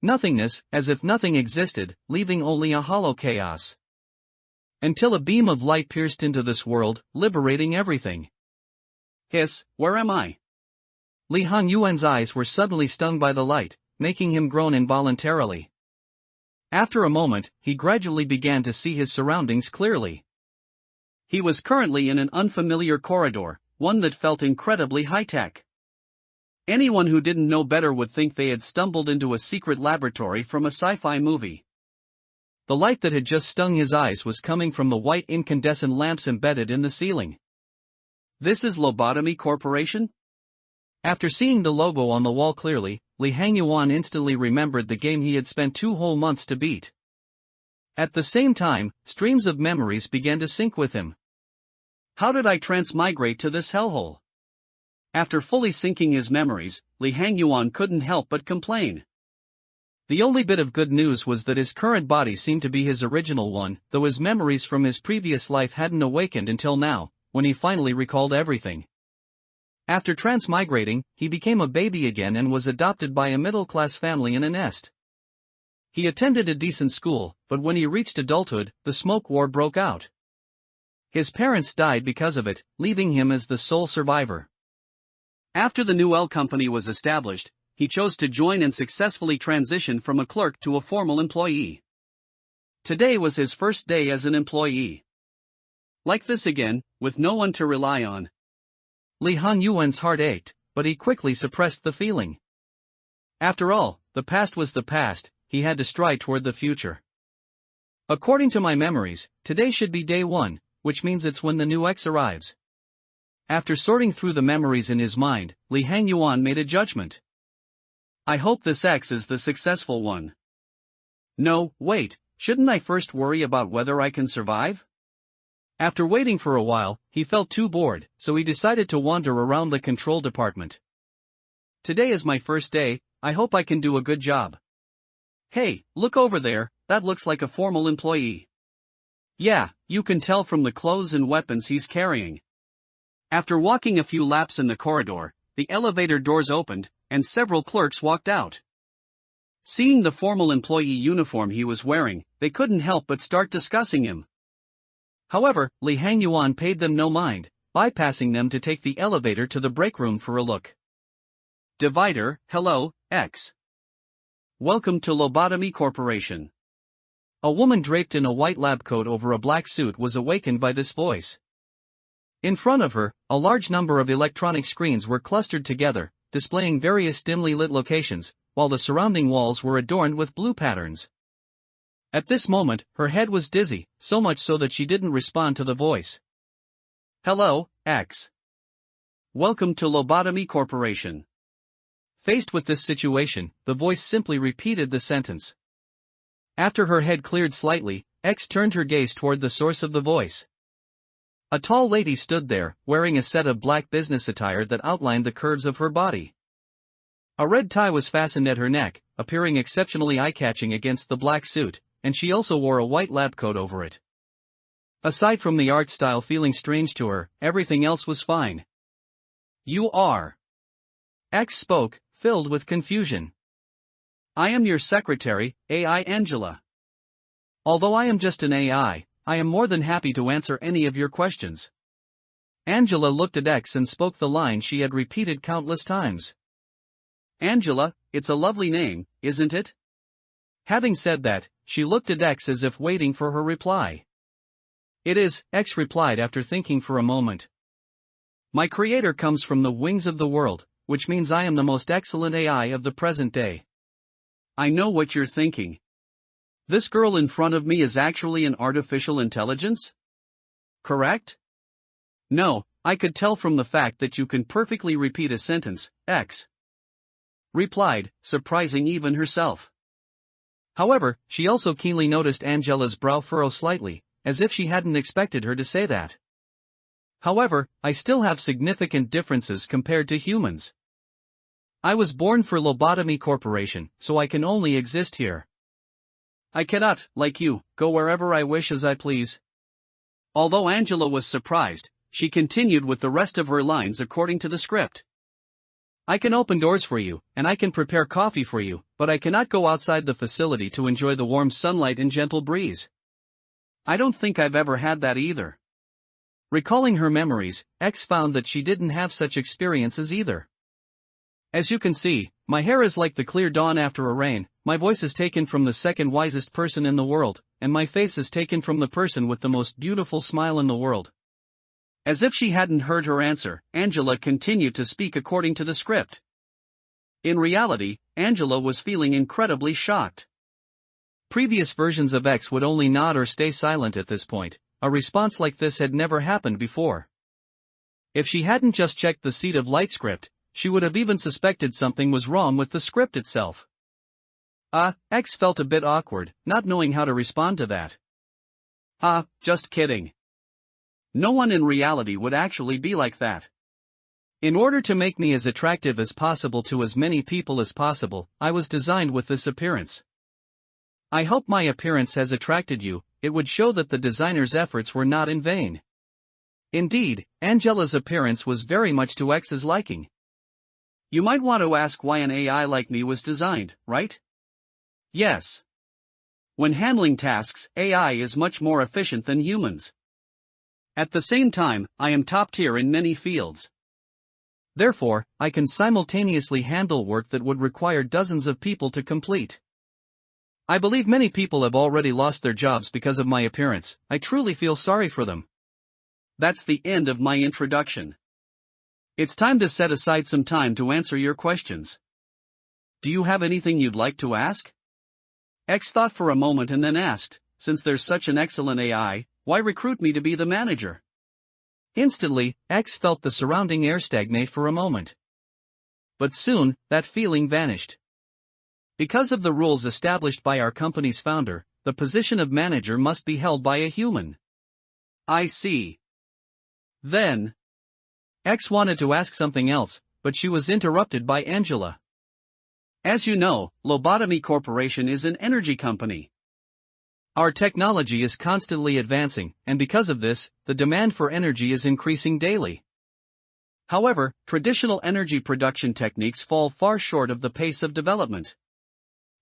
Nothingness, as if nothing existed, leaving only a hollow chaos. Until a beam of light pierced into this world, liberating everything. Hiss, where am I? Li Hongyuan's eyes were suddenly stung by the light, making him groan involuntarily. After a moment, he gradually began to see his surroundings clearly. He was currently in an unfamiliar corridor, one that felt incredibly high-tech. Anyone who didn't know better would think they had stumbled into a secret laboratory from a sci-fi movie. The light that had just stung his eyes was coming from the white incandescent lamps embedded in the ceiling. This is Lobotomy Corporation? After seeing the logo on the wall clearly, Li Hongyuan instantly remembered the game he had spent 2 whole months to beat. At the same time, streams of memories began to sync with him. How did I transmigrate to this hellhole? After fully syncing his memories, Li Hongyuan couldn't help but complain. The only bit of good news was that his current body seemed to be his original one, though his memories from his previous life hadn't awakened until now, when he finally recalled everything. After transmigrating, he became a baby again and was adopted by a middle-class family in a nest. He attended a decent school, but when he reached adulthood, the smoke war broke out. His parents died because of it, leaving him as the sole survivor. After the new L company was established, he chose to join and successfully transition from a clerk to a formal employee. Today was his first day as an employee. Like this again, with no one to rely on. Li Hongyuan's heart ached, but he quickly suppressed the feeling. After all, the past was the past, he had to stride toward the future. According to my memories, today should be day 1, which means it's when the new X arrives. After sorting through the memories in his mind, Li Hongyuan made a judgment. I hope this X is the successful one. No, wait, shouldn't I first worry about whether I can survive? After waiting for a while, he felt too bored, so he decided to wander around the control department. Today is my first day, I hope I can do a good job. Hey, look over there, that looks like a formal employee. Yeah, you can tell from the clothes and weapons he's carrying. After walking a few laps in the corridor, the elevator doors opened, and several clerks walked out. Seeing the formal employee uniform he was wearing, they couldn't help but start discussing him. However, Li Hongyuan paid them no mind, bypassing them to take the elevator to the break room for a look. Divider, hello, X. Welcome to Lobotomy Corporation. A woman draped in a white lab coat over a black suit was awakened by this voice. In front of her, a large number of electronic screens were clustered together, displaying various dimly lit locations, while the surrounding walls were adorned with blue patterns. At this moment, her head was dizzy, so much so that she didn't respond to the voice. Hello, X. Welcome to Lobotomy Corporation. Faced with this situation, the voice simply repeated the sentence. After her head cleared slightly, X turned her gaze toward the source of the voice. A tall lady stood there, wearing a set of black business attire that outlined the curves of her body. A red tie was fastened at her neck, appearing exceptionally eye-catching against the black suit, and she also wore a white lab coat over it. Aside from the art style feeling strange to her, everything else was fine. You are. X spoke, filled with confusion. I am your secretary, AI Angela. Although I am just an AI, I am more than happy to answer any of your questions. Angela looked at X and spoke the line she had repeated countless times. Angela, it's a lovely name, isn't it? Having said that, she looked at X as if waiting for her reply. It is, X replied after thinking for a moment. My creator comes from the wings of the world, which means I am the most excellent AI of the present day. I know what you're thinking. This girl in front of me is actually an artificial intelligence? Correct? No, I could tell from the fact that you can perfectly repeat a sentence, X replied, surprising even herself. However, she also keenly noticed Angela's brow furrow slightly, as if she hadn't expected her to say that. However, I still have significant differences compared to humans. I was born for Lobotomy Corporation, so I can only exist here. I cannot, like you, go wherever I wish as I please. Although Angela was surprised, she continued with the rest of her lines according to the script. I can open doors for you, and I can prepare coffee for you, but I cannot go outside the facility to enjoy the warm sunlight and gentle breeze. I don't think I've ever had that either. Recalling her memories, X found that she didn't have such experiences either. As you can see, my hair is like the clear dawn after a rain, my voice is taken from the second wisest person in the world, and my face is taken from the person with the most beautiful smile in the world. As if she hadn't heard her answer, Angela continued to speak according to the script. In reality, Angela was feeling incredibly shocked. Previous versions of X would only nod or stay silent at this point. A response like this had never happened before. If she hadn't just checked the Seed of Light script, she would have even suspected something was wrong with the script itself. X felt a bit awkward, not knowing how to respond to that. Just kidding. No one in reality would actually be like that. In order to make me as attractive as possible to as many people as possible, I was designed with this appearance. I hope my appearance has attracted you. It would show that the designer's efforts were not in vain. Indeed, Angela's appearance was very much to X's liking. You might want to ask why an AI like me was designed, right? Yes. When handling tasks, AI is much more efficient than humans. At the same time, I am top tier in many fields. Therefore, I can simultaneously handle work that would require dozens of people to complete. I believe many people have already lost their jobs because of my appearance. I truly feel sorry for them. That's the end of my introduction. It's time to set aside some time to answer your questions. Do you have anything you'd like to ask? X thought for a moment and then asked, since there's such an excellent AI, why recruit me to be the manager? Instantly, X felt the surrounding air stagnate for a moment. But soon, that feeling vanished. Because of the rules established by our company's founder, the position of manager must be held by a human. I see. Then, X wanted to ask something else, but she was interrupted by Angela. As you know, Lobotomy Corporation is an energy company. Our technology is constantly advancing, and because of this, the demand for energy is increasing daily. However, traditional energy production techniques fall far short of the pace of development.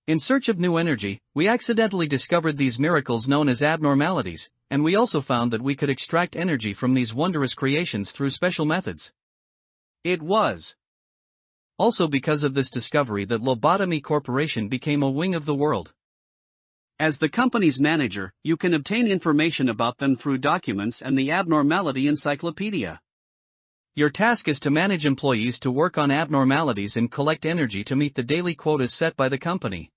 In search of new energy, we accidentally discovered these miracles known as abnormalities, and we also found that we could extract energy from these wondrous creations through special methods. It was also because of this discovery that Lobotomy Corporation became a wing of the world. As the company's manager, you can obtain information about them through documents and the Abnormality Encyclopedia. Your task is to manage employees to work on abnormalities and collect energy to meet the daily quotas set by the company.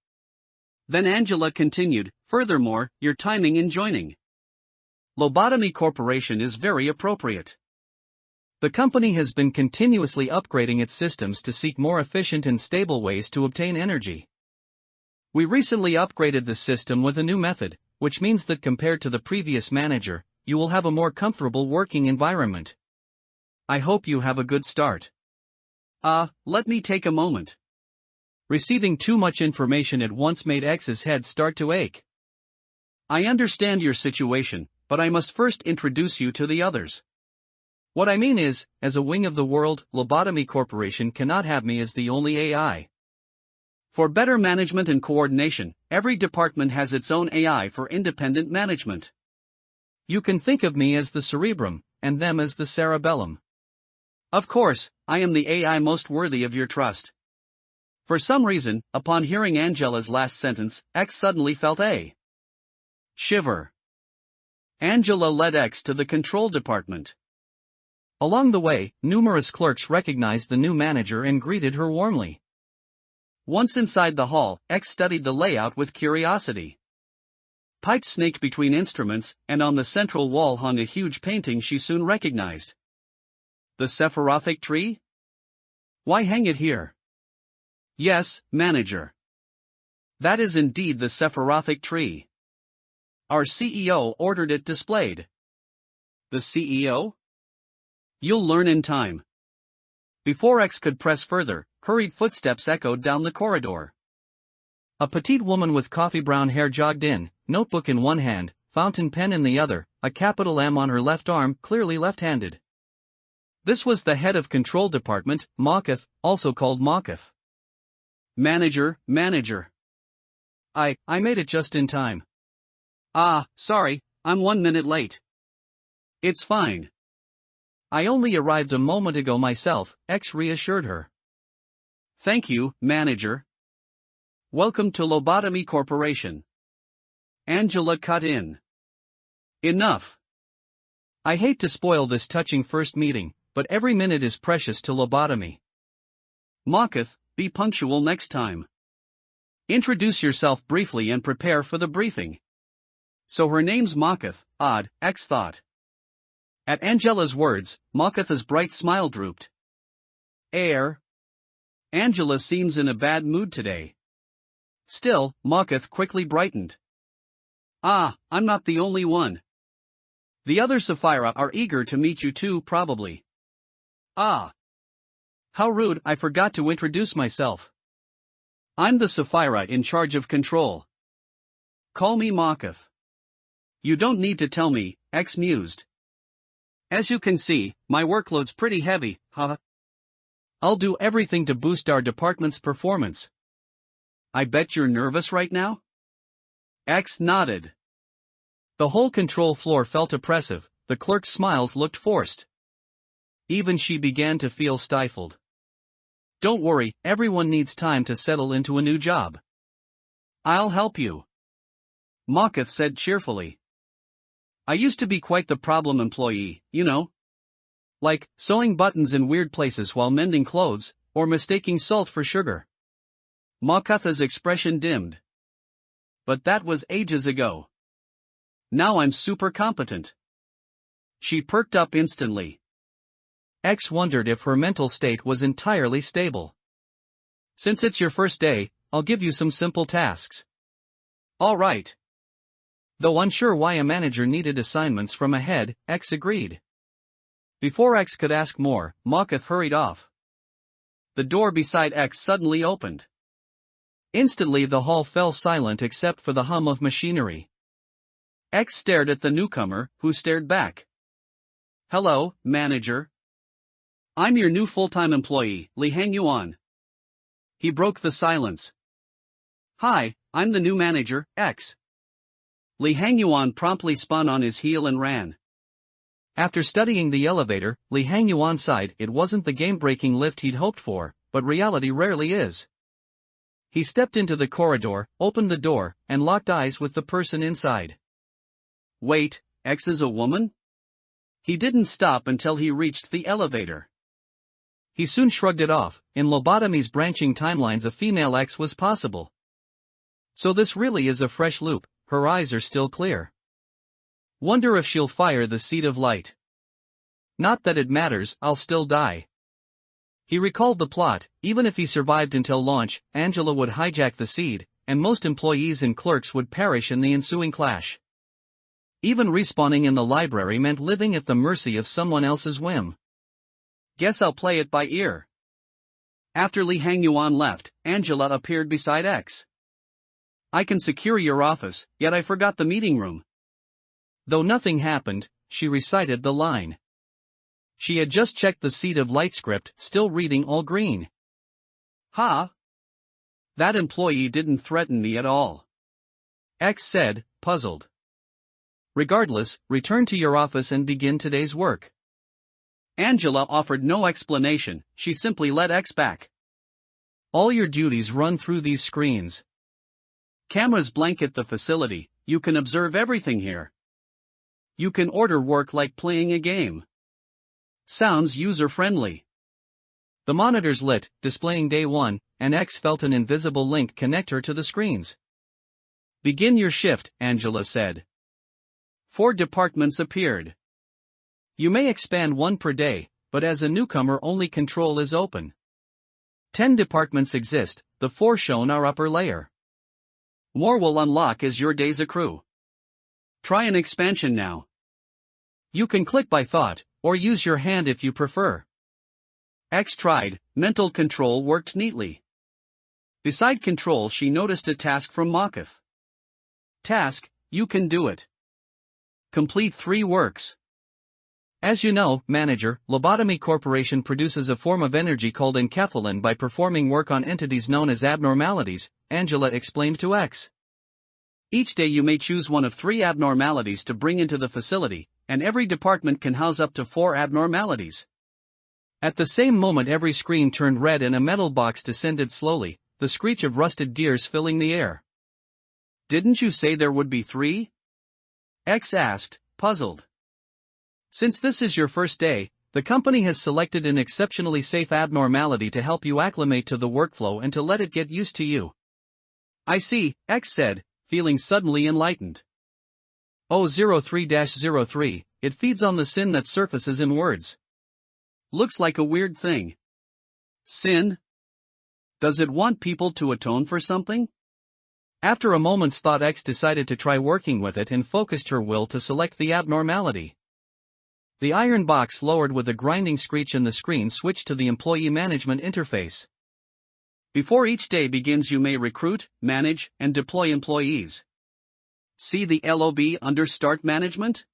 Then Angela continued, furthermore, your timing in joining Lobotomy Corporation is very appropriate. The company has been continuously upgrading its systems to seek more efficient and stable ways to obtain energy. We recently upgraded the system with a new method, which means that compared to the previous manager, you will have a more comfortable working environment. I hope you have a good start. Let me take a moment. Receiving too much information at once made X's head start to ache. I understand your situation, but I must first introduce you to the others. What I mean is, as a wing of the world, Lobotomy Corporation cannot have me as the only AI. For better management and coordination, every department has its own AI for independent management. You can think of me as the cerebrum, and them as the cerebellum. Of course, I am the AI most worthy of your trust. For some reason, upon hearing Angela's last sentence, X suddenly felt a shiver. Angela led X to the control department. Along the way, numerous clerks recognized the new manager and greeted her warmly. Once inside the hall, X studied the layout with curiosity. Pipes snaked between instruments, and on the central wall hung a huge painting she soon recognized. The Sephirothic tree? Why hang it here? Yes, manager. That is indeed the Sephirothic tree. Our CEO ordered it displayed. The CEO? You'll learn in time. Before X could press further, hurried footsteps echoed down the corridor. A petite woman with coffee brown hair jogged in, notebook in one hand, fountain pen in the other, a capital M on her left arm, clearly left-handed. This was the head of control department, Mocketh, also called Mocketh. Manager. I made it just in time. Ah, sorry, I'm 1 minute late. It's fine. I only arrived a moment ago myself, X reassured her. Thank you, manager. Welcome to Lobotomy Corporation. Angela cut in. Enough. I hate to spoil this touching first meeting, but every minute is precious to Lobotomy. Mocketh, be punctual next time. Introduce yourself briefly and prepare for the briefing. So her name's Mocketh, odd, X thought. At Angela's words, Mocketh's bright smile drooped. Angela seems in a bad mood today. Still, Mocketh quickly brightened. Ah, I'm not the only one. The other Sapphira are eager to meet you too, probably. Ah. How rude, I forgot to introduce myself. I'm the Sapphira in charge of control. Call me Mocketh. You don't need to tell me, X mused. As you can see, my workload's pretty heavy, huh? I'll do everything to boost our department's performance. I bet you're nervous right now? X nodded. The whole control floor felt oppressive, the clerk's smiles looked forced. Even she began to feel stifled. Don't worry, everyone needs time to settle into a new job. I'll help you. Mocketh said cheerfully. I used to be quite the problem employee, you know. Like, sewing buttons in weird places while mending clothes, or mistaking salt for sugar. Mocketh's expression dimmed. But that was ages ago. Now I'm super competent. She perked up instantly. X wondered if her mental state was entirely stable. Since it's your first day, I'll give you some simple tasks. All right. Though unsure why a manager needed assignments from a head, X agreed. Before X could ask more, Mocketh hurried off. The door beside X suddenly opened. Instantly the hall fell silent except for the hum of machinery. X stared at the newcomer, who stared back. Hello, manager. I'm your new full-time employee, Li Hangyuan. He broke the silence. Hi, I'm the new manager, X. Li Hangyuan promptly spun on his heel and ran. After studying the elevator, Li Hangyuan sighed. It wasn't the game-breaking lift he'd hoped for, but reality rarely is. He stepped into the corridor, opened the door, and locked eyes with the person inside. Wait, X is a woman? He didn't stop until he reached the elevator. He soon shrugged it off. In Lobotomy's branching timelines a female X was possible. So this really is a fresh loop. Her eyes are still clear. Wonder if she'll fire the seed of light. Not that it matters, I'll still die. He recalled the plot. Even if he survived until launch, Angela would hijack the seed, and most employees and clerks would perish in the ensuing clash. Even respawning in the library meant living at the mercy of someone else's whim. Guess I'll play it by ear. After Li Hangyuan left, Angela appeared beside X. I can secure your office, yet I forgot the meeting room. Though nothing happened, she recited the line. She had just checked the seed of light script, still reading all green. Ha! That employee didn't threaten me at all. X said, puzzled. Regardless, return to your office and begin today's work. Angela offered no explanation, she simply led X back. All your duties run through these screens. Cameras blanket the facility, you can observe everything here. You can order work like playing a game. Sounds user-friendly. The monitors lit, displaying day 1, and X felt an invisible link connect her to the screens. Begin your shift, Angela said. 4 departments appeared. You may expand 1 per day, but as a newcomer only control is open. 10 departments exist, the 4 shown are upper layer. More will unlock as your days accrue. Try an expansion now. You can click by thought, or use your hand if you prefer. X tried, mental control worked neatly. Beside control she noticed a task from Mocketh. Task, you can do it. Complete 3 works. As you know, manager, Lobotomy Corporation produces a form of energy called enkephalin by performing work on entities known as abnormalities, Angela explained to X. Each day you may choose one of 3 abnormalities to bring into the facility, and every department can house up to 4 abnormalities. At the same moment every screen turned red and a metal box descended slowly, the screech of rusted gears filling the air. Didn't you say there would be 3? X asked, puzzled. Since this is your first day, the company has selected an exceptionally safe abnormality to help you acclimate to the workflow and to let it get used to you. I see, X said, feeling suddenly enlightened. Oh 03-03, it feeds on the sin that surfaces in words. Looks like a weird thing. Sin? Does it want people to atone for something? After a moment's thought X decided to try working with it and focused her will to select the abnormality. The iron box lowered with a grinding screech and the screen switched to the employee management interface. Before each day begins you may recruit, manage, and deploy employees. See the LOB under Start Management?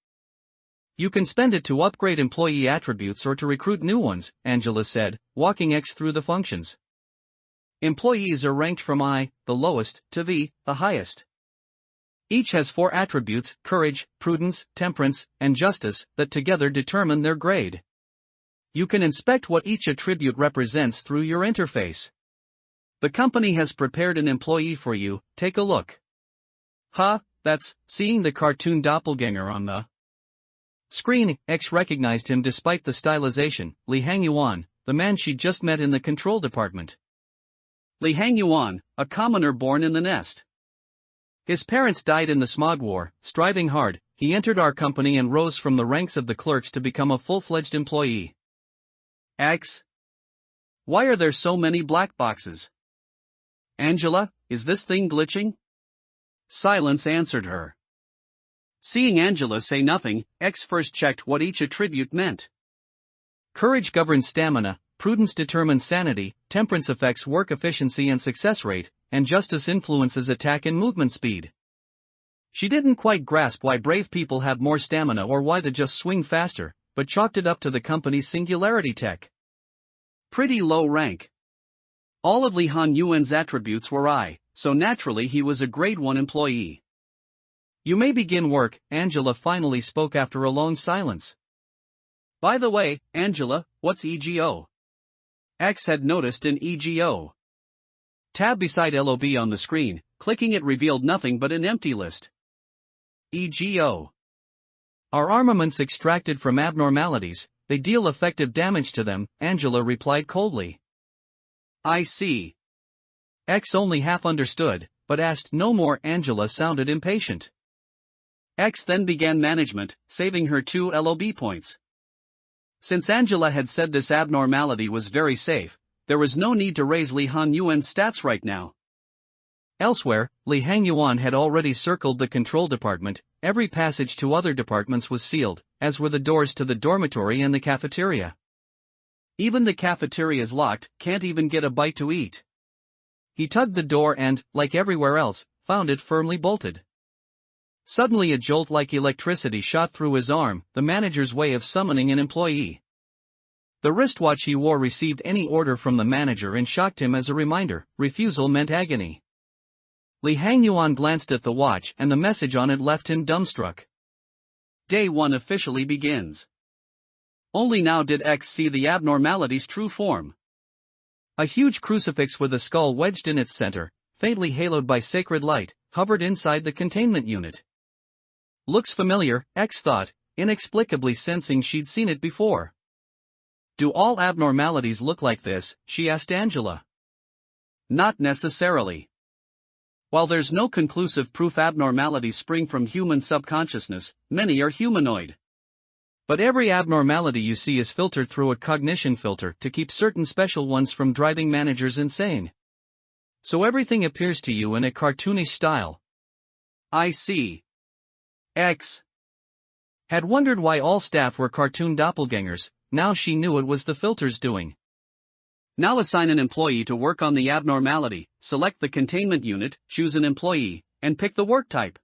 You can spend it to upgrade employee attributes or to recruit new ones, Angela said, walking X through the functions. Employees are ranked from I, the lowest, to V, the highest. Each has 4 attributes, courage, prudence, temperance, and justice, that together determine their grade. You can inspect what each attribute represents through your interface. The company has prepared an employee for you, take a look. Huh, that's, seeing the cartoon doppelganger on the screen. X recognized him despite the stylization, Lee Hangyuan, the man she'd just met in the control department. Lee Hangyuan, a commoner born in the nest. His parents died in the smog war. Striving hard, he entered our company and rose from the ranks of the clerks to become a full-fledged employee. X. Why are there so many black boxes? Angela, is this thing glitching? Silence answered her. Seeing Angela say nothing, X first checked what each attribute meant. Courage governs stamina, prudence determines sanity, temperance affects work efficiency and success rate, and justice influences attack and movement speed. She didn't quite grasp why brave people have more stamina or why they just swing faster, but chalked it up to the company's singularity tech. Pretty low rank. All of Lee Han-Yuan's attributes were I, so naturally he was a grade 1 employee. You may begin work, Angela finally spoke after a long silence. By the way, Angela, what's EGO? X had noticed an EGO tab beside LOB on the screen. Clicking it revealed nothing but an empty list. EGO. Are armaments extracted from abnormalities, they deal effective damage to them, Angela replied coldly. I see. X only half understood, but asked no more. Angela sounded impatient. X then began management, saving her 2 LOB points. Since Angela had said this abnormality was very safe, there was no need to raise Lee Han-Yuan's stats right now. Elsewhere, Lee Hangyuan had already circled the control department. Every passage to other departments was sealed, as were the doors to the dormitory and the cafeteria. Even the cafeteria's locked, can't even get a bite to eat. He tugged the door and, like everywhere else, found it firmly bolted. Suddenly a jolt like electricity shot through his arm, the manager's way of summoning an employee. The wristwatch he wore received any order from the manager and shocked him as a reminder. Refusal meant agony. Lee Hangyuan glanced at the watch and the message on it left him dumbstruck. Day 1 officially begins. Only now did X see the abnormality's true form. A huge crucifix with a skull wedged in its center, faintly haloed by sacred light, hovered inside the containment unit. Looks familiar, X thought, inexplicably sensing she'd seen it before. Do all abnormalities look like this? She asked Angela. Not necessarily. While there's no conclusive proof abnormalities spring from human subconsciousness, many are humanoid. But every abnormality you see is filtered through a cognition filter to keep certain special ones from driving managers insane. So everything appears to you in a cartoonish style. I see. X had wondered why all staff were cartoon doppelgangers. Now she knew it was the filter's doing. Now assign an employee to work on the abnormality, select the containment unit, choose an employee, and pick the work type.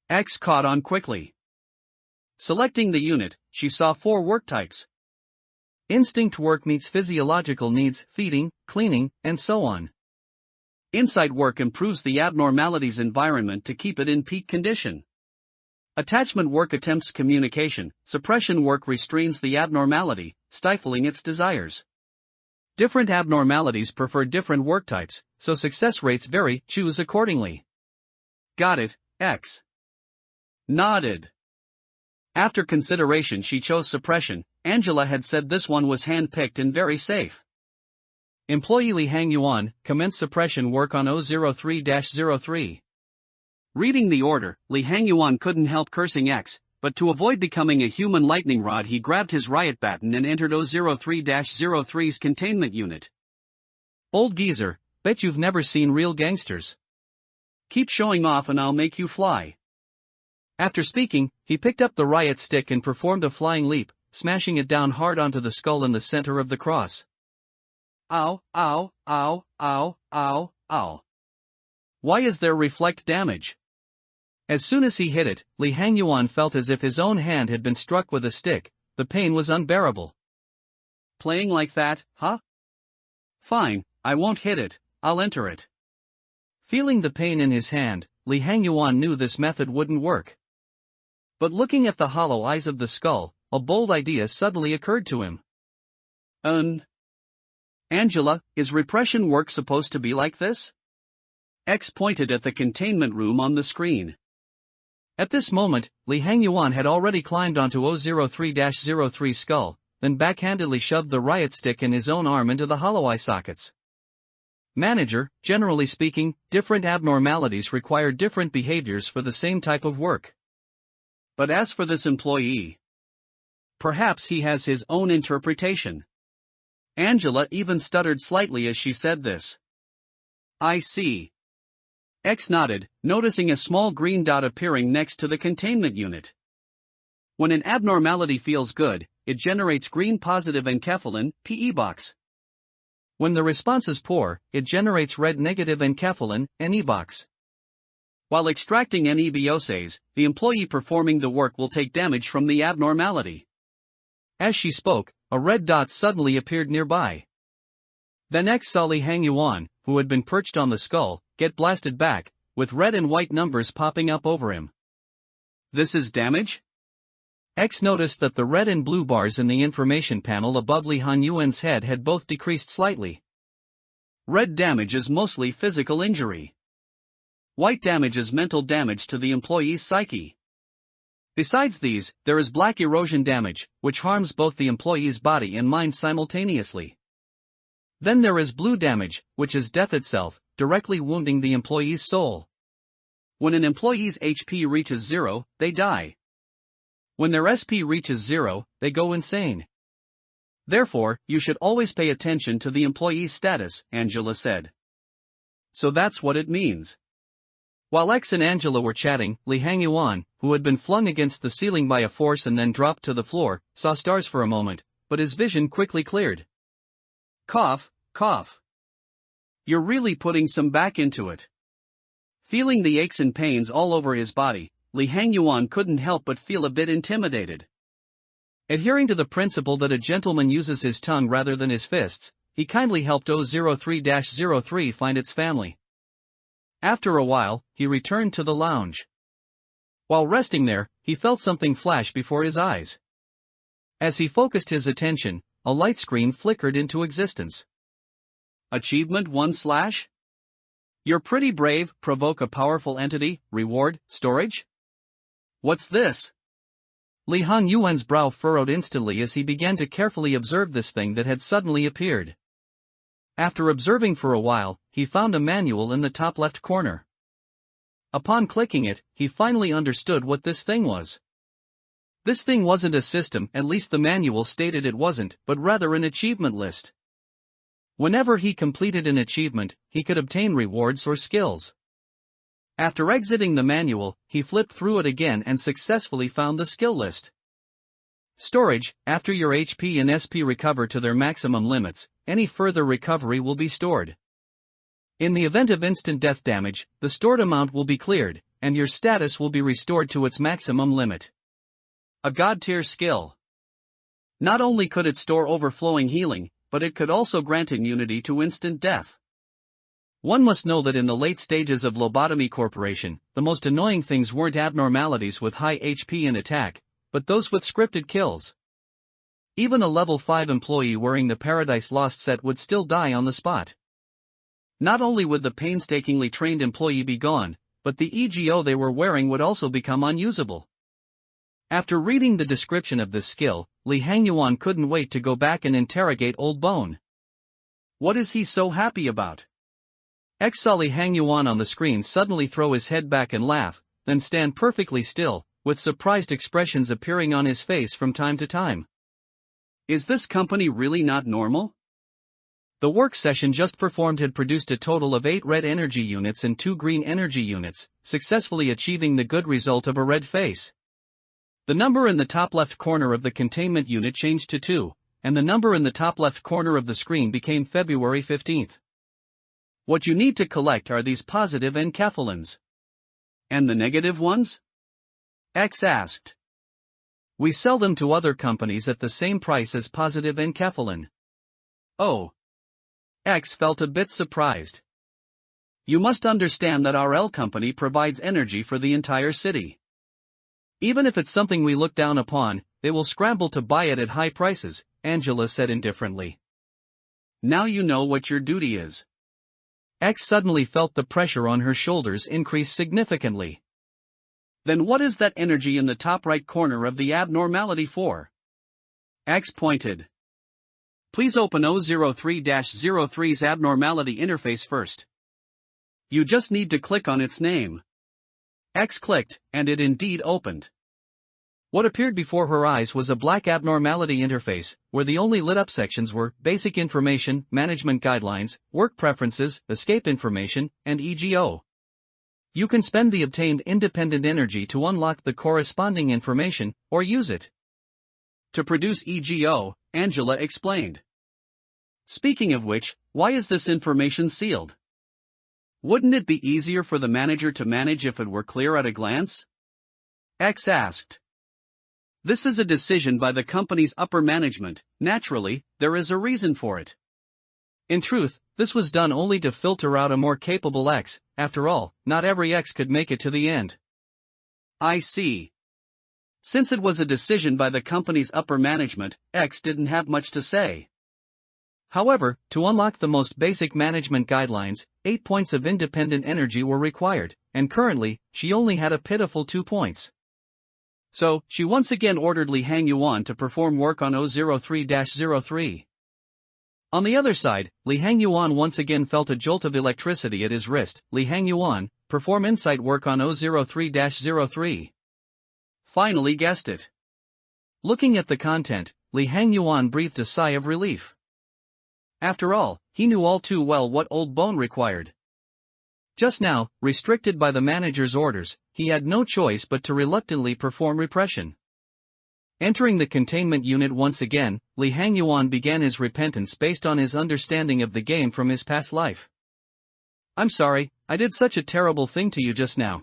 X caught on quickly. Selecting the unit, she saw 4 work types. Instinct work meets physiological needs, feeding, cleaning, and so on. Insight work improves the abnormality's environment to keep it in peak condition. Attachment work attempts communication, suppression work restrains the abnormality, stifling its desires. Different abnormalities prefer different work types, so success rates vary, choose accordingly. Got it, X nodded. After consideration she chose suppression. Angela had said this one was hand-picked and very safe. Employee Li Hangyuan, commence suppression work on 003-03. Reading the order, Li Hangyuan couldn't help cursing X, but to avoid becoming a human lightning rod he grabbed his riot baton and entered 003-03's containment unit. Old geezer, bet you've never seen real gangsters. Keep showing off and I'll make you fly. After speaking, he picked up the riot stick and performed a flying leap, smashing it down hard onto the skull in the center of the cross. Ow, ow, ow, ow, ow, ow. Why is there reflect damage? As soon as he hit it, Li Hangyuan felt as if his own hand had been struck with a stick. The pain was unbearable. Playing like that, huh? Fine, I won't hit it, I'll enter it. Feeling the pain in his hand, Li Hangyuan knew this method wouldn't work. But looking at the hollow eyes of the skull, a bold idea suddenly occurred to him. Angela, is repression work supposed to be like this? X pointed at the containment room on the screen. At this moment, Li Hangyuan had already climbed onto 003-03's skull, then backhandedly shoved the riot stick in his own arm into the hollow eye sockets. Manager, generally speaking, different abnormalities require different behaviors for the same type of work. But as for this employee, perhaps he has his own interpretation. Angela even stuttered slightly as she said this. I see. X nodded, noticing a small green dot appearing next to the containment unit. When an abnormality feels good, it generates green positive enkephalin, PE box. When the response is poor, it generates red negative enkephalin, NE box. While extracting NEBOSAs, the employee performing the work will take damage from the abnormality. As she spoke, a red dot suddenly appeared nearby. Then X saw Li Hangyuan, who had been perched on the skull, get blasted back, with red and white numbers popping up over him. This is damage? X noticed that the red and blue bars in the information panel above Li Hangyuan's head had both decreased slightly. Red damage is mostly physical injury. White damage is mental damage to the employee's psyche. Besides these, there is black erosion damage, which harms both the employee's body and mind simultaneously. Then there is blue damage, which is death itself, directly wounding the employee's soul. When an employee's HP reaches 0, they die. When their SP reaches 0, they go insane. Therefore, you should always pay attention to the employee's status, Angela said. So that's what it means. While X and Angela were chatting, Li Hangyuan, who had been flung against the ceiling by a force and then dropped to the floor, saw stars for a moment, but his vision quickly cleared. Cough, cough. You're really putting some back into it. Feeling the aches and pains all over his body, Li Hangyuan couldn't help but feel a bit intimidated. Adhering to the principle that a gentleman uses his tongue rather than his fists, he kindly helped 003-03 find its family. After a while, he returned to the lounge. While resting there, he felt something flash before his eyes. As he focused his attention, a light screen flickered into existence. Achievement 1/. You're pretty brave, provoke a powerful entity, reward, storage? What's this? Li Hangyuan's brow furrowed instantly as he began to carefully observe this thing that had suddenly appeared. After observing for a while, he found a manual in the top left corner. Upon clicking it, he finally understood what this thing was. This thing wasn't a system, at least the manual stated it wasn't, but rather an achievement list. Whenever he completed an achievement, he could obtain rewards or skills. After exiting the manual, he flipped through it again and successfully found the skill list. Storage: after your HP and SP recover to their maximum limits, any further recovery will be stored. In the event of instant death damage, the stored amount will be cleared, and your status will be restored to its maximum limit. A god-tier skill. Not only could it store overflowing healing, but it could also grant immunity to instant death. One must know that in the late stages of Lobotomy Corporation, the most annoying things weren't abnormalities with high HP and attack, but those with scripted kills. Even a level 5 employee wearing the Paradise Lost set would still die on the spot. Not only would the painstakingly trained employee be gone, but the EGO they were wearing would also become unusable. After reading the description of this skill, Li Hangyuan couldn't wait to go back and interrogate Old Bone. What is he so happy about? X saw Li Hangyuan on the screen suddenly throw his head back and laugh, then stand perfectly still, with surprised expressions appearing on his face from time to time. Is this company really not normal? The work session just performed had produced a total of 8 red energy units and 2 green energy units, successfully achieving the good result of a red face. The number in the top left corner of the containment unit changed to 2, and the number in the top left corner of the screen became February 15th. What you need to collect are these positive enkephalins. And the negative ones? X asked. We sell them to other companies at the same price as positive enkephalin. Oh. X felt a bit surprised. You must understand that our L company provides energy for the entire city. Even if it's something we look down upon, they will scramble to buy it at high prices, Angela said indifferently. Now you know what your duty is. X suddenly felt the pressure on her shoulders increase significantly. Then what is that energy in the top right corner of the abnormality for? X pointed. Please open 003-03's abnormality interface first. You just need to click on its name. X clicked, and it indeed opened. What appeared before her eyes was a black abnormality interface, where the only lit up sections were basic information, management guidelines, work preferences, escape information, and EGO. You can spend the obtained independent energy to unlock the corresponding information, or use it to produce EGO, Angela explained. Speaking of which, why is this information sealed? Wouldn't it be easier for the manager to manage if it were clear at a glance? X asked. This is a decision by the company's upper management. Naturally, there is a reason for it. In truth, this was done only to filter out a more capable X. After all, not every X could make it to the end. I see. Since it was a decision by the company's upper management, X didn't have much to say. However, to unlock the most basic management guidelines, 8 points of independent energy were required, and currently, she only had a pitiful 2 points. So, she once again ordered Li Hangyuan to perform work on 003-03. On the other side, Li Hangyuan once again felt a jolt of electricity at his wrist. Li Hangyuan, perform insight work on 003-03. Finally guessed it. Looking at the content, Li Hangyuan breathed a sigh of relief. After all, he knew all too well what Old Bone required. Just now, restricted by the manager's orders, he had no choice but to reluctantly perform repression. Entering the containment unit once again, Li Hangyuan began his repentance based on his understanding of the game from his past life. I'm sorry, I did such a terrible thing to you just now.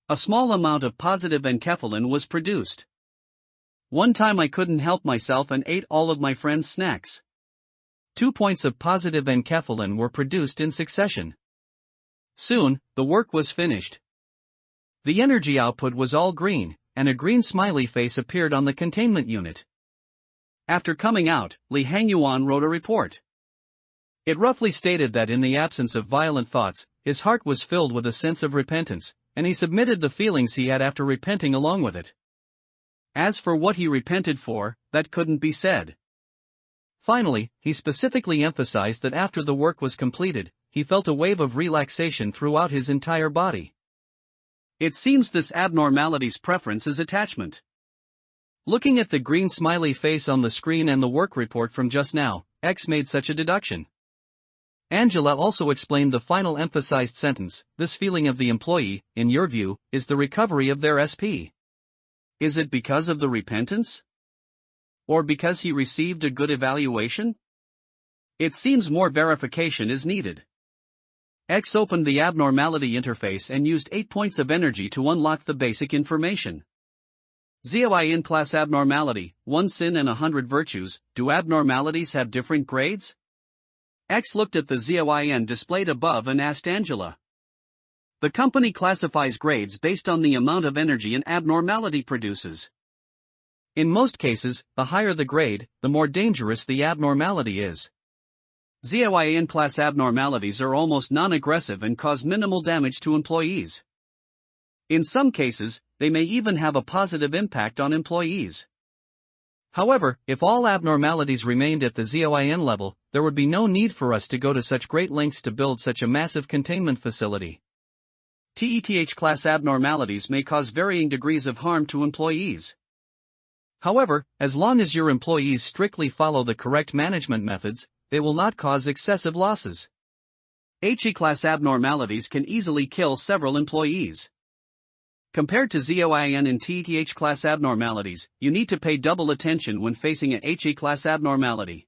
A small amount of positive enkephalin was produced. One time I couldn't help myself and ate all of my friend's snacks. 2 points of positive enkephalin were produced in succession. Soon, the work was finished. The energy output was all green, and a green smiley face appeared on the containment unit. After coming out, Li Hangyuan wrote a report. It roughly stated that in the absence of violent thoughts, his heart was filled with a sense of repentance, and he submitted the feelings he had after repenting along with it. As for what he repented for, that couldn't be said. Finally, he specifically emphasized that after the work was completed, he felt a wave of relaxation throughout his entire body. It seems this abnormality's preference is attachment. Looking at the green smiley face on the screen and the work report from just now, X made such a deduction. Angela also explained the final emphasized sentence, this feeling of the employee, in your view, is the recovery of their SP. Is it because of the repentance? Or because he received a good evaluation? It seems more verification is needed. X opened the abnormality interface and used 8 points of energy to unlock the basic information. ZOIN class abnormality, 1 sin and 100 virtues. Do abnormalities have different grades? X looked at the ZOIN displayed above and asked Angela. The company classifies grades based on the amount of energy an abnormality produces. In most cases, the higher the grade, the more dangerous the abnormality is. ZOIN class abnormalities are almost non-aggressive and cause minimal damage to employees. In some cases, they may even have a positive impact on employees. However, if all abnormalities remained at the ZOIN level, there would be no need for us to go to such great lengths to build such a massive containment facility. TETH class abnormalities may cause varying degrees of harm to employees. However, as long as your employees strictly follow the correct management methods, they will not cause excessive losses. HE class abnormalities can easily kill several employees. Compared to ZOIN and TETH class abnormalities, you need to pay double attention when facing a HE class abnormality.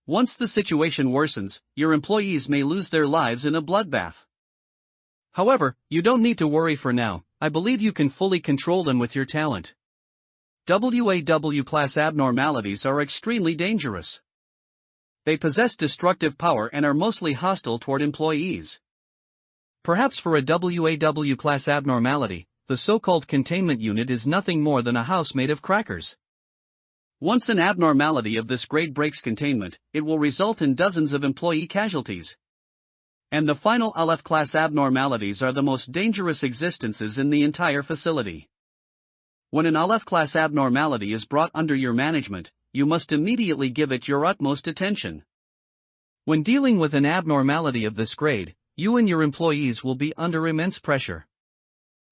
Once the situation worsens, your employees may lose their lives in a bloodbath. However, you don't need to worry for now. I believe you can fully control them with your talent. WAW class abnormalities are extremely dangerous. They possess destructive power and are mostly hostile toward employees. Perhaps for a WAW class abnormality, the so-called containment unit is nothing more than a house made of crackers. Once an abnormality of this grade breaks containment, it will result in dozens of employee casualties. And the final Aleph class abnormalities are the most dangerous existences in the entire facility. When an Aleph class abnormality is brought under your management, you must immediately give it your utmost attention. When dealing with an abnormality of this grade, you and your employees will be under immense pressure.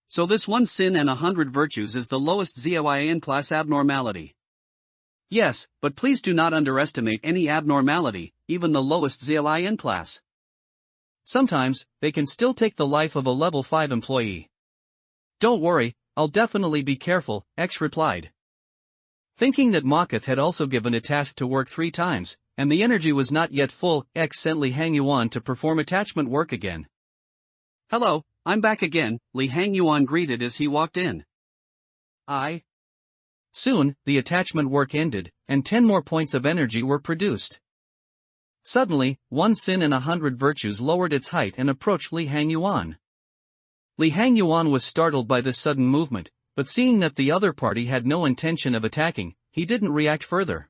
So this 1 sin and 100 virtues is the lowest ZOIN class abnormality. Yes, but please do not underestimate any abnormality, even the lowest ZOIN class. Sometimes, they can still take the life of a level 5 employee. Don't worry, I'll definitely be careful, X replied. Thinking that Makath had also given a task to work 3 times, and the energy was not yet full, X sent Li Hangyuan to perform attachment work again. Hello, I'm back again, Li Hangyuan greeted as he walked in. Soon, the attachment work ended, and 10 more points of energy were produced. Suddenly, 1 sin and 100 virtues lowered its height and approached Li Hangyuan. Li Hangyuan was startled by this sudden movement, but seeing that the other party had no intention of attacking, he didn't react further.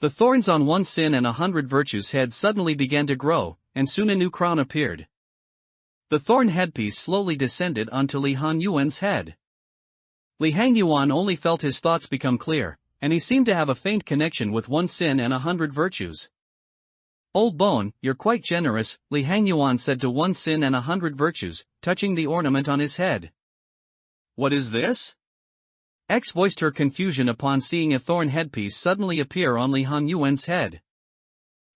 The thorns on 1 sin and 100 virtues head suddenly began to grow, and soon a new crown appeared. The thorn headpiece slowly descended onto Li Hangyuan's head. Li Hangyuan only felt his thoughts become clear, and he seemed to have a faint connection with 1 sin and 100 virtues. Old Bone, you're quite generous, Li Hangyuan said to 1 sin and 100 virtues, touching the ornament on his head. What is this? X voiced her confusion upon seeing a thorn headpiece suddenly appear on Li Hangyuan's head.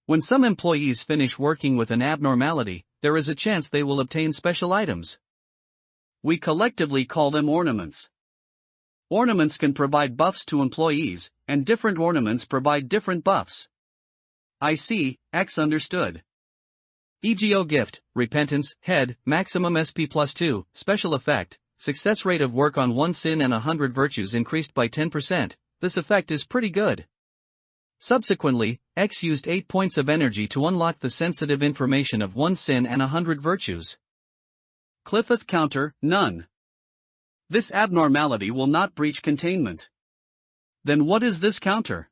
When some employees finish working with an abnormality, there is a chance they will obtain special items. We collectively call them ornaments. Ornaments can provide buffs to employees, and different ornaments provide different buffs. I see, X understood. EGO gift, repentance, head, maximum SP +2, special effect. Success rate of work on 1 sin and 100 virtues increased by 10%, this effect is pretty good. Subsequently, X used 8 points of energy to unlock the sensitive information of 1 sin and 100 virtues. Cliffeth counter, none. This abnormality will not breach containment. Then what is this counter?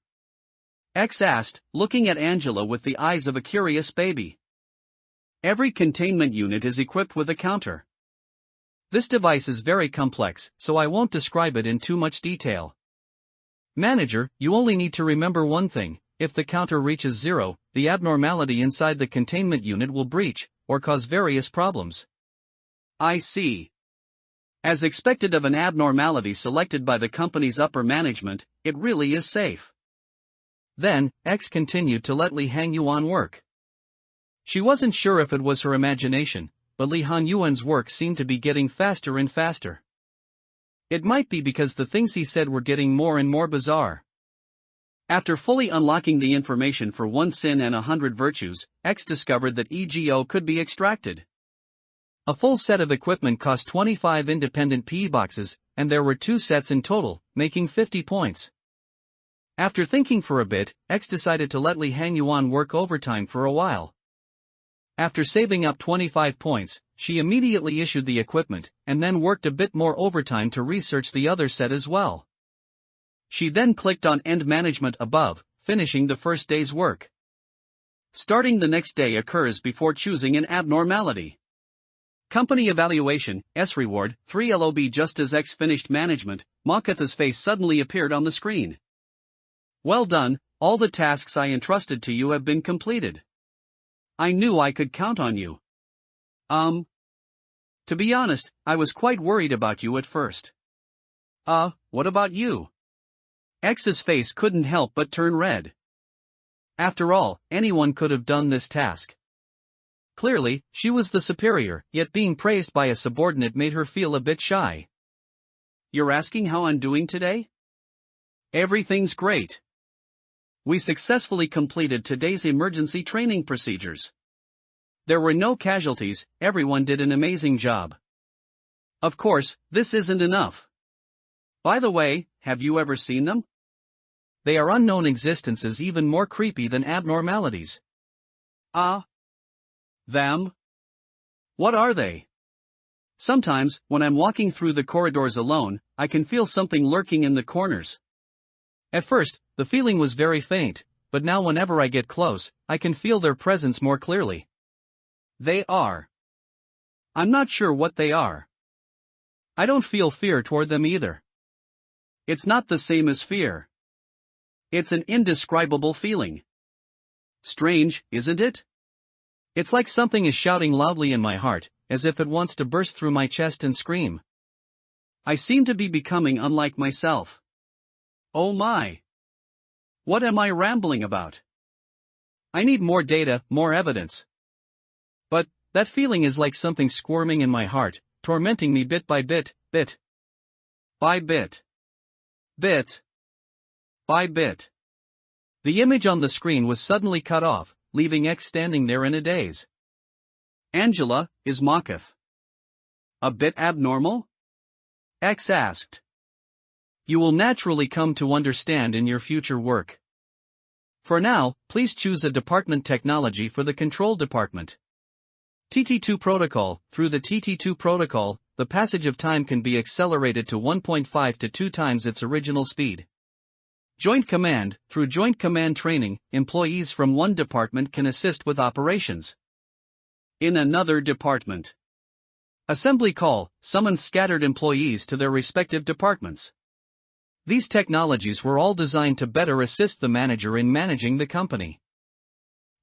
X asked, looking at Angela with the eyes of a curious baby. Every containment unit is equipped with a counter. This device is very complex, so I won't describe it in too much detail. Manager, you only need to remember one thing: if the counter reaches 0, the abnormality inside the containment unit will breach, or cause various problems. I see. As expected of an abnormality selected by the company's upper management, it really is safe. Then, X continued to let Li Hangyuan work. She wasn't sure if it was her imagination, but Li Hangyuan's work seemed to be getting faster and faster. It might be because the things he said were getting more and more bizarre. After fully unlocking the information for 1 sin and 100 virtues, X discovered that EGO could be extracted. A full set of equipment cost 25 independent PE boxes, and there were 2 sets in total, making 50 points. After thinking for a bit, X decided to let Li Hangyuan work overtime for a while. After saving up 25 points, she immediately issued the equipment, and then worked a bit more overtime to research the other set as well. She then clicked on End Management above, finishing the first day's work. Starting the next day occurs before choosing an abnormality. Company Evaluation, S Reward, 3 LOB. Just as X finished management, Makatha's face suddenly appeared on the screen. Well done, all the tasks I entrusted to you have been completed. I knew I could count on you. To be honest, I was quite worried about you at first. What about you? X's face couldn't help but turn red. After all, anyone could have done this task. Clearly, she was the superior, yet being praised by a subordinate made her feel a bit shy. You're asking how I'm doing today? Everything's great. We successfully completed today's emergency training procedures. There were no casualties, everyone did an amazing job. Of course, this isn't enough. By the way, have you ever seen them? They are unknown existences, even more creepy than abnormalities. Them? What are they? Sometimes, when I'm walking through the corridors alone, I can feel something lurking in the corners. At first, the feeling was very faint, but now whenever I get close, I can feel their presence more clearly. They are. I'm not sure what they are. I don't feel fear toward them either. It's not the same as fear. It's an indescribable feeling. Strange, isn't it? It's like something is shouting loudly in my heart, as if it wants to burst through my chest and scream. I seem to be becoming unlike myself. Oh my! What am I rambling about? I need more data, more evidence. But, that feeling is like something squirming in my heart, tormenting me bit by bit, bit by bit. Bit by bit. The image on the screen was suddenly cut off, leaving X standing there in a daze. Angela, is Makath a bit abnormal? X asked. You will naturally come to understand in your future work. For now, please choose a department technology for the control department. TT2 protocol. Through the TT2 protocol, the passage of time can be accelerated to 1.5 to 2 times its original speed. Joint Command. Through Joint Command training, employees from one department can assist with operations in another department. Assembly Call. Summons scattered employees to their respective departments. These technologies were all designed to better assist the manager in managing the company.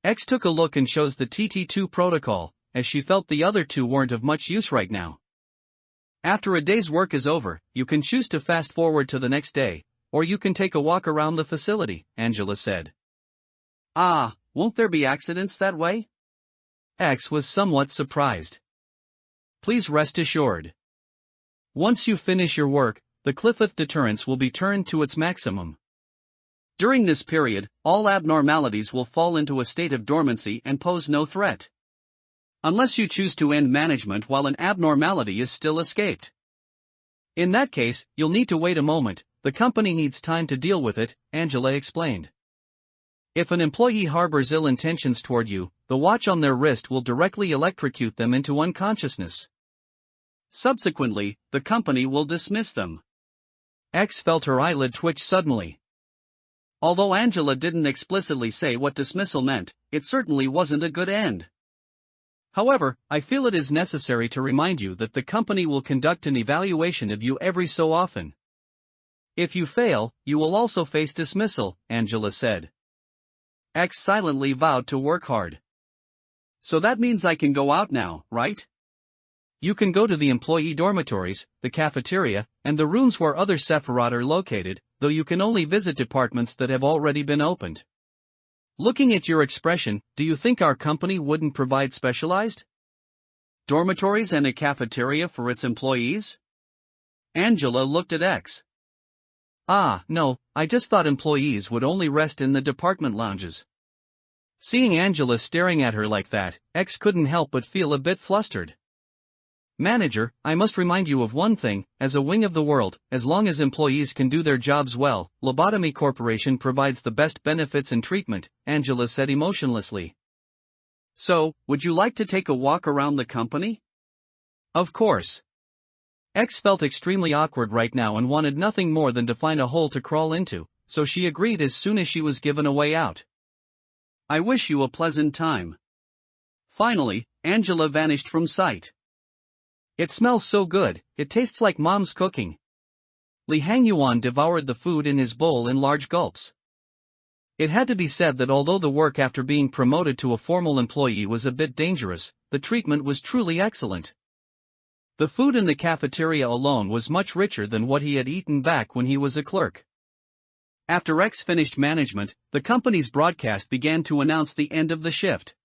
X took a look and chose the TT2 protocol, as she felt the other two weren't of much use right now. After a day's work is over, you can choose to fast forward to the next day, or you can take a walk around the facility, Angela said. Won't there be accidents that way? X was somewhat surprised. Please rest assured. Once you finish your work, the Cliffith deterrence will be turned to its maximum. During this period, all abnormalities will fall into a state of dormancy and pose no threat. Unless you choose to end management while an abnormality is still escaped. In that case, you'll need to wait a moment, the company needs time to deal with it, Angela explained. If an employee harbors ill intentions toward you, the watch on their wrist will directly electrocute them into unconsciousness. Subsequently, the company will dismiss them. X felt her eyelid twitch suddenly. Although Angela didn't explicitly say what dismissal meant, it certainly wasn't a good end. However, I feel it is necessary to remind you that the company will conduct an evaluation of you every so often. If you fail, you will also face dismissal, Angela said. X silently vowed to work hard. So that means I can go out now, right? You can go to the employee dormitories, the cafeteria, and the rooms where other Sephiroth are located, though you can only visit departments that have already been opened. Looking at your expression, do you think our company wouldn't provide specialized dormitories and a cafeteria for its employees? Angela looked at X. No, I just thought employees would only rest in the department lounges. Seeing Angela staring at her like that, X couldn't help but feel a bit flustered. Manager, I must remind you of one thing, as a wing of the world, as long as employees can do their jobs well, Lobotomy Corporation provides the best benefits and treatment, Angela said emotionlessly. So, would you like to take a walk around the company? Of course. X felt extremely awkward right now and wanted nothing more than to find a hole to crawl into, so she agreed as soon as she was given a way out. I wish you a pleasant time. Finally, Angela vanished from sight. It smells so good, it tastes like mom's cooking. Li Hangyuan devoured the food in his bowl in large gulps. It had to be said that although the work after being promoted to a formal employee was a bit dangerous, the treatment was truly excellent. The food in the cafeteria alone was much richer than what he had eaten back when he was a clerk. After X finished management, the company's broadcast began to announce the end of the shift.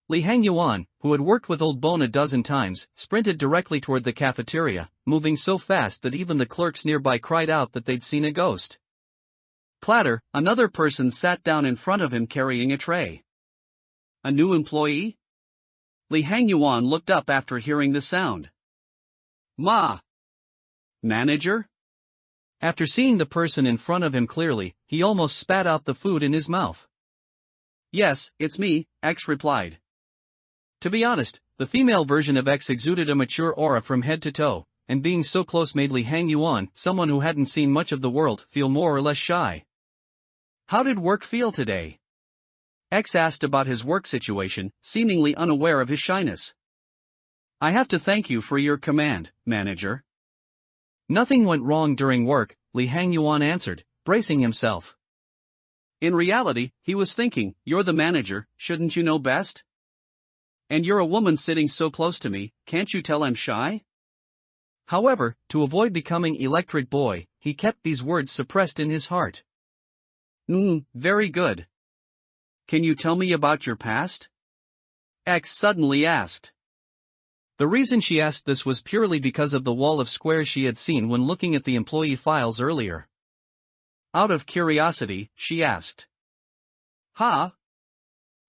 Li Hangyuan, who had worked with Old Bone a dozen times, sprinted directly toward the cafeteria, moving so fast that even the clerks nearby cried out that they'd seen a ghost. Clatter, another person sat down in front of him carrying a tray. A new employee? Li Hangyuan looked up after hearing the sound. Ma! Manager? After seeing the person in front of him clearly, he almost spat out the food in his mouth. Yes, it's me, X replied. To be honest, the female version of X exuded a mature aura from head to toe, and being so close made Li Hangyuan, someone who hadn't seen much of the world, feel more or less shy. How did work feel today? X asked about his work situation, seemingly unaware of his shyness. I have to thank you for your command, manager. Nothing went wrong during work, Li Hangyuan answered, bracing himself. In reality, he was thinking, you're the manager, shouldn't you know best? And you're a woman sitting so close to me, can't you tell I'm shy? However, to avoid becoming electric boy, he kept these words suppressed in his heart. Very good. Can you tell me about your past? X suddenly asked. The reason she asked this was purely because of the wall of squares she had seen when looking at the employee files earlier. Out of curiosity, she asked. Huh?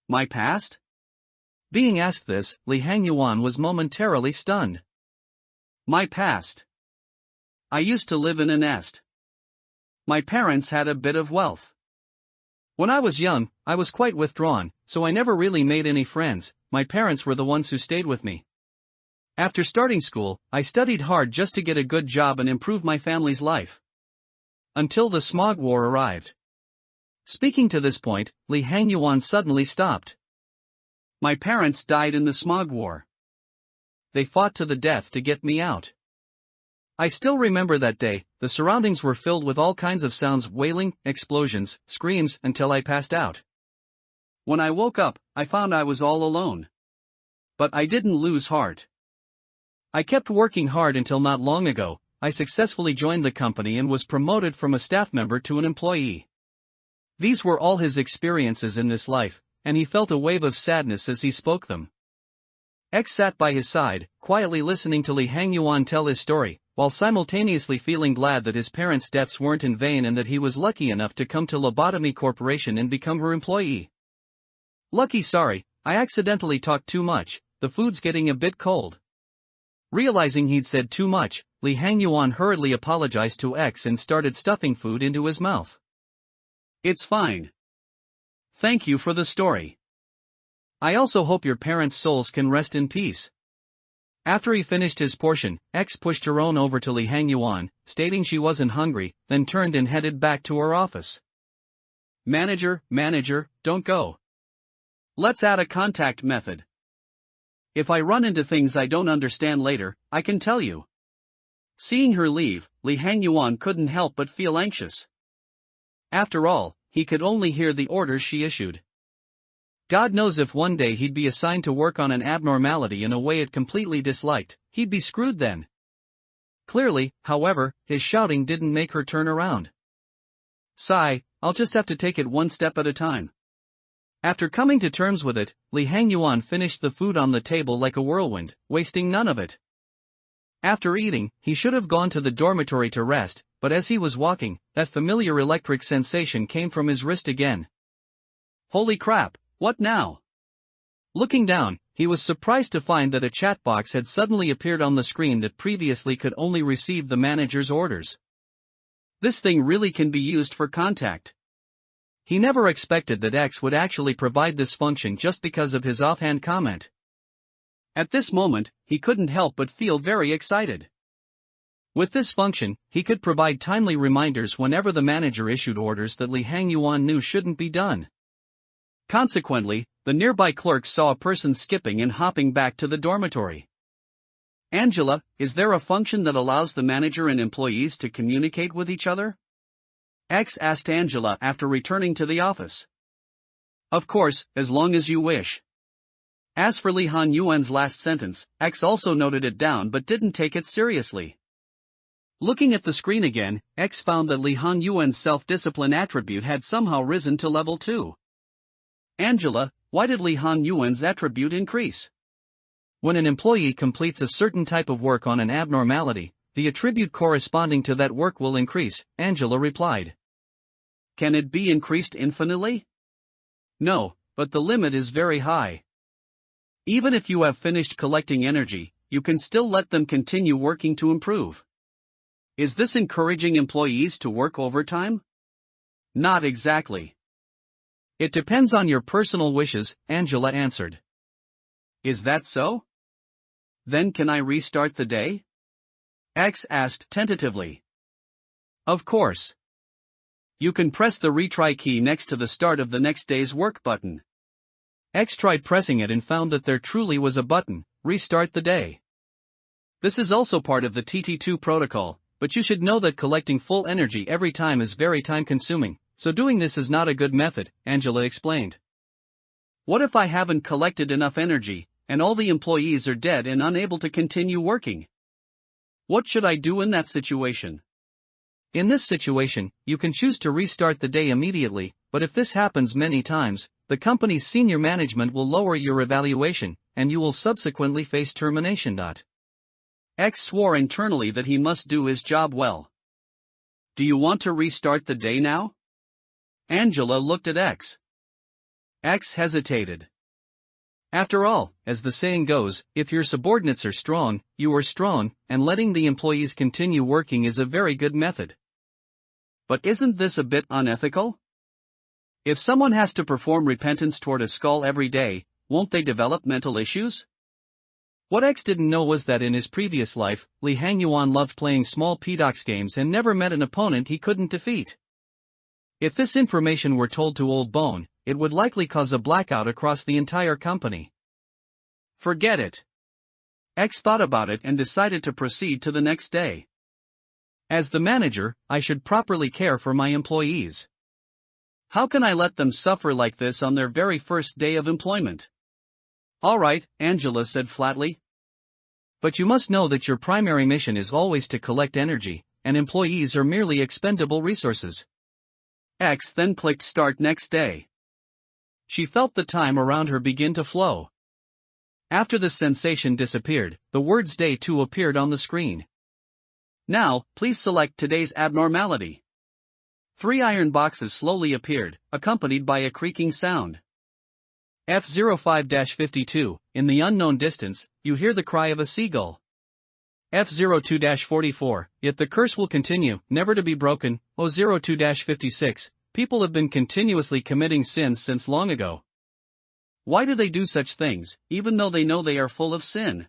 My past? Being asked this, Li Hangyuan was momentarily stunned. My past. I used to live in a nest. My parents had a bit of wealth. When I was young, I was quite withdrawn, so I never really made any friends. My parents were the ones who stayed with me. After starting school, I studied hard just to get a good job and improve my family's life. Until the smog war arrived. Speaking to this point, Li Hangyuan suddenly stopped. My parents died in the smog war. They fought to the death to get me out. I still remember that day. The surroundings were filled with all kinds of sounds, wailing, explosions, screams, until I passed out. When I woke up, I found I was all alone. But I didn't lose heart. I kept working hard until not long ago. I successfully joined the company and was promoted from a staff member to an employee. These were all his experiences in this life, and he felt a wave of sadness as he spoke them. X sat by his side, quietly listening to Li Hangyuan tell his story, while simultaneously feeling glad that his parents' deaths weren't in vain and that he was lucky enough to come to Lobotomy Corporation and become her employee. Lucky, sorry, I accidentally talked too much, the food's getting a bit cold. Realizing he'd said too much, Li Hangyuan hurriedly apologized to X and started stuffing food into his mouth. It's fine. Thank you for the story. I also hope your parents' souls can rest in peace. After he finished his portion, X pushed her own over to Li Hangyuan, stating she wasn't hungry, then turned and headed back to her office. Manager, don't go. Let's add a contact method. If I run into things I don't understand later, I can tell you. Seeing her leave, Li Hangyuan couldn't help but feel anxious. After all, he could only hear the orders she issued. God knows if one day he'd be assigned to work on an abnormality in a way it completely disliked, he'd be screwed then. Clearly, however, his shouting didn't make her turn around. Sigh, I'll just have to take it one step at a time. After coming to terms with it, Li Hangyuan finished the food on the table like a whirlwind, wasting none of it. After eating, he should have gone to the dormitory to rest, but as he was walking, that familiar electric sensation came from his wrist again. Holy crap, what now? Looking down, He was surprised to find that a chat box had suddenly appeared on the screen that previously could only receive the manager's orders. This thing really can be used for contact. He never expected that X would actually provide this function just because of his offhand comment. At this moment, he couldn't help but feel very excited. With this function, he could provide timely reminders whenever the manager issued orders that Li Hangyuan knew shouldn't be done. Consequently, the nearby clerk saw a person skipping and hopping back to the dormitory. Angela, is there a function that allows the manager and employees to communicate with each other? X asked Angela after returning to the office. Of course, as long as you wish. As for Li Hangyuan's last sentence, X also noted it down but didn't take it seriously. Looking at the screen again, X found that Li Hangyuan's self-discipline attribute had somehow risen to level 2. Angela, why did Li Hangyuan's attribute increase? When an employee completes a certain type of work on an abnormality, the attribute corresponding to that work will increase, Angela replied. Can it be increased infinitely? No, but the limit is very high. Even if you have finished collecting energy, you can still let them continue working to improve. Is this encouraging employees to work overtime? Not exactly. It depends on your personal wishes, Angela answered. Is that so? Then can I restart the day? X asked tentatively. Of course. You can press the retry key next to the start of the next day's work button. X tried pressing it and found that there truly was a button, restart the day. This is also part of the TT2 protocol, but you should know that collecting full energy every time is very time-consuming, so doing this is not a good method, Angela explained. What if I haven't collected enough energy, and all the employees are dead and unable to continue working? What should I do in that situation? In this situation, you can choose to restart the day immediately, but if this happens many times, the company's senior management will lower your evaluation, and you will subsequently face termination. X swore internally that he must do his job well. Do you want to restart the day now? Angela looked at X. X hesitated. After all, as the saying goes, if your subordinates are strong, you are strong, and letting the employees continue working is a very good method. But isn't this a bit unethical? If someone has to perform repentance toward a skull every day, won't they develop mental issues? What X didn't know was that in his previous life, Li Hangyuan loved playing small PDOX games and never met an opponent he couldn't defeat. If this information were told to Old Bone, it would likely cause a blackout across the entire company. Forget it. X thought about it and decided to proceed to the next day. As the manager, I should properly care for my employees. How can I let them suffer like this on their very first day of employment? All right, Angela said flatly. But you must know that your primary mission is always to collect energy, and employees are merely expendable resources. X then clicked Start Next Day. She felt the time around her begin to flow. After the sensation disappeared, the words Day 2 appeared on the screen. Now, please select today's abnormality. 3 iron boxes slowly appeared, accompanied by a creaking sound. F05-52, in the unknown distance, you hear the cry of a seagull. F02-44, yet the curse will continue, never to be broken. O02-56, people have been continuously committing sins since long ago. Why do they do such things, even though they know they are full of sin?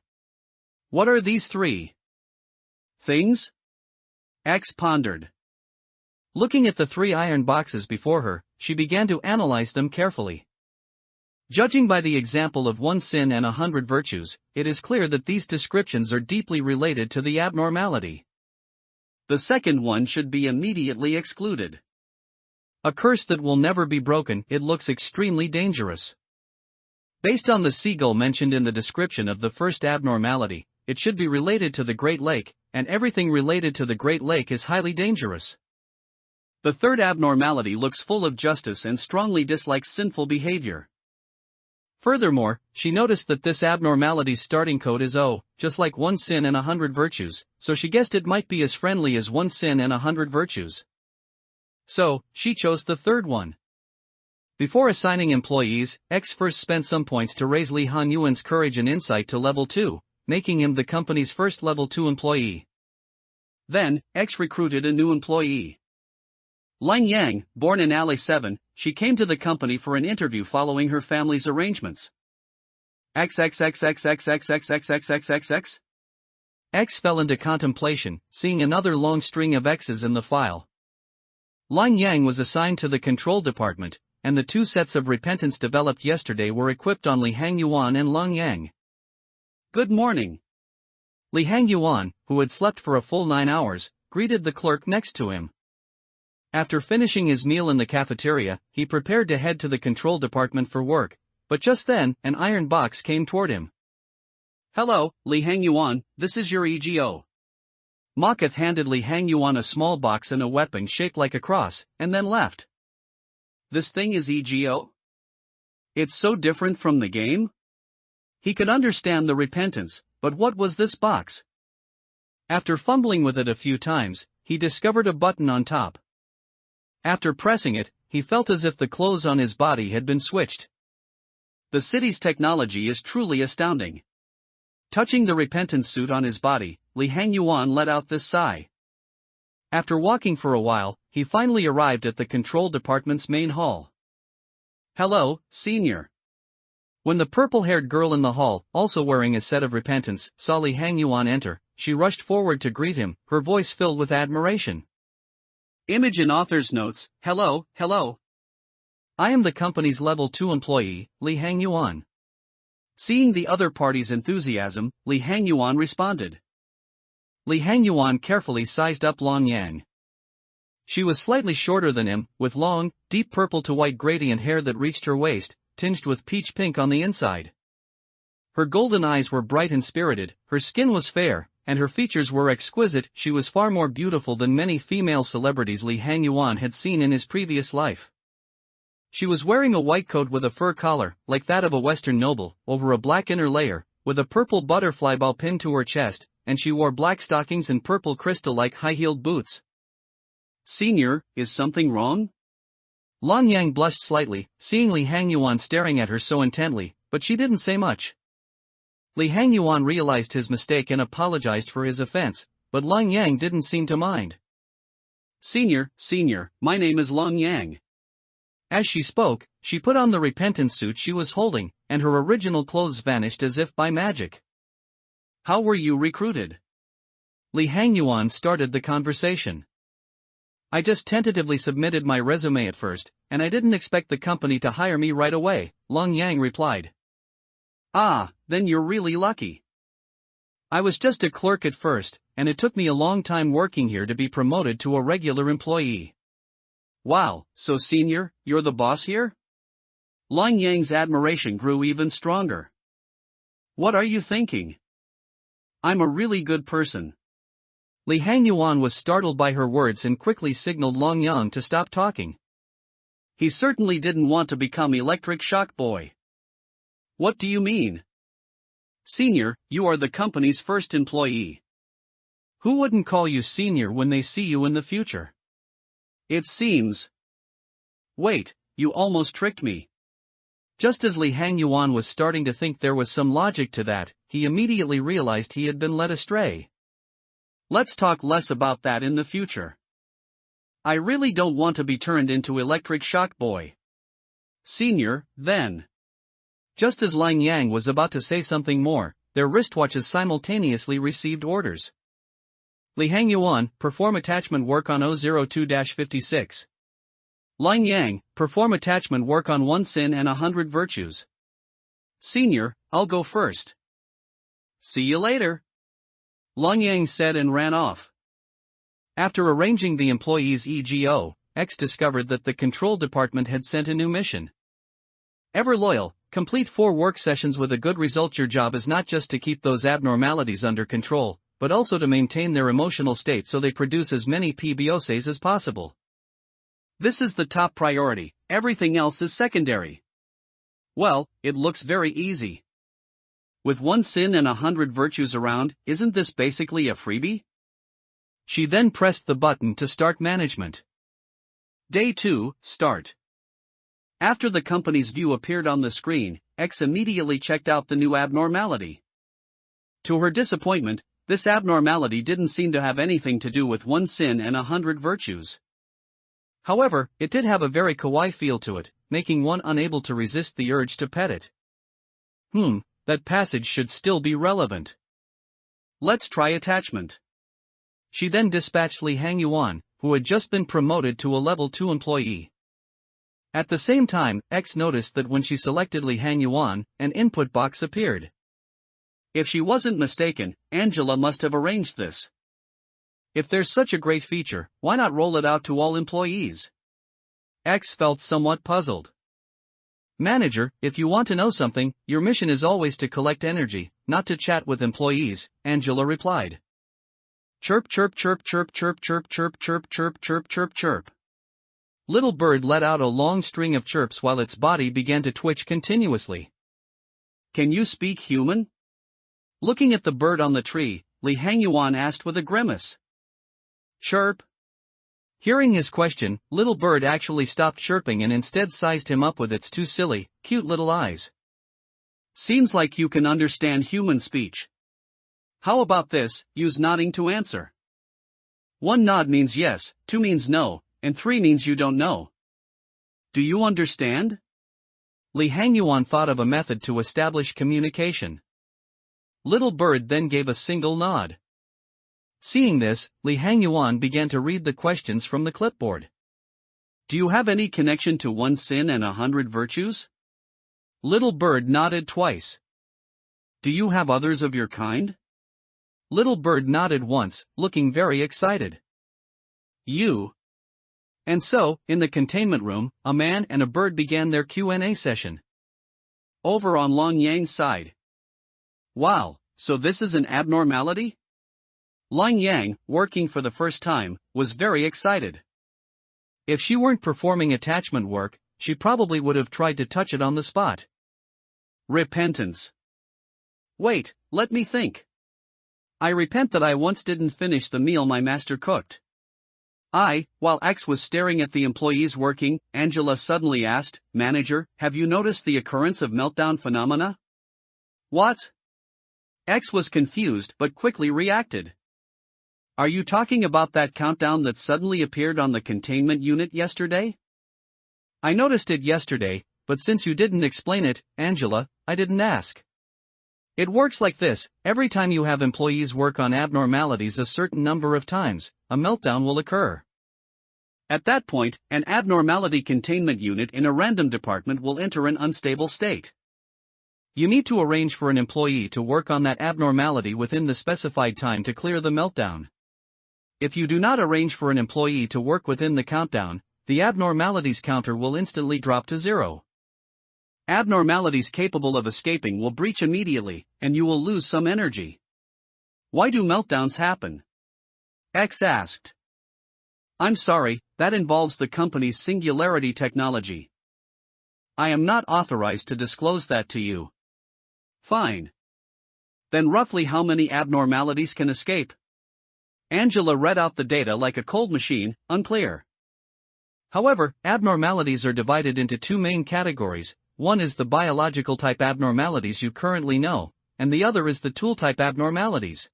What are these 3 things? X pondered. Looking at the 3 iron boxes before her, she began to analyze them carefully. Judging by the example of 1 sin and 100 virtues, it is clear that these descriptions are deeply related to the abnormality. The second one should be immediately excluded. A curse that will never be broken, it looks extremely dangerous. Based on the seagull mentioned in the description of the first abnormality, it should be related to the Great Lake, and everything related to the Great Lake is highly dangerous. The third abnormality looks full of justice and strongly dislikes sinful behavior. Furthermore, she noticed that this abnormality's starting code is O, just like 1 sin and 100 virtues, so she guessed it might be as friendly as 1 sin and 100 virtues. So, she chose the third one. Before assigning employees, X first spent some points to raise Li Hanyuan's courage and insight to level 2, making him the company's first level 2 employee. Then, X recruited a new employee. Lang Yang, born in Alley 7, she came to the company for an interview following her family's arrangements. XXXXXXXXXXXXX. X fell into contemplation, seeing another long string of X's in the file. Lang Yang was assigned to the control department, and the 2 sets of repentance developed yesterday were equipped on Li Hangyuan and Lang Yang. Good morning. Li Hangyuan, who had slept for a full 9 hours, greeted the clerk next to him. After finishing his meal in the cafeteria, he prepared to head to the control department for work, but just then, an iron box came toward him. Hello, Li Hangyuan, this is your EGO. Makath handed Li Hangyuan a small box and a weapon shaped like a cross, and then left. This thing is EGO? It's so different from the game? He could understand the repentance, but what was this box? After fumbling with it a few times, he discovered a button on top. After pressing it, he felt as if the clothes on his body had been switched. The city's technology is truly astounding. Touching the repentance suit on his body, Li Hangyuan let out this sigh. After walking for a while, he finally arrived at the control department's main hall. Hello, senior. When the purple-haired girl in the hall, also wearing a set of repentance, saw Li Hangyuan enter, she rushed forward to greet him, her voice filled with admiration. Image in author's notes, hello. I am the company's level 2 employee, Li Hangyuan. Seeing the other party's enthusiasm, Li Hangyuan responded. Li Hangyuan carefully sized up Lang Yang. She was slightly shorter than him, with long, deep purple to white gradient hair that reached her waist, tinged with peach pink on the inside. Her golden eyes were bright and spirited, her skin was fair, and her features were exquisite. She was far more beautiful than many female celebrities Li Hangyuan had seen in his previous life. She was wearing a white coat with a fur collar, like that of a Western noble, over a black inner layer, with a purple butterfly ball pinned to her chest, and she wore black stockings and purple crystal-like high-heeled boots. Senior, is something wrong? Lang Yang blushed slightly, seeing Li Hangyuan staring at her so intently, but she didn't say much. Li Hangyuan realized his mistake and apologized for his offense, but Lang Yang didn't seem to mind. Senior, my name is Lang Yang. As she spoke, she put on the repentance suit she was holding, and her original clothes vanished as if by magic. How were you recruited? Li Hangyuan started the conversation. I just tentatively submitted my resume at first, and I didn't expect the company to hire me right away, Lang Yang replied. Ah, then you're really lucky. I was just a clerk at first, and it took me a long time working here to be promoted to a regular employee. Wow, so senior, you're the boss here? Lang Yang's admiration grew even stronger. What are you thinking? I'm a really good person. Li Hangyuan was startled by her words and quickly signaled Lang Yang to stop talking. He certainly didn't want to become Electric Shock Boy. What do you mean? Senior, you are the company's first employee. Who wouldn't call you senior when they see you in the future? It seems. Wait, you almost tricked me. Just as Li Hangyuan was starting to think there was some logic to that, he immediately realized he had been led astray. Let's talk less about that in the future. I really don't want to be turned into Electric Shock Boy. Senior, then. Just as Lang Yang was about to say something more, their wristwatches simultaneously received orders. Li Hangyuan, perform attachment work on 002-56. Lang Yang, perform attachment work on 1 sin and 100 virtues. Senior, I'll go first. See you later. Lang Yang said and ran off. After arranging the employee's EGO, X discovered that the control department had sent a new mission. Ever loyal, complete 4 work sessions with a good result. Your job is not just to keep those abnormalities under control, but also to maintain their emotional state so they produce as many PBOCs as possible. This is the top priority, everything else is secondary. Well, it looks very easy. With 1 sin and 100 virtues around, isn't this basically a freebie? She then pressed the button to start management. Day 2, start. After the company's view appeared on the screen, X immediately checked out the new abnormality. To her disappointment, this abnormality didn't seem to have anything to do with 1 sin and 100 virtues. However, it did have a very kawaii feel to it, making one unable to resist the urge to pet it. That passage should still be relevant. Let's try attachment. She then dispatched Li Hangyuan, who had just been promoted to a level 2 employee. At the same time, X noticed that when she selected Li Hangyuan, an input box appeared. If she wasn't mistaken, Angela must have arranged this. If there's such a great feature, why not roll it out to all employees? X felt somewhat puzzled. Manager, if you want to know something, your mission is always to collect energy, not to chat with employees, Angela replied. Chirp chirp chirp chirp chirp chirp chirp chirp chirp chirp chirp chirp. Little bird let out a long string of chirps while its body began to twitch continuously. Can you speak human? Looking at the bird on the tree, Li Hangyuan asked with a grimace. Chirp. Hearing his question, little bird actually stopped chirping and instead sized him up with its two silly, cute little eyes. Seems like you can understand human speech. How about this, use nodding to answer. 1 nod means yes, 2 means no, and 3 means you don't know. Do you understand? Li Hangyuan thought of a method to establish communication. Little bird then gave a single nod. Seeing this, Li Hangyuan began to read the questions from the clipboard. Do you have any connection to 1 sin and 100 virtues? Little bird nodded twice. Do you have others of your kind? Little bird nodded once, looking very excited. You. And so, in the containment room, a man and a bird began their Q&A session. Over on Long Yang's side. Wow, so this is an abnormality? Long Yang, working for the first time, was very excited. If she weren't performing attachment work, she probably would have tried to touch it on the spot. Repentance. Wait, let me think. I repent that I once didn't finish the meal my master cooked. While X was staring at the employees working, Angela suddenly asked, Manager, have you noticed the occurrence of meltdown phenomena? What? X was confused but quickly reacted. Are you talking about that countdown that suddenly appeared on the containment unit yesterday? I noticed it yesterday, but since you didn't explain it, Angela, I didn't ask. It works like this: every time you have employees work on abnormalities a certain number of times, a meltdown will occur. At that point, an abnormality containment unit in a random department will enter an unstable state. You need to arrange for an employee to work on that abnormality within the specified time to clear the meltdown. If you do not arrange for an employee to work within the countdown, the abnormalities counter will instantly drop to 0. Abnormalities capable of escaping will breach immediately, and you will lose some energy. Why do meltdowns happen? X asked. I'm sorry, that involves the company's singularity technology. I am not authorized to disclose that to you. Fine. Then roughly how many abnormalities can escape? Angela read out the data like a cold machine, unclear. However, abnormalities are divided into 2 main categories. One is the biological type abnormalities you currently know, and the other is the tool type abnormalities.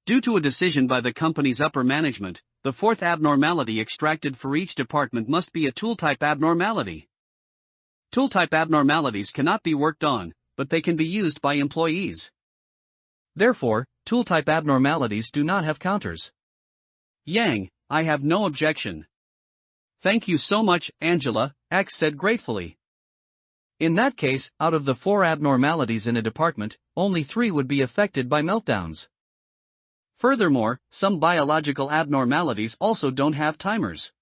Due to a decision by the company's upper management, the 4th abnormality extracted for each department must be a tool type abnormality. Tool type abnormalities cannot be worked on, but they can be used by employees. Therefore, tool type abnormalities do not have counters. Yang, I have no objection. Thank you so much, Angela, X said gratefully. In that case, out of the 4 abnormalities in a department, only 3 would be affected by meltdowns. Furthermore, some biological abnormalities also don't have timers.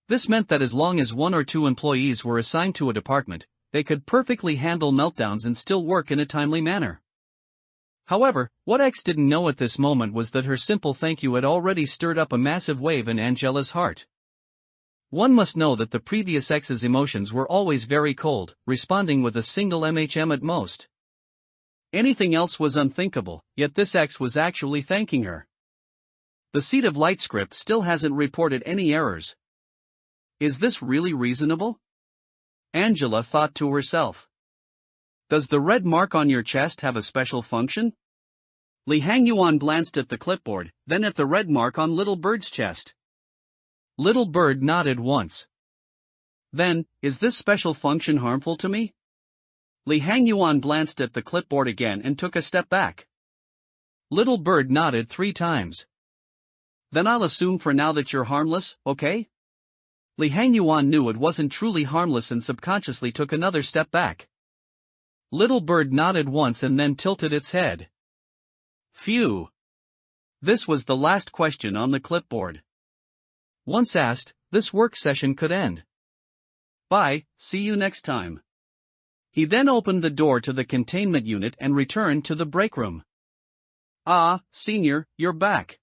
This meant that as long as 1 or 2 employees were assigned to a department, they could perfectly handle meltdowns and still work in a timely manner. However, what X didn't know at this moment was that her simple thank you had already stirred up a massive wave in Angela's heart. One must know that the previous X's emotions were always very cold, responding with a single MHM at most. Anything else was unthinkable, yet this X was actually thanking her. The Seed of Light script still hasn't reported any errors. Is this really reasonable? Angela thought to herself. Does the red mark on your chest have a special function? Li Hangyuan glanced at the clipboard, then at the red mark on Little Bird's chest. Little Bird nodded once. Then, is this special function harmful to me? Li Hangyuan glanced at the clipboard again and took a step back. Little Bird nodded 3 times. Then I'll assume for now that you're harmless, okay? Li Hangyuan knew it wasn't truly harmless and subconsciously took another step back. Little Bird nodded once and then tilted its head. Phew. This was the last question on the clipboard. Once asked, this work session could end. Bye, see you next time. He then opened the door to the containment unit and returned to the break room. Ah, Senior, you're back.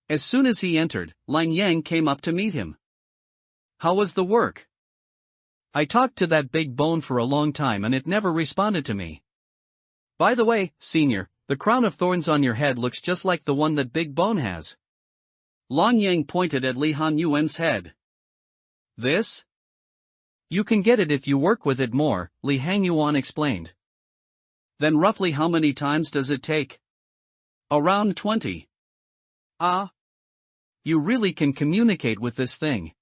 As soon as he entered, Lang Yang came up to meet him. How was the work? I talked to that big bone for a long time and it never responded to me. By the way, Senior, the crown of thorns on your head looks just like the one that Big Bone has. Lang Yang pointed at Li Hanyuan's head. This? You can get it if you work with it more, Li Hangyuan explained. Then roughly how many times does it take? Around 20. Ah. You really can communicate with this thing.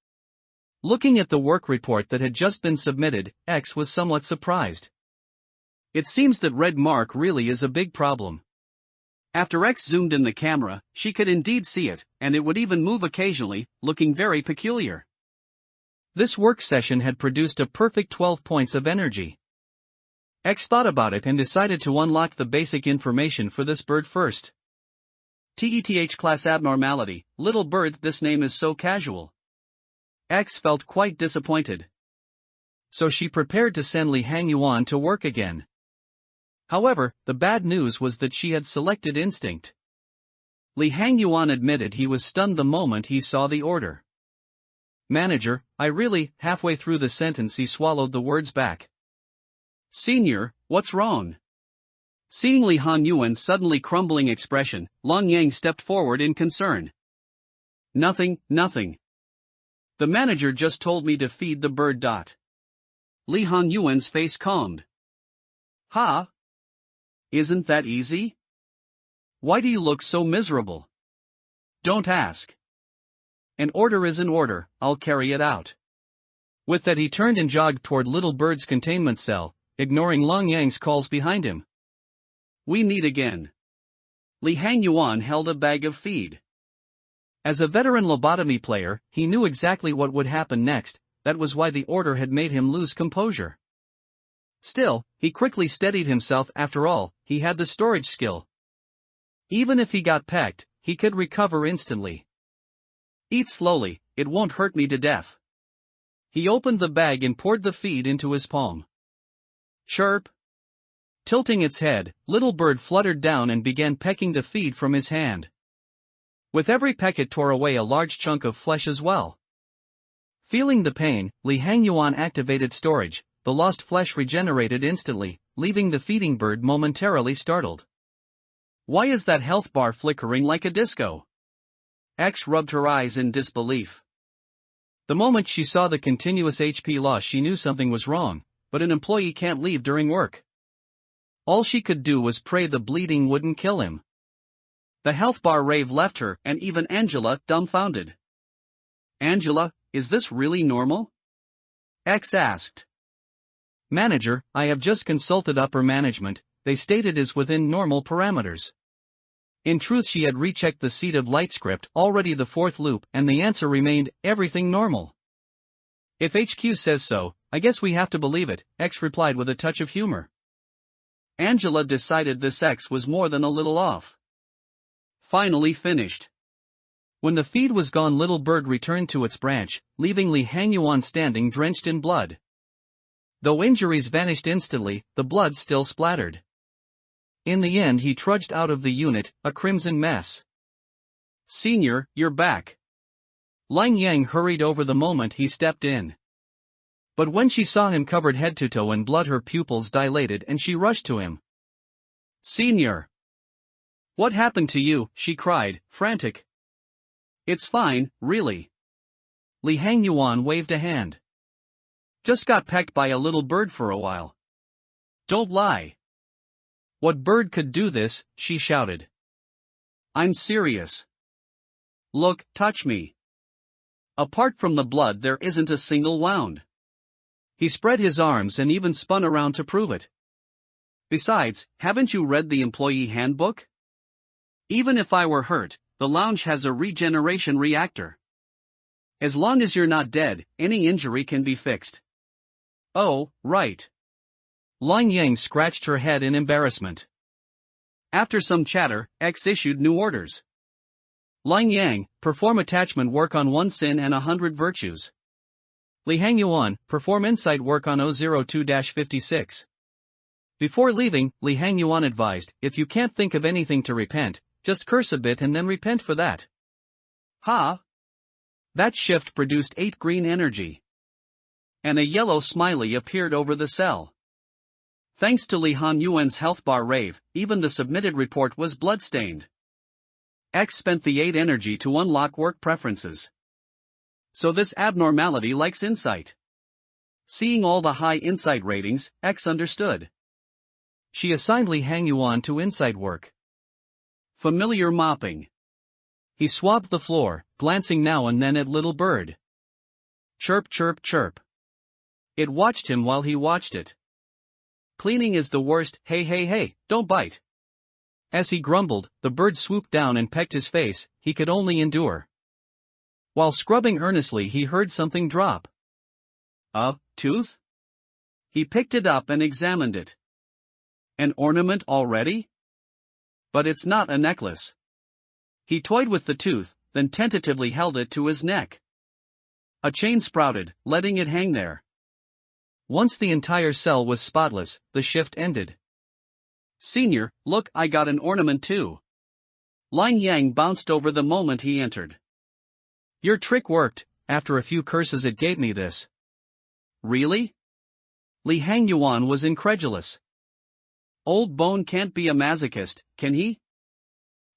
Looking at the work report that had just been submitted, X was somewhat surprised. It seems that red mark really is a big problem. After X zoomed in the camera, she could indeed see it, and it would even move occasionally, looking very peculiar. This work session had produced a perfect 12 points of energy. X thought about it and decided to unlock the basic information for this bird first. TETH class abnormality, Little Bird, this name is so casual. X felt quite disappointed. So she prepared to send Li Hangyuan to work again. However, the bad news was that she had selected instinct. Li Hangyuan admitted he was stunned the moment he saw the order. Manager, I really, halfway through the sentence he swallowed the words back. Senior, what's wrong? Seeing Li Hanyuan's suddenly crumbling expression, Lang Yang stepped forward in concern. Nothing. The manager just told me to feed the bird. Li Hanyuan's face calmed. Ha? Isn't that easy? Why do you look so miserable? Don't ask. An order is an order, I'll carry it out. With that he turned and jogged toward Little Bird's containment cell, ignoring Lang Yang's calls behind him. We meet again. Li Hangyuan held a bag of feed. As a veteran lobotomy player, he knew exactly what would happen next, that was why the order had made him lose composure. Still, he quickly steadied himself. After all, he had the storage skill. Even if he got pecked, he could recover instantly. Eat slowly, it won't hurt me to death. He opened the bag and poured the feed into his palm. Chirp. Tilting its head, Little Bird fluttered down and began pecking the feed from his hand. With every peck it tore away a large chunk of flesh as well. Feeling the pain, Li Hangyuan activated storage. The lost flesh regenerated instantly, leaving the feeding bird momentarily startled. Why is that health bar flickering like a disco? X rubbed her eyes in disbelief. The moment she saw the continuous HP loss she knew something was wrong, but an employee can't leave during work. All she could do was pray the bleeding wouldn't kill him. The health bar rave left her and even Angela dumbfounded. Angela, is this really normal? X asked. Manager, I have just consulted upper management, they state it is within normal parameters. In truth she had rechecked the seat of light script already the 4th loop and the answer remained, everything normal. If HQ says so, I guess we have to believe it, X replied with a touch of humor. Angela decided this X was more than a little off. Finally finished. When the feed was gone Little Bird returned to its branch, leaving Li Hangyuan standing drenched in blood. Though injuries vanished instantly, the blood still splattered. In the end he trudged out of the unit, a crimson mess. Senior, you're back. Lang Yang hurried over the moment he stepped in. But when she saw him covered head to toe in blood her pupils dilated and she rushed to him. Senior! What happened to you? She cried, frantic. It's fine, really. Li Hangyuan waved a hand. Just got pecked by a little bird for a while. Don't lie. What bird could do this? She shouted. I'm serious. Look, touch me. Apart from the blood, there isn't a single wound. He spread his arms and even spun around to prove it. Besides, haven't you read the employee handbook? Even if I were hurt, the lounge has a regeneration reactor. As long as you're not dead, any injury can be fixed. Oh, right. Lang Yang scratched her head in embarrassment. After some chatter, X issued new orders. Lang Yang, perform attachment work on 1 sin and 100 virtues. Li Hangyuan, perform insight work on 002-56. Before leaving, Li Hangyuan advised, if you can't think of anything to repent, just curse a bit and then repent for that. Ha! That shift produced 8 green energy. And a yellow smiley appeared over the cell. Thanks to Li Hangyuan's health bar rave, even the submitted report was bloodstained. X spent the 8 energy to unlock work preferences. So this abnormality likes insight. Seeing all the high insight ratings, X understood. She assigned Li Hangyuan to insight work. Familiar mopping. He swabbed the floor, glancing now and then at little bird. Chirp chirp chirp. It watched him while he watched it. Cleaning is the worst, hey hey hey, don't bite. As he grumbled, the bird swooped down and pecked his face, he could only endure. While scrubbing earnestly, he heard something drop. A tooth? He picked it up and examined it. An ornament already? But it's not a necklace. He toyed with the tooth, then tentatively held it to his neck. A chain sprouted, letting it hang there. Once the entire cell was spotless, the shift ended. Senior, look, I got an ornament too. Lang Yang bounced over the moment he entered. Your trick worked. After a few curses it gave me this. Really? Li Hangyuan was incredulous. Old Bone can't be a masochist, can he?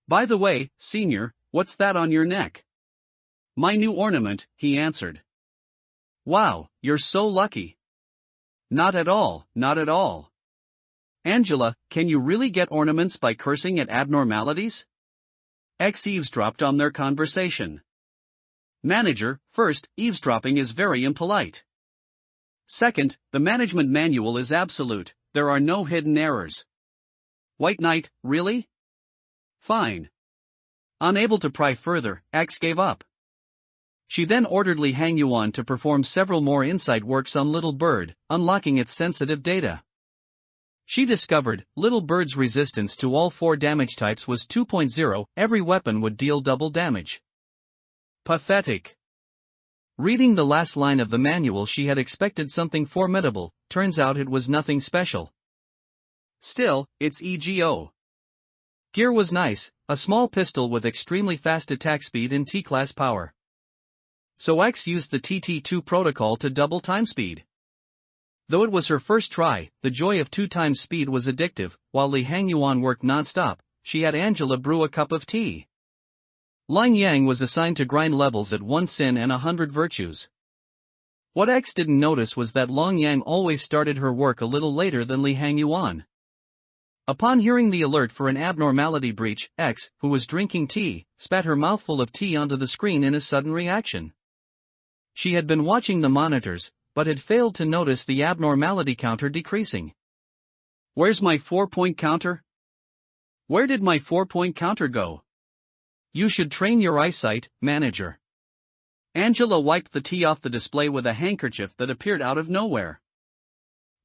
By the way, Senior, what's that on your neck? My new ornament, he answered. Wow, you're so lucky. Not at all, not at all. Angela, can you really get ornaments by cursing at abnormalities? X eavesdropped on their conversation. Manager, first, eavesdropping is very impolite. Second, the management manual is absolute, there are no hidden errors. White Knight, really? Fine. Unable to pry further, X gave up. She then ordered Li Hangyuan to perform several more insight works on Little Bird, unlocking its sensitive data. She discovered, Little Bird's resistance to all 4 damage types was 2.0, every weapon would deal double damage. Pathetic. Reading the last line of the manual, she had expected something formidable, turns out it was nothing special. Still, it's EGO. Gear was nice, a small pistol with extremely fast attack speed and T-class power. So X used the TT2 protocol to double time speed. Though it was her first try, the joy of 2 times speed was addictive. While Li Hangyuan worked non-stop, she had Angela brew a cup of tea. Lang Yang was assigned to grind levels at 1 sin and 100 virtues. What X didn't notice was that Lang Yang always started her work a little later than Li Hangyuan. Upon hearing the alert for an abnormality breach, X, who was drinking tea, spat her mouthful of tea onto the screen in a sudden reaction. She had been watching the monitors, but had failed to notice the abnormality counter decreasing. Where's my 4-point counter? Where did my 4-point counter go? You should train your eyesight, manager. Angela wiped the tea off the display with a handkerchief that appeared out of nowhere.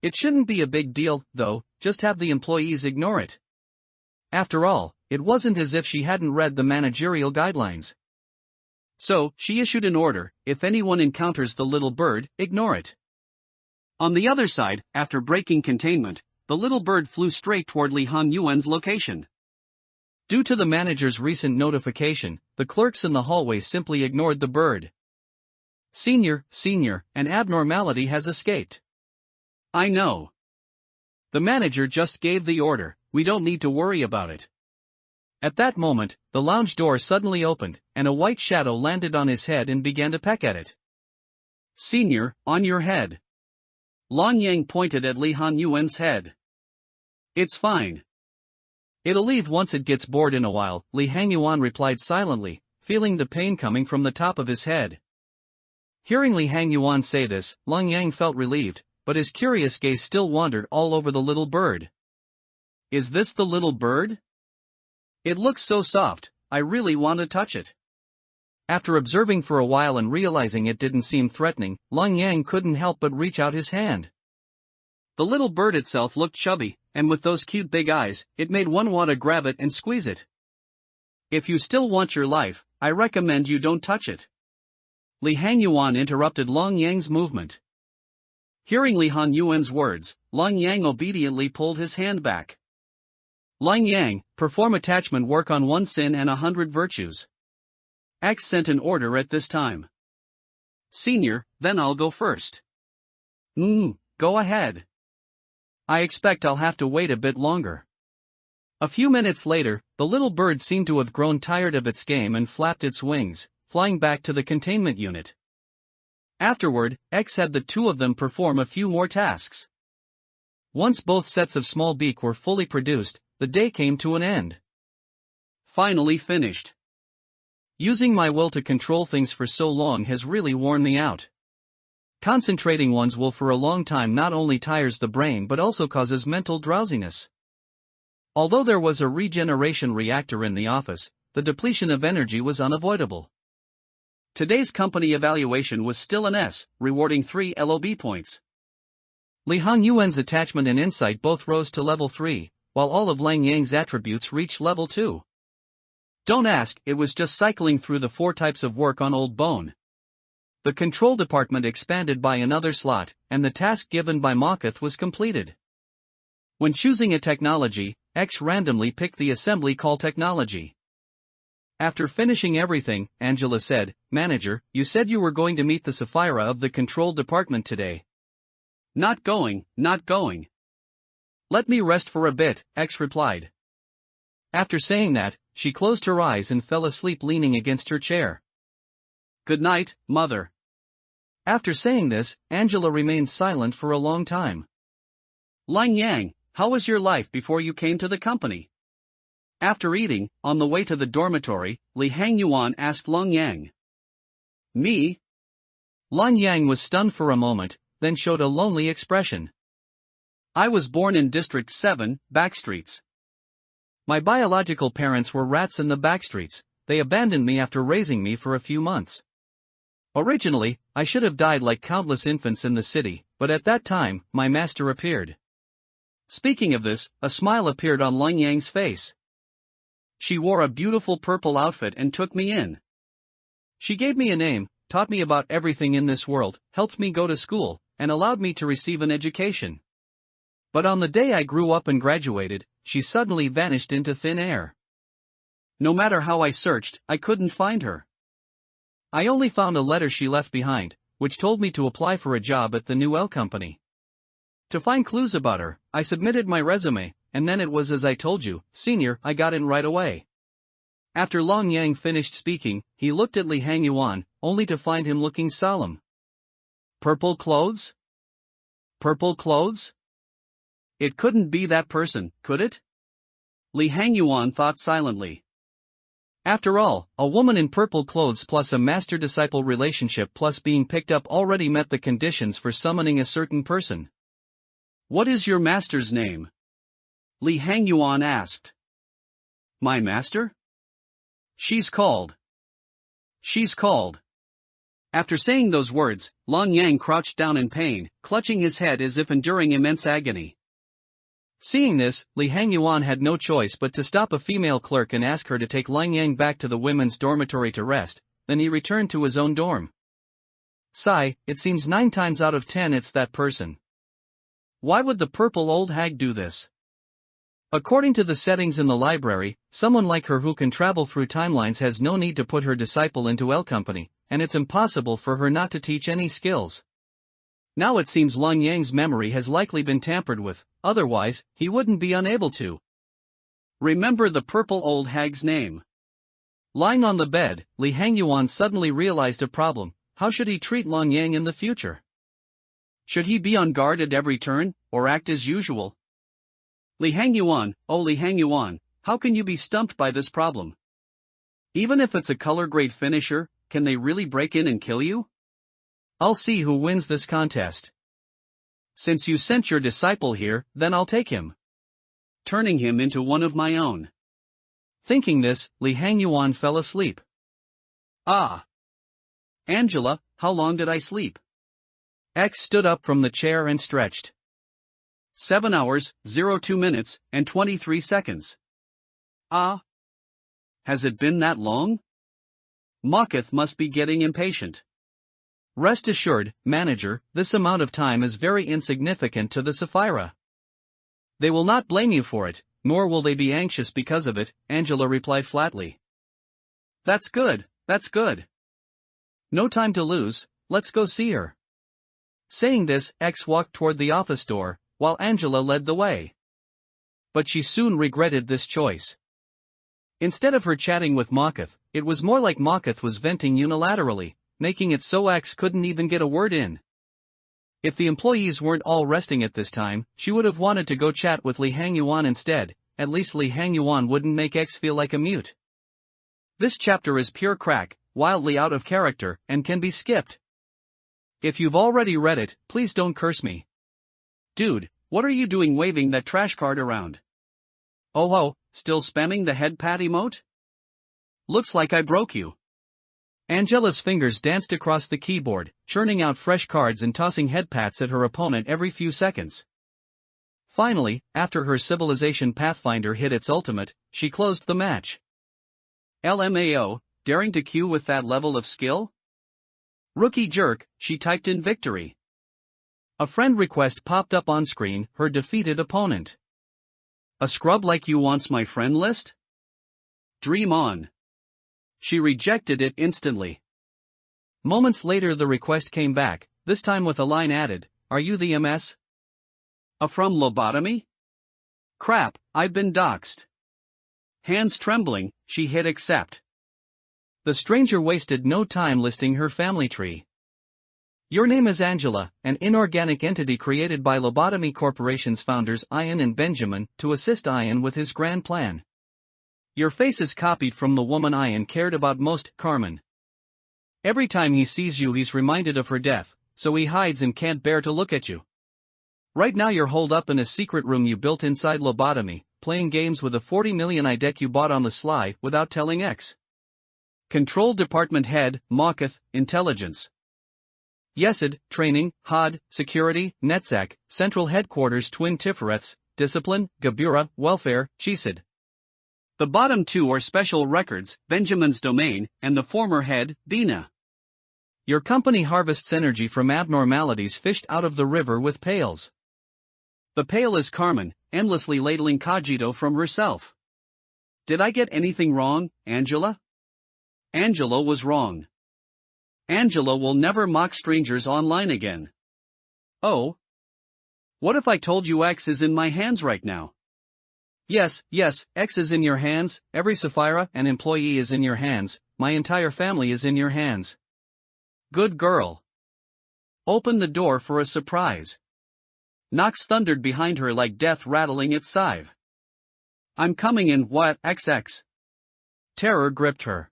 It shouldn't be a big deal, though, just have the employees ignore it. After all, it wasn't as if she hadn't read the managerial guidelines. So, she issued an order, if anyone encounters the little bird, ignore it. On the other side, after breaking containment, the little bird flew straight toward Li Hangyuan's location. Due to the manager's recent notification, the clerks in the hallway simply ignored the bird. Senior, an abnormality has escaped. I know. The manager just gave the order, we don't need to worry about it. At that moment, the lounge door suddenly opened, and a white shadow landed on his head and began to peck at it. Senior, on your head. Long Yang pointed at Li Hanyuan's head. It's fine. It'll leave once it gets bored in a while, Li Hanyuan replied silently, feeling the pain coming from the top of his head. Hearing Li Hanyuan say this, Long Yang felt relieved, but his curious gaze still wandered all over the little bird. Is this the little bird? It looks so soft, I really want to touch it. After observing for a while and realizing it didn't seem threatening, Long Yang couldn't help but reach out his hand. The little bird itself looked chubby, and with those cute big eyes, it made one want to grab it and squeeze it. If you still want your life, I recommend you don't touch it. Li Hanyuan interrupted Long Yang's movement. Hearing Li Hanyuan's words, Long Yang obediently pulled his hand back. Long Yang, perform attachment work on 1 sin and 100 virtues. X sent an order at this time. Senior, then I'll go first. Go ahead. I expect I'll have to wait a bit longer. A few minutes later, the little bird seemed to have grown tired of its game and flapped its wings, flying back to the containment unit. Afterward, X had the two of them perform a few more tasks. Once both sets of small beak were fully produced, the day came to an end. Finally finished. Using my will to control things for so long has really worn me out. Concentrating one's will for a long time not only tires the brain but also causes mental drowsiness. Although there was a regeneration reactor in the office, the depletion of energy was unavoidable. Today's company evaluation was still an S, rewarding 3 LOB points. Li Hanyuan's attachment and insight both rose to level 3, while all of Lang Yang's attributes reached level 2. Don't ask, it was just cycling through the 4 types of work on old bone. The control department expanded by another slot, and the task given by Mokath was completed. When choosing a technology, X randomly picked the assembly call technology. After finishing everything, Angela said, "Manager, you said you were going to meet the Sapphira of the control department today." Not going. Let me rest for a bit, X replied. After saying that, she closed her eyes and fell asleep leaning against her chair. Good night, mother. After saying this, Angela remained silent for a long time. Lang Yang, how was your life before you came to the company? After eating, on the way to the dormitory, Li Hanyuan asked Long Yang. Me? Long Yang was stunned for a moment, then showed a lonely expression. I was born in District 7, Backstreets. My biological parents were rats in the backstreets. They abandoned me after raising me for a few months. Originally, I should have died like countless infants in the city, but at that time, my master appeared. Speaking of this, a smile appeared on Long Yang's face. She wore a beautiful purple outfit and took me in. She gave me a name, taught me about everything in this world, helped me go to school, and allowed me to receive an education. But on the day I grew up and graduated, she suddenly vanished into thin air. No matter how I searched, I couldn't find her. I only found a letter she left behind, which told me to apply for a job at the new L company. To find clues about her, I submitted my resume, and then it was as I told you, Senior, I got in right away. After Long Yang finished speaking, he looked at Li Hanyuan, only to find him looking solemn. Purple clothes? Purple clothes? It couldn't be that person, could it? Li Hanyuan thought silently. After all, a woman in purple clothes plus a master-disciple relationship plus being picked up already met the conditions for summoning a certain person. What is your master's name? Li Hanyuan asked. My master? She's called. After saying those words, Long Yang crouched down in pain, clutching his head as if enduring immense agony. Seeing this, Li Hanyuan had no choice but to stop a female clerk and ask her to take Long Yang back to the women's dormitory to rest, then he returned to his own dorm. Sigh, it seems 9 times out of 10 it's that person. Why would the purple old hag do this? According to the settings in the library, someone like her who can travel through timelines has no need to put her disciple into L company, and it's impossible for her not to teach any skills. Now it seems Long Yang's memory has likely been tampered with, otherwise, he wouldn't be unable to remember the purple old hag's name. Lying on the bed, Li Hanyuan suddenly realized a problem. How should he treat Long Yang in the future? Should he be on guard at every turn, or act as usual? Li Hangyuan, oh Li Hangyuan, how can you be stumped by this problem? Even if it's a color-grade finisher, can they really break in and kill you? I'll see who wins this contest. Since you sent your disciple here, then I'll take him, turning him into one of my own. Thinking this, Li Hangyuan fell asleep. Ah! Angela, how long did I sleep? X stood up from the chair and stretched. 7 hours, 02 minutes, and 23 seconds. Ah! Has it been that long? Mocketh must be getting impatient. Rest assured, manager, this amount of time is very insignificant to the Sapphira. They will not blame you for it, nor will they be anxious because of it, Angela replied flatly. That's good, that's good. No time to lose, let's go see her. Saying this, X walked toward the office door, while Angela led the way. But she soon regretted this choice. Instead of her chatting with Mocketh, it was more like Mocketh was venting unilaterally, making it so X couldn't even get a word in. If the employees weren't all resting at this time, she would have wanted to go chat with Li Hangyuan instead. At least Li Hangyuan wouldn't make X feel like a mute. This chapter is pure crack, wildly out of character, and can be skipped. If you've already read it, please don't curse me. Dude, what are you doing waving that trash card around? Oh ho, still spamming the head pat emote? Looks like I broke you. Angela's fingers danced across the keyboard, churning out fresh cards and tossing head pats at her opponent every few seconds. Finally, after her Civilization Pathfinder hit its ultimate, she closed the match. LMAO, daring to queue with that level of skill? Rookie jerk, she typed in victory. A friend request popped up on screen, her defeated opponent. A scrub like you wants my friend list? Dream on. She rejected it instantly. Moments later the request came back, this time with a line added, "Are you the MS?" From Lobotomy? Crap, I've been doxxed. Hands trembling, she hit accept. The stranger wasted no time listing her family tree. Your name is Angela, an inorganic entity created by Lobotomy Corporation's founders Ian and Benjamin to assist Ian with his grand plan. Your face is copied from the woman Ian cared about most, Carmen. Every time he sees you he's reminded of her death, so he hides and can't bear to look at you. Right now you're holed up in a secret room you built inside Lobotomy, playing games with a 40 million deck you bought on the sly without telling X. Control Department Head, Mocketh, Intelligence. Yesid, Training, HOD, Security, NetSec, Central Headquarters Twin Tifereths, Discipline, Gabura, Welfare, Chesid. The bottom two are special records, Benjamin's domain, and the former head, Dina. Your company harvests energy from abnormalities fished out of the river with pails. The pail is Carmen, endlessly ladling cogito from herself. Did I get anything wrong, Angela? Angela was wrong. Angela will never mock strangers online again. Oh? What if I told you X is in my hands right now? Yes, X is in your hands, every Sapphira and employee is in your hands, my entire family is in your hands. Good girl. Open the door for a surprise. Nox thundered behind her like death rattling its scythe. I'm coming in, what, XX? Terror gripped her.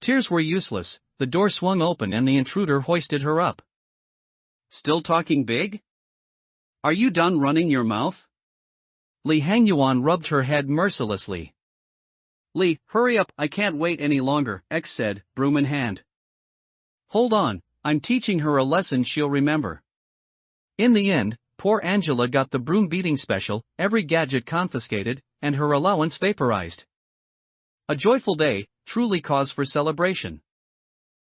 Tears were useless, the door swung open and the intruder hoisted her up. Still talking big? Are you done running your mouth? Li Hangyuan rubbed her head mercilessly. Li, hurry up, I can't wait any longer, X said, broom in hand. Hold on, I'm teaching her a lesson she'll remember. In the end, poor Angela got the broom beating special, every gadget confiscated, and her allowance vaporized. A joyful day, truly cause for celebration.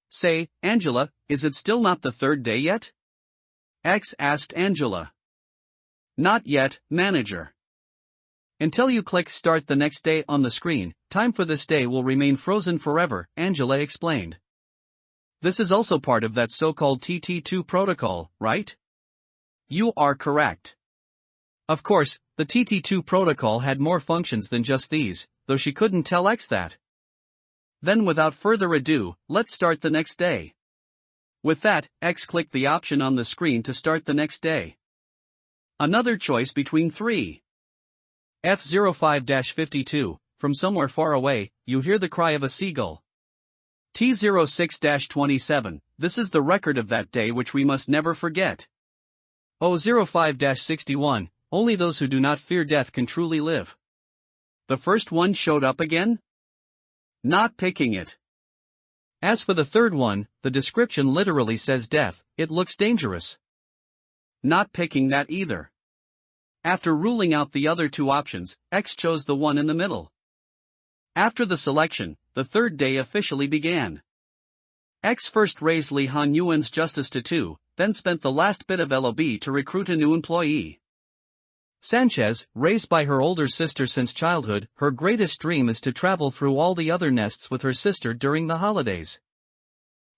Say, Angela, is it still not the third day yet? X asked Angela. Not yet, manager. Until you click start the next day on the screen, time for this day will remain frozen forever, Angela explained. This is also part of that so-called TT2 protocol, right? You are correct. Of course, the TT2 protocol had more functions than just these, though she couldn't tell X that. Then without further ado, let's start the next day. With that, X clicked the option on the screen to start the next day. Another choice between three. F05-52, from somewhere far away, you hear the cry of a seagull. T06-27, this is the record of that day which we must never forget. O05-61, only those who do not fear death can truly live. The first one showed up again? Not picking it. As for the third one, the description literally says death, it looks dangerous. Not picking that either. After ruling out the other two options, X chose the one in the middle. After the selection, the third day officially began. X first raised Li Hanyuan's justice to 2, then spent the last bit of LOB to recruit a new employee. Sanchez, raised by her older sister since childhood, her greatest dream is to travel through all the other nests with her sister during the holidays.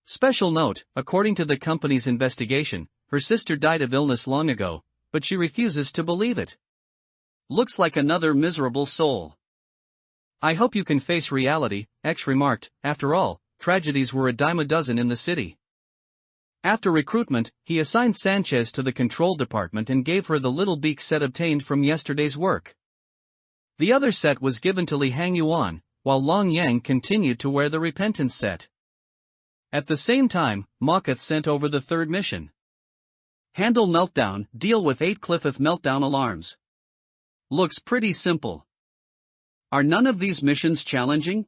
Special note, according to the company's investigation, her sister died of illness long ago, but she refuses to believe it. Looks like another miserable soul. I hope you can face reality, X remarked. After all, tragedies were a dime a dozen in the city. After recruitment, he assigned Sanchez to the control department and gave her the little beak set obtained from yesterday's work. The other set was given to Li Hangyuan, while Long Yang continued to wear the repentance set. At the same time, Mokath sent over the third mission. Handle meltdown, deal with 8 Cliffith meltdown alarms. Looks pretty simple. Are none of these missions challenging?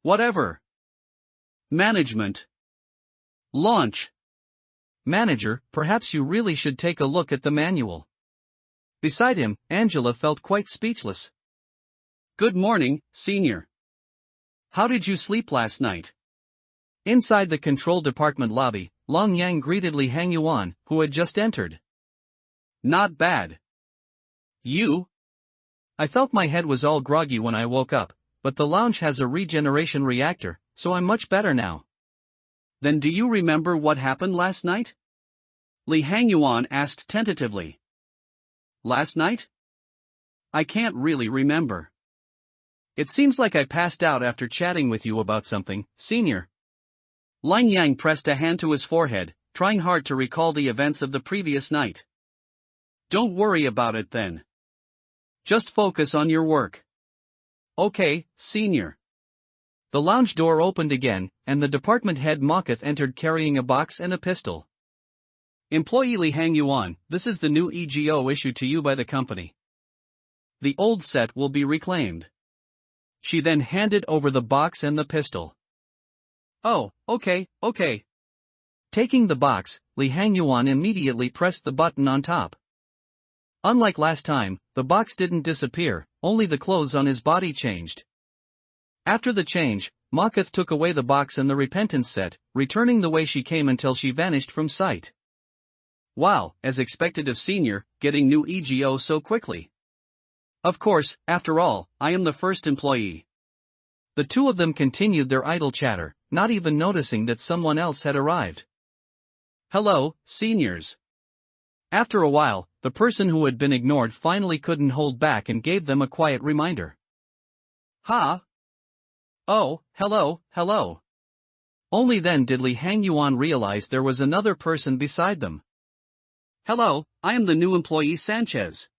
Whatever. Management. Launch. Manager, perhaps you really should take a look at the manual. Beside him, Angela felt quite speechless. Good morning, Senior. How did you sleep last night? Inside the control department lobby, Long Yang greeted Li Hangyuan, who had just entered. Not bad. You? I felt my head was all groggy when I woke up, but the lounge has a regeneration reactor, so I'm much better now. Then do you remember what happened last night? Li Hangyuan asked tentatively. Last night? I can't really remember. It seems like I passed out after chatting with you about something, Senior. Lang Yang pressed a hand to his forehead, trying hard to recall the events of the previous night. Don't worry about it then. Just focus on your work. Okay, Senior. The lounge door opened again, and the department head Mokath entered carrying a box and a pistol. Employee Li Hangyuan, this is the new EGO issued to you by the company. The old set will be reclaimed. She then handed over the box and the pistol. Oh, okay. Taking the box, Li Hangyuan immediately pressed the button on top. Unlike last time, the box didn't disappear, only the clothes on his body changed. After the change, Mokath took away the box and the repentance set, returning the way she came until she vanished from sight. Wow, as expected of Senior, getting new EGO so quickly. Of course, after all, I am the first employee. The two of them continued their idle chatter, not even noticing that someone else had arrived. Hello, Seniors. After a while, the person who had been ignored finally couldn't hold back and gave them a quiet reminder. Ha! Oh, hello. Only then did Li Hangyuan realize there was another person beside them. Hello, I am the new employee Sanchez.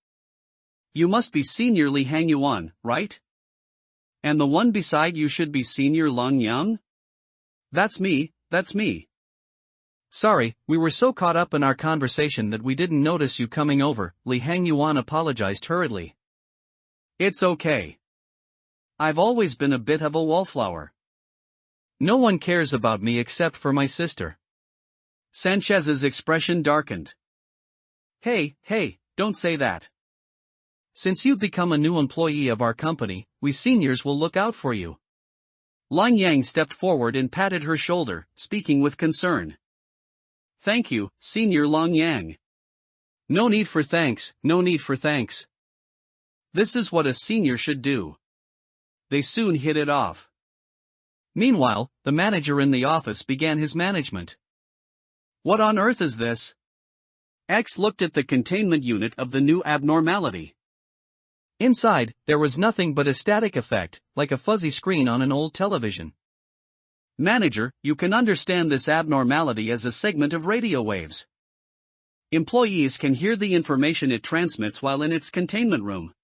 You must be Senior Li Hangyuan, right? And the one beside you should be Senior Long Yang? That's me. Sorry, we were so caught up in our conversation that we didn't notice you coming over, Li Hangyuan apologized hurriedly. It's okay. I've always been a bit of a wallflower. No one cares about me except for my sister. Sanchez's expression darkened. Hey, don't say that. Since you've become a new employee of our company, we seniors will look out for you. Lang Yang stepped forward and patted her shoulder, speaking with concern. Thank you, Senior Long Yang. No need for thanks. This is what a senior should do. They soon hit it off. Meanwhile, the manager in the office began his management. What on earth is this? X looked at the containment unit of the new abnormality. Inside, there was nothing but a static effect, like a fuzzy screen on an old television. Manager, you can understand this abnormality as a segment of radio waves. Employees can hear the information it transmits while in its containment room.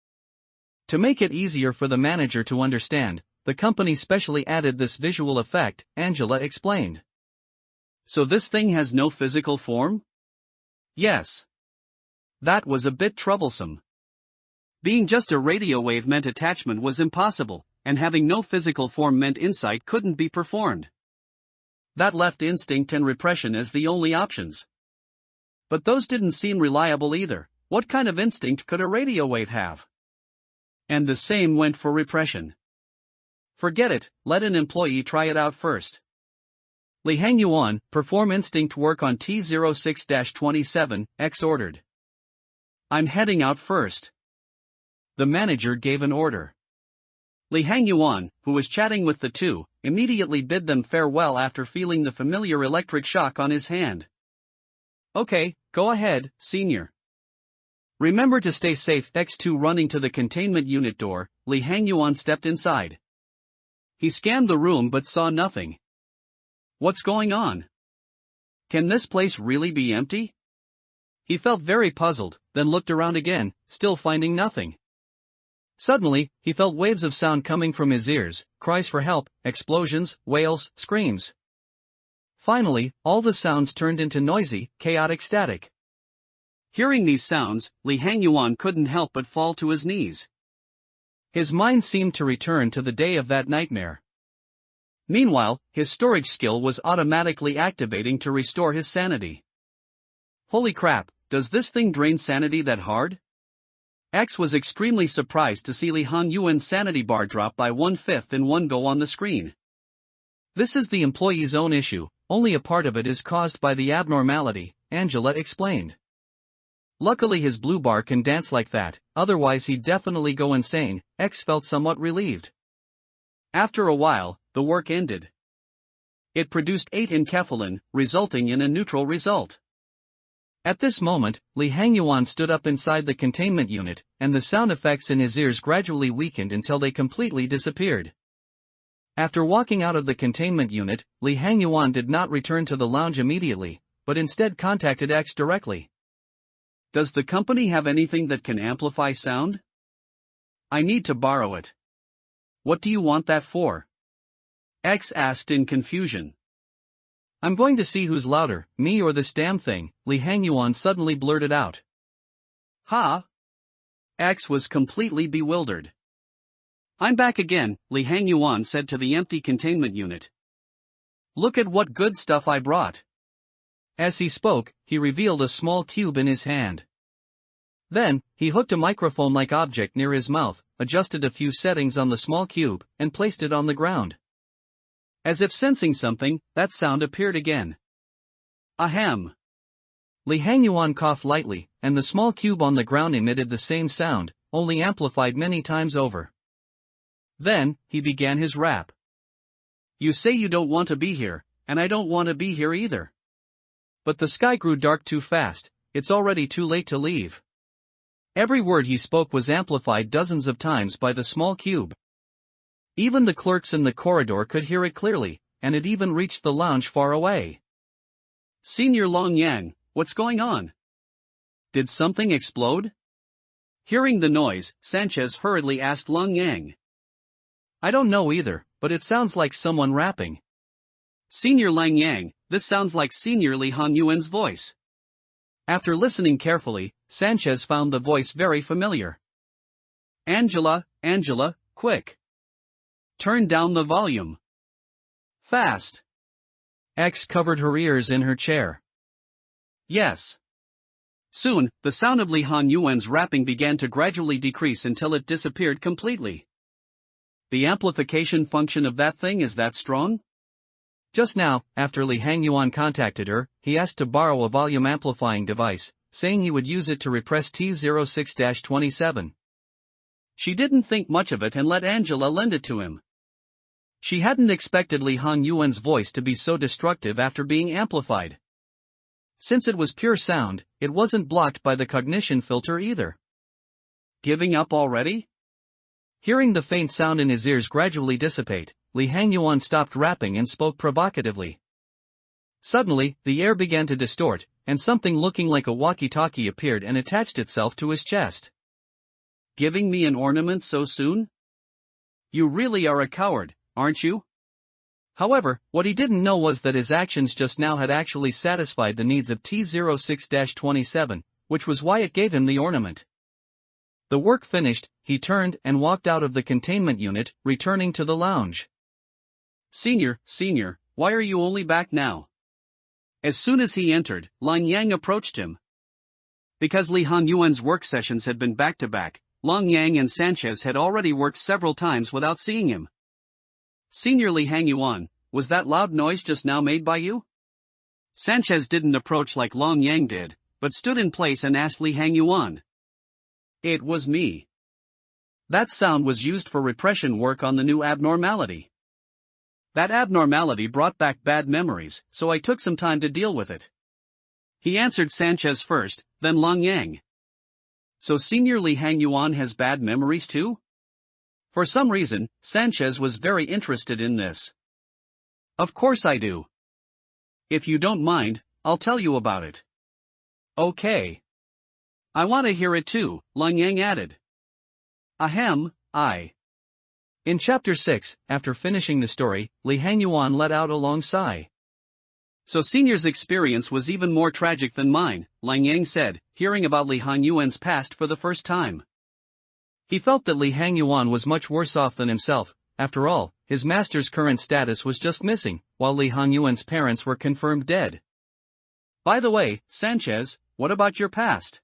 To make it easier for the manager to understand, the company specially added this visual effect, Angela explained. So this thing has no physical form? Yes. That was a bit troublesome. Being just a radio wave meant attachment was impossible, and having no physical form meant insight couldn't be performed. That left instinct and repression as the only options. But those didn't seem reliable either. What kind of instinct could a radio wave have? And the same went for repression. Forget it, let an employee try it out first. Li Hangyuan, perform instinct work on T06-27, X ordered. I'm heading out first. The manager gave an order. Li Hangyuan, who was chatting with the two, immediately bid them farewell after feeling the familiar electric shock on his hand. Okay, go ahead, senior. Remember to stay safe. X2 running to the containment unit door, Li Hangyuan stepped inside. He scanned the room but saw nothing. What's going on? Can this place really be empty? He felt very puzzled, then looked around again, still finding nothing. Suddenly, he felt waves of sound coming from his ears, cries for help, explosions, wails, screams. Finally, all the sounds turned into noisy, chaotic static. Hearing these sounds, Li Hangyuan couldn't help but fall to his knees. His mind seemed to return to the day of that nightmare. Meanwhile, his storage skill was automatically activating to restore his sanity. Holy crap, does this thing drain sanity that hard? X was extremely surprised to see Li Hangyuan's sanity bar drop by 1/5 in one go on the screen. This is the employee's own issue, only a part of it is caused by the abnormality, Angela explained. Luckily his blue bar can dance like that, otherwise he'd definitely go insane. X felt somewhat relieved. After a while, the work ended. It produced 8 enkephalin, resulting in a neutral result. At this moment, Li Hangyuan stood up inside the containment unit, and the sound effects in his ears gradually weakened until they completely disappeared. After walking out of the containment unit, Li Hangyuan did not return to the lounge immediately, but instead contacted X directly. Does the company have anything that can amplify sound? I need to borrow it. What do you want that for? X asked in confusion. I'm going to see who's louder, me or this damn thing, Li Hangyuan suddenly blurted out. Huh? X was completely bewildered. I'm back again, Li Hangyuan said to the empty containment unit. Look at what good stuff I brought. As he spoke, he revealed a small cube in his hand. Then, he hooked a microphone-like object near his mouth, adjusted a few settings on the small cube, and placed it on the ground. As if sensing something, that sound appeared again. Ahem. Li Hangyuan coughed lightly, and the small cube on the ground emitted the same sound, only amplified many times over. Then, he began his rap. You say you don't want to be here, and I don't want to be here either. But the sky grew dark too fast, it's already too late to leave. Every word he spoke was amplified dozens of times by the small cube. Even the clerks in the corridor could hear it clearly, and it even reached the lounge far away. Senior Long Yang, what's going on? Did something explode? Hearing the noise, Sanchez hurriedly asked Long Yang. I don't know either, but it sounds like someone rapping. Senior Lang Yang, this sounds like Senior Li Hangyuan's voice. After listening carefully, Sanchez found the voice very familiar. Angela, quick. Turn down the volume. Fast. X covered her ears in her chair. Yes. Soon, the sound of Li Hangyuan's rapping began to gradually decrease until it disappeared completely. The amplification function of that thing is that strong? Just now, after Li Hangyuan contacted her, he asked to borrow a volume amplifying device, saying he would use it to repress T06-27. She didn't think much of it and let Angela lend it to him. She hadn't expected Li Hangyuan's voice to be so destructive after being amplified. Since it was pure sound, it wasn't blocked by the cognition filter either. Giving up already? Hearing the faint sound in his ears gradually dissipate, Li Hangyuan stopped rapping and spoke provocatively. Suddenly, the air began to distort, and something looking like a walkie-talkie appeared and attached itself to his chest. Giving me an ornament so soon? You really are a coward, aren't you? However, what he didn't know was that his actions just now had actually satisfied the needs of T06-27, which was why it gave him the ornament. The work finished, he turned and walked out of the containment unit, returning to the lounge. Senior, why are you only back now? As soon as he entered, Lang Yang approached him. Because Li Hangyuan's work sessions had been back-to-back, Lang Yang and Sanchez had already worked several times without seeing him. Senior Li Hangyuan, was that loud noise just now made by you? Sanchez didn't approach like Lang Yang did, but stood in place and asked Li Hangyuan. It was me. That sound was used for repression work on the new abnormality. That abnormality brought back bad memories, so I took some time to deal with it. He answered Sanchez first, then Lang Yang. So Senior Li Hangyuan has bad memories too? For some reason, Sanchez was very interested in this. Of course I do. If you don't mind, I'll tell you about it. Okay. I want to hear it too, Lang Yang added. Ahem, In Chapter 6, after finishing the story, Li Hangyuan let out a long sigh. So Senior's experience was even more tragic than mine, Lang Yang said, hearing about Li Hangyuan's past for the first time. He felt that Li Hangyuan was much worse off than himself. After all, his master's current status was just missing, while Li Hangyuan's parents were confirmed dead. By the way, Sanchez, what about your past?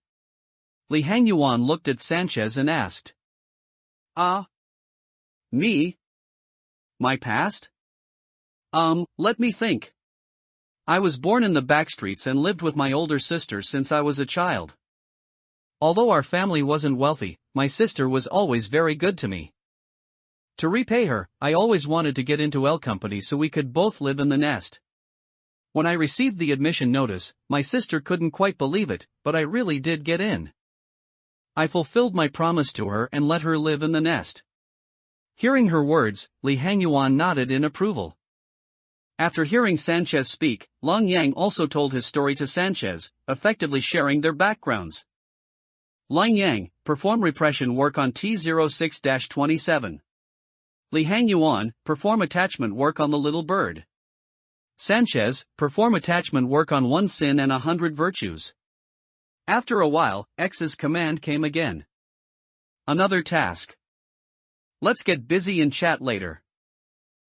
Li Hangyuan looked at Sanchez and asked. Me? My past? Let me think. I was born in the backstreets and lived with my older sister since I was a child. Although our family wasn't wealthy, my sister was always very good to me. To repay her, I always wanted to get into L Company so we could both live in the nest. When I received the admission notice, my sister couldn't quite believe it, but I really did get in. I fulfilled my promise to her and let her live in the nest. Hearing her words, Li Hangyuan nodded in approval. After hearing Sanchez speak, Lang Yang also told his story to Sanchez, effectively sharing their backgrounds. Lang Yang, perform repression work on T06-27. Li Hangyuan, perform attachment work on the little bird. Sanchez, perform attachment work on 1 sin and 100 virtues. After a while, X's command came again. Another task. Let's get busy and chat later.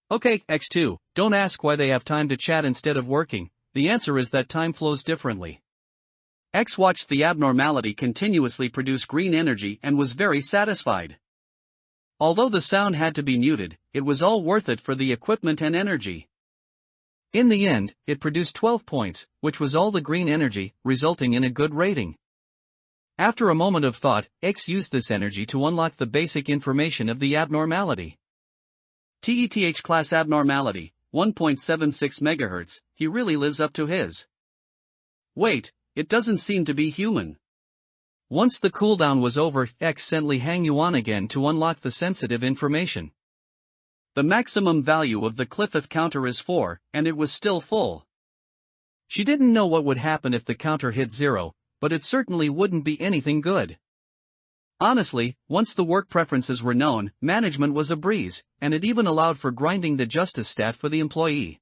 Okay, X2, don't ask why they have time to chat instead of working, the answer is that time flows differently. X watched the abnormality continuously produce green energy and was very satisfied. Although the sound had to be muted, it was all worth it for the equipment and energy. In the end, it produced 12 points, which was all the green energy, resulting in a good rating. After a moment of thought, X used this energy to unlock the basic information of the abnormality. TETH class abnormality, 1.76 MHz, he really lives up to his. Wait, it doesn't seem to be human. Once the cooldown was over, X sent Li Hangyuan again to unlock the sensitive information. The maximum value of the Cliffith counter is 4, and it was still full. She didn't know what would happen if the counter hit 0, but it certainly wouldn't be anything good. Honestly, once the work preferences were known, management was a breeze, and it even allowed for grinding the justice stat for the employee.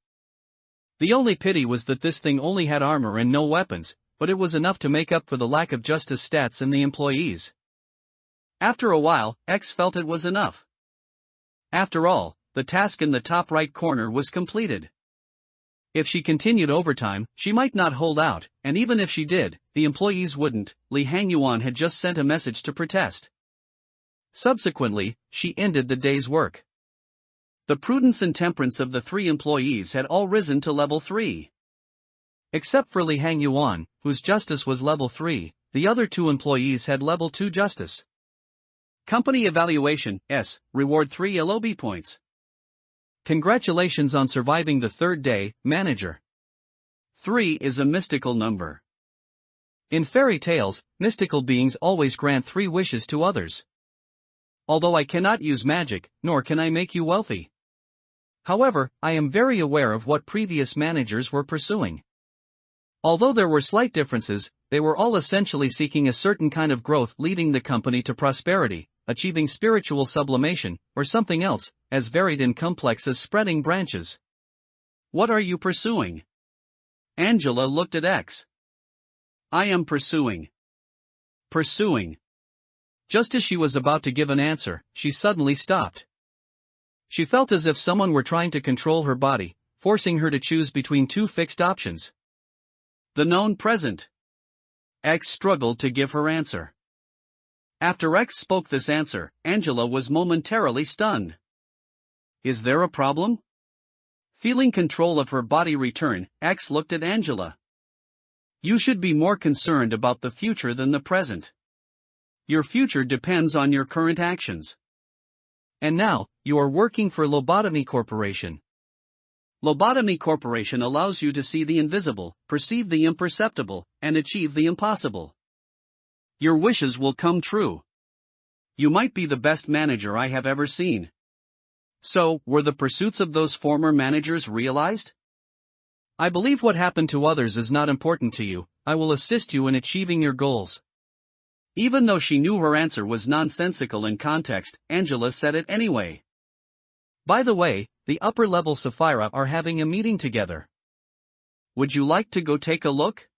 The only pity was that this thing only had armor and no weapons, but it was enough to make up for the lack of justice stats in the employees. After a while, X felt it was enough. After all, the task in the top right corner was completed. If she continued overtime, she might not hold out, and even if she did, the employees wouldn't. Li Hangyuan had just sent a message to protest. Subsequently, she ended the day's work. The prudence and temperance of the 3 employees had all risen to level 3. Except for Li Hangyuan, whose justice was level 3, the other 2 employees had level 2 justice. Company evaluation, S, reward 3 LOB points. Congratulations on surviving the 3rd day, manager. 3 is a mystical number. In fairy tales, mystical beings always grant 3 wishes to others. Although I cannot use magic, nor can I make you wealthy. However, I am very aware of what previous managers were pursuing. Although there were slight differences, they were all essentially seeking a certain kind of growth leading the company to prosperity, achieving spiritual sublimation, or something else, as varied and complex as spreading branches. What are you pursuing? Angela looked at X. I am pursuing. Pursuing. Just as she was about to give an answer, she suddenly stopped. She felt as if someone were trying to control her body, forcing her to choose between two fixed options. The known present. X struggled to give her answer. After X spoke this answer, Angela was momentarily stunned. Is there a problem? Feeling control of her body return, X looked at Angela. You should be more concerned about the future than the present. Your future depends on your current actions. And now, you are working for Lobotomy Corporation. Lobotomy Corporation allows you to see the invisible, perceive the imperceptible, and achieve the impossible. Your wishes will come true. You might be the best manager I have ever seen. So, were the pursuits of those former managers realized? I believe what happened to others is not important to you. I will assist you in achieving your goals. Even though she knew her answer was nonsensical in context, Angela said it anyway. By the way, the upper-level Sapphira are having a meeting together. Would you like to go take a look?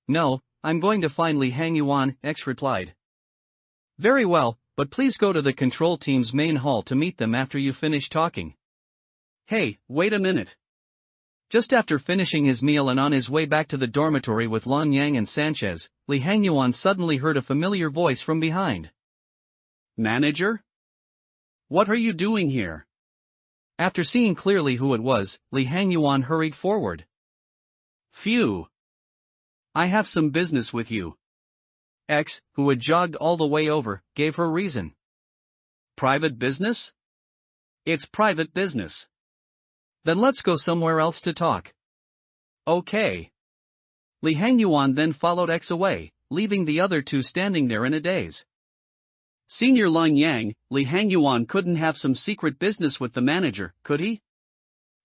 No, I'm going to find Li Hangyuan, X replied. Very well, but please go to the control team's main hall to meet them after you finish talking. Hey, wait a minute. Just after finishing his meal and on his way back to the dormitory with Lan Yang and Sanchez, Li Hangyuan suddenly heard a familiar voice from behind. Manager? What are you doing here? After seeing clearly who it was, Li Hangyuan hurried forward. Phew. I have some business with you. X, who had jogged all the way over, gave her reason. Private business? It's private business. Then let's go somewhere else to talk. Okay. Li Hangyuan then followed X away, leaving the other two standing there in a daze. Senior Lan Yang, Li Hangyuan couldn't have some secret business with the manager, could he?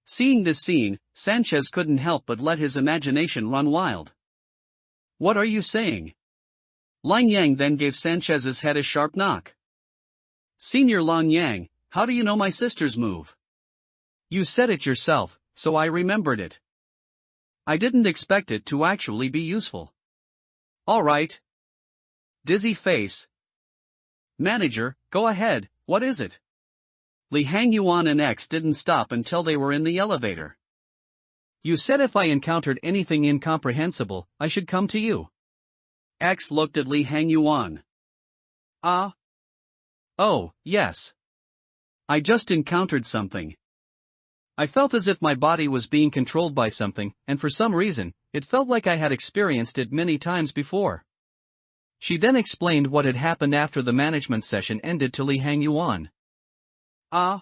Seeing this scene, Sanchez couldn't help but let his imagination run wild. What are you saying? Lan Yang then gave Sanchez's head a sharp knock. Senior Lan Yang, how do you know my sister's move? You said it yourself, so I remembered it. I didn't expect it to actually be useful. Alright. Dizzy face. Manager, go ahead, what is it? Li Hangyuan and X didn't stop until they were in the elevator. You said if I encountered anything incomprehensible, I should come to you. X looked at Li Hangyuan. Ah? Oh, yes. I just encountered something. I felt as if my body was being controlled by something, and for some reason, it felt like I had experienced it many times before. She then explained what had happened after the management session ended to Li Hangyuan. Ah?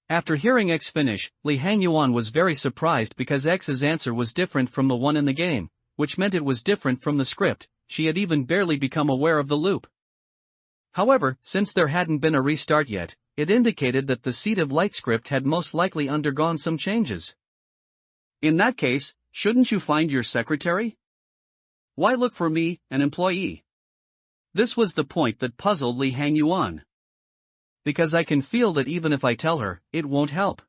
After hearing X finish, Li Hangyuan was very surprised because X's answer was different from the one in the game, which meant it was different from the script. She had even barely become aware of the loop. However, since there hadn't been a restart yet, it indicated that the Seed of Light script had most likely undergone some changes. In that case, shouldn't you find your secretary? Why look for me, an employee? This was the point that puzzled Li Hangyuan. Because I can feel that even if I tell her, it won't help.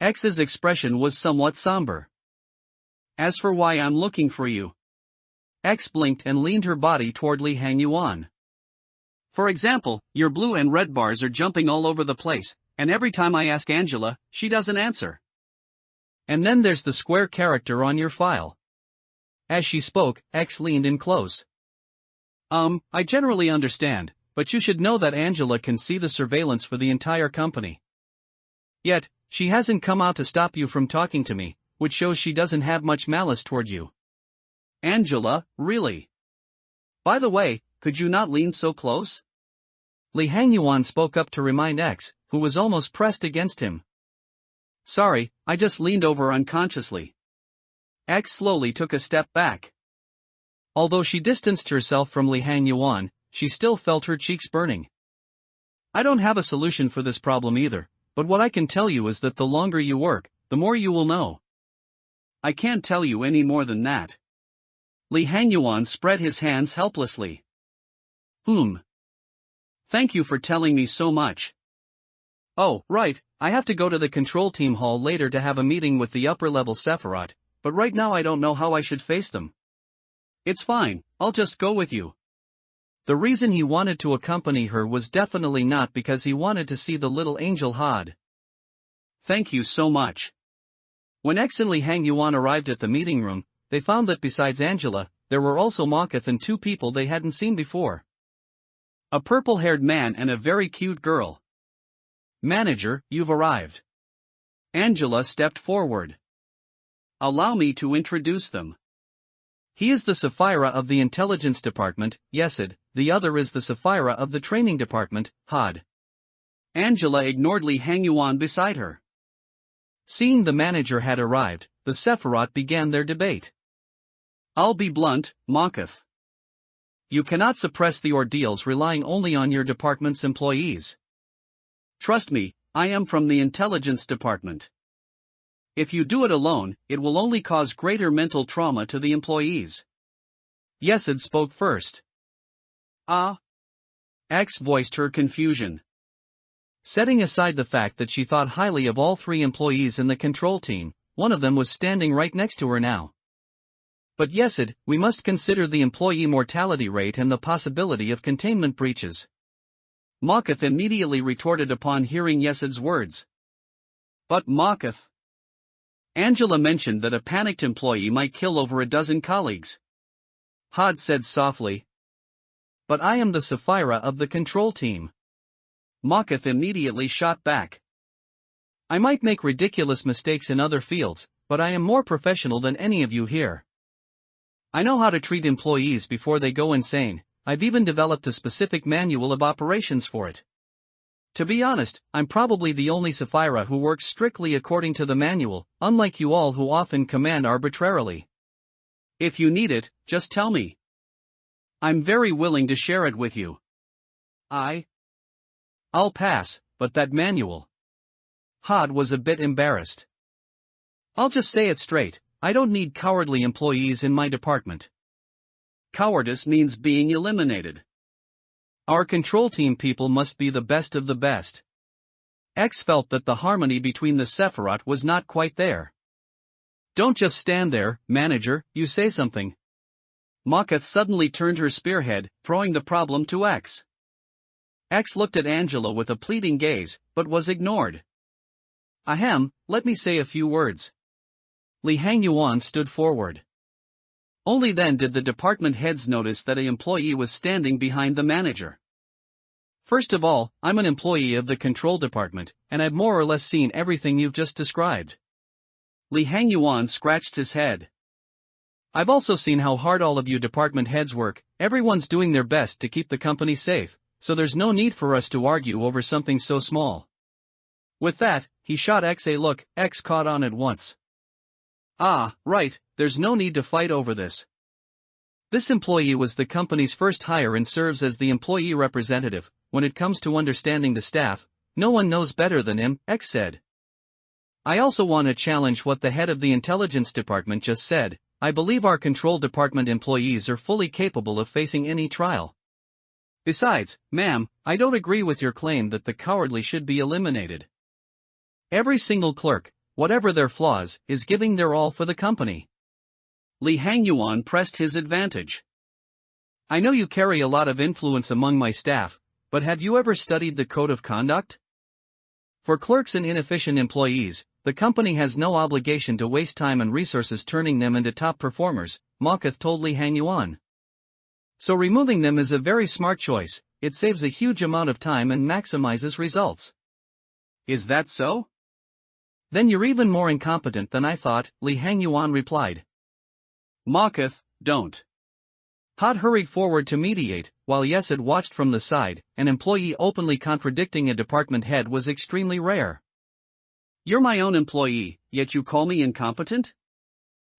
X's expression was somewhat somber. As for why I'm looking for you. X blinked and leaned her body toward Li Hangyuan. For example, your blue and red bars are jumping all over the place, and every time I ask Angela, she doesn't answer. And then there's the square character on your file. As she spoke, X leaned in close. I generally understand, but you should know that Angela can see the surveillance for the entire company. Yet, she hasn't come out to stop you from talking to me, which shows she doesn't have much malice toward you. Angela, really? By the way, could you not lean so close? Li Hangyuan spoke up to remind X, who was almost pressed against him. Sorry, I just leaned over unconsciously. X slowly took a step back. Although she distanced herself from Li Hangyuan, she still felt her cheeks burning. I don't have a solution for this problem either, but what I can tell you is that the longer you work, the more you will know. I can't tell you any more than that. Li Hangyuan spread his hands helplessly. Thank you for telling me so much. Oh, right, I have to go to the control team hall later to have a meeting with the upper-level Sephiroth, but right now I don't know how I should face them. It's fine, I'll just go with you. The reason he wanted to accompany her was definitely not because he wanted to see the little angel Hod. Thank you so much. When X and Li Hangyuan arrived at the meeting room, they found that besides Angela, there were also Moketh and two people they hadn't seen before. A purple-haired man and a very cute girl. Manager, you've arrived. Angela stepped forward. Allow me to introduce them. He is the Sapphira of the Intelligence Department, Yesid, the other is the Sapphira of the Training Department, Hod. Angela ignored Li Hangyuan beside her. Seeing the manager had arrived, the Sephiroth began their debate. I'll be blunt, Moketh. You cannot suppress the ordeals relying only on your department's employees. Trust me, I am from the Intelligence Department. If you do it alone, it will only cause greater mental trauma to the employees. Yesid spoke first. X voiced her confusion. Setting aside the fact that she thought highly of all three employees in the control team, one of them was standing right next to her now. But Yesid, we must consider the employee mortality rate and the possibility of containment breaches. Moketh immediately retorted upon hearing Yesid's words. But Moketh. Angela mentioned that a panicked employee might kill over a dozen colleagues. Hod said softly. But I am the Sapphira of the control team. Moketh immediately shot back. I might make ridiculous mistakes in other fields, but I am more professional than any of you here. I know how to treat employees before they go insane. I've even developed a specific manual of operations for it. To be honest, I'm probably the only Sapphira who works strictly according to the manual, unlike you all who often command arbitrarily. If you need it, just tell me. I'm very willing to share it with you. I'll pass, but that manual. Hod was a bit embarrassed. I'll just say it straight, I don't need cowardly employees in my department. Cowardice means being eliminated. Our control team people must be the best of the best. X felt that the harmony between the Sephiroth was not quite there. Don't just stand there, manager, you say something. Moketh suddenly turned her spearhead, throwing the problem to X. X looked at Angela with a pleading gaze, but was ignored. Ahem, let me say a few words. Li Hangyuan stood forward. Only then did the department heads notice that an employee was standing behind the manager. First of all, I'm an employee of the control department, and I've more or less seen everything you've just described. Li Hangyuan scratched his head. I've also seen how hard all of you department heads work, everyone's doing their best to keep the company safe, so there's no need for us to argue over something so small. With that, he shot X a look. X caught on at once. Right, there's no need to fight over this. This employee was the company's first hire and serves as the employee representative. When it comes to understanding the staff, no one knows better than him, X said. I also want to challenge what the head of the intelligence department just said. I believe our control department employees are fully capable of facing any trial. Besides, ma'am, I don't agree with your claim that the cowardly should be eliminated. Every single clerk, whatever their flaws, is giving their all for the company. Li Hangyuan pressed his advantage. I know you carry a lot of influence among my staff, but have you ever studied the code of conduct? For clerks and inefficient employees, the company has no obligation to waste time and resources turning them into top performers, Moketh told Li Hangyuan. So removing them is a very smart choice, it saves a huge amount of time and maximizes results. Is that so? Then you're even more incompetent than I thought, Li Hangyuan replied. Moketh, don't. Hod hurried forward to mediate, while Yesid watched from the side. An employee openly contradicting a department head was extremely rare. You're my own employee, yet you call me incompetent?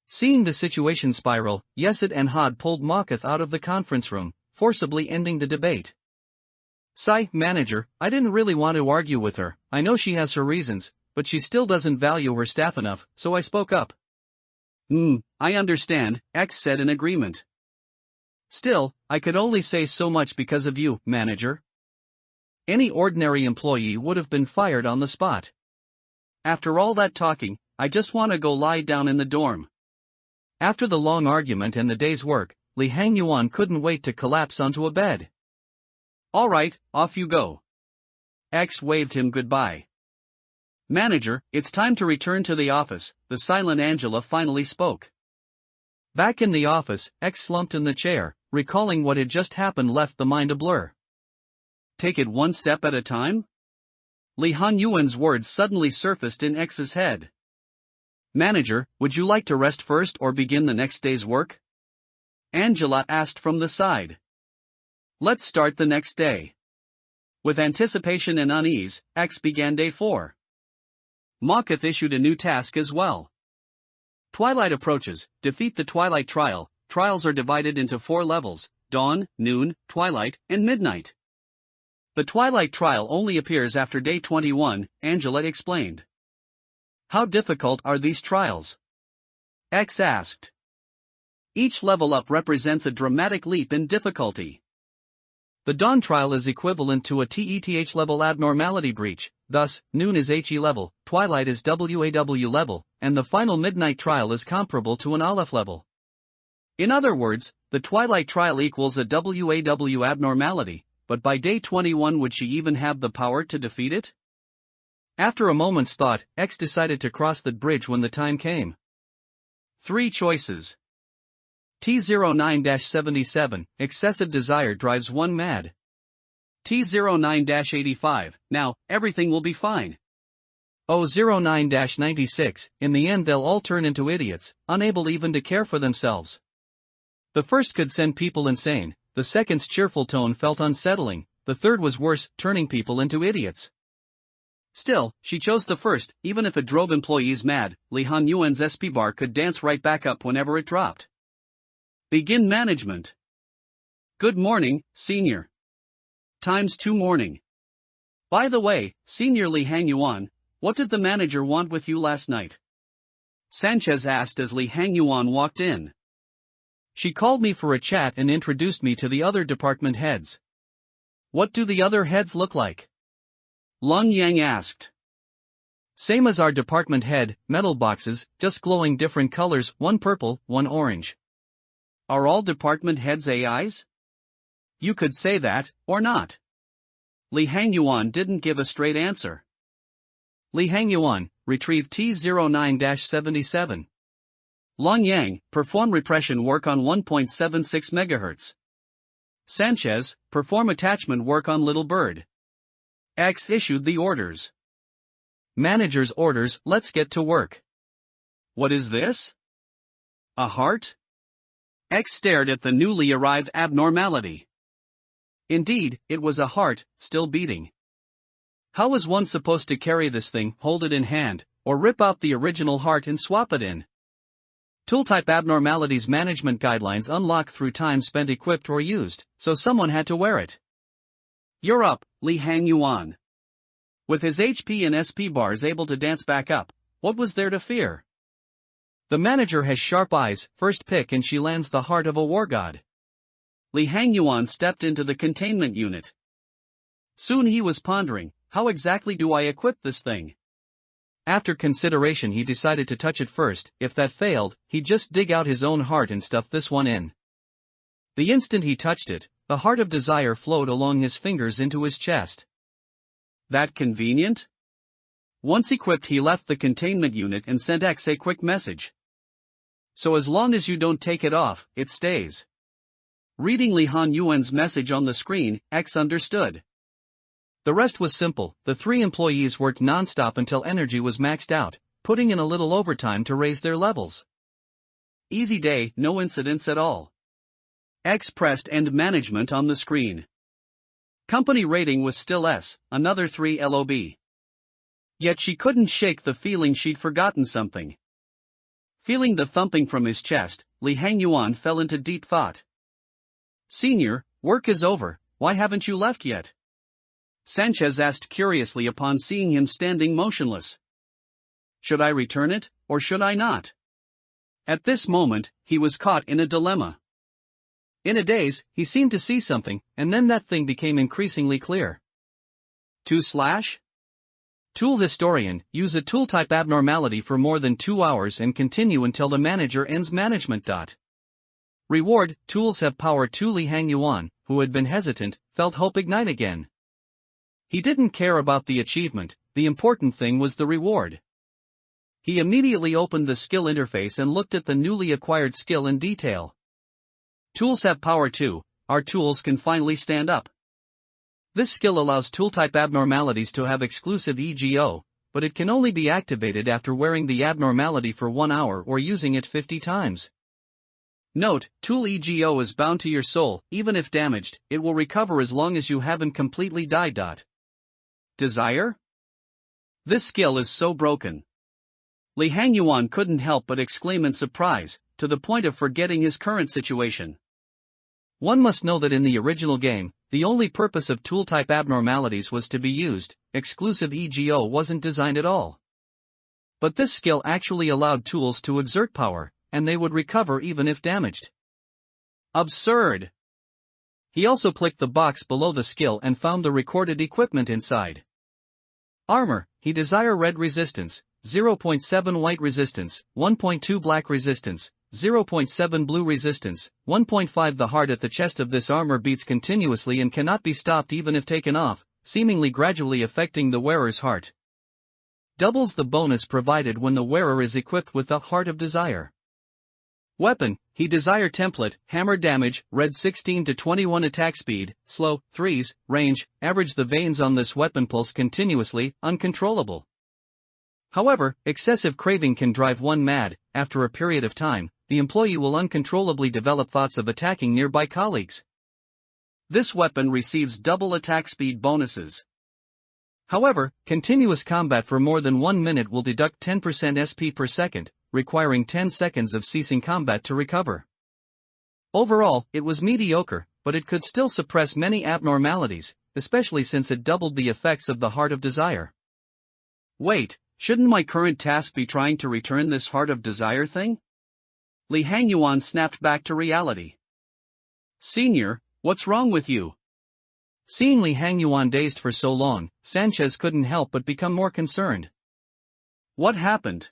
Seeing the situation spiral, Yesid and Hod pulled Moketh out of the conference room, forcibly ending the debate. Sigh, manager, I didn't really want to argue with her. I know she has her reasons, but she still doesn't value her staff enough, so I spoke up. I understand, X said in agreement. Still, I could only say so much because of you, manager. Any ordinary employee would have been fired on the spot. After all that talking, I just want to go lie down in the dorm. After the long argument and the day's work, Lee Hang-yuan couldn't wait to collapse onto a bed. All right, off you go. X waved him goodbye. Manager, it's time to return to the office, the silent Angela finally spoke. Back in the office, X slumped in the chair, recalling what had just happened left the mind a blur. Take it one step at a time? Lee Han-yuan's words suddenly surfaced in X's head. Manager, would you like to rest first or begin the next day's work? Angela asked from the side. Let's start the next day. With anticipation and unease, X began day 4. Mocketh issued a new task as well. Twilight approaches, defeat the Twilight Trial. Trials are divided into 4 levels: dawn, noon, twilight, and midnight. The Twilight Trial only appears after day 21, Angela explained. How difficult are these trials? X asked. Each level up represents a dramatic leap in difficulty. The Dawn Trial is equivalent to a TETH level abnormality breach, thus, Noon is HE level, Twilight is WAW level, and the final Midnight Trial is comparable to an Aleph level. In other words, the Twilight Trial equals a WAW abnormality, but by day 21 would she even have the power to defeat it? After a moment's thought, X decided to cross that bridge when the time came. 3 choices. T09-77, excessive desire drives one mad. T09-85, now, everything will be fine. O09-96, in the end they'll all turn into idiots, unable even to care for themselves. The first could send people insane, the second's cheerful tone felt unsettling, the third was worse, turning people into idiots. Still, she chose the first, even if it drove employees mad. Lee Han-yuan's SP bar could dance right back up whenever it dropped. Begin management. Good morning, senior. ×2 morning. By the way, Senior Lee Hang-yuan, what did the manager want with you last night? Sanchez asked as Lee Hang-yuan walked in. She called me for a chat and introduced me to the other department heads. What do the other heads look like? Lung Yang asked. Same as our department head, metal boxes, just glowing different colors, one purple, one orange. Are all department heads AIs? You could say that, or not. Lee Hang-yuan didn't give a straight answer. Lee Hang-yuan, retrieve T09-77. Lung Yang, perform repression work on 1.76 MHz. Sanchez, perform attachment work on Little Bird. X issued the orders. Manager's orders, let's get to work. What is this? A heart? X stared at the newly arrived abnormality. Indeed, it was a heart, still beating. How was one supposed to carry this thing, hold it in hand, or rip out the original heart and swap it in? Tooltype abnormalities management guidelines unlock through time spent equipped or used, so someone had to wear it. You're up, Lee Hang-yuan. With his HP and SP bars able to dance back up, what was there to fear? The manager has sharp eyes, first pick and she lands the heart of a war god. Lee Hang-yuan stepped into the containment unit. Soon he was pondering, how exactly do I equip this thing? After consideration he decided to touch it first. If that failed, he'd just dig out his own heart and stuff this one in. The instant he touched it, the heart of desire flowed along his fingers into his chest. That convenient? Once equipped he left the containment unit and sent X a quick message. So as long as you don't take it off, it stays. Reading Lee Han-yuan's message on the screen, X understood. The rest was simple. The 3 employees worked non-stop until energy was maxed out, putting in a little overtime to raise their levels. Easy day, no incidents at all. X pressed End Management on the screen. Company rating was still S, another 3 LOB. Yet she couldn't shake the feeling she'd forgotten something. Feeling the thumping from his chest, Lee Hang-yuan fell into deep thought. Senior, work is over, why haven't you left yet? Sanchez asked curiously upon seeing him standing motionless. Should I return it, or should I not? At this moment, he was caught in a dilemma. In a daze, he seemed to see something, and then that thing became increasingly clear. Tool historian, use a tool type abnormality for more than 2 hours and continue until the manager ends management. Reward, tools have power. Li Hangyuan, who had been hesitant, felt hope ignite again. He didn't care about the achievement, the important thing was the reward. He immediately opened the skill interface and looked at the newly acquired skill in detail. Tools have power too, our tools can finally stand up. This skill allows tool-type abnormalities to have exclusive EGO, but it can only be activated after wearing the abnormality for 1 hour or using it 50 times. Note, tool EGO is bound to your soul, even if damaged, it will recover as long as you haven't completely died. Desire? This skill is so broken. Li Hangyuan couldn't help but exclaim in surprise, to the point of forgetting his current situation. One must know that in the original game, the only purpose of tool-type abnormalities was to be used, exclusive EGO wasn't designed at all. But this skill actually allowed tools to exert power, and they would recover even if damaged. Absurd! He also clicked the box below the skill and found the recorded equipment inside. Armor, he desire red resistance, 0.7 white resistance, 1.2 black resistance, 0.7 blue resistance, 1.5. The heart at the chest of this armor beats continuously and cannot be stopped even if taken off, seemingly gradually affecting the wearer's heart. Doubles the bonus provided when the wearer is equipped with the Heart of Desire. Weapon, he desire template, hammer damage, red 16 to 21 attack speed, slow, 3s, range, average. The veins on this weapon pulse continuously, uncontrollable. However, excessive craving can drive one mad. After a period of time, the employee will uncontrollably develop thoughts of attacking nearby colleagues. This weapon receives double attack speed bonuses. However, continuous combat for more than 1 minute will deduct 10% SP per second, requiring 10 seconds of ceasing combat to recover. Overall, it was mediocre, but it could still suppress many abnormalities, especially since it doubled the effects of the Heart of Desire. Wait, shouldn't my current task be trying to return this Heart of Desire thing? Li Hangyuan snapped back to reality. Senior, what's wrong with you? Seeing Li Hangyuan dazed for so long, Sanchez couldn't help but become more concerned. What happened?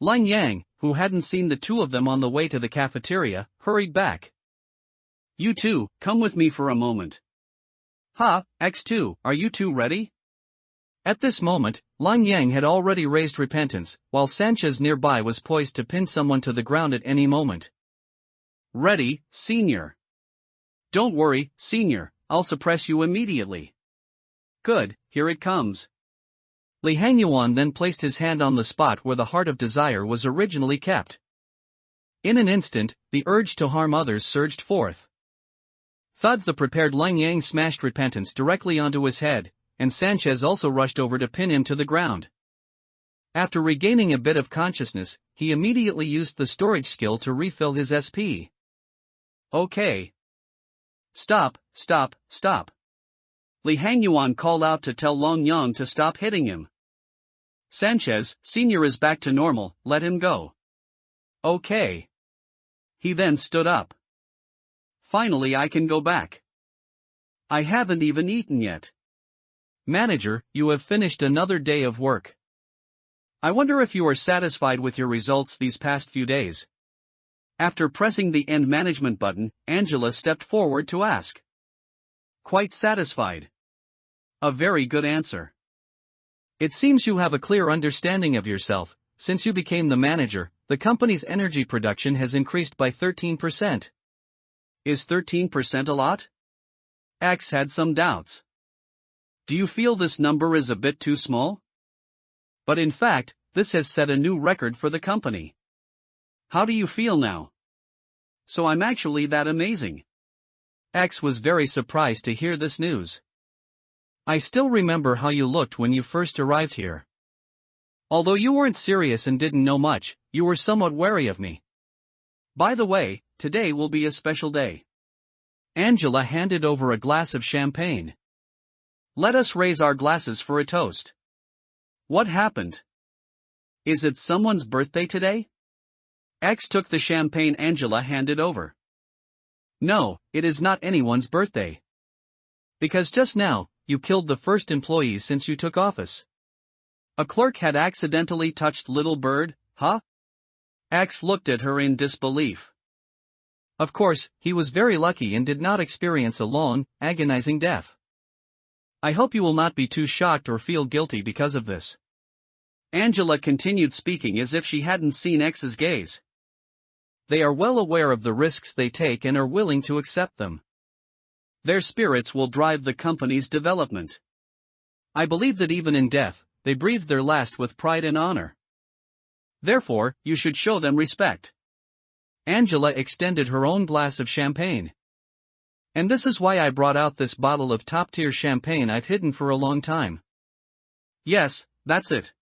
Lin Yang, who hadn't seen the two of them on the way to the cafeteria, hurried back. You two, come with me for a moment. X2, are you two ready? At this moment, Lin Yang had already raised repentance, while Sanchez nearby was poised to pin someone to the ground at any moment. Ready, Senior. Don't worry, Senior, I'll suppress you immediately. Good, here it comes. Li Hangyuan then placed his hand on the spot where the Heart of Desire was originally kept. In an instant, the urge to harm others surged forth. Thud! The prepared Lin Yang smashed repentance directly onto his head, and Sanchez also rushed over to pin him to the ground. After regaining a bit of consciousness, he immediately used the storage skill to refill his SP. Okay. Stop. Li Hangyuan called out to tell Long Yang to stop hitting him. Sanchez, Senior is back to normal, let him go. Okay. He then stood up. Finally I can go back. I haven't even eaten yet. Manager, you have finished another day of work. I wonder if you are satisfied with your results these past few days. After pressing the End Management button, Angela stepped forward to ask. Quite satisfied. A very good answer. It seems you have a clear understanding of yourself. Since you became the manager, the company's energy production has increased by 13%. Is 13% a lot? X had some doubts. Do you feel this number is a bit too small? But in fact, this has set a new record for the company. How do you feel now? So I'm actually that amazing. X was very surprised to hear this news. I still remember how you looked when you first arrived here. Although you weren't serious and didn't know much, you were somewhat wary of me. By the way, today will be a special day. Angela handed over a glass of champagne. Let us raise our glasses for a toast. What happened? Is it someone's birthday today? X took the champagne Angela handed over. No, it is not anyone's birthday. Because just now, you killed the first employee since you took office. A clerk had accidentally touched little bird, huh? X looked at her in disbelief. Of course, he was very lucky and did not experience a long, agonizing death. I hope you will not be too shocked or feel guilty because of this. Angela continued speaking as if she hadn't seen X's gaze. They are well aware of the risks they take and are willing to accept them. Their spirits will drive the company's development. I believe that even in death, they breathed their last with pride and honor. Therefore, you should show them respect. Angela extended her own glass of champagne. And this is why I brought out this bottle of top-tier champagne I've hidden for a long time. Yes, that's it.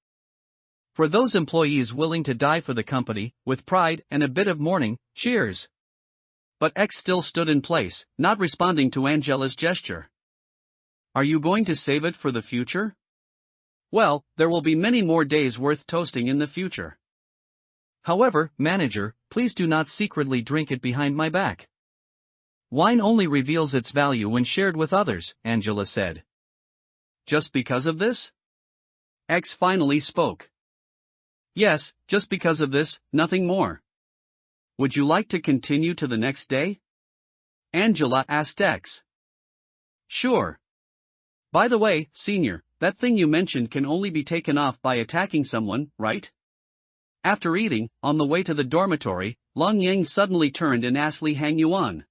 For those employees willing to die for the company, with pride and a bit of mourning, cheers. But X still stood in place, not responding to Angela's gesture. Are you going to save it for the future? Well, there will be many more days worth toasting in the future. However, manager, please do not secretly drink it behind my back. Wine only reveals its value when shared with others, Angela said. Just because of this? X finally spoke. Yes, just because of this, nothing more. Would you like to continue to the next day? Angela asked X. Sure. By the way, senior, that thing you mentioned can only be taken off by attacking someone, right? After eating, on the way to the dormitory, Long Yang suddenly turned and asked Li Hangyuan.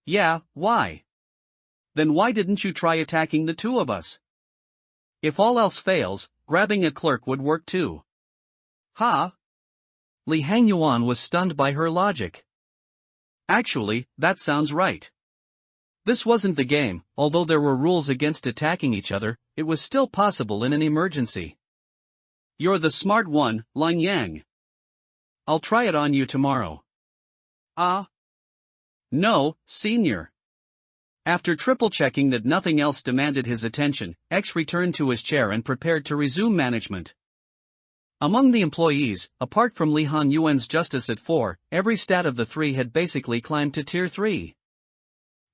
Yeah, why? Then why didn't you try attacking the two of us? If all else fails, grabbing a clerk would work too. Huh? Li Hangyuan was stunned by her logic. Actually, that sounds right. This wasn't the game, although there were rules against attacking each other, it was still possible in an emergency. You're the smart one, Lang Yang. I'll try it on you tomorrow. No, senior. After triple-checking that nothing else demanded his attention, X returned to his chair and prepared to resume management. Among the employees, apart from Li Hangyuan's justice at 4, every stat of the 3 had basically climbed to tier 3.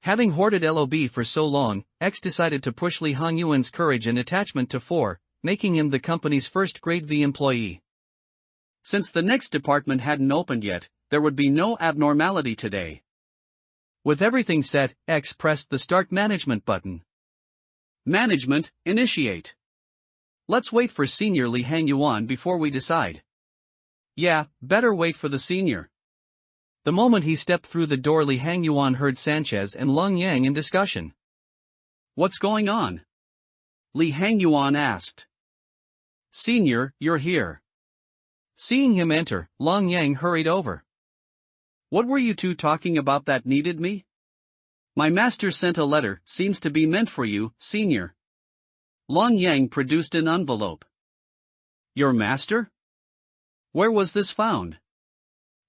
Having hoarded LOB for so long, X decided to push Li Hangyuan's courage and attachment to 4, making him the company's first grade V employee. Since the next department hadn't opened yet, there would be no abnormality today. With everything set, X pressed the Start Management button. Management, initiate. Let's wait for Senior Li Hangyuan before we decide. Yeah, better wait for the senior. The moment he stepped through the door, Li Hangyuan heard Sanchez and Long Yang in discussion. What's going on? Li Hangyuan asked. Senior, you're here. Seeing him enter, Long Yang hurried over. What were you two talking about that needed me? My master sent a letter, seems to be meant for you, senior. Long Yang produced an envelope. Your master? Where was this found?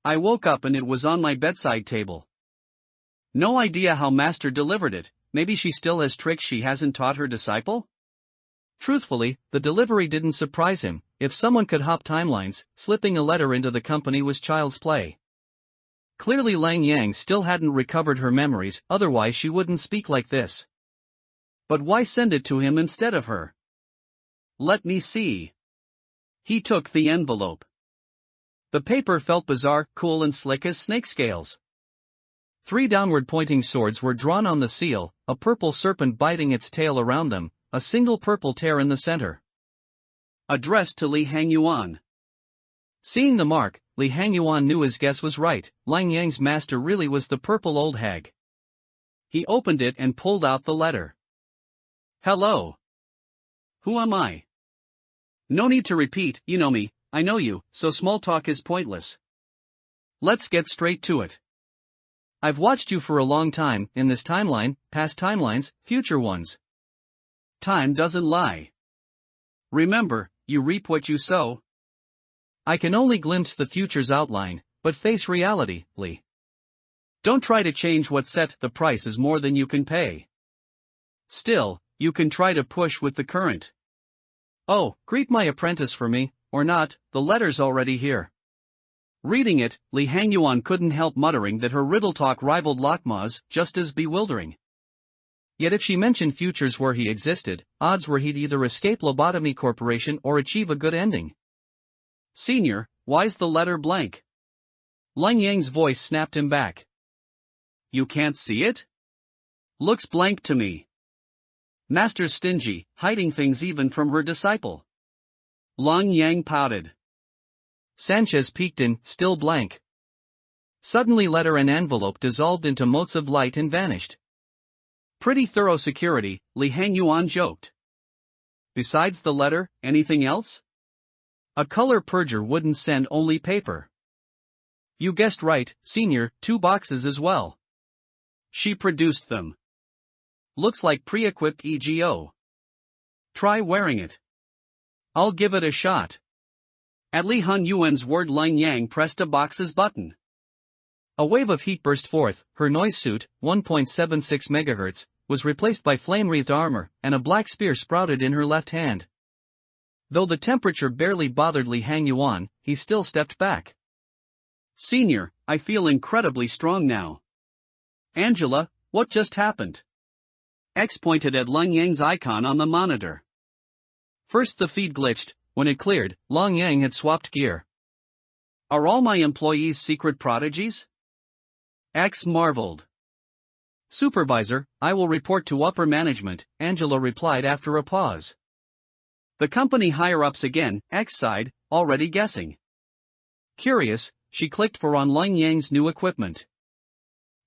I woke up and it was on my bedside table. No idea how master delivered it, maybe she still has tricks she hasn't taught her disciple? Truthfully, the delivery didn't surprise him. If someone could hop timelines, slipping a letter into the company was child's play. Clearly Lang Yang still hadn't recovered her memories, otherwise she wouldn't speak like this. But why send it to him instead of her? Let me see. He took the envelope. The paper felt bizarre, cool and slick as snake scales. 3 downward-pointing swords were drawn on the seal, a purple serpent biting its tail around them, a single purple tear in the center. Addressed to Li Hangyuan. Seeing the mark, Li Hangyuan knew his guess was right. Lang Yang's master really was the purple old hag. He opened it and pulled out the letter. Hello. Who am I? No need to repeat, you know me, I know you, so small talk is pointless. Let's get straight to it. I've watched you for a long time, in this timeline, past timelines, future ones. Time doesn't lie. Remember, you reap what you sow. I can only glimpse the future's outline, but face reality, Li. Don't try to change what's set, the price is more than you can pay. Still, you can try to push with the current. Oh, greet my apprentice for me, or not, the letter's already here. Reading it, Li Hangyuan couldn't help muttering that her riddle talk rivaled Lakma's, just as bewildering. Yet if she mentioned futures where he existed, odds were he'd either escape Lobotomy Corporation or achieve a good ending. Senior, why's the letter blank? Leng Yang's voice snapped him back. You can't see it? Looks blank to me. Master's stingy, hiding things even from her disciple. Leng Yang pouted. Sanchez peeked in, still blank. Suddenly letter and envelope dissolved into motes of light and vanished. Pretty thorough security, Li Hangyuan joked. Besides the letter, anything else? A color purger wouldn't send only paper. You guessed right, senior, 2 boxes as well. She produced them. Looks like pre-equipped EGO. Try wearing it. I'll give it a shot. At Li Hangyuan's word, Leng Yang pressed a box's button. A wave of heat burst forth, her noise suit, 1.76 MHz, was replaced by flame-wreathed armor, and a black spear sprouted in her left hand. Though the temperature barely bothered Li Hangyuan, he still stepped back. Senior, I feel incredibly strong now. Angela, what just happened? X pointed at Leng Yang's icon on the monitor. First the feed glitched. When it cleared, Leng Yang had swapped gear. Are all my employees secret prodigies? X marveled. Supervisor, I will report to upper management, Angela replied after a pause. The company higher-ups again, X sighed, already guessing. Curious, she clicked for on Leng Yang's new equipment.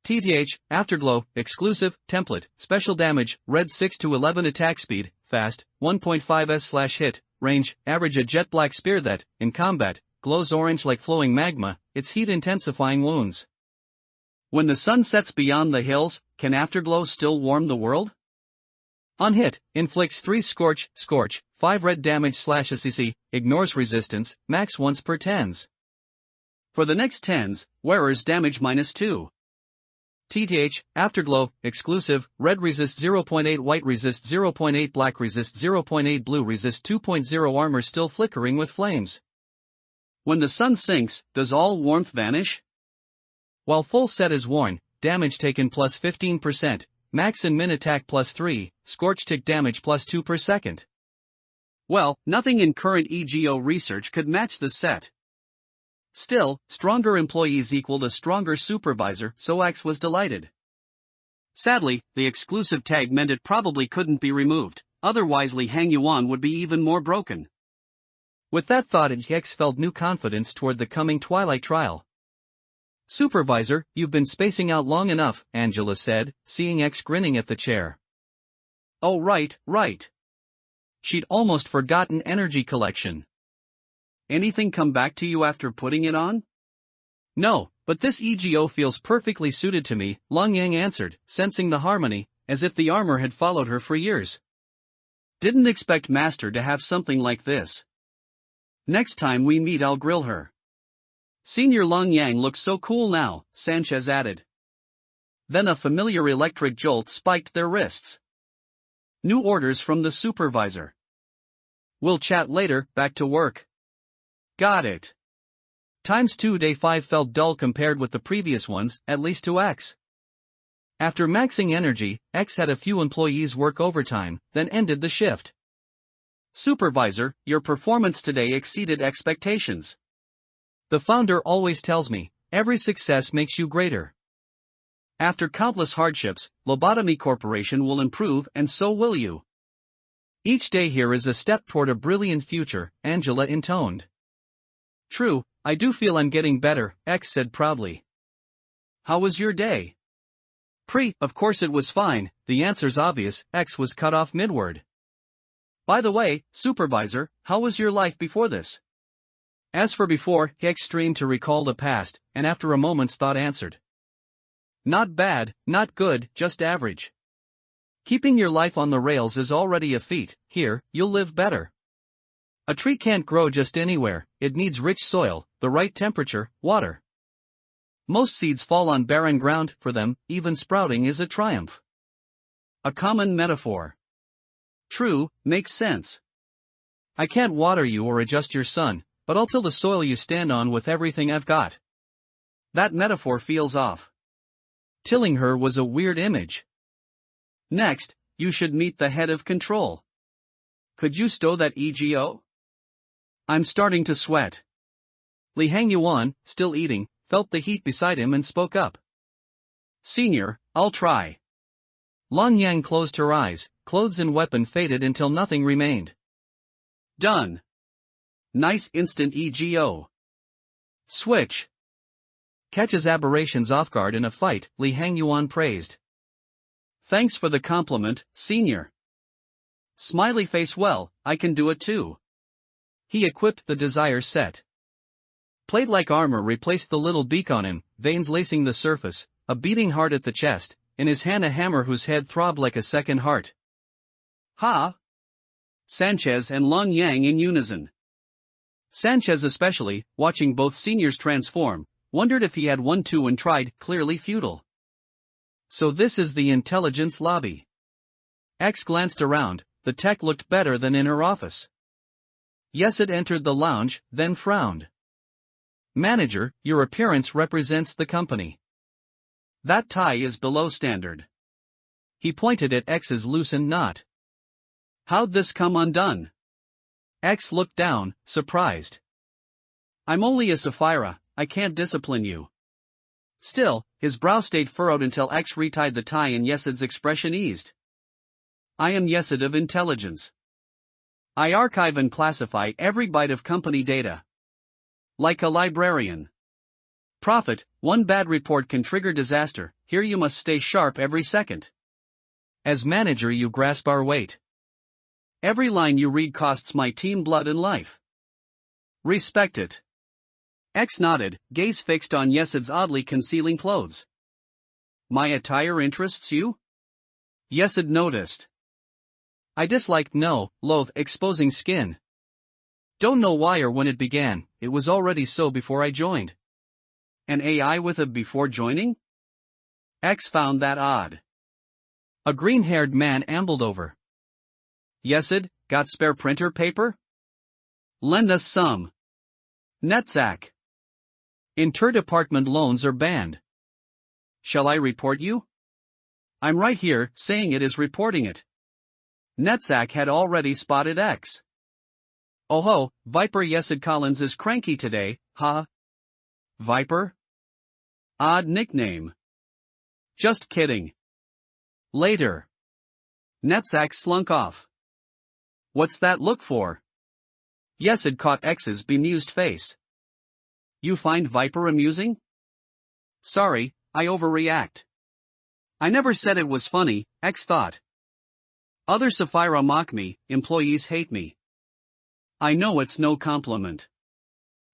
TTH, Afterglow, Exclusive, Template, Special Damage, Red 6 to 11 Attack Speed, Fast, 1.5s/hit, Range, Average a jet black spear that, in combat, glows orange like flowing magma, its heat intensifying wounds. When the sun sets beyond the hills, can Afterglow still warm the world? On hit, inflicts 3 Scorch, 5 red damage/ACC, ignores resistance, max once per 10s. For the next 10s, wearers damage -2. TTH, Afterglow, Exclusive, Red resist 0.8, White resist 0.8, Black resist 0.8, Blue resist 2.0, Armor still flickering with flames. When the sun sinks, does all warmth vanish? While full set is worn, damage taken plus 15%, max and min attack plus 3, scorch tick damage plus 2 per second. Well, nothing in current EGO research could match the set. Still, stronger employees equaled a stronger supervisor, so X was delighted. Sadly, the exclusive tag meant it probably couldn't be removed, otherwise Li Hangyuan would be even more broken. With that thought, X felt new confidence toward the coming Twilight trial. Supervisor, you've been spacing out long enough, Angela said, seeing X grinning at the chair. Oh right. She'd almost forgotten energy collection. Anything come back to you after putting it on? No, but this EGO feels perfectly suited to me, Leng Yang answered, sensing the harmony, as if the armor had followed her for years. Didn't expect Master to have something like this. Next time we meet I'll grill her. Senior Leng Yang looks so cool now, Sanchez added. Then a familiar electric jolt spiked their wrists. New orders from the supervisor. We'll chat later, back to work. Got it. ×2 Day 5 felt dull compared with the previous ones, at least to X. After maxing energy, X had a few employees work overtime, then ended the shift. Supervisor, your performance today exceeded expectations. The founder always tells me, every success makes you greater. After countless hardships, Lobotomy Corporation will improve and so will you. Each day here is a step toward a brilliant future, Angela intoned. True, I do feel I'm getting better, X said proudly. How was your day? Of course it was fine, the answer's obvious, X was cut off midword. By the way, supervisor, how was your life before this? As for before, X streamed to recall the past, and after a moment's thought answered. Not bad, not good, just average. Keeping your life on the rails is already a feat, here, you'll live better. A tree can't grow just anywhere, it needs rich soil, the right temperature, water. Most seeds fall on barren ground, for them, even sprouting is a triumph. A common metaphor. True, makes sense. I can't water you or adjust your sun, but I'll till the soil you stand on with everything I've got. That metaphor feels off. Tilling her was a weird image. Next, you should meet the head of control. Could you stow that EGO? I'm starting to sweat. Li Hangyuan, still eating, felt the heat beside him and spoke up. Senior, I'll try. Lan Yang closed her eyes, clothes and weapon faded until nothing remained. Done. Nice instant EGO. Switch. Catches aberrations off guard in a fight, Li Hangyuan praised. Thanks for the compliment, senior. Smiley face. Well, I can do it too. He equipped the desire set. Plate-like armor replaced the little beak on him, veins lacing the surface, a beating heart at the chest, in his hand a hammer whose head throbbed like a second heart. Ha! Sanchez and Lan Yang in unison. Sanchez especially, watching both seniors transform, wondered if he had won too and tried, clearly futile. So this is the intelligence lobby. X glanced around, the tech looked better than in her office. Yesid entered the lounge, then frowned. Manager, your appearance represents the company. That tie is below standard. He pointed at X's loosened knot. How'd this come undone? X looked down, surprised. I'm only a Sapphira, I can't discipline you. Still, his brow stayed furrowed until X retied the tie and Yesid's expression eased. I am Yesid of Intelligence. I archive and classify every byte of company data. Like a librarian. Prophet, one bad report can trigger disaster, here you must stay sharp every second. As manager you grasp our weight. Every line you read costs my team blood and life. Respect it. X nodded, gaze fixed on Yesid's oddly concealing clothes. My attire interests you? Yesid noticed. I disliked loathe exposing skin. Don't know why or when it began, it was already so before I joined. An AI with a before joining? X found that odd. A green-haired man ambled over. Yesid, got spare printer paper? Lend us some. Netzach. Inter-department loans are banned. Shall I report you? I'm right here, saying it is reporting it. Netzach had already spotted X. Oh ho, Viper Yesid Collins is cranky today, huh? Viper? Odd nickname. Just kidding. Later. Netzach slunk off. What's that look for? Yesid caught X's bemused face. You find Viper amusing? Sorry, I overreact. I never said it was funny, X thought. Other Sapphira mock me, employees hate me. I know it's no compliment.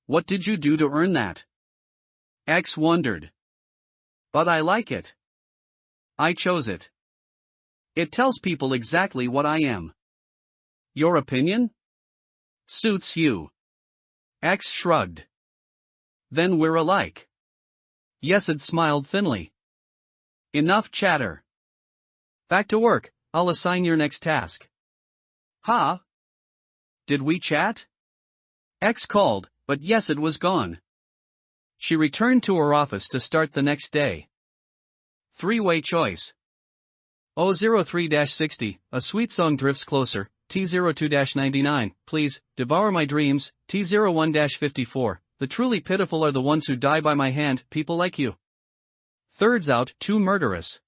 What did you do to earn that? X wondered. But I like it. I chose it. It tells people exactly what I am. Your opinion? Suits you. X shrugged. Then we're alike. Yesid smiled thinly. Enough chatter. Back to work, I'll assign your next task. Ha? Did we chat? X called, but Yesid was gone. She returned to her office to start the next day. Three-way choice. 003-60, a sweet song drifts closer, T02-99, please, devour my dreams, T01-54, the truly pitiful are the ones who die by my hand, people like you. Thirds out, too murderous.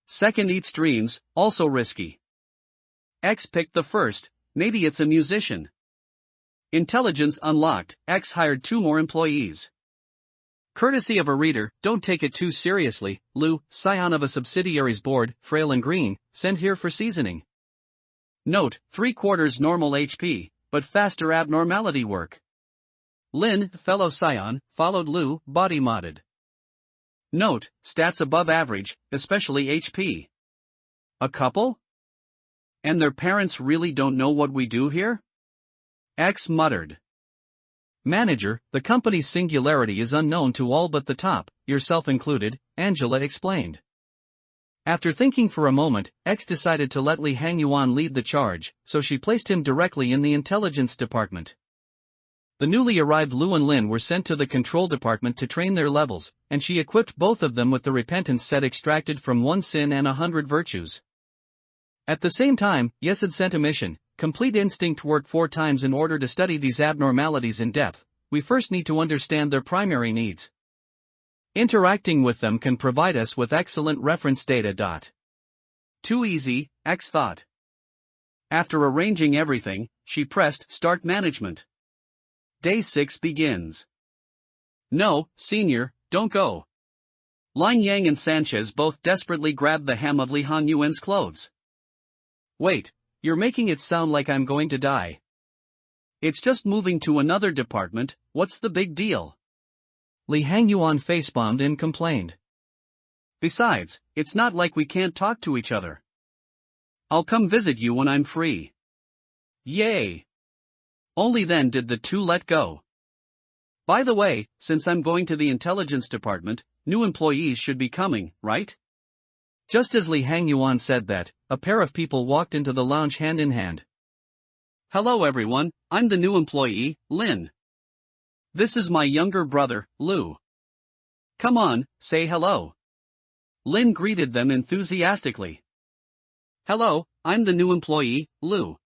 Second eats dreams, also risky. X picked the first, maybe it's a musician. Intelligence unlocked, X hired 2 more employees. Courtesy of a reader, don't take it too seriously, Lou, scion of a subsidiary's board, frail and green, sent here for seasoning. Note, 3/4 normal HP, but faster abnormality work. Lin, fellow scion, followed Lou, body modded. Note, stats above average, especially HP. A couple? And their parents really don't know what we do here? X muttered. Manager, the company's singularity is unknown to all but the top, yourself included, Angela explained. After thinking for a moment, X decided to let Li Hangyuan lead the charge, so she placed him directly in the intelligence department. The newly arrived Lu and Lin were sent to the control department to train their levels, and she equipped both of them with the repentance set extracted from 1 sin and 100 virtues. At the same time, Yes had sent a mission: complete instinct work 4 times. In order to study these abnormalities in depth, we first need to understand their primary needs. Interacting with them can provide us with excellent reference data. Too easy, X thought. After arranging everything, she pressed Start Management. Day 6 begins. No, Senior, don't go. Lin Yang and Sanchez both desperately grabbed the hem of Li Hangyuan's clothes. Wait, you're making it sound like I'm going to die. It's just moving to another department, what's the big deal? Li Hangyuan facepalmed and complained. Besides, it's not like we can't talk to each other. I'll come visit you when I'm free. Yay! Only then did the two let go. By the way, since I'm going to the intelligence department, new employees should be coming, right? Just as Li Hangyuan said that, a pair of people walked into the lounge hand in hand. Hello everyone, I'm the new employee, Lin. This is my younger brother, Lu. Come on, say hello. Lin greeted them enthusiastically. Hello, I'm the new employee, Lu.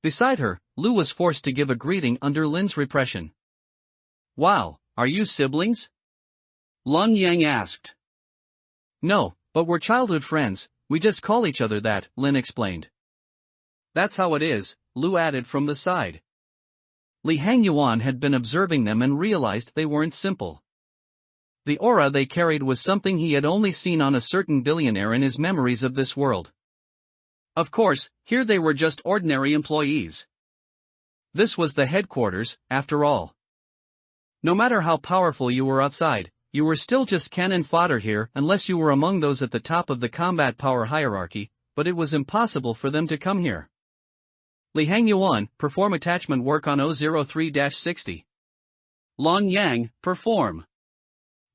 Beside her, Lu was forced to give a greeting under Lin's repression. Wow, are you siblings? Lin Yang asked. No, but we're childhood friends, we just call each other that, Lin explained. That's how it is, Lu added from the side. Li Hangyuan had been observing them and realized they weren't simple. The aura they carried was something he had only seen on a certain billionaire in his memories of this world. Of course, here they were just ordinary employees. This was the headquarters, after all. No matter how powerful you were outside, you were still just cannon fodder here unless you were among those at the top of the combat power hierarchy, but it was impossible for them to come here. Li Hangyuan, perform attachment work on 003-60. Lin Yang, perform.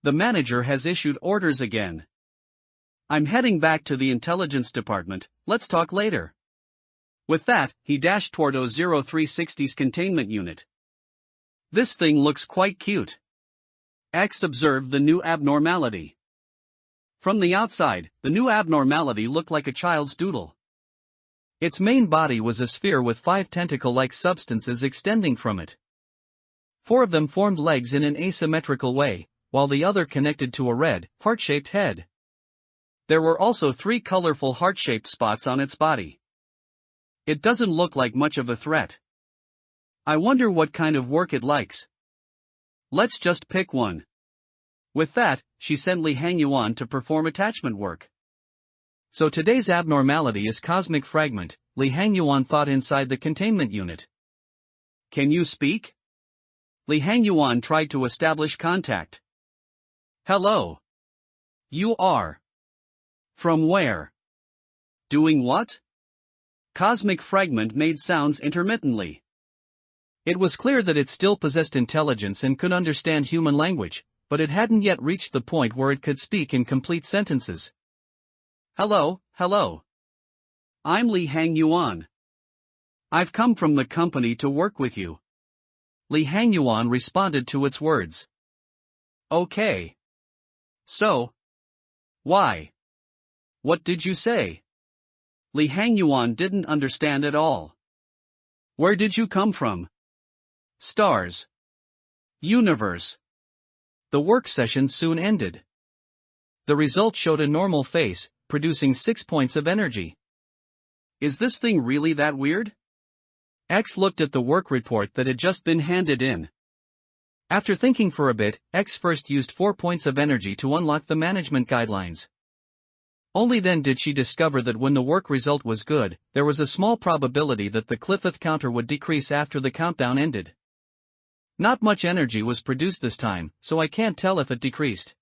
The manager has issued orders again. I'm heading back to the intelligence department, let's talk later. With that, he dashed toward 00360's containment unit. This thing looks quite cute. X observed the new abnormality. From the outside, the new abnormality looked like a child's doodle. Its main body was a sphere with 5 tentacle-like substances extending from it. 4 of them formed legs in an asymmetrical way, while the other connected to a red, heart-shaped head. There were also 3 colorful heart-shaped spots on its body. It doesn't look like much of a threat. I wonder what kind of work it likes. Let's just pick one. With that, she sent Li Hangyuan to perform attachment work. So today's abnormality is cosmic fragment, Li Hangyuan thought inside the containment unit. Can you speak? Li Hangyuan tried to establish contact. Hello. You are. From where? Doing what? Cosmic fragment made sounds intermittently. It was clear that it still possessed intelligence and could understand human language, but it hadn't yet reached the point where it could speak in complete sentences. Hello, hello. I'm Li Hangyuan. I've come from the company to work with you. Li Hangyuan responded to its words. Okay. So? Why? What did you say? Li Hangyuan didn't understand at all. Where did you come from? Stars. Universe. The work session soon ended. The result showed a normal face, producing 6 points of energy. Is this thing really that weird? X looked at the work report that had just been handed in. After thinking for a bit, X first used 4 points of energy to unlock the management guidelines. Only then did she discover that when the work result was good, there was a small probability that the Cliffith counter would decrease after the countdown ended. Not much energy was produced this time, so I can't tell if it decreased.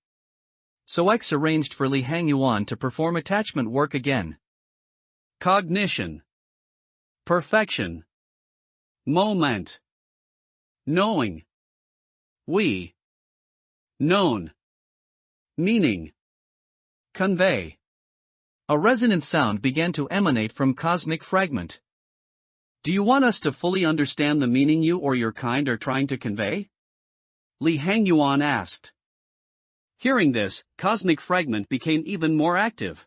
So X arranged for Li Hangyuan to perform attachment work again. Cognition. Perfection. Moment. Knowing. We. Known. Meaning. Convey. A resonant sound began to emanate from cosmic fragment. Do you want us to fully understand the meaning you or your kind are trying to convey? Li Hangyuan asked. Hearing this, cosmic fragment became even more active.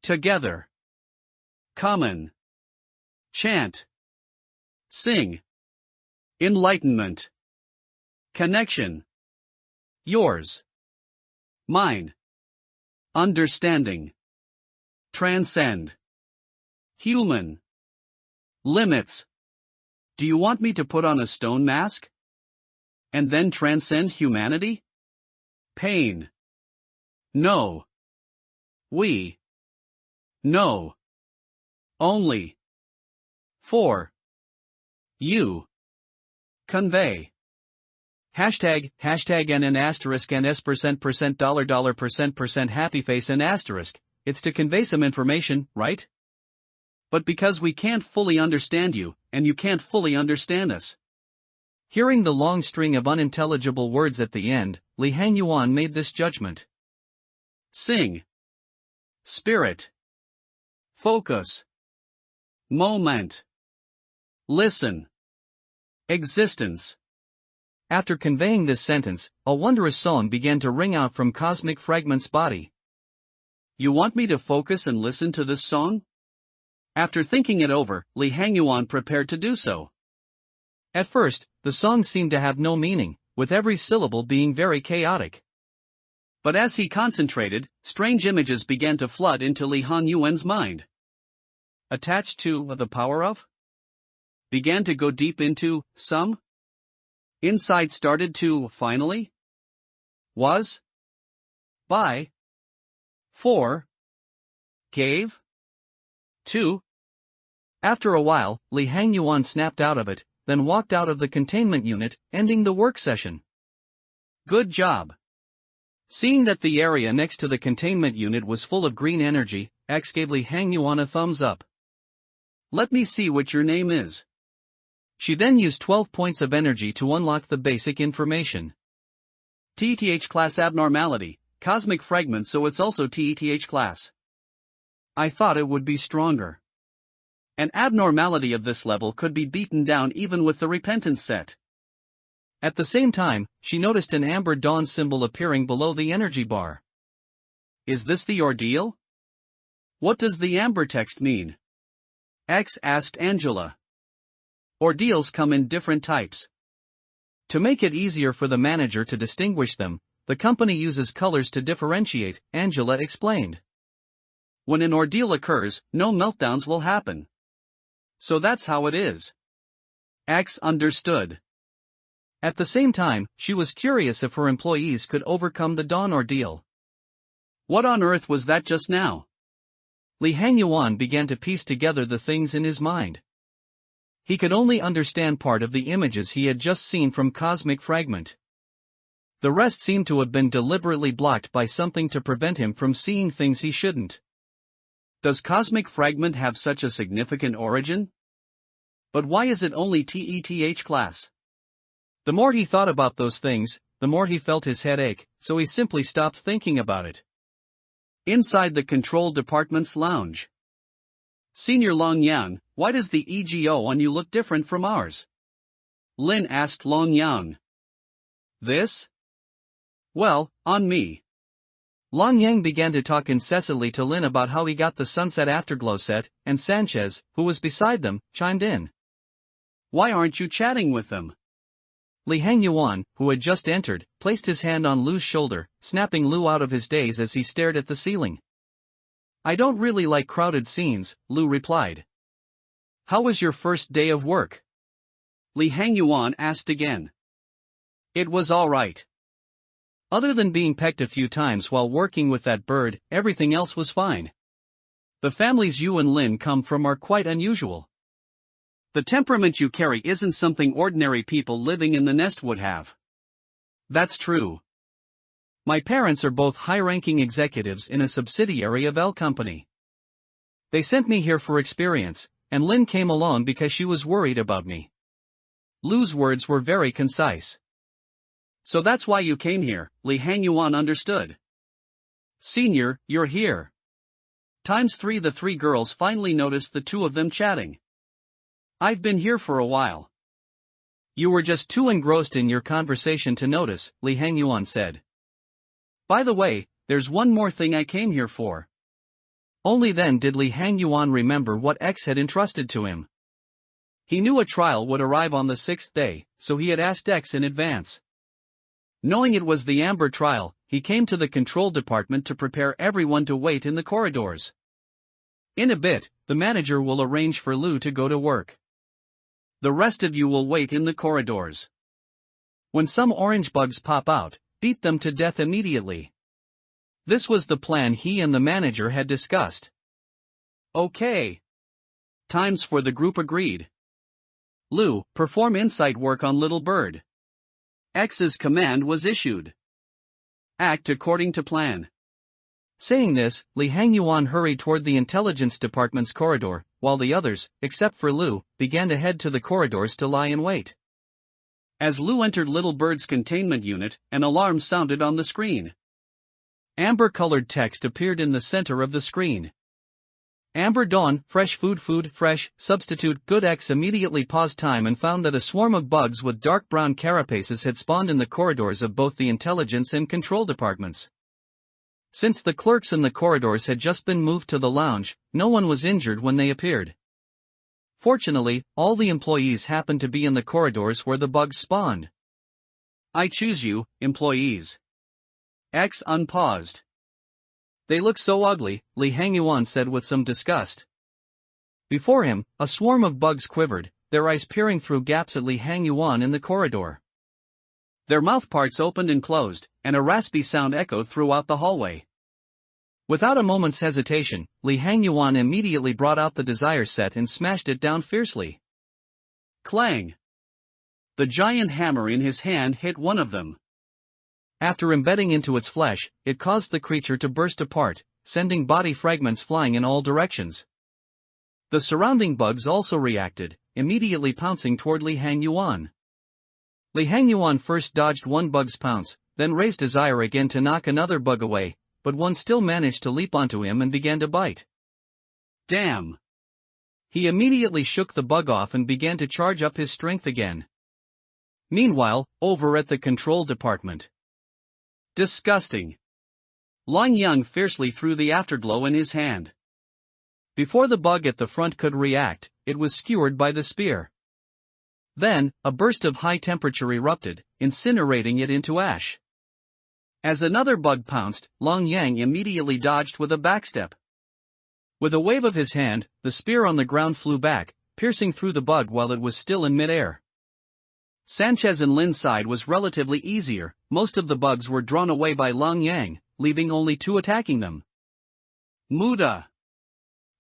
Together. Common. Chant. Sing. Enlightenment. Connection. Yours. Mine. Understanding. Transcend. Human. Limits. Do you want me to put on a stone mask? And then transcend humanity? Pain. No. We. No. Only. For. You. Convey. Hashtag NN asterisk NS % $% happy face and asterisk. It's to convey some information, right? But because we can't fully understand you, and you can't fully understand us. Hearing the long string of unintelligible words at the end, Li Hangyuan made this judgment. Sing. Spirit. Focus. Moment. Listen. Existence. After conveying this sentence, a wondrous song began to ring out from Cosmic Fragment's body. You want me to focus and listen to this song? After thinking it over, Li Hangyuan prepared to do so. At first, the song seemed to have no meaning, with every syllable being very chaotic. But as he concentrated, strange images began to flood into Li Hangyuan's mind. Attached to the power of? Began to go deep into some? Insight started to finally? Was? By? For? Gave? To? After a while, Li Hangyuan snapped out of it, then walked out of the containment unit, ending the work session. Good job. Seeing that the area next to the containment unit was full of green energy, X gave Li Hangyuan a thumbs up. Let me see what your name is. She then used 12 points of energy to unlock the basic information. TETH class abnormality, cosmic fragment, so it's also TETH class. I thought it would be stronger. An abnormality of this level could be beaten down even with the repentance set. At the same time, she noticed an amber dawn symbol appearing below the energy bar. Is this the ordeal? What does the amber text mean? X asked Angela. Ordeals come in different types. To make it easier for the manager to distinguish them, the company uses colors to differentiate, Angela explained. When an ordeal occurs, no meltdowns will happen. So that's how it is. X understood. At the same time, she was curious if her employees could overcome the dawn ordeal. What on earth was that just now? Li Hangyuan began to piece together the things in his mind. He could only understand part of the images he had just seen from Cosmic Fragment. The rest seemed to have been deliberately blocked by something to prevent him from seeing things he shouldn't. Does Cosmic Fragment have such a significant origin? But why is it only TETH class? The more he thought about those things, the more he felt his head ache, so he simply stopped thinking about it. Inside the control department's lounge. Senior Long Yang, why does the EGO on you look different from ours? Lin asked Long Yang. This? Well, on me. Long Yang began to talk incessantly to Lin about how he got the Sunset Afterglow set, and Sanchez, who was beside them, chimed in. Why aren't you chatting with them? Li Hangyuan, who had just entered, placed his hand on Lu's shoulder, snapping Lu out of his daze as he stared at the ceiling. I don't really like crowded scenes, Lu replied. How was your first day of work? Li Hangyuan asked again. It was all right. Other than being pecked a few times while working with that bird, everything else was fine. The families you and Lin come from are quite unusual. The temperament you carry isn't something ordinary people living in the nest would have. That's true. My parents are both high-ranking executives in a subsidiary of L Company. They sent me here for experience, and Lin came along because she was worried about me. Lu's words were very concise. So that's why you came here, Li Hangyuan understood. Senior, you're here. ×3 The three girls finally noticed the two of them chatting. "I've been here for a while." "You were just too engrossed in your conversation to notice," Li Hangyuan said. "By the way, there's one more thing I came here for." Only then did Li Hangyuan remember what X had entrusted to him. He knew a trial would arrive on the 6th day, so he had asked X in advance. Knowing it was the Amber trial, he came to the control department to prepare everyone to wait in the corridors. "In a bit, the manager will arrange for Lu to go to work. The rest of you will wait in the corridors. When some orange bugs pop out, beat them to death immediately." This was the plan he and the manager had discussed. "Okay. Times for the group agreed. Lu, perform insight work on Little Bird." X's command was issued. "Act according to plan." Saying this, Li Hangyuan hurried toward the intelligence department's corridor, while the others, except for Lu, began to head to the corridors to lie in wait. As Lu entered Little Bird's containment unit, an alarm sounded on the screen. Amber-colored text appeared in the center of the screen. "Amber Dawn, fresh food, fresh, substitute, good." X immediately paused time and found that a swarm of bugs with dark brown carapaces had spawned in the corridors of both the intelligence and control departments. Since the clerks in the corridors had just been moved to the lounge, no one was injured when they appeared. Fortunately, all the employees happened to be in the corridors where the bugs spawned. "I choose you, employees." X unpaused. "They look so ugly," Li Hangyuan said with some disgust. Before him, a swarm of bugs quivered, their eyes peering through gaps at Li Hangyuan in the corridor. Their mouthparts opened and closed, and a raspy sound echoed throughout the hallway. Without a moment's hesitation, Li Hangyuan immediately brought out the desire set and smashed it down fiercely. Clang! The giant hammer in his hand hit one of them. After embedding into its flesh, it caused the creature to burst apart, sending body fragments flying in all directions. The surrounding bugs also reacted, immediately pouncing toward Li Hangyuan. Li Hangyuan first dodged one bug's pounce, then raised his ire again to knock another bug away, but one still managed to leap onto him and began to bite. Damn! He immediately shook the bug off and began to charge up his strength again. Meanwhile, over at the control department. Disgusting! Lang Yang fiercely threw the afterglow in his hand. Before the bug at the front could react, it was skewered by the spear. Then, a burst of high temperature erupted, incinerating it into ash. As another bug pounced, Lang Yang immediately dodged with a backstep. With a wave of his hand, the spear on the ground flew back, piercing through the bug while it was still in midair. Sanchez and Lin's side was relatively easier. Most of the bugs were drawn away by Lang Yang, leaving only two attacking them. Muda!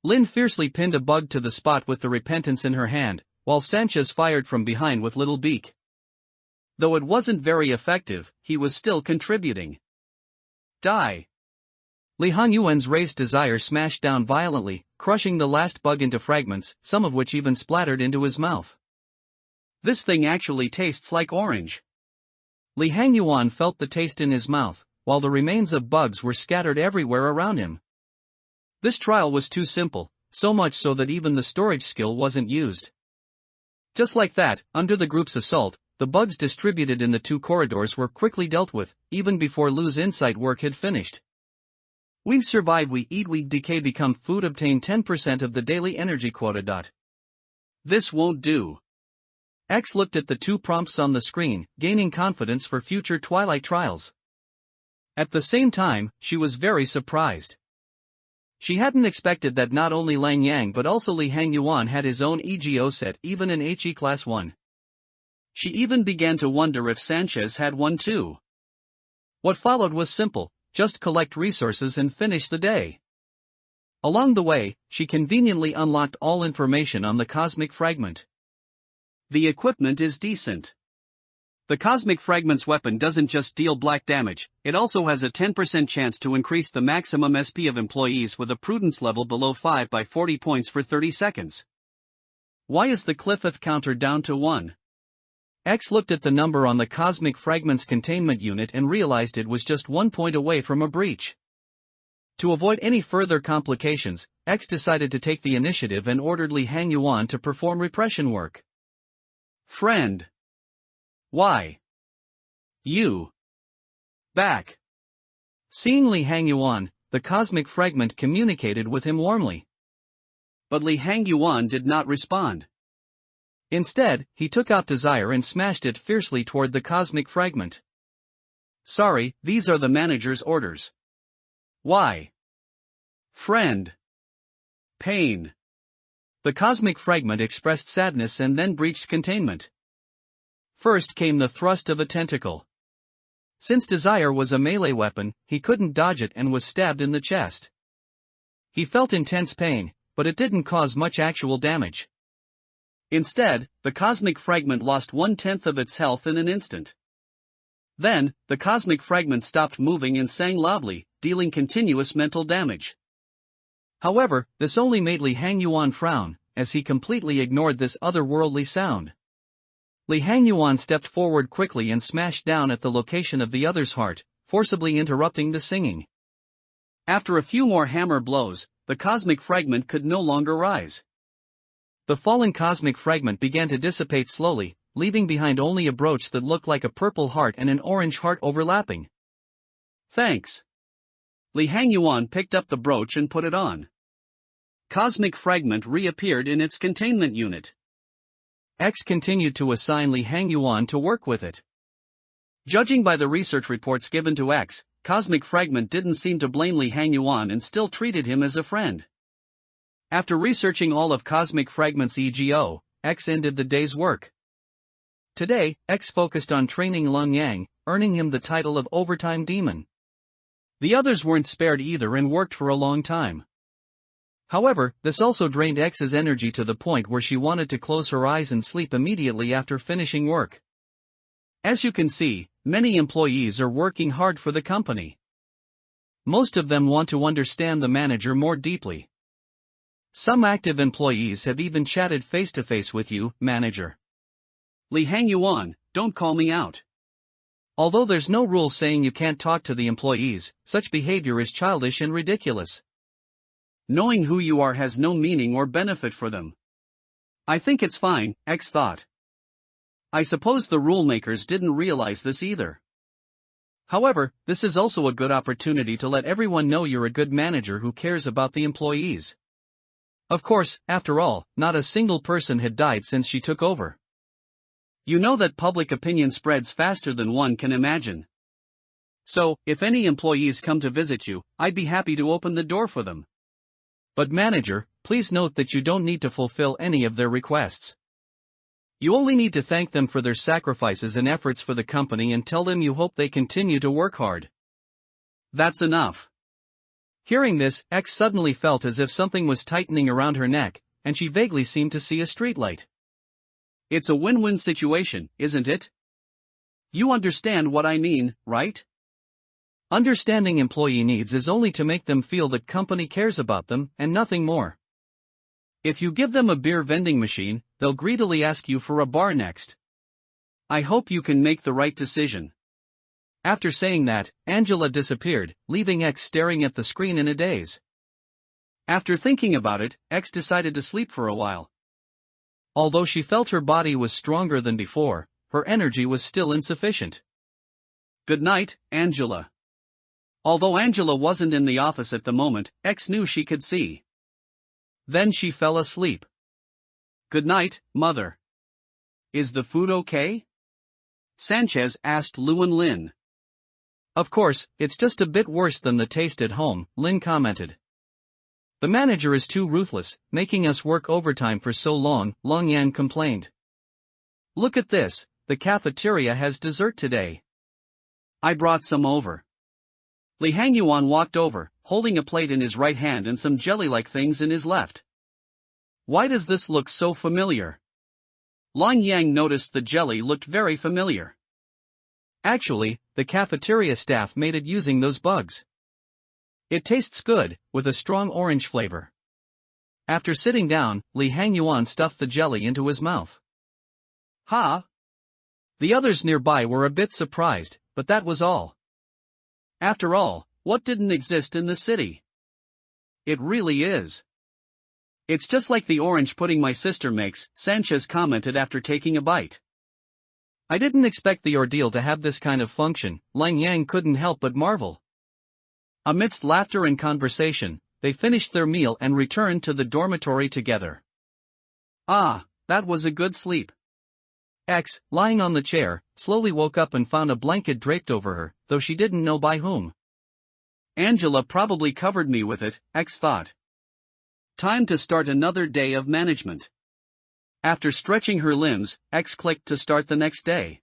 Lin fiercely pinned a bug to the spot with the repentance in her hand, while Sanchez fired from behind with Little Beak. Though it wasn't very effective, he was still contributing. Die! Li Hangyuan's raised desire smashed down violently, crushing the last bug into fragments, some of which even splattered into his mouth. This thing actually tastes like orange. Li Hangyuan felt the taste in his mouth, while the remains of bugs were scattered everywhere around him. This trial was too simple, so much so that even the storage skill wasn't used. Just like that, under the group's assault, the bugs distributed in the two corridors were quickly dealt with, even before Lu's insight work had finished. "We survive, we eat, we decay, become food, obtain 10% of the daily energy quota. This won't do." X looked at the two prompts on the screen, gaining confidence for future Twilight trials. At the same time, she was very surprised. She hadn't expected that not only Lang Yang but also Li Hangyuan had his own EGO set even in HE Class 1. She even began to wonder if Sanchez had one too. What followed was simple, just collect resources and finish the day. Along the way, she conveniently unlocked all information on the cosmic fragment. The equipment is decent. The Cosmic Fragment's weapon doesn't just deal black damage, it also has a 10% chance to increase the maximum SP of employees with a prudence level below 5 by 40 points for 30 seconds. Why is the Cliffeth counter down to 1? X looked at the number on the Cosmic Fragment's containment unit and realized it was just 1 point away from a breach. To avoid any further complications, X decided to take the initiative and ordered Li Hangyuan to perform repression work. Friend. Why? You. Back. Seeing Li Hangyuan, the cosmic fragment communicated with him warmly. But Li Hangyuan did not respond. Instead, he took out Desire and smashed it fiercely toward the cosmic fragment. Sorry, these are the manager's orders. Why? Friend. Pain. The cosmic fragment expressed sadness and then breached containment. First came the thrust of a tentacle. Since Desire was a melee weapon, he couldn't dodge it and was stabbed in the chest. He felt intense pain, but it didn't cause much actual damage. Instead, the cosmic fragment lost 1/10 of its health in an instant. Then, the cosmic fragment stopped moving and sang loudly, dealing continuous mental damage. However, this only made Li Hangyuan frown, as he completely ignored this otherworldly sound. Li Hangyuan stepped forward quickly and smashed down at the location of the other's heart, forcibly interrupting the singing. After a few more hammer blows, the cosmic fragment could no longer rise. The fallen cosmic fragment began to dissipate slowly, leaving behind only a brooch that looked like a purple heart and an orange heart overlapping. Thanks. Li Hangyuan picked up the brooch and put it on. Cosmic fragment reappeared in its containment unit. X continued to assign Li Hangyuan to work with it. Judging by the research reports given to X, Cosmic Fragment didn't seem to blame Li Hangyuan and still treated him as a friend. After researching all of Cosmic Fragment's EGO, X ended the day's work. Today, X focused on training Lung Yang, earning him the title of Overtime Demon. The others weren't spared either and worked for a long time. However, this also drained X's energy to the point where she wanted to close her eyes and sleep immediately after finishing work. As you can see, many employees are working hard for the company. Most of them want to understand the manager more deeply. Some active employees have even chatted face-to-face with you, manager. Li Hangyuan, don't call me out. Although there's no rule saying you can't talk to the employees, such behavior is childish and ridiculous. Knowing who you are has no meaning or benefit for them. I think it's fine, X thought. I suppose the rule makers didn't realize this either. However, this is also a good opportunity to let everyone know you're a good manager who cares about the employees. Of course, after all, not a single person had died since she took over. You know that public opinion spreads faster than one can imagine. So, if any employees come to visit you, I'd be happy to open the door for them. But manager, please note that you don't need to fulfill any of their requests. You only need to thank them for their sacrifices and efforts for the company and tell them you hope they continue to work hard. That's enough. Hearing this, X suddenly felt as if something was tightening around her neck, and she vaguely seemed to see a streetlight. It's a win-win situation, isn't it? You understand what I mean, right? Understanding employee needs is only to make them feel that company cares about them, and nothing more. If you give them a beer vending machine, they'll greedily ask you for a bar next. I hope you can make the right decision. After saying that, Angela disappeared, leaving X staring at the screen in a daze. After thinking about it, X decided to sleep for a while. Although she felt her body was stronger than before, her energy was still insufficient. Good night, Angela. Although Angela wasn't in the office at the moment, X knew she could see. Then she fell asleep. Good night, Mother. Is the food okay? Sanchez asked Luan Lin. Of course, it's just a bit worse than the taste at home, Lin commented. The manager is too ruthless, making us work overtime for so long, Long Yan complained. Look at this, the cafeteria has dessert today. I brought some over. Li Hangyuan walked over, holding a plate in his right hand and some jelly-like things in his left. Why does this look so familiar? Long Yang noticed the jelly looked very familiar. Actually, the cafeteria staff made it using those bugs. It tastes good, with a strong orange flavor. After sitting down, Li Hangyuan stuffed the jelly into his mouth. Ha! The others nearby were a bit surprised, but that was all. After all, what didn't exist in the city? it really is. It's just like the orange pudding my sister makes, Sanchez commented after taking a bite. I didn't expect the ordeal to have this kind of function, Lang Yang couldn't help but marvel. Amidst laughter and conversation, they finished their meal and returned to the dormitory together. Ah, that was a good sleep. X, lying on the chair, slowly woke up and found a blanket draped over her, though she didn't know by whom. Angela probably covered me with it, X thought. Time to start another day of management. After stretching her limbs, X clicked to start the next day.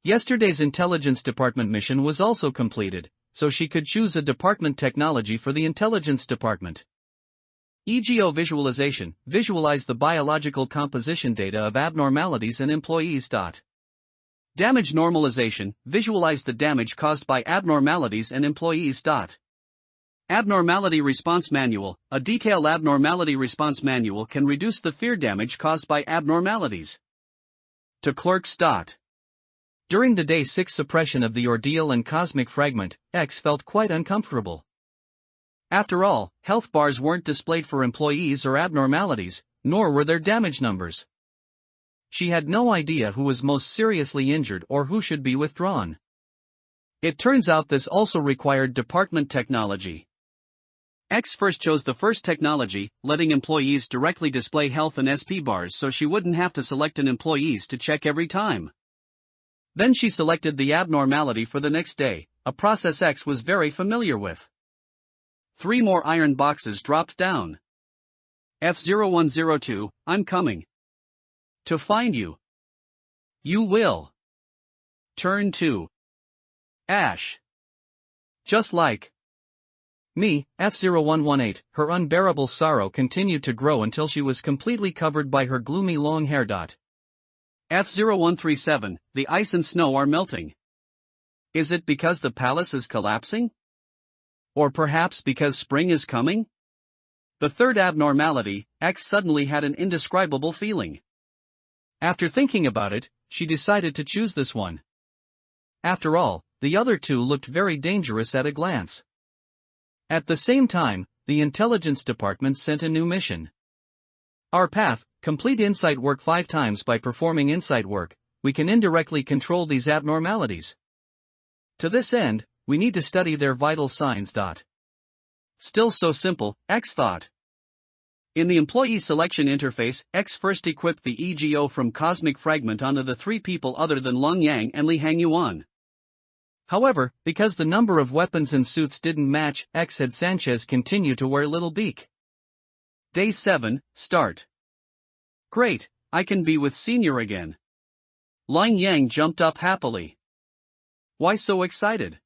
Yesterday's intelligence department mission was also completed, so she could choose a department technology for the intelligence department. EGO visualization, visualize the biological composition data of abnormalities in employees. Damage normalization, visualize the damage caused by abnormalities in employees. Abnormality response manual, a detailed abnormality response manual can reduce the fear damage caused by abnormalities. To clerks. During the day 6 suppression of the ordeal and cosmic fragment, X felt quite uncomfortable. After all, health bars weren't displayed for employees or abnormalities, nor were there damage numbers. She had no idea who was most seriously injured or who should be withdrawn. It turns out this also required department technology. X first chose the first technology, letting employees directly display health and SP bars so she wouldn't have to select an employees to check every time. Then she selected the abnormality for the next day, a process X was very familiar with. 3 more iron boxes dropped down. F0102, I'm coming. To find you. You will. Turn 2. Ash. Just like me, F0118, her unbearable sorrow continued to grow until she was completely covered by her gloomy long hair. F0137, the ice and snow are melting. Is it because the palace is collapsing? Or perhaps because spring is coming? The third abnormality, X suddenly had an indescribable feeling. After thinking about it, she decided to choose this one. After all, the other 2 looked very dangerous at a glance. At the same time, the intelligence department sent a new mission. Our path, complete insight work 5 times. By performing insight work, we can indirectly control these abnormalities. To this end, we need to study their vital signs. Still so simple, X thought. In the employee selection interface, X first equipped the EGO from Cosmic Fragment onto the 3 people other than Lung Yang and Li Hangyuan. However, because the number of weapons and suits didn't match, X had Sanchez continue to wear Little Beak. Day 7, start. Great, I can be with Senior again. Lung Yang jumped up happily. Why so excited?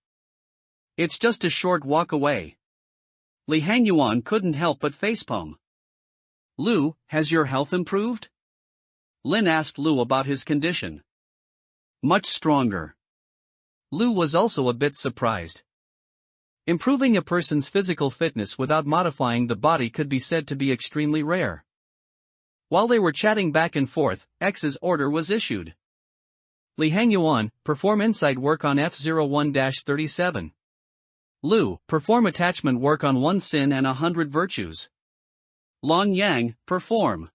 It's just a short walk away. Li Hangyuan couldn't help but facepalm. Lu, has your health improved? Lin asked Lu about his condition. Much stronger. Lu was also a bit surprised. Improving a person's physical fitness without modifying the body could be said to be extremely rare. While they were chatting back and forth, X's order was issued. Li Hangyuan, perform insight work on F01-37. Lu, perform attachment work on 1 sin and 100 virtues. Lung Yang, perform.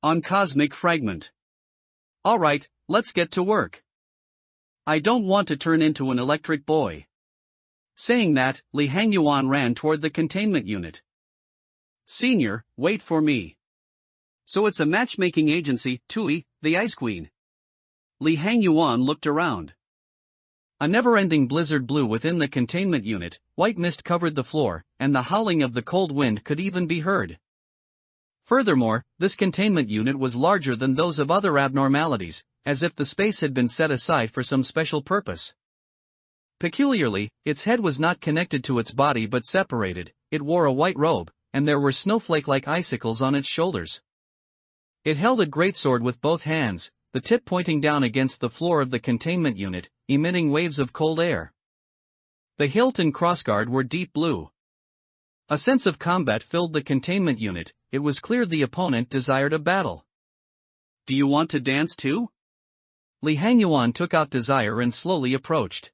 On Cosmic Fragment. Alright, let's get to work. I don't want to turn into an electric boy. Saying that, Li Hangyuan ran toward the containment unit. Senior, wait for me. So it's a matchmaking agency, Tui, the Ice Queen. Li Hangyuan looked around. A never-ending blizzard blew within the containment unit, white mist covered the floor, and the howling of the cold wind could even be heard. Furthermore, this containment unit was larger than those of other abnormalities, as if the space had been set aside for some special purpose. Peculiarly, its head was not connected to its body but separated, it wore a white robe, and there were snowflake-like icicles on its shoulders. It held a greatsword with both hands, the tip pointing down against the floor of the containment unit, emitting waves of cold air. The hilt and crossguard were deep blue. A sense of combat filled the containment unit, it was clear the opponent desired a battle. Do you want to dance too? Li Hangyuan took out Desire and slowly approached.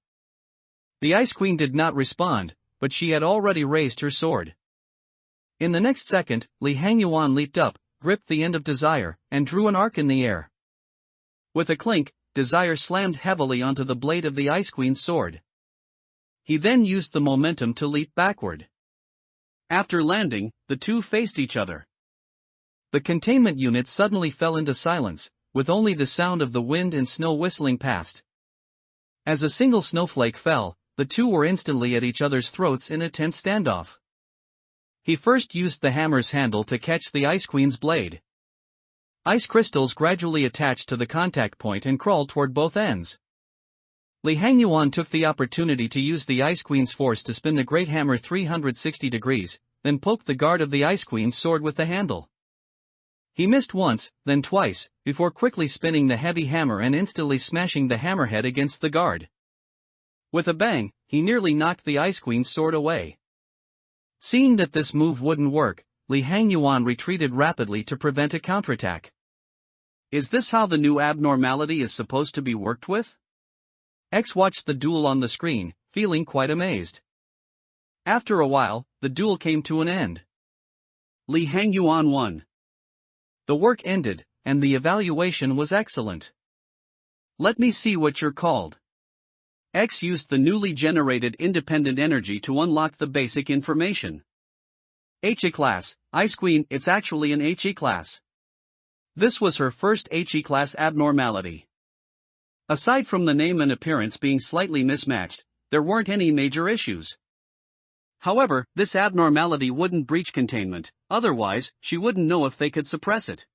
The Ice Queen did not respond, but she had already raised her sword. In the next second, Li Hangyuan leaped up, gripped the end of Desire, and drew an arc in the air. With a clink, Desire slammed heavily onto the blade of the Ice Queen's sword. He then used the momentum to leap backward. After landing, the two faced each other. The containment unit suddenly fell into silence, with only the sound of the wind and snow whistling past. As a single snowflake fell, the two were instantly at each other's throats in a tense standoff. He first used the hammer's handle to catch the Ice Queen's blade. Ice crystals gradually attached to the contact point and crawled toward both ends. Li Hangyuan took the opportunity to use the Ice Queen's force to spin the great hammer 360 degrees, then poked the guard of the Ice Queen's sword with the handle. He missed once, then twice, before quickly spinning the heavy hammer and instantly smashing the hammerhead against the guard. With a bang, he nearly knocked the Ice Queen's sword away. Seeing that this move wouldn't work, Li Hangyuan retreated rapidly to prevent a counterattack. Is this how the new abnormality is supposed to be worked with? X watched the duel on the screen, feeling quite amazed. After a while, the duel came to an end. Li Hangyuan won. The work ended, and the evaluation was excellent. Let me see what you're called. X used the newly generated independent energy to unlock the basic information. HE class, Ice Queen. It's actually an HE class. This was her first HE class abnormality. Aside from the name and appearance being slightly mismatched, there weren't any major issues. However, this abnormality wouldn't breach containment, otherwise, she wouldn't know if they could suppress it.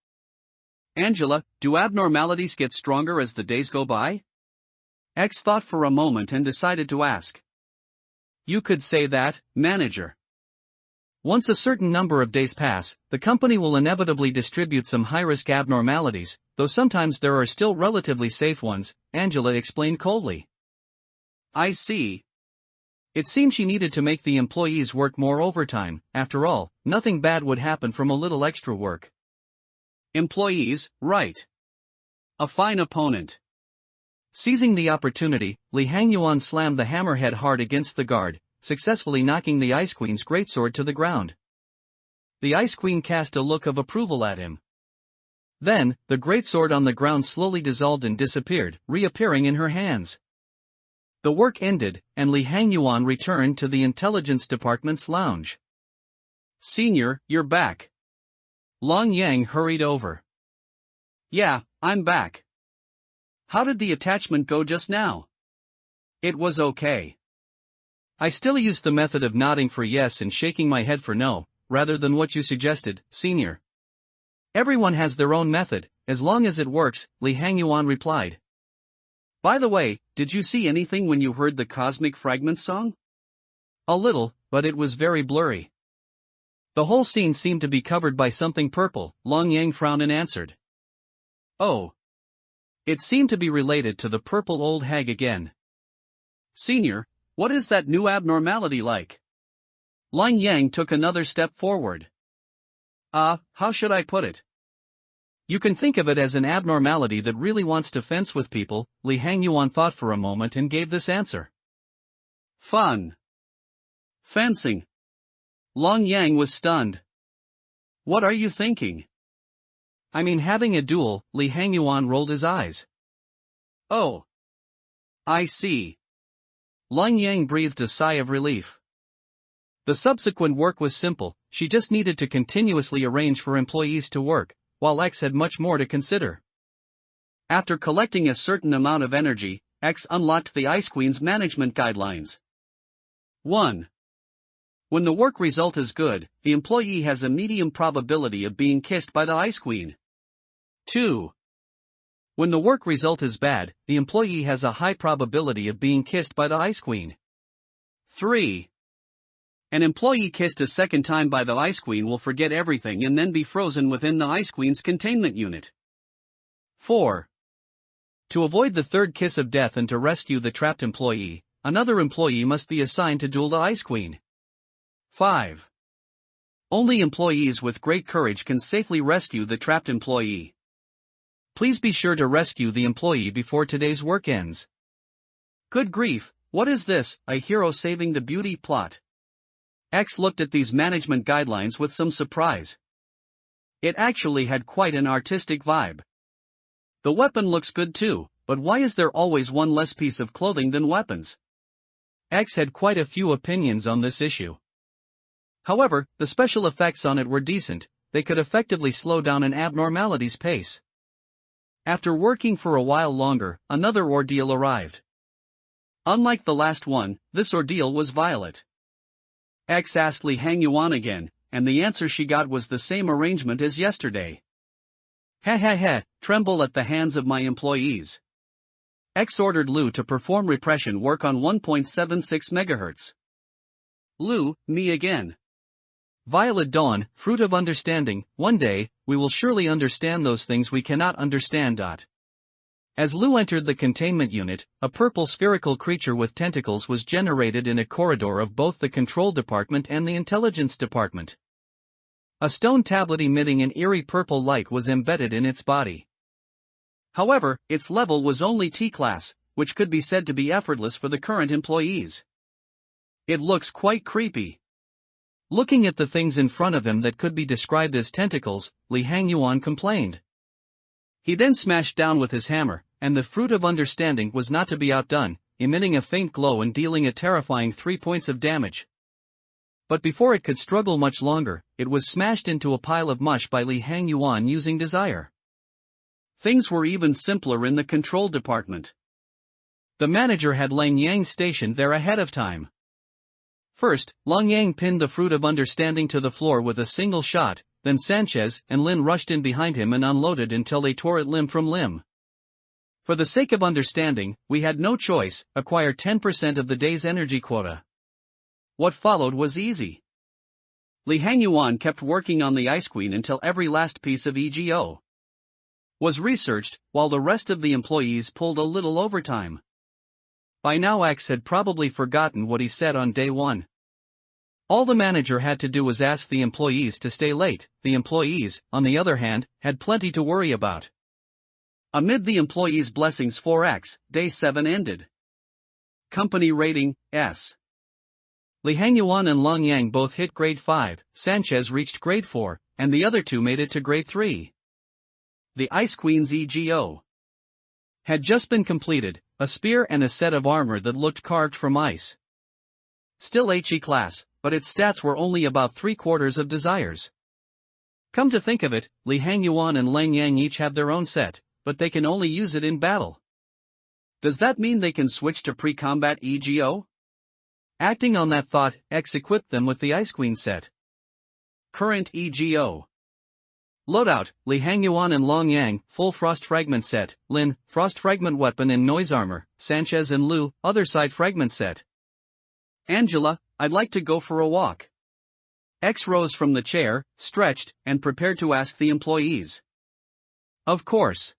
Angela, do abnormalities get stronger as the days go by? X thought for a moment and decided to ask. You could say that, manager. Once a certain number of days pass, the company will inevitably distribute some high-risk abnormalities, though sometimes there are still relatively safe ones, Angela explained coldly. I see. It seemed she needed to make the employees work more overtime. After all, nothing bad would happen from a little extra work. Employees, right. A fine opponent. Seizing the opportunity, Li Hangyuan slammed the hammerhead hard against the guard, successfully knocking the Ice Queen's greatsword to the ground. The Ice Queen cast a look of approval at him. Then, the greatsword on the ground slowly dissolved and disappeared, reappearing in her hands. The work ended, and Li Hangyuan returned to the intelligence department's lounge. Senior, you're back. Long Yang hurried over. Yeah, I'm back. How did the attachment go just now? It was okay. I still used the method of nodding for yes and shaking my head for no, rather than what you suggested, Senior. Everyone has their own method, as long as it works, Li Hangyuan replied. By the way, did you see anything when you heard the Cosmic Fragments song? A little, but it was very blurry. The whole scene seemed to be covered by something purple, Long Yang frowned and answered. Oh. It seemed to be related to the purple old hag again. Senior, what is that new abnormality like? Long Yang took another step forward. How should I put it? You can think of it as an abnormality that really wants to fence with people, Li Hangyuan thought for a moment and gave this answer. Fun. Fencing. Long Yang was stunned. What are you thinking? I mean having a duel, Li Hangyuan rolled his eyes. Oh. I see. Long Yang breathed a sigh of relief. The subsequent work was simple, she just needed to continuously arrange for employees to work, while X had much more to consider. After collecting a certain amount of energy, X unlocked the Ice Queen's management guidelines. 1. When the work result is good, the employee has a medium probability of being kissed by the Ice Queen. 2. When the work result is bad, the employee has a high probability of being kissed by the Ice Queen. 3. An employee kissed a second time by the Ice Queen will forget everything and then be frozen within the Ice Queen's containment unit. 4. To avoid the third kiss of death and to rescue the trapped employee, another employee must be assigned to duel the Ice Queen. 5. Only employees with great courage can safely rescue the trapped employee. Please be sure to rescue the employee before today's work ends. Good grief, what is this, a hero saving the beauty plot? X looked at these management guidelines with some surprise. It actually had quite an artistic vibe. The weapon looks good too, but why is there always one less piece of clothing than weapons? X had quite a few opinions on this issue. However, the special effects on it were decent. They could effectively slow down an abnormality's pace. After working for a while longer, another ordeal arrived. Unlike the last one, this ordeal was violent. X asked Li Hangyuan again, and the answer she got was the same arrangement as yesterday. Tremble at the hands of my employees. X ordered Lu to perform repression work on 1.76 MHz. Lu, me again. Violet Dawn, fruit of understanding, one day, we will surely understand those things we cannot understand. As Lu entered the containment unit, a purple spherical creature with tentacles was generated in a corridor of both the control department and the intelligence department. A stone tablet emitting an eerie purple light was embedded in its body. However, its level was only T-class, which could be said to be effortless for the current employees. It looks quite creepy. Looking at the things in front of him that could be described as tentacles, Li Hangyuan complained. He then smashed down with his hammer, and the fruit of understanding was not to be outdone, emitting a faint glow and dealing a terrifying 3 points of damage. But before it could struggle much longer, it was smashed into a pile of mush by Li Hangyuan using desire. Things were even simpler in the control department. The manager had Lang Yang stationed there ahead of time. First, Lang Yang pinned the fruit of understanding to the floor with a single shot, then Sanchez and Lin rushed in behind him and unloaded until they tore it limb from limb. For the sake of understanding, we had no choice, acquire 10% of the day's energy quota. What followed was easy. Li Hangyuan kept working on the Ice Queen until every last piece of EGO was researched, while the rest of the employees pulled a little overtime. By now X had probably forgotten what he said on day one. All the manager had to do was ask the employees to stay late. The employees, on the other hand, had plenty to worry about. Amid the employees' blessings for X, day 7 ended. Company rating, S. Li Hangyuan and Lang Yang both hit grade 5, Sanchez reached grade 4, and the other two made it to grade 3. The Ice Queen's EGO had just been completed, a spear and a set of armor that looked carved from ice. Still HE class, but its stats were only about 3/4 of Desire's. Come to think of it, Li Hangyuan and Lang Yang each have their own set, but they can only use it in battle. Does that mean they can switch to pre-combat EGO? Acting on that thought, X equipped them with the Ice Queen set. Current EGO loadout: Li Hangyuan and Lang Yang, full frost fragment set, Lin, frost fragment weapon and noise armor, Sanchez and Lu, other side fragment set. Angela, I'd like to go for a walk. X rose from the chair, stretched, and prepared to ask the employees. Of course.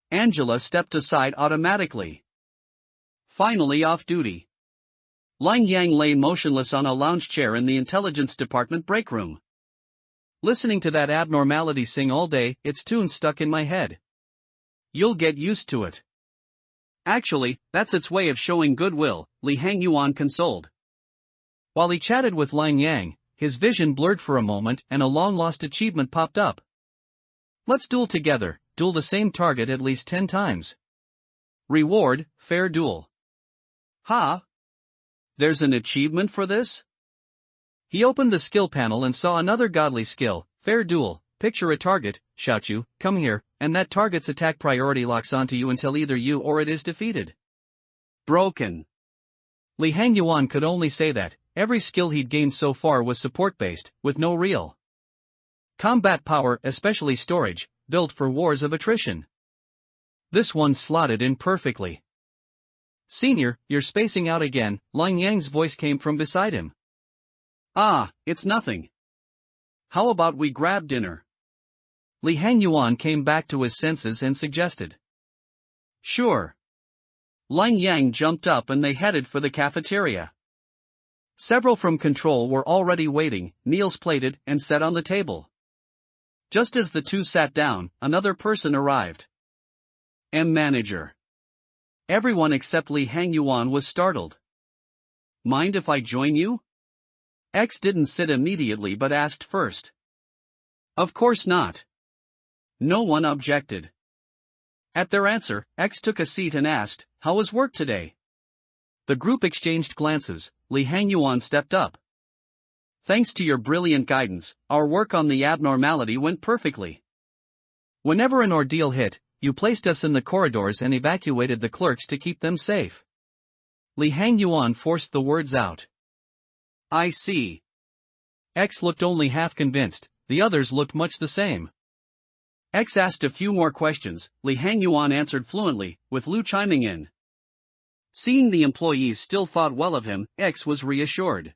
Angela stepped aside automatically. Finally off duty. Lang Yang lay motionless on a lounge chair in the intelligence department break room. Listening to that abnormality sing all day, its tune stuck in my head. You'll get used to it. Actually, that's its way of showing goodwill, Li Hangyuan consoled. While he chatted with Lang Yang, his vision blurred for a moment and a long-lost achievement popped up. Let's duel together, duel the same target at least 10 times. Reward, fair duel. Ha! There's an achievement for this? He opened the skill panel and saw another godly skill, fair duel. Picture a target, shout you, come here, and that target's attack priority locks onto you until either you or it is defeated. Broken. Li Hangyuan could only say that every skill he'd gained so far was support-based, with no real combat power, especially storage, built for wars of attrition. This one slotted in perfectly. Senior, you're spacing out again, Lang Yang's voice came from beside him. Ah, it's nothing. How about we grab dinner? Li Hangyuan came back to his senses and suggested. Sure. Lang Yang jumped up and they headed for the cafeteria. Several from control were already waiting, meals plated and set on the table. Just as the two sat down, another person arrived. Manager. Everyone except Li Hangyuan was startled. Mind if I join you? X didn't sit immediately but asked first. Of course not. No one objected. At their answer, X took a seat and asked, "How was work today?" The group exchanged glances. Li Hangyuan stepped up. "Thanks to your brilliant guidance, our work on the abnormality went perfectly. Whenever an ordeal hit, you placed us in the corridors and evacuated the clerks to keep them safe." Li Hangyuan forced the words out. I see. X looked only half convinced, the others looked much the same. X asked a few more questions. Li Hangyuan answered fluently, with Lu chiming in. Seeing the employees still thought well of him, X was reassured.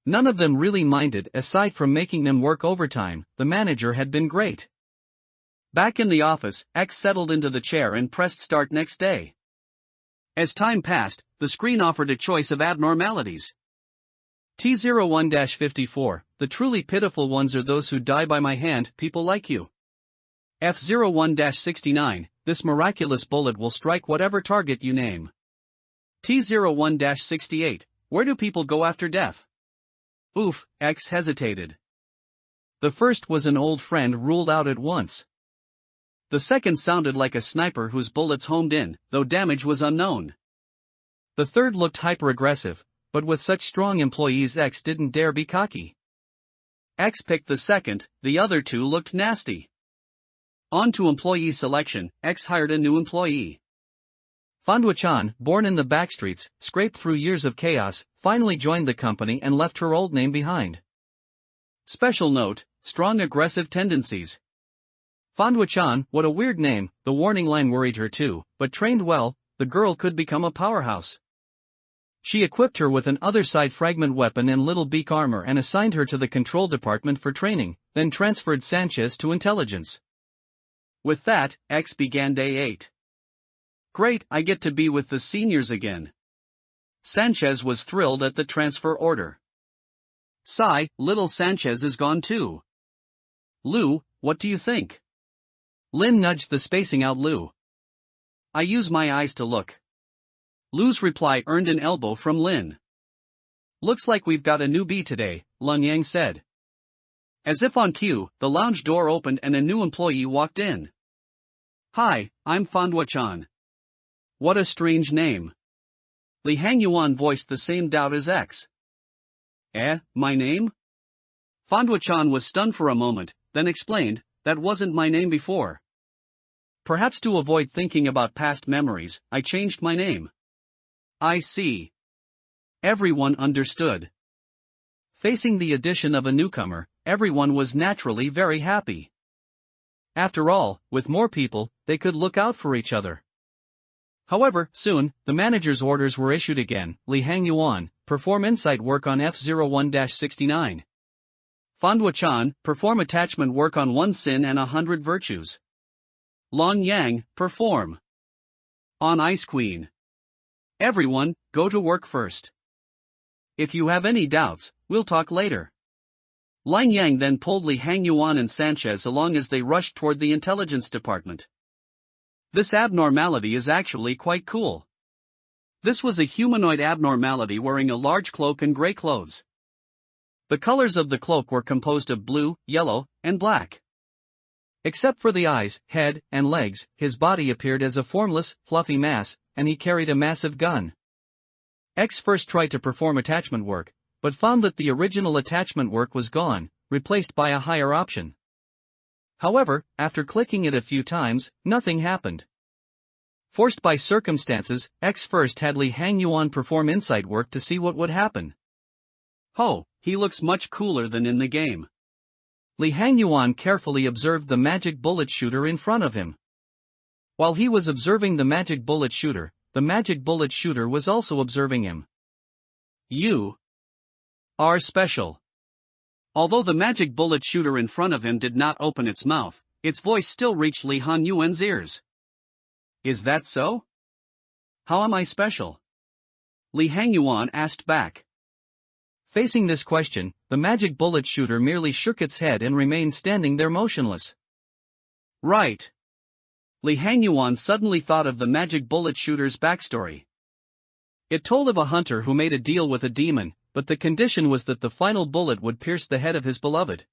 None of them really minded. Aside from making them work overtime, the manager had been great. Back in the office, X settled into the chair and pressed start next day. As time passed, the screen offered a choice of abnormalities. T01-54, the truly pitiful ones are those who die by my hand, people like you. F01-69, this miraculous bullet will strike whatever target you name. T01-68, where do people go after death? Oof, X hesitated. The first was an old friend ruled out at once. The second sounded like a sniper whose bullets homed in, though damage was unknown. The third looked hyper-aggressive, but with such strong employees X didn't dare be cocky. X picked the second, the other two looked nasty. On to employee selection, X hired a new employee. Fandwa-chan, born in the backstreets, scraped through years of chaos, finally joined the company and left her old name behind. Special note, strong aggressive tendencies. Fandwa-chan, what a weird name, the warning line worried her too, but trained well, the girl could become a powerhouse. She equipped her with an other-side fragment weapon and little beak armor and assigned her to the control department for training, then transferred Sanchez to intelligence. With that, X began day 8. Great, I get to be with the seniors again. Sanchez was thrilled at the transfer order. Sigh, little Sanchez is gone too. Lu, what do you think? Lin nudged the spacing out Lu. I use my eyes to look. Lu's reply earned an elbow from Lin. Looks like we've got a newbie today, Lun Yang said. As if on cue, the lounge door opened and a new employee walked in. Hi, I'm Fandwa-chan. What a strange name. Li Hangyuan voiced the same doubt as X. My name? Fandwa-chan was stunned for a moment, then explained, that wasn't my name before. Perhaps to avoid thinking about past memories, I changed my name. I see. Everyone understood. Facing the addition of a newcomer, everyone was naturally very happy. After all, with more people, they could look out for each other. However, soon, the manager's orders were issued again. Li Hangyuan, perform insight work on F01-69. Fandwa-chan, perform attachment work on 1 sin and 100 virtues. Lon Yang, perform. On Ice Queen. Everyone, go to work first. If you have any doubts, we'll talk later. Lin Yang then pulled Li Hangyuan and Sanchez along as they rushed toward the intelligence department. This abnormality is actually quite cool. This was a humanoid abnormality wearing a large cloak and gray clothes. The colors of the cloak were composed of blue, yellow, and black. Except for the eyes, head, and legs, his body appeared as a formless, fluffy mass, and he carried a massive gun. X first tried to perform attachment work, but found that the original attachment work was gone, replaced by a higher option. However, after clicking it a few times, nothing happened. Forced by circumstances, X first had Li Hangyuan perform insight work to see what would happen. Oh, he looks much cooler than in the game. Li Hangyuan carefully observed the magic bullet shooter in front of him. While he was observing the magic bullet shooter, the magic bullet shooter was also observing him. You are special. Although the magic bullet shooter in front of him did not open its mouth, its voice still reached Li Hangyuan's ears. Is that so? How am I special? Li Hangyuan asked back. Facing this question, the magic bullet shooter merely shook its head and remained standing there motionless. Right. Li Hangyuan suddenly thought of the magic bullet shooter's backstory. It told of a hunter who made a deal with a demon, but the condition was that the final bullet would pierce the head of his beloved.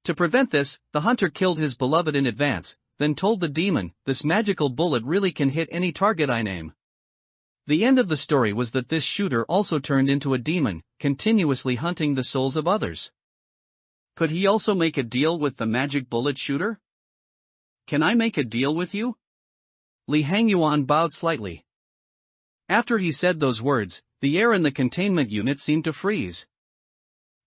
To prevent this, the hunter killed his beloved in advance, then told the demon, "This magical bullet really can hit any target I name." The end of the story was that this shooter also turned into a demon, continuously hunting the souls of others. Could he also make a deal with the magic bullet shooter? Can I make a deal with you? Li Hangyuan bowed slightly. After he said those words, the air in the containment unit seemed to freeze.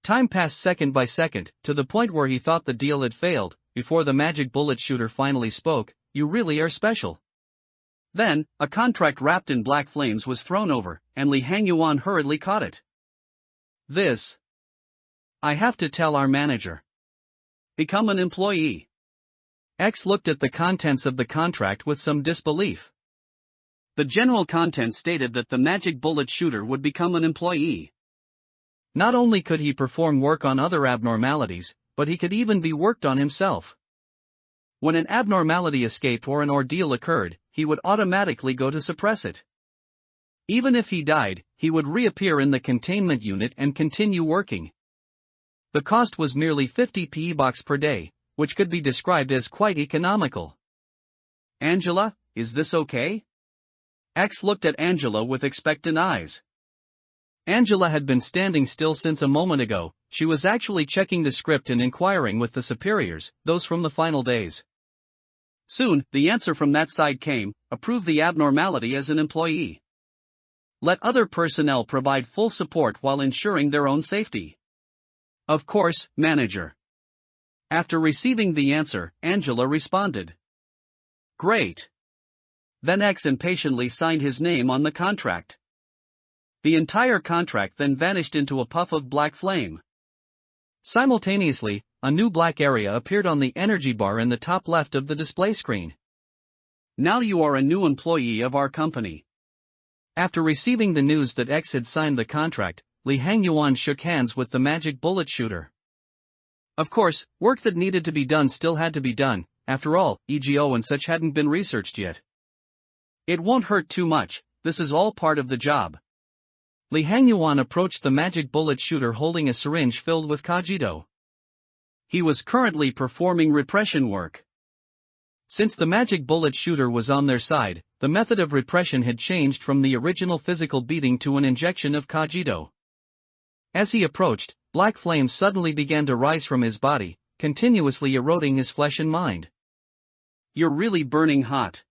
Time passed second by second, to the point where he thought the deal had failed, before the magic bullet shooter finally spoke, "You really are special." Then, a contract wrapped in black flames was thrown over, and Li Hangyuan hurriedly caught it. "This. I have to tell our manager." Become an employee. X looked at the contents of the contract with some disbelief. The general content stated that the magic bullet shooter would become an employee. Not only could he perform work on other abnormalities, but he could even be worked on himself. When an abnormality escaped or an ordeal occurred, he would automatically go to suppress it. Even if he died, he would reappear in the containment unit and continue working. The cost was merely 50 PE bucks per day, which could be described as quite economical. Angela, is this okay? X looked at Angela with expectant eyes. Angela had been standing still since a moment ago. She was actually checking the script and inquiring with the superiors, those from the final days. Soon, the answer from that side came: approve the abnormality as an employee. Let other personnel provide full support while ensuring their own safety. Of course, manager. After receiving the answer, Angela responded. Great. Then X impatiently signed his name on the contract. The entire contract then vanished into a puff of black flame. Simultaneously, a new black area appeared on the energy bar in the top left of the display screen. Now you are a new employee of our company. After receiving the news that X had signed the contract, Li Hangyuan shook hands with the magic bullet shooter. Of course, work that needed to be done still had to be done. After all, EGO and such hadn't been researched yet. It won't hurt too much, this is all part of the job. Li Hangyuan approached the magic bullet shooter holding a syringe filled with cogito. He was currently performing repression work. Since the magic bullet shooter was on their side, the method of repression had changed from the original physical beating to an injection of cogito. As he approached, black flames suddenly began to rise from his body, continuously eroding his flesh and mind. You're really burning hot.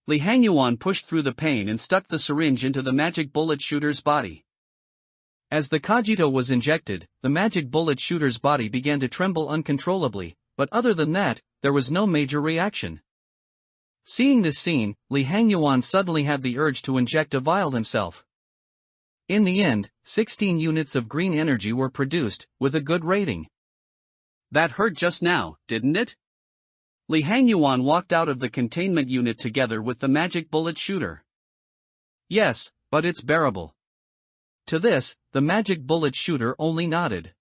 Li Hangyuan pushed through the pain and stuck the syringe into the magic bullet shooter's body. As the cogito was injected, the magic bullet shooter's body began to tremble uncontrollably, but other than that, there was no major reaction. Seeing this scene, Li Hangyuan suddenly had the urge to inject a vial himself. In the end, 16 units of green energy were produced, with a good rating. That hurt just now, didn't it? Li Hangyuan walked out of the containment unit together with the magic bullet shooter. Yes, but it's bearable. To this, the magic bullet shooter only nodded.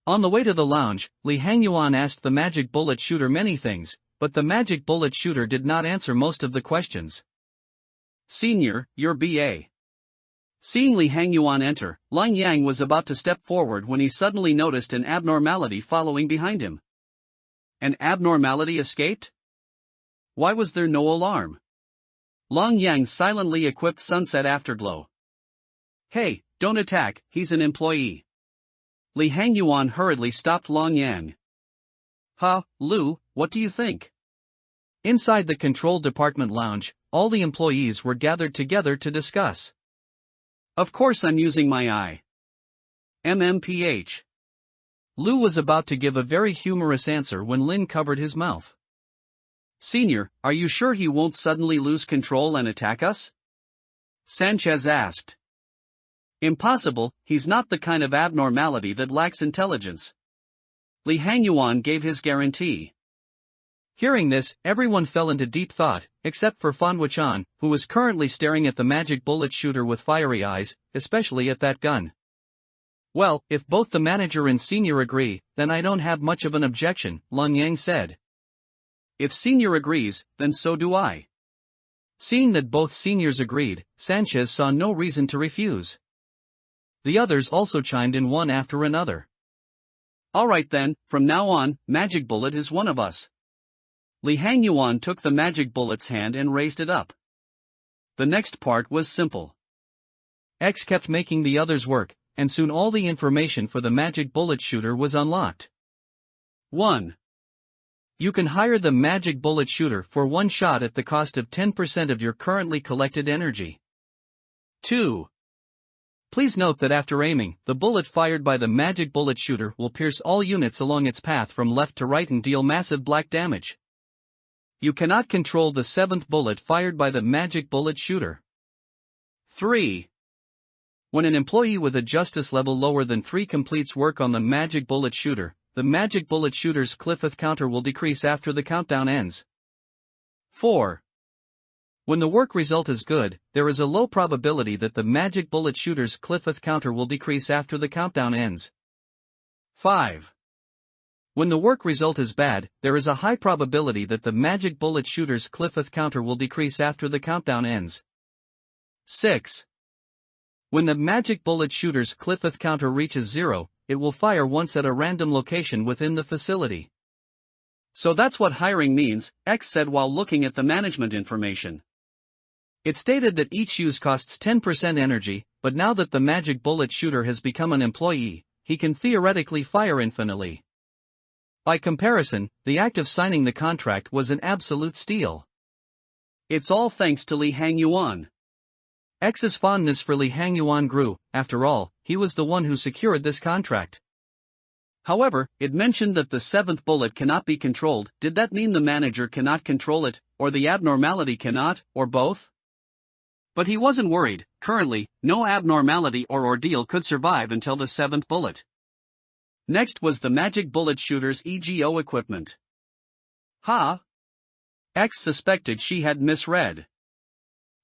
On the way to the lounge, Li Hangyuan asked the magic bullet shooter many things, but the magic bullet shooter did not answer most of the questions. Senior, you're BA. Seeing Li Hangyuan enter, Lang Yang was about to step forward when he suddenly noticed an abnormality following behind him. An abnormality escaped? Why was there no alarm? Lang Yang silently equipped Sunset Afterglow. Hey, don't attack, he's an employee. Li Hangyuan hurriedly stopped Lang Yang. Lu, what do you think? Inside the control department lounge, all the employees were gathered together to discuss. Of course I'm using my eye. MMPH. Lu was about to give a very humorous answer when Lin covered his mouth. Senior, are you sure he won't suddenly lose control and attack us? Sanchez asked. Impossible, he's not the kind of abnormality that lacks intelligence. Li Hangyuan gave his guarantee. Hearing this, everyone fell into deep thought, except for Fan Wuchan, who was currently staring at the magic bullet shooter with fiery eyes, especially at that gun. Well, if both the manager and senior agree, then I don't have much of an objection, Lang Yang said. If senior agrees, then so do I. Seeing that both seniors agreed, Sanchez saw no reason to refuse. The others also chimed in one after another. Alright then, from now on, Magic Bullet is one of us. Li Hangyuan took the Magic Bullet's hand and raised it up. The next part was simple. X kept making the others work, and soon all the information for the Magic Bullet shooter was unlocked. 1. You can hire the Magic Bullet shooter for one shot at the cost of 10% of your currently collected energy. 2. Please note that after aiming, the bullet fired by the Magic Bullet shooter will pierce all units along its path from left to right and deal massive black damage. You cannot control the 7th bullet fired by the Magic Bullet shooter. 3. When an employee with a justice level lower than 3 completes work on the Magic Bullet shooter, the Magic Bullet shooter's Cliffeth counter will decrease after the countdown ends. 4. When the work result is good, there is a low probability that the Magic Bullet shooter's Cliffeth counter will decrease after the countdown ends. 5. When the work result is bad, there is a high probability that the Magic Bullet shooter's Cliffeth counter will decrease after the countdown ends. 6. When the Magic Bullet shooter's Cliffeth counter reaches 0, it will fire once at a random location within the facility. So that's what hiring means, X said while looking at the management information. It stated that each use costs 10% energy, but now that the Magic Bullet shooter has become an employee, he can theoretically fire infinitely. By comparison, the act of signing the contract was an absolute steal. It's all thanks to Li Hangyuan. X's fondness for Li Hangyuan grew. After all, he was the one who secured this contract. However, it mentioned that the 7th bullet cannot be controlled. Did that mean the manager cannot control it, or the abnormality cannot, or both? But he wasn't worried. Currently, no abnormality or ordeal could survive until the 7th bullet. Next was the Magic Bullet shooter's EGO equipment. X suspected she had misread.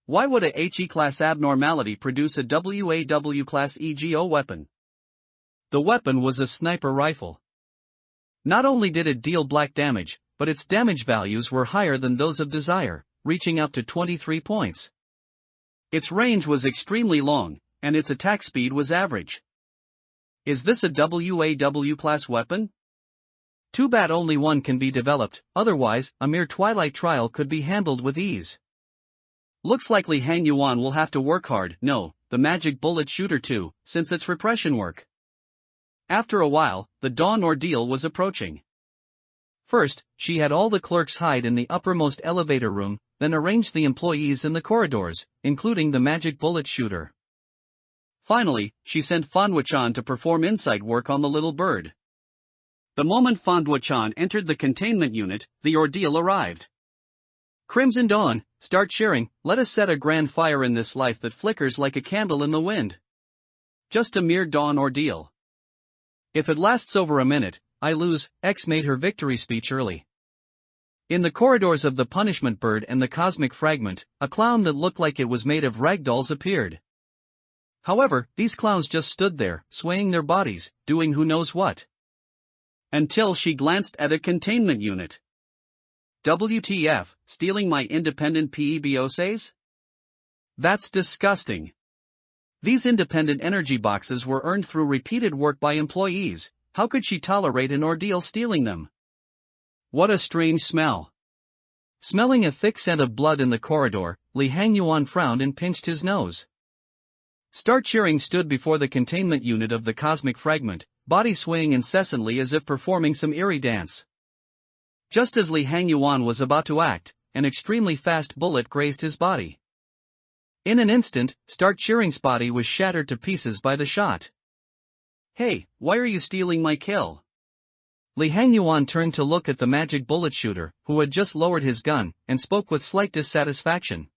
Why would a HE-class abnormality produce a WAW-class EGO weapon? The weapon was a sniper rifle. Not only did it deal black damage, but its damage values were higher than those of Desire, reaching up to 23 points. Its range was extremely long, and its attack speed was average. Is this a WAW-class weapon? Too bad only one can be developed, otherwise, a mere Twilight trial could be handled with ease. Looks like Li Hangyuan will have to work hard, the Magic Bullet shooter too, since it's repression work. After a while, the dawn ordeal was approaching. First, she had all the clerks hide in the uppermost elevator room, then arranged the employees in the corridors, including the Magic Bullet shooter. Finally, she sent Fondwa-chan to perform insight work on the little bird. The moment Fondwa-chan entered the containment unit, the ordeal arrived. Crimson Dawn, start cheering, let us set a grand fire in this life that flickers like a candle in the wind. Just a mere dawn ordeal. If it lasts over a minute, I lose. X made her victory speech early. In the corridors of the punishment bird and the cosmic fragment, a clown that looked like it was made of ragdolls appeared. However, these clowns just stood there, swaying their bodies, doing who knows what. Until she glanced at a containment unit. WTF, stealing my independent PEBOSs? That's disgusting. These independent energy boxes were earned through repeated work by employees. How could she tolerate an ordeal stealing them? What a strange smell. Smelling a thick scent of blood in the corridor, Li Hangyuan frowned and pinched his nose. Start Cheering stood before the containment unit of the cosmic fragment, body swaying incessantly as if performing some eerie dance. Just as Li Hangyuan was about to act, an extremely fast bullet grazed his body. In an instant, Start Cheering's body was shattered to pieces by the shot. Hey, why are you stealing my kill? Li Hangyuan turned to look at the Magic Bullet shooter, who had just lowered his gun, and spoke with slight dissatisfaction.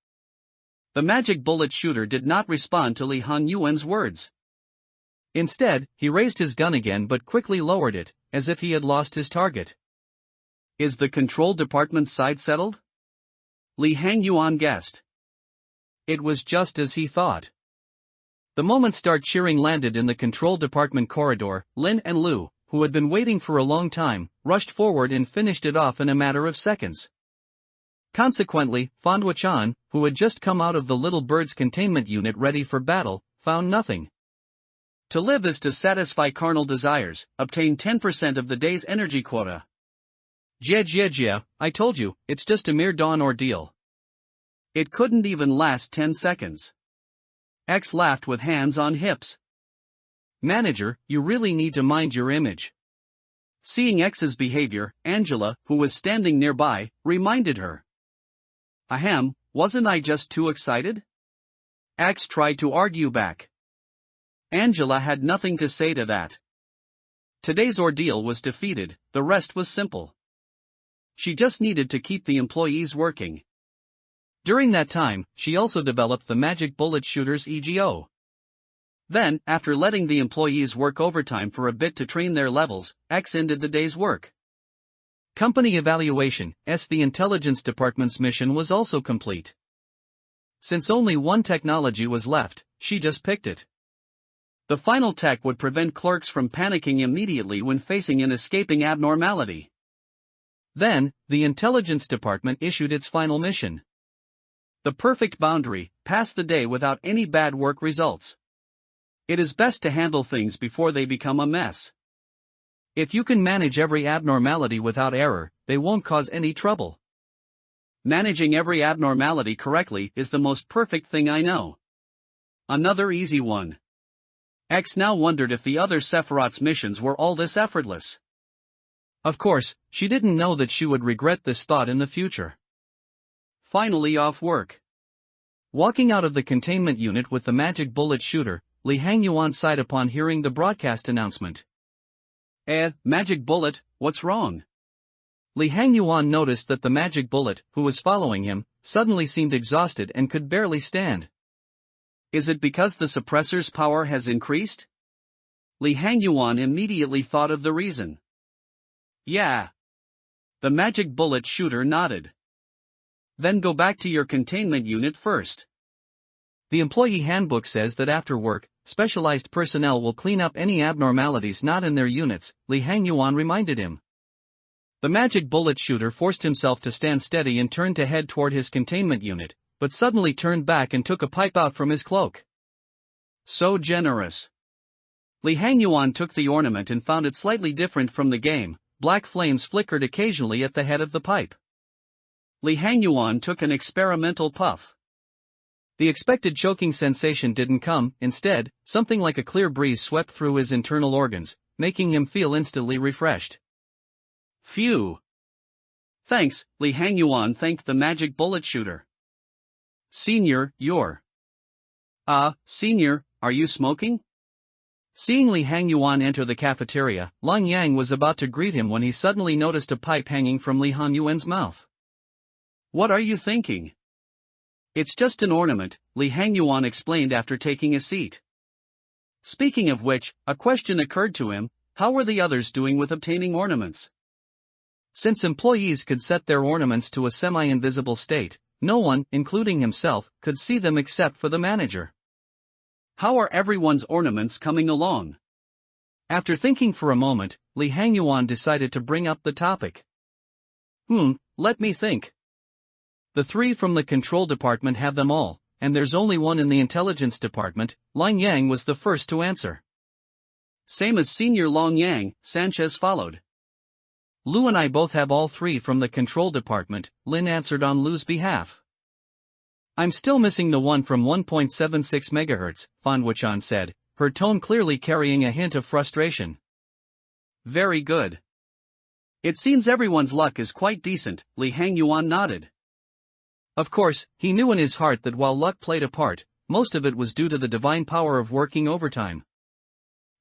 The Magic Bullet shooter did not respond to Li Hangyuan's words. Instead, he raised his gun again but quickly lowered it, as if he had lost his target. Is the control department's side settled? Li Hangyuan guessed. It was just as he thought. The moment Start Cheering landed in the control department corridor, Lin and Lu, who had been waiting for a long time, rushed forward and finished it off in a matter of seconds. Consequently, Fondwa-chan, who had just come out of the little bird's containment unit ready for battle, found nothing. To live is to satisfy carnal desires, obtain 10% of the day's energy quota. Yeah, I told you, it's just a mere dawn ordeal. It couldn't even last 10 seconds. X laughed with hands on hips. Manager, you really need to mind your image. Seeing X's behavior, Angela, who was standing nearby, reminded her. Ahem, wasn't I just too excited? X tried to argue back. Angela had nothing to say to that. Today's ordeal was defeated, the rest was simple. She just needed to keep the employees working. During that time, she also developed the magic bullet shooter's EGO. Then, after letting the employees work overtime for a bit to train their levels, X ended the day's work. Company evaluation, the intelligence department's mission was also complete. Since only one technology was left, she just picked it. The final tech would prevent clerks from panicking immediately when facing an escaping abnormality. Then, the intelligence department issued its final mission. The perfect boundary, pass the day without any bad work results. It is best to handle things before they become a mess. If you can manage every abnormality without error, they won't cause any trouble. Managing every abnormality correctly is the most perfect thing I know. Another easy one. X now wondered if the other Sephiroth's missions were all this effortless. Of course, she didn't know that she would regret this thought in the future. Finally off work. Walking out of the containment unit with the magic bullet shooter, Li Hangyuan sighed upon hearing the broadcast announcement. Magic bullet, what's wrong? Li Hangyuan noticed that the magic bullet, who was following him, suddenly seemed exhausted and could barely stand. Is it because the suppressor's power has increased? Li Hangyuan immediately thought of the reason. Yeah. The magic bullet shooter nodded. Then go back to your containment unit first. The employee handbook says that after work, specialized personnel will clean up any abnormalities not in their units, Li Hangyuan reminded him. The magic bullet shooter forced himself to stand steady and turned to head toward his containment unit, but suddenly turned back and took a pipe out from his cloak. So generous. Li Hangyuan took the ornament and found it slightly different from the game. Black flames flickered occasionally at the head of the pipe. Li Hangyuan took an experimental puff. The expected choking sensation didn't come. Instead, something like a clear breeze swept through his internal organs, making him feel instantly refreshed. Phew. Thanks, Li Hangyuan thanked the magic bullet shooter. Senior, you're. Senior, are you smoking? Seeing Li Hangyuan enter the cafeteria, Long Yang was about to greet him when he suddenly noticed a pipe hanging from Li Hangyuan's mouth. What are you thinking? It's just an ornament, Li Hangyuan explained after taking a seat. Speaking of which, a question occurred to him: how were the others doing with obtaining ornaments? Since employees could set their ornaments to a semi-invisible state, no one, including himself, could see them except for the manager. How are everyone's ornaments coming along? After thinking for a moment, Li Hangyuan decided to bring up the topic. Let me think. The 3 from the control department have them all, and there's only one in the intelligence department. Long Yang was the first to answer. Same as Senior Long Yang, Sanchez followed. Lu and I both have all 3 from the control department, Lin answered on Lu's behalf. I'm still missing the one from 1.76 MHz, Fan Wuchan said, her tone clearly carrying a hint of frustration. Very good. It seems everyone's luck is quite decent, Li Hangyuan nodded. Of course, he knew in his heart that while luck played a part, most of it was due to the divine power of working overtime.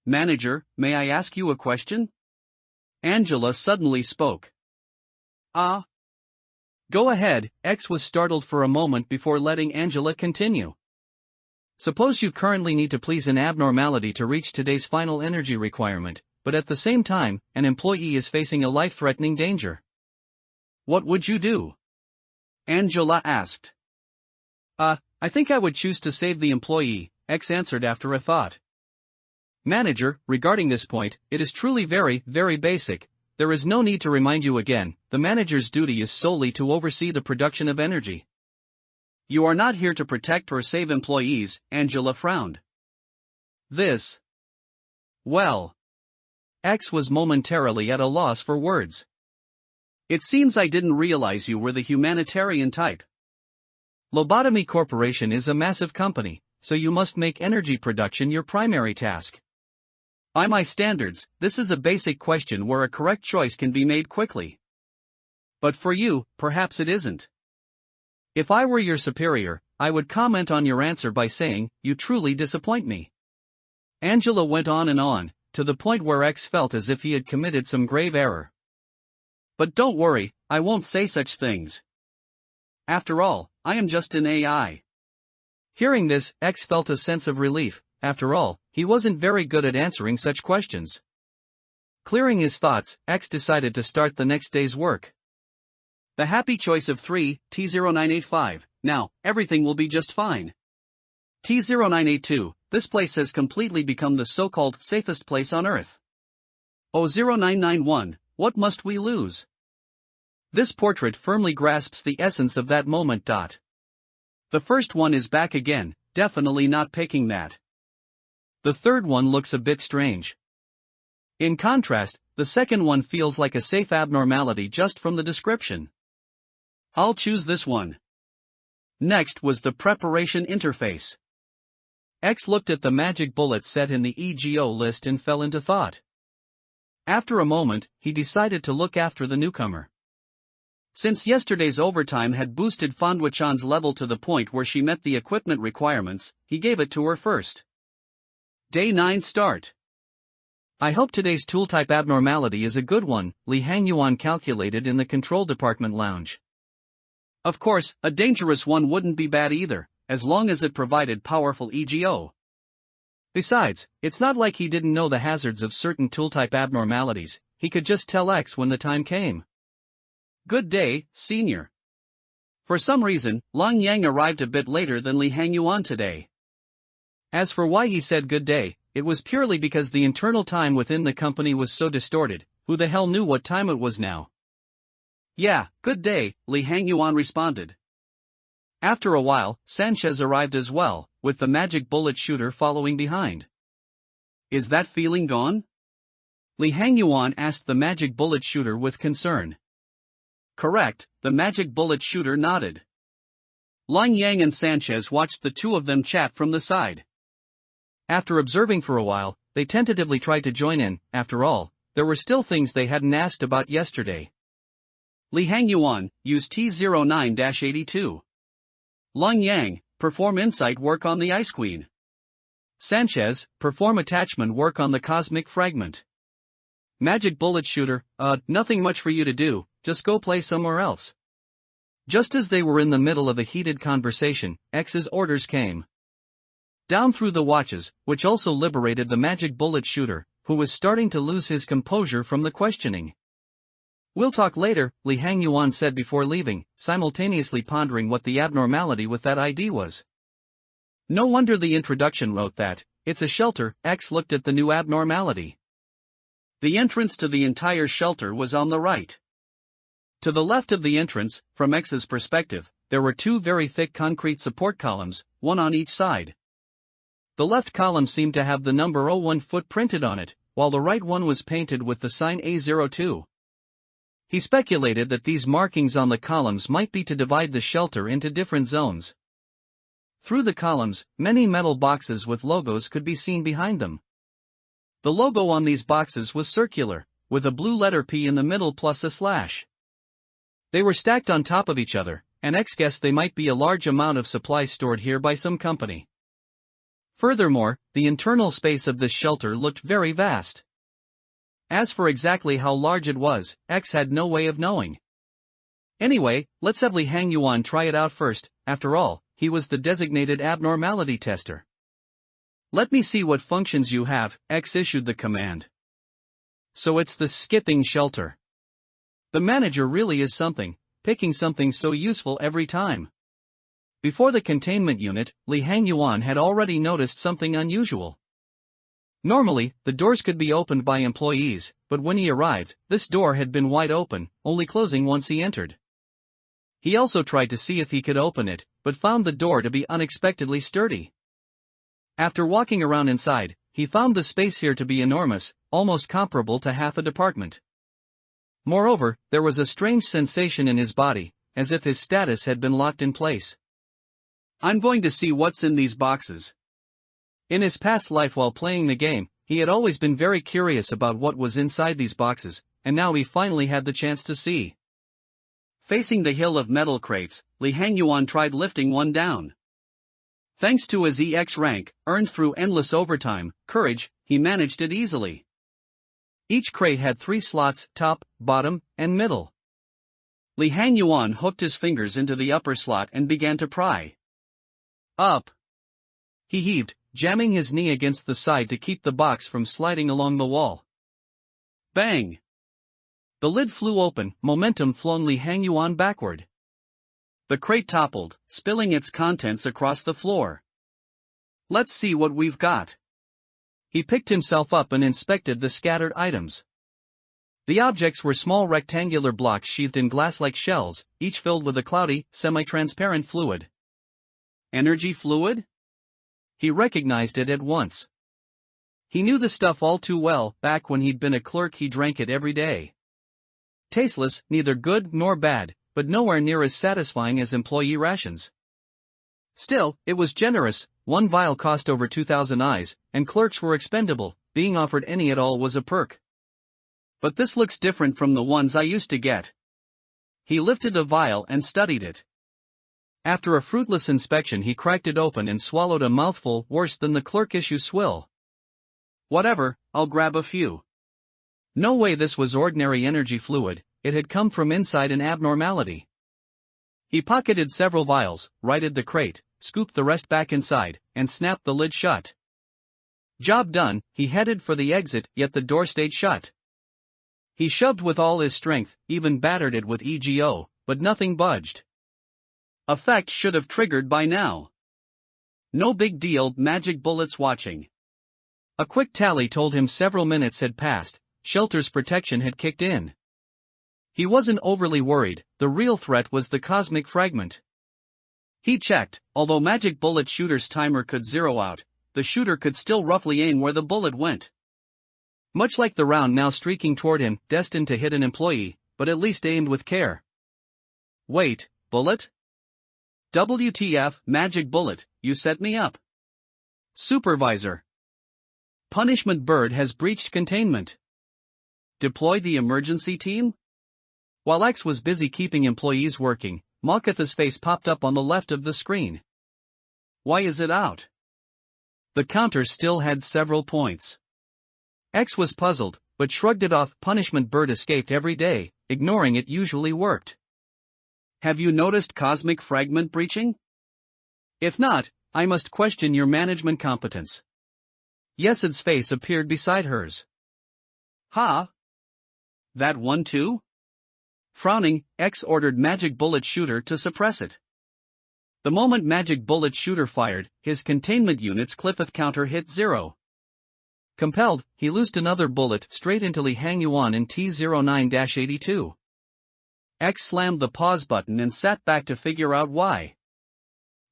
Manager, may I ask you a question? Angela suddenly spoke. Go ahead. X was startled for a moment before letting Angela continue. Suppose you currently need to please an abnormality to reach today's final energy requirement, but at the same time, an employee is facing a life-threatening danger. What would you do? Angela asked. I think I would choose to save the employee, X answered after a thought. Manager, regarding this point, it is truly very, very basic. There is no need to remind you again, the manager's duty is solely to oversee the production of energy. You are not here to protect or save employees, Angela frowned. This Well. X was momentarily at a loss for words. It seems I didn't realize you were the humanitarian type. Lobotomy Corporation is a massive company, so you must make energy production your primary task. By my standards, this is a basic question where a correct choice can be made quickly. But for you, perhaps it isn't. If I were your superior, I would comment on your answer by saying, "You truly disappoint me." Angela went on and on, to the point where X felt as if he had committed some grave error. But don't worry, I won't say such things. After all, I am just an AI. Hearing this, X felt a sense of relief. After all, he wasn't very good at answering such questions. Clearing his thoughts, X decided to start the next day's work. The happy choice of 3, T0985, now, everything will be just fine. T0982, this place has completely become the so-called safest place on Earth. 0991, what must we lose? This portrait firmly grasps the essence of that moment. The first one is back again, definitely not picking that. The third one looks a bit strange. In contrast, the second one feels like a safe abnormality just from the description. I'll choose this one. Next was the preparation interface. X looked at the magic bullet set in the EGO list and fell into thought. After a moment, he decided to look after the newcomer. Since yesterday's overtime had boosted Fondwa-chan's level to the point where she met the equipment requirements, he gave it to her first. Day 9 start. I hope today's tool-type abnormality is a good one, Lee Hangyuan calculated in the control department lounge. Of course, a dangerous one wouldn't be bad either, as long as it provided powerful EGO. Besides, it's not like he didn't know the hazards of certain tool-type abnormalities, he could just tell X when the time came. Good day, senior. For some reason, Long Yang arrived a bit later than Lee Hangyuan today. As for why he said good day, it was purely because the internal time within the company was so distorted. Who the hell knew what time it was now? Yeah, good day, Lee Hangyuan responded. After a while, Sanchez arrived as well, with the magic bullet shooter following behind. Is that feeling gone? Lee Hangyuan asked the magic bullet shooter with concern. Correct, the magic bullet shooter nodded. Long Yang and Sanchez watched the two of them chat from the side. After observing for a while, they tentatively tried to join in. After all, there were still things they hadn't asked about yesterday. Lee Hangyuan, use T09-82. Long Yang, perform insight work on the Ice Queen. Sanchez, perform attachment work on the Cosmic Fragment. Magic bullet shooter, nothing much for you to do, just go play somewhere else. Just as they were in the middle of a heated conversation, X's orders came. Down through the watches, which also liberated the magic bullet shooter, who was starting to lose his composure from the questioning. We'll talk later, Lee Hangyuan said before leaving, simultaneously pondering what the abnormality with that ID was. No wonder the introduction wrote that, it's a shelter. X looked at the new abnormality. The entrance to the entire shelter was on the right. To the left of the entrance, from X's perspective, there were two very thick concrete support columns, one on each side. The left column seemed to have the number 01 foot printed on it, while the right one was painted with the sign A02. He speculated that these markings on the columns might be to divide the shelter into different zones. Through the columns, many metal boxes with logos could be seen behind them. The logo on these boxes was circular, with a blue letter P in the middle plus a slash. They were stacked on top of each other, and X guessed they might be a large amount of supplies stored here by some company. Furthermore, the internal space of this shelter looked very vast. As for exactly how large it was, X had no way of knowing. Anyway, let's have Lee Hangyuan try it out first. After all, he was the designated abnormality tester. Let me see what functions you have, X issued the command. So it's the skipping shelter. The manager really is something, picking something so useful every time. Before the containment unit, Lee Hangyuan had already noticed something unusual. Normally, the doors could be opened by employees, but when he arrived, this door had been wide open, only closing once he entered. He also tried to see if he could open it, but found the door to be unexpectedly sturdy. After walking around inside, he found the space here to be enormous, almost comparable to half a department. Moreover, there was a strange sensation in his body, as if his status had been locked in place. I'm going to see what's in these boxes. In his past life while playing the game, he had always been very curious about what was inside these boxes, and now he finally had the chance to see. Facing the hill of metal crates, Li Hangyuan tried lifting one down. Thanks to his EX rank, earned through endless overtime, courage, he managed it easily. Each crate had 3 slots, top, bottom, and middle. Li Hangyuan hooked his fingers into the upper slot and began to pry. Up! He heaved, jamming his knee against the side to keep the box from sliding along the wall. Bang! The lid flew open, momentum flung Li Hangyuan backward. The crate toppled, spilling its contents across the floor. Let's see what we've got. He picked himself up and inspected the scattered items. The objects were small rectangular blocks sheathed in glass-like shells, each filled with a cloudy, semi-transparent fluid. Energy fluid? He recognized it at once. He knew the stuff all too well. Back when he'd been a clerk, he drank it every day. Tasteless, neither good nor bad, but nowhere near as satisfying as employee rations. Still, it was generous. 1 vial cost over 2,000 eyes, and clerks were expendable. Being offered any at all was a perk. But this looks different from the ones I used to get. He lifted a vial and studied it. After a fruitless inspection, he cracked it open and swallowed a mouthful worse than the clerk issue swill. Whatever, I'll grab a few. No way this was ordinary energy fluid, it had come from inside an abnormality. He pocketed several vials, righted the crate, scooped the rest back inside, and snapped the lid shut. Job done, he headed for the exit, yet the door stayed shut. He shoved with all his strength, even battered it with EGO, but nothing budged. Effect should have triggered by now. No big deal, magic bullets watching. A quick tally told him several minutes had passed, Shelter's protection had kicked in. He wasn't overly worried, the real threat was the cosmic fragment. He checked, although magic bullet shooter's timer could zero out, the shooter could still roughly aim where the bullet went. Much like the round now streaking toward him, destined to hit an employee, but at least aimed with care. Wait, bullet? WTF, magic bullet, you set me up. Supervisor. Punishment bird has breached containment. Deploy the emergency team? While X was busy keeping employees working, Malkatha's face popped up on the left of the screen. Why is it out? The counter still had several points. X was puzzled, but shrugged it off. Punishment bird escaped every day, ignoring it usually worked. Have you noticed cosmic fragment breaching? If not, I must question your management competence. Yesid's face appeared beside hers. Ha! That one too? Frowning, X ordered magic bullet shooter to suppress it. The moment magic bullet shooter fired, his containment unit's Cliffith counter hit 0. Compelled, he loosed another bullet straight into Li Hangyuan in T09-82. X slammed the pause button and sat back to figure out why.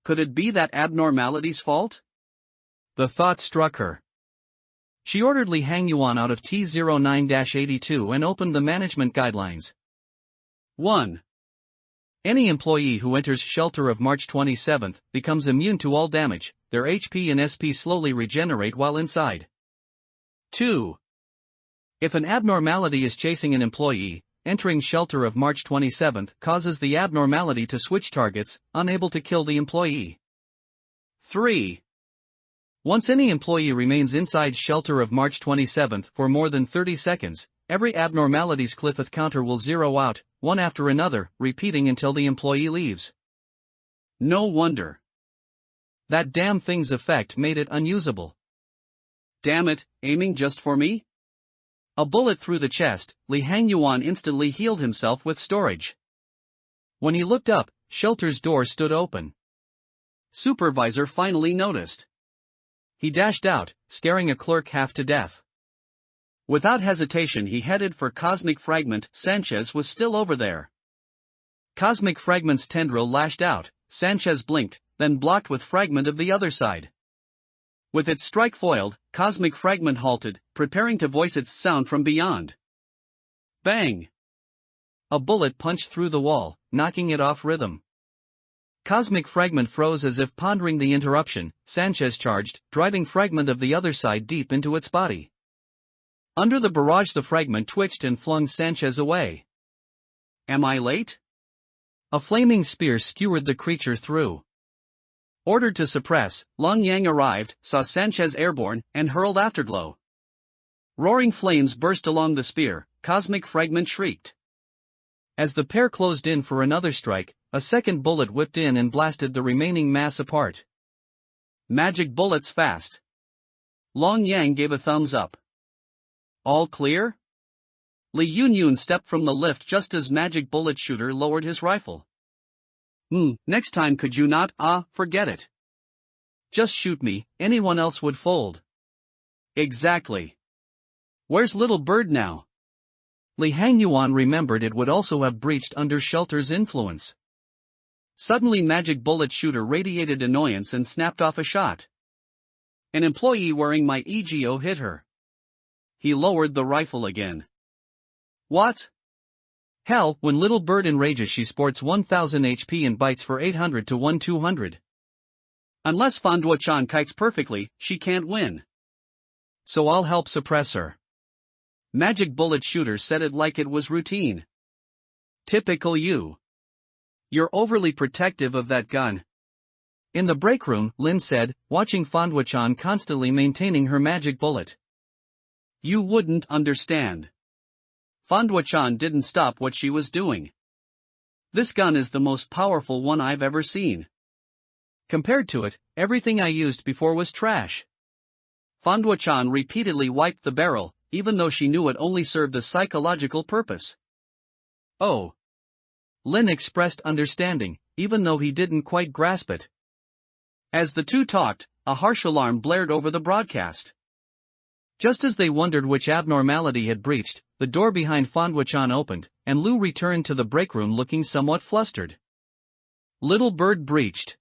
Could it be that abnormality's fault? The thought struck her. She ordered Li Hangyuan out of T09-82 and opened the management guidelines. 1. Any employee who enters shelter of March 27 becomes immune to all damage. Their HP and SP slowly regenerate while inside. 2. If an abnormality is chasing an employee, entering shelter of March 27 causes the abnormality to switch targets, unable to kill the employee. 3. Once any employee remains inside shelter of March 27 for more than 30 seconds, every abnormality's Cliffith counter will zero out, one after another, repeating until the employee leaves. No wonder. That damn thing's effect made it unusable. Damn it, aiming just for me? A bullet through the chest, Li Hangyuan instantly healed himself with storage. When he looked up, shelter's door stood open. Supervisor finally noticed. He dashed out, scaring a clerk half to death. Without hesitation he headed for Cosmic Fragment. Sanchez was still over there. Cosmic Fragment's tendril lashed out, Sanchez blinked, then blocked with Fragment of the other side. With its strike foiled, cosmic fragment halted, preparing to voice its sound from beyond. Bang! A bullet punched through the wall, knocking it off rhythm. Cosmic fragment froze as if pondering the interruption. Sanchez charged, driving fragment of the other side deep into its body. Under the barrage, the fragment twitched and flung Sanchez away. Am I late? A flaming spear skewered the creature through. Ordered to suppress, Long Yang arrived, saw Sanchez airborne, and hurled afterglow. Roaring flames burst along the spear, cosmic fragment shrieked. As the pair closed in for another strike, a second bullet whipped in and blasted the remaining mass apart. Magic bullets fast. Long Yang gave a thumbs up. All clear? Li Yunyun stepped from the lift just as Magic Bullet Shooter lowered his rifle. Next time could you not? Forget it. Just shoot me, anyone else would fold. Exactly. Where's Little Bird now? Li Hangyuan remembered it would also have breached under Shelter's influence. Suddenly Magic Bullet Shooter radiated annoyance and snapped off a shot. An employee wearing my EGO hit her. He lowered the rifle again. What? Hell, when Little Bird enrages she sports 1000 HP and bites for 800 to 1200. Unless Fanduo-chan kites perfectly, she can't win. So I'll help suppress her. Magic Bullet Shooter said it like it was routine. Typical you. You're overly protective of that gun. In the break room, Lin said, watching Fanduo-chan constantly maintaining her magic bullet. You wouldn't understand. Fanduo-chan didn't stop what she was doing. This gun is the most powerful one I've ever seen. Compared to it, everything I used before was trash. Fanduo-chan repeatedly wiped the barrel, even though she knew it only served a psychological purpose. Oh. Lin expressed understanding, even though he didn't quite grasp it. As the two talked, a harsh alarm blared over the broadcast. Just as they wondered which abnormality had breached, the door behind Fanduo-chan opened, and Lu returned to the break room looking somewhat flustered. Little Bird breached.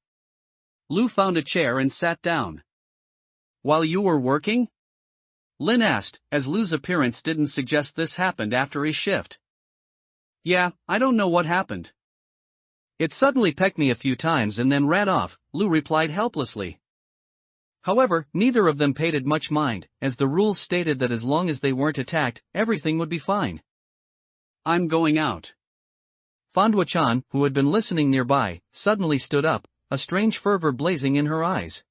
Lu found a chair and sat down. While you were working? Lin asked, as Lu's appearance didn't suggest this happened after his shift. Yeah, I don't know what happened. It suddenly pecked me a few times and then ran off, Lu replied helplessly. However, neither of them paid it much mind, as the rules stated that as long as they weren't attacked, everything would be fine. I'm going out. Fanduo-chan, who had been listening nearby, suddenly stood up, a strange fervor blazing in her eyes.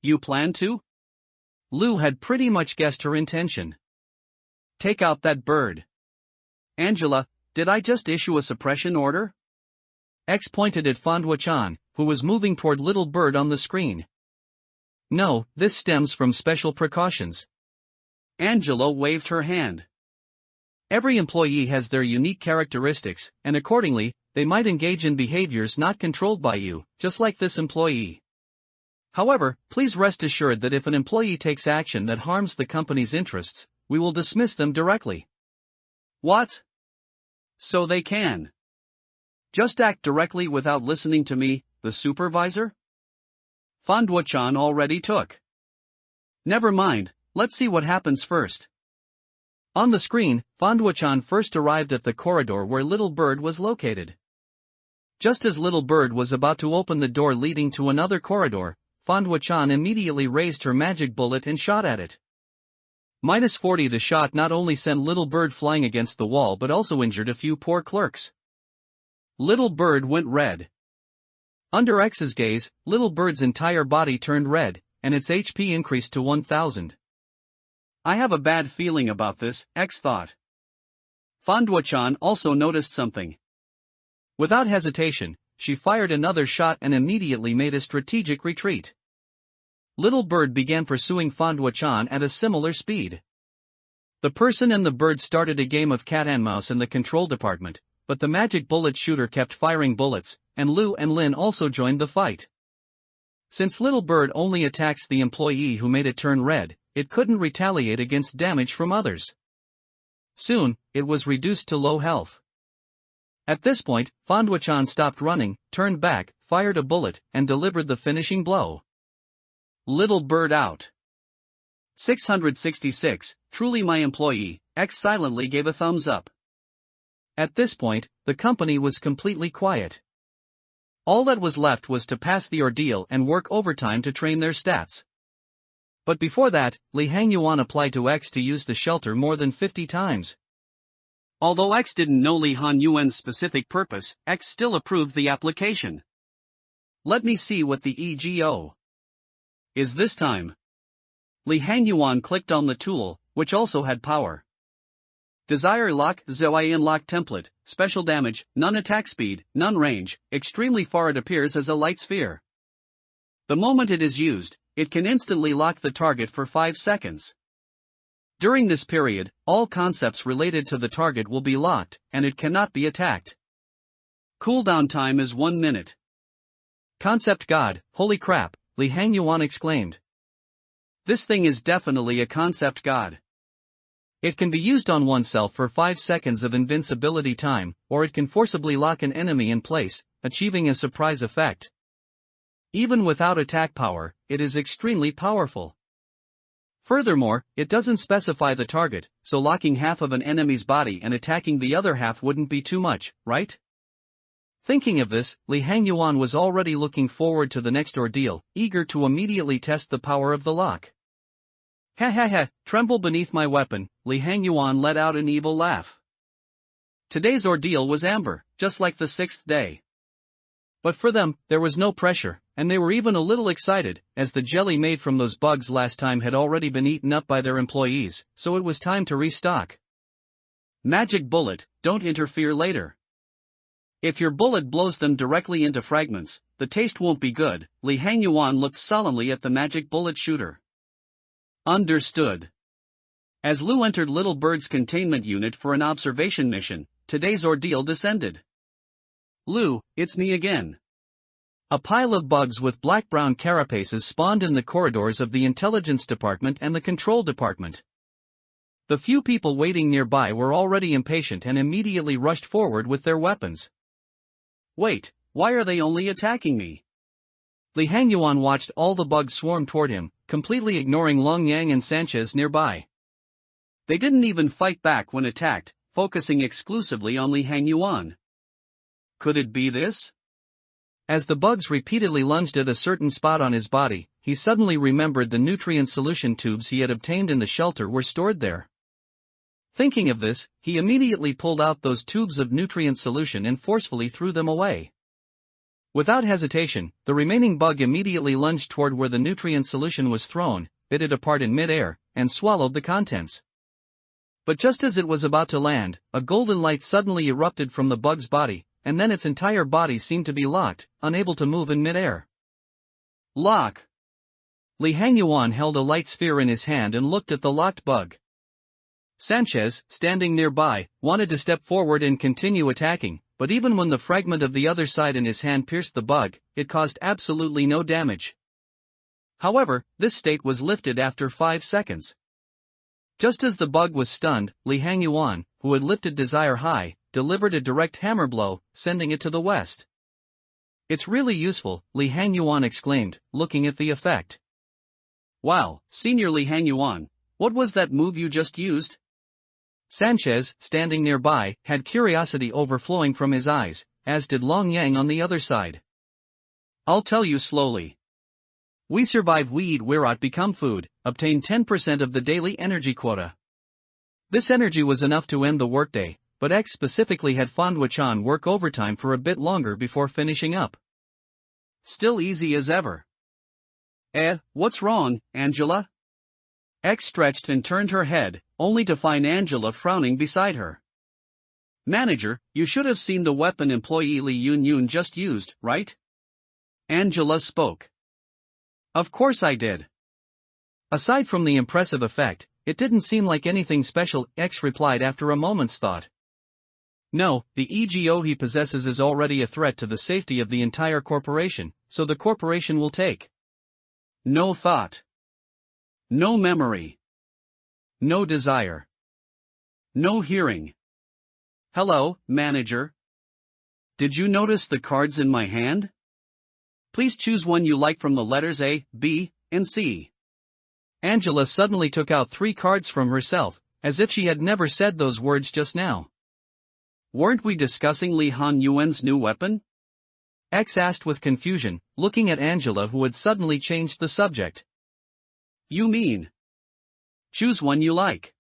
You plan to? Lu had pretty much guessed her intention. Take out that bird. Angela, did I just issue a suppression order? X pointed at Fanduo-chan, who was moving toward Little Bird on the screen. No, this stems from special precautions. Angela waved her hand. Every employee has their unique characteristics, and accordingly, they might engage in behaviors not controlled by you, just like this employee. However, please rest assured that if an employee takes action that harms the company's interests, we will dismiss them directly. What? So they can just act directly without listening to me, the supervisor? Fanduo-chan already took. Never mind, let's see what happens first. On the screen, Fanduo-chan first arrived at the corridor where Little Bird was located. Just as Little Bird was about to open the door leading to another corridor, Fanduo-chan immediately raised her magic bullet and shot at it. -40. The shot not only sent Little Bird flying against the wall but also injured a few poor clerks. Little Bird went red. Under X's gaze, Little Bird's entire body turned red, and its HP increased to 1000. I have a bad feeling about this, X thought. Fanduo-chan also noticed something. Without hesitation, she fired another shot and immediately made a strategic retreat. Little Bird began pursuing Fanduo-chan at a similar speed. The person and the bird started a game of cat and mouse in the control department, but the magic bullet shooter kept firing bullets, and Lu and Lin also joined the fight. Since Little Bird only attacks the employee who made it turn red, it couldn't retaliate against damage from others. Soon, it was reduced to low health. At this point, Fanduo-chan stopped running, turned back, fired a bullet, and delivered the finishing blow. Little bird out. 666, truly my employee, X silently gave a thumbs up. At this point, the company was completely quiet. All that was left was to pass the ordeal and work overtime to train their stats. But before that, Li Hangyuan applied to X to use the shelter more than 50 times. Although X didn't know Li Hangyuan's specific purpose, X still approved the application. Let me see what the EGO is this time. Li Hangyuan clicked on the tool, which also had power. Desire lock, Zoian lock template, special damage, none attack speed, none range, extremely far. It appears as a light sphere. The moment it is used, it can instantly lock the target for 5 seconds. During this period, all concepts related to the target will be locked, and it cannot be attacked. Cooldown time is 1 minute. Concept God, holy crap, Li Hangyuan exclaimed. This thing is definitely a concept god. It can be used on oneself for 5 seconds of invincibility time, or it can forcibly lock an enemy in place, achieving a surprise effect. Even without attack power, it is extremely powerful. Furthermore, it doesn't specify the target, so locking half of an enemy's body and attacking the other half wouldn't be too much, right? Thinking of this, Li Hangyuan was already looking forward to the next ordeal, eager to immediately test the power of the lock. Ha ha ha, tremble beneath my weapon, Li Hangyuan let out an evil laugh. Today's ordeal was amber, just like the 6th day. But for them, there was no pressure, and they were even a little excited, as the jelly made from those bugs last time had already been eaten up by their employees, so it was time to restock. Magic bullet, don't interfere later. If your bullet blows them directly into fragments, the taste won't be good. Li Hangyuan looked solemnly at the magic bullet shooter. Understood. As Lu entered Little Bird's containment unit for an observation mission, today's ordeal descended. Lu, it's me again. A pile of bugs with black-brown carapaces spawned in the corridors of the intelligence department and the control department. The few people waiting nearby were already impatient and immediately rushed forward with their weapons. Wait, why are they only attacking me? Li Hangyuan watched all the bugs swarm toward him, completely ignoring Long Yang and Sanchez nearby. They didn't even fight back when attacked, focusing exclusively on Li Hangyuan. Could it be this? As the bugs repeatedly lunged at a certain spot on his body, he suddenly remembered the nutrient solution tubes he had obtained in the shelter were stored there. Thinking of this, he immediately pulled out those tubes of nutrient solution and forcefully threw them away. Without hesitation, the remaining bug immediately lunged toward where the nutrient solution was thrown, bit it apart in mid-air, and swallowed the contents. But just as it was about to land, a golden light suddenly erupted from the bug's body, and then its entire body seemed to be locked, unable to move in mid-air. Lock! Li Hangyuan held a light sphere in his hand and looked at the locked bug. Sanchez, standing nearby, wanted to step forward and continue attacking, but even when the fragment of the other side in his hand pierced the bug, it caused absolutely no damage. However, this state was lifted after 5 seconds. Just as the bug was stunned, Li Hangyuan, who had lifted Desire high, delivered a direct hammer blow, sending it to the west. It's really useful, Li Hangyuan exclaimed, looking at the effect. Wow, Senior Li Hangyuan, what was that move you just used? Sanchez, standing nearby, had curiosity overflowing from his eyes, as did Long Yang on the other side. I'll tell you slowly. We survive, we eat, we rot, become food, obtain 10% of the daily energy quota. This energy was enough to end the workday, but X specifically had Fondwa-chan work overtime for a bit longer before finishing up. Still easy as ever. What's wrong, Angela? X stretched and turned her head, only to find Angela frowning beside her. Manager, you should have seen the weapon employee Li Yun just used, right? Angela spoke. Of course I did. Aside from the impressive effect, it didn't seem like anything special, X replied after a moment's thought. No, the EGO he possesses is already a threat to the safety of the entire corporation, so the corporation will take no thought. No memory. No desire. No hearing. Hello, manager. Did you notice the cards in my hand? Please choose one you like from the letters A, B, and C. Angela suddenly took out 3 cards from herself, as if she had never said those words just now. Weren't we discussing Li Han Yuan's new weapon? X asked with confusion, looking at Angela who had suddenly changed the subject. You mean? Choose one you like.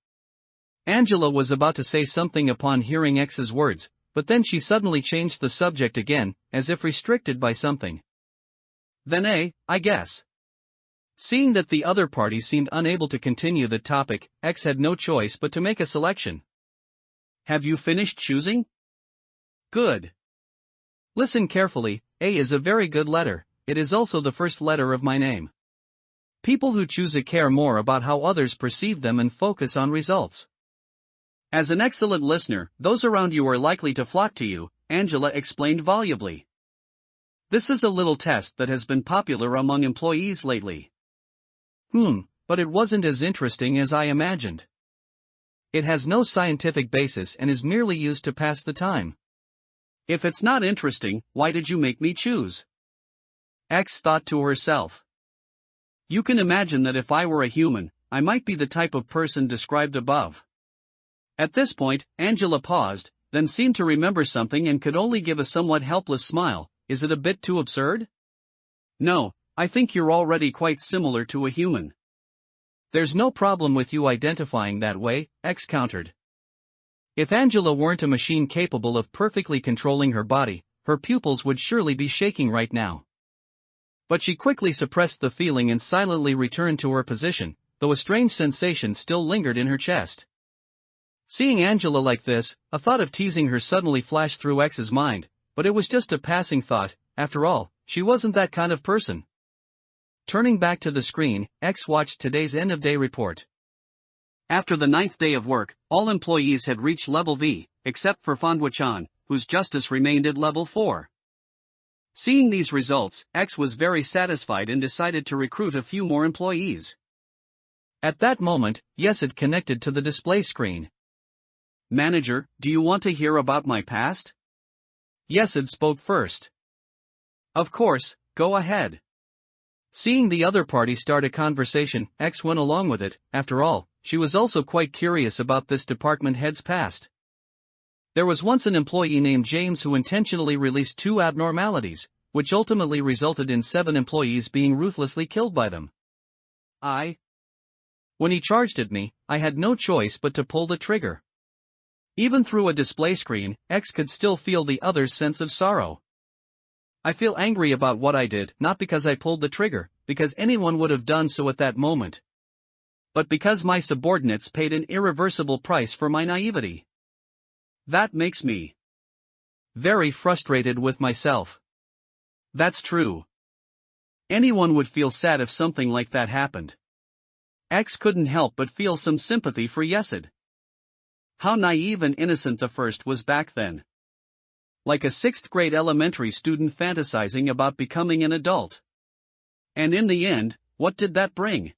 Angela was about to say something upon hearing X's words, but then she suddenly changed the subject again, as if restricted by something. Then A, I guess. Seeing that the other party seemed unable to continue the topic, X had no choice but to make a selection. Have you finished choosing? Good. Listen carefully, A is a very good letter, it is also the first letter of my name. People who choose A care more about how others perceive them and focus on results. As an excellent listener, those around you are likely to flock to you, Angela explained volubly. This is a little test that has been popular among employees lately. But it wasn't as interesting as I imagined. It has no scientific basis and is merely used to pass the time. If it's not interesting, why did you make me choose? X thought to herself. You can imagine that if I were a human, I might be the type of person described above. At this point, Angela paused, then seemed to remember something and could only give a somewhat helpless smile. Is it a bit too absurd? No, I think you're already quite similar to a human. There's no problem with you identifying that way, X countered. If Angela weren't a machine capable of perfectly controlling her body, her pupils would surely be shaking right now. But she quickly suppressed the feeling and silently returned to her position, though a strange sensation still lingered in her chest. Seeing Angela like this, a thought of teasing her suddenly flashed through X's mind, but it was just a passing thought. After all, she wasn't that kind of person. Turning back to the screen, X watched today's end-of-day report. After the 9th day of work, all employees had reached level V, except for Fandwa-chan, whose justice remained at level 4. Seeing these results, X was very satisfied and decided to recruit a few more employees. At that moment, Yesid connected to the display screen. Manager, do you want to hear about my past? Yesid spoke first. Of course, go ahead. Seeing the other party start a conversation, X went along with it. After all, she was also quite curious about this department head's past. There was once an employee named James who intentionally released 2 abnormalities, which ultimately resulted in 7 employees being ruthlessly killed by them. When he charged at me, I had no choice but to pull the trigger. Even through a display screen, X could still feel the other's sense of sorrow. I feel angry about what I did, not because I pulled the trigger, because anyone would have done so at that moment, but because my subordinates paid an irreversible price for my naivety. That makes me very frustrated with myself. That's true. Anyone would feel sad if something like that happened. X couldn't help but feel some sympathy for Yesid. How naive and innocent the first was back then. Like a 6th grade elementary student fantasizing about becoming an adult. And in the end, what did that bring?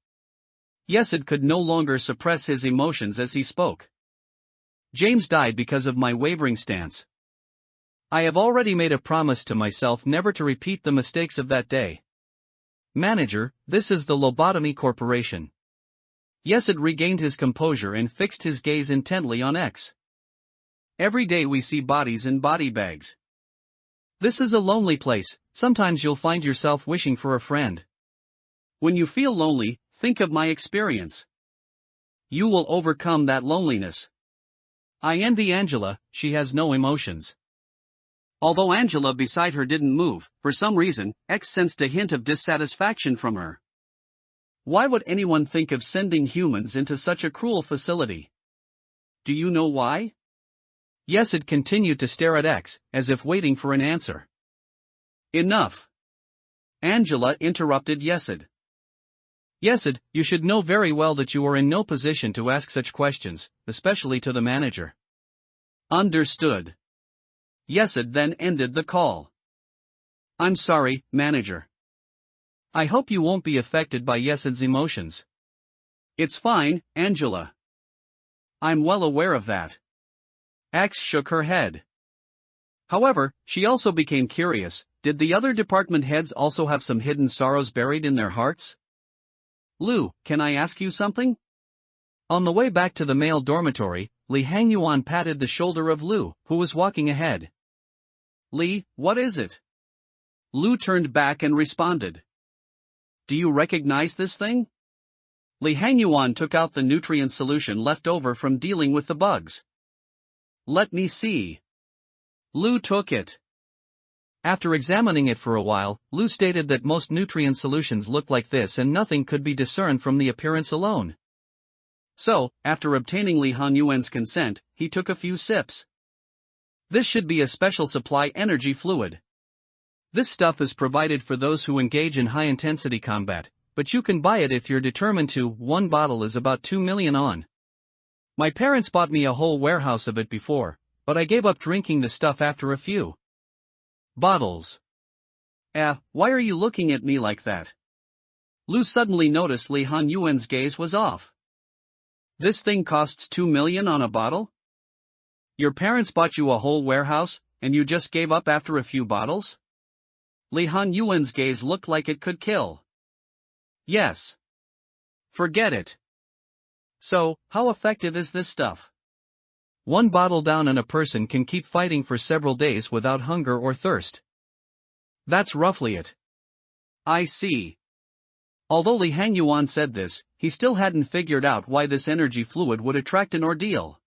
Yesid could no longer suppress his emotions as he spoke. James died because of my wavering stance. I have already made a promise to myself never to repeat the mistakes of that day. Manager, this is the Lobotomy Corporation. Yesid regained his composure and fixed his gaze intently on X. Every day we see bodies in body bags. This is a lonely place, sometimes you'll find yourself wishing for a friend. When you feel lonely, think of my experience. You will overcome that loneliness. I envy Angela, she has no emotions. Although Angela beside her didn't move, for some reason, X sensed a hint of dissatisfaction from her. Why would anyone think of sending humans into such a cruel facility? Do you know why? Yesid continued to stare at X, as if waiting for an answer. Enough. Angela interrupted Yesid. Yesid, you should know very well that you are in no position to ask such questions, especially to the manager. Understood. Yesid then ended the call. I'm sorry, manager. I hope you won't be affected by Yesid's emotions. It's fine, Angela. I'm well aware of that. X shook her head. However, she also became curious, did the other department heads also have some hidden sorrows buried in their hearts? Lu, can I ask you something? On the way back to the male dormitory, Li Hangyuan patted the shoulder of Lu, who was walking ahead. Li, what is it? Lu turned back and responded. Do you recognize this thing? Li Hangyuan took out the nutrient solution left over from dealing with the bugs. Let me see. Lu took it. After examining it for a while, Lu stated that most nutrient solutions look like this and nothing could be discerned from the appearance alone. So, after obtaining Li Hangyuan's consent, he took a few sips. This should be a special supply energy fluid. This stuff is provided for those who engage in high-intensity combat, but you can buy it if you're determined to. One bottle is about 2 million on. My parents bought me a whole warehouse of it before, but I gave up drinking the stuff after a few bottles. Why are you looking at me like that? Lu suddenly noticed Li Hangyuan's gaze was off. This thing costs 2 million on a bottle? Your parents bought you a whole warehouse, and you just gave up after a few bottles? Li Hangyuan's gaze looked like it could kill. Yes. Forget it. So, how effective is this stuff? One bottle down and a person can keep fighting for several days without hunger or thirst. That's roughly it. I see. Although Li Hangyuan said this, he still hadn't figured out why this energy fluid would attract an ordeal.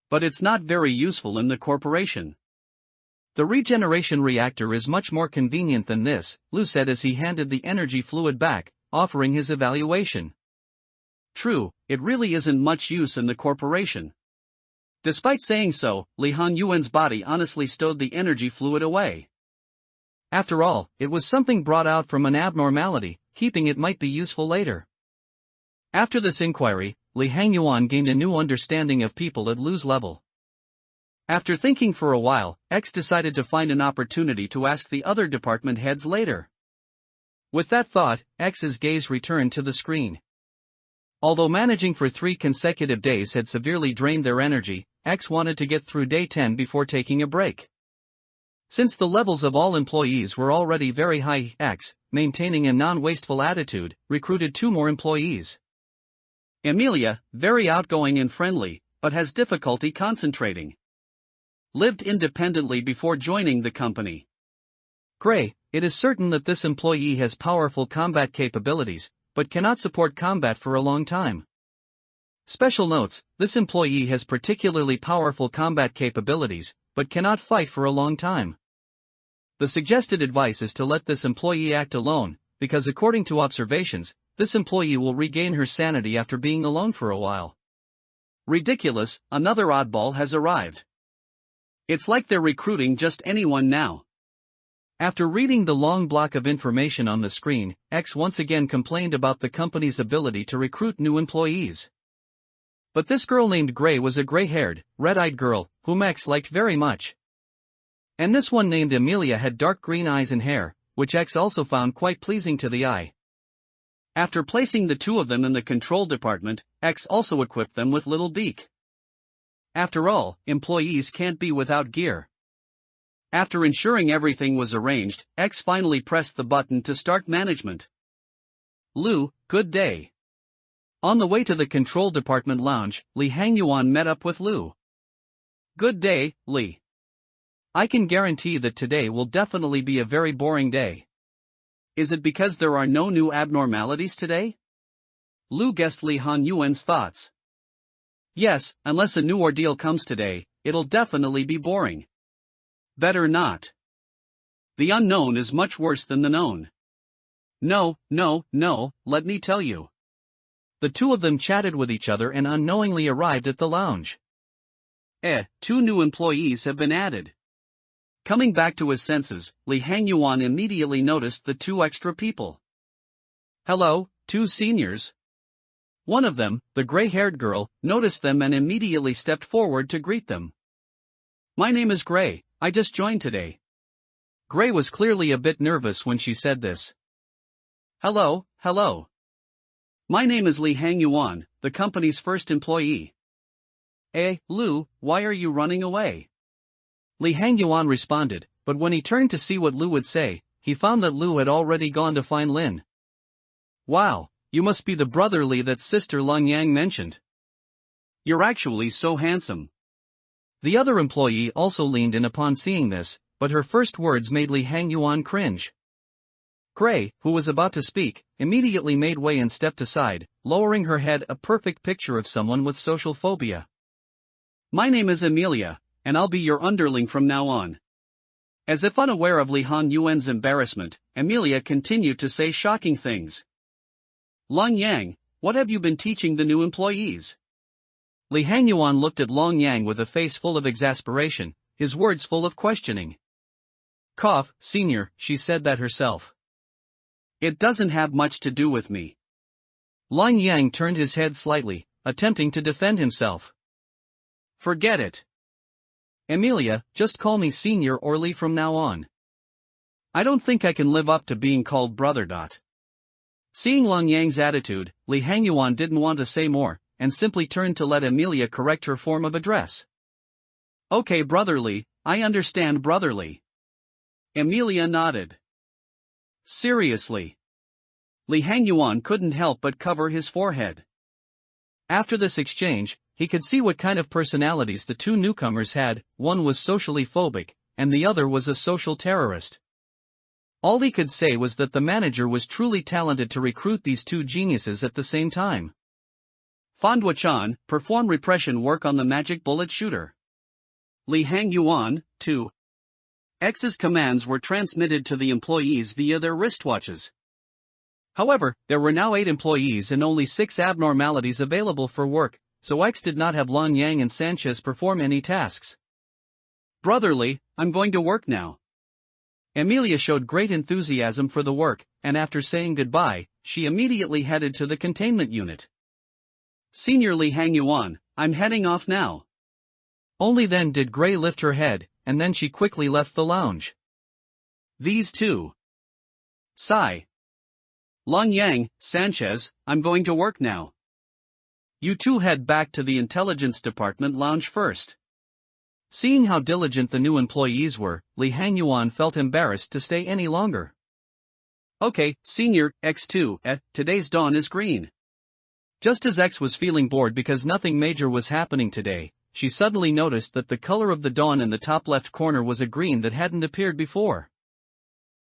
But it's not very useful in the corporation. The regeneration reactor is much more convenient than this, Lu said as he handed the energy fluid back, offering his evaluation. True, it really isn't much use in the corporation. Despite saying so, Li Hangyuan's body honestly stowed the energy fluid away. After all, it was something brought out from an abnormality, keeping it might be useful later. After this inquiry, Li Hangyuan gained a new understanding of people at Lu's level. After thinking for a while, X decided to find an opportunity to ask the other department heads later. With that thought, X's gaze returned to the screen. Although managing for 3 consecutive days had severely drained their energy, X wanted to get through day 10 before taking a break. Since the levels of all employees were already very high, X, maintaining a non-wasteful attitude, recruited 2 more employees. Emilia, very outgoing and friendly, but has difficulty concentrating. Lived independently before joining the company. Gray, it is certain that this employee has powerful combat capabilities, but cannot support combat for a long time. Special notes, this employee has particularly powerful combat capabilities, but cannot fight for a long time. The suggested advice is to let this employee act alone, because according to observations, this employee will regain her sanity after being alone for a while. Ridiculous, another oddball has arrived. It's like they're recruiting just anyone now. After reading the long block of information on the screen, X once again complained about the company's ability to recruit new employees. But this girl named Gray was a gray-haired, red-eyed girl, whom X liked very much. And this one named Emilia had dark green eyes and hair, which X also found quite pleasing to the eye. After placing the 2 of them in the control department, X also equipped them with little beak. After all, employees can't be without gear. After ensuring everything was arranged, X finally pressed the button to start management. Lu, good day. On the way to the control department lounge, Li Hangyuan met up with Lu. Good day, Li. I can guarantee that today will definitely be a very boring day. Is it because there are no new abnormalities today? Lu guessed Li Hangyuan's thoughts. Yes, unless a new ordeal comes today, it'll definitely be boring. Better not. The unknown is much worse than the known. No, let me tell you. The 2 of them chatted with each other and unknowingly arrived at the lounge. 2 new employees have been added. Coming back to his senses, Li Hangyuan immediately noticed the 2 extra people. Hello, 2 seniors. One of them, the gray-haired girl, noticed them and immediately stepped forward to greet them. My name is Gray, I just joined today. Gray was clearly a bit nervous when she said this. Hello. My name is Li Hangyuan, the company's first employee. Lu, why are you running away? Li Hangyuan responded, but when he turned to see what Lu would say, he found that Lu had already gone to find Lin. Wow, you must be the brother Li that Sister Lung Yang mentioned. You're actually so handsome. The other employee also leaned in upon seeing this, but her first words made Li Hangyuan cringe. Gray, who was about to speak, immediately made way and stepped aside, lowering her head, a perfect picture of someone with social phobia. My name is Amelia, and I'll be your underling from now on. As if unaware of Li Hangyuan's embarrassment, Amelia continued to say shocking things. Long Yang, what have you been teaching the new employees? Li Hangyuan looked at Long Yang with a face full of exasperation, his words full of questioning. Cough, senior, she said that herself. It doesn't have much to do with me. Long Yang turned his head slightly, attempting to defend himself. Forget it. Amelia, just call me senior or Li from now on. I don't think I can live up to being called brother. Seeing Long Yang's attitude, Li Hangyuan didn't want to say more, and simply turned to let Amelia correct her form of address. Okay, brotherly, I understand, brotherly. Amelia nodded. Seriously. Li Hangyuan couldn't help but cover his forehead. After this exchange, he could see what kind of personalities the two newcomers had. One was socially phobic, and the other was a social terrorist. All he could say was that the manager was truly talented to recruit these two geniuses at the same time. Fandwa-chan, perform repression work on the magic bullet shooter. Li Hangyuan, 2. X's commands were transmitted to the employees via their wristwatches. However, there were now 8 employees and only 6 abnormalities available for work, so X did not have Long Yang and Sanchez perform any tasks. Brotherly, I'm going to work now. Amelia showed great enthusiasm for the work, and after saying goodbye, she immediately headed to the containment unit. Senior Li Hangyuan, I'm heading off now. Only then did Gray lift her head, and then she quickly left the lounge. These two. Sigh. Long Yang, Sanchez, I'm going to work now. You two head back to the intelligence department lounge first. Seeing how diligent the new employees were, Li Hangyuan felt embarrassed to stay any longer. Okay, Senior, X2, today's dawn is green. Just as X was feeling bored because nothing major was happening today, she suddenly noticed that the color of the dawn in the top left corner was a green that hadn't appeared before.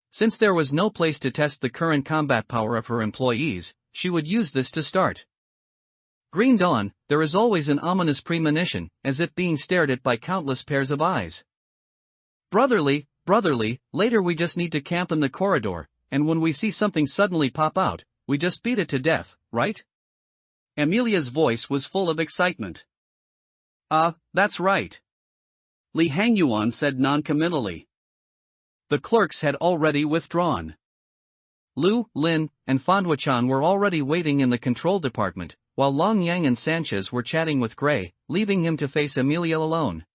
Since there was no place to test the current combat power of her employees, she would use this to start. Green dawn, there is always an ominous premonition, as if being stared at by countless pairs of eyes. Brotherly, later we just need to camp in the corridor, and when we see something suddenly pop out, we just beat it to death, right? Amelia's voice was full of excitement. That's right. Li Hangyuan said non-committally. The clerks had already withdrawn. Lu, Lin, and Fandwa-chan were already waiting in the control department, while Long Yang and Sanchez were chatting with Gray, leaving him to face Amelia alone.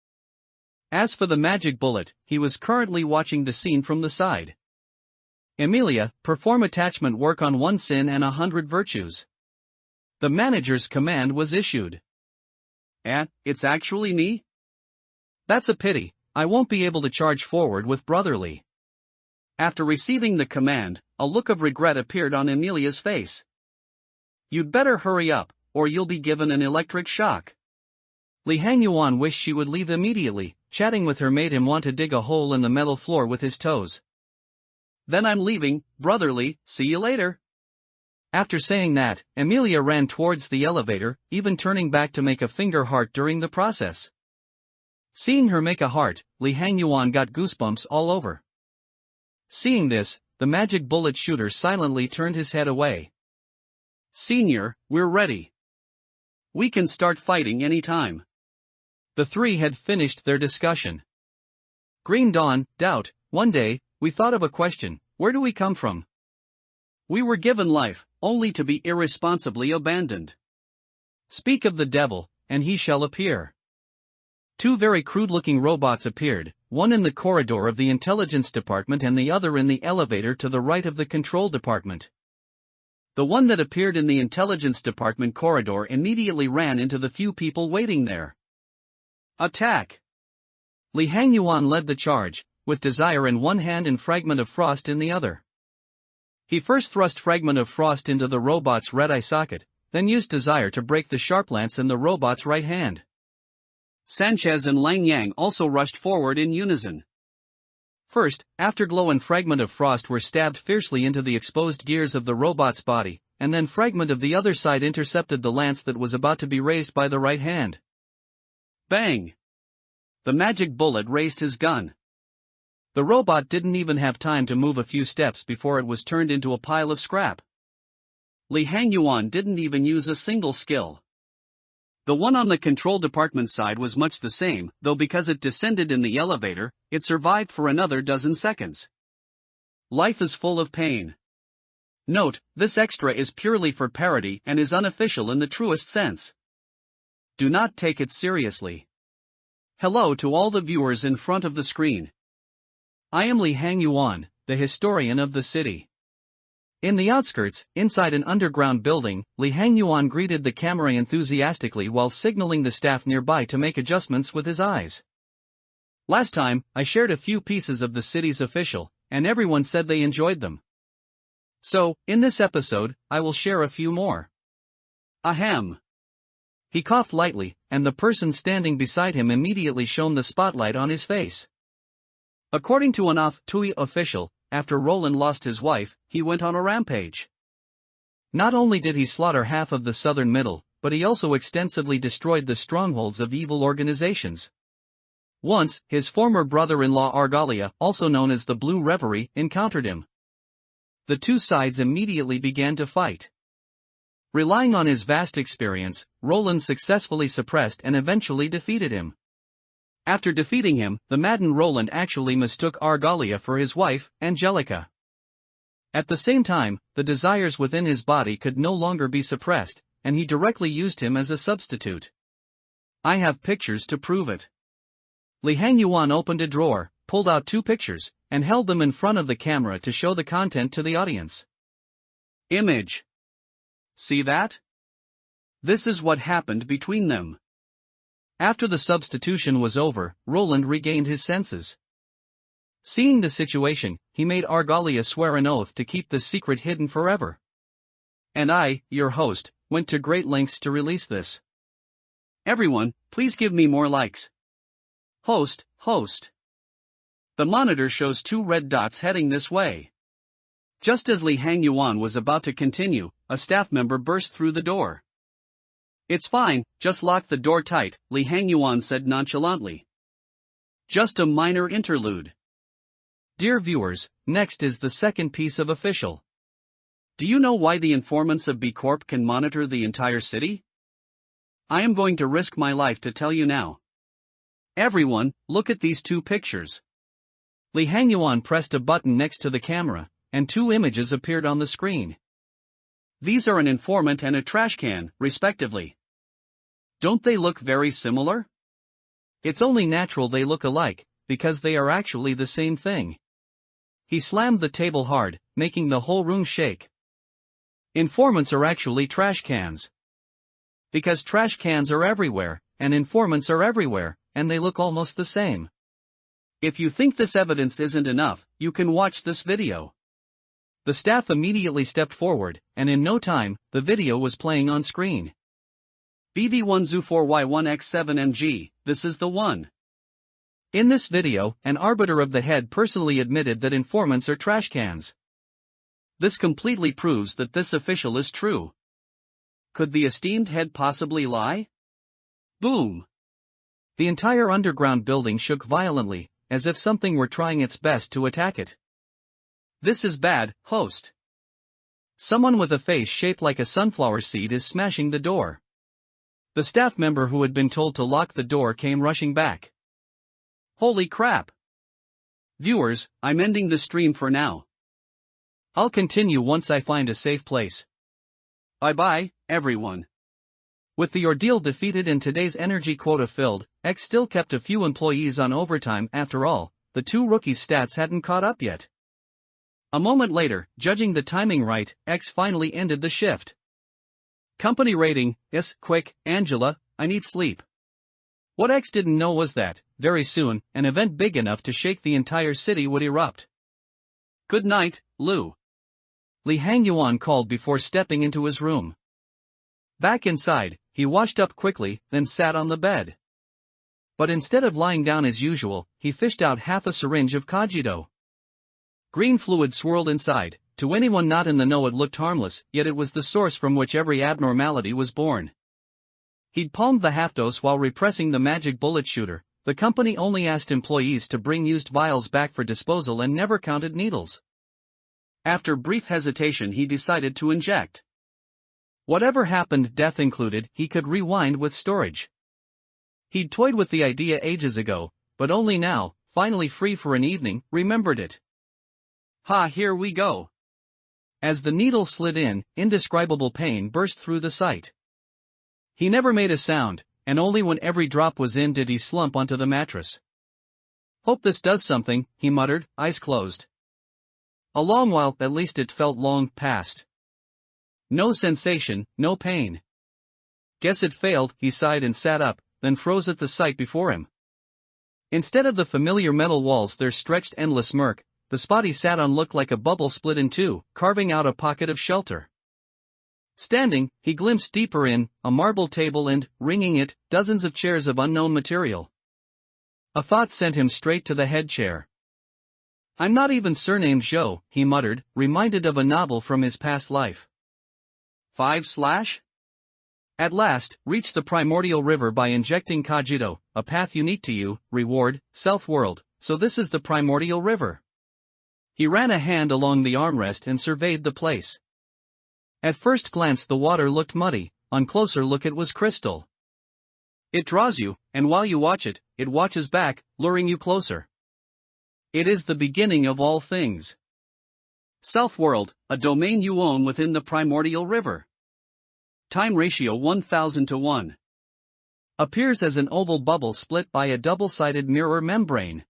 As for the magic bullet, he was currently watching the scene from the side. Amelia, perform attachment work on 1 sin and 100 virtues. The manager's command was issued. It's actually me? That's a pity, I won't be able to charge forward with brotherly. After receiving the command, a look of regret appeared on Amelia's face. You'd better hurry up, or you'll be given an electric shock. Li Hangyuan wished she would leave immediately. Chatting with her made him want to dig a hole in the metal floor with his toes. Then I'm leaving, brotherly, see you later. After saying that, Amelia ran towards the elevator, even turning back to make a finger heart during the process. Seeing her make a heart, Li Hangyuan got goosebumps all over. Seeing this, the magic bullet shooter silently turned his head away. Senior, we're ready. We can start fighting anytime. The three had finished their discussion. Green dawn, doubt, one day, we thought of a question, where do we come from? We were given life, only to be irresponsibly abandoned. Speak of the devil, and he shall appear. 2 very crude-looking robots appeared, one in the corridor of the intelligence department and the other in the elevator to the right of the control department. The one that appeared in the intelligence department corridor immediately ran into the few people waiting there. Attack! Li Hangyuan led the charge, with desire in one hand and fragment of frost in the other. He first thrust fragment of frost into the robot's red eye socket, then used desire to break the sharp lance in the robot's right hand. Sanchez and Lang Yang also rushed forward in unison. First, Afterglow and fragment of frost were stabbed fiercely into the exposed gears of the robot's body, and then fragment of the other side intercepted the lance that was about to be raised by the right hand. Bang! The magic bullet raised his gun. The robot didn't even have time to move a few steps before it was turned into a pile of scrap. Li Hangyuan didn't even use a single skill. The one on the control department side was much the same, though because it descended in the elevator, it survived for another dozen seconds. Life is full of pain. Note, this extra is purely for parody and is unofficial in the truest sense. Do not take it seriously. Hello to all the viewers in front of the screen. I am Li Hangyuan, the historian of the city. In the outskirts, inside an underground building, Li Hangyuan greeted the camera enthusiastically while signaling the staff nearby to make adjustments with his eyes. Last time, I shared a few pieces of the city's official, and everyone said they enjoyed them. So, in this episode, I will share a few more. Ahem. He coughed lightly, and the person standing beside him immediately shone the spotlight on his face. According to an off-Tui official, after Roland lost his wife, he went on a rampage. Not only did he slaughter half of the southern middle, but he also extensively destroyed the strongholds of evil organizations. Once, his former brother-in-law Argalia, also known as the Blue Reverie, encountered him. The two sides immediately began to fight. Relying on his vast experience, Roland successfully suppressed and eventually defeated him. After defeating him, the maddened Roland actually mistook Argalia for his wife, Angelica. At the same time, the desires within his body could no longer be suppressed, and he directly used him as a substitute. I have pictures to prove it. Li Hangyuan opened a drawer, pulled out 2 pictures, and held them in front of the camera to show the content to the audience. Image. See that? This is what happened between them. After the substitution was over, Roland regained his senses. Seeing the situation, he made Argalia swear an oath to keep the secret hidden forever. And I, your host, went to great lengths to release this. Everyone, please give me more likes. Host. The monitor shows 2 red dots heading this way. Just as Li Hangyuan was about to continue, a staff member burst through the door. It's fine, just lock the door tight, Li Hangyuan said nonchalantly. Just a minor interlude. Dear viewers, next is the second piece of official. Do you know why the informants of B Corp can monitor the entire city? I am going to risk my life to tell you now. Everyone, look at these 2 pictures. Li Hangyuan pressed a button next to the camera, and 2 images appeared on the screen. These are an informant and a trash can, respectively. Don't they look very similar? It's only natural they look alike, because they are actually the same thing. He slammed the table hard, making the whole room shake. Informants are actually trash cans. Because trash cans are everywhere, and informants are everywhere, and they look almost the same. If you think this evidence isn't enough, you can watch this video. The staff immediately stepped forward, and in no time, the video was playing on screen. BB1ZU4Y1X7MG, this is the one. In this video, an arbiter of the head personally admitted that informants are trash cans. This completely proves that this official is true. Could the esteemed head possibly lie? Boom! The entire underground building shook violently, as if something were trying its best to attack it. This is bad, host. Someone with a face shaped like a sunflower seed is smashing the door. The staff member who had been told to lock the door came rushing back. Holy crap! Viewers, I'm ending the stream for now. I'll continue once I find a safe place. Bye-bye, everyone. With the ordeal defeated and today's energy quota filled, X still kept a few employees on overtime. After all, the 2 rookies' stats hadn't caught up yet. A moment later, judging the timing right, X finally ended the shift. Company rating, is quick, Angela, I need sleep. What X didn't know was that, very soon, an event big enough to shake the entire city would erupt. Good night, Lou. Li Hangyuan called before stepping into his room. Back inside, he washed up quickly, then sat on the bed. But instead of lying down as usual, he fished out half a syringe of Kajito. Green fluid swirled inside. To anyone not in the know it looked harmless, yet it was the source from which every abnormality was born. He'd palmed the half-dose while repressing the magic bullet shooter. The company only asked employees to bring used vials back for disposal and never counted needles. After brief hesitation he decided to inject. Whatever happened, death included, he could rewind with storage. He'd toyed with the idea ages ago, but only now, finally free for an evening, remembered it. Ha, here we go. As the needle slid in, indescribable pain burst through the sight. He never made a sound, and only when every drop was in did he slump onto the mattress. Hope this does something, he muttered, eyes closed. A long while, at least it felt long, passed. No sensation, no pain. Guess it failed, he sighed and sat up, then froze at the sight before him. Instead of the familiar metal walls there stretched endless murk. The spot he sat on looked like a bubble split in two, carving out a pocket of shelter. Standing, he glimpsed deeper in, a marble table and, ringing it, dozens of chairs of unknown material. A thought sent him straight to the head chair. I'm not even surnamed Zhou, he muttered, reminded of a novel from his past life. 5/ At last, reach the primordial river by injecting Kajito, a path unique to you, reward, self-world, so this is the primordial river. He ran a hand along the armrest and surveyed the place. At first glance the water looked muddy, on closer look it was crystal. It draws you, and while you watch it, it watches back, luring you closer. It is the beginning of all things. Self-world, a domain you own within the primordial river. Time ratio 1000:1. Appears as an oval bubble split by a double-sided mirror membrane.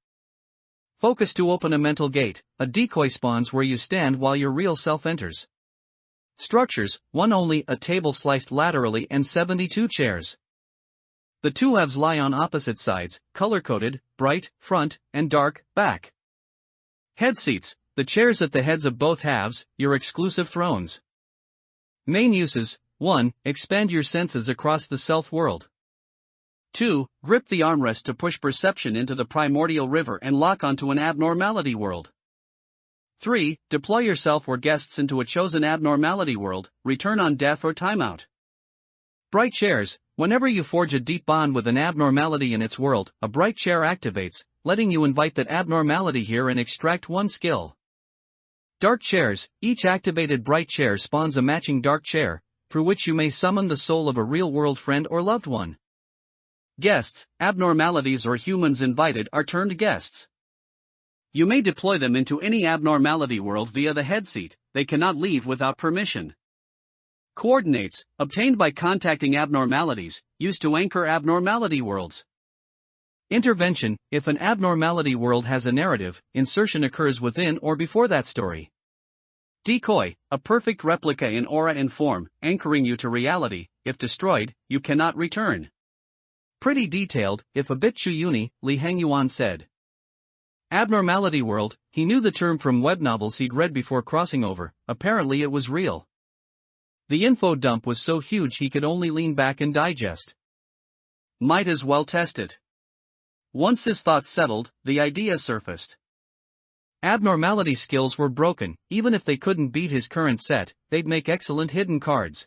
Focus to open a mental gate, a decoy spawns where you stand while your real self enters. Structures, one only, a table sliced laterally and 72 chairs. The two halves lie on opposite sides, color-coded, bright, front, and dark, back. Head seats, the chairs at the heads of both halves, your exclusive thrones. Main uses, 1. Expand your senses across the self-world. 2. Grip the armrest to push perception into the primordial river and lock onto an abnormality world. 3. Deploy yourself or guests into a chosen abnormality world, return on death or timeout. Bright chairs, whenever you forge a deep bond with an abnormality in its world, a bright chair activates, letting you invite that abnormality here and extract one skill. Dark chairs, each activated bright chair spawns a matching dark chair, through which you may summon the soul of a real-world friend or loved one. Guests, abnormalities or humans invited are termed guests. You may deploy them into any abnormality world via the head seat, they cannot leave without permission. Coordinates, obtained by contacting abnormalities, used to anchor abnormality worlds. Intervention, if an abnormality world has a narrative, insertion occurs within or before that story. Decoy, a perfect replica in aura and form, anchoring you to reality, if destroyed, you cannot return. Pretty detailed, if a bit chuyuni, Li Hangyuan said. Abnormality world, he knew the term from web novels he'd read before crossing over, apparently it was real. The info dump was so huge he could only lean back and digest. Might as well test it. Once his thoughts settled, the idea surfaced. Abnormality skills were broken, even if they couldn't beat his current set, they'd make excellent hidden cards.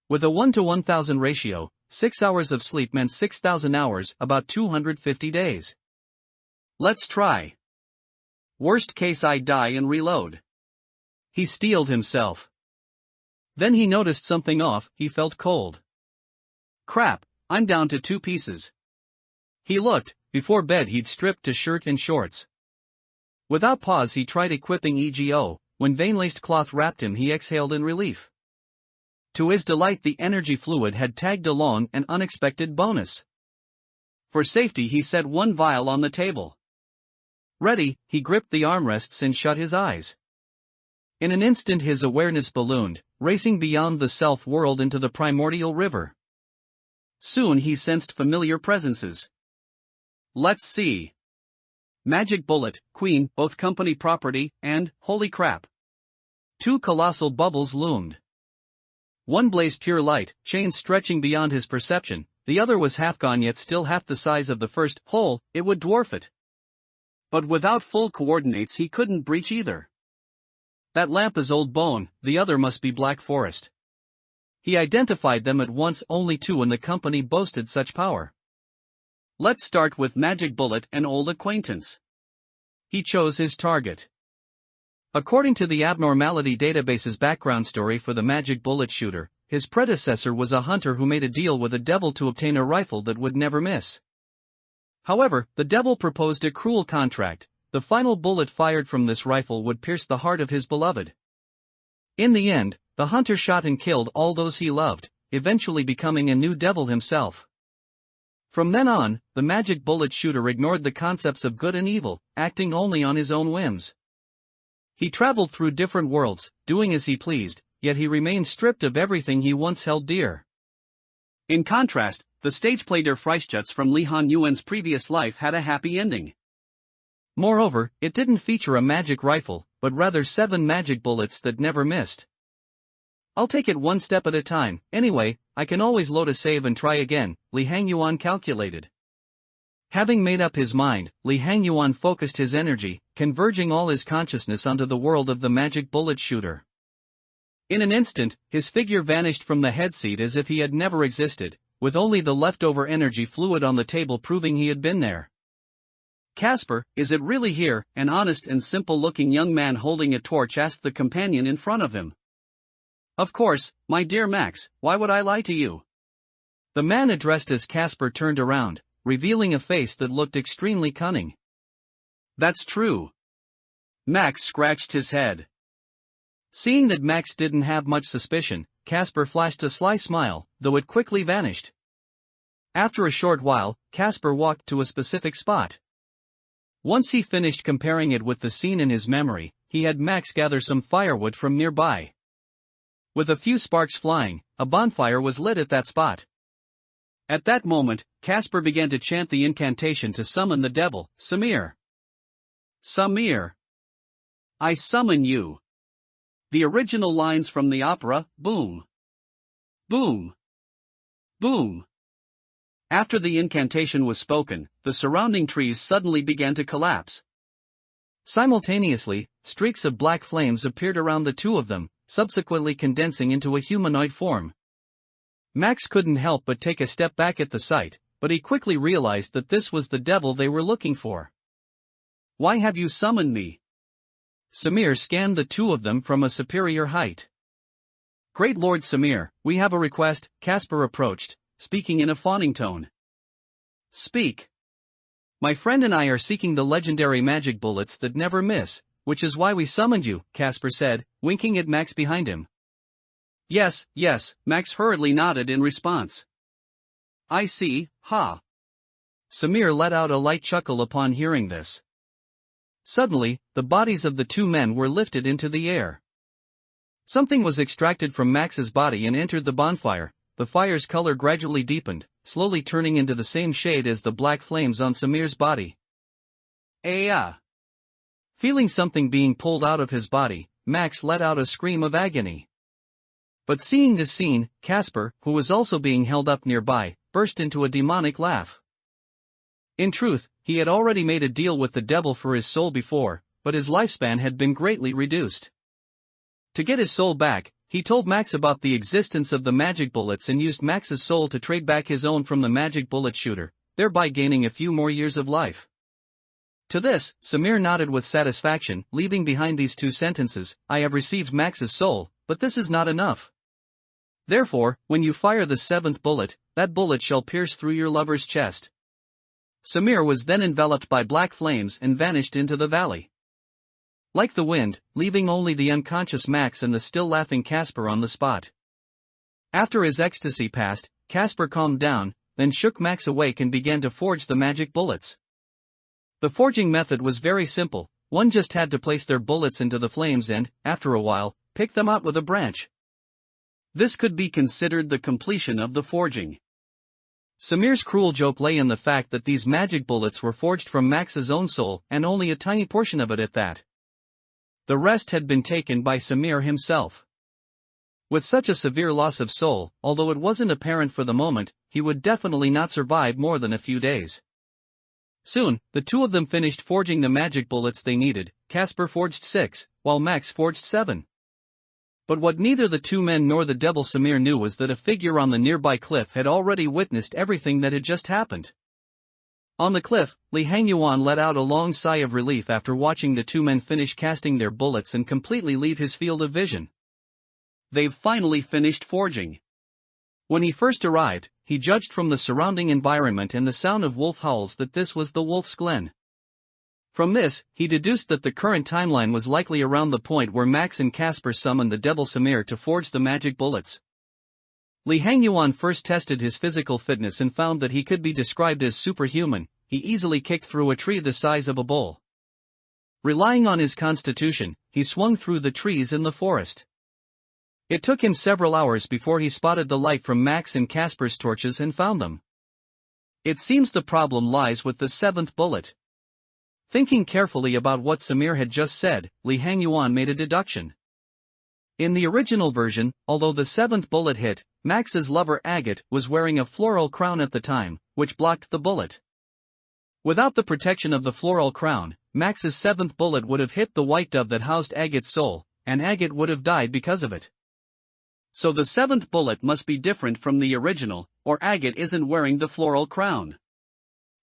With a 1:1000 ratio, 6 hours of sleep meant 6,000 hours, about 250 days. Let's try. Worst case I die and reload. He steeled himself. Then he noticed something off, he felt cold. Crap, I'm down to 2 pieces. He looked, before bed he'd stripped to shirt and shorts. Without pause he tried equipping EGO, when vein-laced cloth wrapped him he exhaled in relief. To his delight the energy fluid had tagged along an unexpected bonus. For safety he set 1 vial on the table. Ready, he gripped the armrests and shut his eyes. In an instant his awareness ballooned, racing beyond the self-world into the primordial river. Soon he sensed familiar presences. Let's see. Magic Bullet, Queen, both company property, and, holy crap. Two colossal bubbles loomed. One blazed pure light, chains stretching beyond his perception, the other was half gone yet still half the size of the first hole, it would dwarf it. But without full coordinates he couldn't breach either. That lamp is old bone, the other must be Black Forest. He identified them at once, only two in the company boasted such power. Let's start with Magic Bullet, an old acquaintance. He chose his target. According to the Abnormality database's background story for the Magic Bullet shooter, his predecessor was a hunter who made a deal with a devil to obtain a rifle that would never miss. However, the devil proposed a cruel contract: the final bullet fired from this rifle would pierce the heart of his beloved. In the end, the hunter shot and killed all those he loved, eventually becoming a new devil himself. From then on, the Magic Bullet shooter ignored the concepts of good and evil, acting only on his own whims. He traveled through different worlds, doing as he pleased, yet he remained stripped of everything he once held dear. In contrast, the stage play Der Freischütz from Lee Han Yuan's previous life had a happy ending. Moreover, it didn't feature a magic rifle, but rather 7 magic bullets that never missed. I'll take it one step at a time, anyway, I can always load a save and try again, Lee Hangyuan calculated. Having made up his mind, Lee Hangyuan focused his energy, converging all his consciousness onto the world of the Magic Bullet shooter. In an instant, his figure vanished from the headseat as if he had never existed, with only the leftover energy fluid on the table proving he had been there. Casper, is it really here? An honest and simple-looking young man holding a torch asked the companion in front of him. Of course, my dear Max, why would I lie to you? The man addressed as Casper turned around, revealing a face that looked extremely cunning. That's true. Max scratched his head. Seeing that Max didn't have much suspicion, Casper flashed a sly smile, though it quickly vanished. After a short while, Casper walked to a specific spot. Once he finished comparing it with the scene in his memory, he had Max gather some firewood from nearby. With a few sparks flying, a bonfire was lit at that spot. At that moment, Casper began to chant the incantation to summon the devil, Samir. Samir. I summon you. The original lines from the opera, boom. Boom. Boom. After the incantation was spoken, the surrounding trees suddenly began to collapse. Simultaneously, streaks of black flames appeared around the two of them, subsequently condensing into a humanoid form. Max couldn't help but take a step back at the sight, but he quickly realized that this was the devil they were looking for. Why have you summoned me? Samir scanned the two of them from a superior height. Great Lord Samir, we have a request, Casper approached, speaking in a fawning tone. Speak. My friend and I are seeking the legendary magic bullets that never miss, which is why we summoned you, Casper said, winking at Max behind him. Yes, Max hurriedly nodded in response. I see, ha. Samir let out a light chuckle upon hearing this. Suddenly, the bodies of the two men were lifted into the air. Something was extracted from Max's body and entered the bonfire. The fire's color gradually deepened, slowly turning into the same shade as the black flames on Samir's body. Feeling something being pulled out of his body, Max let out a scream of agony. But seeing this scene, Casper, who was also being held up nearby, burst into a demonic laugh. In truth, he had already made a deal with the devil for his soul before, but his lifespan had been greatly reduced. To get his soul back, he told Max about the existence of the magic bullets and used Max's soul to trade back his own from the magic bullet shooter, thereby gaining a few more years of life. To this, Samir nodded with satisfaction, leaving behind these two sentences: I have received Max's soul, but this is not enough. Therefore, when you fire the 7th bullet, that bullet shall pierce through your lover's chest. Samir was then enveloped by black flames and vanished into the valley. Like the wind, leaving only the unconscious Max and the still laughing Casper on the spot. After his ecstasy passed, Casper calmed down, then shook Max awake and began to forge the magic bullets. The forging method was very simple. One just had to place their bullets into the flames and, after a while, pick them out with a branch. This could be considered the completion of the forging. Samir's cruel joke lay in the fact that these magic bullets were forged from Max's own soul, and only a tiny portion of it at that. The rest had been taken by Samir himself. With such a severe loss of soul, although it wasn't apparent for the moment, he would definitely not survive more than a few days. Soon, the two of them finished forging the magic bullets they needed. Casper forged 6, while Max forged 7. But what neither the two men nor the devil Samir knew was that a figure on the nearby cliff had already witnessed everything that had just happened. On the cliff, Li Hangyuan let out a long sigh of relief after watching the two men finish casting their bullets and completely leave his field of vision. They've finally finished forging. When he first arrived, he judged from the surrounding environment and the sound of wolf howls that this was the Wolf's Glen. From this, he deduced that the current timeline was likely around the point where Max and Casper summoned the devil Samir to forge the magic bullets. Li Hangyuan first tested his physical fitness and found that he could be described as superhuman. He easily kicked through a tree the size of a bowl. Relying on his constitution, he swung through the trees in the forest. It took him several hours before he spotted the light from Max and Casper's torches and found them. It seems the problem lies with the 7th bullet. Thinking carefully about what Samir had just said, Li Hangyuan made a deduction. In the original version, although the 7th bullet hit, Max's lover Agate was wearing a floral crown at the time, which blocked the bullet. Without the protection of the floral crown, Max's 7th bullet would have hit the white dove that housed Agate's soul, and Agate would have died because of it. So the 7th bullet must be different from the original, or Agate isn't wearing the floral crown.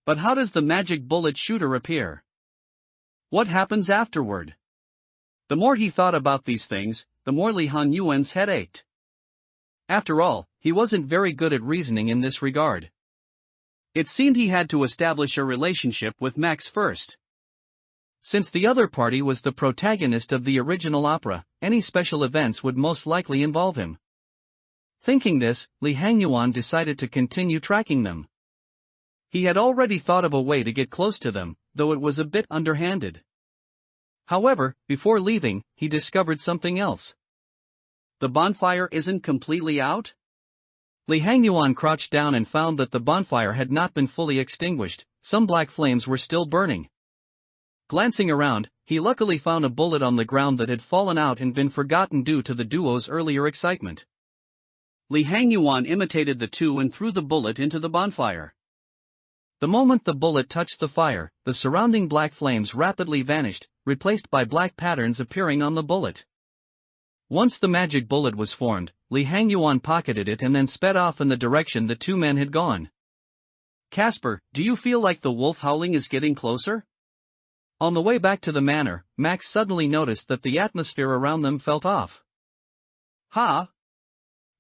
But how does the magic bullet shooter appear? What happens afterward? The more he thought about these things, the more Li Hangyuan's head ached. After all, he wasn't very good at reasoning in this regard. It seemed he had to establish a relationship with Max first. Since the other party was the protagonist of the original opera, any special events would most likely involve him. Thinking this, Li Hangyuan decided to continue tracking them. He had already thought of a way to get close to them, though it was a bit underhanded. However, before leaving, he discovered something else. The bonfire isn't completely out? Li Hangyuan crouched down and found that the bonfire had not been fully extinguished. Some black flames were still burning. Glancing around, he luckily found a bullet on the ground that had fallen out and been forgotten due to the duo's earlier excitement. Li Hangyuan imitated the two and threw the bullet into the bonfire. The moment the bullet touched the fire, the surrounding black flames rapidly vanished, replaced by black patterns appearing on the bullet. Once the magic bullet was formed, Li Hangyuan pocketed it and then sped off in the direction the two men had gone. Casper, do you feel like the wolf howling is getting closer? On the way back to the manor, Max suddenly noticed that the atmosphere around them felt off. Ha!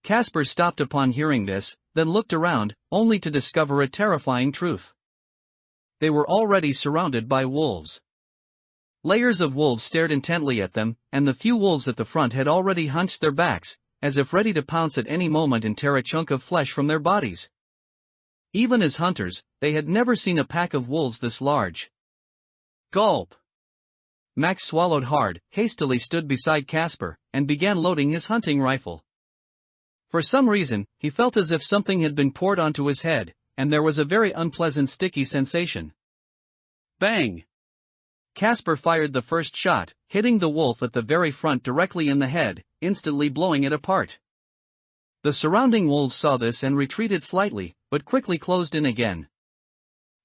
Casper stopped upon hearing this, then looked around, only to discover a terrifying truth. They were already surrounded by wolves. Layers of wolves stared intently at them, and the few wolves at the front had already hunched their backs, as if ready to pounce at any moment and tear a chunk of flesh from their bodies. Even as hunters, they had never seen a pack of wolves this large. Gulp! Max swallowed hard, hastily stood beside Casper, and began loading his hunting rifle. For some reason, he felt as if something had been poured onto his head, and there was a very unpleasant sticky sensation. Bang! Casper fired the first shot, hitting the wolf at the very front directly in the head, instantly blowing it apart. The surrounding wolves saw this and retreated slightly, but quickly closed in again.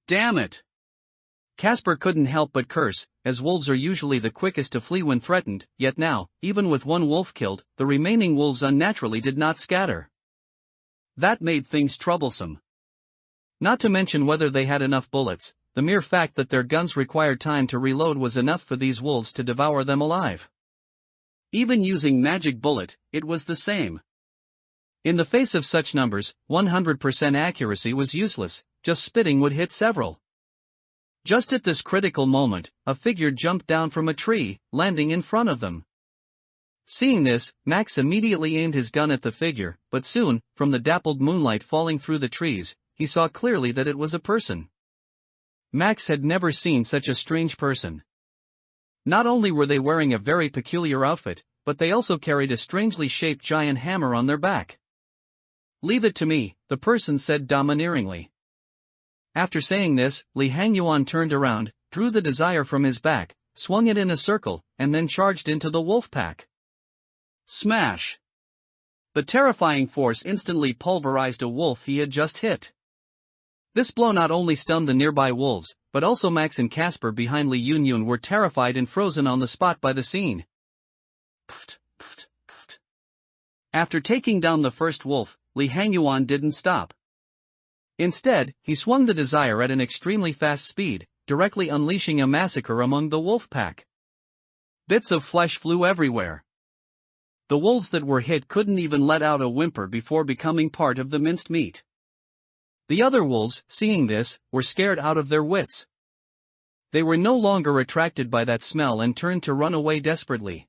Damn it! Casper couldn't help but curse, as wolves are usually the quickest to flee when threatened, yet now, even with one wolf killed, the remaining wolves unnaturally did not scatter. That made things troublesome. Not to mention whether they had enough bullets, the mere fact that their guns required time to reload was enough for these wolves to devour them alive. Even using magic bullet, it was the same. In the face of such numbers, 100% accuracy was useless, just spitting would hit several. Just at this critical moment, a figure jumped down from a tree, landing in front of them. Seeing this, Max immediately aimed his gun at the figure, but soon, from the dappled moonlight falling through the trees, he saw clearly that it was a person. Max had never seen such a strange person. Not only were they wearing a very peculiar outfit, but they also carried a strangely shaped giant hammer on their back. "Leave it to me," the person said domineeringly. After saying this, Li Hangyuan turned around, drew the desire from his back, swung it in a circle, and then charged into the wolf pack. Smash! The terrifying force instantly pulverized a wolf he had just hit. This blow not only stunned the nearby wolves, but also Max and Casper behind Li Yun were terrified and frozen on the spot by the scene. Pft, pft, pft. After taking down the first wolf, Li Hangyuan didn't stop. Instead, he swung the Desire at an extremely fast speed, directly unleashing a massacre among the wolf pack. Bits of flesh flew everywhere. The wolves that were hit couldn't even let out a whimper before becoming part of the minced meat. The other wolves, seeing this, were scared out of their wits. They were no longer attracted by that smell and turned to run away desperately.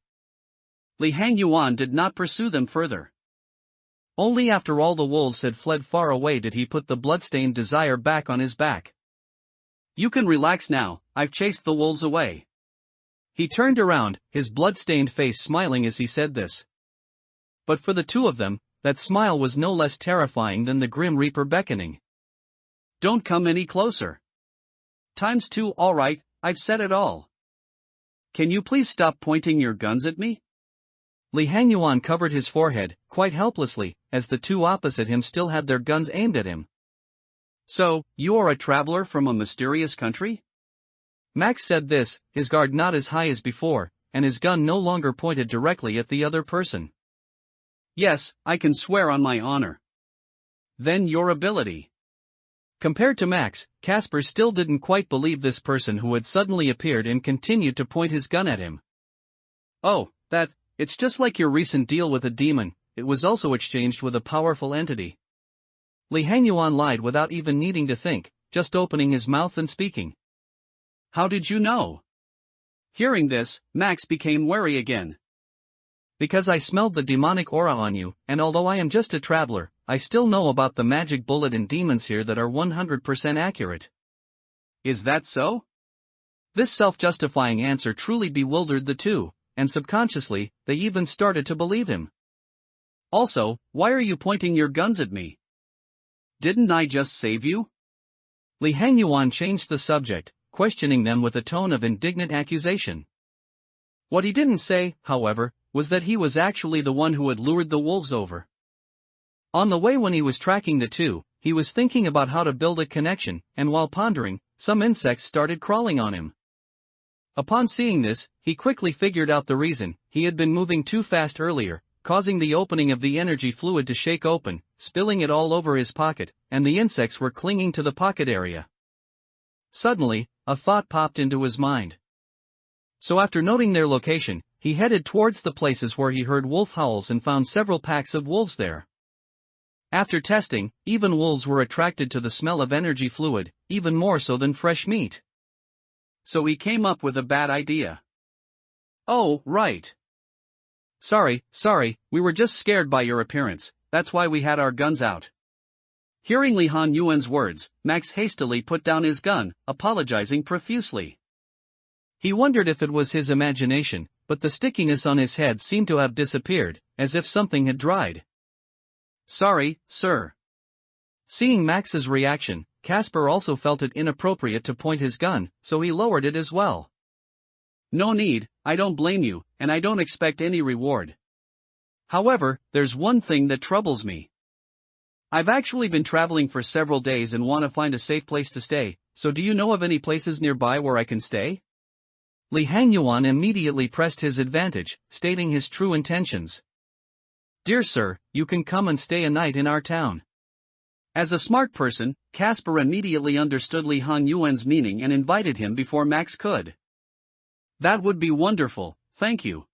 Li Hangyuan did not pursue them further. Only after all the wolves had fled far away did he put the bloodstained Desire back on his back. "You can relax now, I've chased the wolves away." He turned around, his blood-stained face smiling as he said this. But for the two of them, that smile was no less terrifying than the Grim Reaper beckoning. "Don't come any closer. ×2, alright, I've said it all. Can you please stop pointing your guns at me?" Li Hangyuan covered his forehead, quite helplessly, as the two opposite him still had their guns aimed at him. "So, you are a traveler from a mysterious country?" Max said this, his guard not as high as before, and his gun no longer pointed directly at the other person. "Yes, I can swear on my honor." "Then your ability." Compared to Max, Casper still didn't quite believe this person who had suddenly appeared and continued to point his gun at him. "Oh, it's just like your recent deal with a demon, it was also exchanged with a powerful entity." Li Hangyuan lied without even needing to think, just opening his mouth and speaking. "How did you know?" Hearing this, Max became wary again. "Because I smelled the demonic aura on you, and although I am just a traveler, I still know about the magic bullet and demons here that are 100% accurate." "Is that so?" This self-justifying answer truly bewildered the two, and subconsciously, they even started to believe him. "Also, why are you pointing your guns at me? Didn't I just save you?" Li Hangyuan changed the subject, questioning them with a tone of indignant accusation. What he didn't say, however, was that he was actually the one who had lured the wolves over. On the way when he was tracking the two, he was thinking about how to build a connection, and while pondering, some insects started crawling on him. Upon seeing this, he quickly figured out the reason: he had been moving too fast earlier, causing the opening of the energy fluid to shake open, spilling it all over his pocket, and the insects were clinging to the pocket area. Suddenly, a thought popped into his mind. So after noting their location, he headed towards the places where he heard wolf howls and found several packs of wolves there. After testing, even wolves were attracted to the smell of energy fluid, even more so than fresh meat. So he came up with a bad idea. "Oh, right. Sorry, we were just scared by your appearance, that's why we had our guns out." Hearing Li Hangyuan's words, Max hastily put down his gun, apologizing profusely. He wondered if it was his imagination, but the stickiness on his head seemed to have disappeared, as if something had dried. "Sorry, sir." Seeing Max's reaction, Casper also felt it inappropriate to point his gun, so he lowered it as well. "No need, I don't blame you, and I don't expect any reward. However, there's one thing that troubles me. I've actually been traveling for several days and want to find a safe place to stay, so do you know of any places nearby where I can stay?" Li Hangyuan immediately pressed his advantage, stating his true intentions. "Dear sir, you can come and stay a night in our town." As a smart person, Casper immediately understood Li Hangyuan's meaning and invited him before Max could. "That would be wonderful, thank you."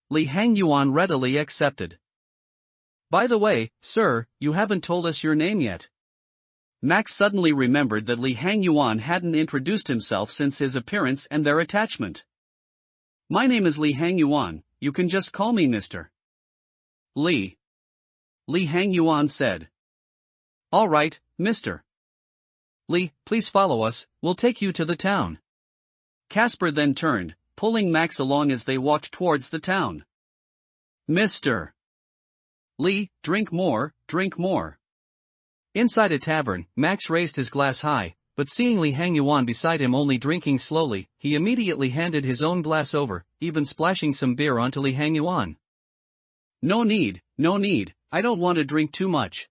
Li Hangyuan readily accepted. "By the way, sir, you haven't told us your name yet." Max suddenly remembered that Li Hangyuan hadn't introduced himself since his appearance and their attachment. "My name is Li Hangyuan, you can just call me Mr. Li." Li Hangyuan said. "All right, Mr. Li, please follow us, we'll take you to the town." Casper then turned, pulling Max along as they walked towards the town. "Mr. Li, drink more, drink more." Inside a tavern, Max raised his glass high, but seeing Li Hangyuan beside him only drinking slowly, he immediately handed his own glass over, even splashing some beer onto Li Hangyuan. No need, I don't want to drink too much.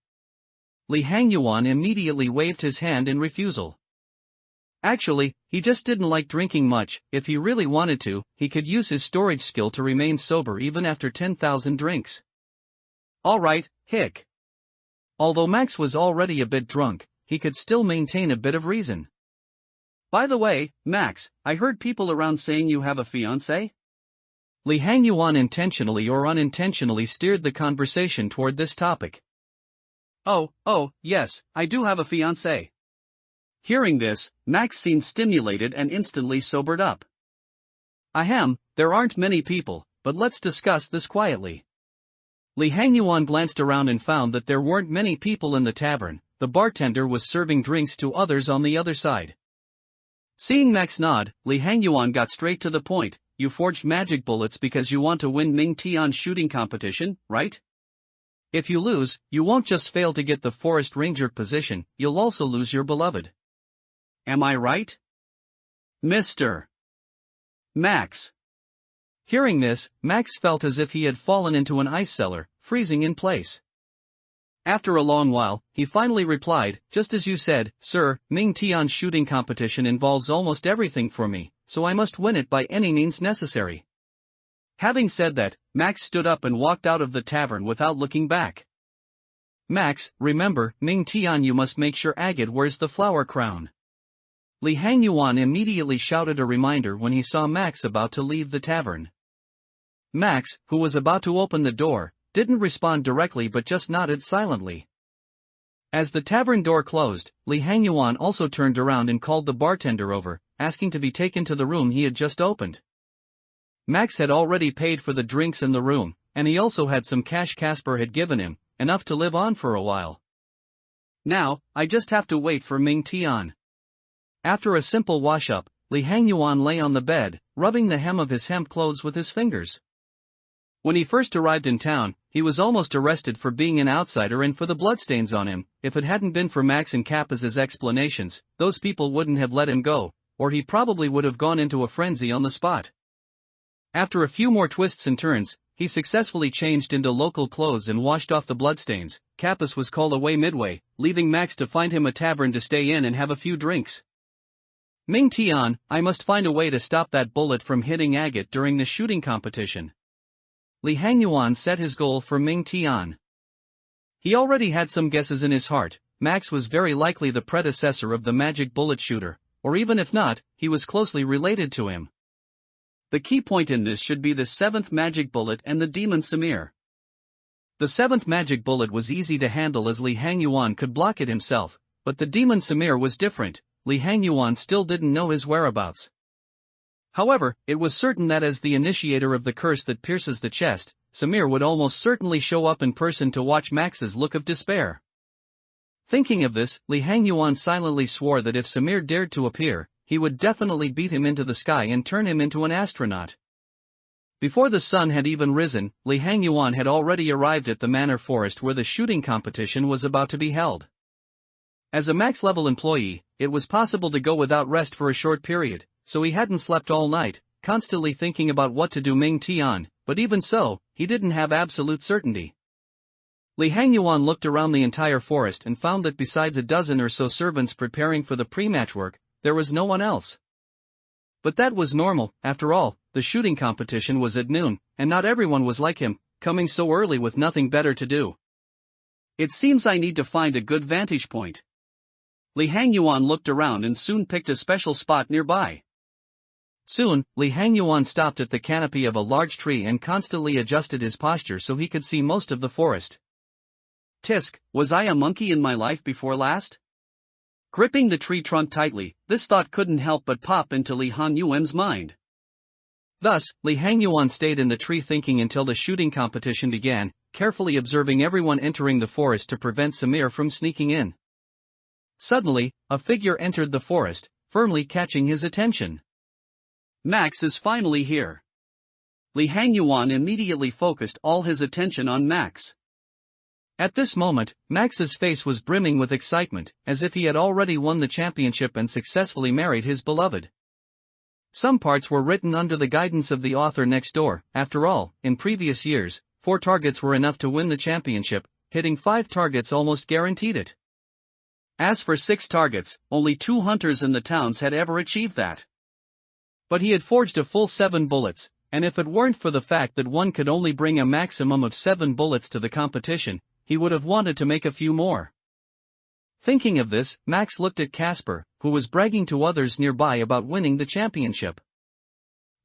Li Hangyuan immediately waved his hand in refusal. Actually, he just didn't like drinking much. If he really wanted to, he could use his storage skill to remain sober even after 10,000 drinks. Alright, hick. Although Max was already a bit drunk, he could still maintain a bit of reason. By the way, Max, I heard people around saying you have a fiancé? Li Hangyuan intentionally or unintentionally steered the conversation toward this topic. Oh, yes, I do have a fiancé. Hearing this, Max seemed stimulated and instantly sobered up. Ahem, there aren't many people, but let's discuss this quietly. Li Hangyuan glanced around and found that there weren't many people in the tavern. The bartender was serving drinks to others on the other side. Seeing Max nod, Li Hangyuan got straight to the point. You forged magic bullets because you want to win Ming Tian's shooting competition, right? If you lose, you won't just fail to get the forest ranger position, you'll also lose your beloved. Am I right? Mr. Max. Hearing this, Max felt as if he had fallen into an ice cellar, freezing in place. After a long while, he finally replied, just as you said, sir, Ming Tian's shooting competition involves almost everything for me, so I must win it by any means necessary. Having said that, Max stood up and walked out of the tavern without looking back. Max, remember, Ming Tian, you must make sure Agate wears the flower crown. Li Hangyuan immediately shouted a reminder when he saw Max about to leave the tavern. Max, who was about to open the door, didn't respond directly but just nodded silently. As the tavern door closed, Li Hangyuan also turned around and called the bartender over, asking to be taken to the room he had just opened. Max had already paid for the drinks in the room, and he also had some cash Casper had given him, enough to live on for a while. Now, I just have to wait for Ming Tian. After a simple wash-up, Li Hangyuan lay on the bed, rubbing the hem of his hemp clothes with his fingers. When he first arrived in town, he was almost arrested for being an outsider and for the bloodstains on him. If it hadn't been for Max and Kappa's explanations, those people wouldn't have let him go, or he probably would have gone into a frenzy on the spot. After a few more twists and turns, he successfully changed into local clothes and washed off the bloodstains. Kappas was called away midway, leaving Max to find him a tavern to stay in and have a few drinks. Ming Tian, I must find a way to stop that bullet from hitting Agate during the shooting competition. Li Hangyuan set his goal for Ming Tian. He already had some guesses in his heart. Max was very likely the predecessor of the magic bullet shooter, or even if not, he was closely related to him. The key point in this should be the 7th magic bullet and the demon Samir. The 7th magic bullet was easy to handle as Li Hangyuan could block it himself, but the demon Samir was different. Li Hangyuan still didn't know his whereabouts. However, it was certain that as the initiator of the curse that pierces the chest, Samir would almost certainly show up in person to watch Max's look of despair. Thinking of this, Li Hangyuan silently swore that if Samir dared to appear, he would definitely beat him into the sky and turn him into an astronaut. Before the sun had even risen, Li Hangyuan had already arrived at the manor forest where the shooting competition was about to be held. As a max-level employee, it was possible to go without rest for a short period, so he hadn't slept all night, constantly thinking about what to do Ming Tian, but even so, he didn't have absolute certainty. Li Hangyuan looked around the entire forest and found that besides a dozen or so servants preparing for the pre-match work, there was no one else. But that was normal. After all, the shooting competition was at noon, and not everyone was like him, coming so early with nothing better to do. It seems I need to find a good vantage point. Li Hangyuan looked around and soon picked a special spot nearby. Soon, Li Hangyuan stopped at the canopy of a large tree and constantly adjusted his posture so he could see most of the forest. Tisk, was I a monkey in my life before last? Gripping the tree trunk tightly, this thought couldn't help but pop into Li Hangyuan's mind. Thus, Li Hangyuan stayed in the tree thinking until the shooting competition began, carefully observing everyone entering the forest to prevent Samir from sneaking in. Suddenly, a figure entered the forest, firmly catching his attention. Max is finally here. Li Hangyuan immediately focused all his attention on Max. At this moment, Max's face was brimming with excitement, as if he had already won the championship and successfully married his beloved. Some parts were written under the guidance of the author next door. After all, in previous years, 4 targets were enough to win the championship, hitting 5 targets almost guaranteed it. As for 6 targets, only 2 hunters in the towns had ever achieved that. But he had forged a full 7 bullets, and if it weren't for the fact that one could only bring a maximum of 7 bullets to the competition, he would have wanted to make a few more. Thinking of this, Max looked at Casper, who was bragging to others nearby about winning the championship.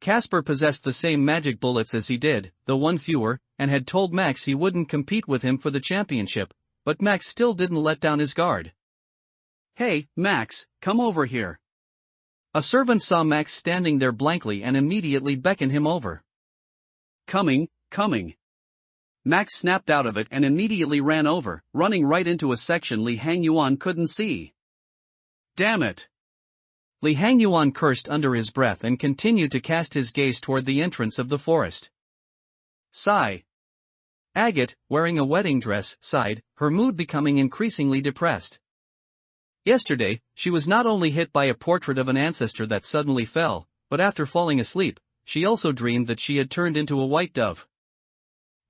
Casper possessed the same magic bullets as he did, though 1 fewer, and had told Max he wouldn't compete with him for the championship, but Max still didn't let down his guard. "Hey, Max, come over here." A servant saw Max standing there blankly and immediately beckoned him over. Coming. Max snapped out of it and immediately ran over, running right into a section Li Hangyuan couldn't see. "Damn it!" Li Hangyuan cursed under his breath and continued to cast his gaze toward the entrance of the forest. Sigh. Agate, wearing a wedding dress, sighed, her mood becoming increasingly depressed. Yesterday, she was not only hit by a portrait of an ancestor that suddenly fell, but after falling asleep, she also dreamed that she had turned into a white dove.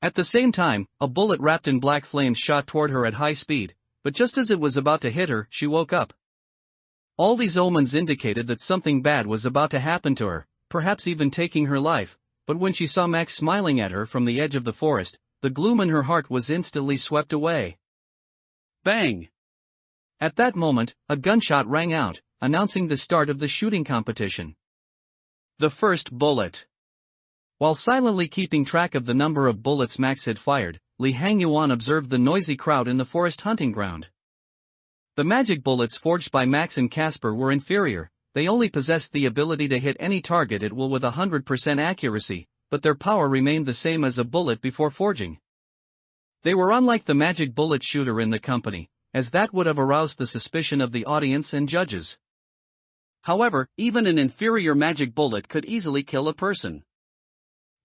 At the same time, a bullet wrapped in black flames shot toward her at high speed, but just as it was about to hit her, she woke up. All these omens indicated that something bad was about to happen to her, perhaps even taking her life, but when she saw Max smiling at her from the edge of the forest, the gloom in her heart was instantly swept away. Bang! At that moment, a gunshot rang out, announcing the start of the shooting competition. The first bullet. While silently keeping track of the number of bullets Max had fired, Li Hangyuan observed the noisy crowd in the forest hunting ground. The magic bullets forged by Max and Casper were inferior. They only possessed the ability to hit any target at will with 100% accuracy, but their power remained the same as a bullet before forging. They were unlike the magic bullet shooter in the company, as that would have aroused the suspicion of the audience and judges. However, even an inferior magic bullet could easily kill a person.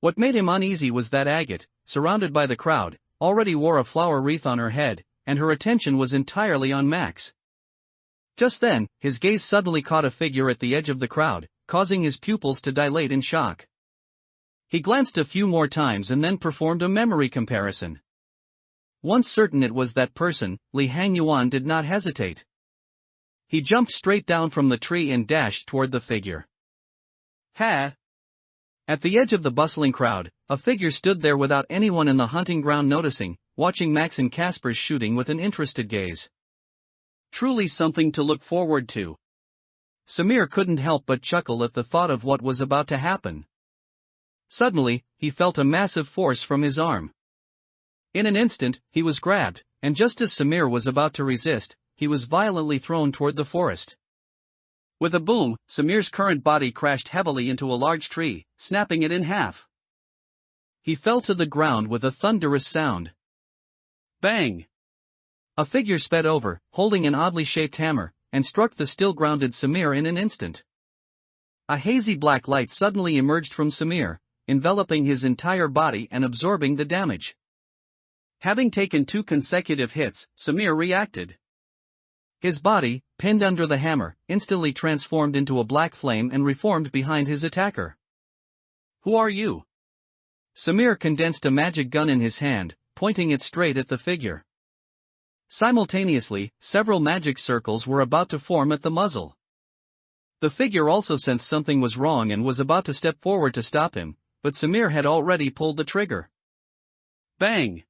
What made him uneasy was that Agate, surrounded by the crowd, already wore a flower wreath on her head, and her attention was entirely on Max. Just then, his gaze suddenly caught a figure at the edge of the crowd, causing his pupils to dilate in shock. He glanced a few more times and then performed a memory comparison. Once certain it was that person, Li Hangyuan did not hesitate. He jumped straight down from the tree and dashed toward the figure. Ha! At the edge of the bustling crowd, a figure stood there without anyone in the hunting ground noticing, watching Max and Casper's shooting with an interested gaze. Truly something to look forward to. Samir couldn't help but chuckle at the thought of what was about to happen. Suddenly, he felt a massive force from his arm. In an instant, he was grabbed, and just as Samir was about to resist, he was violently thrown toward the forest. With a boom, Samir's current body crashed heavily into a large tree, snapping it in half. He fell to the ground with a thunderous sound. Bang! A figure sped over, holding an oddly shaped hammer, and struck the still-grounded Samir in an instant. A hazy black light suddenly emerged from Samir, enveloping his entire body and absorbing the damage. Having taken 2 consecutive hits, Samir reacted. His body, pinned under the hammer, instantly transformed into a black flame and reformed behind his attacker. Who are you? Samir condensed a magic gun in his hand, pointing it straight at the figure. Simultaneously, several magic circles were about to form at the muzzle. The figure also sensed something was wrong and was about to step forward to stop him, but Samir had already pulled the trigger. Bang!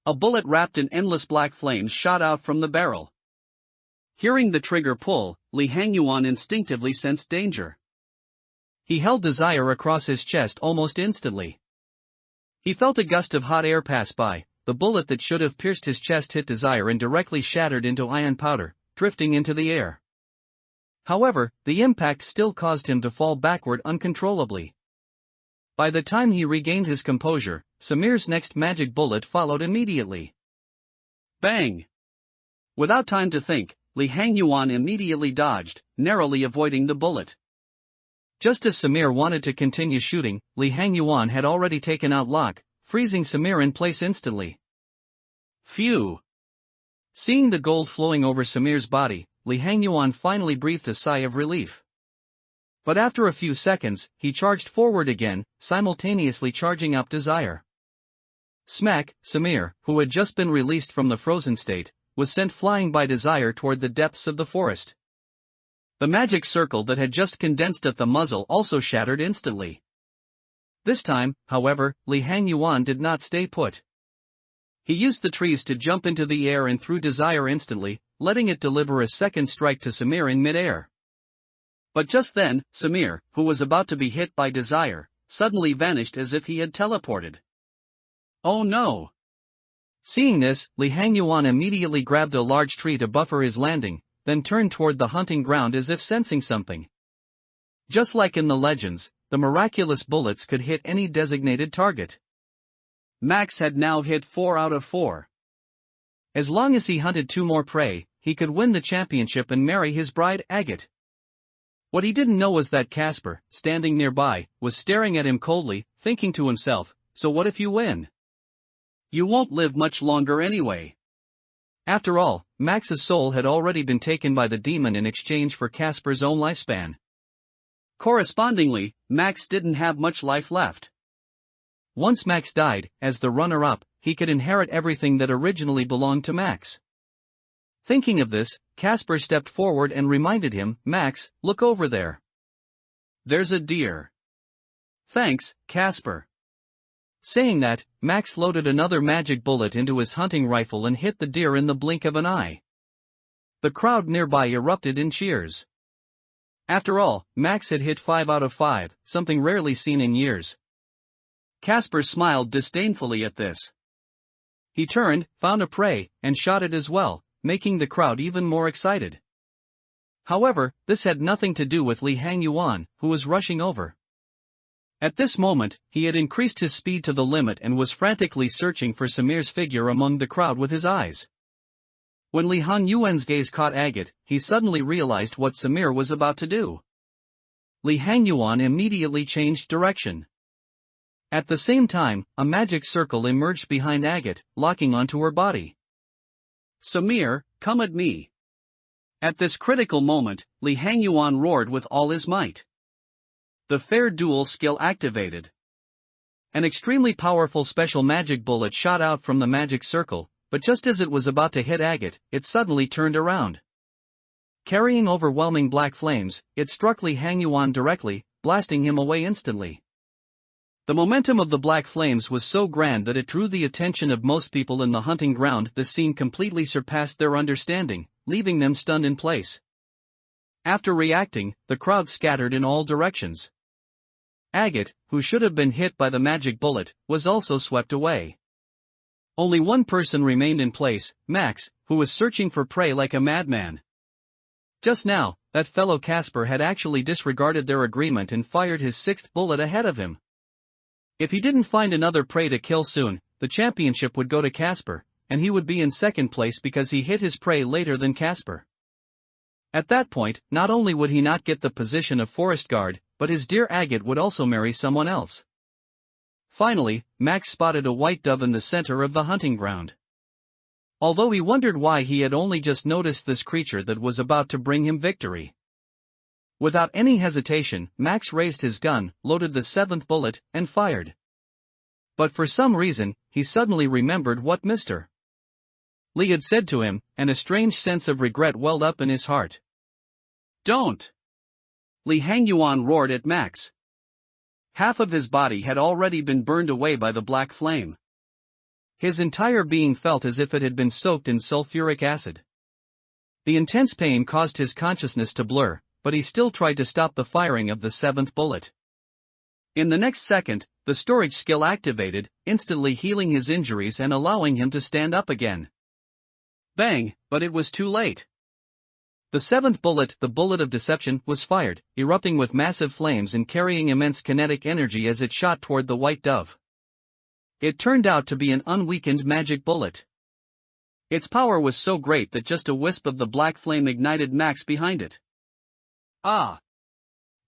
A bullet wrapped in endless black flames shot out from the barrel. Hearing the trigger pull, Li Hangyuan instinctively sensed danger. He held desire across his chest almost instantly. He felt a gust of hot air pass by. The bullet that should have pierced his chest hit desire and directly shattered into iron powder, drifting into the air. However, the impact still caused him to fall backward uncontrollably. By the time he regained his composure, Samir's next magic bullet followed immediately. Bang! Without time to think, Li Hangyuan immediately dodged, narrowly avoiding the bullet. Just as Samir wanted to continue shooting, Li Hangyuan had already taken out Locke, freezing Samir in place instantly. Phew! Seeing the gold flowing over Samir's body, Li Hangyuan finally breathed a sigh of relief. But after a few seconds, he charged forward again, simultaneously charging up desire. Smack, Samir, who had just been released from the frozen state, was sent flying by desire toward the depths of the forest. The magic circle that had just condensed at the muzzle also shattered instantly. This time, however, Li Hangyuan did not stay put. He used the trees to jump into the air and threw desire instantly, letting it deliver a second strike to Samir in mid-air. But just then, Samir, who was about to be hit by desire, suddenly vanished as if he had teleported. Oh no! Seeing this, Li Hangyuan immediately grabbed a large tree to buffer his landing, then turned toward the hunting ground as if sensing something. Just like in the legends, the miraculous bullets could hit any designated target. Max had now hit 4 out of 4. As long as he hunted 2 more prey, he could win the championship and marry his bride, Agate. What he didn't know was that Casper, standing nearby, was staring at him coldly, thinking to himself, so what if you win? You won't live much longer anyway. After all, Max's soul had already been taken by the demon in exchange for Casper's own lifespan. Correspondingly, Max didn't have much life left. Once Max died, as the runner-up, he could inherit everything that originally belonged to Max. Thinking of this, Casper stepped forward and reminded him, Max, look over there. There's a deer. Thanks, Casper. Saying that, Max loaded another magic bullet into his hunting rifle and hit the deer in the blink of an eye. The crowd nearby erupted in cheers. After all, Max had hit 5 out of 5, something rarely seen in years. Casper smiled disdainfully at this. He turned, found a prey, and shot it as well, making the crowd even more excited. However, this had nothing to do with Li Hangyuan, who was rushing over. At this moment, he had increased his speed to the limit and was frantically searching for Samir's figure among the crowd with his eyes. When Li Hangyuan's gaze caught Agate, he suddenly realized what Samir was about to do. Li Hangyuan immediately changed direction. At the same time, a magic circle emerged behind Agate, locking onto her body. Samir, come at me. At this critical moment, Li Hangyuan roared with all his might. The fair duel skill activated. An extremely powerful special magic bullet shot out from the magic circle, but just as it was about to hit Agate, it suddenly turned around. Carrying overwhelming black flames, it struck Li Hangyuan directly, blasting him away instantly. The momentum of the black flames was so grand that it drew the attention of most people in the hunting ground. The scene completely surpassed their understanding, leaving them stunned in place. After reacting, the crowd scattered in all directions. Agate, who should have been hit by the magic bullet, was also swept away. Only one person remained in place, Max, who was searching for prey like a madman. Just now, that fellow Casper had actually disregarded their agreement and fired his 6th bullet ahead of him. If he didn't find another prey to kill soon, the championship would go to Casper, and he would be in second place because he hit his prey later than Casper. At that point, not only would he not get the position of forest guard, but his dear Agate would also marry someone else. Finally, Max spotted a white dove in the center of the hunting ground. Although he wondered why he had only just noticed this creature that was about to bring him victory. Without any hesitation, Max raised his gun, loaded the 7th bullet, and fired. But for some reason, he suddenly remembered what Mr. Li had said to him, and a strange sense of regret welled up in his heart. Don't! Li Hangyuan roared at Max. Half of his body had already been burned away by the black flame. His entire being felt as if it had been soaked in sulfuric acid. The intense pain caused his consciousness to blur, but he still tried to stop the firing of the 7th bullet. In the next second, the storage skill activated, instantly healing his injuries and allowing him to stand up again. Bang, but it was too late. The 7th bullet, the bullet of deception, was fired, erupting with massive flames and carrying immense kinetic energy as it shot toward the white dove. It turned out to be an unweakened magic bullet. Its power was so great that just a wisp of the black flame ignited Max behind it. Ah!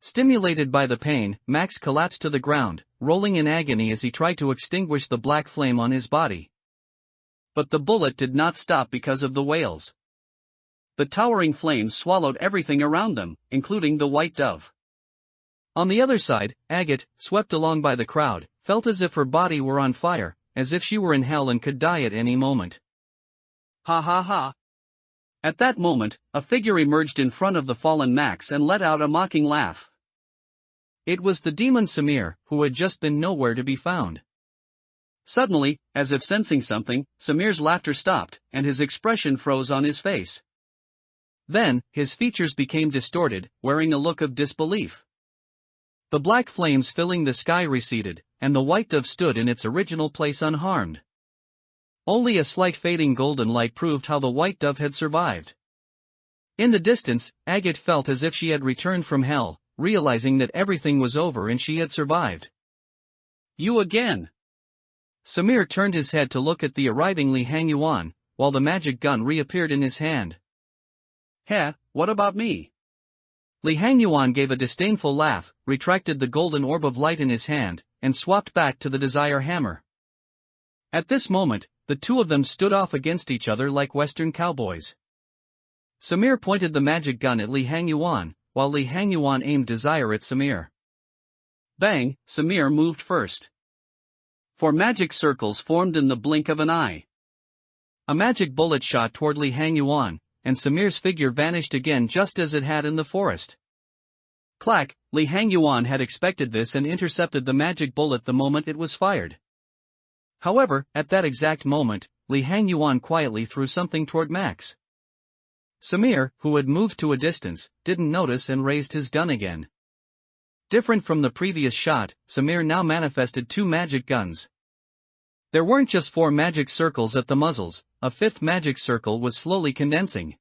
Stimulated by the pain, Max collapsed to the ground, rolling in agony as he tried to extinguish the black flame on his body. But the bullet did not stop because of the whales. The towering flames swallowed everything around them, including the white dove. On the other side, Agate, swept along by the crowd, felt as if her body were on fire, as if she were in hell and could die at any moment. Ha ha ha. At that moment, a figure emerged in front of the fallen Max and let out a mocking laugh. It was the demon Samir, who had just been nowhere to be found. Suddenly, as if sensing something, Samir's laughter stopped, and his expression froze on his face. Then, his features became distorted, wearing a look of disbelief. The black flames filling the sky receded, and the white dove stood in its original place unharmed. Only a slight fading golden light proved how the white dove had survived. In the distance, Agate felt as if she had returned from hell, realizing that everything was over and she had survived. You again! Samir turned his head to look at the arriving Li Hangyuan, while the magic gun reappeared in his hand. Heh, what about me? Li Hangyuan gave a disdainful laugh, retracted the golden orb of light in his hand, and swapped back to the desire hammer. At this moment, the two of them stood off against each other like Western cowboys. Samir pointed the magic gun at Li Hangyuan, while Li Hangyuan aimed desire at Samir. Bang, Samir moved first. Four magic circles formed in the blink of an eye. A magic bullet shot toward Li Hangyuan, and Samir's figure vanished again just as it had in the forest. Clack, Li Hangyuan had expected this and intercepted the magic bullet the moment it was fired. However, at that exact moment, Li Hangyuan quietly threw something toward Max. Samir, who had moved to a distance, didn't notice and raised his gun again. Different from the previous shot, Samir now manifested two magic guns. There weren't just four magic circles at the muzzles, a fifth magic circle was slowly condensing.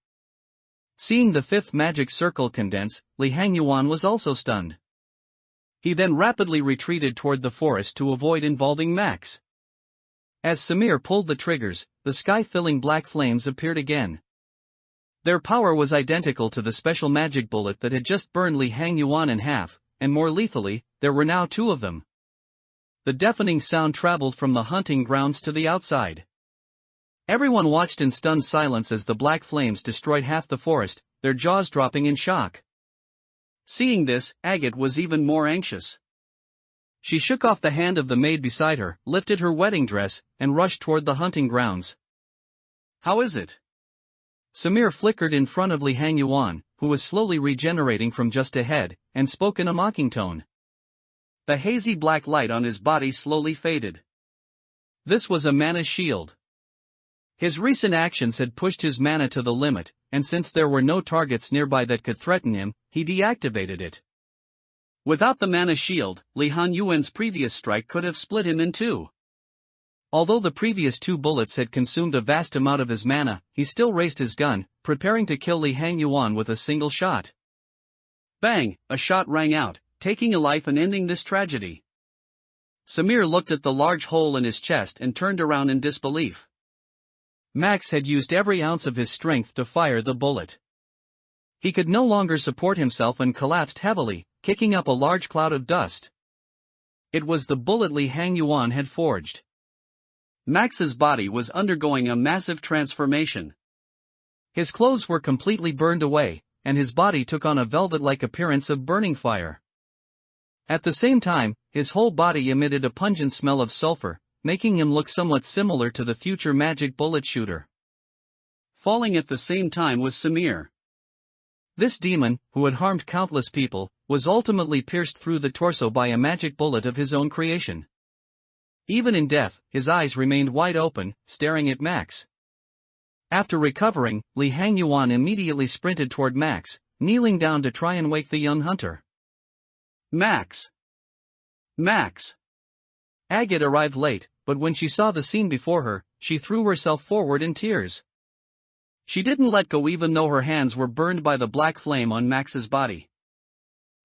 Seeing the fifth magic circle condense, Li Hangyuan was also stunned. He then rapidly retreated toward the forest to avoid involving Max. As Samir pulled the triggers, the sky-filling black flames appeared again. Their power was identical to the special magic bullet that had just burned Li Hangyuan in half, and more lethally, there were now two of them. The deafening sound traveled from the hunting grounds to the outside. Everyone watched in stunned silence as the black flames destroyed half the forest, their jaws dropping in shock. Seeing this, Agate was even more anxious. She shook off the hand of the maid beside her, lifted her wedding dress, and rushed toward the hunting grounds. How is it? Samir flickered in front of Li Hangyuan, who was slowly regenerating from just ahead, and spoke in a mocking tone. The hazy black light on his body slowly faded. This was a mana shield. His recent actions had pushed his mana to the limit, and since there were no targets nearby that could threaten him, he deactivated it. Without the mana shield, Li Hangyuan's previous strike could have split him in two. Although the previous two bullets had consumed a vast amount of his mana, he still raised his gun, preparing to kill Li Hangyuan with a single shot. Bang, a shot rang out, taking a life and ending this tragedy. Samir looked at the large hole in his chest and turned around in disbelief. Max had used every ounce of his strength to fire the bullet. He could no longer support himself and collapsed heavily, kicking up a large cloud of dust. It was the bullet Li Hangyuan had forged. Max's body was undergoing a massive transformation. His clothes were completely burned away, and his body took on a velvet-like appearance of burning fire. At the same time, his whole body emitted a pungent smell of sulfur, making him look somewhat similar to the future magic bullet shooter. Falling at the same time was Samir. This demon, who had harmed countless people, was ultimately pierced through the torso by a magic bullet of his own creation. Even in death, his eyes remained wide open, staring at Max. After recovering, Li Hangyuan immediately sprinted toward Max, kneeling down to try and wake the young hunter. Max! Max! Agate arrived late, but when she saw the scene before her, she threw herself forward in tears. She didn't let go even though her hands were burned by the black flame on Max's body.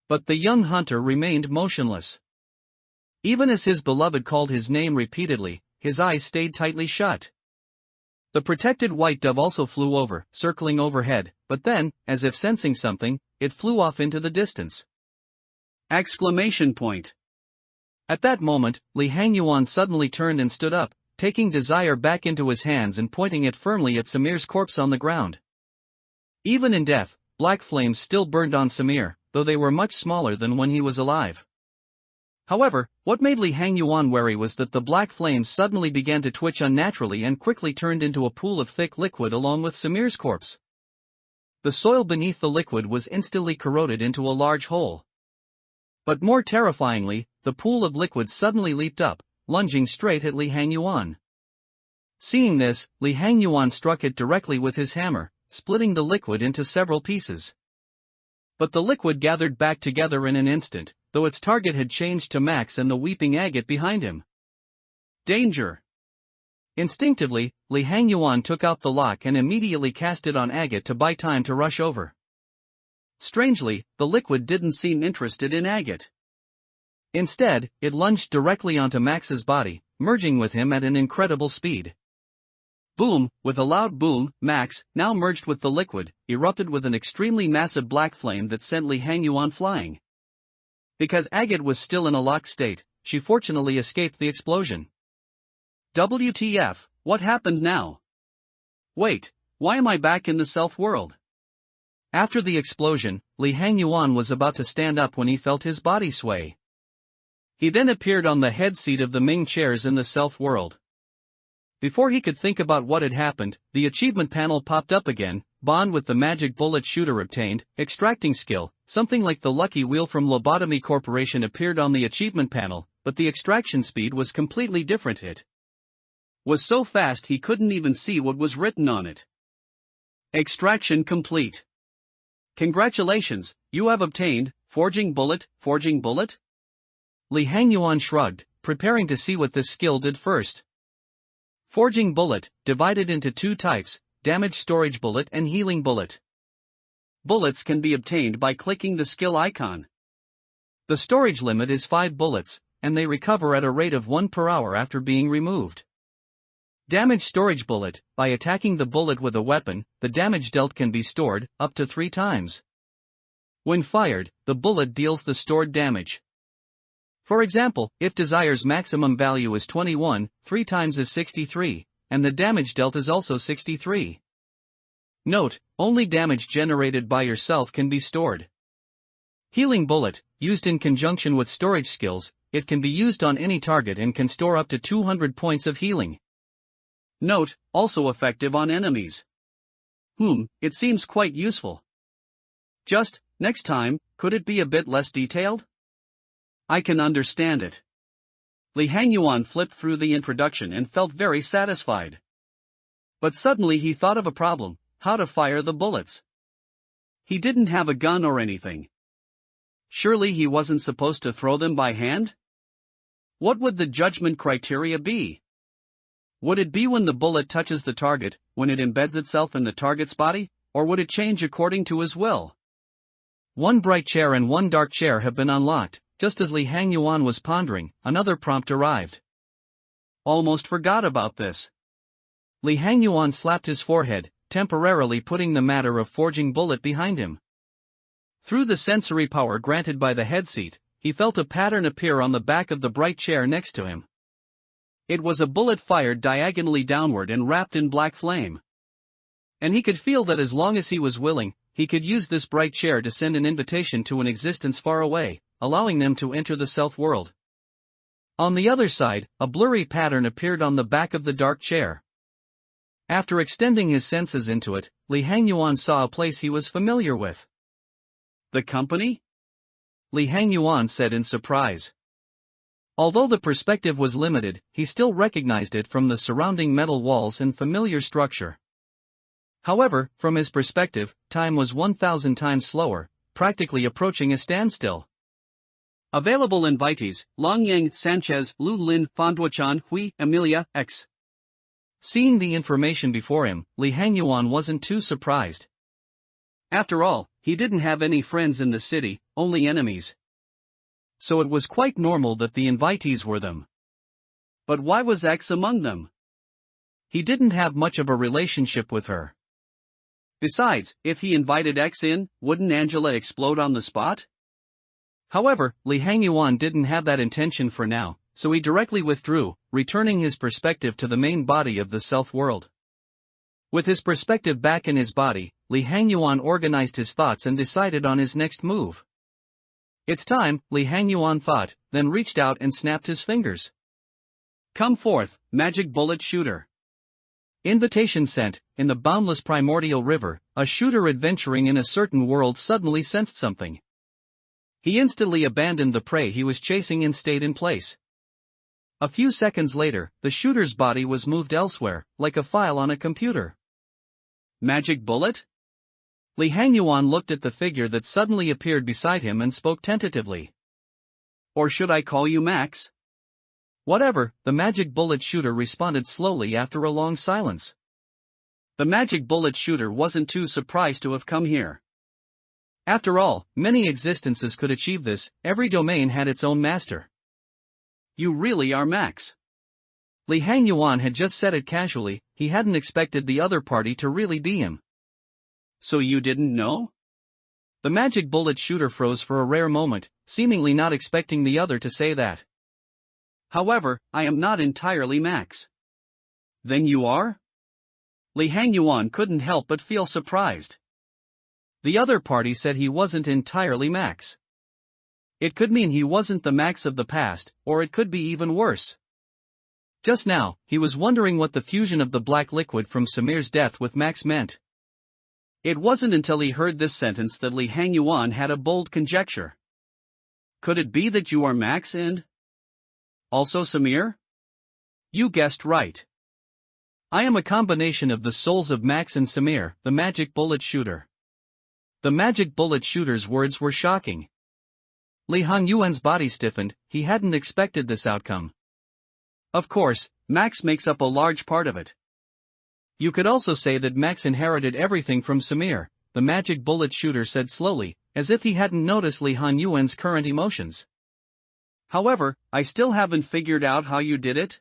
But the young hunter remained motionless. Even as his beloved called his name repeatedly, his eyes stayed tightly shut. The protected white dove also flew over, circling overhead, but then, as if sensing something, it flew off into the distance. Exclamation point. At that moment, Li Hangyuan suddenly turned and stood up, taking desire back into his hands and pointing it firmly at Samir's corpse on the ground. Even in death, black flames still burned on Samir, though they were much smaller than when he was alive. However, what made Li Hangyuan wary was that the black flames suddenly began to twitch unnaturally and quickly turned into a pool of thick liquid along with Samir's corpse. The soil beneath the liquid was instantly corroded into a large hole. But more terrifyingly, the pool of liquid suddenly leaped up, lunging straight at Li Hangyuan. Seeing this, Li Hangyuan struck it directly with his hammer, splitting the liquid into several pieces. But the liquid gathered back together in an instant, though its target had changed to Max and the weeping agate behind him. Danger! Instinctively, Li Hangyuan took out the lock and immediately cast it on agate to buy time to rush over. Strangely, the liquid didn't seem interested in agate. Instead, it lunged directly onto Max's body, merging with him at an incredible speed. Boom! With a loud boom, Max, now merged with the liquid, erupted with an extremely massive black flame that sent Li Hangyuan flying. Because agate was still in a locked state, she fortunately escaped the explosion. WTF, what happened now? Wait, why am I back in the self-world? After the explosion, Li Hangyuan was about to stand up when he felt his body sway. He then appeared on the head seat of the Ming chairs in the self-world. Before he could think about what had happened, the achievement panel popped up again. Bond with the magic bullet shooter obtained, extracting skill. Something like the lucky wheel from Lobotomy Corporation appeared on the achievement panel, but the extraction speed was completely different. It was so fast he couldn't even see what was written on it. Extraction complete. Congratulations, you have obtained, forging bullet. Li Hangyuan shrugged, preparing to see what this skill did first. Forging bullet, divided into two types, damage storage bullet and healing bullet. Bullets can be obtained by clicking the skill icon. The storage limit is 5 bullets, and they recover at a rate of 1 per hour after being removed. Damage storage bullet, by attacking the bullet with a weapon, the damage dealt can be stored, up to 3 times. When fired, the bullet deals the stored damage. For example, if desire's maximum value is 21, 3 times is 63, and the damage dealt is also 63. Note, only damage generated by yourself can be stored. Healing bullet, used in conjunction with storage skills, it can be used on any target and can store up to 200 points of healing. Note, also effective on enemies. It seems quite useful. Just, next time, could it be a bit less detailed? I can understand it. Li Hangyuan flipped through the introduction and felt very satisfied. But suddenly he thought of a problem: how to fire the bullets. He didn't have a gun or anything. Surely he wasn't supposed to throw them by hand? What would the judgment criteria be? Would it be when the bullet touches the target, when it embeds itself in the target's body, or would it change according to his will? One bright chair and one dark chair have been unlocked. Just as Li Hangyuan was pondering, another prompt arrived. Almost forgot about this. Li Hangyuan slapped his forehead, temporarily putting the matter of forging bullet behind him. Through the sensory power granted by the head seat, he felt a pattern appear on the back of the bright chair next to him. It was a bullet fired diagonally downward and wrapped in black flame. And he could feel that as long as he was willing, he could use this bright chair to send an invitation to an existence far away, allowing them to enter the self-world. On the other side, a blurry pattern appeared on the back of the dark chair. After extending his senses into it, Li Hangyuan saw a place he was familiar with. The company? Li Hangyuan said in surprise. Although the perspective was limited, he still recognized it from the surrounding metal walls and familiar structure. However, from his perspective, time was 1,000 times slower, practically approaching a standstill. Available invitees: Longyang, Sanchez, Lu Lin, Fondwachan, Hui, Amelia, X. Seeing the information before him, Li Hangyuan wasn't too surprised. After all, he didn't have any friends in the city, only enemies. So it was quite normal that the invitees were them. But why was X among them? He didn't have much of a relationship with her. Besides, if he invited X in, wouldn't Angela explode on the spot? However, Li Hangyuan didn't have that intention for now, so he directly withdrew, returning his perspective to the main body of the self-world. With his perspective back in his body, Li Hangyuan organized his thoughts and decided on his next move. It's time, Li Hangyuan thought, then reached out and snapped his fingers. Come forth, magic bullet shooter. Invitation sent. In the boundless primordial river, a shooter adventuring in a certain world suddenly sensed something. He instantly abandoned the prey he was chasing and stayed in place. A few seconds later, the shooter's body was moved elsewhere, like a file on a computer. Magic bullet? Li Hangyuan looked at the figure that suddenly appeared beside him and spoke tentatively. Or should I call you Max? Whatever, the magic bullet shooter responded slowly after a long silence. The magic bullet shooter wasn't too surprised to have come here. After all, many existences could achieve this, every domain had its own master. You really are Max. Li Hangyuan had just said it casually, he hadn't expected the other party to really be him. So you didn't know? The magic bullet shooter froze for a rare moment, seemingly not expecting the other to say that. However, I am not entirely Max. Then you are? Li Hangyuan couldn't help but feel surprised. The other party said he wasn't entirely Max. It could mean he wasn't the Max of the past, or it could be even worse. Just now, he was wondering what the fusion of the black liquid from Samir's death with Max meant. It wasn't until he heard this sentence that Li Hangyuan had a bold conjecture. Could it be that you are Max and also Samir? You guessed right. I am a combination of the souls of Max and Samir, the magic bullet shooter. The magic bullet shooter's words were shocking. Li Hangyuan's body stiffened, he hadn't expected this outcome. Of course, Max makes up a large part of it. You could also say that Max inherited everything from Samir, the magic bullet shooter said slowly, as if he hadn't noticed Li Hangyuan's current emotions. However, I still haven't figured out how you did it.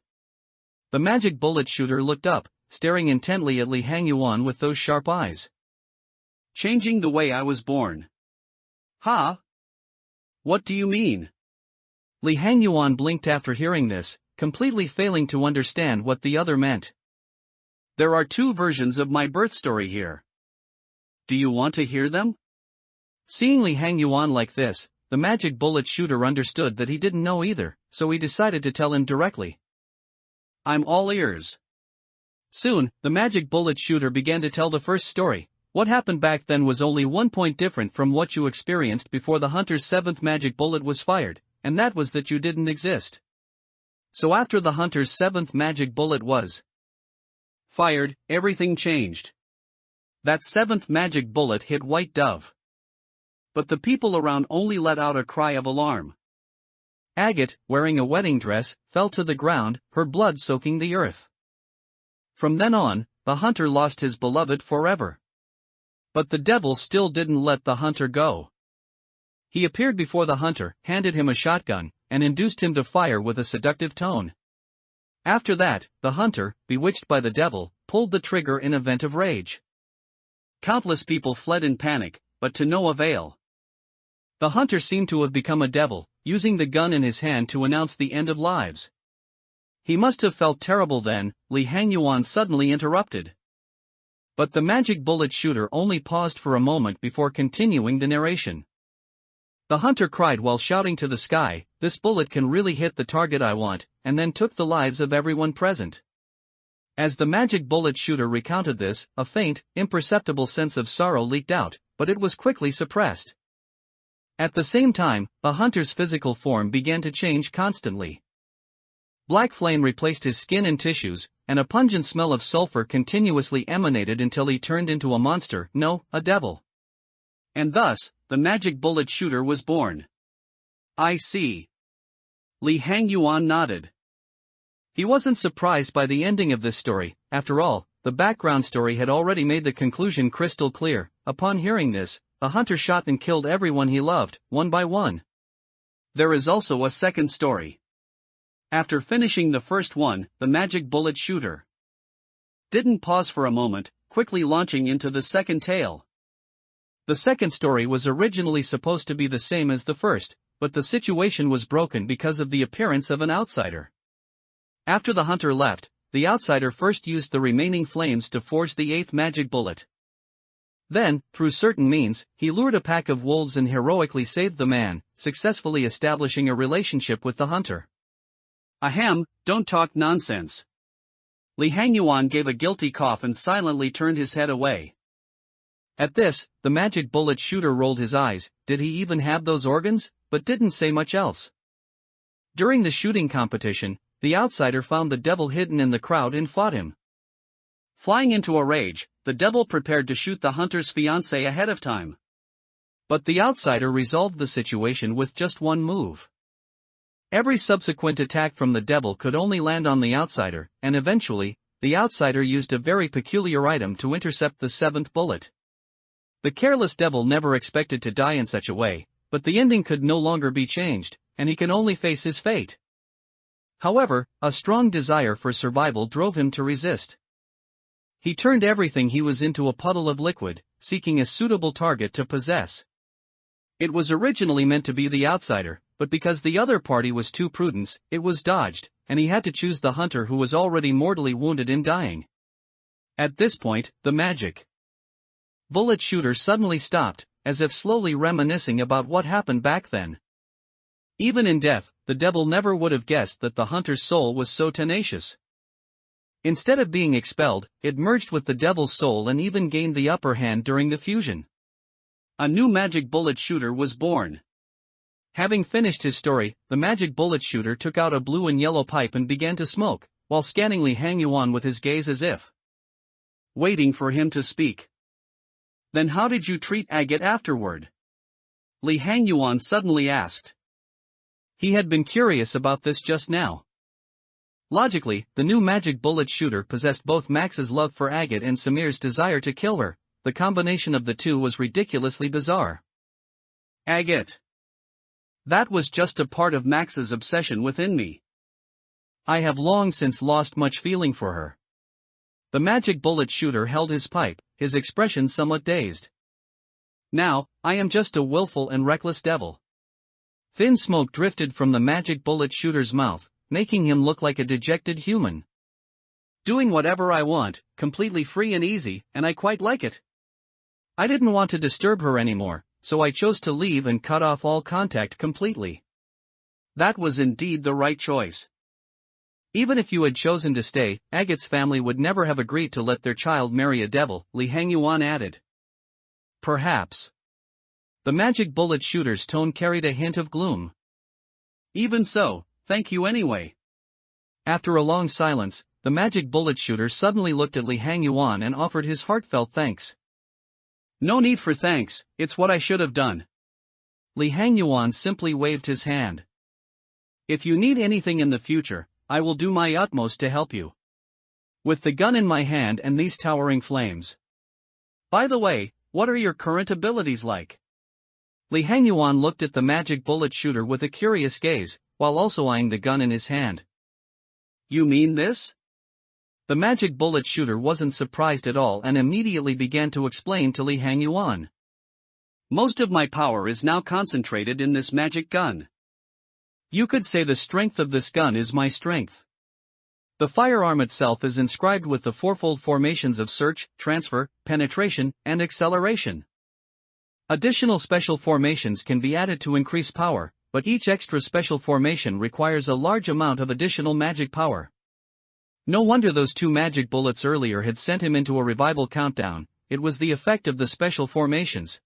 The magic bullet shooter looked up, staring intently at Li Hangyuan with those sharp eyes. Changing the way I was born. Huh? What do you mean? Li Hangyuan blinked after hearing this, completely failing to understand what the other meant. There are two versions of my birth story here. Do you want to hear them? Seeing Li Hangyuan like this, the magic bullet shooter understood that he didn't know either, so he decided to tell him directly. I'm all ears. Soon, the magic bullet shooter began to tell the first story. What happened back then was only 1 point different from what you experienced before the hunter's 7th magic bullet was fired, and that was that you didn't exist. So after the hunter's 7th magic bullet was fired, everything changed. That 7th magic bullet hit White Dove. But the people around only let out a cry of alarm. Agate, wearing a wedding dress, fell to the ground, her blood soaking the earth. From then on, the hunter lost his beloved forever. But the devil still didn't let the hunter go. He appeared before the hunter, handed him a shotgun, and induced him to fire with a seductive tone. After that, the hunter, bewitched by the devil, pulled the trigger in a vent of rage. Countless people fled in panic, but to no avail. The hunter seemed to have become a devil, using the gun in his hand to announce the end of lives. He must have felt terrible then, Li Hangyuan suddenly interrupted. But the magic bullet shooter only paused for a moment before continuing the narration. The hunter cried while shouting to the sky, "This bullet can really hit the target I want," and then took the lives of everyone present. As the magic bullet shooter recounted this, a faint, imperceptible sense of sorrow leaked out, but it was quickly suppressed. At the same time, the hunter's physical form began to change constantly. Black flame replaced his skin and tissues, and a pungent smell of sulfur continuously emanated until he turned into a monster, no, a devil. And thus, the magic bullet shooter was born. I see. Li Hangyuan nodded. He wasn't surprised by the ending of this story. After all, the background story had already made the conclusion crystal clear. Upon hearing this, the hunter shot and killed everyone he loved, one by one. There is also a second story. After finishing the first one, the magic bullet shooter didn't pause for a moment, quickly launching into the second tale. The second story was originally supposed to be the same as the first, but the situation was broken because of the appearance of an outsider. After the hunter left, the outsider first used the remaining flames to forge the 8th magic bullet. Then, through certain means, he lured a pack of wolves and heroically saved the man, successfully establishing a relationship with the hunter. Ahem, don't talk nonsense. Li Hangyuan gave a guilty cough and silently turned his head away. At this, the magic bullet shooter rolled his eyes. Did he even have those organs? But didn't say much else. During the shooting competition, the outsider found the devil hidden in the crowd and fought him. Flying into a rage, the devil prepared to shoot the hunter's fiancée ahead of time. But the outsider resolved the situation with just one move. Every subsequent attack from the devil could only land on the outsider, and eventually, the outsider used a very peculiar item to intercept the 7th bullet. The careless devil never expected to die in such a way, but the ending could no longer be changed, and he can only face his fate. However, a strong desire for survival drove him to resist. He turned everything he was into a puddle of liquid, seeking a suitable target to possess. It was originally meant to be the outsider, but because the other party was too prudent, it was dodged, and he had to choose the hunter who was already mortally wounded and dying. At this point, the magic bullet shooter suddenly stopped, as if slowly reminiscing about what happened back then. Even in death, the devil never would have guessed that the hunter's soul was so tenacious. Instead of being expelled, it merged with the devil's soul and even gained the upper hand during the fusion. A new magic bullet shooter was born. Having finished his story, the magic bullet shooter took out a blue and yellow pipe and began to smoke, while scanning Li Hangyuan with his gaze as if waiting for him to speak. Then how did you treat Agate afterward? Li Hangyuan suddenly asked. He had been curious about this just now. Logically, the new magic bullet shooter possessed both Max's love for Agate and Samir's desire to kill her. The combination of the two was ridiculously bizarre. Agate. That was just a part of Max's obsession within me. I have long since lost much feeling for her. The magic bullet shooter held his pipe, his expression somewhat dazed. Now, I am just a willful and reckless devil. Thin smoke drifted from the magic bullet shooter's mouth, making him look like a dejected human. Doing whatever I want, completely free and easy, and I quite like it. I didn't want to disturb her anymore, so I chose to leave and cut off all contact completely. That was indeed the right choice. Even if you had chosen to stay, Agate's family would never have agreed to let their child marry a devil, Li Hangyuan added. Perhaps. The magic bullet shooter's tone carried a hint of gloom. Even so, thank you anyway. After a long silence, the magic bullet shooter suddenly looked at Li Hangyuan and offered his heartfelt thanks. No need for thanks, it's what I should have done. Li Hangyuan simply waved his hand. If you need anything in the future, I will do my utmost to help you. With the gun in my hand and these towering flames. By the way, what are your current abilities like? Li Hangyuan looked at the magic bullet shooter with a curious gaze, while also eyeing the gun in his hand. You mean this? The magic bullet shooter wasn't surprised at all and immediately began to explain to Li Hangyuan. Most of my power is now concentrated in this magic gun. You could say the strength of this gun is my strength. The firearm itself is inscribed with the fourfold formations of search, transfer, penetration, and acceleration. Additional special formations can be added to increase power, but each extra special formation requires a large amount of additional magic power. No wonder those 2 magic bullets earlier had sent him into a revival countdown. It was the effect of the special formations.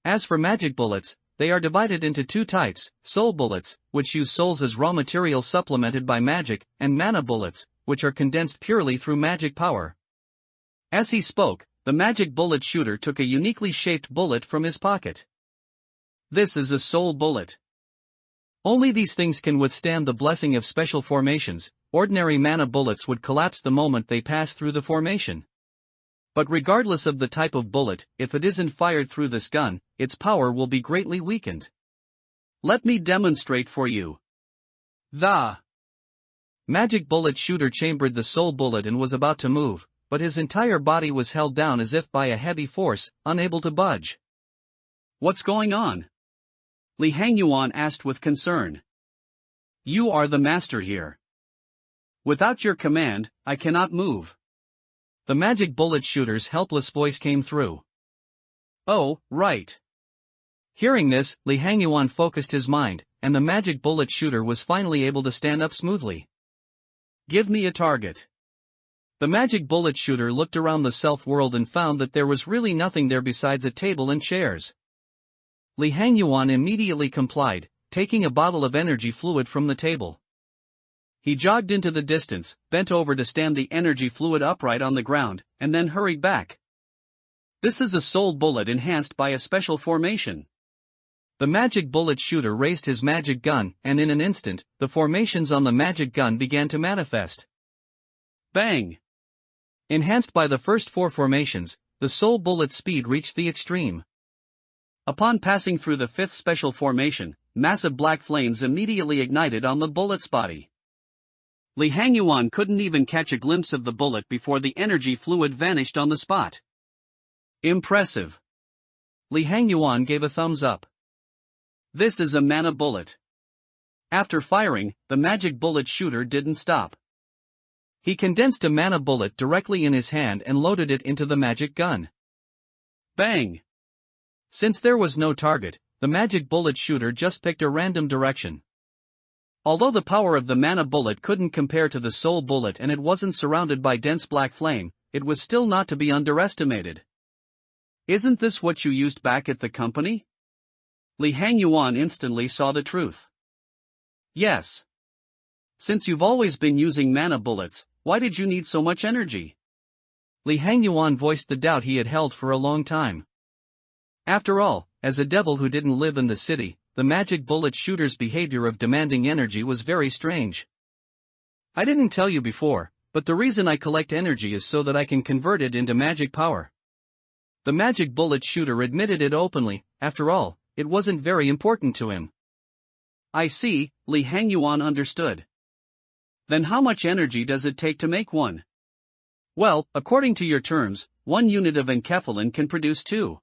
As for magic bullets, they are divided into 2 types, soul bullets, which use souls as raw material supplemented by magic, and mana bullets, which are condensed purely through magic power. As he spoke, the magic bullet shooter took a uniquely shaped bullet from his pocket. This is a soul bullet. Only these things can withstand the blessing of special formations. Ordinary mana bullets would collapse the moment they pass through the formation. But regardless of the type of bullet, if it isn't fired through this gun, its power will be greatly weakened. Let me demonstrate for you. The magic bullet shooter chambered the soul bullet and was about to move, but his entire body was held down as if by a heavy force, unable to budge. What's going on? Li Hangyuan asked with concern. You are the master here. Without your command, I cannot move. The magic bullet shooter's helpless voice came through. Oh, right. Hearing this, Li Hangyuan focused his mind, and the magic bullet shooter was finally able to stand up smoothly. Give me a target. The magic bullet shooter looked around the self-world and found that there was really nothing there besides a table and chairs. Li Hangyuan immediately complied, taking a bottle of energy fluid from the table. He jogged into the distance, bent over to stand the energy fluid upright on the ground, and then hurried back. This is a soul bullet enhanced by a special formation. The magic bullet shooter raised his magic gun, and in an instant, the formations on the magic gun began to manifest. Bang! Enhanced by the first 4 formations, the soul bullet's speed reached the extreme. Upon passing through the 5th special formation, massive black flames immediately ignited on the bullet's body. Li Hangyuan couldn't even catch a glimpse of the bullet before the energy fluid vanished on the spot. Impressive. Li Hangyuan gave a thumbs up. This is a mana bullet. After firing, the magic bullet shooter didn't stop. He condensed a mana bullet directly in his hand and loaded it into the magic gun. Bang! Since there was no target, the magic bullet shooter just picked a random direction. Although the power of the mana bullet couldn't compare to the soul bullet and it wasn't surrounded by dense black flame, it was still not to be underestimated. Isn't this what you used back at the company? Li Hangyuan instantly saw the truth. Yes. Since you've always been using mana bullets, why did you need so much energy? Li Hangyuan voiced the doubt he had held for a long time. After all, as a devil who didn't live in the city, the magic bullet shooter's behavior of demanding energy was very strange. I didn't tell you before, but the reason I collect energy is so that I can convert it into magic power. The magic bullet shooter admitted it openly. After all, it wasn't very important to him. I see, Li Hangyuan understood. Then how much energy does it take to make one? Well, according to your terms, 1 unit of enkephalin can produce 2.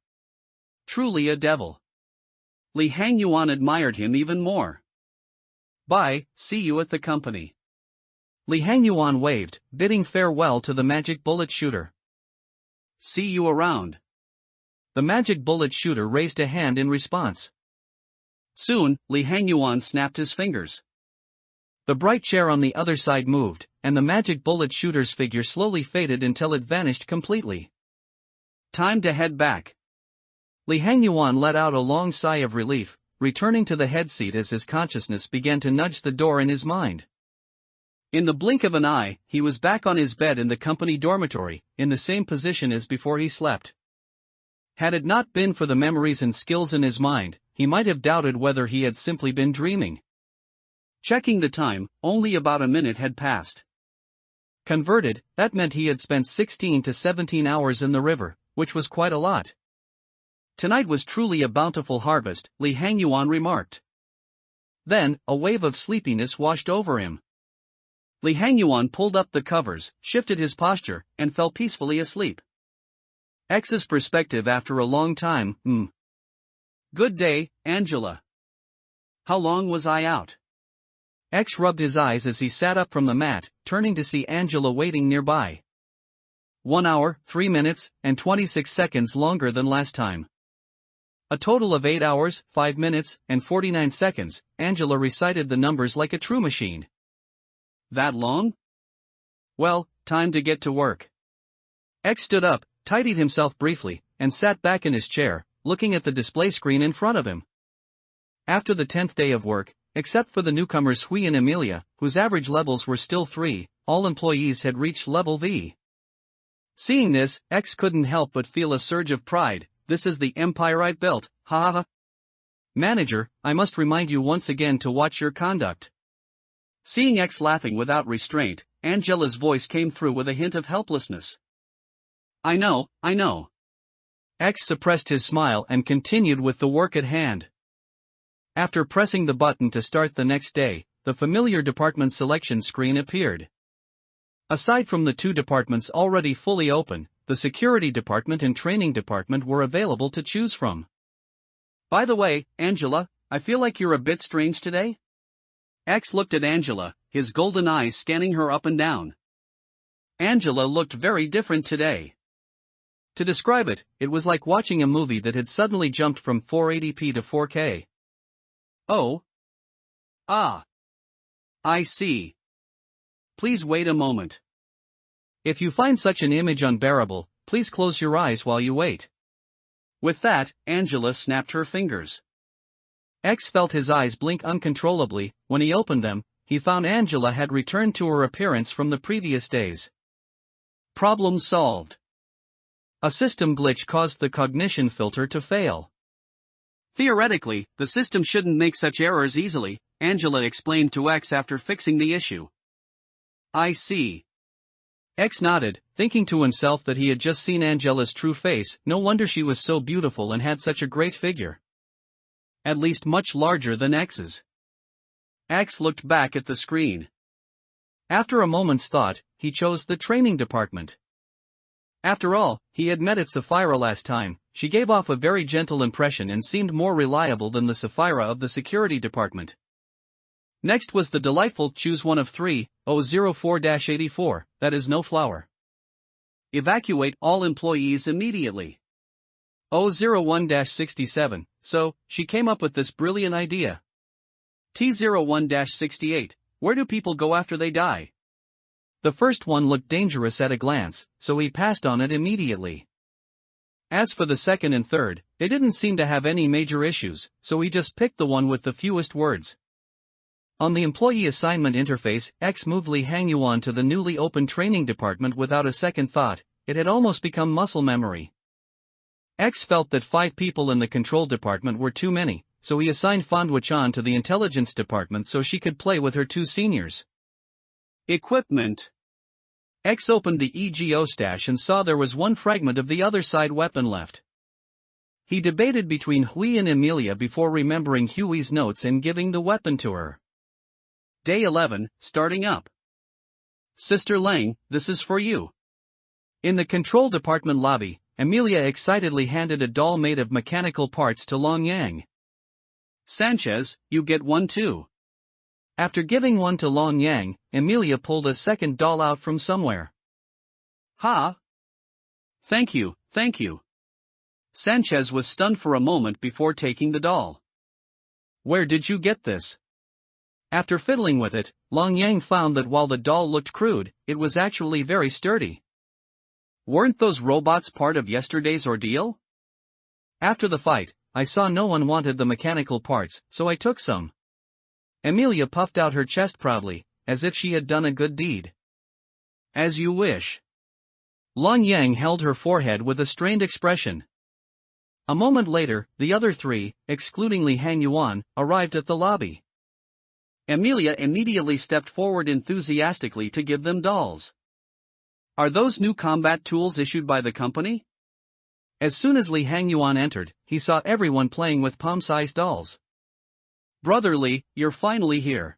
Truly a devil. Li Hangyuan admired him even more. Bye, see you at the company. Li Hangyuan waved, bidding farewell to the magic bullet shooter. See you around. The magic bullet shooter raised a hand in response. Soon, Li Hangyuan snapped his fingers. The bright chair on the other side moved, and the magic bullet shooter's figure slowly faded until it vanished completely. Time to head back. Li Hangyuan let out a long sigh of relief, returning to the head seat as his consciousness began to nudge the door in his mind. In the blink of an eye, he was back on his bed in the company dormitory, in the same position as before he slept. Had it not been for the memories and skills in his mind, he might have doubted whether he had simply been dreaming. Checking the time, only about a minute had passed. Converted, that meant he had spent 16 to 17 hours in the river, which was quite a lot. Tonight was truly a bountiful harvest, Li Hangyuan remarked. Then, a wave of sleepiness washed over him. Li Hangyuan pulled up the covers, shifted his posture, and fell peacefully asleep. X's perspective after a long time. Good day, Angela. How long was I out? X rubbed his eyes as he sat up from the mat, turning to see Angela waiting nearby. 1 hour, 3 minutes, and 26 seconds longer than last time. A total of 8 hours, 5 minutes, and 49 seconds, Angela recited the numbers like a true machine. That long? Well, time to get to work. X stood up, tidied himself briefly, and sat back in his chair, looking at the display screen in front of him. After the 10th day of work, except for the newcomers Hui and Amelia, whose average levels were still 3, all employees had reached level V. Seeing this, X couldn't help but feel a surge of pride. This is the empire I've built, ha ha ha. Manager, I must remind you once again to watch your conduct. Seeing X laughing without restraint, Angela's voice came through with a hint of helplessness. I know. X suppressed his smile and continued with the work at hand. After pressing the button to start the next day, the familiar department selection screen appeared. Aside from the 2 departments already fully open, the security department and training department were available to choose from. By the way, Angela, I feel like you're a bit strange today? X looked at Angela, his golden eyes scanning her up and down. Angela looked very different today. To describe it, it was like watching a movie that had suddenly jumped from 480p to 4K. Oh. Ah. I see. Please wait a moment. If you find such an image unbearable, please close your eyes while you wait. With that, Angela snapped her fingers. X felt his eyes blink uncontrollably. When he opened them, he found Angela had returned to her appearance from the previous days. Problem solved. A system glitch caused the cognition filter to fail. Theoretically, the system shouldn't make such errors easily, Angela explained to X after fixing the issue. I see. X nodded, thinking to himself that he had just seen Angela's true face. No wonder she was so beautiful and had such a great figure. At least much larger than X's. X looked back at the screen. After a moment's thought, he chose the training department. After all, he had met at Sapphira last time. She gave off a very gentle impression and seemed more reliable than the Sapphira of the security department. Next was the delightful choose one of 3004-84, that is no flower. Evacuate all employees immediately. 001-67, so, she came up with this brilliant idea. T01-68, where do people go after they die? The first one looked dangerous at a glance, so he passed on it immediately. As for the second and third, they didn't seem to have any major issues, so he just picked the one with the fewest words. On the employee assignment interface, X moved Li Hangyuan to the newly opened training department without a second thought. It had almost become muscle memory. X felt that 5 people in the control department were too many, so he assigned Fandwa-chan to the intelligence department so she could play with her 2 seniors. Equipment. X opened the EGO stash and saw there was one fragment of the other side weapon left. He debated between Hui and Emilia before remembering Hui's notes and giving the weapon to her. Day 11, starting up. Sister Lang, this is for you. In the control department lobby, Emilia excitedly handed a doll made of mechanical parts to Long Yang. Sanchez, you get one too. After giving one to Long Yang, Emilia pulled a second doll out from somewhere. Ha! Thank you, thank you. Sanchez was stunned for a moment before taking the doll. Where did you get this? After fiddling with it, Long Yang found that while the doll looked crude, it was actually very sturdy. Weren't those robots part of yesterday's ordeal? After the fight, I saw no one wanted the mechanical parts, so I took some. Emilia puffed out her chest proudly, as if she had done a good deed. As you wish. Long Yang held her forehead with a strained expression. A moment later, the other 3, excluding Li Hangyuan, arrived at the lobby. Emilia immediately stepped forward enthusiastically to give them dolls. Are those new combat tools issued by the company? As soon as Li Hangyuan entered, he saw everyone playing with palm-sized dolls. Brother Li, you're finally here.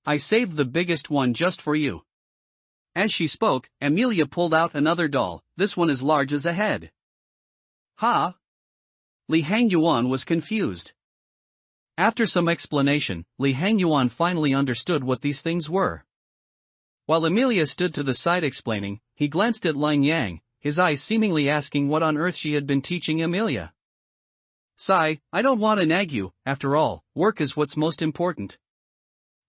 I saved the biggest one just for you. As she spoke, Emilia pulled out another doll, this one as large as a head. Ha! Li Hangyuan was confused. After some explanation, Li Hangyuan finally understood what these things were. While Emilia stood to the side explaining, he glanced at Lang Yang, his eyes seemingly asking what on earth she had been teaching Emilia. Sigh, I don't want to nag you, after all, work is what's most important.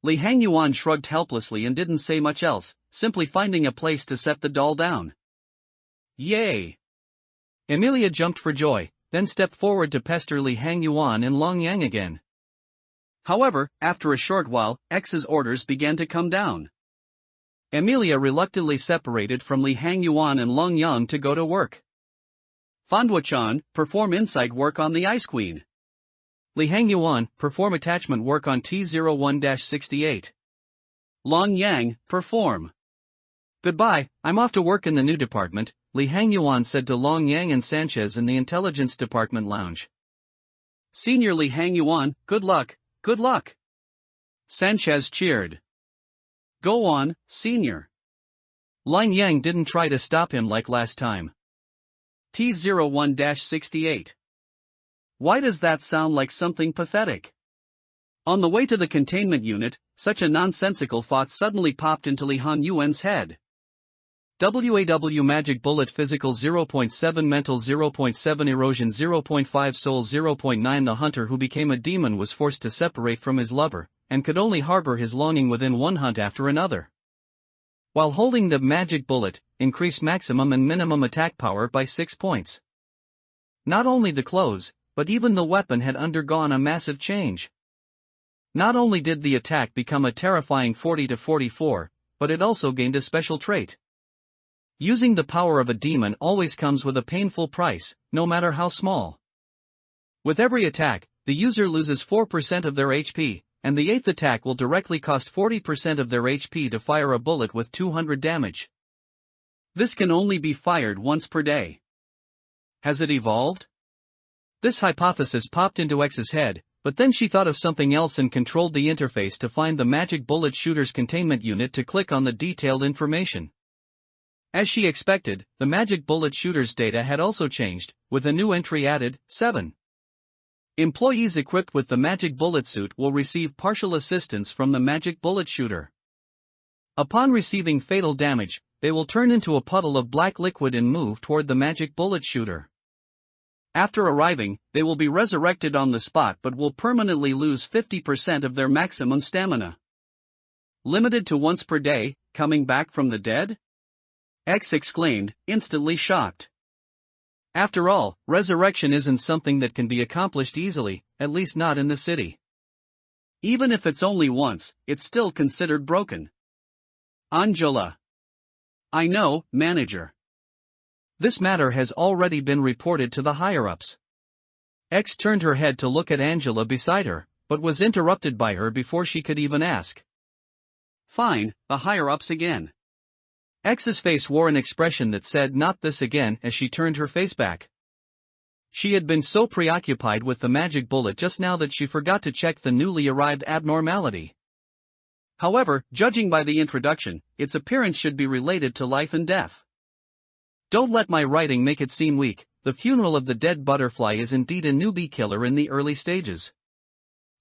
Li Hangyuan shrugged helplessly and didn't say much else, simply finding a place to set the doll down. Yay! Emilia jumped for joy, then stepped forward to pester Li Hangyuan and Long Yang again. However, after a short while, X's orders began to come down. Emilia reluctantly separated from Li Hangyuan and Long Yang to go to work. Fandwa-chan, perform insight work on the Ice Queen. Li Hangyuan, perform attachment work on T01-68. Long Yang, perform. Goodbye, I'm off to work in the new department, Li Hangyuan said to Long Yang and Sanchez in the intelligence department lounge. Senior Li Hangyuan, good luck, good luck. Sanchez cheered. Go on, senior. Lang Yang didn't try to stop him like last time. T01-68. Why does that sound like something pathetic? On the way to the containment unit, such a nonsensical thought suddenly popped into Li Hanyuan's head. WAW magic bullet physical 0.7 mental 0.7 erosion 0.5 soul 0.9 The hunter who became a demon was forced to separate from his lover, and could only harbor his longing within one hunt after another. While holding the magic bullet, increased maximum and minimum attack power by 6 points. Not only the clothes, but even the weapon had undergone a massive change. Not only did the attack become a terrifying 40 to 44, but it also gained a special trait. Using the power of a demon always comes with a painful price, no matter how small. With every attack, the user loses 4% of their HP, and the 8th attack will directly cost 40% of their HP to fire a bullet with 200 damage. This can only be fired once per day. Has it evolved? This hypothesis popped into X's head, but then she thought of something else and controlled the interface to find the magic bullet shooter's containment unit to click on the detailed information. As she expected, the magic bullet shooter's data had also changed, with a new entry added, 7. Employees equipped with the magic bullet suit will receive partial assistance from the magic bullet shooter. Upon receiving fatal damage, they will turn into a puddle of black liquid and move toward the magic bullet shooter. After arriving, they will be resurrected on the spot but will permanently lose 50% of their maximum stamina. Limited to once per day, coming back from the dead? X exclaimed, instantly shocked. After all, resurrection isn't something that can be accomplished easily, at least not in the city. Even if it's only once, it's still considered broken. Angela. I know, manager. This matter has already been reported to the higher-ups. X turned her head to look at Angela beside her, but was interrupted by her before she could even ask. Fine, the higher-ups again. X's face wore an expression that said not this again as she turned her face back. She had been so preoccupied with the magic bullet just now that she forgot to check the newly arrived abnormality. However, judging by the introduction, its appearance should be related to life and death. Don't let my writing make it seem weak, the funeral of the dead butterfly is indeed a newbie killer in the early stages.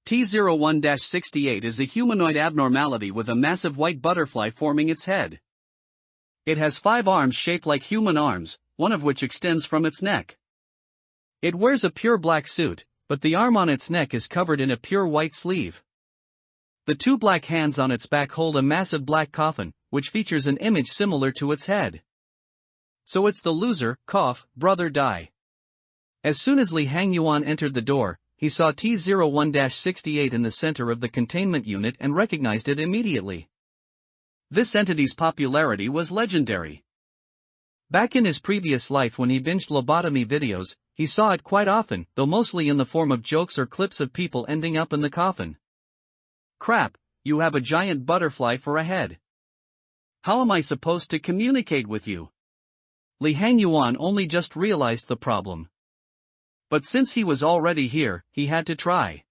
T01-68 is a humanoid abnormality with a massive white butterfly forming its head. It has 5 arms shaped like human arms, one of which extends from its neck. It wears a pure black suit, but the arm on its neck is covered in a pure white sleeve. The 2 black hands on its back hold a massive black coffin, which features an image similar to its head. So it's the loser, cough, brother die. As soon as Li Hangyuan entered the door, he saw T01-68 in the center of the containment unit and recognized it immediately. This entity's popularity was legendary. Back in his previous life when he binged Lobotomy videos, he saw it quite often, though mostly in the form of jokes or clips of people ending up in the coffin. Crap, you have a giant butterfly for a head. How am I supposed to communicate with you? Li Hangyuan only just realized the problem. But since he was already here, he had to try.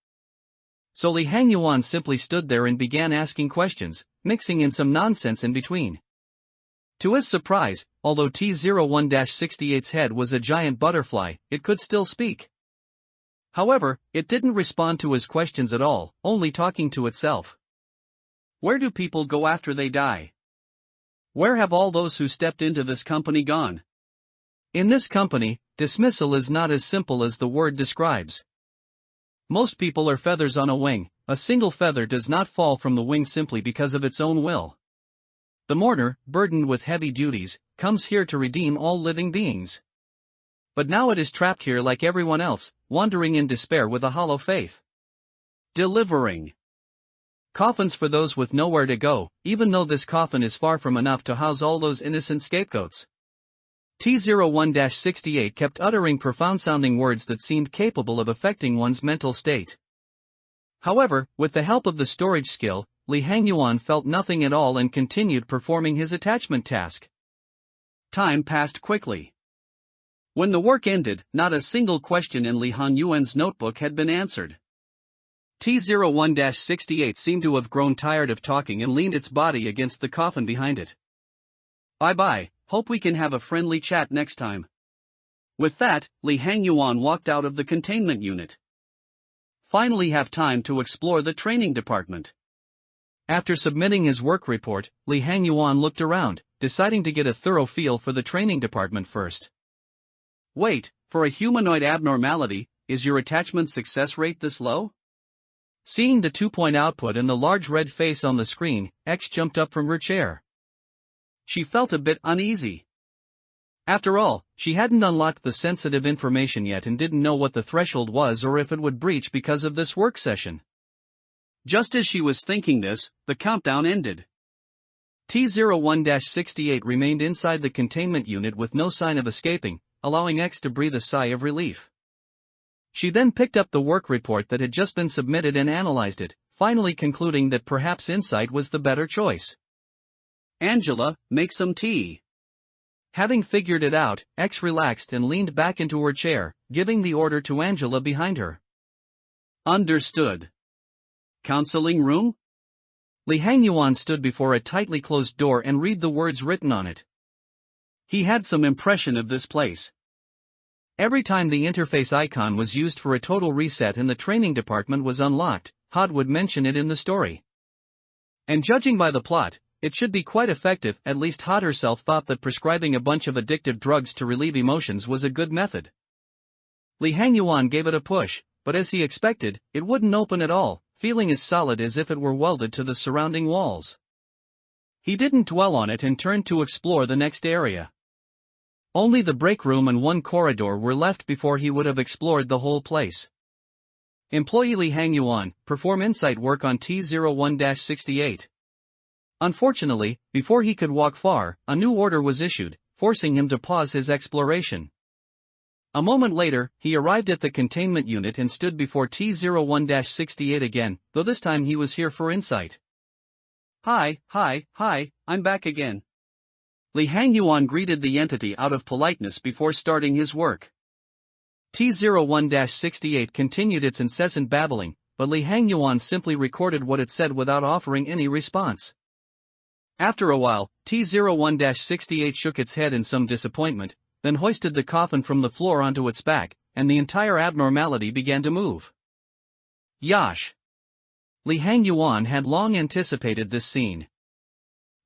So Li Hangyuan simply stood there and began asking questions, mixing in some nonsense in between. To his surprise, although T01-68's head was a giant butterfly, it could still speak. However, it didn't respond to his questions at all, only talking to itself. Where do people go after they die? Where have all those who stepped into this company gone? In this company, dismissal is not as simple as the word describes. Most people are feathers on a wing. A single feather does not fall from the wing simply because of its own will. The mourner, burdened with heavy duties, comes here to redeem all living beings. But now it is trapped here like everyone else, wandering in despair with a hollow faith. Delivering coffins for those with nowhere to go, even though this coffin is far from enough to house all those innocent scapegoats. T01-68 kept uttering profound-sounding words that seemed capable of affecting one's mental state. However, with the help of the storage skill, Li Hangyuan felt nothing at all and continued performing his attachment task. Time passed quickly. When the work ended, not a single question in Li Hangyuan's notebook had been answered. T01-68 seemed to have grown tired of talking and leaned its body against the coffin behind it. Bye-bye, hope we can have a friendly chat next time. With that, Li Hangyuan walked out of the containment unit. Finally have time to explore the training department. After submitting his work report, Li Hangyuan looked around, deciding to get a thorough feel for the training department first. Wait, for a humanoid abnormality, is your attachment success rate this low? Seeing the 2-point output and the large red face on the screen, X jumped up from her chair. She felt a bit uneasy. After all, she hadn't unlocked the sensitive information yet and didn't know what the threshold was or if it would breach because of this work session. Just as she was thinking this, the countdown ended. T01-68 remained inside the containment unit with no sign of escaping, allowing X to breathe a sigh of relief. She then picked up the work report that had just been submitted and analyzed it, finally concluding that perhaps Insight was the better choice. Angela, make some tea. Having figured it out, X relaxed and leaned back into her chair, giving the order to Angela behind her. Understood. Counseling room? Li Hangyuan stood before a tightly closed door and read the words written on it. He had some impression of this place. Every time the interface icon was used for a total reset and the training department was unlocked, HUD would mention it in the story. And judging by the plot, it should be quite effective. At least HUD herself thought that prescribing a bunch of addictive drugs to relieve emotions was a good method. Li Hangyuan gave it a push, but as he expected, it wouldn't open at all, feeling as solid as if it were welded to the surrounding walls. He didn't dwell on it and turned to explore the next area. Only the break room and one corridor were left before he would have explored the whole place. Employee Li Hangyuan, perform insight work on T01-68. Unfortunately, before he could walk far, a new order was issued, forcing him to pause his exploration. A moment later, he arrived at the containment unit and stood before T01-68 again, though this time he was here for insight. Hi, I'm back again. Li Hangyuan greeted the entity out of politeness before starting his work. T01-68 continued its incessant babbling, but Li Hangyuan simply recorded what it said without offering any response. After a while, T01-68 shook its head in some disappointment, then hoisted the coffin from the floor onto its back, and the entire abnormality began to move. Yash! Li Hangyuan had long anticipated this scene.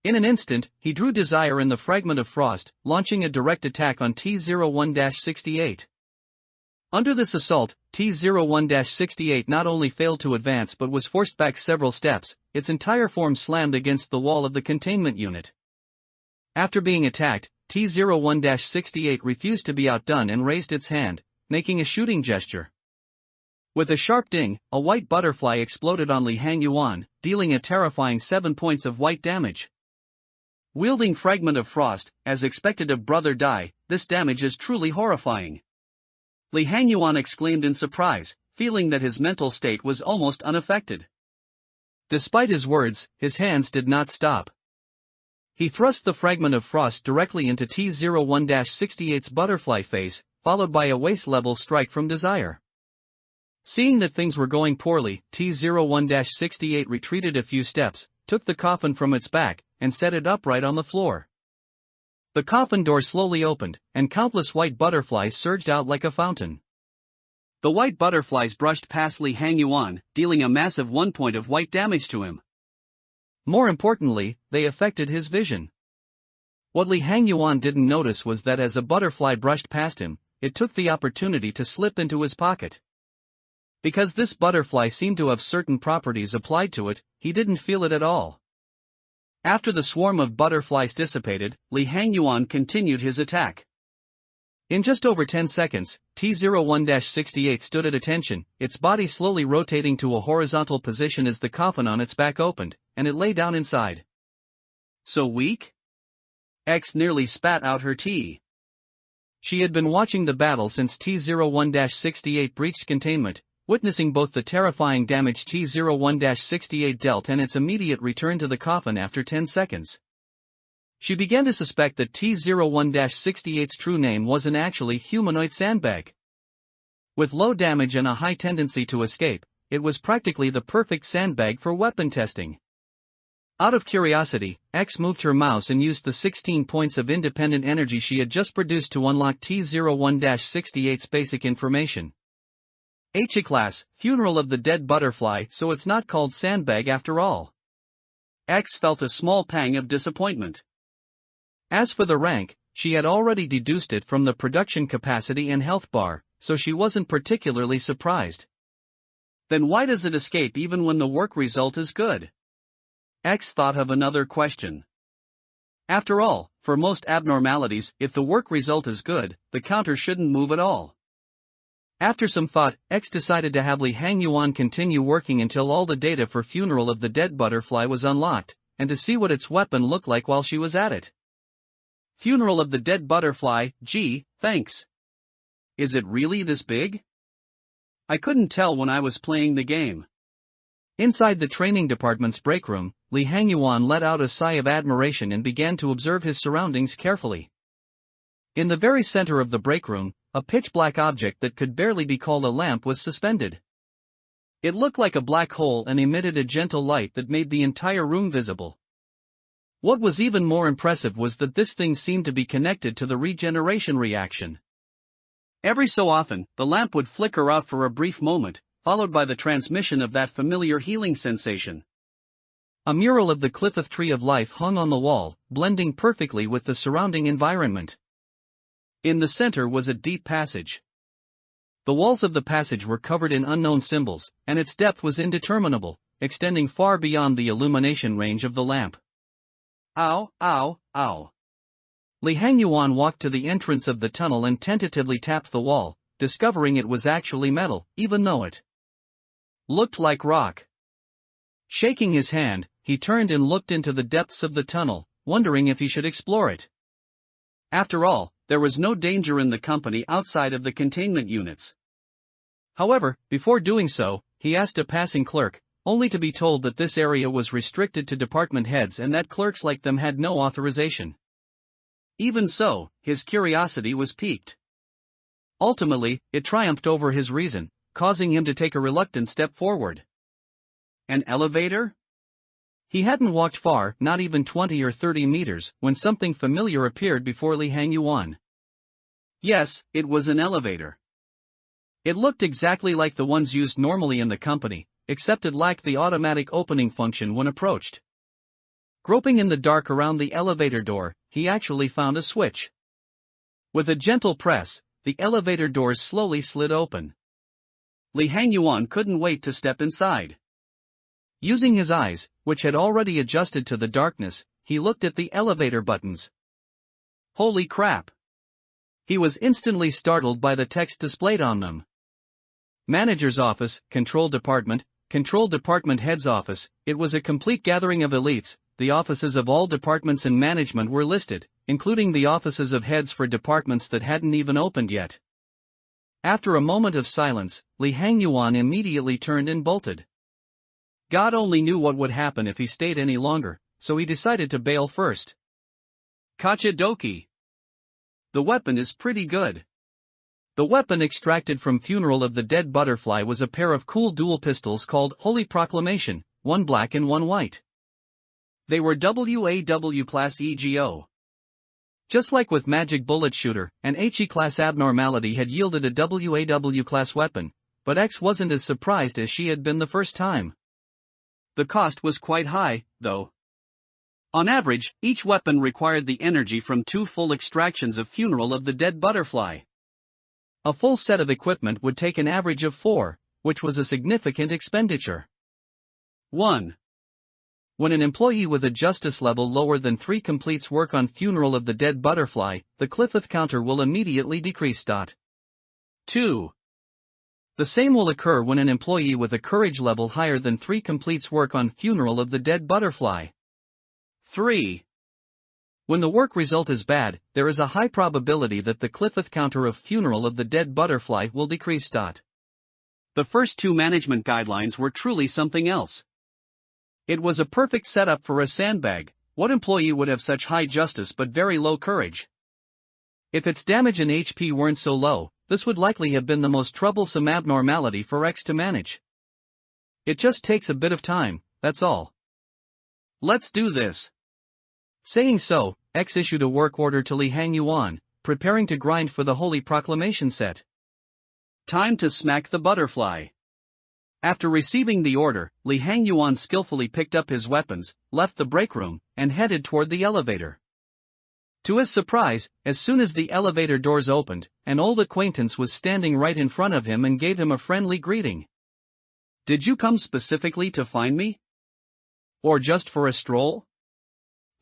In an instant, he drew Desire in the fragment of frost, launching a direct attack on T01-68. Under this assault, T01-68 not only failed to advance but was forced back several steps, its entire form slammed against the wall of the containment unit. After being attacked, T01-68 refused to be outdone and raised its hand, making a shooting gesture. With a sharp ding, a white butterfly exploded on Li Hangyuan, dealing a terrifying 7 points of white damage. Wielding fragment of frost, as expected of Brother Dai, this damage is truly horrifying. Li Hangyuan exclaimed in surprise, feeling that his mental state was almost unaffected. Despite his words, his hands did not stop. He thrust the fragment of frost directly into T01-68's butterfly face, followed by a waist-level strike from Desire. Seeing that things were going poorly, T01-68 retreated a few steps, took the coffin from its back, and set it upright on the floor. The coffin door slowly opened, and countless white butterflies surged out like a fountain. The white butterflies brushed past Li Hangyuan, dealing a massive 1 point of white damage to him. More importantly, they affected his vision. What Li Hangyuan didn't notice was that as a butterfly brushed past him, it took the opportunity to slip into his pocket. Because this butterfly seemed to have certain properties applied to it, he didn't feel it at all. After the swarm of butterflies dissipated, Li Hangyuan continued his attack. In just over 10 seconds, T01-68 stood at attention, its body slowly rotating to a horizontal position as the coffin on its back opened, and it lay down inside. So weak? X nearly spat out her tea. She had been watching the battle since T01-68 breached containment, witnessing both the terrifying damage T01-68 dealt and its immediate return to the coffin after 10 seconds. She began to suspect that T01-68's true name wasn't actually humanoid sandbag. With low damage and a high tendency to escape, it was practically the perfect sandbag for weapon testing. Out of curiosity, X moved her mouse and used the 16 points of independent energy she had just produced to unlock T01-68's basic information. H-class, funeral of the dead butterfly, so it's not called sandbag after all. X felt a small pang of disappointment. As for the rank, she had already deduced it from the production capacity and health bar, so she wasn't particularly surprised. Then why does it escape even when the work result is good? X thought of another question. After all, for most abnormalities, if the work result is good, the counter shouldn't move at all. After some thought, X decided to have Li Hangyuan continue working until all the data for Funeral of the Dead Butterfly was unlocked, and to see what its weapon looked like while she was at it. Funeral of the Dead Butterfly, gee, thanks. Is it really this big? I couldn't tell when I was playing the game. Inside the training department's break room, Li Hangyuan let out a sigh of admiration and began to observe his surroundings carefully. In the very center of the break room, a pitch-black object that could barely be called a lamp was suspended. It looked like a black hole and emitted a gentle light that made the entire room visible. What was even more impressive was that this thing seemed to be connected to the regeneration reaction. Every so often, the lamp would flicker out for a brief moment, followed by the transmission of that familiar healing sensation. A mural of the Cliffith Tree of Life hung on the wall, blending perfectly with the surrounding environment. In the center was a deep passage. The walls of the passage were covered in unknown symbols, and its depth was indeterminable, extending far beyond the illumination range of the lamp. Ow, ow, ow. Li Hangyuan walked to the entrance of the tunnel and tentatively tapped the wall, discovering it was actually metal, even though it looked like rock. Shaking his hand, he turned and looked into the depths of the tunnel, wondering if he should explore it. After all, there was no danger in the company outside of the containment units. However, before doing so, he asked a passing clerk, only to be told that this area was restricted to department heads and that clerks like them had no authorization. Even so, his curiosity was piqued. Ultimately, it triumphed over his reason, causing him to take a reluctant step forward. An elevator? He hadn't walked far, not even 20 or 30 meters, when something familiar appeared before Li Hangyuan. Yes, it was an elevator. It looked exactly like the ones used normally in the company, except it lacked the automatic opening function when approached. Groping in the dark around the elevator door, he actually found a switch. With a gentle press, the elevator doors slowly slid open. Li Hangyuan couldn't wait to step inside. Using his eyes, which had already adjusted to the darkness, he looked at the elevator buttons. Holy crap! He was instantly startled by the text displayed on them. Manager's office, control department head's office. It was a complete gathering of elites. The offices of all departments and management were listed, including the offices of heads for departments that hadn't even opened yet. After a moment of silence, Li Hangyuan immediately turned and bolted. God only knew what would happen if he stayed any longer, so he decided to bail first. Kacha doki. The weapon is pretty good. The weapon extracted from Funeral of the Dead Butterfly was a pair of cool dual pistols called Holy Proclamation, one black and one white. They were WAW class EGO. Just like with Magic Bullet Shooter, an HE class abnormality had yielded a WAW class weapon, but X wasn't as surprised as she had been the first time. The cost was quite high, though. On average, each weapon required the energy from 2 full extractions of Funeral of the Dead Butterfly. A full set of equipment would take an average of 4, which was a significant expenditure. 1. When an employee with a justice level lower than 3 completes work on Funeral of the Dead Butterfly, the Cliffith counter will immediately decrease. 2. The same will occur when an employee with a courage level higher than 3 completes work on Funeral of the Dead Butterfly. 3. When the work result is bad, there is a high probability that the Cliffith counter of Funeral of the Dead Butterfly will decrease. The first 2 management guidelines were truly something else. It was a perfect setup for a sandbag. What employee would have such high justice but very low courage? If its damage and HP weren't so low, this would likely have been the most troublesome abnormality for X to manage. It just takes a bit of time, that's all. Let's do this. Saying so, X issued a work order to Li Hangyuan, preparing to grind for the Holy Proclamation set. Time to smack the butterfly. After receiving the order, Li Hangyuan skillfully picked up his weapons, left the break room, and headed toward the elevator. To his surprise, as soon as the elevator doors opened, an old acquaintance was standing right in front of him and gave him a friendly greeting. Did you come specifically to find me? Or just for a stroll?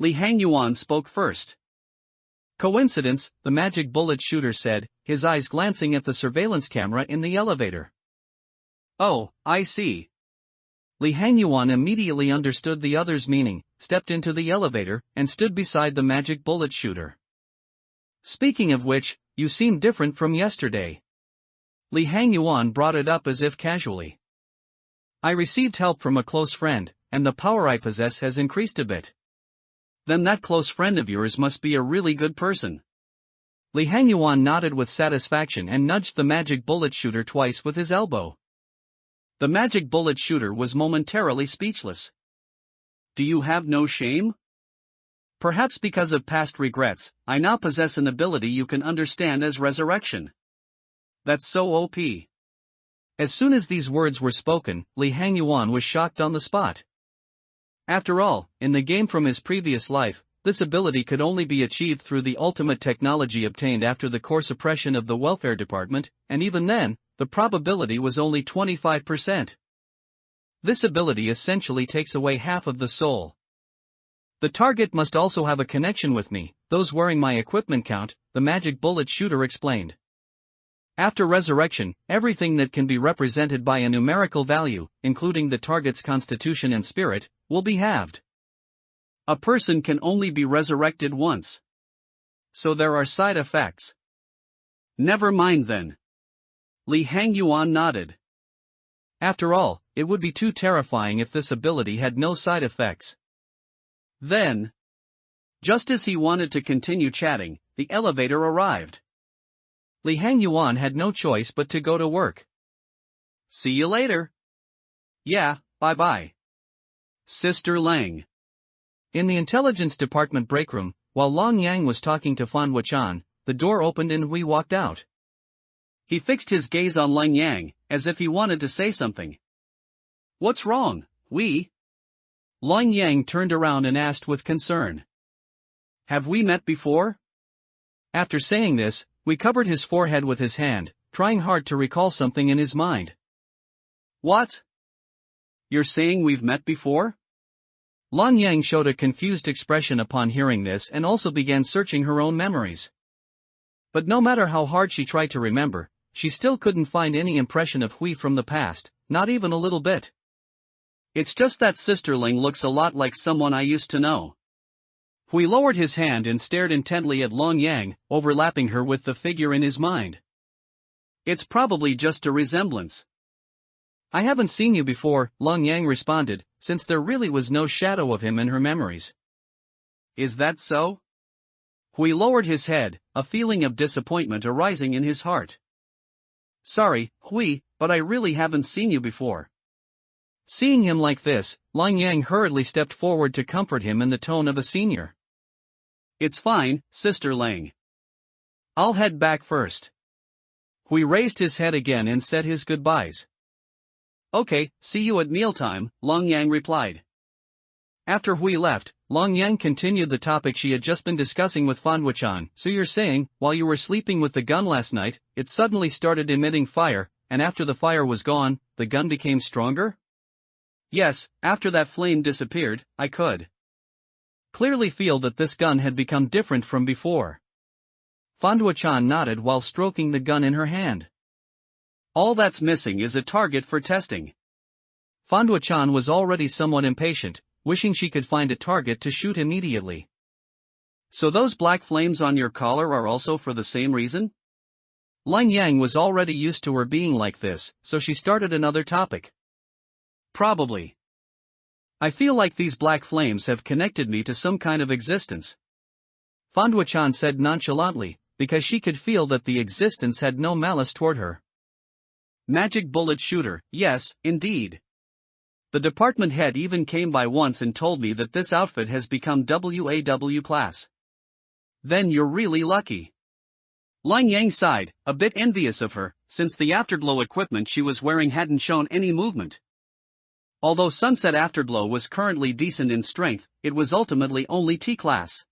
Li Hangyuan spoke first. Coincidence, the magic bullet shooter said, his eyes glancing at the surveillance camera in the elevator. Oh, I see. Li Hangyuan immediately understood the other's meaning, stepped into the elevator, and stood beside the magic bullet shooter. Speaking of which, you seem different from yesterday. Li Hangyuan brought it up as if casually. I received help from a close friend, and the power I possess has increased a bit. Then that close friend of yours must be a really good person. Li Hangyuan nodded with satisfaction and nudged the magic bullet shooter twice with his elbow. The magic bullet shooter was momentarily speechless. Do you have no shame? Perhaps because of past regrets, I now possess an ability you can understand as resurrection. That's so OP. As soon as these words were spoken, Li Hangyuan was shocked on the spot. After all, in the game from his previous life, this ability could only be achieved through the ultimate technology obtained after the core suppression of the welfare department, and even then, the probability was only 25%. This ability essentially takes away half of the soul. The target must also have a connection with me, those wearing my equipment count, the magic bullet shooter explained. After resurrection, everything that can be represented by a numerical value, including the target's constitution and spirit, will be halved. A person can only be resurrected once. So there are side effects. Never mind then. Li Hangyuan nodded. After all, it would be too terrifying if this ability had no side effects. Then, just as he wanted to continue chatting, the elevator arrived. Li Hangyuan had no choice but to go to work. See you later. Yeah, bye-bye. Sister Lang. In the intelligence department break room, while Long Yang was talking to Fan Wuchan, the door opened and Hui walked out. He fixed his gaze on Lang Yang, as if he wanted to say something. What's wrong, Hui? Long Yang turned around and asked with concern. Have we met before? After saying this, Hui covered his forehead with his hand, trying hard to recall something in his mind. What? You're saying we've met before? Long Yang showed a confused expression upon hearing this and also began searching her own memories. But no matter how hard she tried to remember, she still couldn't find any impression of Hui from the past, not even a little bit. It's just that Sister Ling looks a lot like someone I used to know. Hui lowered his hand and stared intently at Long Yang, overlapping her with the figure in his mind. It's probably just a resemblance. I haven't seen you before, Long Yang responded, since there really was no shadow of him in her memories. Is that so? Hui lowered his head, a feeling of disappointment arising in his heart. Sorry, Hui, but I really haven't seen you before. Seeing him like this, Long Yang hurriedly stepped forward to comfort him in the tone of a senior. It's fine, Sister Lang. I'll head back first. Hui raised his head again and said his goodbyes. Okay, see you at mealtime, Long Yang replied. After Hui left, Long Yang continued the topic she had just been discussing with Fan Wuchan. So you're saying, while you were sleeping with the gun last night, it suddenly started emitting fire, and after the fire was gone, the gun became stronger? Yes, after that flame disappeared, I could clearly feel that this gun had become different from before. Fan Wuchan nodded while stroking the gun in her hand. All that's missing is a target for testing. Fan Wuchan was already somewhat impatient, wishing she could find a target to shoot immediately. So those black flames on your collar are also for the same reason? Lang Yang was already used to her being like this, so she started another topic. Probably. I feel like these black flames have connected me to some kind of existence. Fan Wuchan said nonchalantly, because she could feel that the existence had no malice toward her. Magic bullet shooter, yes, indeed. The department head even came by once and told me that this outfit has become WAW class. Then you're really lucky. Lang Yang sighed, a bit envious of her, since the Afterglow equipment she was wearing hadn't shown any movement. Although Sunset Afterglow was currently decent in strength, it was ultimately only T-class.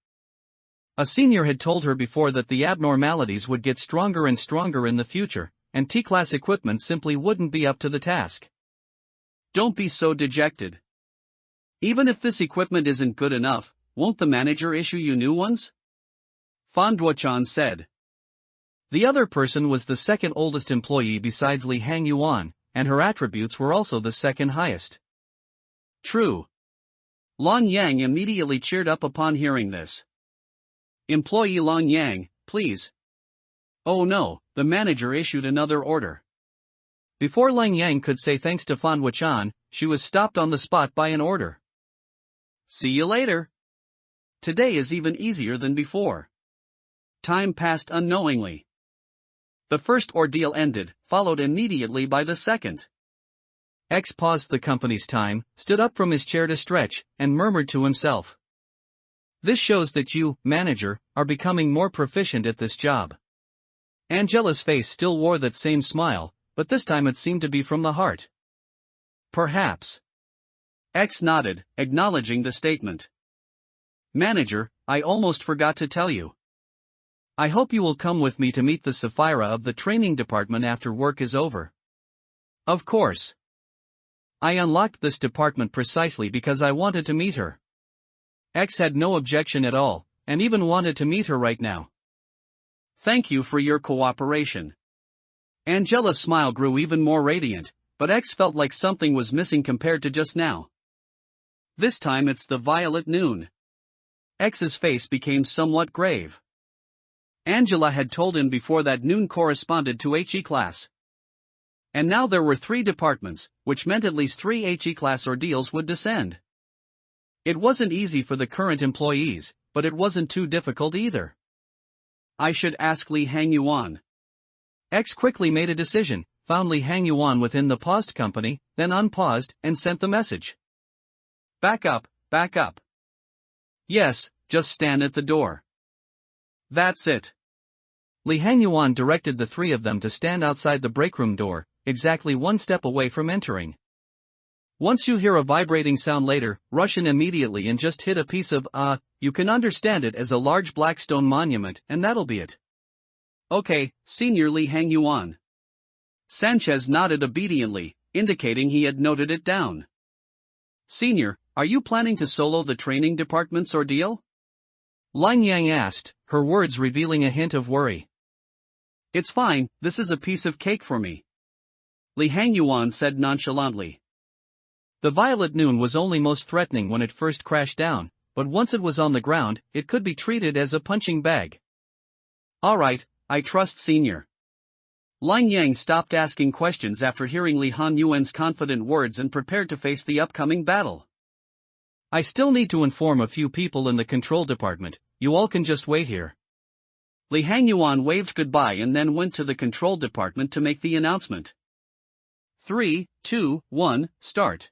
A senior had told her before that the abnormalities would get stronger and stronger in the future, and T-class equipment simply wouldn't be up to the task. Don't be so dejected. Even if this equipment isn't good enough, won't the manager issue you new ones? Fan Duochan said. The other person was the second oldest employee besides Li Hangyuan, and her attributes were also the second highest. True. Lan Yang immediately cheered up upon hearing this. Employee Lan Yang, please. Oh no, the manager issued another order. Before Lang Yang could say thanks to Fan Duochan, she was stopped on the spot by an order. See you later. Today is even easier than before. Time passed unknowingly. The first ordeal ended, followed immediately by the second. X paused the company's time, stood up from his chair to stretch, and murmured to himself. This shows that you, manager, are becoming more proficient at this job. Angela's face still wore that same smile, but this time it seemed to be from the heart. Perhaps. X nodded, acknowledging the statement. Manager, I almost forgot to tell you. I hope you will come with me to meet the Sapphira of the training department after work is over. Of course. I unlocked this department precisely because I wanted to meet her. X had no objection at all, and even wanted to meet her right now. Thank you for your cooperation. Angela's smile grew even more radiant, but X felt like something was missing compared to just now. This time it's the violet noon. X's face became somewhat grave. Angela had told him before that noon corresponded to HE class. And now there were 3 departments, which meant at least 3 HE class ordeals would descend. It wasn't easy for the current employees, but it wasn't too difficult either. I should ask Li Hangyuan. X quickly made a decision, found Li Hangyuan within the paused company, then unpaused, and sent the message. Back up, back up. Yes, just stand at the door. That's it. Li Hangyuan directed the 3 of them to stand outside the breakroom door, exactly 1 step away from entering. Once you hear a vibrating sound later, rush in immediately and just hit a piece of, you can understand it as a large black stone monument, and that'll be it. Okay, Senior Li Hangyuan. Sanchez nodded obediently, indicating he had noted it down. Senior, are you planning to solo the training department's ordeal? Lang Yang asked, her words revealing a hint of worry. It's fine, this is a piece of cake for me. Li Hangyuan said nonchalantly. The violet noon was only most threatening when it first crashed down, but once it was on the ground, it could be treated as a punching bag. Alright, I trust Senior. Lang Yang stopped asking questions after hearing Li Hangyuan's confident words and prepared to face the upcoming battle. I still need to inform a few people in the control department, you all can just wait here. Li Hangyuan waved goodbye and then went to the control department to make the announcement. 3, 2, 1, start.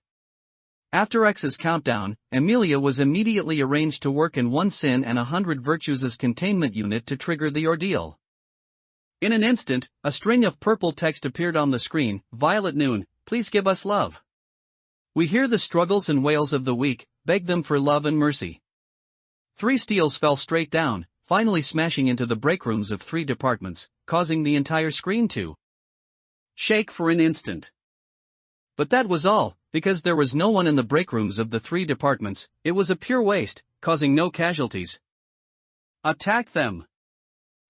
After X's countdown, Emilia was immediately arranged to work in 1 Sin and 100 Virtues' containment unit to trigger the ordeal. In an instant, a string of purple text appeared on the screen, Violet Noon, please give us love. We hear the struggles and wails of the weak, beg them for love and mercy. 3 steels fell straight down, finally smashing into the breakrooms of 3 departments, causing the entire screen to shake for an instant. But that was all, because there was no one in the breakrooms of the 3 departments, it was a pure waste, causing no casualties. Attack them!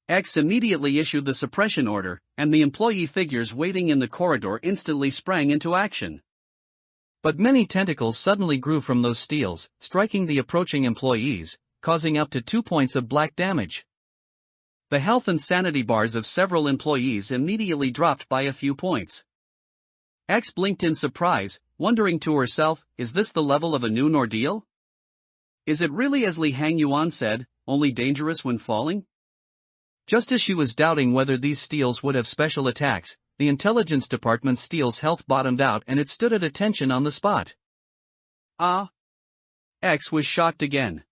X immediately issued the suppression order, and the employee figures waiting in the corridor instantly sprang into action. But many tentacles suddenly grew from those steels, striking the approaching employees, causing up to 2 points of black damage. The health and sanity bars of several employees immediately dropped by a few points. X blinked in surprise, wondering to herself, is this the level of a noon ordeal? Is it really as Li Hangyuan said, only dangerous when falling? Just as she was doubting whether these steels would have special attacks, the intelligence department's steel's health bottomed out and it stood at attention on the spot. Ah! X was shocked again.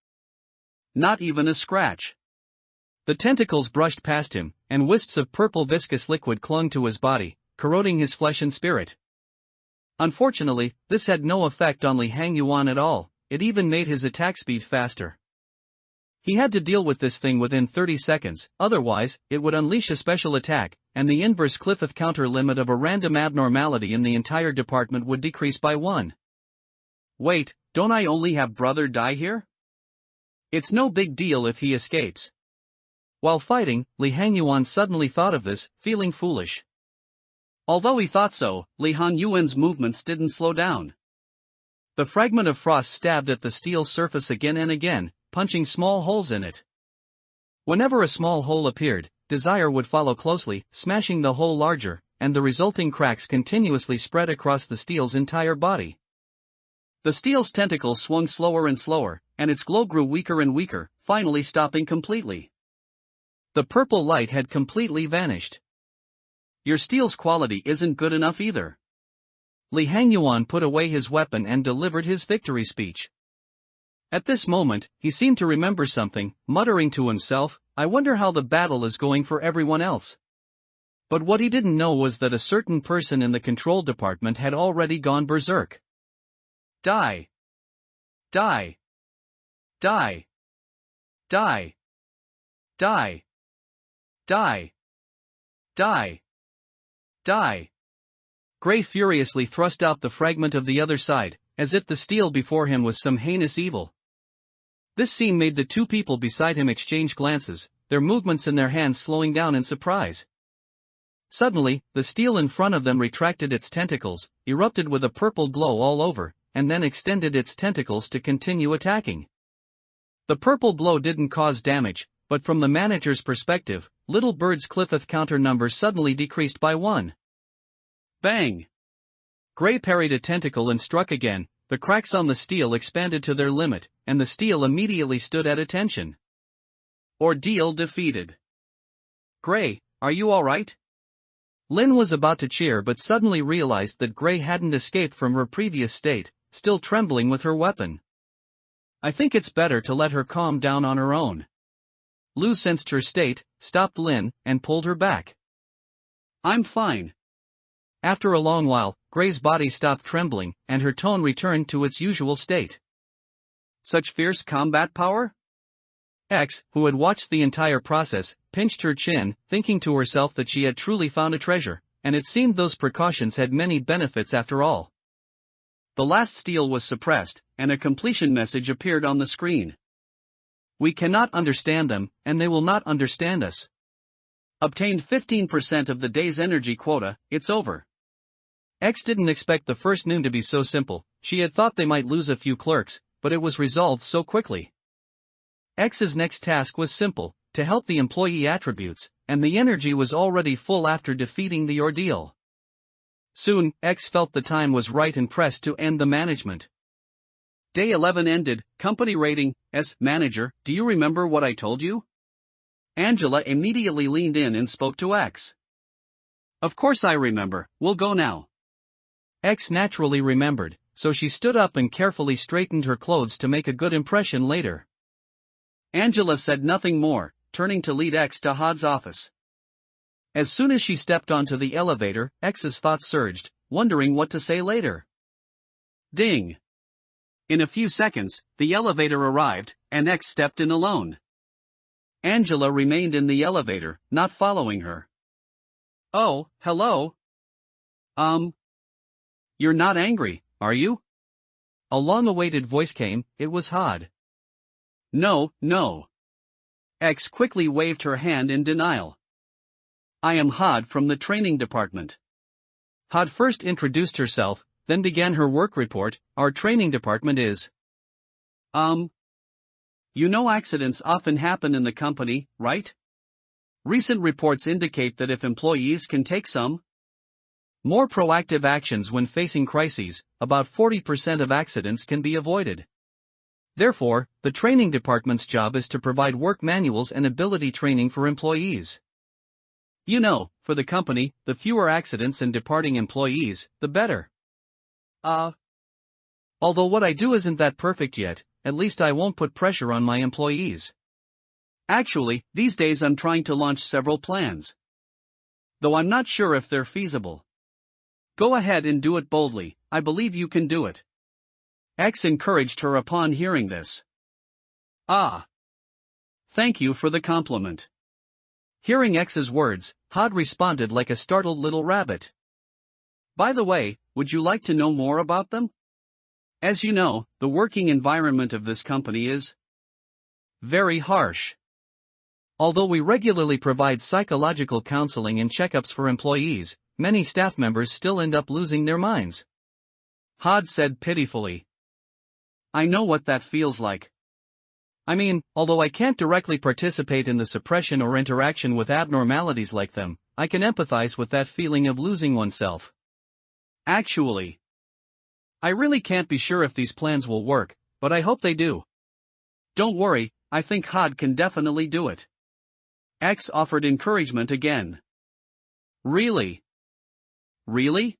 Not even a scratch. The tentacles brushed past him, and wisps of purple viscous liquid clung to his body, corroding his flesh and spirit. Unfortunately, this had no effect on Li Hangyuan at all, it even made his attack speed faster. He had to deal with this thing within 30 seconds, otherwise, it would unleash a special attack, and the inverse Clifford counter limit of a random abnormality in the entire department would decrease by 1. Wait, don't I only have brother die here? It's no big deal if he escapes. While fighting, Li Hangyuan suddenly thought of this, feeling foolish. Although he thought so, Li Hangyuan's movements didn't slow down. The fragment of frost stabbed at the steel surface again and again, punching small holes in it. Whenever a small hole appeared, desire would follow closely, smashing the hole larger, and the resulting cracks continuously spread across the steel's entire body. The steel's tentacles swung slower and slower, and its glow grew weaker and weaker, finally stopping completely. The purple light had completely vanished. Your steel's quality isn't good enough either. Li Hangyuan put away his weapon and delivered his victory speech. At this moment, he seemed to remember something, muttering to himself, I wonder how the battle is going for everyone else. But what he didn't know was that a certain person in the control department had already gone berserk. Die. Die. Die. Die. Die. Die. Die. Die. Gray furiously thrust out the fragment of the other side, as if the steel before him was some heinous evil. This scene made the two people beside him exchange glances, their movements in their hands slowing down in surprise. Suddenly, the steel in front of them retracted its tentacles, erupted with a purple glow all over, and then extended its tentacles to continue attacking. The purple glow didn't cause damage, but from the manager's perspective, Little Bird's Clifford counter number suddenly decreased by 1. Bang! Gray parried a tentacle and struck again, the cracks on the steel expanded to their limit, and the steel immediately stood at attention. Ordeal defeated. Gray, are you alright? Lin was about to cheer but suddenly realized that Gray hadn't escaped from her previous state, still trembling with her weapon. I think it's better to let her calm down on her own. Lu sensed her state, stopped Lin, and pulled her back. I'm fine. After a long while, Gray's body stopped trembling, and her tone returned to its usual state. Such fierce combat power? X, who had watched the entire process, pinched her chin, thinking to herself that she had truly found a treasure, and it seemed those precautions had many benefits after all. The last steel was suppressed, and a completion message appeared on the screen. We cannot understand them, and they will not understand us. Obtained 15% of the day's energy quota, it's over. X didn't expect the first noon to be so simple, she had thought they might lose a few clerks, but it was resolved so quickly. X's next task was simple, to help the employee attributes, and the energy was already full after defeating the ordeal. Soon, X felt the time was right and pressed to end the management. Day 11 ended, company rating, S. Manager, do you remember what I told you? Angela immediately leaned in and spoke to X. Of course I remember, we'll go now. X naturally remembered, so she stood up and carefully straightened her clothes to make a good impression later. Angela said nothing more, turning to lead X to Hod's office. As soon as she stepped onto the elevator, X's thoughts surged, wondering what to say later. Ding! In a few seconds, the elevator arrived, and X stepped in alone. Angela remained in the elevator, not following her. Oh, hello. You're not angry, are you? A long-awaited voice came, it was Hod. No, no. X quickly waved her hand in denial. I am Hod from the training department. Hod first introduced herself, then began her work report. Our training department is. You know accidents often happen in the company, right? Recent reports indicate that if employees can take some more proactive actions when facing crises, about 40% of accidents can be avoided. Therefore, the training department's job is to provide work manuals and ability training for employees. You know, for the company, the fewer accidents and departing employees, the better. Although what I do isn't that perfect yet, at least I won't put pressure on my employees. Actually, these days I'm trying to launch several plans. Though I'm not sure if they're feasible. Go ahead and do it boldly, I believe you can do it. X encouraged her upon hearing this. Ah. Thank you for the compliment. Hearing X's words, Hod responded like a startled little rabbit. By the way, would you like to know more about them? As you know, the working environment of this company is very harsh. Although we regularly provide psychological counseling and checkups for employees, many staff members still end up losing their minds. Hod said pitifully. I know what that feels like. I mean, although I can't directly participate in the suppression or interaction with abnormalities like them, I can empathize with that feeling of losing oneself. Actually, I really can't be sure if these plans will work, but I hope they do. Don't worry, I think Hod can definitely do it. X offered encouragement again. Really? Really?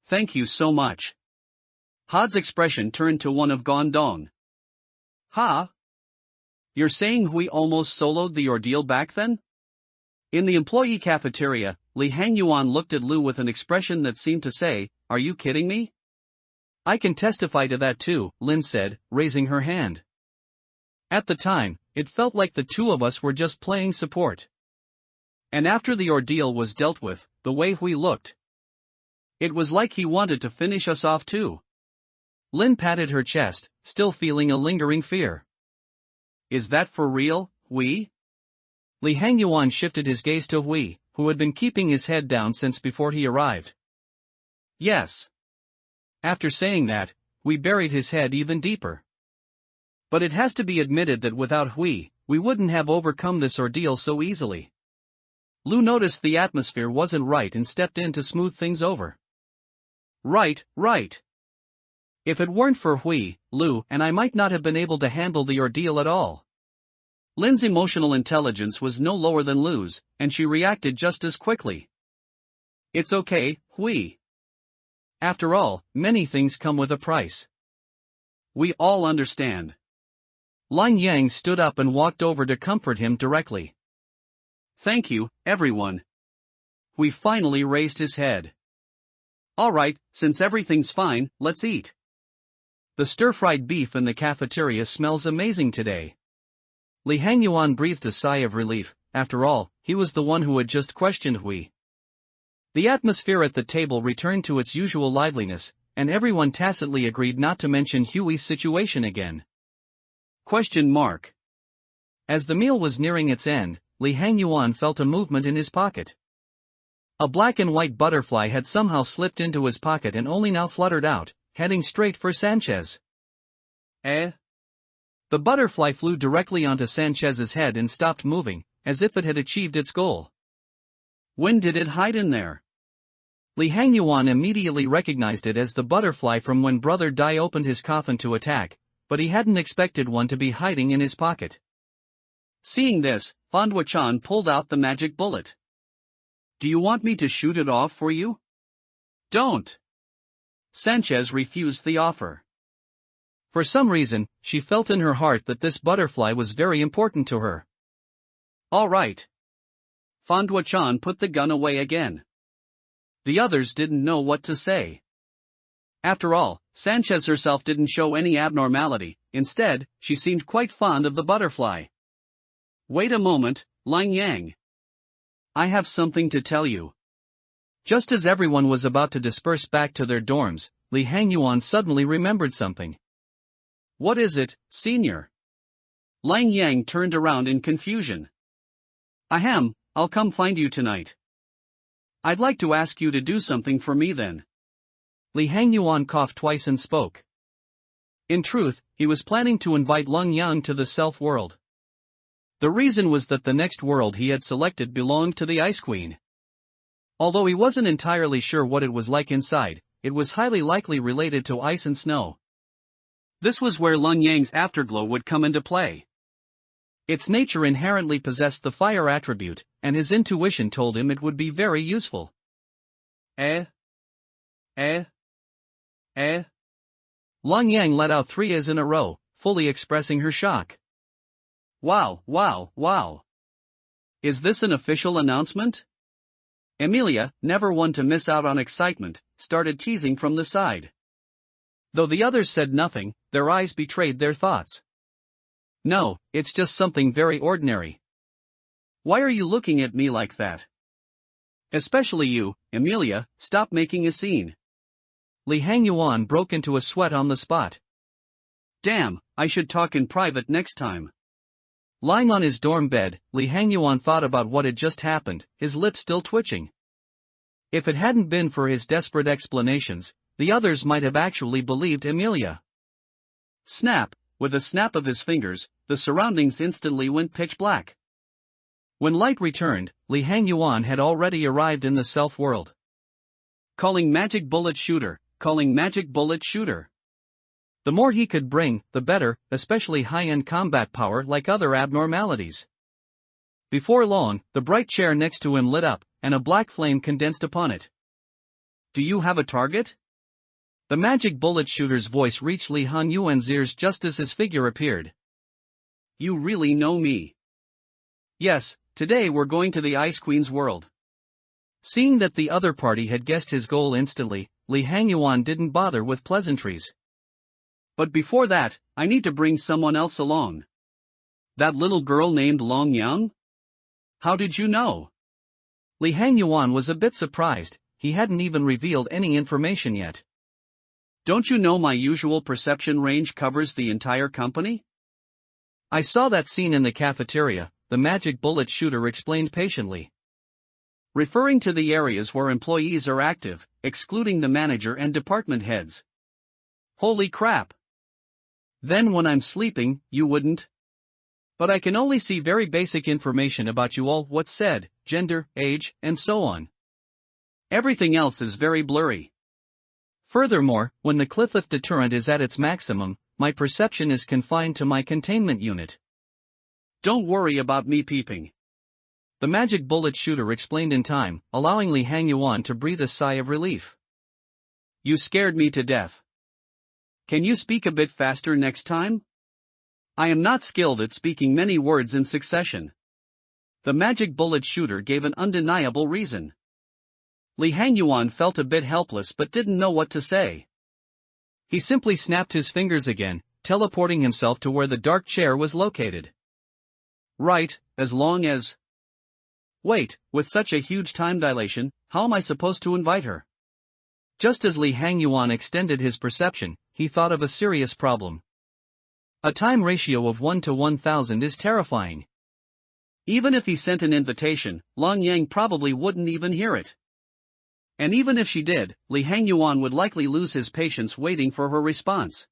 Thank you so much. Hod's expression turned to one of Gondong. Ha? You're saying we almost soloed the ordeal back then? In the employee cafeteria, Li Hangyuan looked at Lu with an expression that seemed to say, "Are you kidding me?" I can testify to that too, Lin said, raising her hand. At the time, it felt like the two of us were just playing support. And after the ordeal was dealt with, the way Hui looked, it was like he wanted to finish us off too. Lin patted her chest, still feeling a lingering fear. Is that for real, Hui? Li Hangyuan shifted his gaze to Hui, who had been keeping his head down since before he arrived. Yes. After saying that, Hui buried his head even deeper. But it has to be admitted that without Hui, we wouldn't have overcome this ordeal so easily. Lu noticed the atmosphere wasn't right and stepped in to smooth things over. Right. If it weren't for Hui, Lu and I might not have been able to handle the ordeal at all. Lin's emotional intelligence was no lower than Lu's, and she reacted just as quickly. It's okay, Hui. After all, many things come with a price. We all understand. Lan Yang stood up and walked over to comfort him directly. Thank you, everyone. Hui finally raised his head. Alright, since everything's fine, let's eat. The stir-fried beef in the cafeteria smells amazing today. Li Hangyuan breathed a sigh of relief. After all, he was the one who had just questioned Hui. The atmosphere at the table returned to its usual liveliness, and everyone tacitly agreed not to mention Hui's situation again. As the meal was nearing its end, Li Hangyuan felt a movement in his pocket. A black and white butterfly had somehow slipped into his pocket and only now fluttered out, heading straight for Sanchez. Eh? The butterfly flew directly onto Sanchez's head and stopped moving, as if it had achieved its goal. When did it hide in there? Li Hangyuan immediately recognized it as the butterfly from when Brother Dai opened his coffin to attack, but he hadn't expected one to be hiding in his pocket. Seeing this, Fandwa-chan pulled out the magic bullet. Do you want me to shoot it off for you? Don't. Sanchez refused the offer. For some reason, she felt in her heart that this butterfly was very important to her. All right. Fandwa-chan put the gun away again. The others didn't know what to say. After all, Sanchez herself didn't show any abnormality, instead, she seemed quite fond of the butterfly. Wait a moment, Lang Yang. I have something to tell you. Just as everyone was about to disperse back to their dorms, Li Hangyuan suddenly remembered something. What is it, senior? Lang Yang turned around in confusion. Ahem, I'll come find you tonight. I'd like to ask you to do something for me then. Li Hangyuan coughed twice and spoke. In truth, he was planning to invite Lung Yang to the self-world. The reason was that the next world he had selected belonged to the Ice Queen. Although he wasn't entirely sure what it was like inside, it was highly likely related to ice and snow. This was where Lung Yang's afterglow would come into play. Its nature inherently possessed the fire attribute, and his intuition told him it would be very useful. Long Yang let out 3 A's in a row, fully expressing her shock. Wow, wow, wow. Is this an official announcement? Emilia, never one to miss out on excitement, started teasing from the side. Though the others said nothing, their eyes betrayed their thoughts. No, it's just something very ordinary. Why are you looking at me like that? Especially you, Emilia, stop making a scene. Li Hangyuan broke into a sweat on the spot. Damn, I should talk in private next time. Lying on his dorm bed, Li Hangyuan thought about what had just happened, his lips still twitching. If it hadn't been for his desperate explanations, the others might have actually believed Emilia. Snap, with a snap of his fingers, the surroundings instantly went pitch black. When light returned, Li Hangyuan had already arrived in the self-world. Calling magic bullet shooter, calling magic bullet shooter. The more he could bring, the better, especially high-end combat power like other abnormalities. Before long, the bright chair next to him lit up, and a black flame condensed upon it. Do you have a target? The magic bullet shooter's voice reached Li Hangyuan's ears just as his figure appeared. You really know me. Yes, today we're going to the Ice Queen's world. Seeing that the other party had guessed his goal instantly, Li Hangyuan didn't bother with pleasantries. But before that, I need to bring someone else along. That little girl named Long Yang? How did you know? Li Hangyuan was a bit surprised, he hadn't even revealed any information yet. Don't you know my usual perception range covers the entire company? I saw that scene in the cafeteria, the magic bullet shooter explained patiently. Referring to the areas where employees are active, excluding the manager and department heads. Holy crap! Then when I'm sleeping, you wouldn't? But I can only see very basic information about you all, what's said, gender, age, and so on. Everything else is very blurry. Furthermore, when the Cliffith deterrent is at its maximum, my perception is confined to my containment unit. Don't worry about me peeping. The magic bullet shooter explained in time, allowing Li Hangyuan to breathe a sigh of relief. You scared me to death. Can you speak a bit faster next time? I am not skilled at speaking many words in succession. The magic bullet shooter gave an undeniable reason. Li Hangyuan felt a bit helpless but didn't know what to say. He simply snapped his fingers again, teleporting himself to where the dark chair was located. Right, as long as... Wait, with such a huge time dilation, how am I supposed to invite her? Just as Li Hangyuan extended his perception, he thought of a serious problem. A time ratio of 1 to 1,000 is terrifying. Even if he sent an invitation, Long Yang probably wouldn't even hear it. And even if she did, Li Hangyuan would likely lose his patience waiting for her response.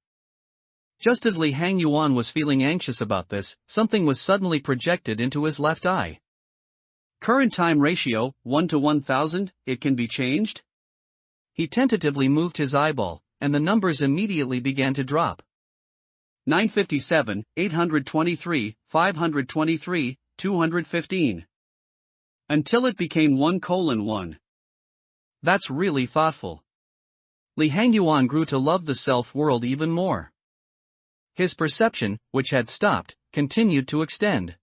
Just as Li Hangyuan was feeling anxious about this, something was suddenly projected into his left eye. Current time ratio, 1 to 1,000, it can be changed? He tentatively moved his eyeball, and the numbers immediately began to drop. 957, 823, 523, 215. Until it became 1:1. That's really thoughtful. Li Hangyuan grew to love the self-world even more. His perception, which had stopped, continued to extend.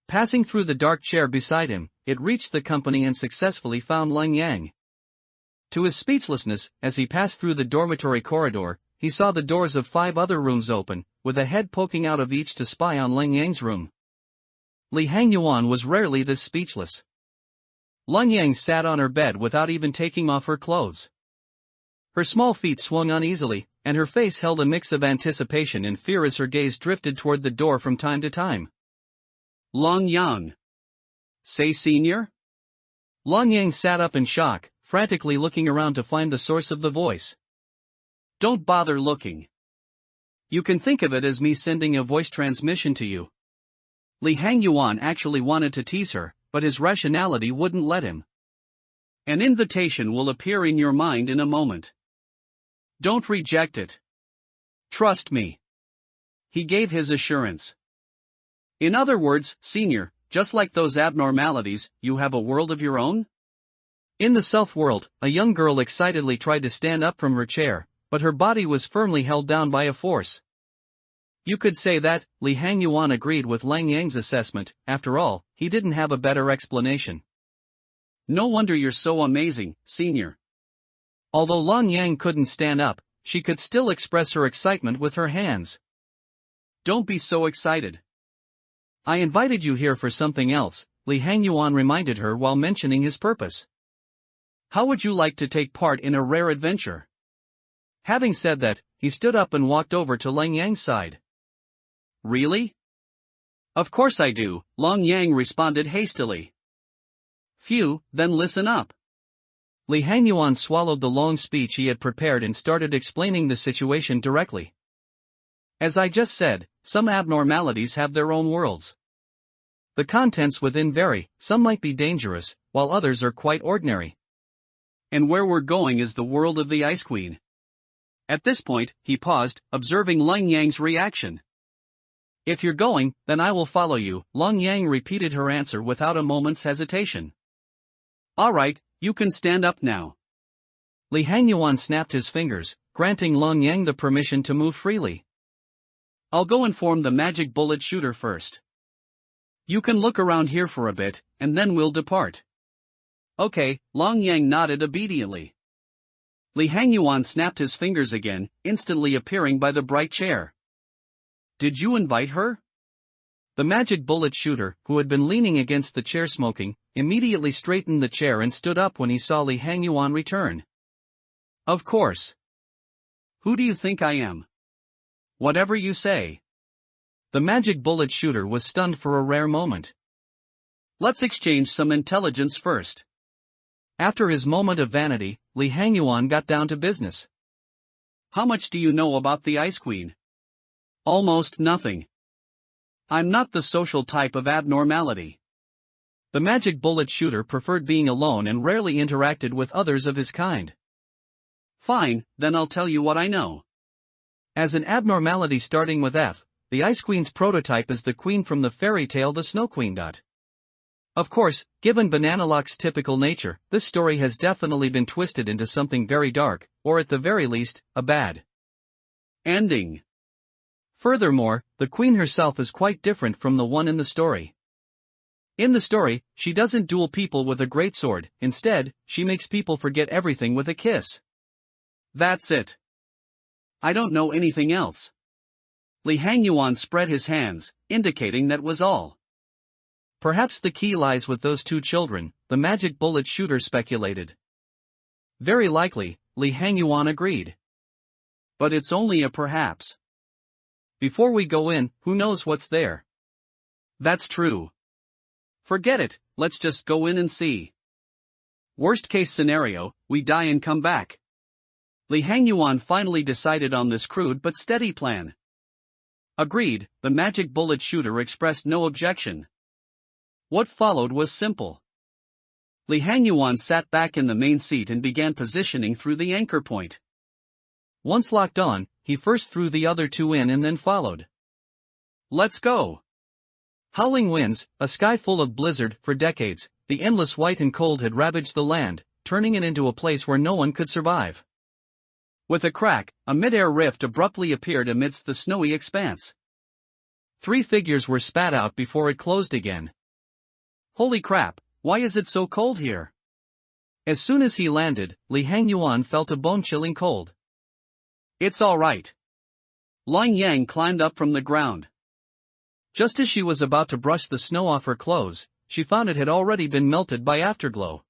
Passing through the dark chair beside him, it reached the company and successfully found Long Yang. To his speechlessness, as he passed through the dormitory corridor, he saw the doors of 5 other rooms open, with a head poking out of each to spy on Long Yang's room. Li Hangyuan was rarely this speechless. Long Yang sat on her bed without even taking off her clothes. Her small feet swung uneasily, and her face held a mix of anticipation and fear as her gaze drifted toward the door from time to time. Long Yang. Say senior? Long Yang sat up in shock, frantically looking around to find the source of the voice. Don't bother looking. You can think of it as me sending a voice transmission to you. Li Hangyuan actually wanted to tease her, but his rationality wouldn't let him. An invitation will appear in your mind in a moment. Don't reject it. Trust me. He gave his assurance. In other words, senior, just like those abnormalities, you have a world of your own? In the self-world, a young girl excitedly tried to stand up from her chair, but her body was firmly held down by a force. You could say that. Li Hangyuan agreed with Lang Yang's assessment. After all, he didn't have a better explanation. No wonder you're so amazing, senior. Although Lang Yang couldn't stand up, she could still express her excitement with her hands. Don't be so excited. I invited you here for something else, Li Hangyuan reminded her while mentioning his purpose. How would you like to take part in a rare adventure? Having said that, he stood up and walked over to Lang Yang's side. Really? Of course I do, Lang Yang responded hastily. Phew, then listen up. Li Hangyuan swallowed the long speech he had prepared and started explaining the situation directly. As I just said, some abnormalities have their own worlds. The contents within vary, some might be dangerous, while others are quite ordinary. And where we're going is the world of the Ice Queen. At this point, he paused, observing Lang Yang's reaction. If you're going, then I will follow you, Lang Yang repeated her answer without a moment's hesitation. All right, you can stand up now. Li Hangyuan snapped his fingers, granting Lang Yang the permission to move freely. I'll go inform the magic bullet shooter first. You can look around here for a bit, and then we'll depart. Okay, Lang Yang nodded obediently. Li Hangyuan snapped his fingers again, instantly appearing by the bright chair. Did you invite her? The magic bullet shooter, who had been leaning against the chair smoking, immediately straightened the chair and stood up when he saw Li Hangyuan return. Of course. Who do you think I am? Whatever you say. The magic bullet shooter was stunned for a rare moment. Let's exchange some intelligence first. After his moment of vanity, Li Hangyuan got down to business. How much do you know about the Ice Queen? Almost nothing. I'm not the social type of abnormality. The magic bullet shooter preferred being alone and rarely interacted with others of his kind. Fine, then I'll tell you what I know. As an abnormality starting with F, the Ice Queen's prototype is the queen from the fairy tale The Snow Queen. Of course, given Bananalock's typical nature, this story has definitely been twisted into something very dark, or at the very least, a bad ending. Furthermore, the queen herself is quite different from the one in the story. In the story, she doesn't duel people with a greatsword, instead, she makes people forget everything with a kiss. That's it. I don't know anything else. Li Hangyuan spread his hands, indicating that was all. Perhaps the key lies with those two children, the magic bullet shooter speculated. Very likely, Li Hangyuan agreed. But it's only a perhaps. Before we go in, who knows what's there? That's true. Forget it, let's just go in and see. Worst case scenario, we die and come back. Li Hangyuan finally decided on this crude but steady plan. Agreed, the magic bullet shooter expressed no objection. What followed was simple. Li Hangyuan sat back in the main seat and began positioning through the anchor point. Once locked on, he first threw the other two in and then followed. Let's go. Howling winds, a sky full of blizzard. For decades, the endless white and cold had ravaged the land, turning it into a place where no one could survive. With a crack, a mid-air rift abruptly appeared amidst the snowy expanse. 3 figures were spat out before it closed again. Holy crap, why is it so cold here? As soon as he landed, Li Hangyuan felt a bone-chilling cold. It's all right. Lang Yang climbed up from the ground. Just as she was about to brush the snow off her clothes, she found it had already been melted by afterglow.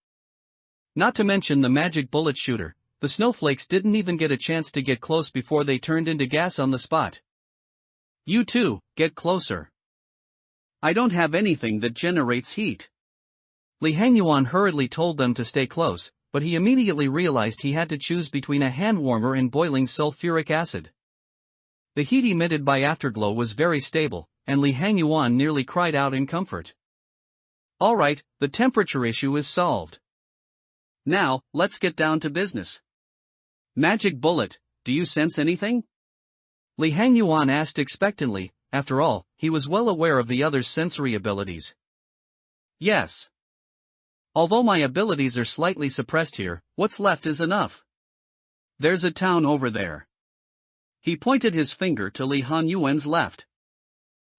Not to mention the magic bullet shooter, the snowflakes didn't even get a chance to get close before they turned into gas on the spot. You too, get closer. I don't have anything that generates heat. Li Hangyuan hurriedly told them to stay close, but he immediately realized he had to choose between a hand warmer and boiling sulfuric acid. The heat emitted by afterglow was very stable, and Li Hangyuan nearly cried out in comfort. All right, the temperature issue is solved. Now, let's get down to business. Magic bullet, do you sense anything? Li Hangyuan asked expectantly. After all, he was well aware of the other's sensory abilities. Yes. Although my abilities are slightly suppressed here, what's left is enough. There's a town over there. He pointed his finger to Li Hanyuan's left.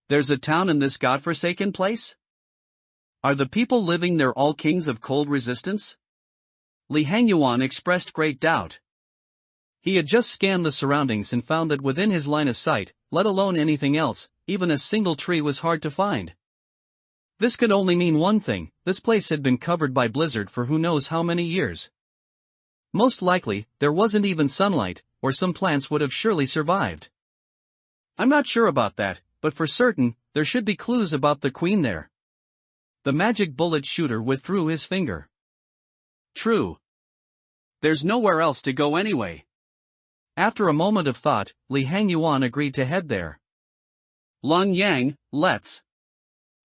There's a town in this godforsaken place? Are the people living there all kings of cold resistance? Li Hanyuan expressed great doubt. He had just scanned the surroundings and found that within his line of sight, let alone anything else, even a single tree was hard to find. This could only mean one thing: this place had been covered by blizzard for who knows how many years. Most likely, there wasn't even sunlight, or some plants would have surely survived. I'm not sure about that, but for certain, there should be clues about the queen there. The magic bullet shooter withdrew his finger. True. There's nowhere else to go anyway. After a moment of thought, Li Hanyuan agreed to head there. Long Yang, let's.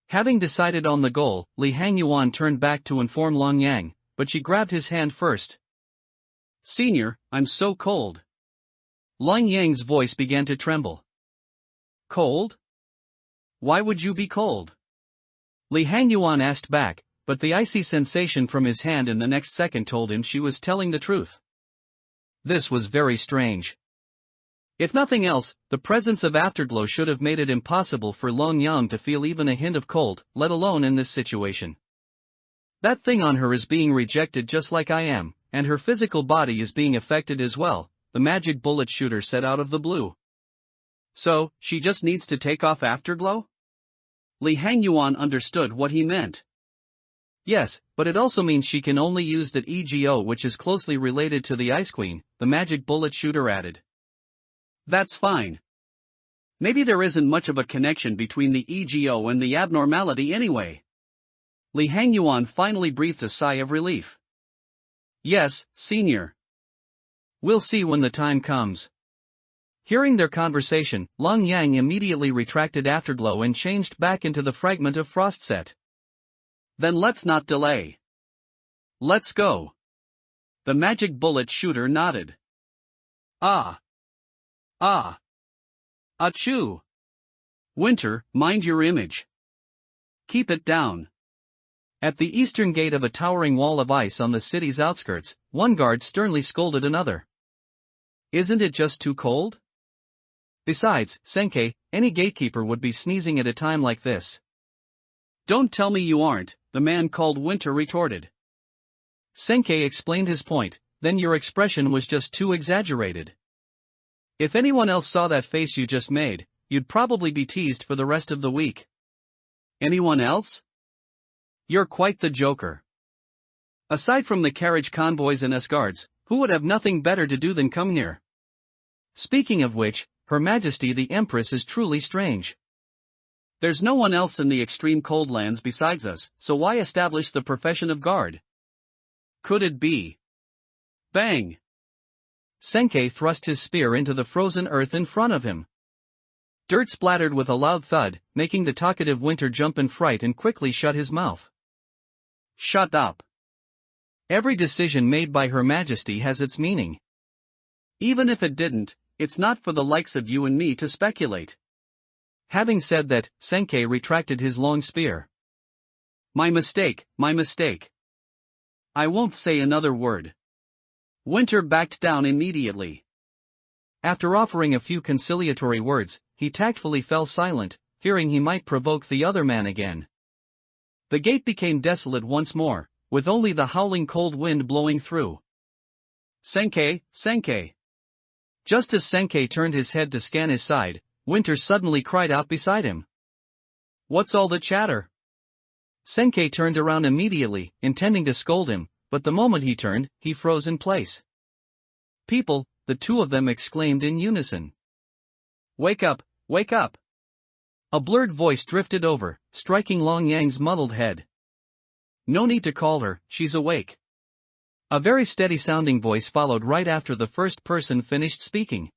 Having decided on the goal, Li Hanyuan turned back to inform Long Yang, but she grabbed his hand first. Senior, I'm so cold. Long Yang's voice began to tremble. Cold? Why would you be cold? Li Hanyuan asked back, but the icy sensation from his hand in the next second told him she was telling the truth. This was very strange. If nothing else, the presence of afterglow should have made it impossible for Long Yang to feel even a hint of cold, let alone in this situation. That thing on her is being rejected just like I am, and her physical body is being affected as well, the magic bullet shooter said out of the blue. So, she just needs to take off afterglow? Li Hanyuan understood what he meant. Yes, but it also means she can only use that EGO, which is closely related to the Ice Queen, the magic bullet shooter added. That's fine. Maybe there isn't much of a connection between the EGO and the abnormality anyway. Li Hanyuan finally breathed a sigh of relief. Yes, senior. We'll see when the time comes. Hearing their conversation, Long Yang immediately retracted Afterglow and changed back into the fragment of frost set. Then let's not delay. Let's go. The magic bullet shooter nodded. Ah. Ah. Achoo. Winter, mind your image. Keep it down. At the eastern gate of a towering wall of ice on the city's outskirts, one guard sternly scolded another. Isn't it just too cold? Besides, Senkei, any gatekeeper would be sneezing at a time like this. Don't tell me you aren't, the man called Winter retorted. Senkei explained his point, then your expression was just too exaggerated. If anyone else saw that face you just made, you'd probably be teased for the rest of the week. Anyone else? You're quite the joker. Aside from the carriage convoys and escorts, who would have nothing better to do than come here? Speaking of which, Her Majesty the Empress is truly strange. There's no one else in the extreme cold lands besides us, so why establish the profession of guard? Could it be? Bang! Senkei thrust his spear into the frozen earth in front of him. Dirt splattered with a loud thud, making the talkative Winter jump in fright and quickly shut his mouth. Shut up. Every decision made by Her Majesty has its meaning. Even if it didn't, it's not for the likes of you and me to speculate. Having said that, Senkei retracted his long spear. My mistake, my mistake. I won't say another word. Winter backed down immediately. After offering a few conciliatory words, he tactfully fell silent, fearing he might provoke the other man again. The gate became desolate once more, with only the howling cold wind blowing through. Senkei, Senkei. Just as Senkei turned his head to scan his side, Winter suddenly cried out beside him. What's all the chatter? Senkei turned around immediately, intending to scold him, but the moment he turned, he froze in place. People, the two of them exclaimed in unison. Wake up, wake up! A blurred voice drifted over, striking Long Yang's muddled head. No need to call her, she's awake. A very steady-sounding voice followed right after the first person finished speaking.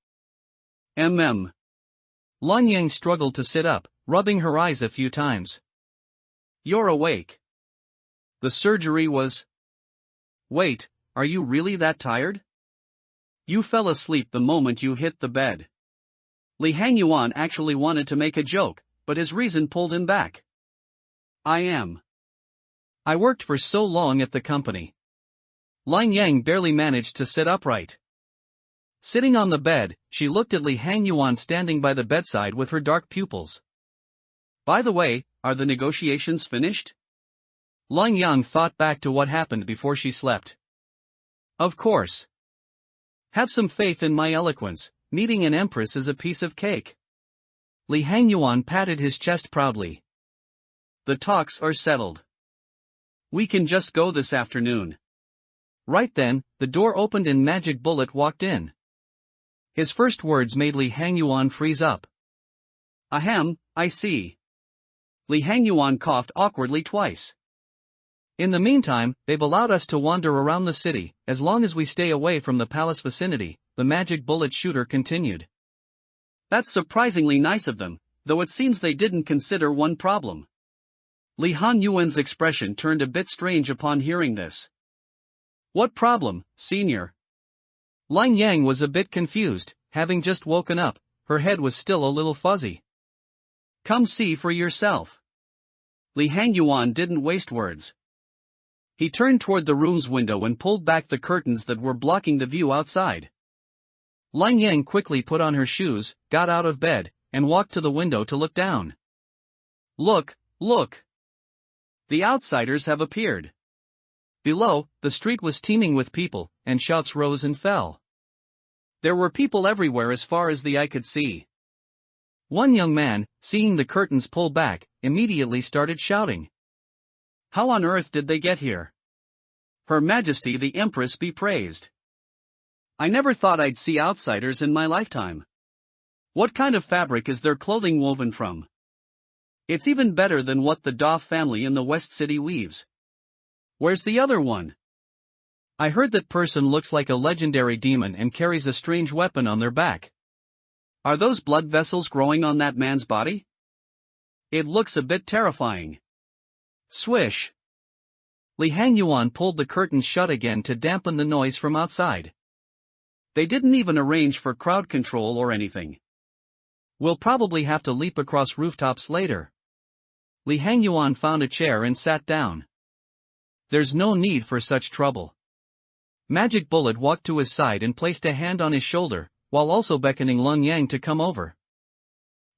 Long Yang struggled to sit up, rubbing her eyes a few times. You're awake. The surgery was... Wait, are you really that tired? You fell asleep the moment you hit the bed. Li Hanyuan actually wanted to make a joke, but his reason pulled him back. I worked for so long at the company. Long Yang barely managed to sit upright. Sitting on the bed, she looked at Li Hangyuan standing by the bedside with her dark pupils. By the way, are the negotiations finished? Lung Yang thought back to what happened before she slept. Of course. Have some faith in my eloquence, meeting an empress is a piece of cake. Li Hangyuan patted his chest proudly. The talks are settled. We can just go this afternoon. Right then, the door opened and Magic Bullet walked in. His first words made Li Hangyuan freeze up. Ahem, I see. Li Hangyuan coughed awkwardly twice. In the meantime, they've allowed us to wander around the city, as long as we stay away from the palace vicinity, the Magic Bullet shooter continued. That's surprisingly nice of them, though it seems they didn't consider one problem. Li Hangyuan's expression turned a bit strange upon hearing this. What problem, senior? Lin Yang was a bit confused, having just woken up, her head was still a little fuzzy. Come see for yourself. Li Hangyuan didn't waste words. He turned toward the room's window and pulled back the curtains that were blocking the view outside. Lin Yang quickly put on her shoes, got out of bed, and walked to the window to look down. Look, look! The outsiders have appeared. Below, the street was teeming with people, and shouts rose and fell. There were people everywhere as far as the eye could see. One young man, seeing the curtains pull back, immediately started shouting. How on earth did they get here? Her Majesty the Empress be praised. I never thought I'd see outsiders in my lifetime. What kind of fabric is their clothing woven from? It's even better than what the Doff family in the West City weaves. Where's the other one? I heard that person looks like a legendary demon and carries a strange weapon on their back. Are those blood vessels growing on that man's body? It looks a bit terrifying. Swish. Li Hangyuan pulled the curtains shut again to dampen the noise from outside. They didn't even arrange for crowd control or anything. We'll probably have to leap across rooftops later. Li Hangyuan found a chair and sat down. There's no need for such trouble. Magic Bullet walked to his side and placed a hand on his shoulder, while also beckoning Lun Yang to come over.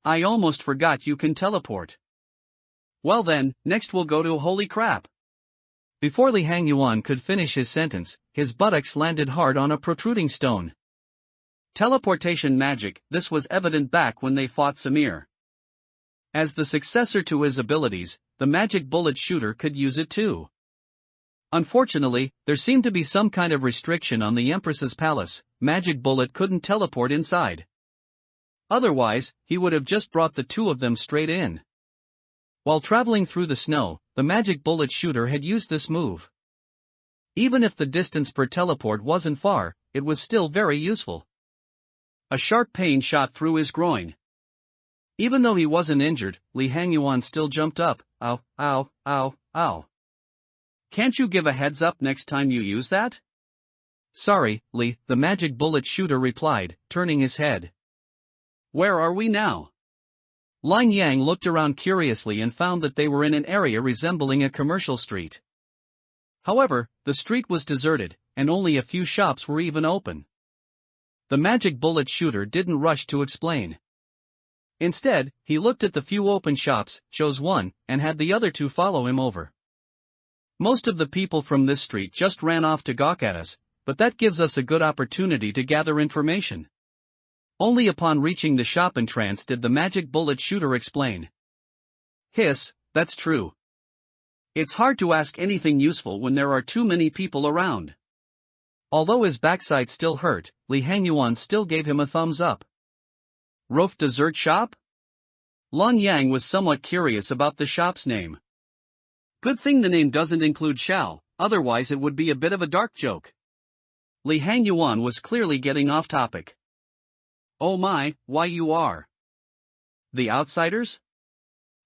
I almost forgot you can teleport. Well then, next we'll go to Holy Crap. Before Li Hangyuan could finish his sentence, his buttocks landed hard on a protruding stone. Teleportation magic, this was evident back when they fought Samir. As the successor to his abilities, the Magic Bullet shooter could use it too. Unfortunately, there seemed to be some kind of restriction on the Empress's palace. Magic Bullet couldn't teleport inside. Otherwise, he would have just brought the two of them straight in. While traveling through the snow, the Magic Bullet shooter had used this move. Even if the distance per teleport wasn't far, it was still very useful. A sharp pain shot through his groin. Even though he wasn't injured, Li Hangyuan still jumped up. Ow, ow, ow, ow. Can't you give a heads up next time you use that? Sorry, Li, the Magic Bullet shooter replied, turning his head. Where are we now? Lin Yang looked around curiously and found that they were in an area resembling a commercial street. However, the street was deserted, and only a few shops were even open. The Magic Bullet shooter didn't rush to explain. Instead, he looked at the few open shops, chose one, and had the other two follow him over. Most of the people from this street just ran off to gawk at us, but that gives us a good opportunity to gather information. Only upon reaching the shop entrance did the Magic Bullet shooter explain. Hiss, that's true. It's hard to ask anything useful when there are too many people around. Although his backside still hurt, Li Hangyuan still gave him a thumbs up. Roaf Dessert Shop? Lun Yang was somewhat curious about the shop's name. Good thing the name doesn't include Xiao, otherwise it would be a bit of a dark joke. Li Hangyuan was clearly getting off topic. Oh my, why you are? The outsiders?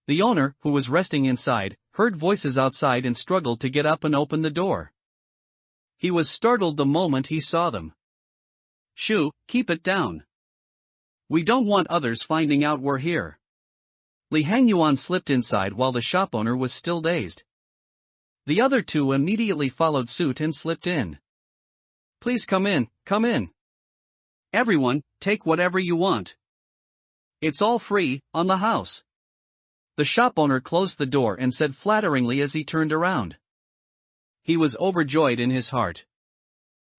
The owner, who was resting inside, heard voices outside and struggled to get up and open the door. He was startled the moment he saw them. Shoo, keep it down. We don't want others finding out we're here. Li Hangyuan slipped inside while the shop owner was still dazed. The other two immediately followed suit and slipped in. Please come in, come in. Everyone, take whatever you want. It's all free, on the house. The shop owner closed the door and said flatteringly as he turned around. He was overjoyed in his heart.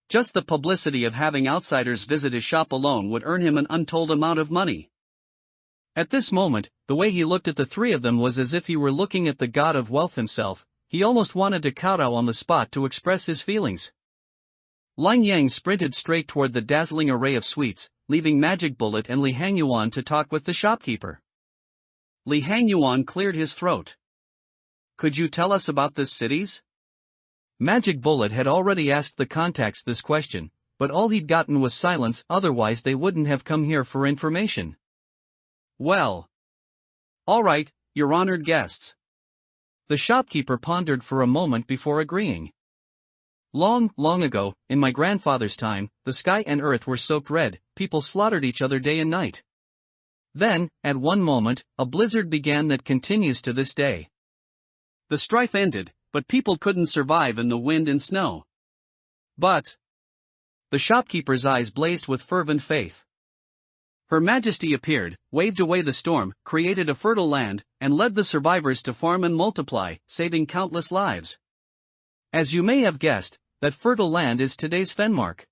Just the publicity of having outsiders visit his shop alone would earn him an untold amount of money. At this moment, the way he looked at the three of them was as if he were looking at the god of wealth himself. He almost wanted to kowtow on the spot to express his feelings. Lang Yang sprinted straight toward the dazzling array of sweets, leaving Magic Bullet and Li Hangyuan to talk with the shopkeeper. Li Hangyuan cleared his throat. Could you tell us about this cities? Magic Bullet had already asked the contacts this question, but all he'd gotten was silence, otherwise they wouldn't have come here for information. Well. Alright, your honored guests. The shopkeeper pondered for a moment before agreeing. Long, long ago, in my grandfather's time, the sky and earth were soaked red, people slaughtered each other day and night. Then, at one moment, a blizzard began that continues to this day. The strife ended, but people couldn't survive in the wind and snow. But the shopkeeper's eyes blazed with fervent faith. Her Majesty appeared, waved away the storm, created a fertile land, and led the survivors to farm and multiply, saving countless lives. As you may have guessed, that fertile land is today's Fenmark.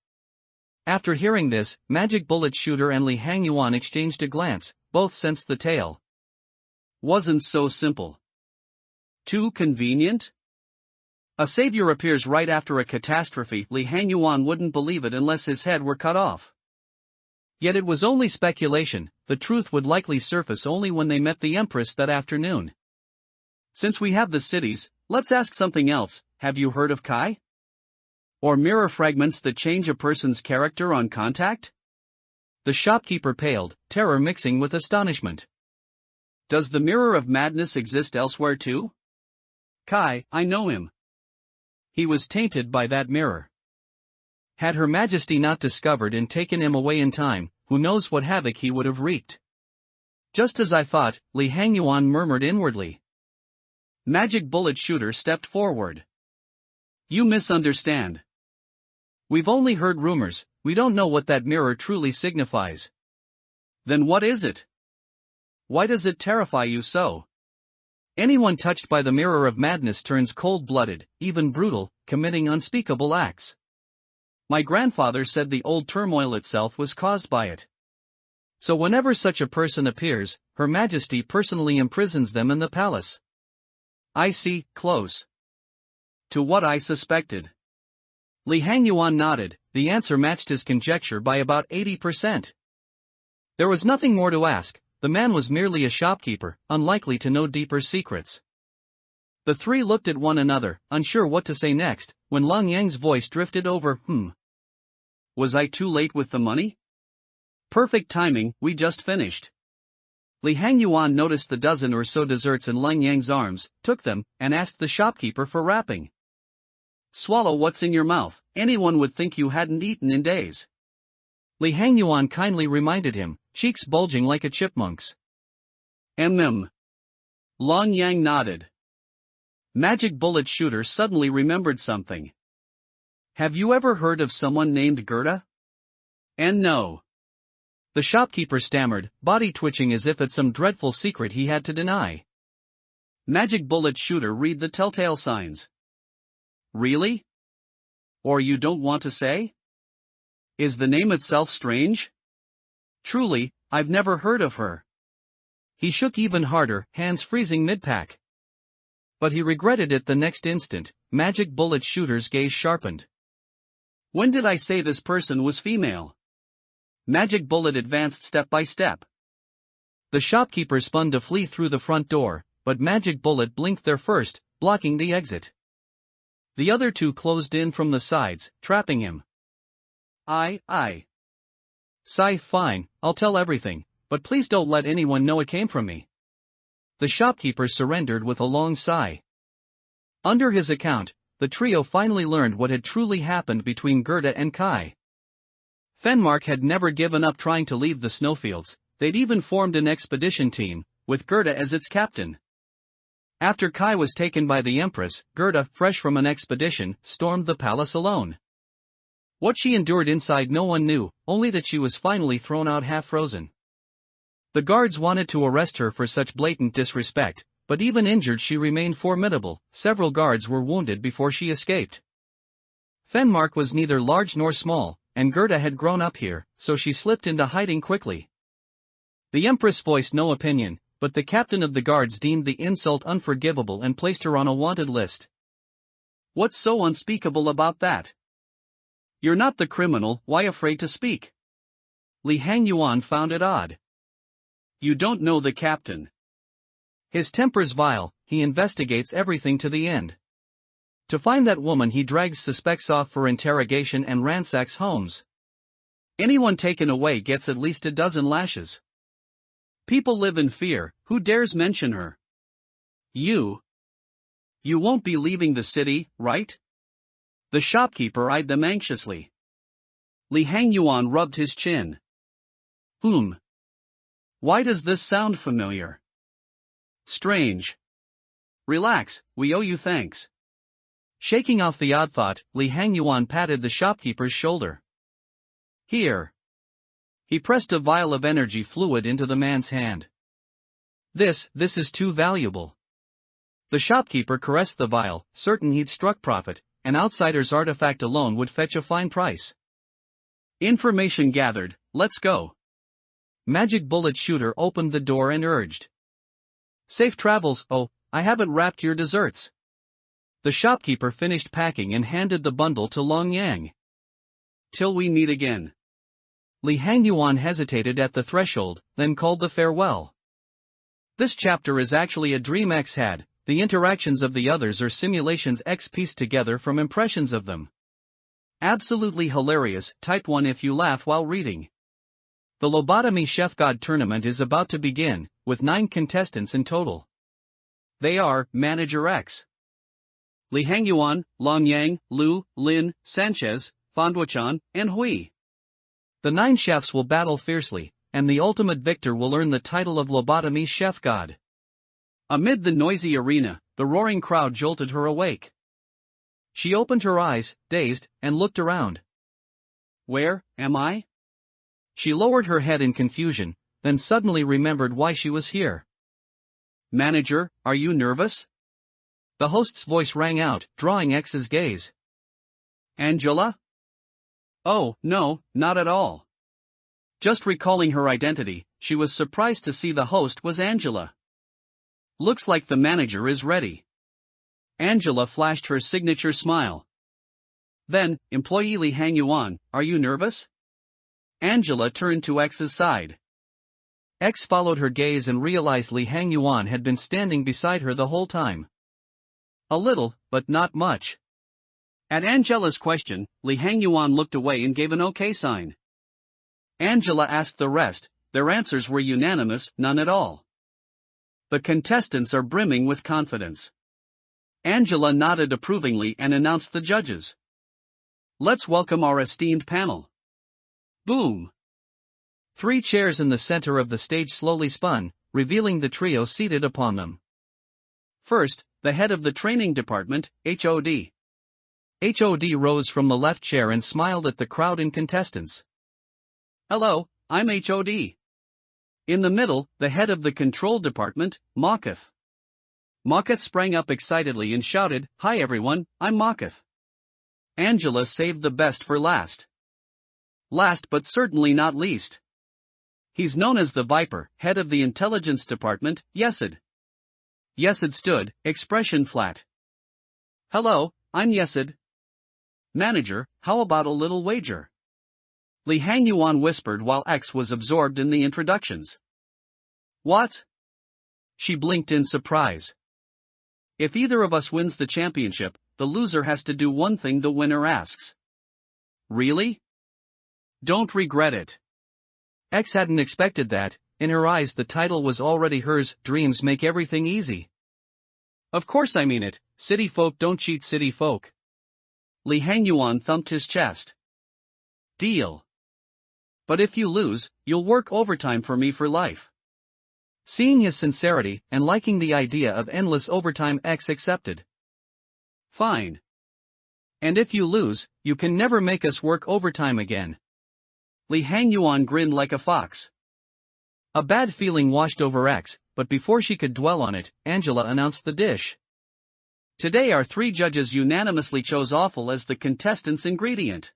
After hearing this, Magic Bullet Shooter and Li Hangyuan exchanged a glance, both sensed the tale. Wasn't so simple. Too convenient? A savior appears right after a catastrophe. Li Hangyuan wouldn't believe it unless his head were cut off. Yet it was only speculation, the truth would likely surface only when they met the Empress that afternoon. Since we have the cities, let's ask something else. Have you heard of Kai? Or mirror fragments that change a person's character on contact? The shopkeeper paled, terror mixing with astonishment. Does the mirror of madness exist elsewhere too? Kai, I know him. He was tainted by that mirror. Had Her Majesty not discovered and taken him away in time, who knows what havoc he would have wreaked. Just as I thought, Li Hangyuan murmured inwardly. Magic Bullet Shooter stepped forward. You misunderstand. We've only heard rumors, we don't know what that mirror truly signifies. Then what is it? Why does it terrify you so? Anyone touched by the mirror of madness turns cold-blooded, even brutal, committing unspeakable acts. My grandfather said the old turmoil itself was caused by it. So whenever such a person appears, Her Majesty personally imprisons them in the palace. I see, close to what I suspected. Li Hangyuan nodded, the answer matched his conjecture by about 80%. There was nothing more to ask, the man was merely a shopkeeper, unlikely to know deeper secrets. The three looked at one another, unsure what to say next, when Lang Yang's voice drifted over, Was I too late with the money? Perfect timing, we just finished. Li Hangyuan noticed the dozen or so desserts in Lang Yang's arms, took them, and asked the shopkeeper for wrapping. Swallow what's in your mouth, anyone would think you hadn't eaten in days. Li Hangyuan kindly reminded him, cheeks bulging like a chipmunk's. Lang Yang nodded. Magic Bullet Shooter suddenly remembered something. Have you ever heard of someone named Gerda? And no. The shopkeeper stammered, body twitching as if at some dreadful secret he had to deny. Magic Bullet Shooter, read the telltale signs. Really? Or you don't want to say? Is the name itself strange? Truly, I've never heard of her. He shook even harder, hands freezing mid-pack. But he regretted it the next instant. Magic Bullet Shooter's gaze sharpened. When did I say this person was female? Magic Bullet advanced step by step. The shopkeeper spun to flee through the front door, but Magic Bullet blinked there first, blocking the exit. The other two closed in from the sides, trapping him. Sigh, fine, I'll tell everything, but please don't let anyone know it came from me. The shopkeeper surrendered with a long sigh. Under his account, the trio finally learned what had truly happened between Gerda and Kai. Fenmark had never given up trying to leave the snowfields, they'd even formed an expedition team, with Gerda as its captain. After Kai was taken by the Empress, Gerda, fresh from an expedition, stormed the palace alone. What she endured inside no one knew, only that she was finally thrown out half-frozen. The guards wanted to arrest her for such blatant disrespect, but even injured she remained formidable. Several guards were wounded before she escaped. Fenmark was neither large nor small, and Gerda had grown up here, so she slipped into hiding quickly. The Empress voiced no opinion, but the captain of the guards deemed the insult unforgivable and placed her on a wanted list. What's so unspeakable about that? You're not the criminal, why afraid to speak? Li Hangyuan found it odd. You don't know the captain. His temper's vile, he investigates everything to the end. To find that woman he drags suspects off for interrogation and ransacks homes. Anyone taken away gets at least a dozen lashes. People live in fear, who dares mention her? You won't be leaving the city, right? The shopkeeper eyed them anxiously. Li Hangyuan rubbed his chin. Why does this sound familiar? Strange. Relax, we owe you thanks. Shaking off the odd thought, Li Hangyuan patted the shopkeeper's shoulder. Here. He pressed a vial of energy fluid into the man's hand. This is too valuable. The shopkeeper caressed the vial, certain he'd struck profit. An outsider's artifact alone would fetch a fine price. Information gathered, let's go. Magic Bullet Shooter opened the door and urged. Safe travels. Oh, I haven't wrapped your desserts. The shopkeeper finished packing and handed the bundle to Long Yang. Till we meet again. Li Hangyuan hesitated at the threshold, then called the farewell. This chapter is actually a dream X had. The interactions of the others are simulations X pieced together from impressions of them. Absolutely hilarious, type 1 if you laugh while reading. The Lobotomy Chef God tournament is about to begin, with 9 contestants in total. They are, Manager X, Li Hangyuan, Long Yang, Lu, Lin, Sanchez, Fondwachan, and Hui. The 9 chefs will battle fiercely, and the ultimate victor will earn the title of Lobotomy Chef God. Amid the noisy arena, the roaring crowd jolted her awake. She opened her eyes, dazed, and looked around. Where am I? She lowered her head in confusion, then suddenly remembered why she was here. Manager, are you nervous? The host's voice rang out, drawing X's gaze. Angela? Oh, no, not at all. Just recalling her identity, she was surprised to see the host was Angela. Looks like the manager is ready. Angela flashed her signature smile. Then, employee Li Hangyuan, are you nervous? Angela turned to X's side. X followed her gaze and realized Li Hangyuan had been standing beside her the whole time. A little, but not much. At Angela's question, Li Hangyuan looked away and gave an OK sign. Angela asked the rest, their answers were unanimous, none at all. The contestants are brimming with confidence. Angela nodded approvingly and announced the judges. Let's welcome our esteemed panel. Boom! 3 chairs in the center of the stage slowly spun, revealing the trio seated upon them. First, the head of the training department, HOD. HOD rose from the left chair and smiled at the crowd and contestants. Hello, I'm HOD. In the middle, the head of the control department, Moketh. Moketh sprang up excitedly and shouted, Hi everyone, I'm Moketh. Angela saved the best for last. Last but certainly not least. He's known as the Viper, head of the intelligence department, Yesid. Yesid stood, expression flat. Hello, I'm Yesid. Manager, how about a little wager? Li Hangyuan whispered while X was absorbed in the introductions. What? She blinked in surprise. If either of us wins the championship, the loser has to do one thing the winner asks. Really? Don't regret it. X hadn't expected that. In her eyes the title was already hers. Dreams make everything easy. Of course I mean it, city folk don't cheat city folk. Li Hangyuan thumped his chest. Deal. But if you lose, you'll work overtime for me for life. Seeing his sincerity, and liking the idea of endless overtime, X accepted. Fine. And if you lose, you can never make us work overtime again. Li Hangyuan grinned like a fox. A bad feeling washed over X, but before she could dwell on it, Angela announced the dish. Today our 3 judges unanimously chose offal as the contestants' ingredient.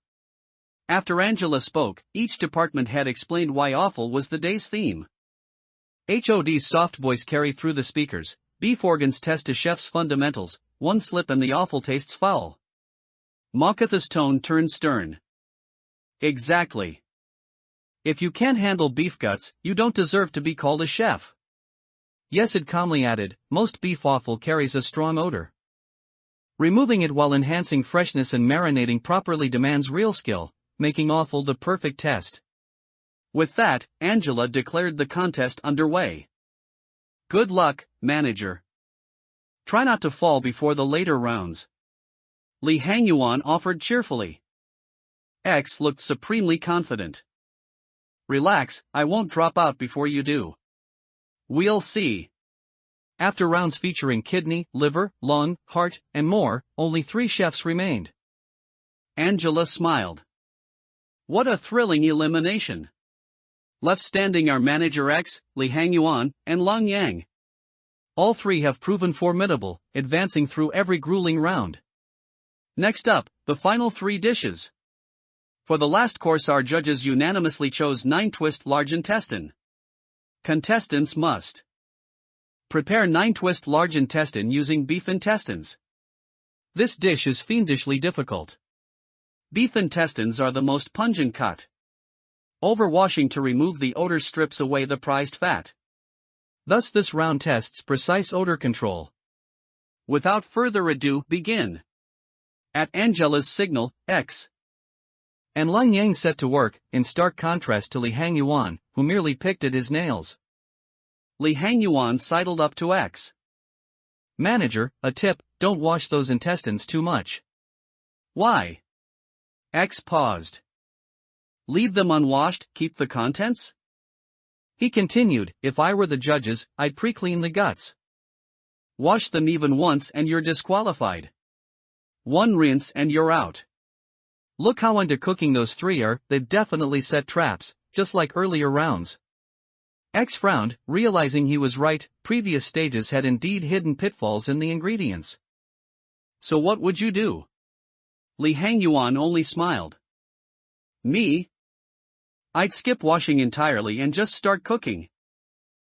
After Angela spoke, each department head explained why offal was the day's theme. HOD's soft voice carried through the speakers, beef organs test a chef's fundamentals, one slip and the offal tastes foul. Mokatha's tone turned stern. Exactly. If you can't handle beef guts, you don't deserve to be called a chef. Yesid calmly added, most beef offal carries a strong odor. Removing it while enhancing freshness and marinating properly demands real skill, making offal the perfect test. With that, Angela declared the contest underway. Good luck, manager. Try not to fall before the later rounds. Li Hangyuan offered cheerfully. X looked supremely confident. Relax, I won't drop out before you do. We'll see. After rounds featuring kidney, liver, lung, heart, and more, only 3 chefs remained. Angela smiled. What a thrilling elimination. Left standing are Manager X, Li Hangyuan, and Long Yang. All 3 have proven formidable, advancing through every grueling round. Next up, the final 3 dishes. For the last course our judges unanimously chose 9-twist large intestine. Contestants must prepare 9-twist large intestine using beef intestines. This dish is fiendishly difficult. Beef intestines are the most pungent cut. Overwashing to remove the odor strips away the prized fat. Thus this round tests precise odor control. Without further ado, begin. At Angela's signal, X and Long Yang set to work, in stark contrast to Li Hangyuan, who merely picked at his nails. Li Hangyuan sidled up to X. Manager, a tip, don't wash those intestines too much. Why? X paused. Leave them unwashed, keep the contents? He continued, if I were the judges, I'd pre-clean the guts. Wash them even once and you're disqualified. 1 rinse and you're out. Look how into cooking those 3 are, they've definitely set traps, just like earlier rounds. X frowned, realizing he was right, previous stages had indeed hidden pitfalls in the ingredients. So what would you do? Li Hangyuan only smiled. Me? I'd skip washing entirely and just start cooking.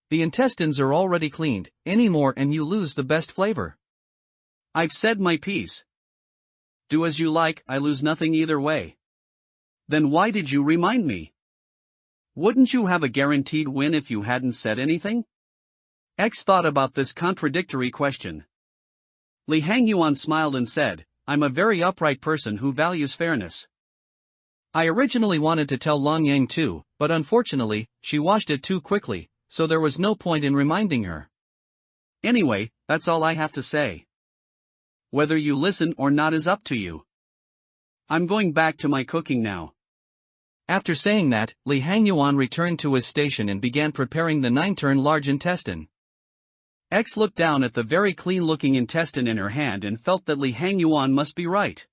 The intestines are already cleaned, any more and you lose the best flavor. I've said my piece. Do as you like, I lose nothing either way. Then why did you remind me? Wouldn't you have a guaranteed win if you hadn't said anything? X thought about this contradictory question. Li Hangyuan smiled and said, I'm a very upright person who values fairness. I originally wanted to tell Long Yang too, but unfortunately, she washed it too quickly, so there was no point in reminding her. Anyway, that's all I have to say. Whether you listen or not is up to you. I'm going back to my cooking now. After saying that, Li Hangyuan returned to his station and began preparing the 9-turn large intestine. X looked down at the very clean-looking intestine in her hand and felt that Li Hangyuan must be right.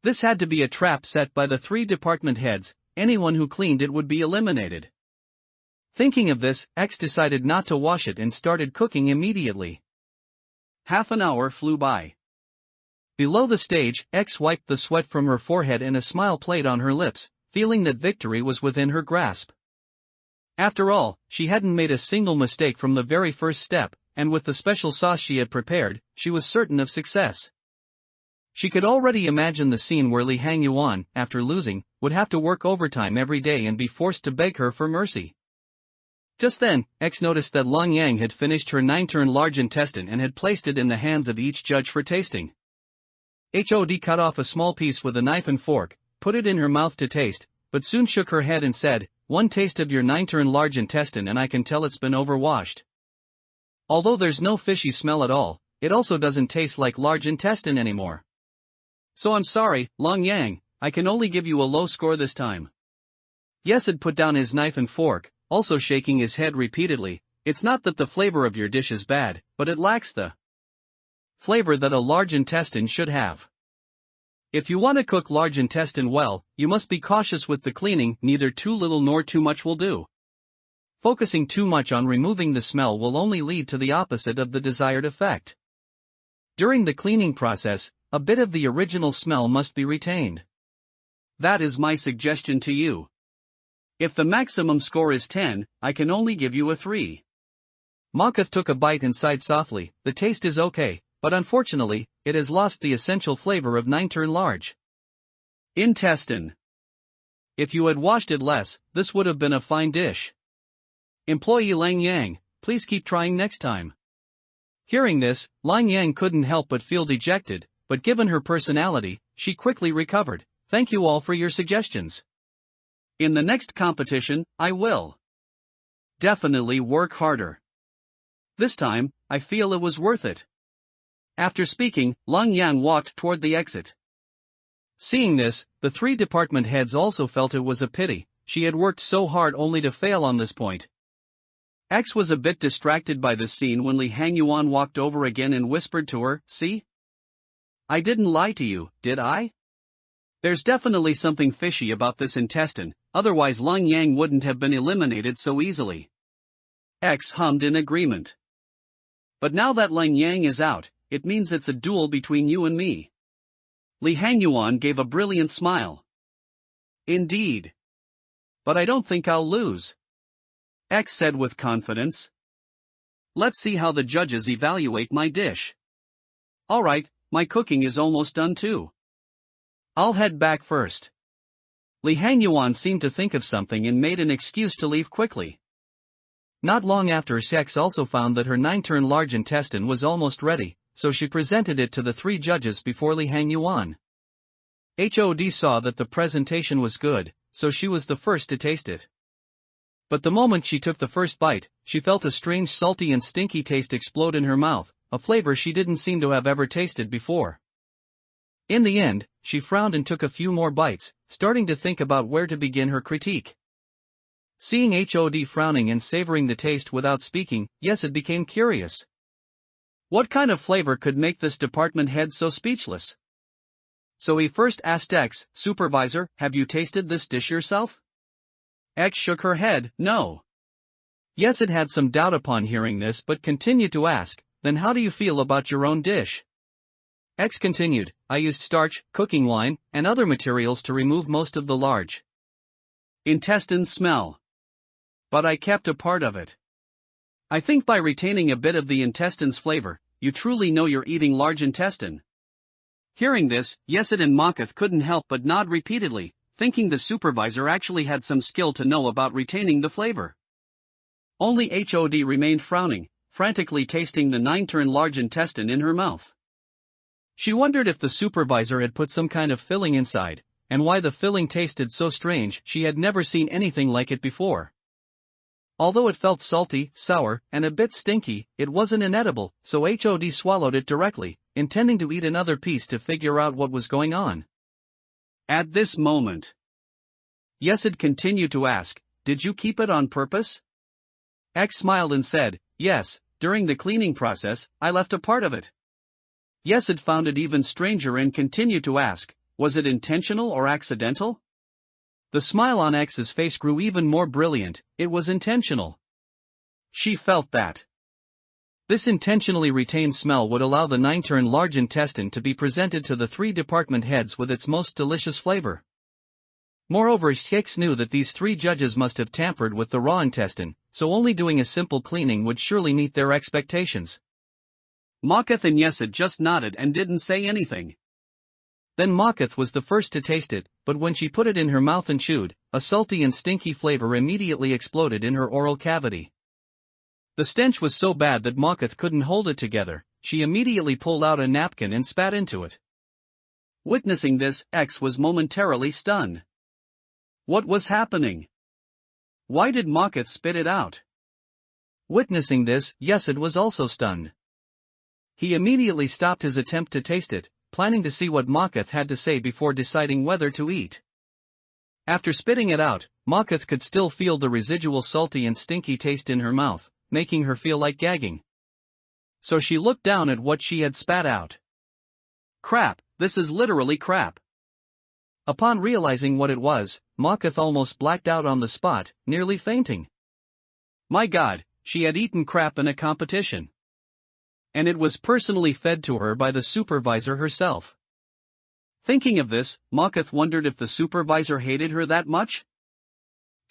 This had to be a trap set by the 3 department heads, anyone who cleaned it would be eliminated. Thinking of this, X decided not to wash it and started cooking immediately. Half an hour flew by. Below the stage, X wiped the sweat from her forehead and a smile played on her lips, feeling that victory was within her grasp. After all, she hadn't made a single mistake from the very first step, and with the special sauce she had prepared, she was certain of success. She could already imagine the scene where Li Hangyuan, after losing, would have to work overtime every day and be forced to beg her for mercy. Just then, X noticed that Long Yang had finished her 9-turn large intestine and had placed it in the hands of each judge for tasting. HOD cut off a small piece with a knife and fork, put it in her mouth to taste, but soon shook her head and said, "One taste of your 9-turn large intestine and I can tell it's been overwashed. Although there's no fishy smell at all, it also doesn't taste like large intestine anymore. So I'm sorry, Long Yang, I can only give you a low score this time." Yesid put down his knife and fork, also shaking his head repeatedly. It's not that the flavor of your dish is bad, but it lacks the flavor that a large intestine should have. If you want to cook large intestine well, you must be cautious with the cleaning, neither too little nor too much will do. Focusing too much on removing the smell will only lead to the opposite of the desired effect. During the cleaning process, a bit of the original smell must be retained. That is my suggestion to you. If the maximum score is 10, I can only give you a 3. Makath took a bite and sighed softly. The taste is okay, but unfortunately, it has lost the essential flavor of 9-turn large intestine. If you had washed it less, this would have been a fine dish. Employee Lang Yang, please keep trying next time. Hearing this, Lang Yang couldn't help but feel dejected, but given her personality, she quickly recovered. Thank you all for your suggestions. In the next competition, I will definitely work harder. This time, I feel it was worth it. After speaking, Lang Yang walked toward the exit. Seeing this, the 3 department heads also felt it was a pity. She had worked so hard only to fail on this point. X was a bit distracted by this scene when Li Hangyuan walked over again and whispered to her, "See? I didn't lie to you, did I? There's definitely something fishy about this intestine, otherwise Lang Yang wouldn't have been eliminated so easily." X hummed in agreement. "But now that Lang Yang is out, it means it's a duel between you and me." Li Hangyuan gave a brilliant smile. "Indeed. But I don't think I'll lose," X said with confidence. "Let's see how the judges evaluate my dish. Alright, my cooking is almost done too. I'll head back first." Li Hangyuan seemed to think of something and made an excuse to leave quickly. Not long after, X also found that her 9-turn large intestine was almost ready, so she presented it to the 3 judges before Li Hangyuan. HOD saw that the presentation was good, so she was the first to taste it. But the moment she took the first bite, she felt a strange salty and stinky taste explode in her mouth, a flavor she didn't seem to have ever tasted before. In the end, she frowned and took a few more bites, starting to think about where to begin her critique. Seeing HOD frowning and savoring the taste without speaking, Yesid became curious. What kind of flavor could make this department head so speechless? So he first asked X, "Supervisor, have you tasted this dish yourself?" X shook her head, "No." Yesid had some doubt upon hearing this but continued to ask, "Then how do you feel about your own dish?" X continued, "I used starch, cooking wine, and other materials to remove most of the large intestine smell. But I kept a part of it. I think by retaining a bit of the intestine's flavor, you truly know you're eating large intestine." Hearing this, Yesid and Makath couldn't help but nod repeatedly, thinking the supervisor actually had some skill to know about retaining the flavor. Only HOD remained frowning, frantically tasting the 9-turn large intestine in her mouth. She wondered if the supervisor had put some kind of filling inside, and why the filling tasted so strange. She had never seen anything like it before. Although it felt salty, sour, and a bit stinky, it wasn't inedible, so HOD swallowed it directly, intending to eat another piece to figure out what was going on. At this moment, Yesid continued to ask, "Did you keep it on purpose?" X smiled and said, "Yes, during the cleaning process, I left a part of it." Yesid found it even stranger and continued to ask, "Was it intentional or accidental?" The smile on X's face grew even more brilliant. It was intentional. She felt that this intentionally retained smell would allow the 9-turn large intestine to be presented to the 3 department heads with its most delicious flavor. Moreover, X knew that these 3 judges must have tampered with the raw intestine, so only doing a simple cleaning would surely meet their expectations. Makath and Yesid just nodded and didn't say anything. Then Makath was the first to taste it, but when she put it in her mouth and chewed, a salty and stinky flavor immediately exploded in her oral cavity. The stench was so bad that Makath couldn't hold it together. She immediately pulled out a napkin and spat into it. Witnessing this, X was momentarily stunned. What was happening? Why did Makath spit it out? Witnessing this, Yesid was also stunned. He immediately stopped his attempt to taste it, planning to see what Makath had to say before deciding whether to eat. After spitting it out, Makath could still feel the residual salty and stinky taste in her mouth, making her feel like gagging. So she looked down at what she had spat out. Crap, This is literally crap. Upon realizing what it was, Mocketh almost blacked out on the spot, nearly fainting. My God, she had eaten crap in a competition. And it was personally fed to her by the supervisor herself. Thinking of this, Mocketh wondered if the supervisor hated her that much?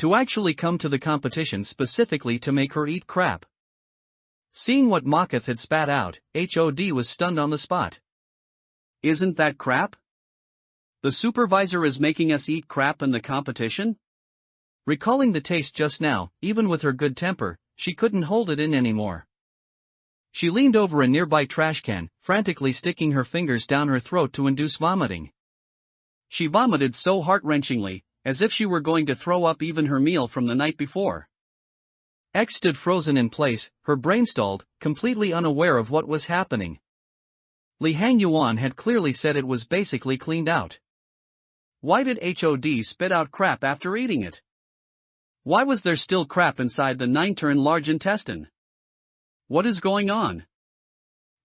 To actually come to the competition specifically to make her eat crap. Seeing what Mocketh had spat out, HOD was stunned on the spot. Isn't that crap? The supervisor is making us eat crap in the competition? Recalling the taste just now, even with her good temper, she couldn't hold it in anymore. She leaned over a nearby trash can, frantically sticking her fingers down her throat to induce vomiting. She vomited so heart-wrenchingly, as if she were going to throw up even her meal from the night before. X stood frozen in place, her brain stalled, completely unaware of what was happening. Li Hangyuan had clearly said it was basically cleaned out. Why did HOD spit out crap after eating it? Why was there still crap inside the 9-turn large intestine? What is going on?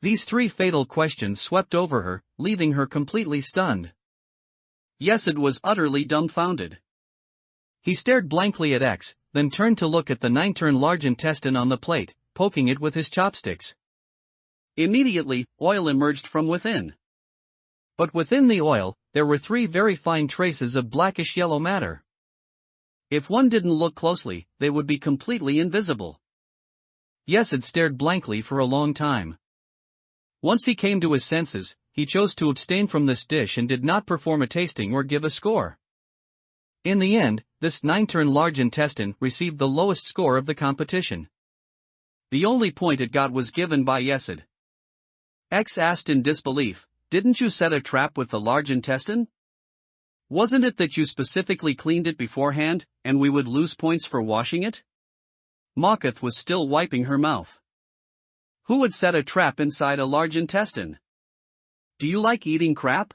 These three fatal questions swept over her, leaving her completely stunned. Yesid was utterly dumbfounded. He stared blankly at X, then turned to look at the 9-turn large intestine on the plate, poking it with his chopsticks. Immediately, oil emerged from within. But within the oil, there were 3 very fine traces of blackish-yellow matter. If one didn't look closely, they would be completely invisible. Yesid stared blankly for a long time. Once he came to his senses, he chose to abstain from this dish and did not perform a tasting or give a score. In the end, this 9-turn large intestine received the lowest score of the competition. The only point it got was given by Yesid. X asked in disbelief, "Didn't you set a trap with the large intestine? Wasn't it that you specifically cleaned it beforehand, and we would lose points for washing it?" Mocketh was still wiping her mouth. Who would set a trap inside a large intestine? Do you like eating crap?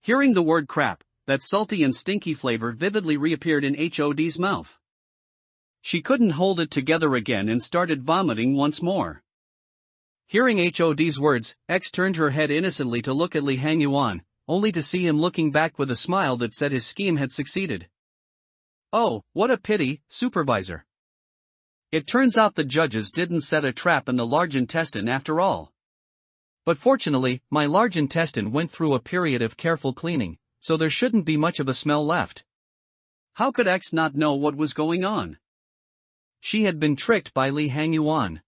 Hearing the word crap, that salty and stinky flavor vividly reappeared in HOD's mouth. She couldn't hold it together again and started vomiting once more. Hearing HOD's words, X turned her head innocently to look at Li Hangyuan, only to see him looking back with a smile that said his scheme had succeeded. Oh, what a pity, supervisor. It turns out the judges didn't set a trap in the large intestine after all. But fortunately, my large intestine went through a period of careful cleaning, so there shouldn't be much of a smell left. How could X not know what was going on? She had been tricked by Li Hangyuan.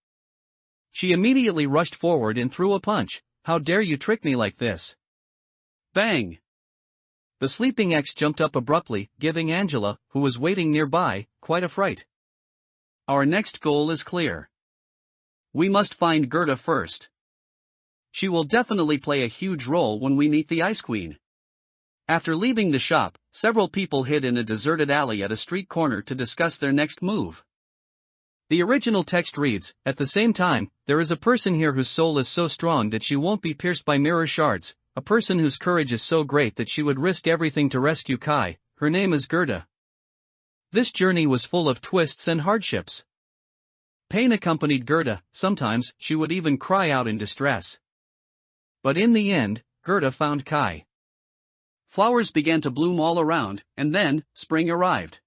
She immediately rushed forward and threw a punch. How dare you trick me like this? Bang! The sleeping X jumped up abruptly, giving Angela, who was waiting nearby, quite a fright. Our next goal is clear. We must find Gerda first. She will definitely play a huge role when we meet the Ice Queen. After leaving the shop, several people hid in a deserted alley at a street corner to discuss their next move. The original text reads, "At the same time, there is a person here whose soul is so strong that she won't be pierced by mirror shards, a person whose courage is so great that she would risk everything to rescue Kai. Her name is Gerda." This journey was full of twists and hardships. Pain accompanied Gerda, sometimes she would even cry out in distress. But in the end, Gerda found Kai. Flowers began to bloom all around, and then, spring arrived.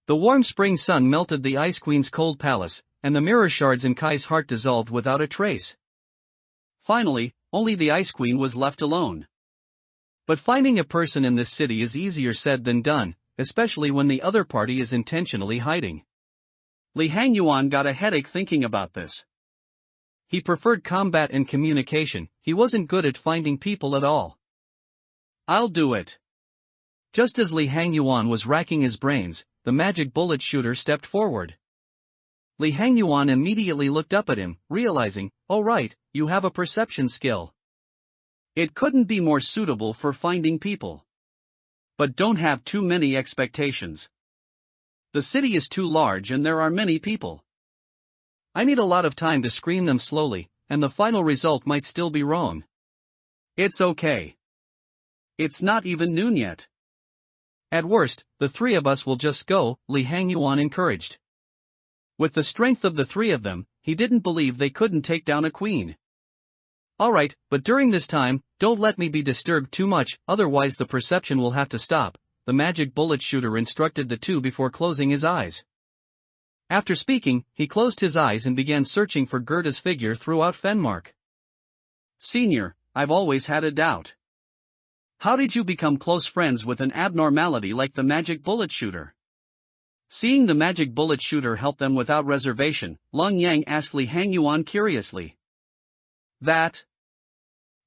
The warm spring sun melted the Ice Queen's cold palace, and the mirror shards in Kai's heart dissolved without a trace. Finally, only the Ice Queen was left alone. But finding a person in this city is easier said than done, especially when the other party is intentionally hiding. Li Hangyuan got a headache thinking about this. He preferred combat and communication, he wasn't good at finding people at all. I'll do it. Just as Li Hangyuan was racking his brains, the magic bullet shooter stepped forward. Li Hangyuan immediately looked up at him, realizing, oh right, you have a perception skill. It couldn't be more suitable for finding people. But don't have too many expectations. The city is too large and there are many people. I need a lot of time to screen them slowly, and the final result might still be wrong. It's okay. It's not even noon yet. At worst, the 3 of us will just go, Li Hangyuan encouraged. With the strength of the 3 of them, he didn't believe they couldn't take down a queen. Alright, but during this time, don't let me be disturbed too much, otherwise the perception will have to stop, the magic bullet shooter instructed the two before closing his eyes. After speaking, he closed his eyes and began searching for Gerda's figure throughout Fenmark. Senior, I've always had a doubt. How did you become close friends with an abnormality like the magic bullet shooter? Seeing the magic bullet shooter help them without reservation, Long Yang asked Li Hangyuan curiously. That?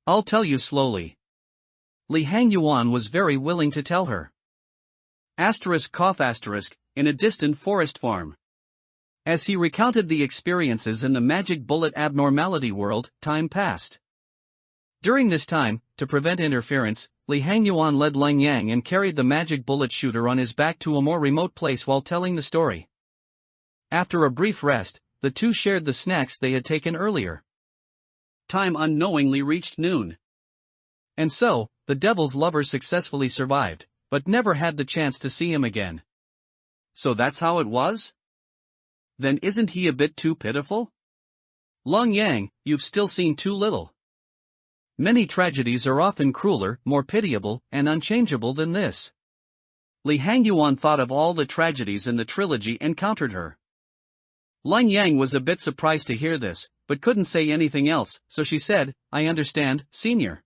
I'll tell you slowly. Li Hangyuan was very willing to tell her. In a distant forest farm. As he recounted the experiences in the magic bullet abnormality world, time passed. During this time, to prevent interference, Li Hangyuan led Lang Yang and carried the magic bullet shooter on his back to a more remote place while telling the story. After a brief rest, the two shared the snacks they had taken earlier. Time unknowingly reached noon. And so, the devil's lover successfully survived, but never had the chance to see him again. So that's how it was? Then isn't he a bit too pitiful? Long Yang, you've still seen too little. Many tragedies are often crueler, more pitiable, and unchangeable than this. Li Hangyuan thought of all the tragedies in the trilogy and countered her. Lang Yang was a bit surprised to hear this, but couldn't say anything else, so she said, I understand, Senior.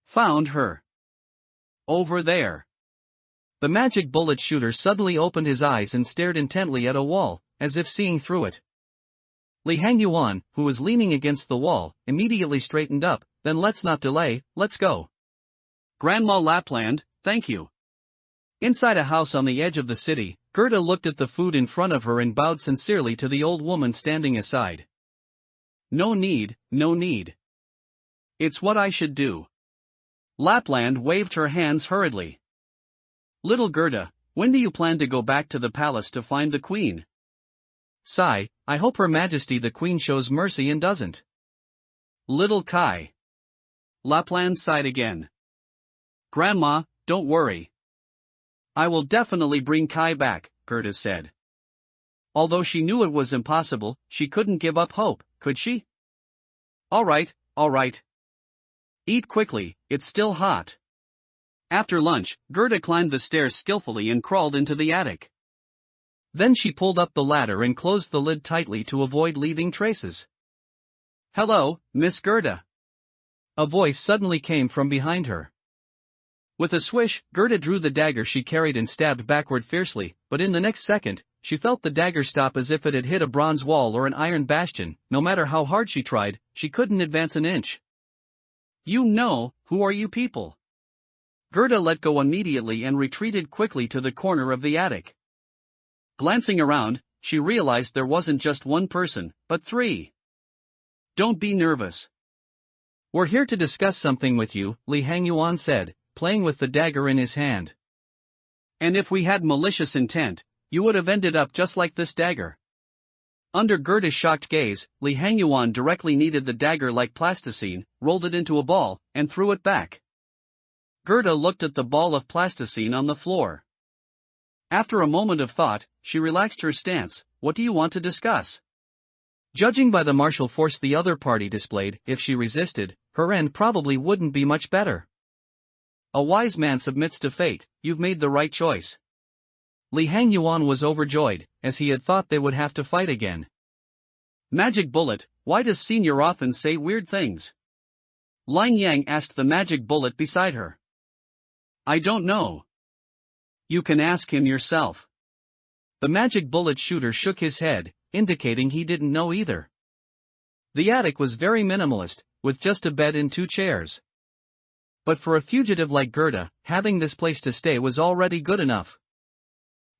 Found her. Over there. The magic bullet shooter suddenly opened his eyes and stared intently at a wall, as if seeing through it. Li Hangyuan, who was leaning against the wall, immediately straightened up. Then let's not delay, let's go. Grandma Lapland, thank you. Inside a house on the edge of the city, Gerda looked at the food in front of her and bowed sincerely to the old woman standing aside. No need, no need. It's what I should do. Lapland waved her hands hurriedly. Little Gerda, when do you plan to go back to the palace to find the queen? Sigh, I hope Her Majesty the Queen shows mercy and doesn't. Little Kai. Lapland sighed again. Grandma, don't worry. I will definitely bring Kai back, Gerda said. Although she knew it was impossible, she couldn't give up hope, could she? All right. Eat quickly, it's still hot. After lunch, Gerda climbed the stairs skillfully and crawled into the attic. Then she pulled up the ladder and closed the lid tightly to avoid leaving traces. Hello, Miss Gerda. A voice suddenly came from behind her. With a swish, Gerda drew the dagger she carried and stabbed backward fiercely, but in the next second, she felt the dagger stop as if it had hit a bronze wall or an iron bastion. No matter how hard she tried, she couldn't advance an inch. Who are you people? Gerda let go immediately and retreated quickly to the corner of the attic. Glancing around, she realized there wasn't just one person, but three. Don't be nervous. We're here to discuss something with you, Li Hangyuan said, playing with the dagger in his hand. And if we had malicious intent, you would have ended up just like this dagger. Under Gerda's shocked gaze, Li Hangyuan directly kneaded the dagger like plasticine, rolled it into a ball, and threw it back. Gerda looked at the ball of plasticine on the floor. After a moment of thought, she relaxed her stance. What do you want to discuss? Judging by the martial force the other party displayed, if she resisted, her end probably wouldn't be much better. A wise man submits to fate. You've made the right choice. Li Hangyuan was overjoyed, as he had thought they would have to fight again. Magic bullet, why does Senior often say weird things? Lang Yang asked the magic bullet beside her. I don't know. You can ask him yourself. The magic bullet shooter shook his head, indicating he didn't know either. The attic was very minimalist, with just a bed and 2 chairs. But for a fugitive like Gerda, having this place to stay was already good enough.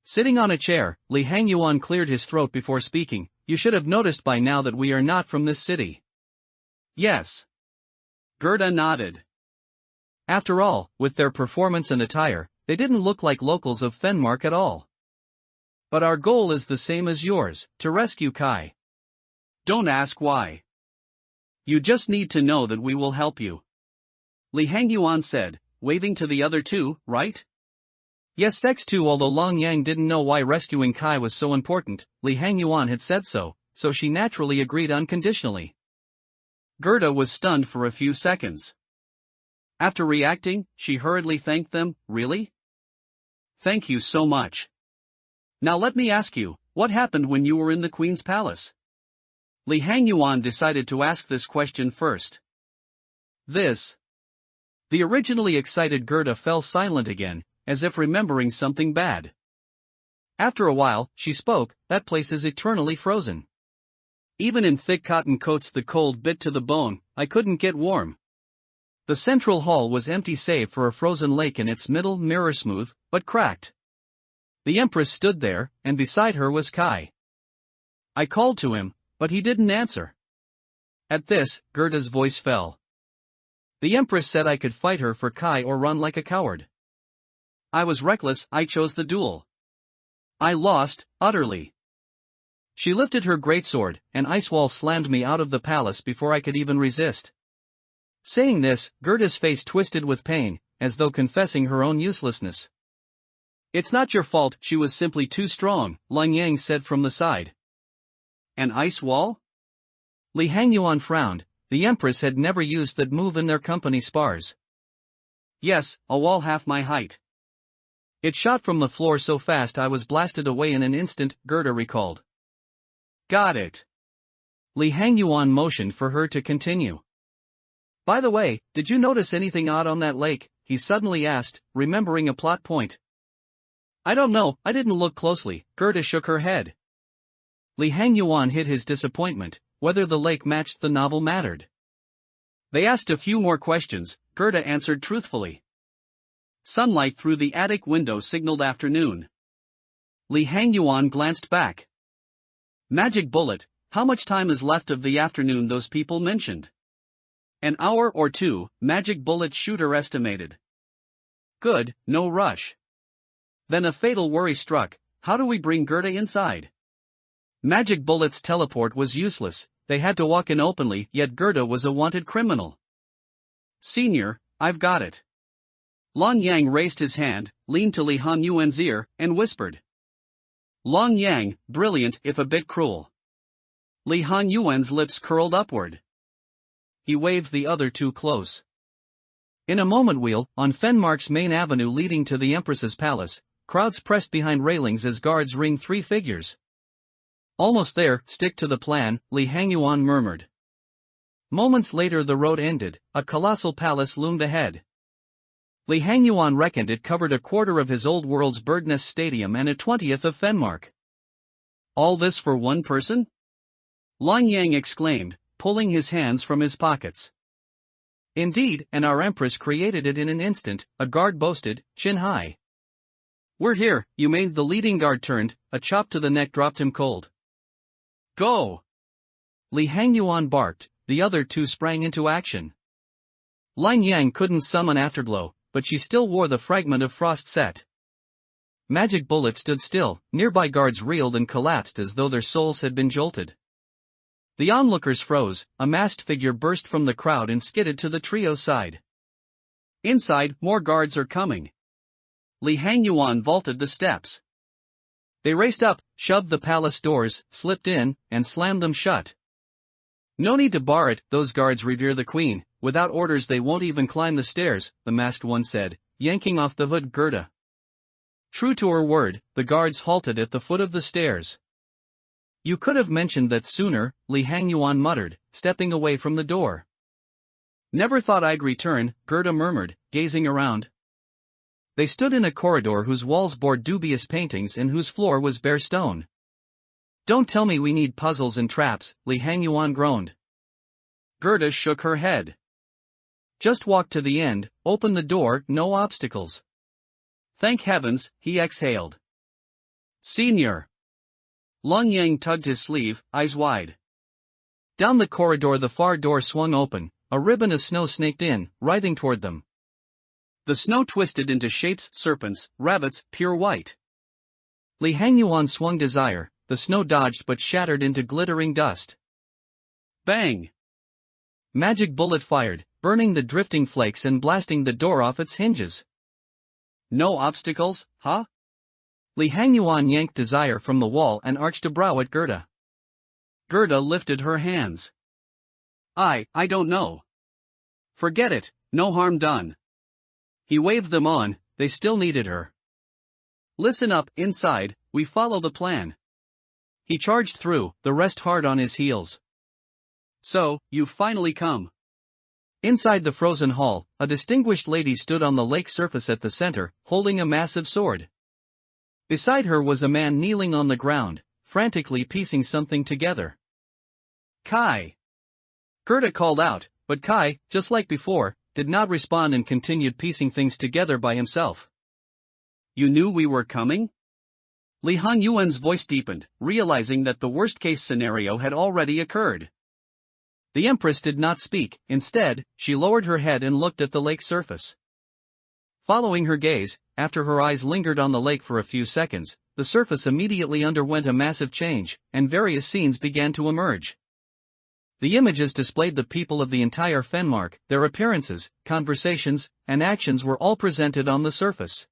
Sitting on a chair, Li Hangyuan cleared his throat before speaking. You should have noticed by now that we are not from this city. Yes. Gerda nodded. After all, with their performance and attire, they didn't look like locals of Fenmark at all. But our goal is the same as yours, to rescue Kai. Don't ask why. You just need to know that we will help you. Li Hangyuan said, waving to the other two, right? Yes, thanks to. Although Long Yang didn't know why rescuing Kai was so important, Li Hangyuan had said so, so she naturally agreed unconditionally. Gerda was stunned for a few seconds. After reacting, she hurriedly thanked them. Really? Thank you so much. Now let me ask you, what happened when you were in the Queen's palace? Li Hangyuan decided to ask this question first. The originally excited Gerda fell silent again, as if remembering something bad. After a while, she spoke. That place is eternally frozen. Even in thick cotton coats the cold bit to the bone. I couldn't get warm. The central hall was empty save for a frozen lake in its middle, mirror smooth, but cracked. The Empress stood there, and beside her was Kai. I called to him, but he didn't answer. At this, Gerda's voice fell. The Empress said I could fight her for Kai or run like a coward. I was reckless. I chose the duel. I lost, utterly. She lifted her greatsword, and Icewall slammed me out of the palace before I could even resist. Saying this, Gerda's face twisted with pain, as though confessing her own uselessness. It's not your fault, she was simply too strong, Lang Yang said from the side. An ice wall? Li Hangyuan frowned. The Empress had never used that move in their company spars. Yes, a wall half my height. It shot from the floor so fast I was blasted away in an instant, Gerda recalled. Got it. Li Hangyuan motioned for her to continue. By the way, did you notice anything odd on that lake? He suddenly asked, remembering a plot point. I don't know, I didn't look closely, Gerda shook her head. Li Hangyuan hid his disappointment. Whether the lake matched the novel mattered. They asked a few more questions. Gerda answered truthfully. Sunlight through the attic window signaled afternoon. Li Hangyuan glanced back. Magic bullet, how much time is left of the afternoon those people mentioned? An hour or two, magic bullet shooter estimated. Good, no rush. Then a fatal worry struck. How do we bring Gerda inside? Magic bullet's teleport was useless. They had to walk in openly, yet Gerda was a wanted criminal. Senior, I've got it. Long Yang raised his hand, leaned to Li Hangyuan's ear, and whispered. Long Yang, brilliant if a bit cruel. Li Hangyuan's lips curled upward. He waved the other two close. In a moment wheel, on Fenmark's main avenue leading to the Empress's palace, crowds pressed behind railings as guards ring three figures. Almost there, stick to the plan, Li Hangyuan murmured. Moments later the road ended, a colossal palace loomed ahead. Li Hangyuan reckoned it covered a quarter of his old world's birdnest stadium and a 20th of Fenmark. All this for one person? Long Yang exclaimed, pulling his hands from his pockets. Indeed, and our Empress created it in an instant, a guard boasted, chin high. We're here, you mean? The leading guard turned, a chop to the neck dropped him cold. Go! Li Hangyuan barked, the other two sprang into action. Lang Yang couldn't summon Afterglow, but she still wore the fragment of frost set. Magic bullet stood still, nearby guards reeled and collapsed as though their souls had been jolted. The onlookers froze, a masked figure burst from the crowd and skidded to the trio's side. Inside, more guards are coming. Li Hangyuan vaulted the steps. They raced up, shoved the palace doors, slipped in, and slammed them shut. No need to bar it, those guards revere the queen, without orders they won't even climb the stairs, the masked one said, yanking off the hood Gerda. True to her word, the guards halted at the foot of the stairs. You could have mentioned that sooner, Li Hangyuan muttered, stepping away from the door. Never thought I'd return, Gerda murmured, gazing around. They stood in a corridor whose walls bore dubious paintings and whose floor was bare stone. Don't tell me we need puzzles and traps, Li Hangyuan groaned. Gerda shook her head. Just walk to the end, open the door, no obstacles. Thank heavens, he exhaled. Senior. Long Yang tugged his sleeve, eyes wide. Down the corridor the far door swung open, a ribbon of snow snaked in, writhing toward them. The snow twisted into shapes, serpents, rabbits, pure white. Li Hangyuan swung Desire, the snow dodged but shattered into glittering dust. Bang! Magic bullet fired, burning the drifting flakes and blasting the door off its hinges. No obstacles, huh? Li Hangyuan yanked Desire from the wall and arched a brow at Gerda. Gerda lifted her hands. I don't know. Forget it, no harm done. He waved them on, they still needed her. Listen up, inside, we follow the plan. He charged through, the rest hard on his heels. So, you've finally come. Inside the frozen hall, a distinguished lady stood on the lake surface at the center, holding a massive sword. Beside her was a man kneeling on the ground, frantically piecing something together. Kai! Gerda called out, but Kai, just like before, did not respond and continued piecing things together by himself. You knew we were coming? Li Hangyuan's voice deepened, realizing that the worst-case scenario had already occurred. The Empress did not speak, instead, she lowered her head and looked at the lake surface. Following her gaze, after her eyes lingered on the lake for a few seconds, the surface immediately underwent a massive change, and various scenes began to emerge. The images displayed the people of the entire Fenmark, their appearances, conversations, and actions were all presented on the surface.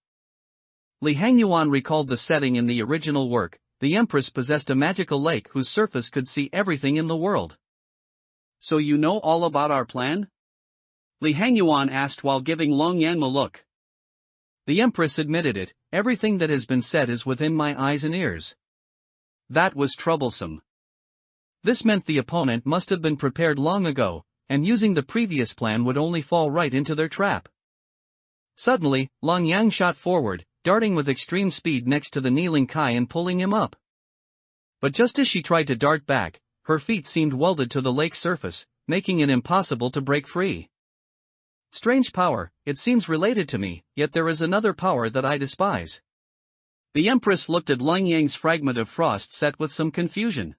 Li Hangyuan recalled the setting in the original work. The Empress possessed a magical lake whose surface could see everything in the world. So you know all about our plan? Li Hangyuan asked while giving Long Yan a look. The Empress admitted it, everything that has been said is within my eyes and ears. That was troublesome. This meant the opponent must have been prepared long ago, and using the previous plan would only fall right into their trap. Suddenly, Long Yang shot forward, darting with extreme speed next to the kneeling Kai and pulling him up. But just as she tried to dart back, her feet seemed welded to the lake surface, making it impossible to break free. Strange power, it seems related to me, yet there is another power that I despise. The Empress looked at Long Yang's fragment of frost set with some confusion.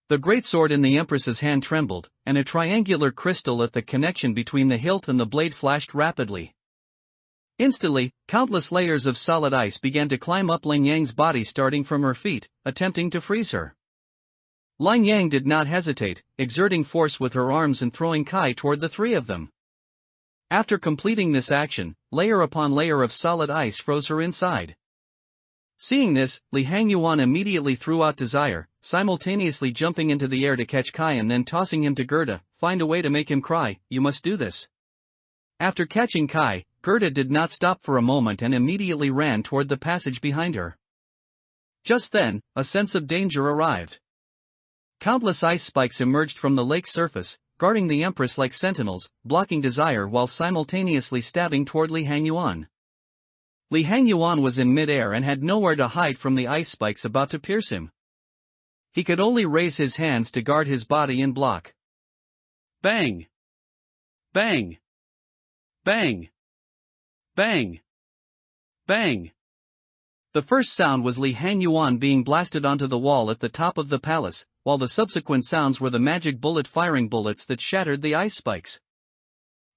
The great sword in the Empress's hand trembled, and a triangular crystal at the connection between the hilt and the blade flashed rapidly. Instantly, countless layers of solid ice began to climb up Lang Yang's body starting from her feet, attempting to freeze her. Lang Yang did not hesitate, exerting force with her arms and throwing Kai toward the three of them. After completing this action, layer upon layer of solid ice froze her inside. Seeing this, Li Hangyuan immediately threw out desire, simultaneously jumping into the air to catch Kai and then tossing him to Gerda. Find a way to make him cry, you must do this. After catching Kai, Gerda did not stop for a moment and immediately ran toward the passage behind her. Just then, a sense of danger arrived. Countless ice spikes emerged from the lake's surface, guarding the Empress like sentinels, blocking desire while simultaneously stabbing toward Li Hangyuan. Li Hangyuan was in mid-air and had nowhere to hide from the ice spikes about to pierce him. He could only raise his hands to guard his body and block. Bang! Bang! Bang! Bang! Bang! The first sound was Li Hangyuan being blasted onto the wall at the top of the palace, while the subsequent sounds were the magic bullet firing bullets that shattered the ice spikes.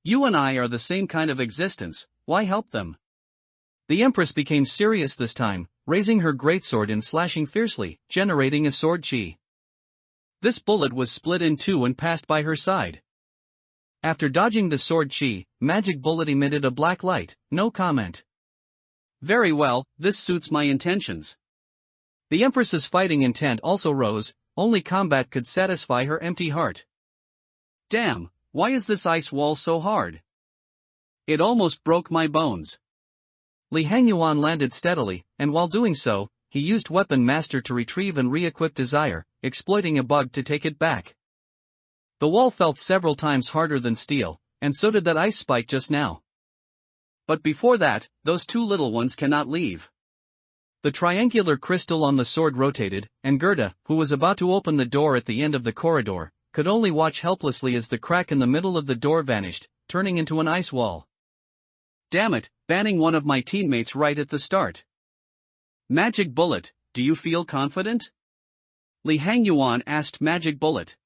You and I are the same kind of existence, why help them? The Empress became serious this time, raising her greatsword and slashing fiercely, generating a sword chi. This bullet was split in two and passed by her side. After dodging the sword chi, magic bullet emitted a black light, no comment. Very well, this suits my intentions. The Empress's fighting intent also rose, only combat could satisfy her empty heart. Damn, why is this ice wall so hard? It almost broke my bones. Li Hangyuan landed steadily, and while doing so, he used Weapon Master to retrieve and re-equip Desire, exploiting a bug to take it back. The wall felt several times harder than steel, and so did that ice spike just now. But before that, those two little ones cannot leave. The triangular crystal on the sword rotated, and Gerda, who was about to open the door at the end of the corridor, could only watch helplessly as the crack in the middle of the door vanished, turning into an ice wall. Damn it, banning one of my teammates right at the start. Magic Bullet, do you feel confident? Li Hangyuan asked Magic Bullet.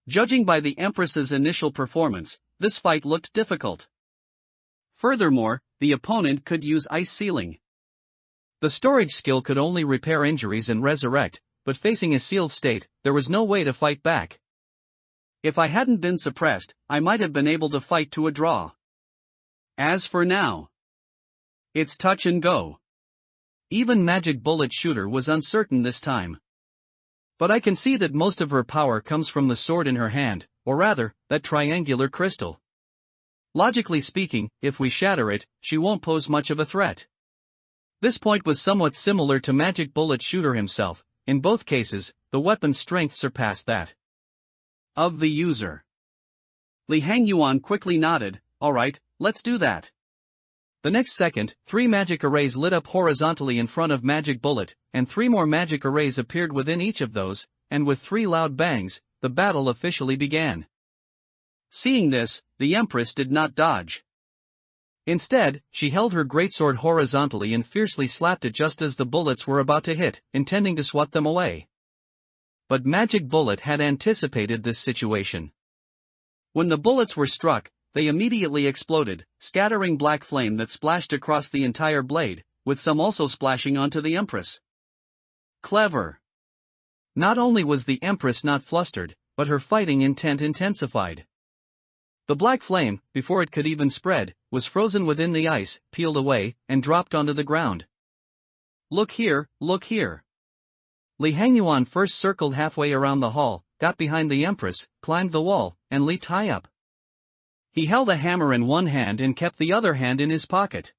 Judging by the Empress's initial performance, this fight looked difficult. Furthermore, the opponent could use ice sealing. The storage skill could only repair injuries and resurrect, but facing a sealed state, there was no way to fight back. If I hadn't been suppressed, I might have been able to fight to a draw. As for now, it's touch and go. Even Magic Bullet Shooter was uncertain this time. But I can see that most of her power comes from the sword in her hand, or rather, that triangular crystal. Logically speaking, if we shatter it, she won't pose much of a threat. This point was somewhat similar to Magic Bullet Shooter himself. In both cases, the weapon's strength surpassed that of the user. Li Hangyuan quickly nodded. Alright, let's do that. The next second, 3 magic arrays lit up horizontally in front of Magic Bullet, and 3 more magic arrays appeared within each of those, and with 3 loud bangs, the battle officially began. Seeing this, the Empress did not dodge. Instead, she held her greatsword horizontally and fiercely slapped it just as the bullets were about to hit, intending to swat them away. But Magic Bullet had anticipated this situation. When the bullets were struck, they immediately exploded, scattering black flame that splashed across the entire blade, with some also splashing onto the Empress. Clever. Not only was the Empress not flustered, but her fighting intent intensified. The black flame, before it could even spread, was frozen within the ice, peeled away, and dropped onto the ground. Look here, look here. Li Hangyuan first circled halfway around the hall, got behind the Empress, climbed the wall, and leaped high up. He held a hammer in one hand and kept the other hand in his pocket.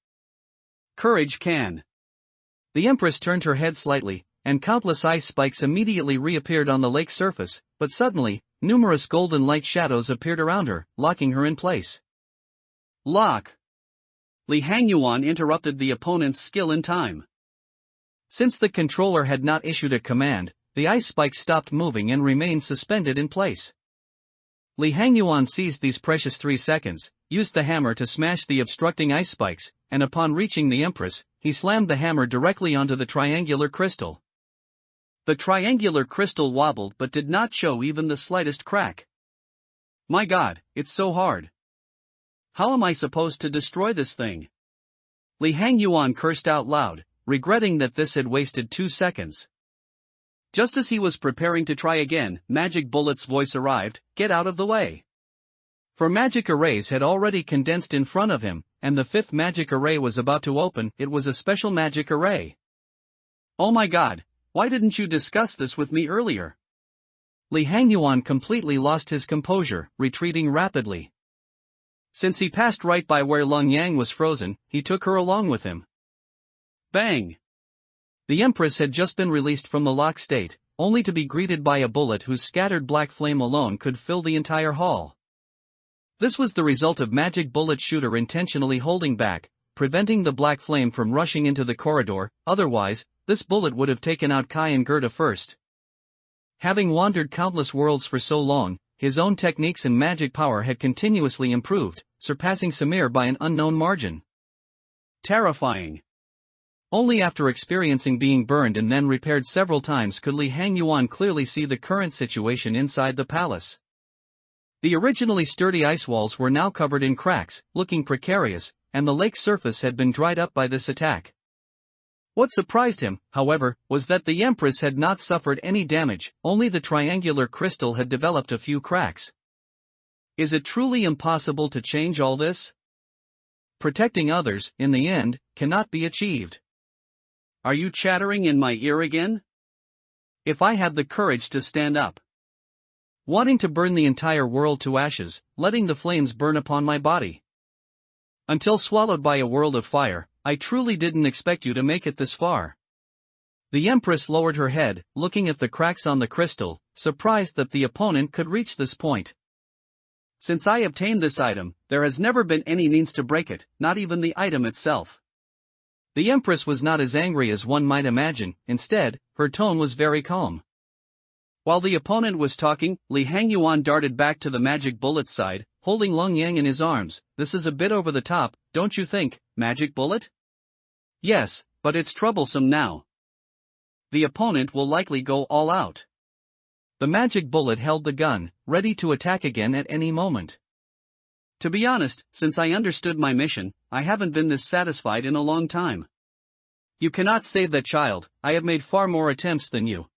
Courage can. The Empress turned her head slightly, and countless ice spikes immediately reappeared on the lake's surface, but suddenly, numerous golden light shadows appeared around her, locking her in place. Lock! Li Hangyuan interrupted the opponent's skill in time. Since the controller had not issued a command, the ice spikes stopped moving and remained suspended in place. Li Hangyuan seized these precious 3 seconds, used the hammer to smash the obstructing ice spikes, and upon reaching the Empress, he slammed the hammer directly onto the triangular crystal. The triangular crystal wobbled but did not show even the slightest crack. My God, it's so hard. How am I supposed to destroy this thing? Li Hangyuan cursed out loud, regretting that this had wasted 2 seconds. Just as he was preparing to try again, Magic Bullet's voice arrived, "Get out of the way." For magic arrays had already condensed in front of him, and the 5th magic array was about to open. It was a special magic array. Oh my God, why didn't you discuss this with me earlier? Li Hangyuan completely lost his composure, retreating rapidly. Since he passed right by where Lung Yang was frozen, he took her along with him. Bang! The Empress had just been released from the lock state, only to be greeted by a bullet whose scattered black flame alone could fill the entire hall. This was the result of Magic Bullet Shooter intentionally holding back, preventing the black flame from rushing into the corridor. Otherwise, this bullet would have taken out Kai and Gerda first. Having wandered countless worlds for so long, his own techniques and magic power had continuously improved, surpassing Samir by an unknown margin. Terrifying. Only after experiencing being burned and then repaired several times could Li Hangyuan clearly see the current situation inside the palace. The originally sturdy ice walls were now covered in cracks, looking precarious, and the lake's surface had been dried up by this attack. What surprised him, however, was that the Empress had not suffered any damage, only the triangular crystal had developed a few cracks. Is it truly impossible to change all this? Protecting others, in the end, cannot be achieved. Are you chattering in my ear again? If I had the courage to stand up, wanting to burn the entire world to ashes, letting the flames burn upon my body, until swallowed by a world of fire, I truly didn't expect you to make it this far. The Empress lowered her head, looking at the cracks on the crystal, surprised that the opponent could reach this point. Since I obtained this item, there has never been any means to break it, not even the item itself. The Empress was not as angry as one might imagine. Instead, her tone was very calm. While the opponent was talking, Li Hangyuan darted back to the Magic Bullet's side, holding Lung Yang in his arms. This is a bit over the top, don't you think, Magic Bullet? Yes, but it's troublesome now. The opponent will likely go all out. The Magic Bullet held the gun, ready to attack again at any moment. To be honest, since I understood my mission, I haven't been this satisfied in a long time. You cannot save that child. I have made far more attempts than you.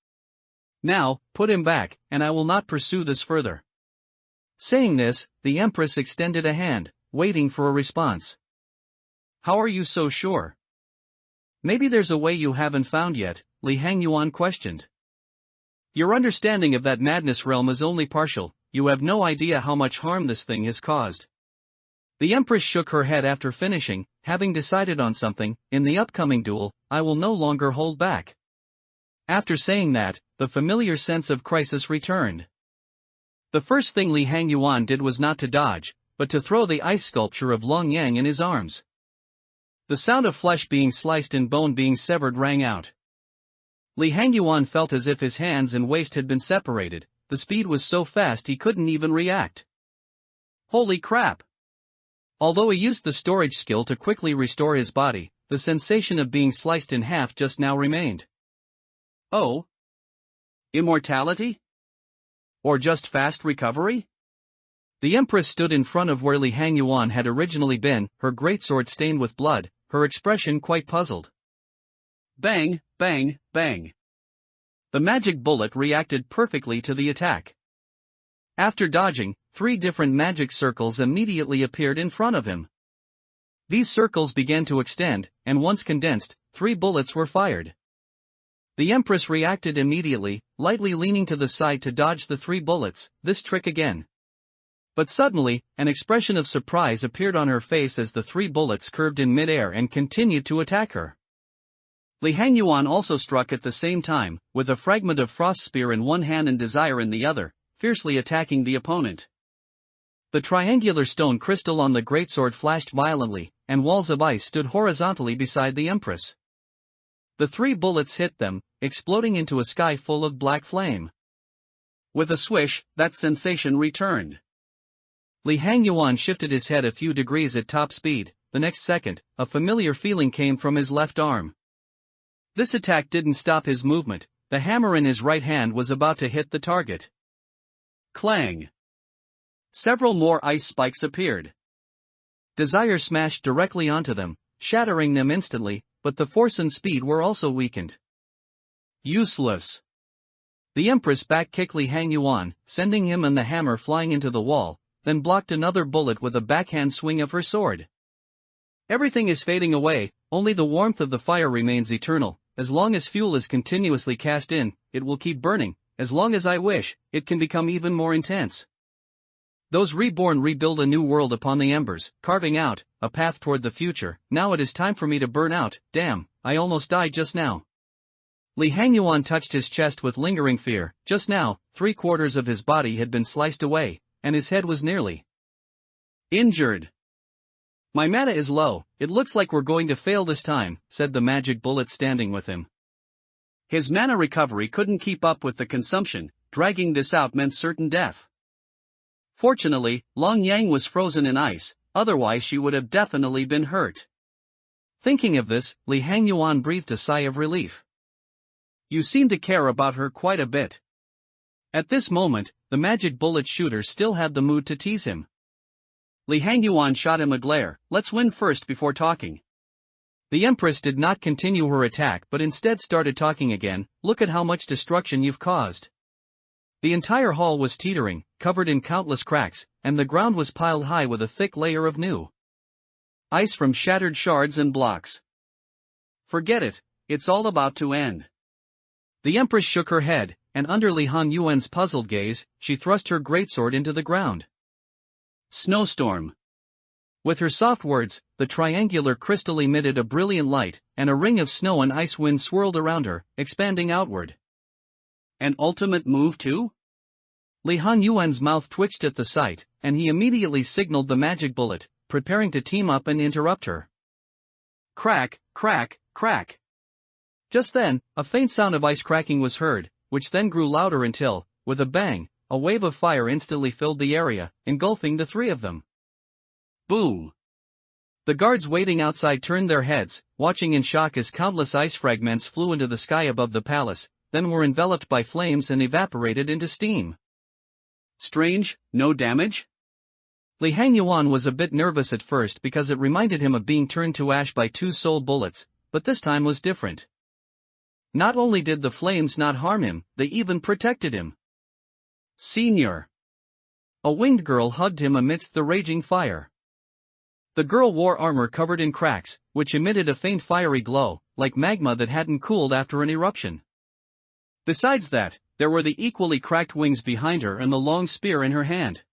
Now, put him back, and I will not pursue this further. Saying this, the Empress extended a hand, waiting for a response. How are you so sure? Maybe there's a way you haven't found yet, Li Hangyuan questioned. Your understanding of that madness realm is only partial. you have no idea how much harm this thing has caused. The Empress shook her head after finishing, having decided on something. In the upcoming duel, I will no longer hold back. After saying that, the familiar sense of crisis returned. The first thing Li Hangyuan did was not to dodge, but to throw the ice sculpture of Long Yang in his arms. The sound of flesh being sliced and bone being severed rang out. Li Hangyuan felt as if his hands and waist had been separated. The speed was so fast he couldn't even react. Holy crap! Although he used the storage skill to quickly restore his body, the sensation of being sliced in half just now remained. Oh? Immortality? Or just fast recovery? The Empress stood in front of where Li Hangyuan had originally been, her greatsword stained with blood, her expression quite puzzled. Bang, bang, bang. The magic bullet reacted perfectly to the attack. After dodging, 3 different magic circles immediately appeared in front of him. These circles began to extend, and once condensed, 3 bullets were fired. The Empress reacted immediately, lightly leaning to the side to dodge the 3 bullets, this trick again. But suddenly, an expression of surprise appeared on her face as the 3 bullets curved in midair and continued to attack her. Li Hangyuan also struck at the same time, with a fragment of frost spear in one hand and desire in the other, fiercely attacking the opponent. The triangular stone crystal on the greatsword flashed violently, and walls of ice stood horizontally beside the Empress. The 3 bullets hit them, exploding into a sky full of black flame. With a swish, that sensation returned. Li Hangyuan shifted his head a few degrees at top speed. The next second, a familiar feeling came from his left arm. This attack didn't stop his movement. The hammer in his right hand was about to hit the target. Clang! Several more ice spikes appeared. Desire smashed directly onto them, shattering them instantly, but the force and speed were also weakened. Useless! The Empress back-kicked Li Hangyuan, sending him and the hammer flying into the wall, then blocked another bullet with a backhand swing of her sword. Everything is fading away, only the warmth of the fire remains eternal. As long as fuel is continuously cast in, it will keep burning. As long as I wish, it can become even more intense. Those reborn rebuild a new world upon the embers, carving out a path toward the future. Now it is time for me to burn out. Damn, I almost died just now. Li Hangyuan touched his chest with lingering fear. Just now, 3/4 of his body had been sliced away, and his head was nearly injured. My mana is low, it looks like we're going to fail this time, said the magic bullet standing with him. His mana recovery couldn't keep up with the consumption, dragging this out meant certain death. Fortunately, Long Yang was frozen in ice, otherwise she would have definitely been hurt. Thinking of this, Li Hangyuan breathed a sigh of relief. You seem to care about her quite a bit. At this moment, the magic bullet shooter still had the mood to tease him. Li Hangyuan shot him a glare. Let's win first before talking. The Empress did not continue her attack but instead started talking again. Look at how much destruction you've caused. The entire hall was teetering, covered in countless cracks, and the ground was piled high with a thick layer of new ice from shattered shards and blocks. Forget it, it's all about to end. The Empress shook her head, and under Li Hangyuan's puzzled gaze, she thrust her greatsword into the ground. Snowstorm. With her soft words, the triangular crystal emitted a brilliant light, and a ring of snow and ice wind swirled around her, expanding outward. An ultimate move too? Li Hangyuan's mouth twitched at the sight, and he immediately signaled the magic bullet, preparing to team up and interrupt her. Crack, crack, crack. Just then, a faint sound of ice cracking was heard, which then grew louder until, with a bang, a wave of fire instantly filled the area, engulfing the 3 of them. Boom! The guards waiting outside turned their heads, watching in shock as countless ice fragments flew into the sky above the palace, then were enveloped by flames and evaporated into steam. Strange, no damage? Li Hangyuan was a bit nervous at first because it reminded him of being turned to ash by 2 soul bullets, but this time was different. Not only did the flames not harm him, they even protected him. Senior. A winged girl hugged him amidst the raging fire. The girl wore armor covered in cracks, which emitted a faint fiery glow, like magma that hadn't cooled after an eruption. Besides that, there were the equally cracked wings behind her and the long spear in her hand.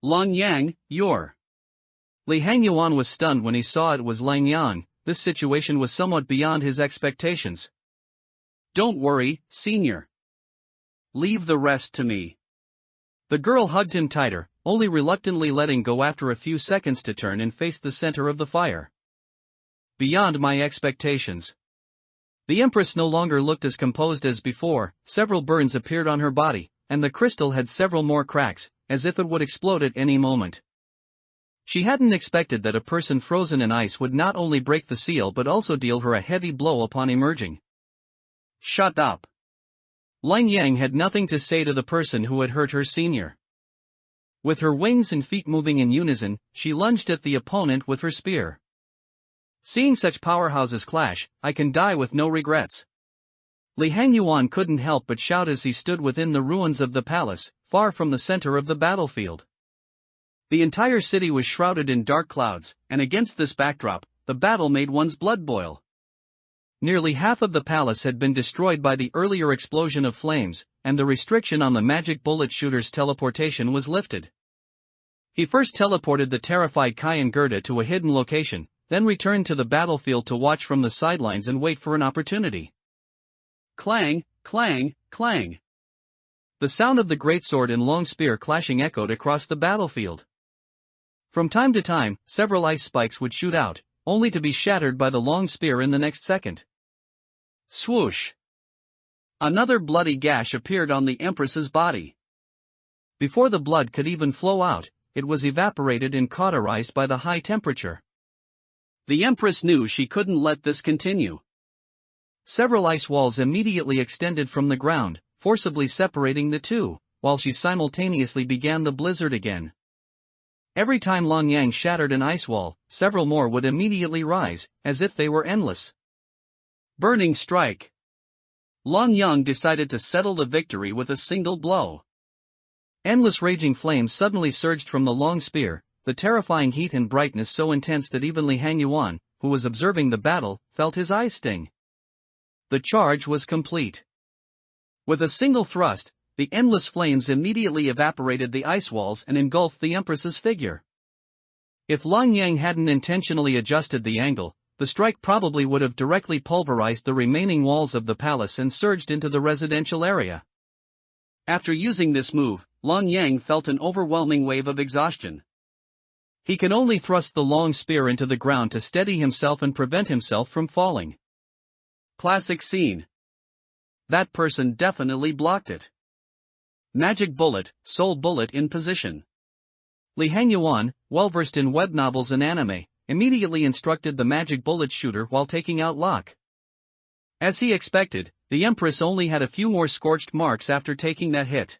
Lang Yang, you're... Li Hangyuan was stunned when he saw it was Lang Yang. This situation was somewhat beyond his expectations. Don't worry, senior. Leave the rest to me. The girl hugged him tighter, only reluctantly letting go after a few seconds to turn and face the center of the fire. Beyond my expectations. The Empress no longer looked as composed as before. Several burns appeared on her body, and the crystal had several more cracks, as if it would explode at any moment. She hadn't expected that a person frozen in ice would not only break the seal but also deal her a heavy blow upon emerging. Shut up. Lang Yang had nothing to say to the person who had hurt her senior. With her wings and feet moving in unison, she lunged at the opponent with her spear. Seeing such powerhouses clash, I can die with no regrets. Li Hangyuan couldn't help but shout as he stood within the ruins of the palace, far from the center of the battlefield. The entire city was shrouded in dark clouds, and against this backdrop, the battle made one's blood boil. Nearly half of the palace had been destroyed by the earlier explosion of flames, and the restriction on the magic bullet shooter's teleportation was lifted. He first teleported the terrified Kai and Gerda to a hidden location, then returned to the battlefield to watch from the sidelines and wait for an opportunity. Clang, clang, clang. The sound of the greatsword and long spear clashing echoed across the battlefield. From time to time, several ice spikes would shoot out, only to be shattered by the long spear in the next second. Swoosh! Another bloody gash appeared on the Empress's body. Before the blood could even flow out, it was evaporated and cauterized by the high temperature. The Empress knew she couldn't let this continue. Several ice walls immediately extended from the ground, forcibly separating the two, while she simultaneously began the blizzard again. Every time Lang Yang shattered an ice wall, several more would immediately rise, as if they were endless. Burning strike. Lang Yang decided to settle the victory with a single blow. Endless raging flames suddenly surged from the long spear, the terrifying heat and brightness so intense that even Li Hangyuan, who was observing the battle, felt his eyes sting. The charge was complete. With a single thrust, the endless flames immediately evaporated the ice walls and engulfed the Empress's figure. If Lang Yang hadn't intentionally adjusted the angle, the strike probably would have directly pulverized the remaining walls of the palace and surged into the residential area. After using this move, Lang Yang felt an overwhelming wave of exhaustion. He can only thrust the long spear into the ground to steady himself and prevent himself from falling. Classic scene. That person definitely blocked it. Magic bullet, soul bullet in position. Li Hangyuan, well-versed in web novels and anime, immediately instructed the magic bullet shooter while taking out Locke. As he expected, the Empress only had a few more scorched marks after taking that hit.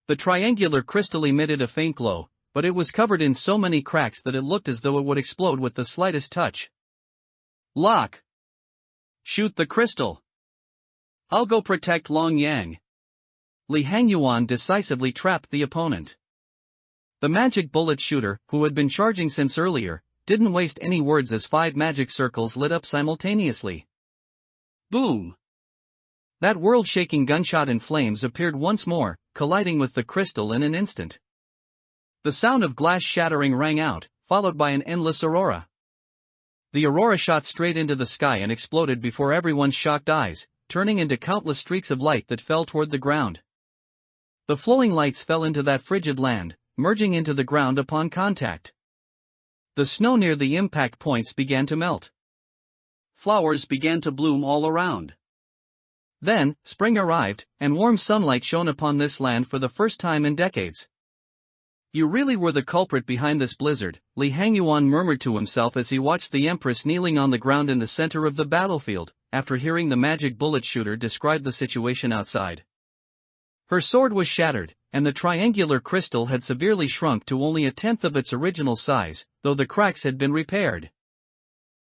The triangular crystal emitted a faint glow, but it was covered in so many cracks that it looked as though it would explode with the slightest touch. Locke! Shoot the crystal! I'll go protect Lang Yang. Li Hangyuan decisively trapped the opponent. The magic bullet shooter, who had been charging since earlier, didn't waste any words as 5 magic circles lit up simultaneously. Boom! That world-shaking gunshot in flames appeared once more, colliding with the crystal in an instant. The sound of glass shattering rang out, followed by an endless aurora. The aurora shot straight into the sky and exploded before everyone's shocked eyes, turning into countless streaks of light that fell toward the ground. The flowing lights fell into that frigid land, merging into the ground upon contact. The snow near the impact points began to melt. Flowers began to bloom all around. Then, spring arrived, and warm sunlight shone upon this land for the first time in decades. You really were the culprit behind this blizzard, Li Hangyuan murmured to himself as he watched the Empress kneeling on the ground in the center of the battlefield, after hearing the magic bullet shooter describe the situation outside. Her sword was shattered, and the triangular crystal had severely shrunk to only 1/10 of its original size, though the cracks had been repaired.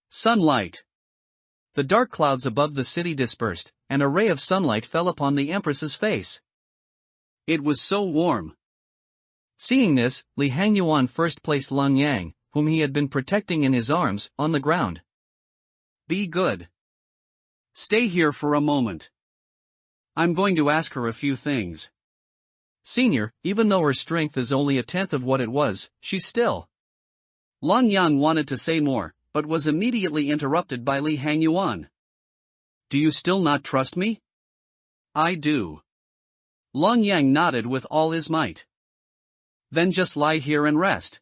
Sunlight. The dark clouds above the city dispersed, and a ray of sunlight fell upon the Empress's face. It was so warm. Seeing this, Li Hangyuan first placed Lang Yang, whom he had been protecting in his arms, on the ground. Be good. Stay here for a moment. I'm going to ask her a few things. Senior, even though her strength is only a tenth of what it was, she's still. Lan Yang wanted to say more, but was immediately interrupted by Li Hangyuan. Do you still not trust me? I do. Lan Yang nodded with all his might. Then just lie here and rest.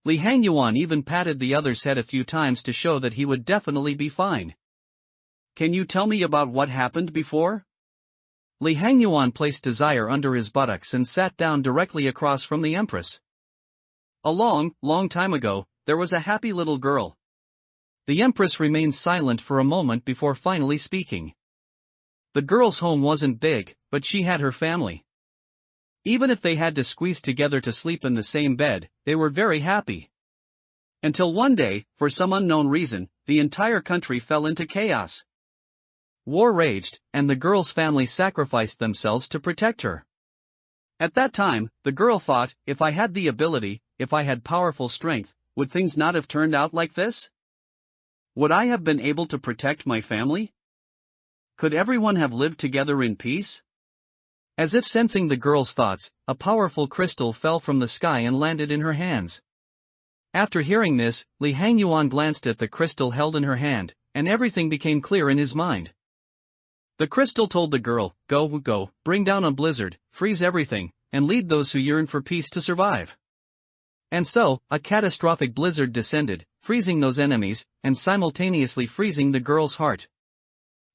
Li Hangyuan even patted the other's head a few times to show that he would definitely be fine. Can you tell me about what happened before? Li Hangyuan placed Desire under his buttocks and sat down directly across from the Empress. A long, long time ago, there was a happy little girl. The Empress remained silent for a moment before finally speaking. The girl's home wasn't big, but she had her family. Even if they had to squeeze together to sleep in the same bed, they were very happy. Until one day, for some unknown reason, the entire country fell into chaos. War raged, and the girl's family sacrificed themselves to protect her. At that time, the girl thought, if I had the ability, if I had powerful strength, would things not have turned out like this? Would I have been able to protect my family? Could everyone have lived together in peace? As if sensing the girl's thoughts, a powerful crystal fell from the sky and landed in her hands. After hearing this, Li Hangyuan glanced at the crystal held in her hand, and everything became clear in his mind. The crystal told the girl, go, bring down a blizzard, freeze everything, and lead those who yearn for peace to survive. And so, a catastrophic blizzard descended, freezing those enemies, and simultaneously freezing the girl's heart.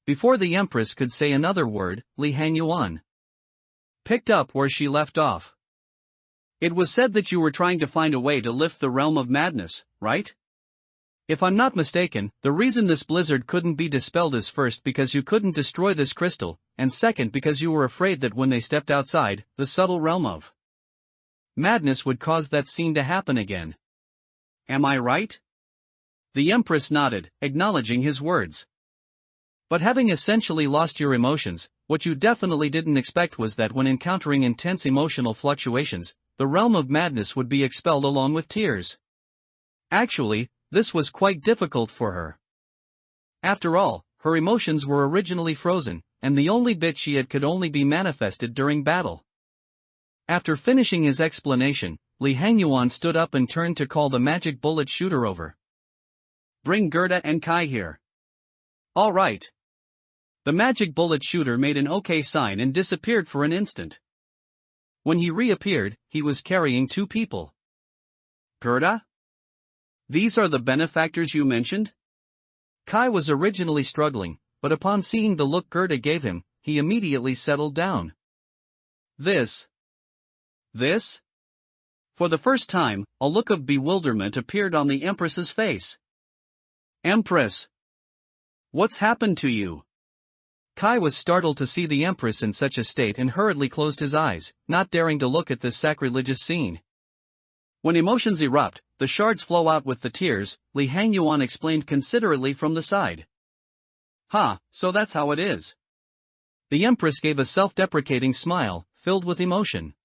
Before the Empress could say another word, Li Hangyuan picked up where she left off. It was said that you were trying to find a way to lift the realm of madness, right? If I'm not mistaken, the reason this blizzard couldn't be dispelled is first because you couldn't destroy this crystal, and second because you were afraid that when they stepped outside the subtle realm of madness would cause that scene to happen again. Am I right? The Empress nodded, acknowledging his words. But having essentially lost your emotions, what you definitely didn't expect was that when encountering intense emotional fluctuations, the realm of madness would be expelled along with tears. Actually, this was quite difficult for her. After all, her emotions were originally frozen, and the only bit she had could only be manifested during battle. After finishing his explanation, Li Hangyuan stood up and turned to call the magic bullet shooter over. Bring Gerda and Kai here. All right. The magic bullet shooter made an OK sign and disappeared for an instant. When he reappeared, he was carrying two people. Gerda? These are the benefactors you mentioned? Kai was originally struggling, but upon seeing the look Gerda gave him, he immediately settled down. This? For the first time, a look of bewilderment appeared on the Empress's face. Empress! What's happened to you? Kai was startled to see the Empress in such a state and hurriedly closed his eyes, not daring to look at this sacrilegious scene. When emotions erupt, the shards flow out with the tears, Li Hangyuan explained considerately from the side. So that's how it is. The Empress gave a self-deprecating smile, filled with emotion.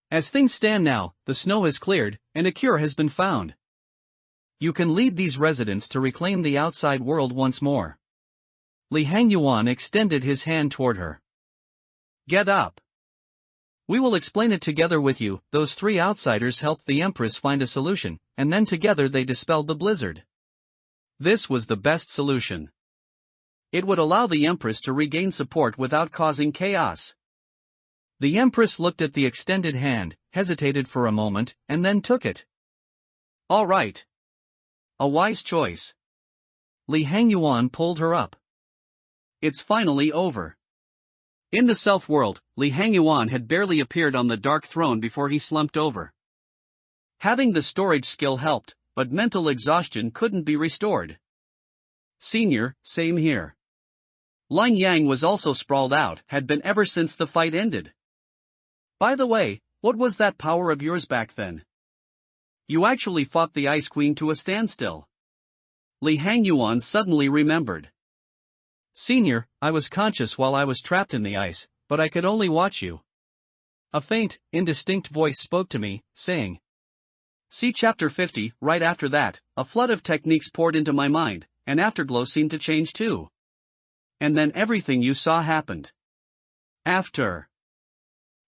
As things stand now, the snow has cleared, and a cure has been found. You can lead these residents to reclaim the outside world once more. Li Hangyuan extended his hand toward her. Get up. We will explain it together with you. Those three outsiders helped the Empress find a solution, and then together they dispelled the blizzard. This was the best solution. It would allow the Empress to regain support without causing chaos. The Empress looked at the extended hand, hesitated for a moment, and then took it. All right. A wise choice. Li Hangyuan pulled her up. It's finally over. In the self-world, Li Hangyuan had barely appeared on the dark throne before he slumped over. Having the storage skill helped, but mental exhaustion couldn't be restored. Senior, same here. Lan Yang was also sprawled out, had been ever since the fight ended. By the way, what was that power of yours back then? You actually fought the Ice Queen to a standstill. Li Hangyuan suddenly remembered. Senior, I was conscious while I was trapped in the ice, but I could only watch you. A faint, indistinct voice spoke to me, saying. See chapter 50. Right after that, a flood of techniques poured into my mind, and afterglow seemed to change too. And then everything you saw happened. After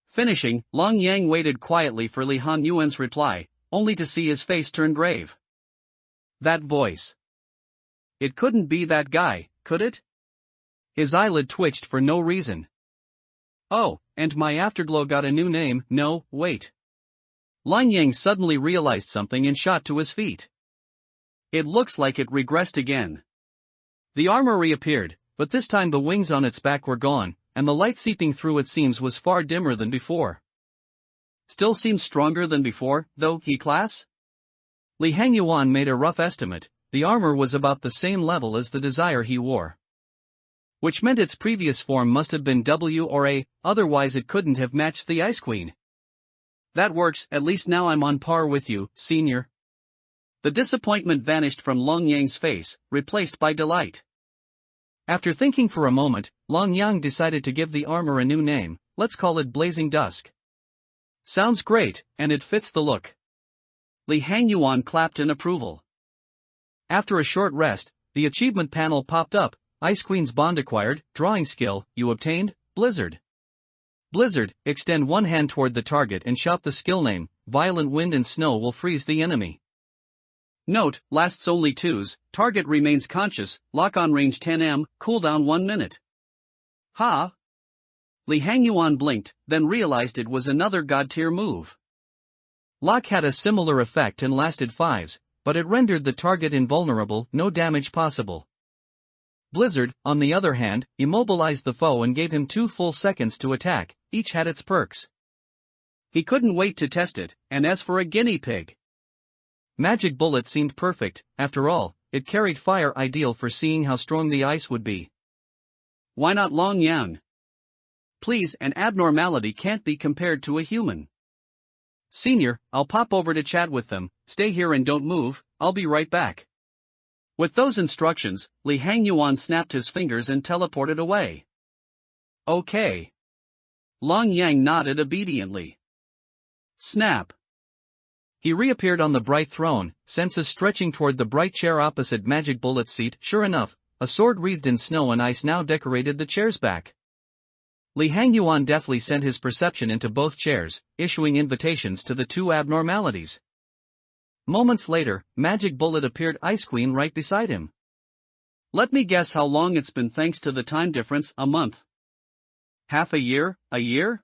finishing, Long Yang waited quietly for Li Hanyuan's reply, only to see his face turn grave. That voice. It couldn't be that guy, could it? His eyelid twitched for no reason. Oh, and my afterglow got a new name. No, wait. Long Yang suddenly realized something and shot to his feet. It looks like it regressed again. The armor reappeared, but this time the wings on its back were gone, and the light seeping through its seams was far dimmer than before. Still seems stronger than before, though, class? Li Hangyuan made a rough estimate. The armor was about the same level as the desire he wore. Which meant its previous form must have been W or A, otherwise it couldn't have matched the Ice Queen. That works, at least now I'm on par with you, senior. The disappointment vanished from Long Yang's face, replaced by delight. After thinking for a moment, Long Yang decided to give the armor a new name. Let's call it Blazing Dusk. Sounds great, and it fits the look. Li Hangyuan clapped in approval. After a short rest, the achievement panel popped up. Ice Queen's bond acquired, drawing skill, you obtained, Blizzard. Blizzard, extend one hand toward the target and shout the skill name. Violent wind and snow will freeze the enemy. Note, lasts only 2s, target remains conscious, lock on range 10 cooldown 1 minute. Ha! Li Hangyuan blinked, then realized it was another god-tier move. Lock had a similar effect and lasted 5s, but it rendered the target invulnerable, no damage possible. Blizzard, on the other hand, immobilized the foe and gave him 2 full seconds to attack. Each had its perks. He couldn't wait to test it, and as for a guinea pig. Magic Bullet seemed perfect. After all, it carried fire, ideal for seeing how strong the ice would be. Why not Long Yang? Please, an abnormality can't be compared to a human. Senior, I'll pop over to chat with them. Stay here and don't move, I'll be right back. With those instructions, Li Hangyuan snapped his fingers and teleported away. Okay. Long Yang nodded obediently. Snap. He reappeared on the bright throne, senses stretching toward the bright chair opposite Magic Bullet's seat. Sure enough, a sword wreathed in snow and ice now decorated the chair's back. Li Hangyuan deftly sent his perception into both chairs, issuing invitations to the 2 abnormalities. Moments later, Magic Bullet appeared Ice Queen right beside him. Let me guess how long it's been thanks to the time difference, a month. Half a year, a year?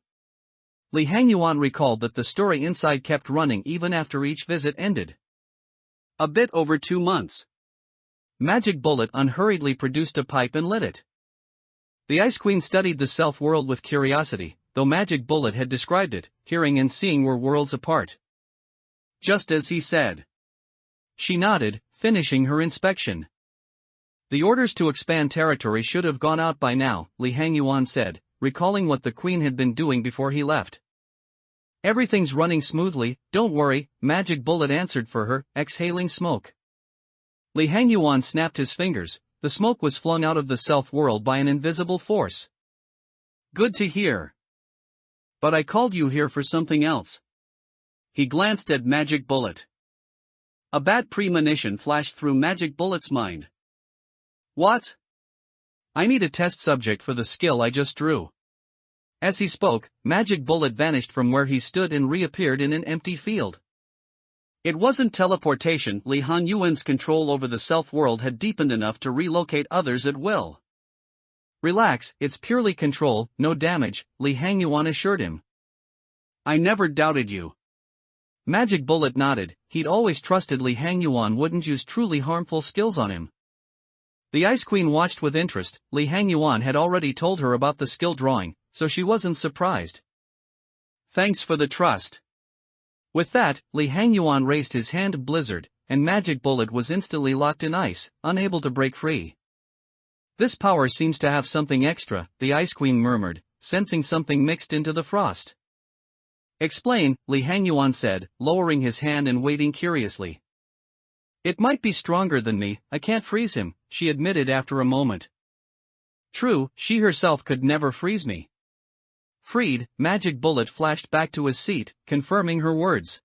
Li Hangyuan recalled that the story inside kept running even after each visit ended. A bit over 2 months. Magic Bullet unhurriedly produced a pipe and lit it. The Ice Queen studied the self-world with curiosity, though Magic Bullet had described it, hearing and seeing were worlds apart. Just as he said. She nodded, finishing her inspection. The orders to expand territory should have gone out by now, Li Hangyuan said, recalling what the Queen had been doing before he left. Everything's running smoothly, don't worry, Magic Bullet answered for her, exhaling smoke. Li Hangyuan snapped his fingers. The smoke was flung out of the self-world by an invisible force. Good to hear. But I called you here for something else. He glanced at Magic Bullet. A bad premonition flashed through Magic Bullet's mind. What? I need a test subject for the skill I just drew. As he spoke, Magic Bullet vanished from where he stood and reappeared in an empty field. It wasn't teleportation. Li Hanyuan's control over the self-world had deepened enough to relocate others at will. Relax, it's purely control, no damage, Li Hangyuan assured him. I never doubted you. Magic Bullet nodded. He'd always trusted Li Hangyuan wouldn't use truly harmful skills on him. The Ice Queen watched with interest. Li Hangyuan had already told her about the skill drawing, so she wasn't surprised. Thanks for the trust. With that, Li Hangyuan raised his hand. Blizzard, and Magic Bullet was instantly locked in ice, unable to break free. This power seems to have something extra, the Ice Queen murmured, sensing something mixed into the frost. Explain, Li Hangyuan said, lowering his hand and waiting curiously. It might be stronger than me, I can't freeze him, she admitted after a moment. True, she herself could never freeze me. Freed, Magic Bullet flashed back to his seat, confirming her words.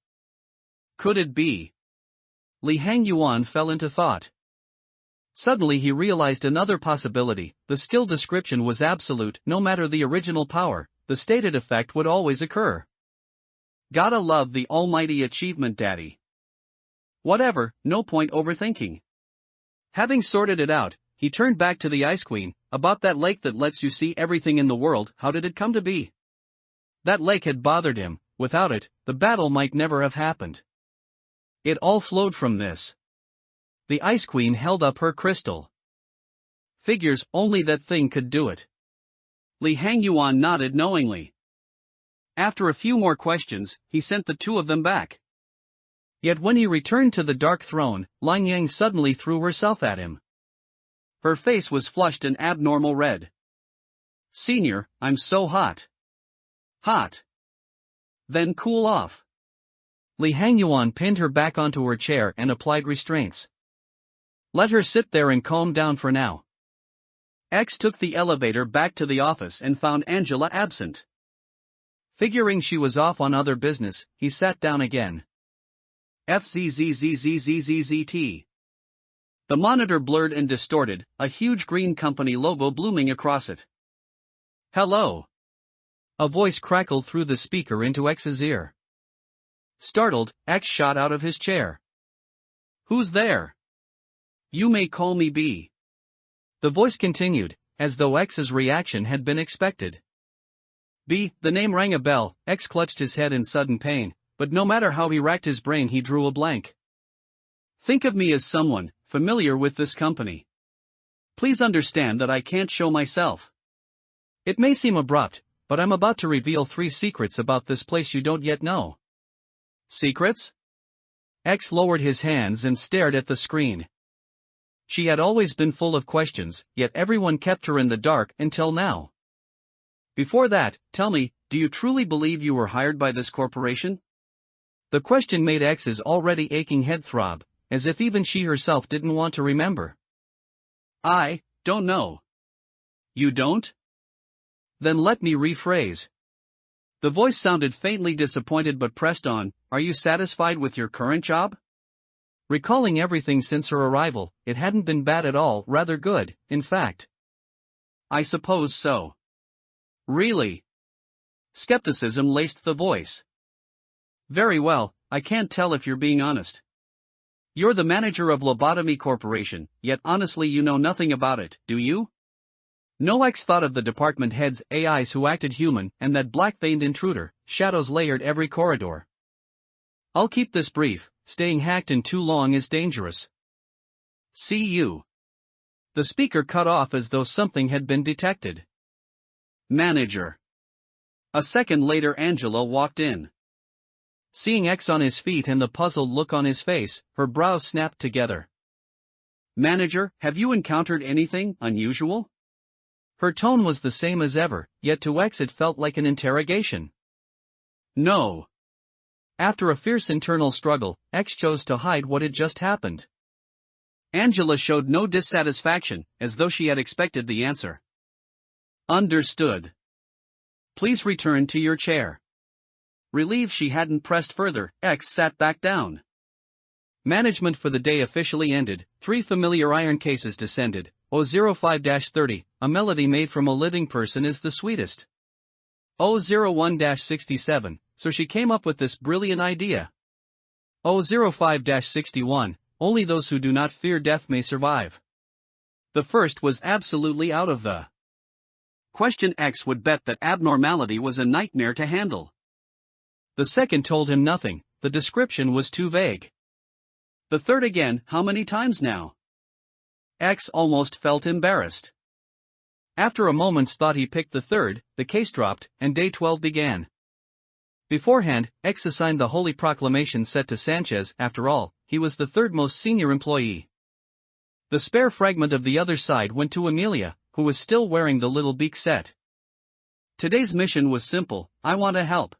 Could it be? Li Hangyuan fell into thought. Suddenly he realized another possibility: the skill description was absolute. No matter the original power, the stated effect would always occur. Gotta love the almighty achievement daddy. Whatever, no point overthinking. Having sorted it out, he turned back to the Ice Queen. About that lake that lets you see everything in the world, how did it come to be? That lake had bothered him. Without it, the battle might never have happened. It all flowed from this. The Ice Queen held up her crystal. Figures, only that thing could do it. Li Hangyuan nodded knowingly. After a few more questions, he sent the two of them back. Yet when he returned to the Dark Throne, Lang Yang suddenly threw herself at him. Her face was flushed an abnormal red. Senior, I'm so hot. Hot. Then cool off. Li Hangyuan pinned her back onto her chair and applied restraints. Let her sit there and calm down for now. X took the elevator back to the office and found Angela absent. Figuring she was off on other business, he sat down again. FZZZZZZZT. The monitor blurred and distorted, a huge green company logo blooming across it. Hello. A voice crackled through the speaker into X's ear. Startled, X shot out of his chair. Who's there? You may call me B. The voice continued, as though X's reaction had been expected. B. The name rang a bell. X clutched his head in sudden pain, but no matter how he racked his brain he drew a blank. Think of me as someone familiar with this company. Please understand that I can't show myself. It may seem abrupt, but I'm about to reveal 3 secrets about this place you don't yet know. Secrets? X lowered his hands and stared at the screen. She had always been full of questions, yet everyone kept her in the dark until now. Before that, tell me, do you truly believe you were hired by this corporation? The question made X's already aching head throb, as if even she herself didn't want to remember. I don't know. You don't? Then let me rephrase. The voice sounded faintly disappointed but pressed on. Are you satisfied with your current job? Recalling everything since her arrival, it hadn't been bad at all, rather good, in fact. I suppose so. Really? Skepticism laced the voice. Very well, I can't tell if you're being honest. You're the manager of Lobotomy Corporation, yet honestly you know nothing about it, do you? No. X thought of the department heads, AIs who acted human, and that black-veined intruder. Shadows layered every corridor. I'll keep this brief. Staying hacked in too long is dangerous. See you. The speaker cut off as though something had been detected. Manager. A second later Angela walked in. Seeing X on his feet and the puzzled look on his face, her brows snapped together. Manager, have you encountered anything unusual? Her tone was the same as ever, yet to X it felt like an interrogation. No. After a fierce internal struggle, X chose to hide what had just happened. Angela showed no dissatisfaction, as though she had expected the answer. Understood. Please return to your chair. Relieved she hadn't pressed further, X sat back down. Management for the day officially ended. 3 familiar iron cases descended. 005-30, a melody made from a living person is the sweetest. 001-67, so she came up with this brilliant idea. 005-61, only those who do not fear death may survive. The first was absolutely out of the question. X would bet that abnormality was a nightmare to handle. The second told him nothing, the description was too vague. The third again, how many times now? X almost felt embarrassed. After a moment's thought he picked the third, the case dropped, and day 12 began. Beforehand, X assigned the holy proclamation set to Sanchez. After all, he was the third most senior employee. The spare fragment of the other side went to Amelia, who was still wearing the little beak set. Today's mission was simple. I want to help.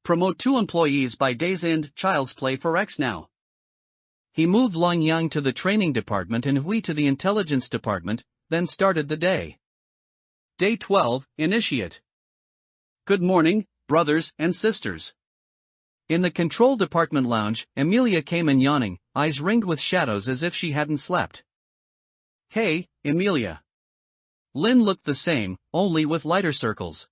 Promote 2 employees by day's end. Child's play for X now. He moved Long Yang to the training department and Hui to the intelligence department, then started the day. Day 12, Initiate. Good morning, brothers and sisters. In the control department lounge, Amelia came in yawning, eyes ringed with shadows as if she hadn't slept. Hey, Emilia. Lin looked the same, only with lighter circles.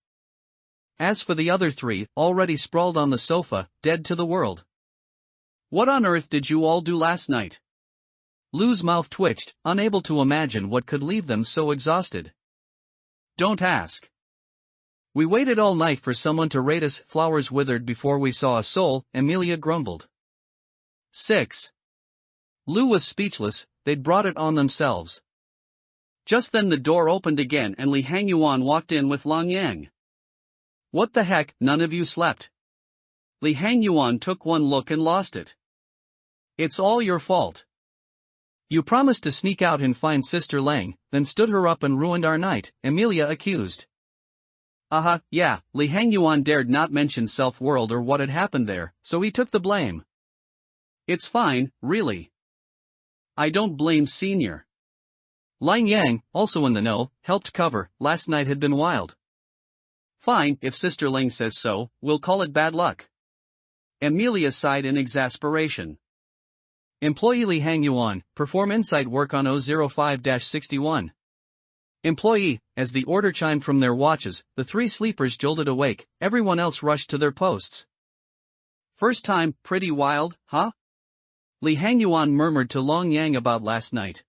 As for the other three, already sprawled on the sofa, dead to the world. What on earth did you all do last night? Lou's mouth twitched, unable to imagine what could leave them so exhausted. Don't ask. We waited all night for someone to rate us. Flowers withered before we saw a soul, Emilia grumbled. 6. Lou was speechless, they'd brought it on themselves. Just then the door opened again and Li Hangyuan walked in with Long Yang. What the heck, none of you slept. Li Hangyuan took one look and lost it. It's all your fault. You promised to sneak out and find Sister Lang, then stood her up and ruined our night, Emilia accused. Yeah, Li Hangyuan dared not mention Self-World or what had happened there, so he took the blame. It's fine, really. I don't blame Senior. Lang Yang, also in the know, helped cover. Last night had been wild. Fine, if Sister Ling says so, we'll call it bad luck. Emilia sighed in exasperation. Employee Li Hangyuan, perform insight work on 005-61. Employee, as the order chimed from their watches, the three sleepers jolted awake, everyone else rushed to their posts. First time, pretty wild, huh? Li Hangyuan murmured to Long Yang about last night.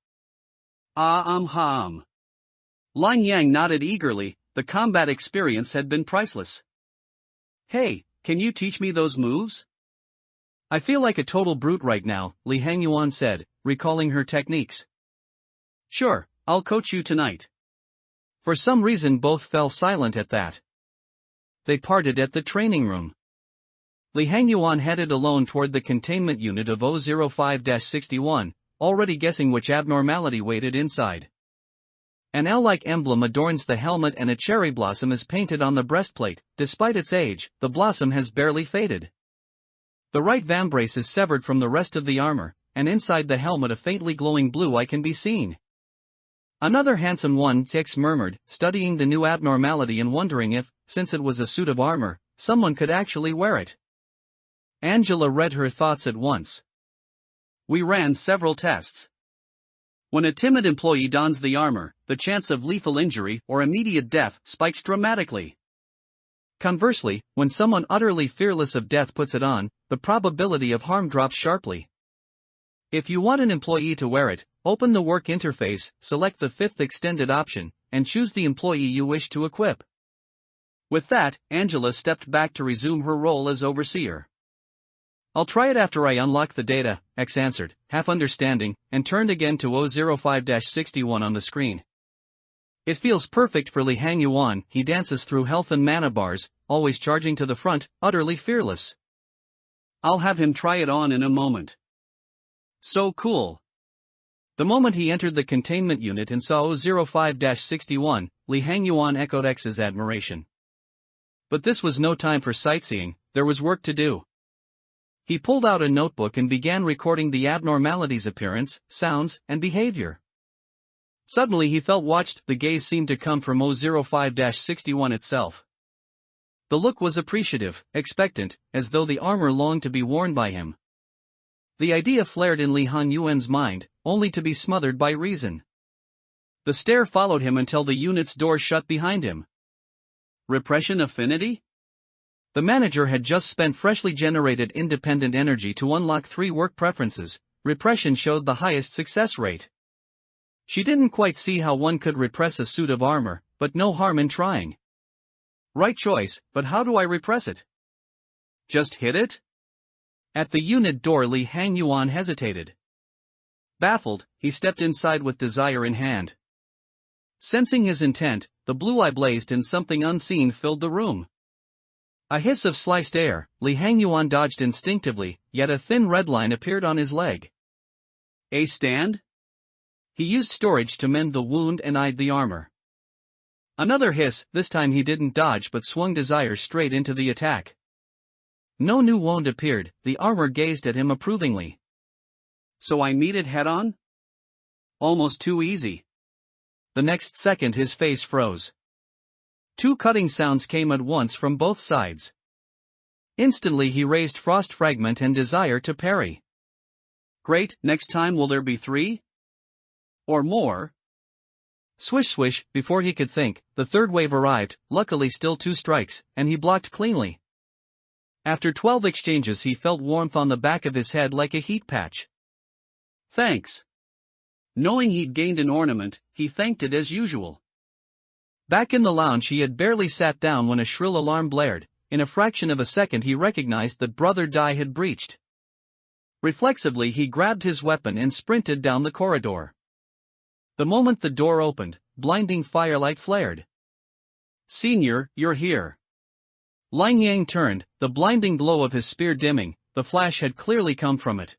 Lang Yang nodded eagerly, the combat experience had been priceless. Hey, can you teach me those moves? I feel like a total brute right now, Li Hangyuan said, recalling her techniques. Sure, I'll coach you tonight. For some reason both fell silent at that. They parted at the training room. Li Hangyuan headed alone toward the containment unit of 005-61, already guessing which abnormality waited inside. An L-like emblem adorns the helmet and a cherry blossom is painted on the breastplate. Despite its age, the blossom has barely faded. The right vambrace is severed from the rest of the armor, and inside the helmet a faintly glowing blue eye can be seen. Another handsome one, Tix murmured, studying the new abnormality and wondering if, since it was a suit of armor, someone could actually wear it. Angela read her thoughts at once. We ran several tests. When a timid employee dons the armor, the chance of lethal injury or immediate death spikes dramatically. Conversely, when someone utterly fearless of death puts it on, the probability of harm drops sharply. If you want an employee to wear it, open the work interface, select the 5th extended option, and choose the employee you wish to equip. With that, Angela stepped back to resume her role as overseer. I'll try it after I unlock the data, X answered, half understanding, and turned again to 005-61 on the screen. It feels perfect for Li Hangyuan. He dances through health and mana bars, always charging to the front, utterly fearless. I'll have him try it on in a moment. So cool. The moment he entered the containment unit and saw 005-61, Li Hangyuan echoed X's admiration. But this was no time for sightseeing, there was work to do. He pulled out a notebook and began recording the abnormality's appearance, sounds, and behavior. Suddenly he felt watched. The gaze seemed to come from 005-61 itself. The look was appreciative, expectant, as though the armor longed to be worn by him. The idea flared in Li Hangyuan's mind, only to be smothered by reason. The stare followed him until the unit's door shut behind him. Repression affinity? The manager had just spent freshly generated independent energy to unlock 3 work preferences. Repression showed the highest success rate. She didn't quite see how one could repress a suit of armor, but no harm in trying. Right choice, but how do I repress it? Just hit it? At the unit door Li Hangyuan hesitated. Baffled, he stepped inside with desire in hand. Sensing his intent, the blue eye blazed and something unseen filled the room. A hiss of sliced air, Li Hangyuan dodged instinctively, yet a thin red line appeared on his leg. A stand? He used storage to mend the wound and eyed the armor. Another hiss, this time he didn't dodge but swung desire straight into the attack. No new wound appeared, the armor gazed at him approvingly. So I meet it head-on? Almost too easy. The next second his face froze. 2 cutting sounds came at once from both sides. Instantly he raised Frost Fragment and Desire to parry. Great, next time will there be 3? Or more? Swish swish, before he could think, the third wave arrived, luckily still 2 strikes, and he blocked cleanly. After 12 exchanges he felt warmth on the back of his head like a heat patch. Thanks. Knowing he'd gained an ornament, he thanked it as usual. Back in the lounge he had barely sat down when a shrill alarm blared. In a fraction of a second he recognized that Brother Dai had breached. Reflexively he grabbed his weapon and sprinted down the corridor. The moment the door opened, blinding firelight flared. "Senior, you're here." Lang Yang turned, the blinding glow of his spear dimming. The flash had clearly come from it.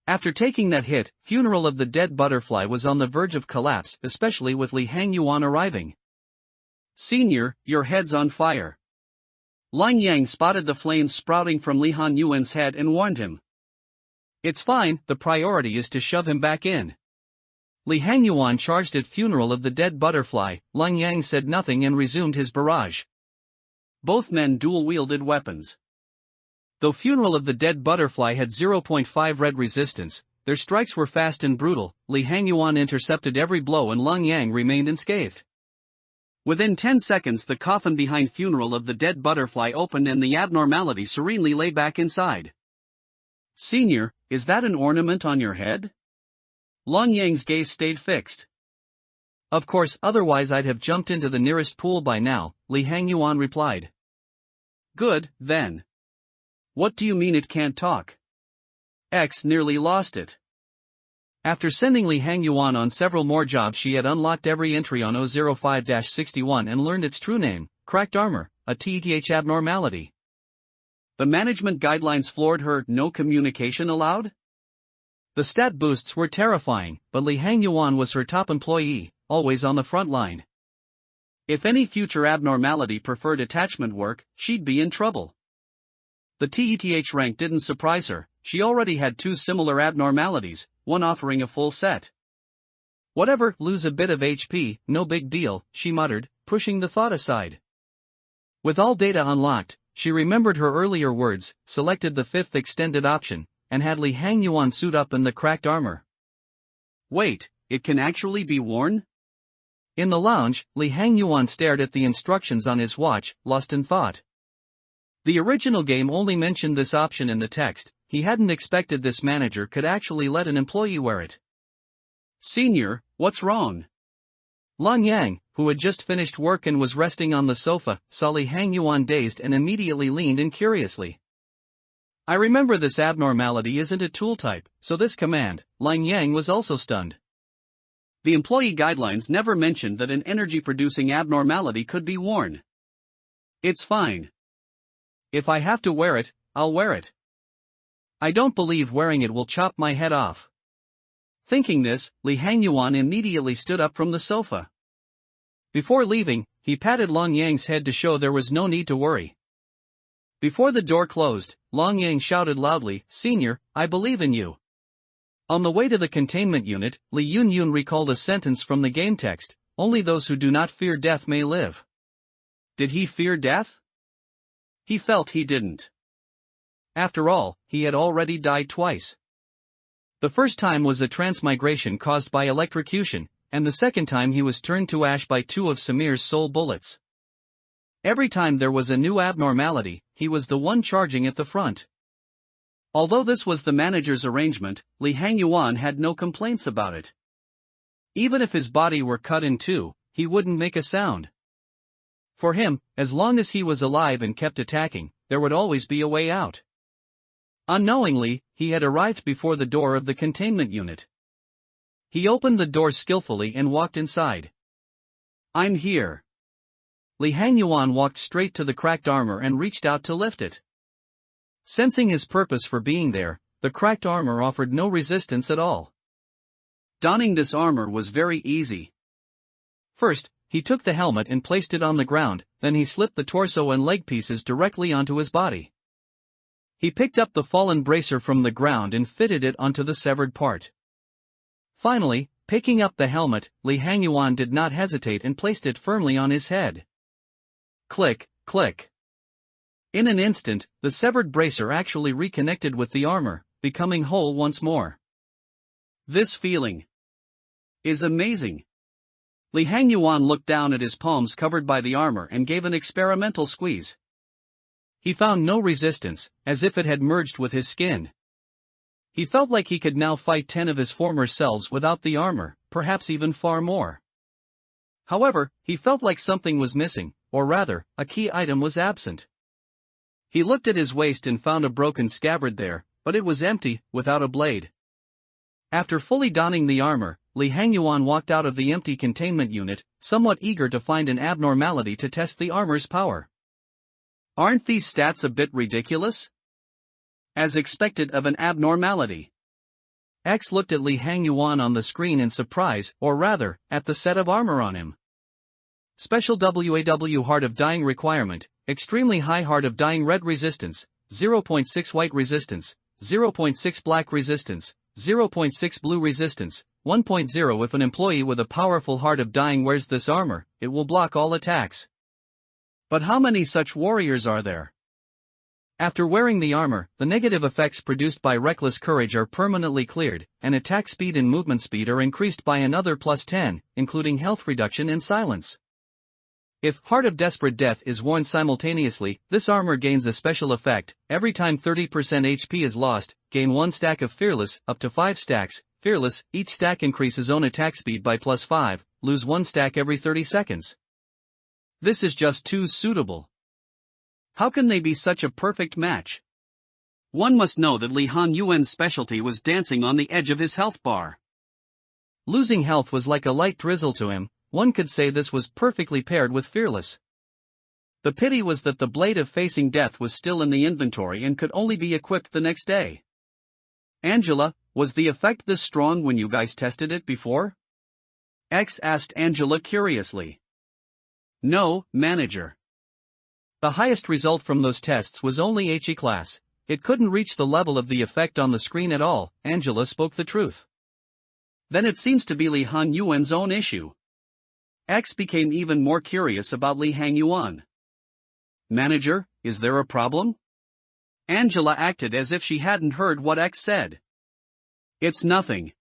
After taking that hit, Funeral of the Dead Butterfly was on the verge of collapse, especially with Li Hangyuan arriving. "Senior, your head's on fire." Lang Yang spotted the flames sprouting from Li Hangyuan's head and warned him. "It's fine, the priority is to shove him back in." Li Hangyuan charged at Funeral of the Dead Butterfly. Lang Yang said nothing and resumed his barrage. Both men dual-wielded weapons. Though Funeral of the Dead Butterfly had 0.5 red resistance, their strikes were fast and brutal. Li Hangyuan intercepted every blow and Lang Yang remained unscathed. Within 10 seconds the coffin behind Funeral of the Dead Butterfly opened and the abnormality serenely lay back inside. "Senior, is that an ornament on your head?" Lang Yang's gaze stayed fixed. "Of course, otherwise I'd have jumped into the nearest pool by now," Li Hangyuan replied. "Good, then. What do you mean it can't talk?" X nearly lost it. After sending Li Hangyuan on several more jobs she had unlocked every entry on 005-61 and learned its true name, Cracked Armor, a TETH abnormality. The management guidelines floored her. No communication allowed? The stat boosts were terrifying, but Li Hangyuan was her top employee, always on the front line. If any future abnormality preferred attachment work, she'd be in trouble. The TETH rank didn't surprise her. She already had 2 similar abnormalities, one offering a full set. "Whatever, lose a bit of HP, no big deal," she muttered, pushing the thought aside. With all data unlocked, she remembered her earlier words, selected the 5th extended option, and had Li Hangyuan suit up in the cracked armor. "Wait, it can actually be worn?" In the lounge, Li Hangyuan stared at the instructions on his watch, lost in thought. The original game only mentioned this option in the text. He hadn't expected this manager could actually let an employee wear it. "Senior, what's wrong?" Lang Yang, who had just finished work and was resting on the sofa, saw Li Hangyuan dazed and immediately leaned in curiously. "I remember this abnormality isn't a tool type, so this command." Lang Yang was also stunned. The employee guidelines never mentioned that an energy-producing abnormality could be worn. "It's fine. If I have to wear it, I'll wear it. I don't believe wearing it will chop my head off." Thinking this, Li Hangyuan immediately stood up from the sofa. Before leaving, he patted Lang Yang's head to show there was no need to worry. Before the door closed, Lang Yang shouted loudly, "Senior, I believe in you." On the way to the containment unit, Li Yunyun recalled a sentence from the game text, "Only those who do not fear death may live." Did he fear death? He felt he didn't. After all, he had already died twice. The first time was a transmigration caused by electrocution, and the second time he was turned to ash by 2 of Samir's soul bullets. Every time there was a new abnormality, he was the one charging at the front. Although this was the manager's arrangement, Li Hangyuan had no complaints about it. Even if his body were cut in 2, he wouldn't make a sound. For him, as long as he was alive and kept attacking, there would always be a way out. Unknowingly, he had arrived before the door of the containment unit. He opened the door skillfully and walked inside. "I'm here." Li Hangyuan walked straight to the cracked armor and reached out to lift it. Sensing his purpose for being there, the cracked armor offered no resistance at all. Donning this armor was very easy. First, he took the helmet and placed it on the ground, then he slipped the torso and leg pieces directly onto his body. He picked up the fallen bracer from the ground and fitted it onto the severed part. Finally, picking up the helmet, Li Hangyuan did not hesitate and placed it firmly on his head. Click, click. In an instant, the severed bracer actually reconnected with the armor, becoming whole once more. This feeling is amazing. Li Hangyuan looked down at his palms covered by the armor and gave an experimental squeeze. He found no resistance, as if it had merged with his skin. He felt like he could now fight 10 of his former selves without the armor, perhaps even far more. However, he felt like something was missing, or rather, a key item was absent. He looked at his waist and found a broken scabbard there, but it was empty, without a blade. After fully donning the armor, Li Hangyuan walked out of the empty containment unit, somewhat eager to find an abnormality to test the armor's power. Aren't these stats a bit ridiculous? As expected of an abnormality. X looked at Li Hangyuan on the screen in surprise, or rather, at the set of armor on him. Special WAW Heart of Dying requirement, extremely high Heart of Dying red resistance, 0.6 white resistance, 0.6 black resistance, 0.6 blue resistance, 1.0 If an employee with a powerful Heart of Dying wears this armor, it will block all attacks. But how many such warriors are there? After wearing the armor, the negative effects produced by reckless courage are permanently cleared, and attack speed and movement speed are increased by another +10, including health reduction and silence. If Heart of Desperate Death is worn simultaneously, this armor gains a special effect. Every time 30% HP is lost, gain 1 stack of Fearless, up to 5 stacks. Fearless, each stack increases own attack speed by +5, lose 1 stack every 30 seconds. This is just too suitable. How can they be such a perfect match? One must know that Li Hangyuan's specialty was dancing on the edge of his health bar. Losing health was like a light drizzle to him. One could say this was perfectly paired with Fearless. The pity was that the Blade of Facing Death was still in the inventory and could only be equipped the next day. Angela, was the effect this strong when you guys tested it before? X asked Angela curiously. No, manager. The highest result from those tests was only HE class. It couldn't reach the level of the effect on the screen at all. Angela spoke the truth. Then it seems to be Li Hangyuan's own issue. X became even more curious about Li Hangyuan. Manager, is there a problem? Angela acted as if she hadn't heard what X said. It's nothing.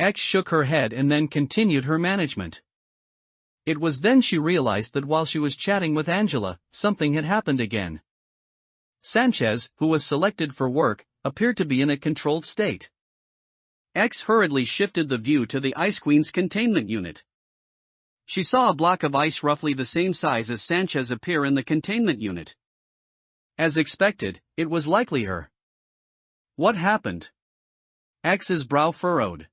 X shook her head and then continued her management. It was then she realized that while she was chatting with Angela, something had happened again. Sanchez, who was selected for work, appeared to be in a controlled state. X hurriedly shifted the view to the Ice Queen's containment unit. She saw a block of ice roughly the same size as Sanchez appear in the containment unit. As expected, it was likely her. What happened? X's brow furrowed.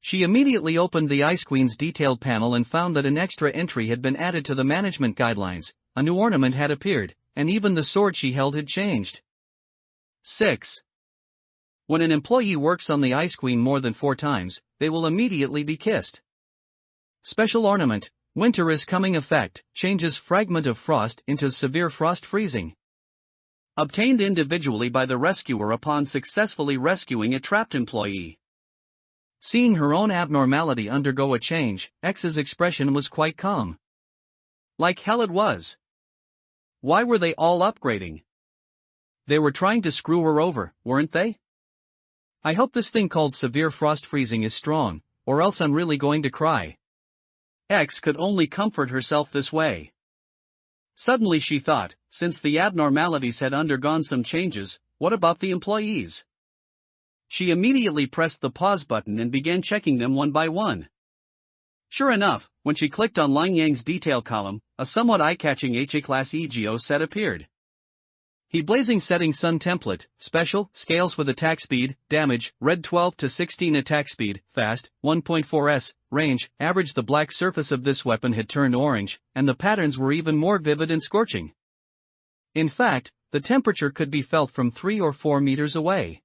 She immediately opened the Ice Queen's detailed panel and found that an extra entry had been added to the management guidelines, a new ornament had appeared, and even the sword she held had changed. 6. When an employee works on the Ice Queen more than 4 times, they will immediately be kissed. Special ornament, Winter is Coming effect, changes Fragment of Frost into Severe Frost Freezing. Obtained individually by the rescuer upon successfully rescuing a trapped employee. Seeing her own abnormality undergo a change, X's expression was quite calm. Like hell it was. Why were they all upgrading? They were trying to screw her over, weren't they? I hope this thing called Severe Frost Freezing is strong, or else I'm really going to cry. X could only comfort herself this way. Suddenly she thought, since the abnormalities had undergone some changes, what about the employees? She immediately pressed the pause button and began checking them one by one. Sure enough, when she clicked on Lang Yang's detail column, a somewhat eye-catching HA-class EGO set appered. He Blazing Setting Sun Template, Special, Scales with Attack Speed, Damage, Red 12 to 16 Attack Speed, Fast, 1.4s, Range, Average. The black surface of this weapon had turned orange, and the patterns were even more vivid and scorching. In fact, the temperature could be felt from 3 or 4 meters away.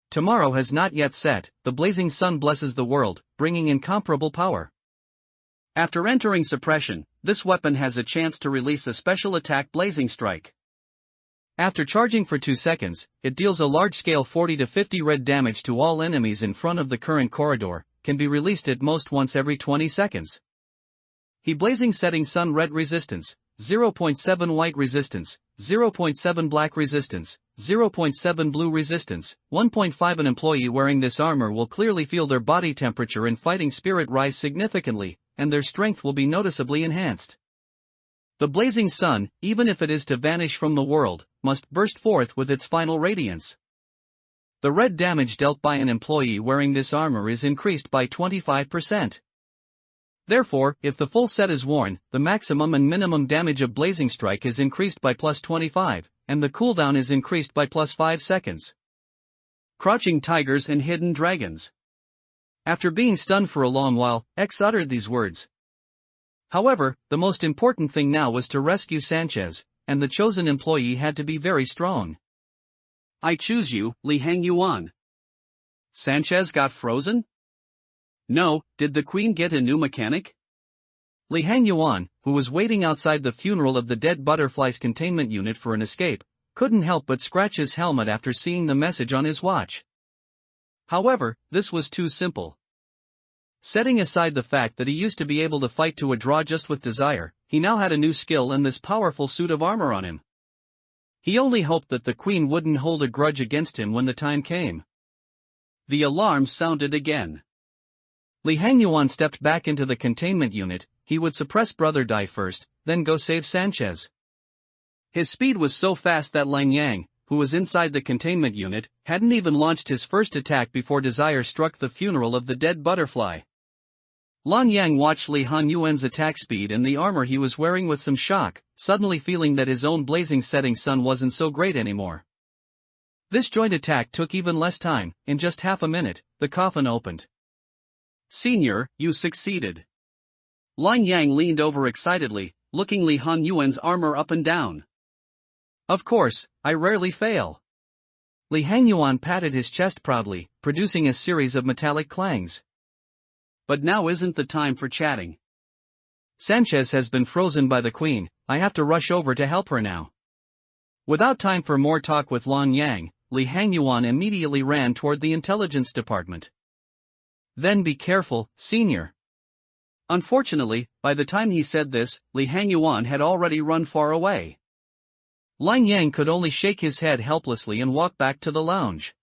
Tomorrow has not yet set, the blazing sun blesses the world, bringing incomparable power. After entering suppression, this weapon has a chance to release a special attack Blazing Strike. After charging for 2 seconds, it deals a large-scale 40 to 50 red damage to all enemies in front of the current corridor, can be released at most once every 20 seconds. He Blazing Setting Sun Red Resistance, 0.7 white resistance, 0.7 black resistance, 0.7 blue resistance, 1.5. An employee wearing this armor will clearly feel their body temperature and fighting spirit rise significantly, and their strength will be noticeably enhanced. The blazing sun, even if it is to vanish from the world, must burst forth with its final radiance. The red damage dealt by an employee wearing this armor is increased by 25%. Therefore, if the full set is worn, the maximum and minimum damage of Blazing Strike is increased by plus 25, and the cooldown is increased by plus 5 seconds. Crouching Tigers and Hidden Dragons. After being stunned for a long while, X uttered these words. However, the most important thing now was to rescue Sanchez, and the chosen employee had to be very strong. I choose you, Li Hangyuan. Sanchez got frozen? No, did the queen get a new mechanic? Li Hangyuan, who was waiting outside the funeral of the dead butterfly's containment unit for an escape, couldn't help but scratch his helmet after seeing the message on his watch. However, this was too simple. Setting aside the fact that he used to be able to fight to a draw just with desire, he now had a new skill and this powerful suit of armor on him. He only hoped that the queen wouldn't hold a grudge against him when the time came. The alarm sounded again. Li Hangyuan stepped back into the containment unit. He would suppress Brother Dai first, then go save Sanchez. His speed was so fast that Lang Yang, who was inside the containment unit, hadn't even launched his first attack before desire struck the funeral of the dead butterfly. Lan Yang watched Li Hangyuan's attack speed and the armor he was wearing with some shock, suddenly feeling that his own blazing setting sun wasn't so great anymore. This joint attack took even less time. In just half a minute, the coffin opened. Senior, you succeeded. Lan Yang leaned over excitedly, looking Li Hangyuan's armor up and down. Of course, I rarely fail. Li Hangyuan patted his chest proudly, producing a series of metallic clangs. But now isn't the time for chatting. Sanchez has been frozen by the queen. I have to rush over to help her now. Without time for more talk with Lan Yang, Li Hangyuan immediately ran toward the intelligence department. Then be careful, senior. Unfortunately, by the time he said this, Li Hangyuan had already run far away. Lan Yang could only shake his head helplessly and walk back to the lounge.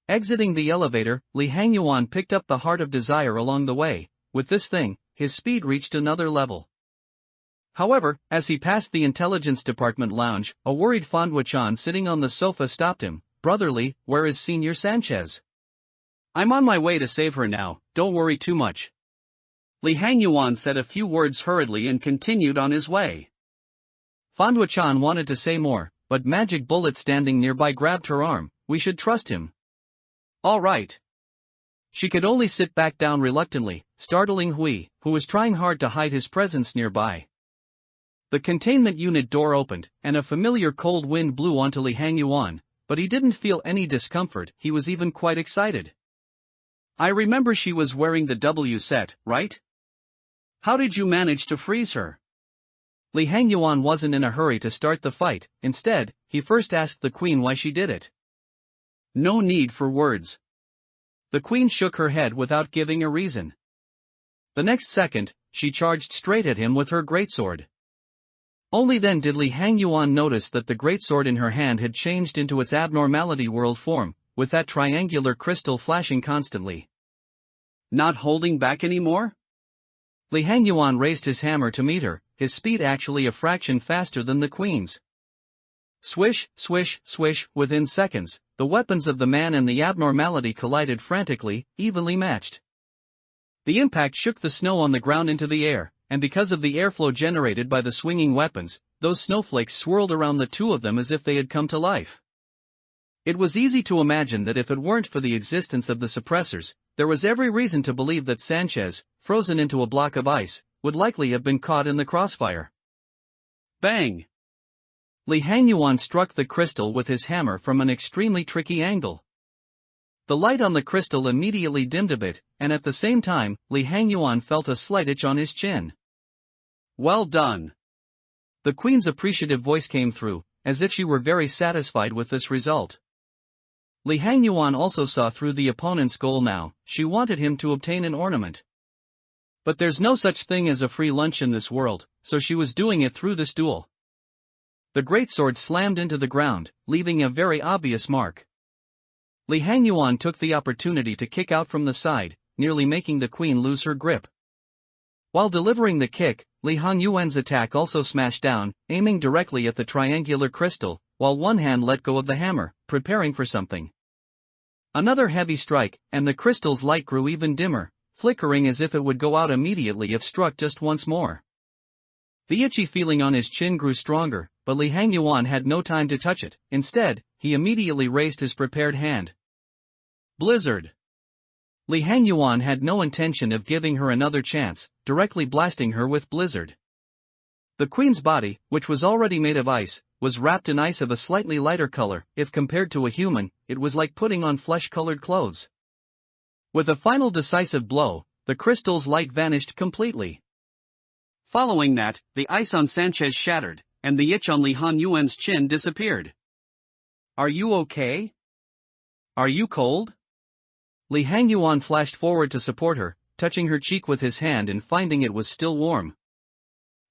Exiting the elevator, Li Hangyuan picked up the Heart of Desire along the way. With this thing, his speed reached another level. However, as he passed the intelligence department lounge, a worried Fandwa-chan sitting on the sofa stopped him. Brotherly, where is Senior Sanchez? I'm on my way to save her now, don't worry too much. Li Hangyuan said a few words hurriedly and continued on his way. Fandwa-chan wanted to say more, but Magic Bullet standing nearby grabbed her arm. We should trust him. All right. She could only sit back down reluctantly, startling Hui, who was trying hard to hide his presence nearby. The containment unit door opened, and a familiar cold wind blew onto Li Hangyuan, but he didn't feel any discomfort. He was even quite excited. I remember she was wearing the W set, right? How did you manage to freeze her? Li Hangyuan wasn't in a hurry to start the fight. Instead, he first asked the queen why she did it. No need for words. The queen shook her head without giving a reason. The next second, she charged straight at him with her greatsword. Only then did Li Hangyuan notice that the greatsword in her hand had changed into its abnormality world form, with that triangular crystal flashing constantly. Not holding back anymore? Li Hangyuan raised his hammer to meet her, his speed actually a fraction faster than the queen's. Swish, swish, swish. Within seconds, the weapons of the man and the abnormality collided frantically, evenly matched. The impact shook the snow on the ground into the air, and because of the airflow generated by the swinging weapons, those snowflakes swirled around the two of them as if they had come to life. It was easy to imagine that if it weren't for the existence of the suppressors, there was every reason to believe that Sanchez, frozen into a block of ice, would likely have been caught in the crossfire. Bang! Li Hangyuan struck the crystal with his hammer from an extremely tricky angle. The light on the crystal immediately dimmed a bit, and at the same time, Li Hangyuan felt a slight itch on his chin. Well done! The queen's appreciative voice came through, as if she were very satisfied with this result. Li Hangyuan also saw through the opponent's goal now. She wanted him to obtain an ornament. But there's no such thing as a free lunch in this world, so she was doing it through this duel. The greatsword slammed into the ground, leaving a very obvious mark. Li Hangyuan took the opportunity to kick out from the side, nearly making the queen lose her grip. While delivering the kick, Li Hangyuan's attack also smashed down, aiming directly at the triangular crystal, while one hand let go of the hammer, preparing for something. Another heavy strike, and the crystal's light grew even dimmer, flickering as if it would go out immediately if struck just once more. The itchy feeling on his chin grew stronger, but Li Hangyuan had no time to touch it. Instead, he immediately raised his prepared hand. Blizzard! Li Hangyuan had no intention of giving her another chance, directly blasting her with blizzard. The queen's body, which was already made of ice, was wrapped in ice of a slightly lighter color. If compared to a human, it was like putting on flesh-colored clothes. With a final decisive blow, the crystal's light vanished completely. Following that, the ice on Sanchez shattered, and the itch on Li Hangyuan's chin disappeared. Are you okay? Are you cold? Li Hangyuan flashed forward to support her, touching her cheek with his hand and finding it was still warm.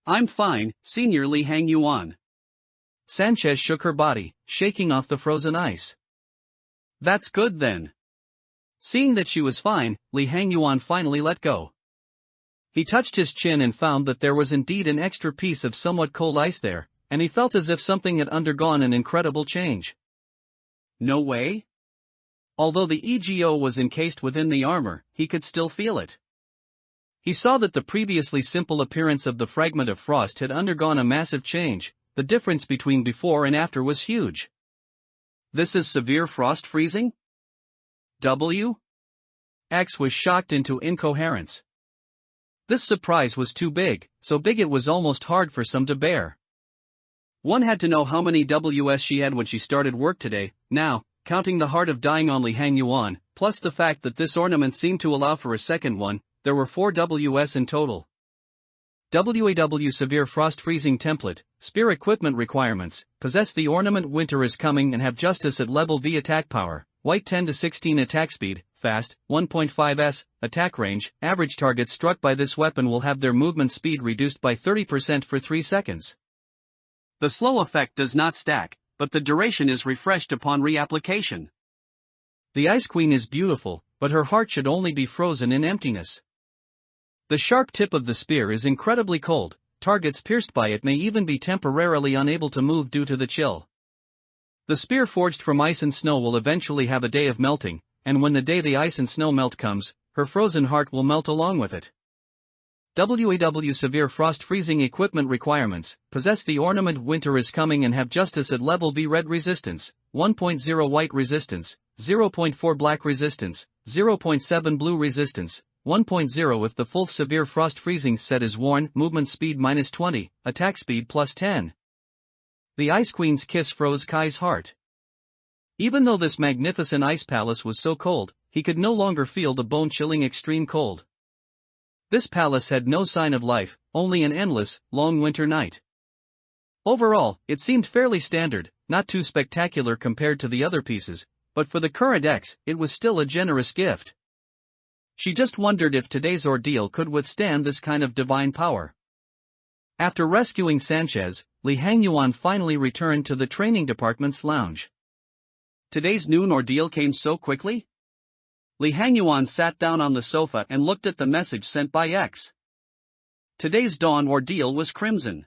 I'm fine, Senior Li Hangyuan. Sanchez shook her body, shaking off the frozen ice. That's good then. Seeing that she was fine, Li Hangyuan finally let go. He touched his chin and found that there was indeed an extra piece of somewhat cold ice there, and he felt as if something had undergone an incredible change. No way? Although the EGO was encased within the armor, he could still feel it. He saw that the previously simple appearance of the fragment of frost had undergone a massive change. The difference between before and after was huge. This is severe frost freezing? X was shocked into incoherence. This surprise was too big, so big it was almost hard for some to bear. One had to know how many Ws she had when she started work today. Now, counting the heart of dying on Li Hangyuan, plus the fact that this ornament seemed to allow for a second one, there were 4 Ws in total. WAW Severe Frost Freezing Template, Spear Equipment Requirements, possess the ornament Winter is Coming and have Justice at level V attack power, White 10 to 16 attack speed, Fast, 1.5s, attack range. Average targets struck by this weapon will have their movement speed reduced by 30% for 3 seconds. The slow effect does not stack, but the duration is refreshed upon reapplication. The Ice Queen is beautiful, but her heart should only be frozen in emptiness. The sharp tip of the spear is incredibly cold. Targets pierced by it may even be temporarily unable to move due to the chill. The spear forged from ice and snow will eventually have a day of melting, and when the day the ice and snow melt comes, her frozen heart will melt along with it. WAW Severe Frost Freezing Equipment Requirements, possess the ornament Winter is Coming and have Justice at level V Red Resistance, 1.0 White Resistance, 0.4 Black Resistance, 0.7 Blue Resistance, 1.0 if the full Severe Frost Freezing set is worn, movement speed -20, attack speed +10. The Ice Queen's kiss froze Kai's heart. Even though this magnificent ice palace was so cold, he could no longer feel the bone-chilling extreme cold. This palace had no sign of life, only an endless, long winter night. Overall, it seemed fairly standard, not too spectacular compared to the other pieces, but for the current X, it was still a generous gift. She just wondered if today's ordeal could withstand this kind of divine power. After rescuing Sanchez, Li Hangyuan finally returned to the training department's lounge. Today's noon ordeal came so quickly? Li Hangyuan sat down on the sofa and looked at the message sent by X. Today's dawn ordeal was crimson.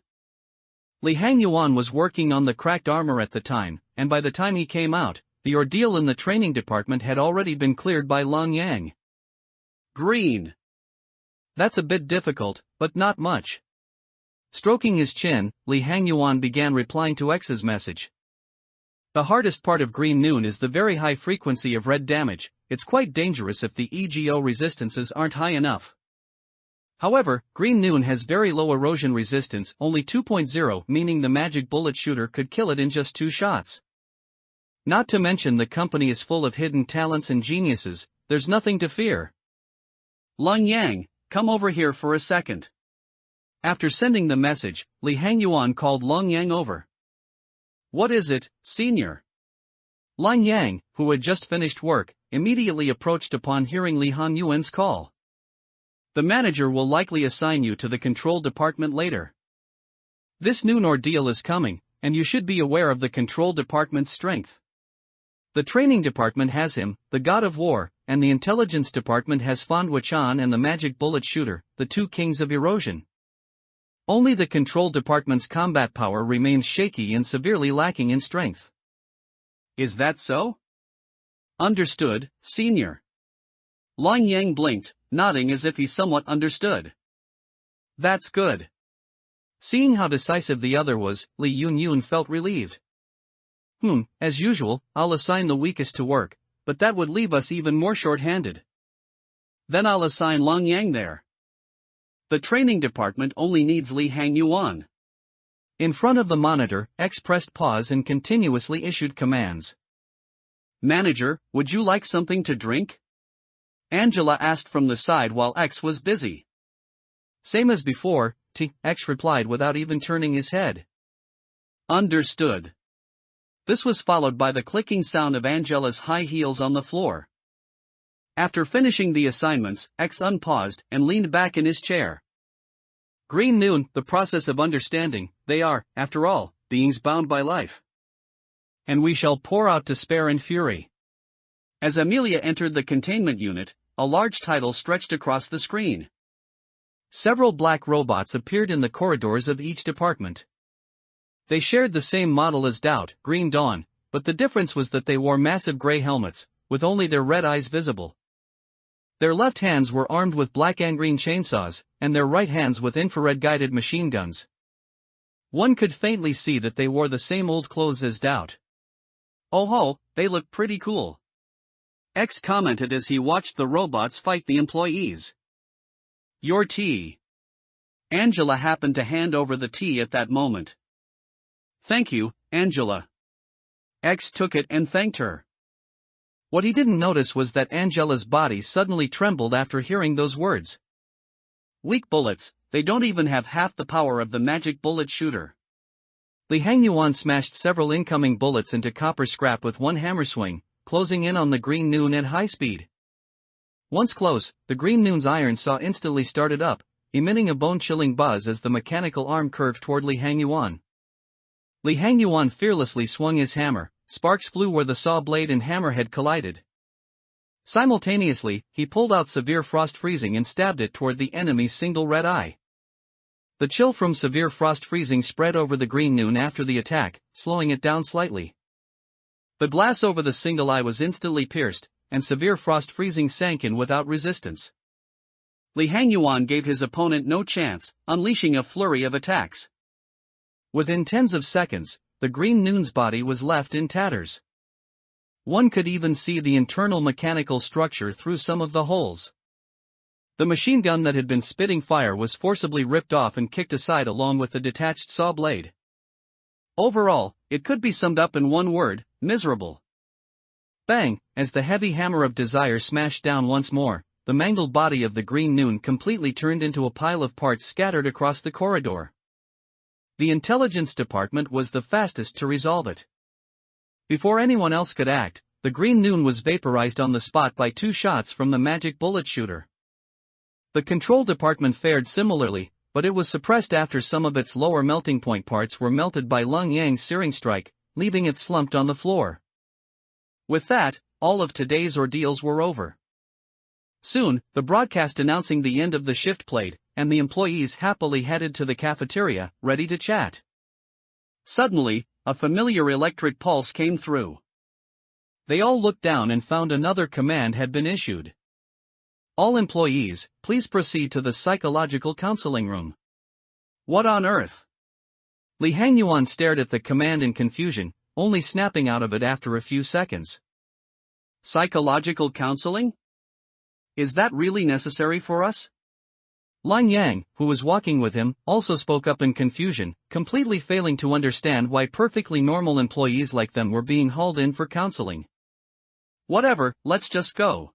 Li Hangyuan was working on the cracked armor at the time, and by the time he came out, the ordeal in the training department had already been cleared by Long Yang. Green. That's a bit difficult, but not much. Stroking his chin, Li Hangyuan began replying to X's message. The hardest part of Green Noon is the very high frequency of red damage. It's quite dangerous if the EGO resistances aren't high enough. However, Green Noon has very low erosion resistance, only 2.0, meaning the magic bullet shooter could kill it in just 2 shots. Not to mention the company is full of hidden talents and geniuses, there's nothing to fear. Lung Yang, come over here for a second. After sending the message, Li Hangyuan called Long Yang over. What is it, Senior? Long Yang, who had just finished work, immediately approached upon hearing Li Hangyuan's call. The manager will likely assign you to the control department later. This noon ordeal is coming, and you should be aware of the control department's strength. The training department has him, the god of war, and the intelligence department has Fandwa-chan and the magic bullet shooter, the two kings of erosion. Only the control department's combat power remains shaky and severely lacking in strength. Is that so? Understood, senior. Lang Yang blinked, nodding as if he somewhat understood. That's good. Seeing how decisive the other was, Li Yun felt relieved. As usual, I'll assign the weakest to work, but that would leave us even more short-handed. Then I'll assign Lang Yang there. The training department only needs Li Hangyuan. In front of the monitor, X pressed pause and continuously issued commands. Manager, would you like something to drink? Angela asked from the side while X was busy. Same as before, X replied without even turning his head. Understood. This was followed by the clicking sound of Angela's high heels on the floor. After finishing the assignments, X unpaused and leaned back in his chair. Green Noon, the process of understanding, they are, after all, beings bound by life. And we shall pour out despair and fury. As Amelia entered the containment unit, a large title stretched across the screen. Several black robots appeared in the corridors of each department. They shared the same model as Doubt, Green Dawn, but the difference was that they wore massive gray helmets, with only their red eyes visible. Their left hands were armed with black and green chainsaws, and their right hands with infrared-guided machine guns. One could faintly see that they wore the same old clothes as Doubt. Oh ho, they look pretty cool. X commented as he watched the robots fight the employees. Your tea. Angela happened to hand over the tea at that moment. Thank you, Angela. X took it and thanked her. What he didn't notice was that Angela's body suddenly trembled after hearing those words. Weak bullets, they don't even have half the power of the magic bullet shooter. Li Hangyuan smashed several incoming bullets into copper scrap with one hammer swing, closing in on the Green Noon at high speed. Once close, the Green Noon's iron saw instantly started up, emitting a bone-chilling buzz as the mechanical arm curved toward Li Hangyuan. Li Hangyuan fearlessly swung his hammer, sparks flew where the saw blade and hammerhead collided. Simultaneously, he pulled out severe frost freezing and stabbed it toward the enemy's single red eye. The chill from severe frost freezing spread over the Green Noon after the attack, slowing it down slightly. The glass over the single eye was instantly pierced, and severe frost freezing sank in without resistance. Li Hangyuan gave his opponent no chance, unleashing a flurry of attacks. Within tens of seconds, the Green Noon's body was left in tatters. One could even see the internal mechanical structure through some of the holes. The machine gun that had been spitting fire was forcibly ripped off and kicked aside along with the detached saw blade. Overall, it could be summed up in one word: miserable. Bang! As the heavy hammer of desire smashed down once more, the mangled body of the Green Noon completely turned into a pile of parts scattered across the corridor. The intelligence department was the fastest to resolve it. Before anyone else could act, the Green Noon was vaporized on the spot by 2 shots from the magic bullet shooter. The control department fared similarly, but it was suppressed after some of its lower melting point parts were melted by Lang Yang's searing strike, leaving it slumped on the floor. With that, all of today's ordeals were over. Soon, the broadcast announcing the end of the shift played, and the employees happily headed to the cafeteria, ready to chat. Suddenly, a familiar electric pulse came through. They all looked down and found another command had been issued. All employees, please proceed to the psychological counseling room. What on earth? Li Hangyuan stared at the command in confusion, only snapping out of it after a few seconds. Psychological counseling? Is that really necessary for us? Lang Yang, who was walking with him, also spoke up in confusion, completely failing to understand why perfectly normal employees like them were being hauled in for counseling. Whatever, let's just go.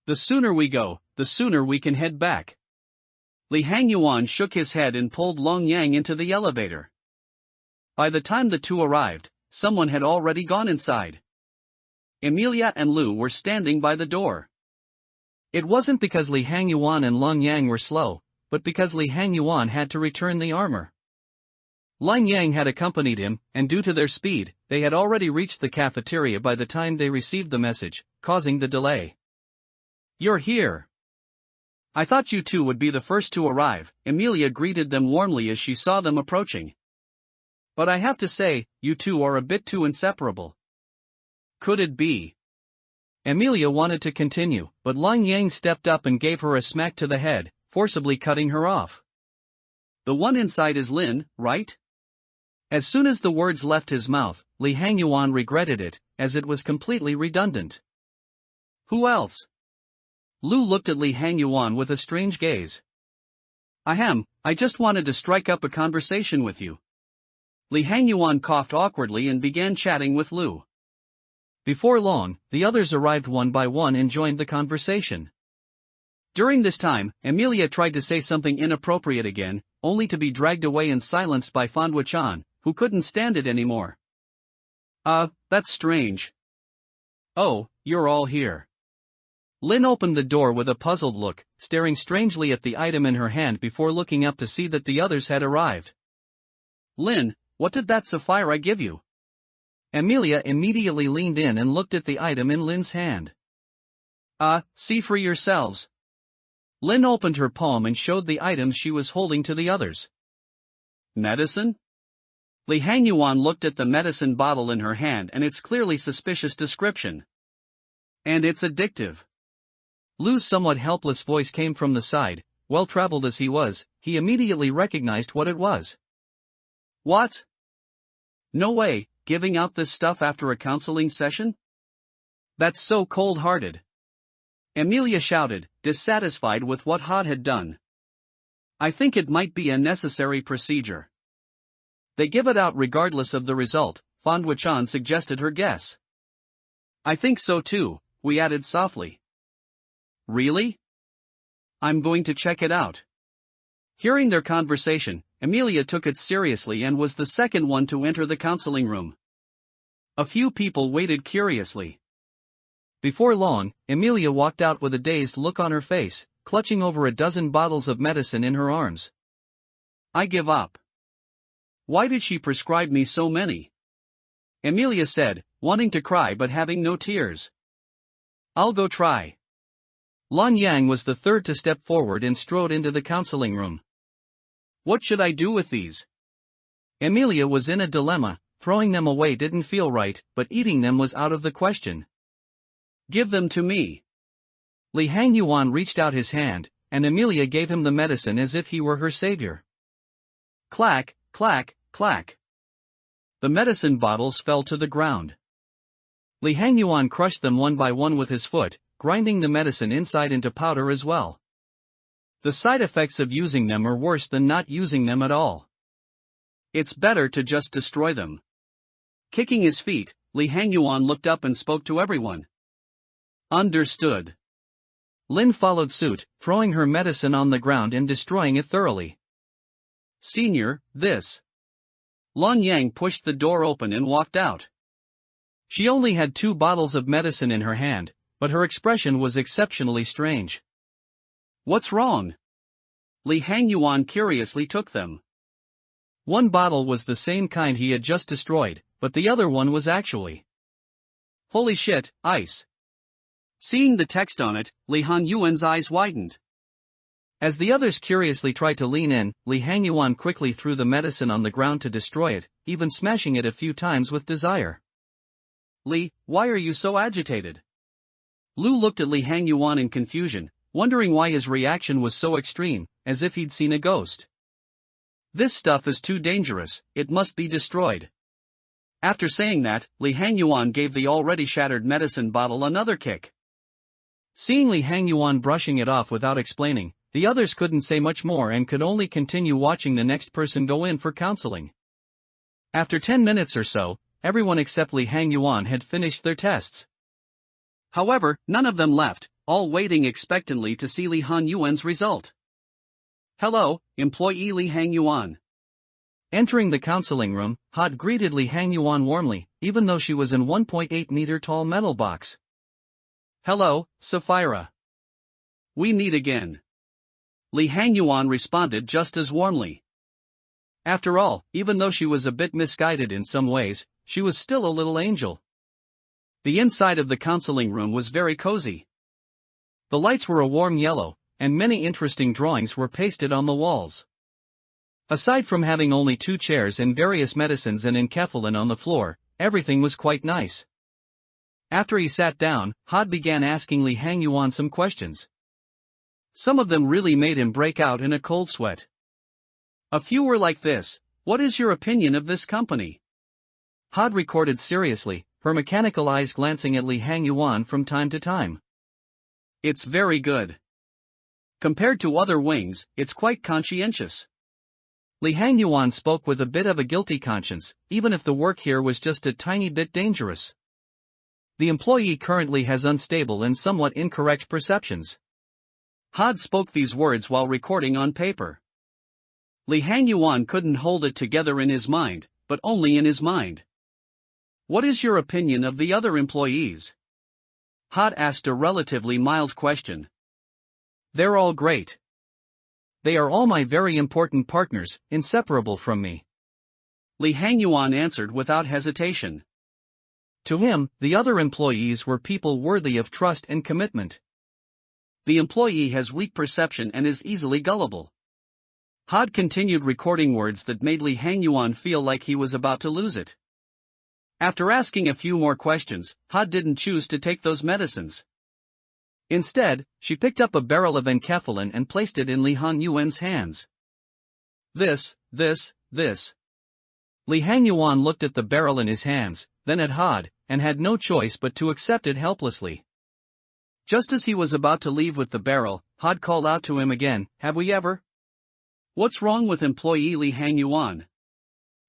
The sooner we go, the sooner we can head back. Li Hangyuan shook his head and pulled Lang Yang into the elevator. By the time the two arrived, someone had already gone inside. Emilia and Lu were standing by the door. It wasn't because Li Hangyuan and Lung Yang were slow, but because Li Hangyuan had to return the armor. Lung Yang had accompanied him, and due to their speed, they had already reached the cafeteria by the time they received the message, causing the delay. "You're here. I thought you two would be the first to arrive," Emilia greeted them warmly as she saw them approaching. "But I have to say, you two are a bit too inseparable." "Could it be?" Emilia wanted to continue, but Lung Yang stepped up and gave her a smack to the head, forcibly cutting her off. "The one inside is Lin, right?" As soon as the words left his mouth, Li Hangyuan regretted it, as it was completely redundant. "Who else?" Lu looked at Li Hangyuan with a strange gaze. I just wanted to strike up a conversation with you." Li Hangyuan coughed awkwardly and began chatting with Lu. Before long, the others arrived one by one and joined the conversation. During this time, Emilia tried to say something inappropriate again, only to be dragged away and silenced by Fanhwa-chan, who couldn't stand it anymore. That's strange." "Oh, you're all here." Lin opened the door with a puzzled look, staring strangely at the item in her hand before looking up to see that the others had arrived. "Lin, what did that Sapphira give you?" Emilia immediately leaned in and looked at the item in Lin's hand. See for yourselves." Lin opened her palm and showed the items she was holding to the others. "Medicine?" Li Hangyuan looked at the medicine bottle in her hand and its clearly suspicious description. "And it's addictive." Lu's somewhat helpless voice came from the side. Well-traveled as he was, he immediately recognized what it was. "What? No way, giving out this stuff after a counseling session? That's so cold-hearted." Emilia shouted, dissatisfied with what Hod had done. "I think it might be a necessary procedure. They give it out regardless of the result," Fanhwa-chan suggested her guess. "I think so too," we added softly. "Really? I'm going to check it out." Hearing their conversation, Emilia took it seriously and was the second one to enter the counseling room. A few people waited curiously. Before long, Emilia walked out with a dazed look on her face, clutching over a dozen bottles of medicine in her arms. "I give up. Why did she prescribe me so many?" Emilia said, wanting to cry but having no tears. "I'll go try." Lun Yang was the third to step forward and strode into the counseling room. "What should I do with these?" Emilia was in a dilemma. Throwing them away didn't feel right, but eating them was out of the question. "Give them to me." Li Hangyuan reached out his hand, and Emilia gave him the medicine as if he were her savior. Clack, clack, clack. The medicine bottles fell to the ground. Li Hangyuan crushed them one by one with his foot, grinding the medicine inside into powder as well. The side effects of using them are worse than not using them at all. It's better to just destroy them. Kicking his feet, Li Hangyuan looked up and spoke to everyone. Understood. Lin followed suit, throwing her medicine on the ground and destroying it thoroughly. Senior, this. Lun Yang pushed the door open and walked out. She only had 2 bottles of medicine in her hand, but her expression was exceptionally strange. What's wrong? Li Hangyuan curiously took them. One bottle was the same kind he had just destroyed, but the other one was actually. Holy shit, ice. Seeing the text on it, Li Hangyuan's eyes widened. As the others curiously tried to lean in, Li Hangyuan quickly threw the medicine on the ground to destroy it, even smashing it a few times with desire. Li, why are you so agitated? Lu looked at Li Hangyuan in confusion, wondering why his reaction was so extreme, as if he'd seen a ghost. This stuff is too dangerous, it must be destroyed. After saying that, Li Hangyuan gave the already shattered medicine bottle another kick. Seeing Li Hangyuan brushing it off without explaining, the others couldn't say much more and could only continue watching the next person go in for counseling. After 10 minutes or so, everyone except Li Hangyuan had finished their tests. However, none of them left, all waiting expectantly to see Li Hangyuan's result. Hello, employee Li Hangyuan. Entering the counseling room, Hod greeted Li Hangyuan warmly, even though she was in 1.8-meter tall metal box. Hello, Sapphira. We meet again. Li Hangyuan responded just as warmly. After all, even though she was a bit misguided in some ways, she was still a little angel. The inside of the counseling room was very cozy. The lights were a warm yellow, and many interesting drawings were pasted on the walls. Aside from having only 2 chairs and various medicines and enkephalin on the floor, everything was quite nice. After he sat down, Hod began asking Li Hangyuan some questions. Some of them really made him break out in a cold sweat. A few were like this: what is your opinion of this company? Hod recorded seriously, her mechanical eyes glancing at Li Hangyuan from time to time. It's very good. Compared to other wings, it's quite conscientious. Li Hangyuan spoke with a bit of a guilty conscience, even if the work here was just a tiny bit dangerous. The employee currently has unstable and somewhat incorrect perceptions. Hod spoke these words while recording on paper. Li Hangyuan couldn't hold it together in his mind, but only in his mind. What is your opinion of the other employees? Hod asked a relatively mild question. They're all great. They are all my very important partners, inseparable from me. Li Hangyuan answered without hesitation. To him, the other employees were people worthy of trust and commitment. The employee has weak perception and is easily gullible. Hod continued recording words that made Li Hangyuan feel like he was about to lose it. After asking a few more questions, Hod didn't choose to take those medicines. Instead, she picked up a barrel of enkephalin and placed it in Li Hangyuan's hands. This. Li Hangyuan looked at the barrel in his hands, then at Hod, and had no choice but to accept it helplessly. Just as he was about to leave with the barrel, Hod called out to him again, "Have we ever?" What's wrong with employee Li Hangyuan?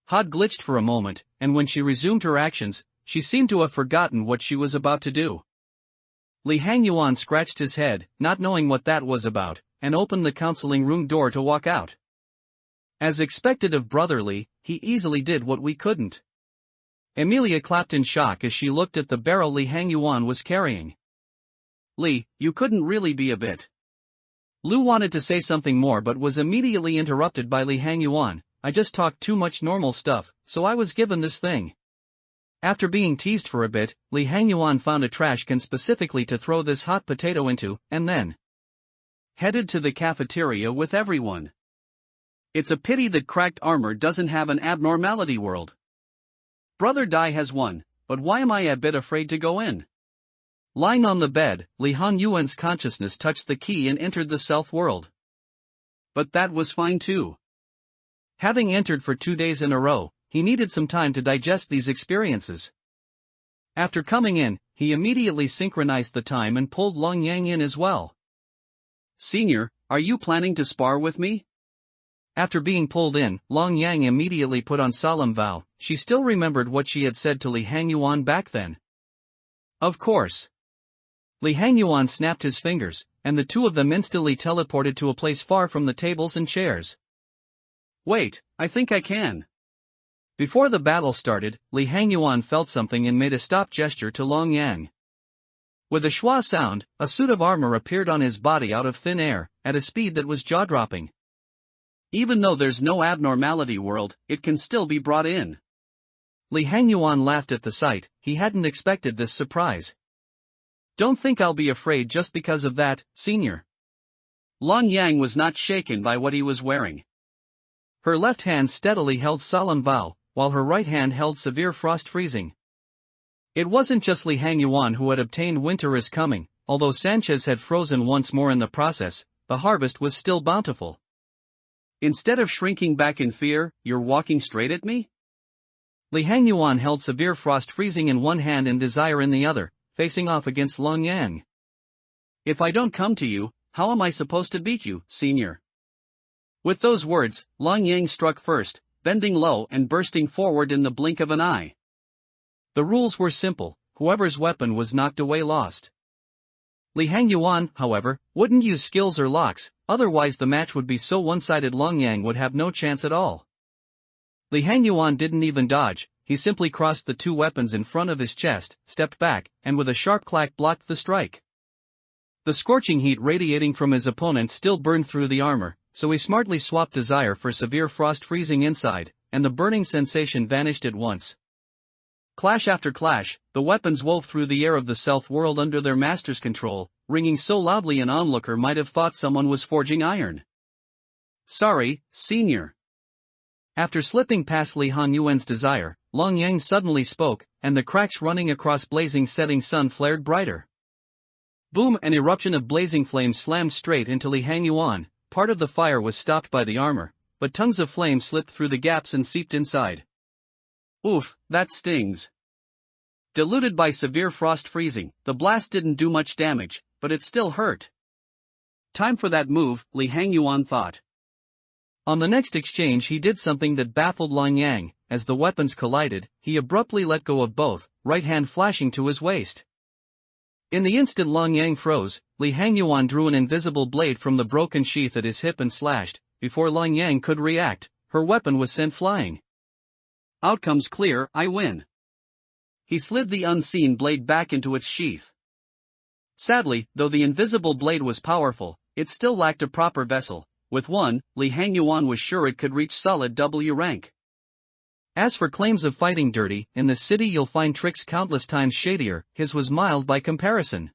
Hod glitched for a moment, and when she resumed her actions, she seemed to have forgotten what she was about to do. Li Hangyuan scratched his head, not knowing what that was about, and opened the counseling room door to walk out. As expected of Brother Li, he easily did what we couldn't. Emilia clapped in shock as she looked at the barrel Li Hangyuan was carrying. Li, you couldn't really be a bit. Lu wanted to say something more but was immediately interrupted by Li Hangyuan. I just talked too much normal stuff, so I was given this thing. After being teased for a bit, Li Hangyuan found a trash can specifically to throw this hot potato into, and then headed to the cafeteria with everyone. It's a pity that cracked armor doesn't have an abnormality world. Brother Dai has one, but why am I a bit afraid to go in? Lying on the bed, Li Hangyuan's consciousness touched the key and entered the self-world. But that was fine too. Having entered for 2 days in a row, he needed some time to digest these experiences. After coming in, he immediately synchronized the time and pulled Long Yang in as well. Senior, are you planning to spar with me? After being pulled in, Long Yang immediately put on solemn vow. She still remembered what she had said to Li Hangyuan back then. Of course. Li Hangyuan snapped his fingers, and the two of them instantly teleported to a place far from the tables and chairs. Wait, I think I can. Before the battle started, Li Hangyuan felt something and made a stop gesture to Long Yang. With a schwa sound, a suit of armor appeared on his body out of thin air, at a speed that was jaw-dropping. Even though there's no abnormality world, it can still be brought in. Li Hangyuan laughed at the sight. He hadn't expected this surprise. Don't think I'll be afraid just because of that, senior. Long Yang was not shaken by what he was wearing. Her left hand steadily held solemn vow, while her right hand held severe frost freezing. It wasn't just Li Hangyuan who had obtained winter is coming, although Sanchez had frozen once more in the process, the harvest was still bountiful. Instead of shrinking back in fear, you're walking straight at me? Li Hangyuan held severe frost freezing in one hand and desire in the other, facing off against Long Yang. If I don't come to you, how am I supposed to beat you, senior? With those words, Long Yang struck first, bending low and bursting forward in the blink of an eye. The rules were simple: whoever's weapon was knocked away lost. Li Hangyuan, however, wouldn't use skills or locks, otherwise the match would be so one-sided Long Yang would have no chance at all. Li Hangyuan didn't even dodge, he simply crossed the two weapons in front of his chest, stepped back, and with a sharp clack blocked the strike. The scorching heat radiating from his opponent still burned through the armor, so he smartly swapped desire for severe frost freezing inside, and the burning sensation vanished at once. Clash after clash, the weapons wove through the air of the self-world under their master's control, ringing so loudly an onlooker might have thought someone was forging iron. Sorry, senior. After slipping past Li Hanyuan's desire, Long Yang suddenly spoke, and the cracks running across blazing setting sun flared brighter. Boom! An eruption of blazing flames slammed straight into Li Hanyuan. Part of the fire was stopped by the armor, but tongues of flame slipped through the gaps and seeped inside. Oof, that stings. Diluted by severe frost freezing, the blast didn't do much damage, but it still hurt. Time for that move, Li Hanyuan thought. On the next exchange he did something that baffled Long Yang. As the weapons collided, he abruptly let go of both, right hand flashing to his waist. In the instant Long Yang froze, Li Hanyuan drew an invisible blade from the broken sheath at his hip and slashed. Before Long Yang could react, her weapon was sent flying. Outcome's clear, I win. He slid the unseen blade back into its sheath. Sadly, though the invisible blade was powerful, it still lacked a proper vessel. With one, Li Hanyuan was sure it could reach solid W rank. As for claims of fighting dirty, in the city you'll find tricks countless times shadier, his was mild by comparison.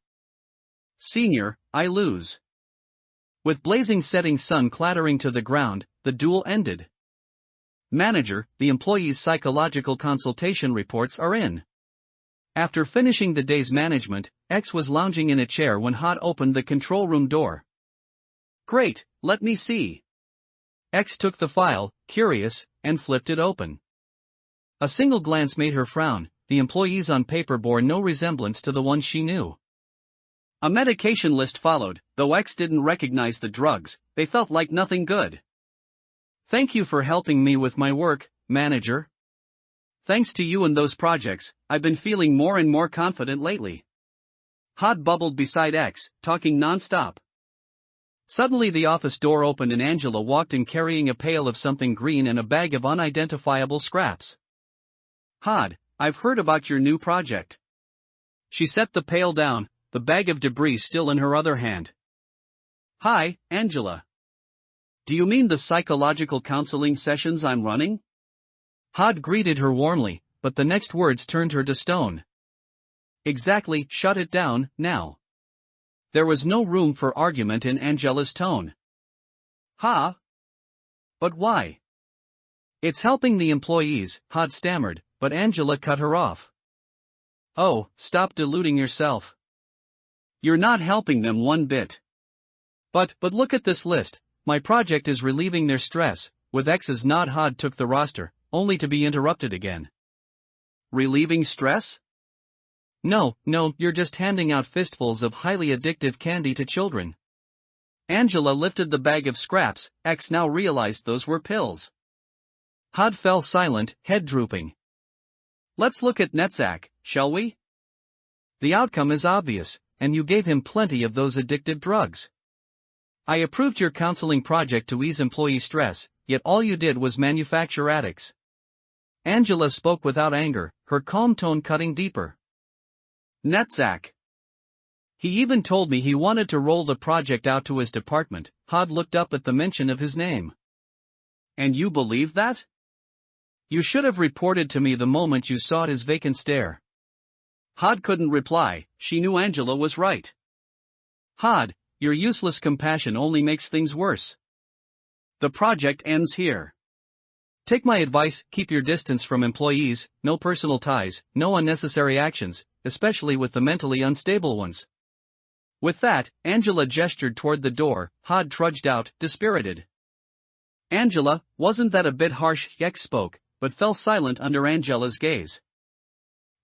Senior, I lose. With blazing setting sun clattering to the ground, the duel ended. Manager, the employee's psychological consultation reports are in. After finishing the day's management, X was lounging in a chair when Hot opened the control room door. Great, let me see. X took the file, curious, and flipped it open. A single glance made her frown. The employees on paper bore no resemblance to the ones she knew. A medication list followed, though X didn't recognize the drugs, they felt like nothing good. Thank you for helping me with my work, manager. Thanks to you and those projects, I've been feeling more and more confident lately. Hot bubbled beside X, talking non-stop. Suddenly the office door opened and Angela walked in carrying a pail of something green and a bag of unidentifiable scraps. Hod, I've heard about your new project. She set the pail down, the bag of debris still in her other hand. Hi, Angela. Do you mean the psychological counseling sessions I'm running? Hod greeted her warmly, but the next words turned her to stone. Exactly, shut it down, now. There was no room for argument in Angela's tone. Ha? But why? It's helping the employees, Hod stammered, but Angela cut her off. Oh, stop deluding yourself. You're not helping them one bit. But look at this list. My project is relieving their stress. With X's nod, Hod took the roster, only to be interrupted again. Relieving stress? No, you're just handing out fistfuls of highly addictive candy to children. Angela lifted the bag of scraps. X now realized those were pills. Hod fell silent, head drooping. Let's look at Netzach, shall we? The outcome is obvious, and you gave him plenty of those addictive drugs. I approved your counseling project to ease employee stress, yet all you did was manufacture addicts. Angela spoke without anger, her calm tone cutting deeper. Netzach. He even told me he wanted to roll the project out to his department. Hod looked up at the mention of his name. And you believe that? You should have reported to me the moment you saw his vacant stare. Hod couldn't reply, she knew Angela was right. Hod, your useless compassion only makes things worse. The project ends here. Take my advice, keep your distance from employees, no personal ties, no unnecessary actions, especially with the mentally unstable ones. With that, Angela gestured toward the door. Hod trudged out, dispirited. Angela, wasn't that a bit harsh? X spoke, but fell silent under Angela's gaze.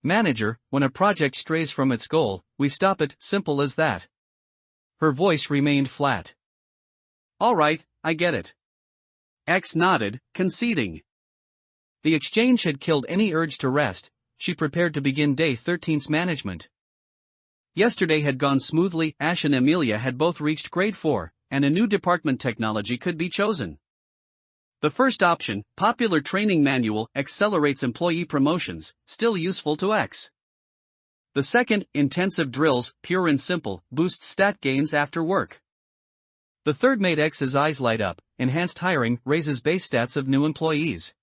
Manager, when a project strays from its goal, we stop it, simple as that. Her voice remained flat. All right, I get it. X nodded, conceding. The exchange had killed any urge to rest. She prepared to begin day 13's management. Yesterday had gone smoothly. Ash and Amelia had both reached grade 4, and a new department technology could be chosen. The first option, popular training manual, accelerates employee promotions, still useful to X. The second, intensive drills, pure and simple, boosts stat gains after work. The third made X's eyes light up, enhanced hiring, raises base stats of new employees.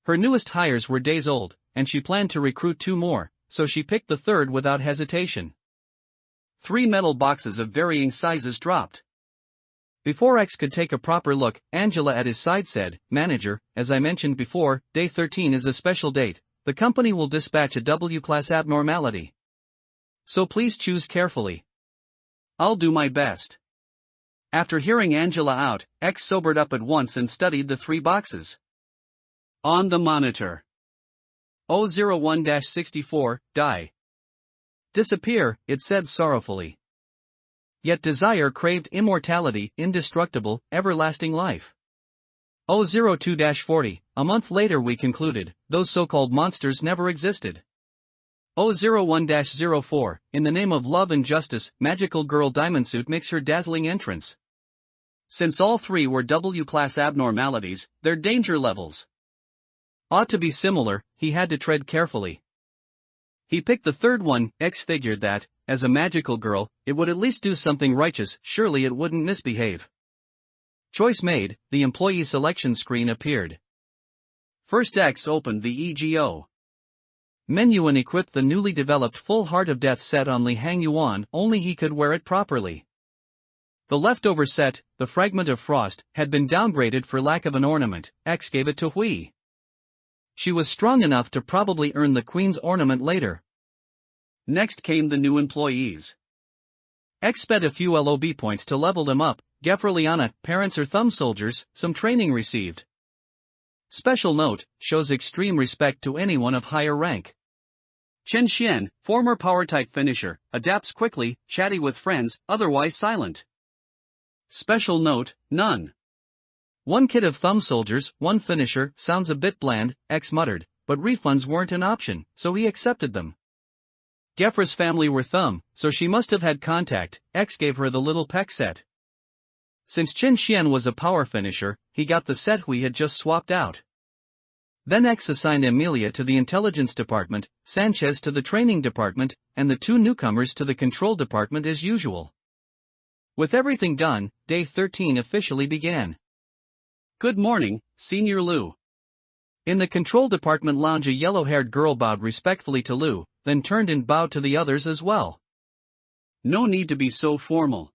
Her newest hires were days old, and she planned to recruit 2 more, so she picked the third without hesitation. 3 metal boxes of varying sizes dropped. Before X could take a proper look, Angela at his side said, "Manager, as I mentioned before, day 13 is a special date. The company will dispatch a W-class abnormality. So please choose carefully." "I'll do my best." After hearing Angela out, X sobered up at once and studied the 3 boxes. On the monitor. 001-64, die. Disappear, it said sorrowfully. Yet desire craved immortality, indestructible, everlasting life. 002-40, a month later we concluded, those so-called monsters never existed. 001-04, in the name of love and justice, magical girl Diamondsuit makes her dazzling entrance. Since all 3 were W-class abnormalities, their danger levels ought to be similar, he had to tread carefully. He picked the third one. X figured that, as a magical girl, it would at least do something righteous, surely it wouldn't misbehave. Choice made, the employee selection screen appeared. First X opened the EGO menu and equipped the newly developed full Heart of Death set on Li Hangyuan, only he could wear it properly. The leftover set, the Fragment of Frost, had been downgraded for lack of an ornament. X gave it to Hui. She was strong enough to probably earn the Queen's ornament later. Next came the new employees. X spent a few LOB points to level them up. Gefra Liana, parents or thumb soldiers, some training received. Special note, shows extreme respect to anyone of higher rank. Chen Xian, former power-type finisher, adapts quickly, chatty with friends, otherwise silent. Special note, none. 1 kit of thumb soldiers, 1 finisher, sounds a bit bland, X muttered, but refunds weren't an option, so he accepted them. Gefra's family were thumb, so she must have had contact. X gave her the little peck set. Since Chen Xian was a power finisher, he got the set we had just swapped out. Then X assigned Emilia to the intelligence department, Sanchez to the training department, and the 2 newcomers to the control department as usual. With everything done, day 13 officially began. Good morning, Senior Lu. In the control department lounge a yellow-haired girl bowed respectfully to Lu, then turned and bowed to the others as well. No need to be so formal.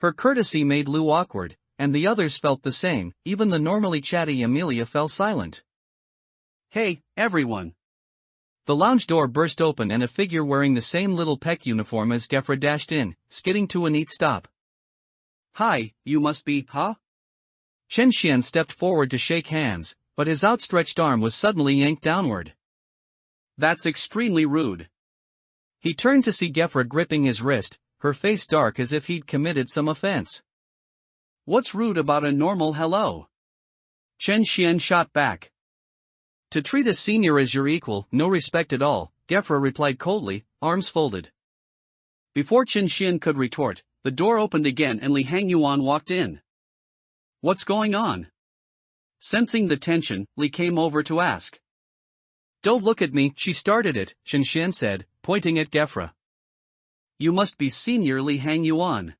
Her courtesy made Lu awkward, and the others felt the same. Even the normally chatty Emilia fell silent. Hey, everyone. The lounge door burst open and a figure wearing the same little peck uniform as Gefra dashed in, skidding to a neat stop. Hi, you must be, huh? Chen Xian stepped forward to shake hands, but his outstretched arm was suddenly yanked downward. That's extremely rude. He turned to see Gefra gripping his wrist, her face dark as if he'd committed some offense. What's rude about a normal hello? Chen Xian shot back. To treat a senior as your equal, no respect at all, Gefra replied coldly, arms folded. Before Chen Xian could retort, the door opened again and Li Hangyuan walked in. What's going on? Sensing the tension, Li came over to ask. Don't look at me, she started it, Chen Xian said, pointing at Gefra. You must be Senior Li Hangyuan.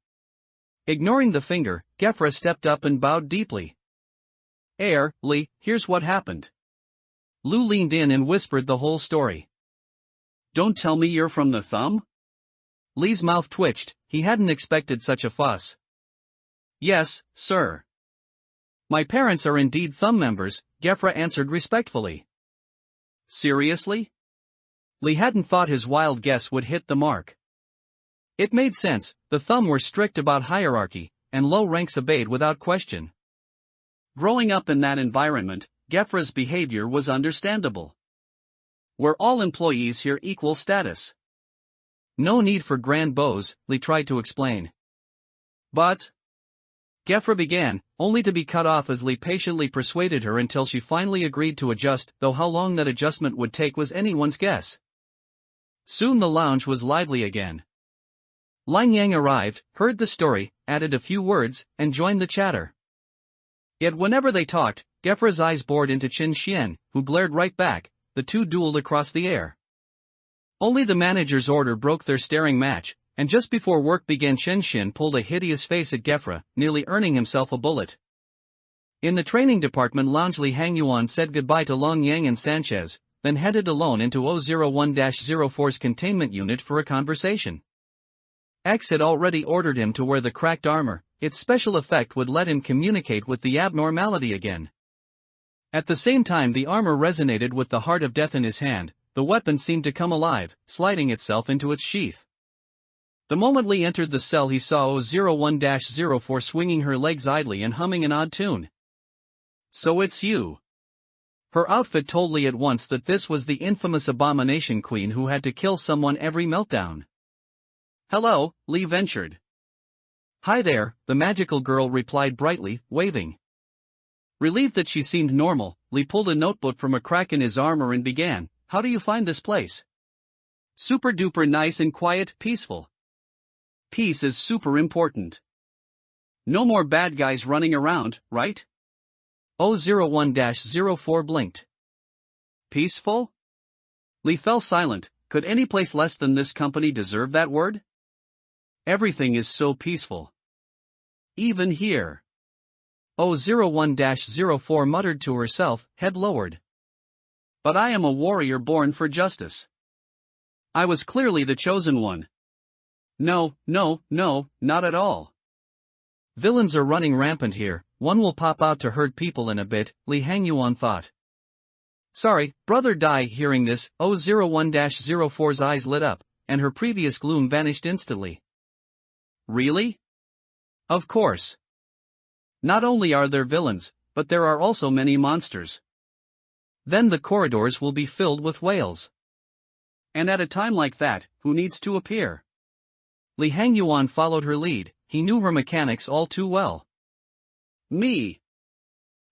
Ignoring the finger, Gefra stepped up and bowed deeply. Li, here's what happened. Lu leaned in and whispered the whole story. Don't tell me you're from the thumb? Li's mouth twitched, he hadn't expected such a fuss. Yes, sir. My parents are indeed thumb members, Gefra answered respectfully. Seriously? Li hadn't thought his wild guess would hit the mark. It made sense, the thumb were strict about hierarchy, and low ranks obeyed without question. Growing up in that environment, Gefra's behavior was understandable. We're all employees here equal status. No need for grand bows, Li tried to explain. But... Gefra began, only to be cut off as Li patiently persuaded her until she finally agreed to adjust, though how long that adjustment would take was anyone's guess. Soon the lounge was lively again. Lang Yang arrived, heard the story, added a few words, and joined the chatter. Yet whenever they talked, Gefra's eyes bored into Chen Xian, who glared right back. The two dueled across the air. Only the manager's order broke their staring match, and just before work began Shin pulled a hideous face at Gefra, nearly earning himself a bullet. In the training department lounge, Li Hangyuan said goodbye to Long Yang and Sanchez, then headed alone into 001-04's containment unit for a conversation. X had already ordered him to wear the cracked armor. Its special effect would let him communicate with the abnormality again. At the same time, the armor resonated with the heart of death in his hand. The weapon seemed to come alive, sliding itself into its sheath. The moment Li entered the cell, he saw 001-04 swinging her legs idly and humming an odd tune. "So it's you." Her outfit told Li at once that this was the infamous abomination queen who had to kill someone every meltdown. "Hello," Li ventured. "Hi there," the magical girl replied brightly, waving. Relieved that she seemed normal, Li pulled a notebook from a crack in his armor and began, "How do you find this place?" "Super duper nice and quiet, peaceful." Peace is super important. No more bad guys running around, right? 001-04 blinked. Peaceful? Li fell silent. Could any place less than this company deserve that word? Everything is so peaceful. Even here. 001-04 muttered to herself, head lowered. But I am a warrior born for justice. I was clearly the chosen one. No, not at all. Villains are running rampant here. One will pop out to hurt people in a bit, Li Hangyuan thought. Sorry, brother Dai. Hearing this, 001-04's eyes lit up, and her previous gloom vanished instantly. Really? Of course. Not only are there villains, but there are also many monsters. Then the corridors will be filled with whales. And at a time like that, who needs to appear? Li Hangyuan followed her lead. He knew her mechanics all too well. Me.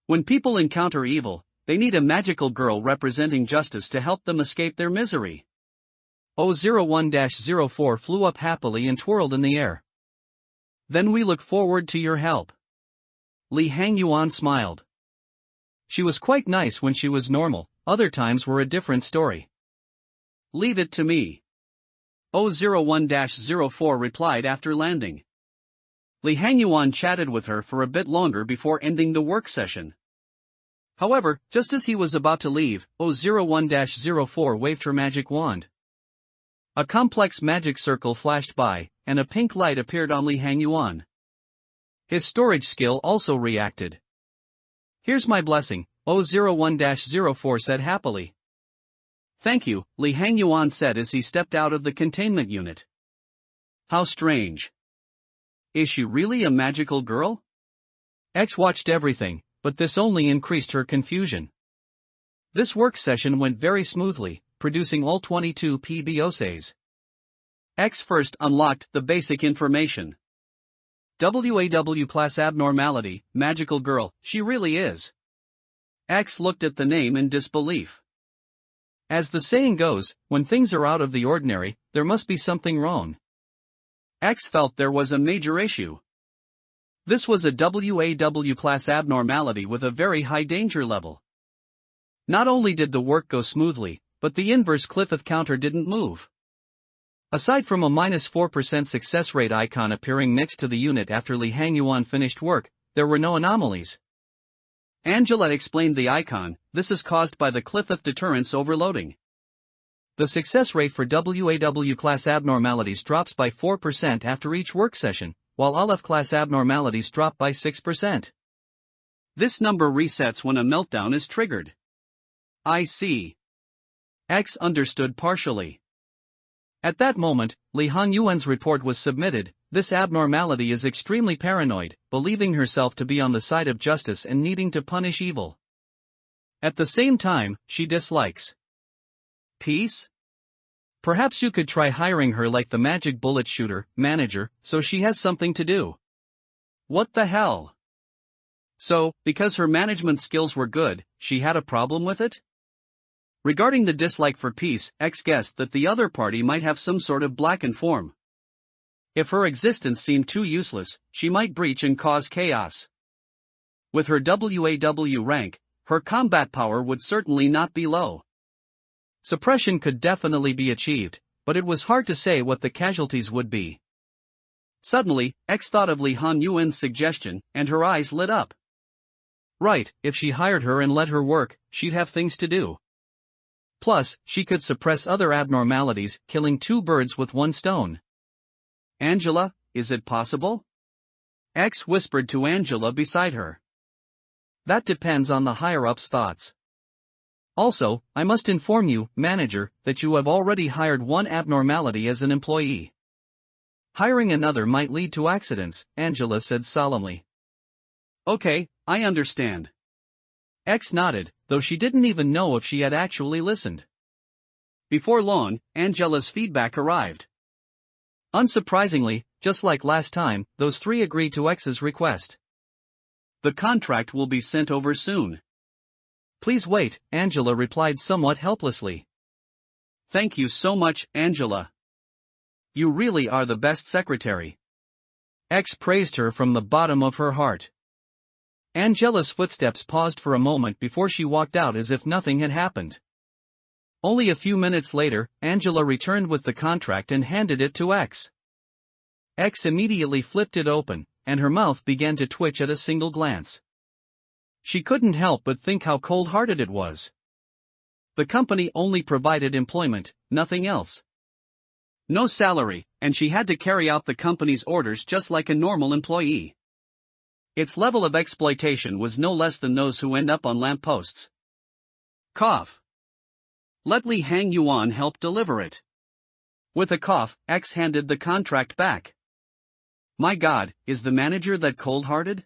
When people encounter evil, they need a magical girl representing justice to help them escape their misery. 001-04 flew up happily and twirled in the air. Then we look forward to your help. Li Hangyuan smiled. She was quite nice when she was normal, other times were a different story. Leave it to me. 001-04 replied after landing. Li Hangyuan chatted with her for a bit longer before ending the work session. However, just as he was about to leave, 001-04 waved her magic wand. A complex magic circle flashed by, and a pink light appeared on Li Hangyuan. His storage skill also reacted. Here's my blessing, 001-04 said happily. Thank you, Li Hangyuan said as he stepped out of the containment unit. How strange. Is she really a magical girl? X watched everything, but this only increased her confusion. This work session went very smoothly, producing all 22 PBOSs. X first unlocked the basic information. WAW class abnormality, magical girl, she really is. X looked at the name in disbelief. As the saying goes, when things are out of the ordinary, there must be something wrong. X felt there was a major issue. This was a WAW class abnormality with a very high danger level. Not only did the work go smoothly, but the inverse Clifford counter didn't move. Aside from a -4% success rate icon appearing next to the unit after Li Hangyuan finished work, there were no anomalies. Angela explained the icon. This is caused by the Clifford deterrence overloading. The success rate for WAW class abnormalities drops by 4% after each work session, while Aleph class abnormalities drop by 6%. This number resets when a meltdown is triggered. I see. X understood partially. At that moment, Li Hangyuan's report was submitted. This abnormality is extremely paranoid, believing herself to be on the side of justice and needing to punish evil. At the same time, she dislikes peace? Perhaps you could try hiring her like the magic bullet shooter manager, so she has something to do. What the hell? So, because her management skills were good, she had a problem with it? Regarding the dislike for peace, X guessed that the other party might have some sort of blackened form. If her existence seemed too useless, she might breach and cause chaos. With her WAW rank, her combat power would certainly not be low. Suppression could definitely be achieved, but it was hard to say what the casualties would be. Suddenly, X thought of Li Hanyuan's suggestion, and her eyes lit up. Right, if she hired her and let her work, she'd have things to do. Plus, she could suppress other abnormalities, killing two birds with one stone. Angela, is it possible? X whispered to Angela beside her. That depends on the higher-ups' thoughts. Also, I must inform you, manager, that you have already hired one abnormality as an employee. Hiring another might lead to accidents, Angela said solemnly. Okay, I understand. X nodded, though she didn't even know if she had actually listened. Before long, Angela's feedback arrived. Unsurprisingly, just like last time, those three agreed to X's request. The contract will be sent over soon. Please wait, Angela replied somewhat helplessly. Thank you so much, Angela. You really are the best secretary. X praised her from the bottom of her heart. Angela's footsteps paused for a moment before she walked out as if nothing had happened. Only a few minutes later, Angela returned with the contract and handed it to X. X immediately flipped it open, and her mouth began to twitch at a single glance. She couldn't help but think how cold-hearted it was. The company only provided employment, nothing else. No salary, and she had to carry out the company's orders just like a normal employee. Its level of exploitation was no less than those who end up on lampposts. Cough. Let Li Hanyuan help deliver it. With a cough, X handed the contract back. My God, is the manager that cold-hearted?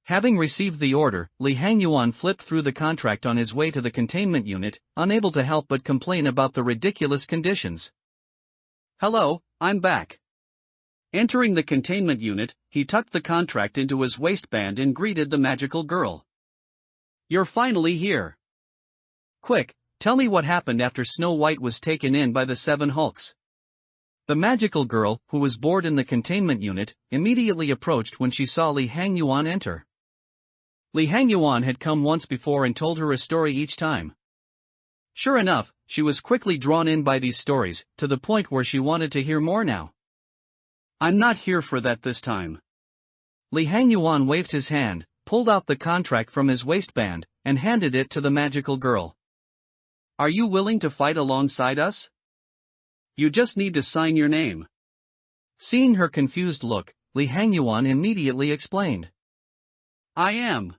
Having received the order, Li Hanyuan flipped through the contract on his way to the containment unit, unable to help but complain about the ridiculous conditions. Hello, I'm back. Entering the containment unit, he tucked the contract into his waistband and greeted the magical girl. You're finally here. Quick, tell me what happened after Snow White was taken in by the 7 Hulks. The magical girl, who was bored in the containment unit, immediately approached when she saw Li Hanyuan enter. Li Hanyuan had come once before and told her a story each time. Sure enough, she was quickly drawn in by these stories, to the point where she wanted to hear more now. I'm not here for that this time. Li Hanyuan waved his hand, pulled out the contract from his waistband, and handed it to the magical girl. Are you willing to fight alongside us? You just need to sign your name. Seeing her confused look, Li Hanyuan immediately explained. I am.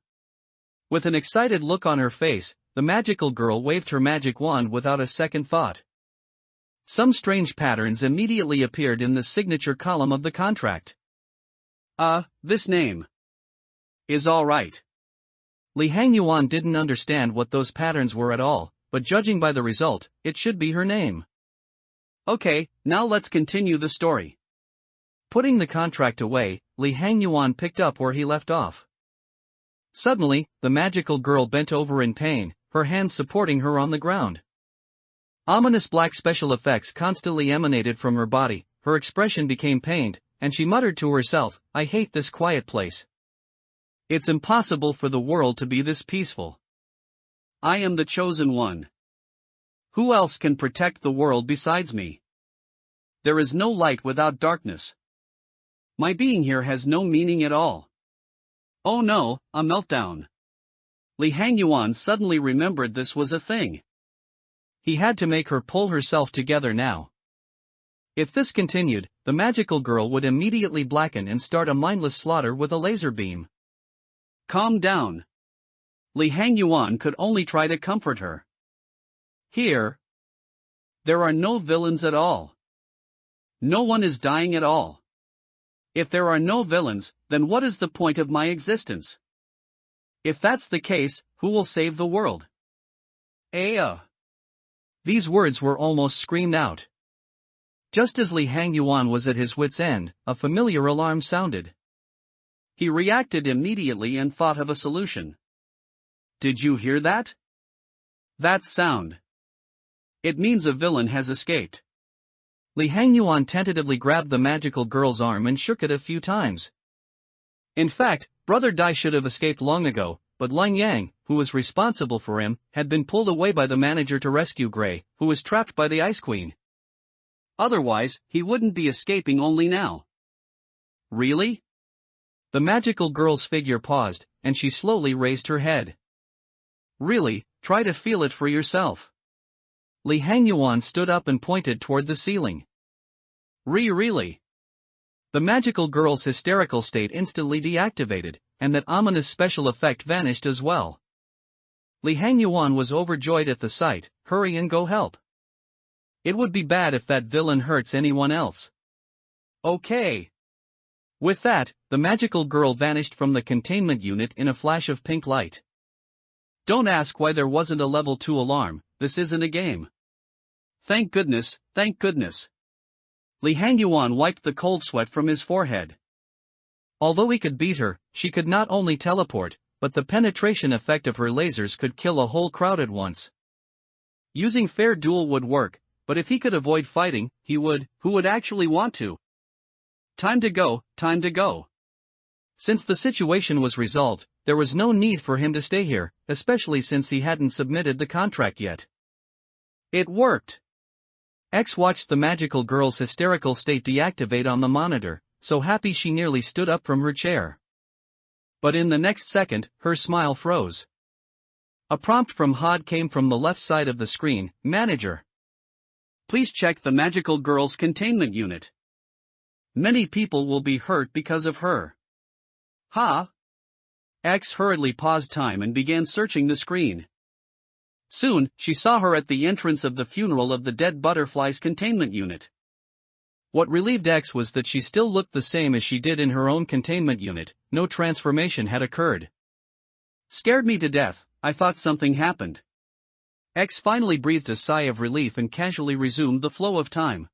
With an excited look on her face, the magical girl waved her magic wand without a second thought. Some strange patterns immediately appeared in the signature column of the contract. This name is all right. Li Hanyuan didn't understand what those patterns were at all, but judging by the result, it should be her name. Okay, now let's continue the story. Putting the contract away, Li Hanyuan picked up where he left off. Suddenly, the magical girl bent over in pain, her hands supporting her on the ground. Ominous black special effects constantly emanated from her body, her expression became pained, and she muttered to herself, I hate this quiet place. It's impossible for the world to be this peaceful. I am the chosen one. Who else can protect the world besides me? There is no light without darkness. My being here has no meaning at all. Oh no, a meltdown. Li Hanyuan suddenly remembered this was a thing. He had to make her pull herself together now. If this continued, the magical girl would immediately blacken and start a mindless slaughter with a laser beam. Calm down. Li Hanyuan could only try to comfort her. Here, there are no villains at all. No one is dying at all. If there are no villains, then what is the point of my existence? If that's the case, who will save the world? These words were almost screamed out. Just as Li Hanyuan was at his wit's end, a familiar alarm sounded. He reacted immediately and thought of a solution. Did you hear that? That sound. It means a villain has escaped. Li Hanyuan tentatively grabbed the magical girl's arm and shook it a few times. In fact, Brother Dai should have escaped long ago, but Lang Yang, who was responsible for him, had been pulled away by the manager to rescue Gray, who was trapped by the Ice Queen. Otherwise, he wouldn't be escaping only now. Really? The magical girl's figure paused, and she slowly raised her head. Really, try to feel it for yourself. Li Hangyuan stood up and pointed toward the ceiling. Really? The magical girl's hysterical state instantly deactivated, and that ominous special effect vanished as well. Li Hangyuan was overjoyed at the sight. Hurry and go help. It would be bad if that villain hurts anyone else. Okay. With that, the magical girl vanished from the containment unit in a flash of pink light. Don't ask why there wasn't a level 2 alarm, this isn't a game. Thank goodness, thank goodness. Li Hangyuan wiped the cold sweat from his forehead. Although he could beat her, she could not only teleport, but the penetration effect of her lasers could kill a whole crowd at once. Using fair duel would work, but if he could avoid fighting, he would. Who would actually want to? Time to go, time to go. Since the situation was resolved, there was no need for him to stay here, especially since he hadn't submitted the contract yet. It worked. X watched the magical girl's hysterical state deactivate on the monitor, so happy she nearly stood up from her chair. But in the next second, her smile froze. A prompt from HUD came from the left side of the screen. Manager, please check the magical girl's containment unit. Many people will be hurt because of her. X hurriedly paused time and began searching the screen. Soon, she saw her at the entrance of the funeral of the dead butterfly's containment unit. What relieved X was that she still looked the same as she did in her own containment unit. No transformation had occurred. Scared me to death, I thought something happened. X finally breathed a sigh of relief and casually resumed the flow of time.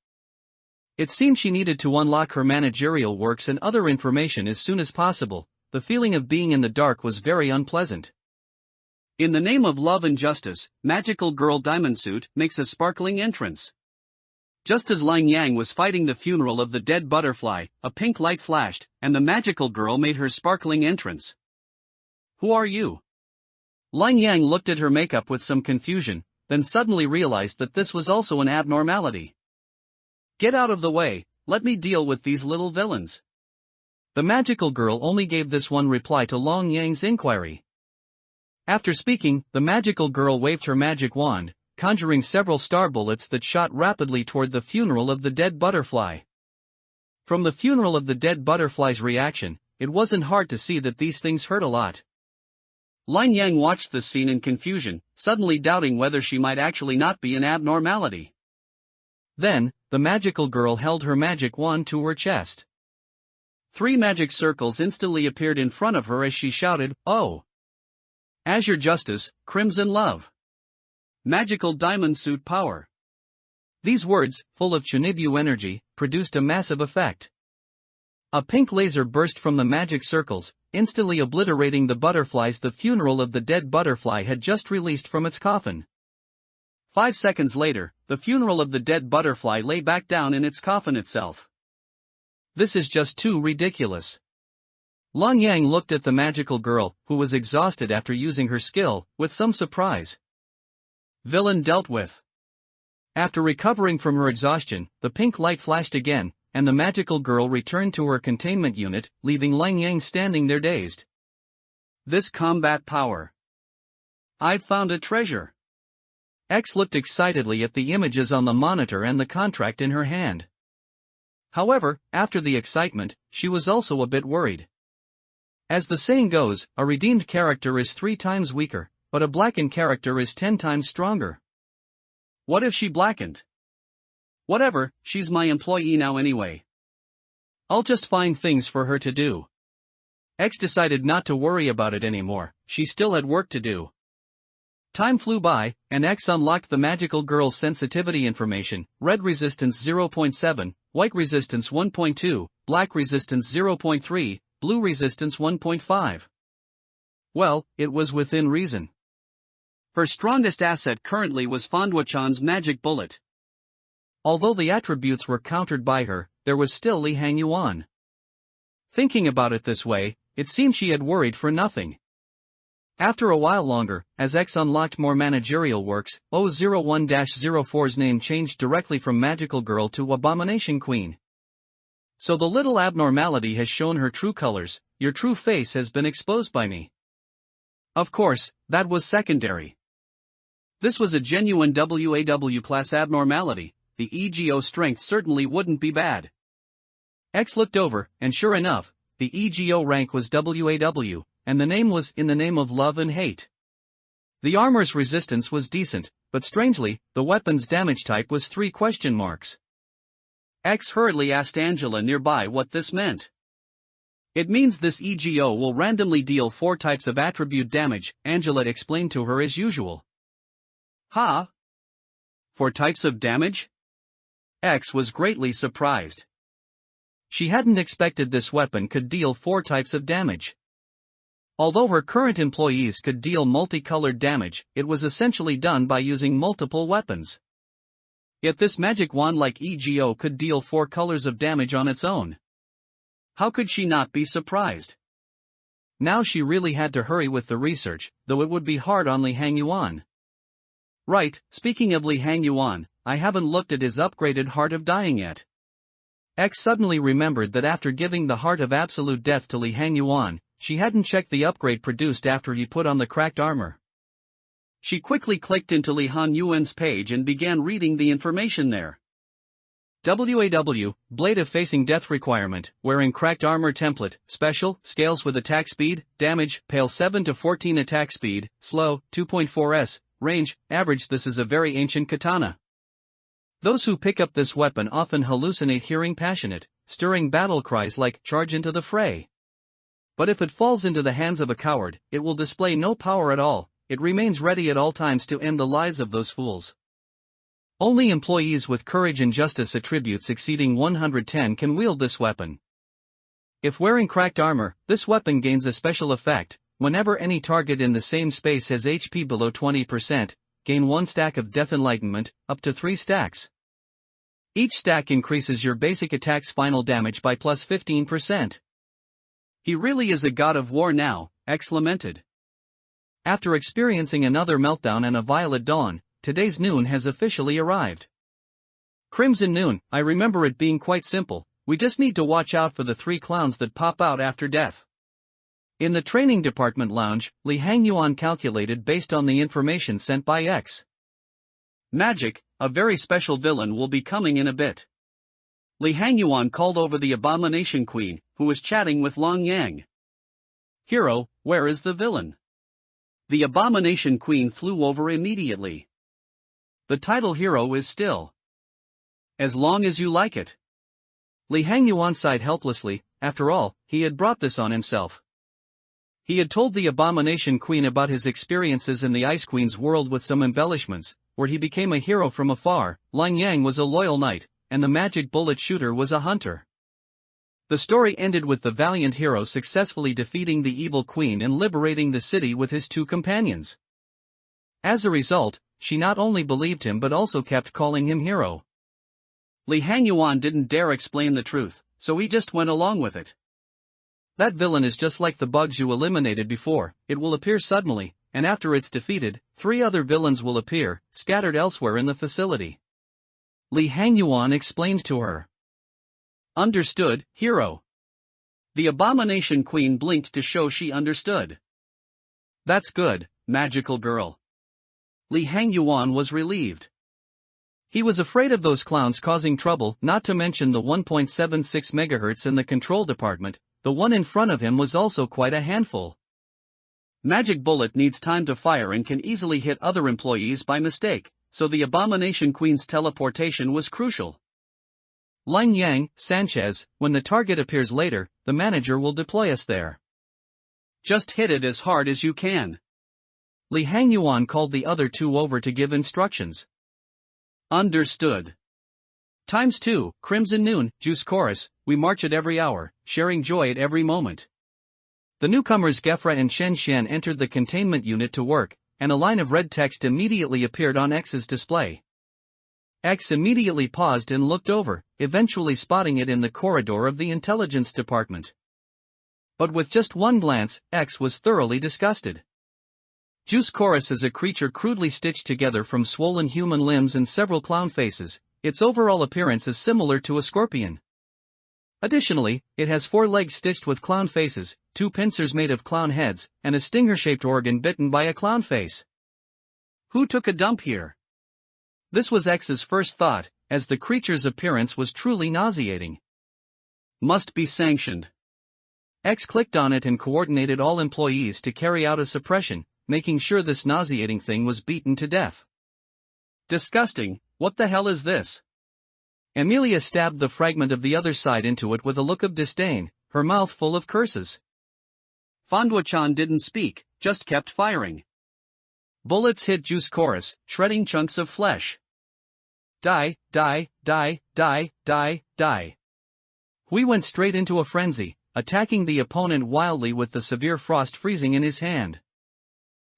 It seemed she needed to unlock her managerial works and other information as soon as possible. The feeling of being in the dark was very unpleasant. In the name of love and justice, Magical Girl Diamond Suit makes a sparkling entrance. Just as Lang Yang was fighting the funeral of the dead butterfly, a pink light flashed, and the magical girl made her sparkling entrance. Who are you? Lang Yang looked at her makeup with some confusion, then suddenly realized that this was also an abnormality. Get out of the way, let me deal with these little villains. The magical girl only gave this one reply to Lang Yang's inquiry. After speaking, the magical girl waved her magic wand, conjuring several star bullets that shot rapidly toward the funeral of the dead butterfly. From the funeral of the dead butterfly's reaction, it wasn't hard to see that these things hurt a lot. Lang Yang watched the scene in confusion, suddenly doubting whether she might actually not be an abnormality. Then, the magical girl held her magic wand to her chest. 3 magic circles instantly appeared in front of her as she shouted, "Oh! Azure Justice, Crimson Love! Magical Diamond Suit Power!" These words, full of Chunibyu energy, produced a massive effect. A pink laser burst from the magic circles, instantly obliterating the butterflies the funeral of the dead butterfly had just released from its coffin. 5 seconds later, the funeral of the dead butterfly lay back down in its coffin itself. This is just too ridiculous. Lang Yang looked at the magical girl, who was exhausted after using her skill, with some surprise. Villain dealt with. After recovering from her exhaustion, the pink light flashed again, and the magical girl returned to her containment unit, leaving Lang Yang standing there dazed. This combat power. I've found a treasure. X looked excitedly at the images on the monitor and the contract in her hand. However, after the excitement, she was also a bit worried. As the saying goes, a redeemed character is 3 times weaker, but a blackened character is 10 times stronger. What if she blackened? Whatever, she's my employee now anyway. I'll just find things for her to do. X decided not to worry about it anymore, she still had work to do. Time flew by, and X unlocked the magical girl's sensitivity information: red resistance 0.7, white resistance 1.2, black resistance 0.3, blue resistance 1.5. Well, it was within reason. Her strongest asset currently was Fondwa-chan's magic bullet. Although the attributes were countered by her, there was still Li Hangyuan. Thinking about it this way, it seemed she had worried for nothing. After a while longer, as X unlocked more managerial works, 001-04's name changed directly from Magical Girl to Abomination Queen. So the little abnormality has shown her true colors, your true face has been exposed by me. Of course, that was secondary. This was a genuine WAW class abnormality, the EGO strength certainly wouldn't be bad. X looked over, and sure enough, the EGO rank was WAW, and the name was In the Name of Love and Hate. The armor's resistance was decent, but strangely, the weapon's damage type was 3 question marks. X hurriedly asked Angela nearby what this meant. It means this EGO will randomly deal 4 types of attribute damage, Angela explained to her as usual. Huh? 4 types of damage? X was greatly surprised. She hadn't expected this weapon could deal 4 types of damage. Although her current employees could deal multicolored damage, it was essentially done by using multiple weapons. Yet this magic wand like EGO could deal 4 colors of damage on its own. How could she not be surprised? Now she really had to hurry with the research, though it would be hard on Li Hangyuan. Right, speaking of Li Hangyuan, I haven't looked at his upgraded Heart of Dying yet. X suddenly remembered that after giving the Heart of Absolute Death to Li Hangyuan, she hadn't checked the upgrade produced after he put on the cracked armor. She quickly clicked into Li Hangyuan's page and began reading the information there. WAW, Blade of Facing Death requirement, wearing cracked armor template, special, scales with attack speed, damage, pale 7 to 14 attack speed, slow, 2.4s, range, average. This is a very ancient katana. Those who pick up this weapon often hallucinate hearing passionate, stirring battle cries like, charge into the fray. But if it falls into the hands of a coward, it will display no power at all, it remains ready at all times to end the lives of those fools. Only employees with courage and justice attributes exceeding 110 can wield this weapon. If wearing cracked armor, this weapon gains a special effect. Whenever any target in the same space has HP below 20%, gain 1 stack of Death Enlightenment, up to 3 stacks. Each stack increases your basic attack's final damage by plus 15%. He really is a god of war now, X lamented. After experiencing another meltdown and a violet dawn, today's noon has officially arrived. Crimson Noon, I remember it being quite simple, we just need to watch out for the 3 clowns that pop out after death. In the training department lounge, Li Hangyuan calculated based on the information sent by X. Magic, a very special villain will be coming in a bit. Li Hangyuan called over the Abomination Queen, who was chatting with Long Yang. Hero, where is the villain? The Abomination Queen flew over immediately. The title hero is still. As long as you like it. Li Hangyuan sighed helplessly, after all, he had brought this on himself. He had told the Abomination Queen about his experiences in the Ice Queen's world with some embellishments, where he became a hero from afar, Long Yang was a loyal knight, and the magic bullet shooter was a hunter. The story ended with the valiant hero successfully defeating the evil queen and liberating the city with his 2 companions. As a result, she not only believed him but also kept calling him hero. Li Hangyuan didn't dare explain the truth, so he just went along with it. That villain is just like the bugs you eliminated before, it will appear suddenly, and after it's defeated, 3 other villains will appear, scattered elsewhere in the facility. Li Hangyuan explained to her. Understood, hero. The Abomination Queen blinked to show she understood. That's good, magical girl. Li Hangyuan was relieved. He was afraid of those clowns causing trouble, not to mention the 1.76 MHz in the control department. The one in front of him was also quite a handful. Magic bullet needs time to fire and can easily hit other employees by mistake, so the Abomination Queen's teleportation was crucial. Lang Yang, Sanchez, when the target appears later, the manager will deploy us there. Just hit it as hard as you can. Li Hangyuan called the other 2 over to give instructions. Understood. ×2, Crimson Noon, Juice Chorus, we march at every hour, sharing joy at every moment. The newcomers Gefra and Shen Xian entered the containment unit to work, and a line of red text immediately appeared on X's display. X immediately paused and looked over, eventually spotting it in the corridor of the intelligence department. But with just one glance, X was thoroughly disgusted. Juice Chorus is a creature crudely stitched together from swollen human limbs and several clown faces. Its overall appearance is similar to a scorpion. Additionally, it has 4 legs stitched with clown faces, 2 pincers made of clown heads, and a stinger-shaped organ bitten by a clown face. Who took a dump here? This was X's first thought, as the creature's appearance was truly nauseating. Must be sanctioned. X clicked on it and coordinated all employees to carry out a suppression, making sure this nauseating thing was beaten to death. Disgusting, what the hell is this? Amelia stabbed the fragment of the other side into it with a look of disdain, her mouth full of curses. Fondwa-chan didn't speak, just kept firing. Bullets hit Juice Chorus, shredding chunks of flesh. Die, die, die, die, die, die. We went straight into a frenzy, attacking the opponent wildly with the severe frost freezing in his hand.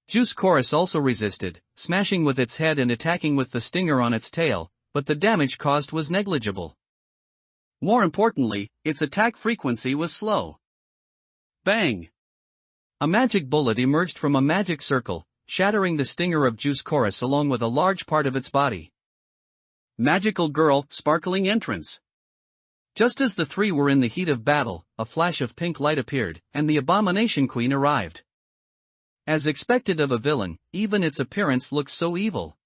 Juice Chorus also resisted, smashing with its head and attacking with the stinger on its tail, but the damage caused was negligible. More importantly, its attack frequency was slow. Bang! A magic bullet emerged from a magic circle, shattering the stinger of Juice Chorus along with a large part of its body. Magical girl, sparkling entrance. Just as the 3 were in the heat of battle, a flash of pink light appeared, and the Abomination Queen arrived. As expected of a villain, even its appearance looked so evil.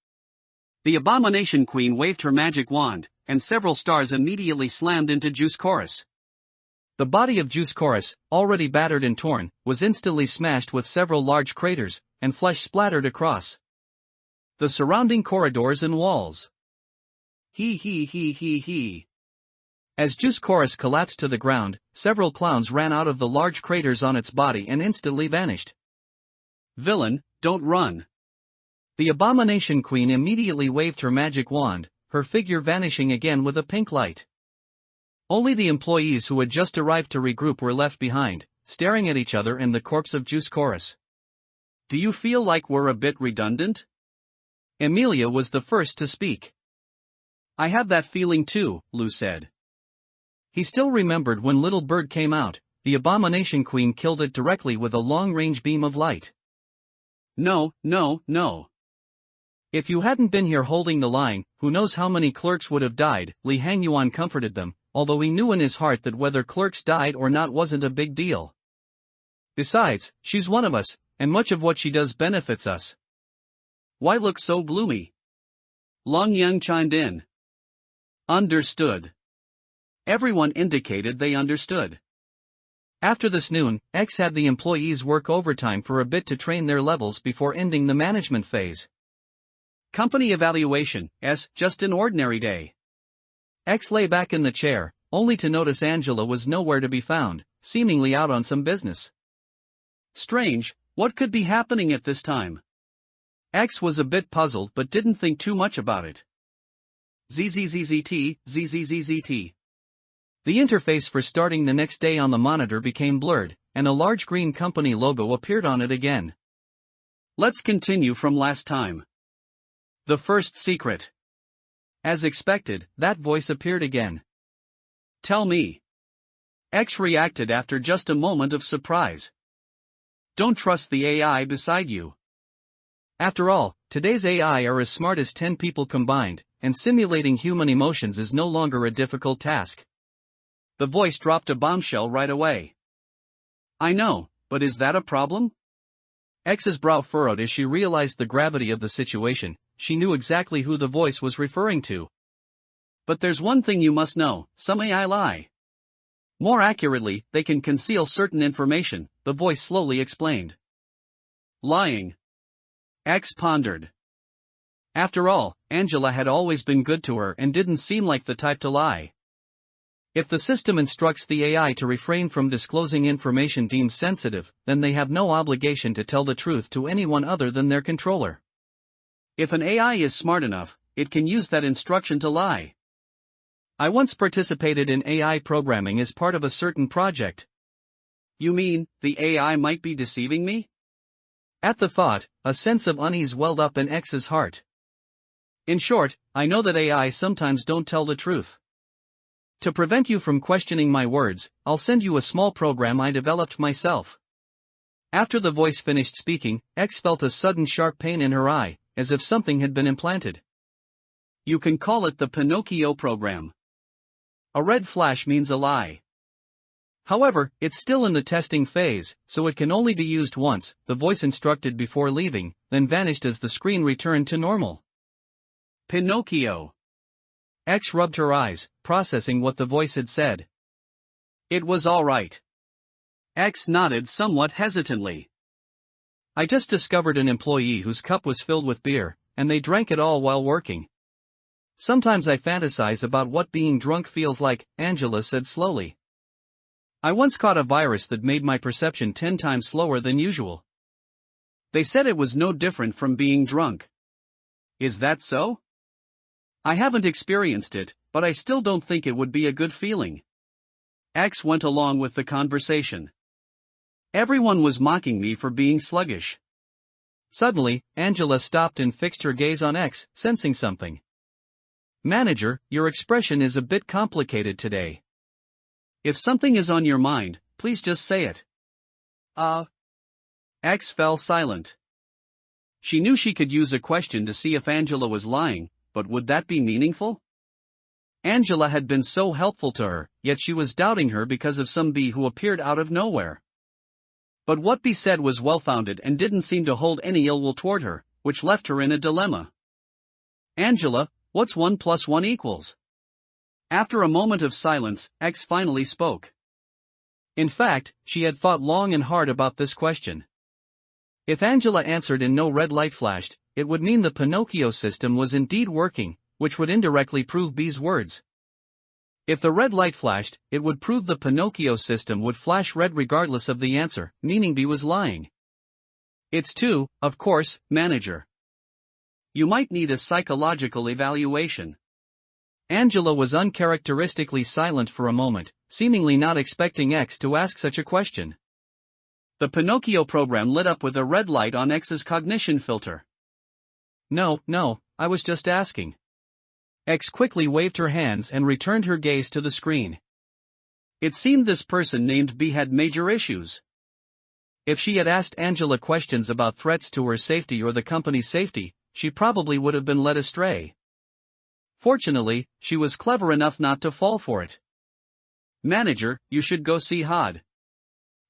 The Abomination Queen waved her magic wand, and several stars immediately slammed into Juice Chorus. The body of Juice Chorus, already battered and torn, was instantly smashed with several large craters, and flesh splattered across the surrounding corridors and walls. He. As Juice Chorus collapsed to the ground, several clowns ran out of the large craters on its body and instantly vanished. Villain, don't run. The Abomination Queen immediately waved her magic wand, her figure vanishing again with a pink light. Only the employees who had just arrived to regroup were left behind, staring at each other and the corpse of Juice Chorus. Do you feel like we're a bit redundant? Amelia was the first to speak. I have that feeling too, Lou said. He still remembered when Little Bird came out, the Abomination Queen killed it directly with a long-range beam of light. No. If you hadn't been here holding the line, who knows how many clerks would have died, Lee Hangyuan comforted them, although he knew in his heart that whether clerks died or not wasn't a big deal. Besides, she's one of us, and much of what she does benefits us. Why look so gloomy? Long Yang chimed in. Understood. Everyone indicated they understood. After this noon, X had the employees work overtime for a bit to train their levels before ending the management phase. Company evaluation, just an ordinary day. X lay back in the chair, only to notice Angela was nowhere to be found, seemingly out on some business. Strange, what could be happening at this time? X was a bit puzzled but didn't think too much about it. ZZZZT. The interface for starting the next day on the monitor became blurred, and a large green company logo appeared on it again. Let's continue from last time. The first secret. As expected, that voice appeared again. Tell me. X reacted after just a moment of surprise. Don't trust the AI beside you. After all, today's AI are as smart as 10 people combined, and simulating human emotions is no longer a difficult task. The voice dropped a bombshell right away. I know, but is that a problem? X's brow furrowed as she realized the gravity of the situation. She knew exactly who the voice was referring to. But there's one thing you must know, some AI lie. More accurately, they can conceal certain information, the voice slowly explained. Lying. X pondered. After all, Angela had always been good to her and didn't seem like the type to lie. If the system instructs the AI to refrain from disclosing information deemed sensitive, then they have no obligation to tell the truth to anyone other than their controller. If an AI is smart enough, it can use that instruction to lie. I once participated in AI programming as part of a certain project. You mean, the AI might be deceiving me? At the thought, a sense of unease welled up in X's heart. In short, I know that AI sometimes don't tell the truth. To prevent you from questioning my words, I'll send you a small program I developed myself. After the voice finished speaking, X felt a sudden sharp pain in her eye, as if something had been implanted. You can call it the Pinocchio program. A red flash means a lie. However, it's still in the testing phase, so it can only be used once, the voice instructed before leaving, then vanished as the screen returned to normal. Pinocchio. X rubbed her eyes, processing what the voice had said. It was all right. X nodded somewhat hesitantly. I just discovered an employee whose cup was filled with beer, and they drank it all while working. Sometimes I fantasize about what being drunk feels like, Angela said slowly. I once caught a virus that made my perception 10 times slower than usual. They said it was no different from being drunk. Is that so? I haven't experienced it, but I still don't think it would be a good feeling. X went along with the conversation. Everyone was mocking me for being sluggish. Suddenly, Angela stopped and fixed her gaze on X, sensing something. Manager, your expression is a bit complicated today. If something is on your mind, please just say it. X fell silent. She knew she could use a question to see if Angela was lying, but would that be meaningful? Angela had been so helpful to her, yet she was doubting her because of some B who appeared out of nowhere. But what B said was well-founded and didn't seem to hold any ill will toward her, which left her in a dilemma. Angela, what's 1 + 1 equals? After a moment of silence, X finally spoke. In fact, she had thought long and hard about this question. If Angela answered and no red light flashed, it would mean the Pinocchio system was indeed working, which would indirectly prove B's words. If the red light flashed, it would prove the Pinocchio system would flash red regardless of the answer, meaning B was lying. It's too, of course, manager. You might need a psychological evaluation. Angela was uncharacteristically silent for a moment, seemingly not expecting X to ask such a question. The Pinocchio program lit up with a red light on X's cognition filter. No, I was just asking. X quickly waved her hands and returned her gaze to the screen. It seemed this person named B had major issues. If she had asked Angela questions about threats to her safety or the company's safety, she probably would have been led astray. Fortunately, she was clever enough not to fall for it. Manager, you should go see Hod.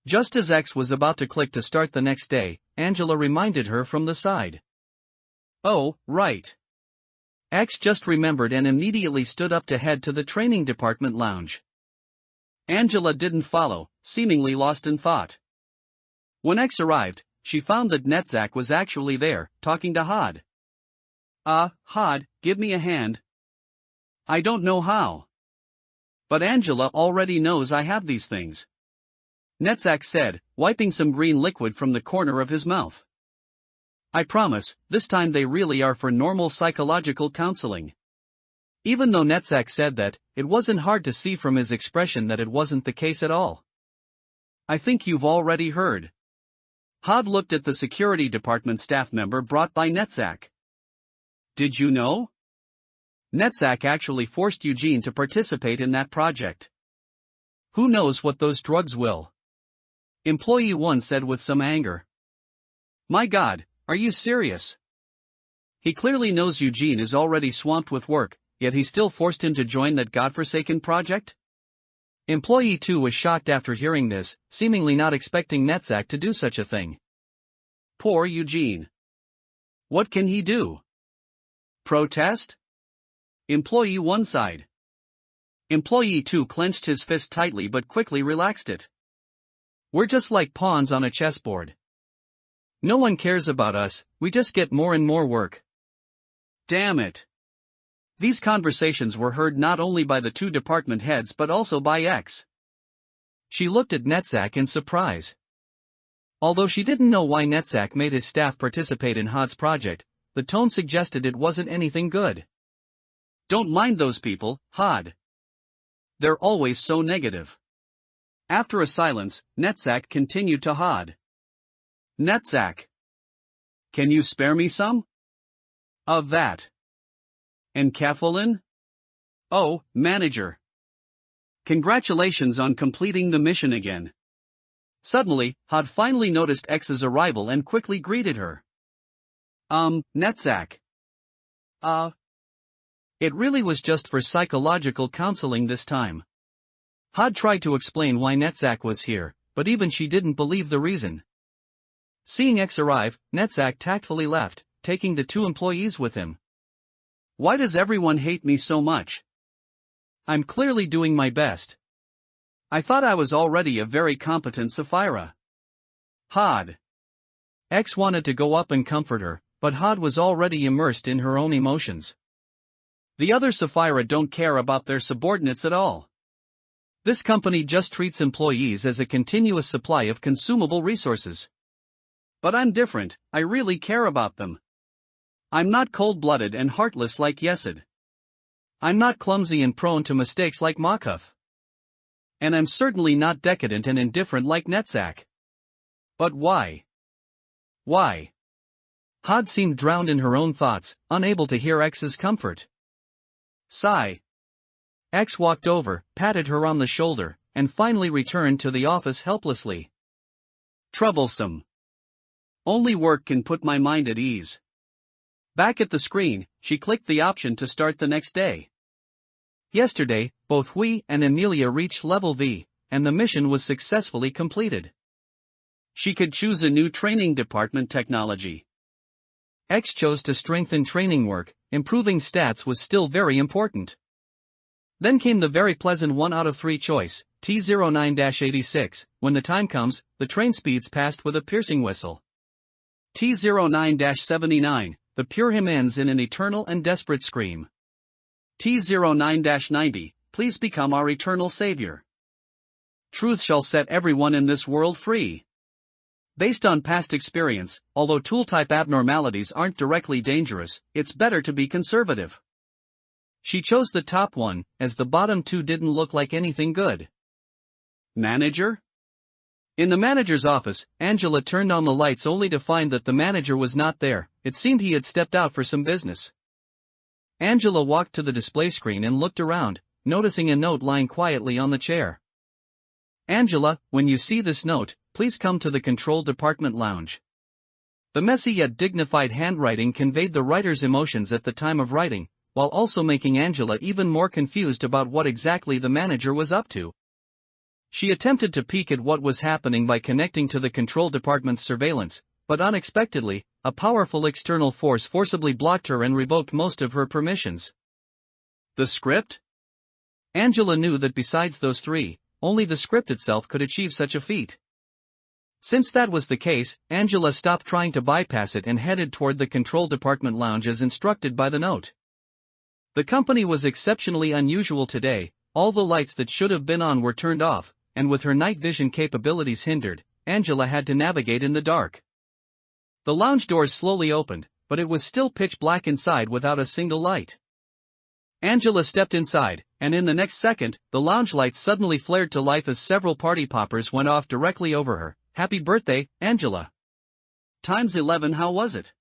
Just as X was about to click to start the next day, Angela reminded her from the side. Oh, right. X just remembered and immediately stood up to head to the training department lounge. Angela didn't follow, seemingly lost in thought. When X arrived, she found that Netzach was actually there, talking to Hod. Hod, give me a hand. I don't know how. But Angela already knows I have these things. Netzach said, wiping some green liquid from the corner of his mouth. I promise, this time they really are for normal psychological counseling. Even though Netzach said that, it wasn't hard to see from his expression that it wasn't the case at all. I think you've already heard. Hod looked at the security department staff member brought by Netzach. Did you know? Netzach actually forced Eugene to participate in that project. Who knows what those drugs will? Employee 1 said with some anger. My God, are you serious? He clearly knows Eugene is already swamped with work, yet he still forced him to join that godforsaken project? Employee 2 was shocked after hearing this, seemingly not expecting Netzach to do such a thing. Poor Eugene. What can he do? Protest? Employee 1 sighed. Employee 2 clenched his fist tightly but quickly relaxed it. We're just like pawns on a chessboard. No one cares about us, we just get more and more work. Damn it. These conversations were heard not only by the 2 department heads but also by X. She looked at Netzach in surprise. Although she didn't know why Netzach made his staff participate in Hod's project, the tone suggested it wasn't anything good. Don't mind those people, Hod. They're always so negative. After a silence, Netzach continued to Hod. Netzach. Can you spare me some? Of that. Encapsulin? Oh, manager. Congratulations on completing the mission again. Suddenly, Had finally noticed X's arrival and quickly greeted her. Netzach. It really was just for psychological counseling this time. Had tried to explain why Netzach was here, but even she didn't believe the reason. Seeing X arrive, Netzach tactfully left, taking the 2 employees with him. Why does everyone hate me so much? I'm clearly doing my best. I thought I was already a very competent Sapphira. Had. X wanted to go up and comfort her, but Had was already immersed in her own emotions. The other Sapphira don't care about their subordinates at all. This company just treats employees as a continuous supply of consumable resources. But I'm different, I really care about them. I'm not cold-blooded and heartless like Yesed. I'm not clumsy and prone to mistakes like Makath. And I'm certainly not decadent and indifferent like Netzach. But why? Why? Had seemed drowned in her own thoughts, unable to hear X's comfort. Sigh. X walked over, patted her on the shoulder, and finally returned to the office helplessly. Troublesome. Only work can put my mind at ease. Back at the screen, she clicked the option to start the next day. Yesterday, both Hui and Emilia reached level V, and the mission was successfully completed. She could choose a new training department technology. X chose to strengthen training work. Improving stats was still very important. Then came the very pleasant 1 out of 3 choice, T09-86, when the time comes, the train speeds past with a piercing whistle. T09-79, the pure hymn ends in an eternal and desperate scream. T09-90, please become our eternal savior. Truth shall set everyone in this world free. Based on past experience, although tool-type abnormalities aren't directly dangerous, it's better to be conservative. She chose the top one, as the bottom 2 didn't look like anything good. Manager? In the manager's office, Angela turned on the lights only to find that the manager was not there. It seemed he had stepped out for some business. Angela walked to the display screen and looked around, noticing a note lying quietly on the chair. Angela, when you see this note, please come to the control department lounge. The messy yet dignified handwriting conveyed the writer's emotions at the time of writing, while also making Angela even more confused about what exactly the manager was up to. She attempted to peek at what was happening by connecting to the control department's surveillance, but unexpectedly, a powerful external force forcibly blocked her and revoked most of her permissions. The script? Angela knew that besides those 3, only the script itself could achieve such a feat. Since that was the case, Angela stopped trying to bypass it and headed toward the control department lounge as instructed by the note. The company was exceptionally unusual today. All the lights that should have been on were turned off, and with her night vision capabilities hindered, Angela had to navigate in the dark. The lounge doors slowly opened, but it was still pitch black inside without a single light. Angela stepped inside, and in the next second, the lounge lights suddenly flared to life as several party poppers went off directly over her. Happy birthday, Angela. Times 11. How was it?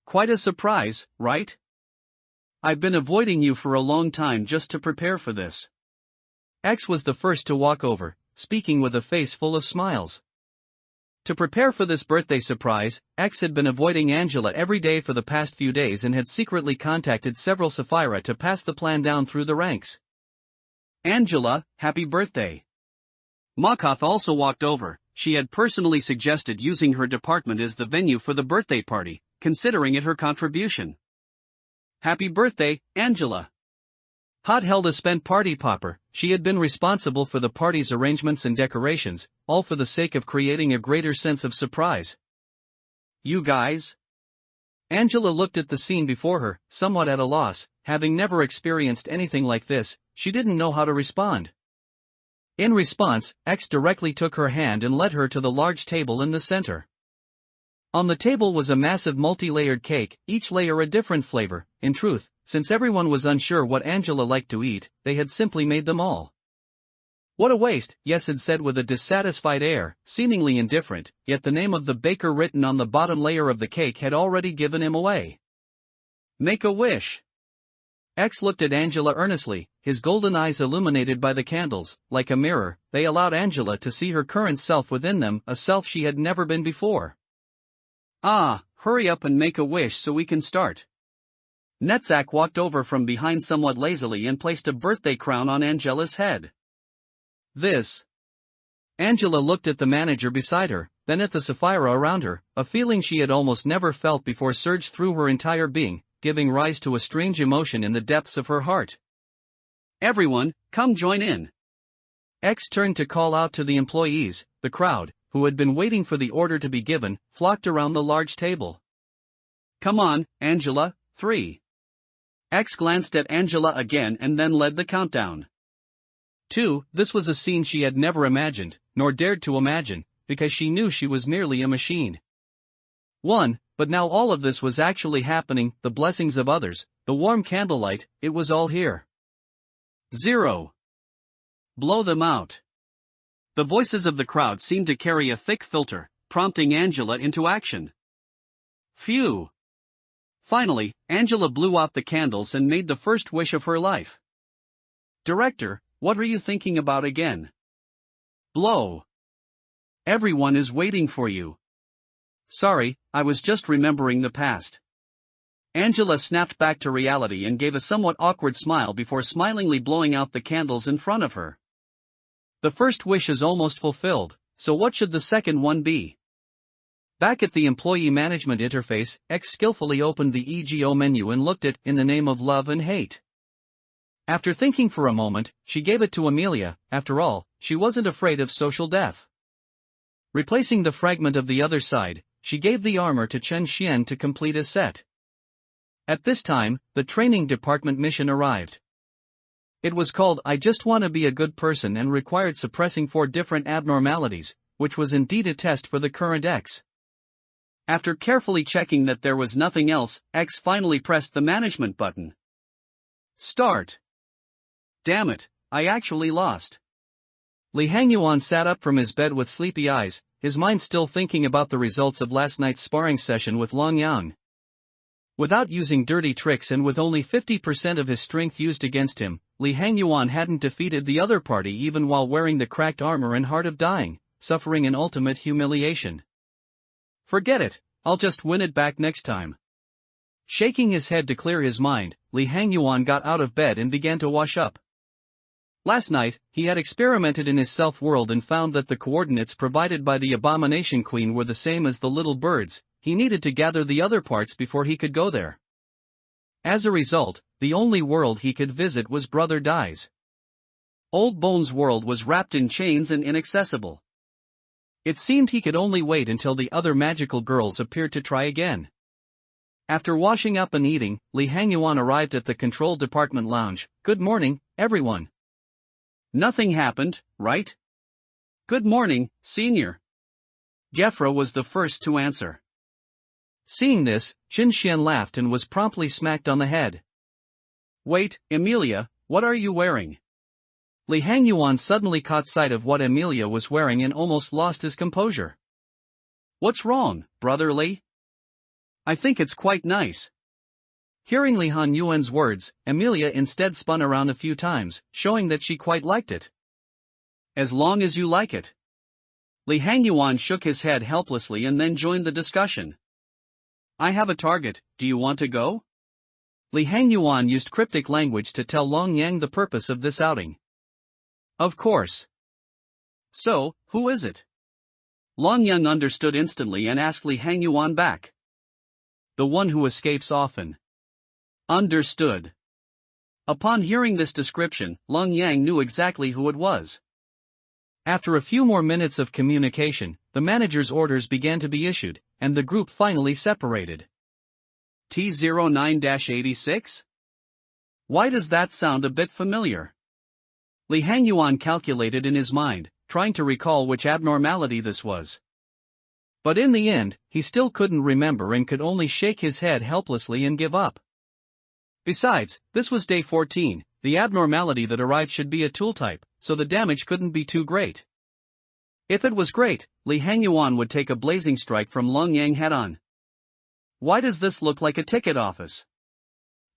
Quite a surprise, right? I've been avoiding you for a long time just to prepare for this. X was the first to walk over, speaking with a face full of smiles. To prepare for this birthday surprise, X had been avoiding Angela every day for the past few days and had secretly contacted several Sapphira to pass the plan down through the ranks. Angela, happy birthday. Makath also walked over. She had personally suggested using her department as the venue for the birthday party, considering it her contribution. Happy birthday, Angela. Had held a spent party popper. She had been responsible for the party's arrangements and decorations, all for the sake of creating a greater sense of surprise. You guys? Angela looked at the scene before her, somewhat at a loss. Having never experienced anything like this, she didn't know how to respond. In response, X directly took her hand and led her to the large table in the center. On the table was a massive multi-layered cake, each layer a different flavor. In truth, since everyone was unsure what Angela liked to eat, they had simply made them all. What a waste, Yes had said with a dissatisfied air, seemingly indifferent, yet the name of the baker written on the bottom layer of the cake had already given him away. Make a wish. X looked at Angela earnestly, his golden eyes illuminated by the candles. Like a mirror, they allowed Angela to see her current self within them, a self she had never been before. Ah, hurry up and make a wish so we can start. Netzach walked over from behind somewhat lazily and placed a birthday crown on Angela's head. This. Angela looked at the manager beside her, then at the Sapphira around her. A feeling she had almost never felt before surged through her entire being, giving rise to a strange emotion in the depths of her heart. Everyone, come join in. X turned to call out to the employees. The crowd, who had been waiting for the order to be given, flocked around the large table. Come on, Angela, 3. X glanced at Angela again and then led the countdown. 2. This was a scene she had never imagined, nor dared to imagine, because she knew she was merely a machine. 1. But now all of this was actually happening, the blessings of others, the warm candlelight, it was all here. 0. Blow them out. The voices of the crowd seemed to carry a thick filter, prompting Angela into action. Phew. Finally, Angela blew out the candles and made the first wish of her life. Director, what are you thinking about again? Blow. Everyone is waiting for you. Sorry, I was just remembering the past. Angela snapped back to reality and gave a somewhat awkward smile before smilingly blowing out the candles in front of her. The first wish is almost fulfilled, so what should the second one be? Back at the employee management interface, X skillfully opened the EGO menu and looked at In the Name of Love and Hate. After thinking for a moment, she gave it to Amelia. After all, she wasn't afraid of social death. Replacing the fragment of the other side, she gave the armor to Chen Xian to complete a set. At this time, the training department mission arrived. It was called I Just Wanna Be a Good Person and required suppressing 4 different abnormalities, which was indeed a test for the current X. After carefully checking that there was nothing else, X finally pressed the management button. Start. Damn it, I actually lost. Li Hangyuan sat up from his bed with sleepy eyes, his mind still thinking about the results of last night's sparring session with Long Yang. Without using dirty tricks and with only 50% of his strength used against him, Li Hangyuan hadn't defeated the other party even while wearing the cracked armor and Heart of Dying, suffering an ultimate humiliation. Forget it, I'll just win it back next time. Shaking his head to clear his mind, Li Hangyuan got out of bed and began to wash up. Last night, he had experimented in his self-world and found that the coordinates provided by the Abomination Queen were the same as the little birds. He needed to gather the other parts before he could go there. As a result, the only world he could visit was Brother Dai's. Old Bones' world was wrapped in chains and inaccessible. It seemed he could only wait until the other magical girls appeared to try again. After washing up and eating, Li Hangyuan arrived at the control department lounge. Good morning, everyone. Nothing happened, right? Good morning, Senior. Gefra was the first to answer. Seeing this, Qin Xian laughed and was promptly smacked on the head. Wait, Emilia, what are you wearing? Li Hangyuan suddenly caught sight of what Emilia was wearing and almost lost his composure. What's wrong, Brother Li? I think it's quite nice. Hearing Li Hangyuan's words, Emilia instead spun around a few times, showing that she quite liked it. As long as you like it. Li Hangyuan shook his head helplessly and then joined the discussion. I have a target, do you want to go? Li Hangyuan used cryptic language to tell Long Yang the purpose of this outing. Of course. So, who is it? Long Yang understood instantly and asked Li Hangyuan back. The one who escapes often. Understood. Upon hearing this description, Long Yang knew exactly who it was. After a few more minutes of communication, the manager's orders began to be issued, and the group finally separated. T09-86? Why does that sound a bit familiar? Li Hangyuan calculated in his mind, trying to recall which abnormality this was. But in the end, he still couldn't remember and could only shake his head helplessly and give up. Besides, this was day 14, the abnormality that arrived should be a tool type, so the damage couldn't be too great. If it was great, Li Hangyuan would take a blazing strike from Long Yang head-on. Why does this look like a ticket office?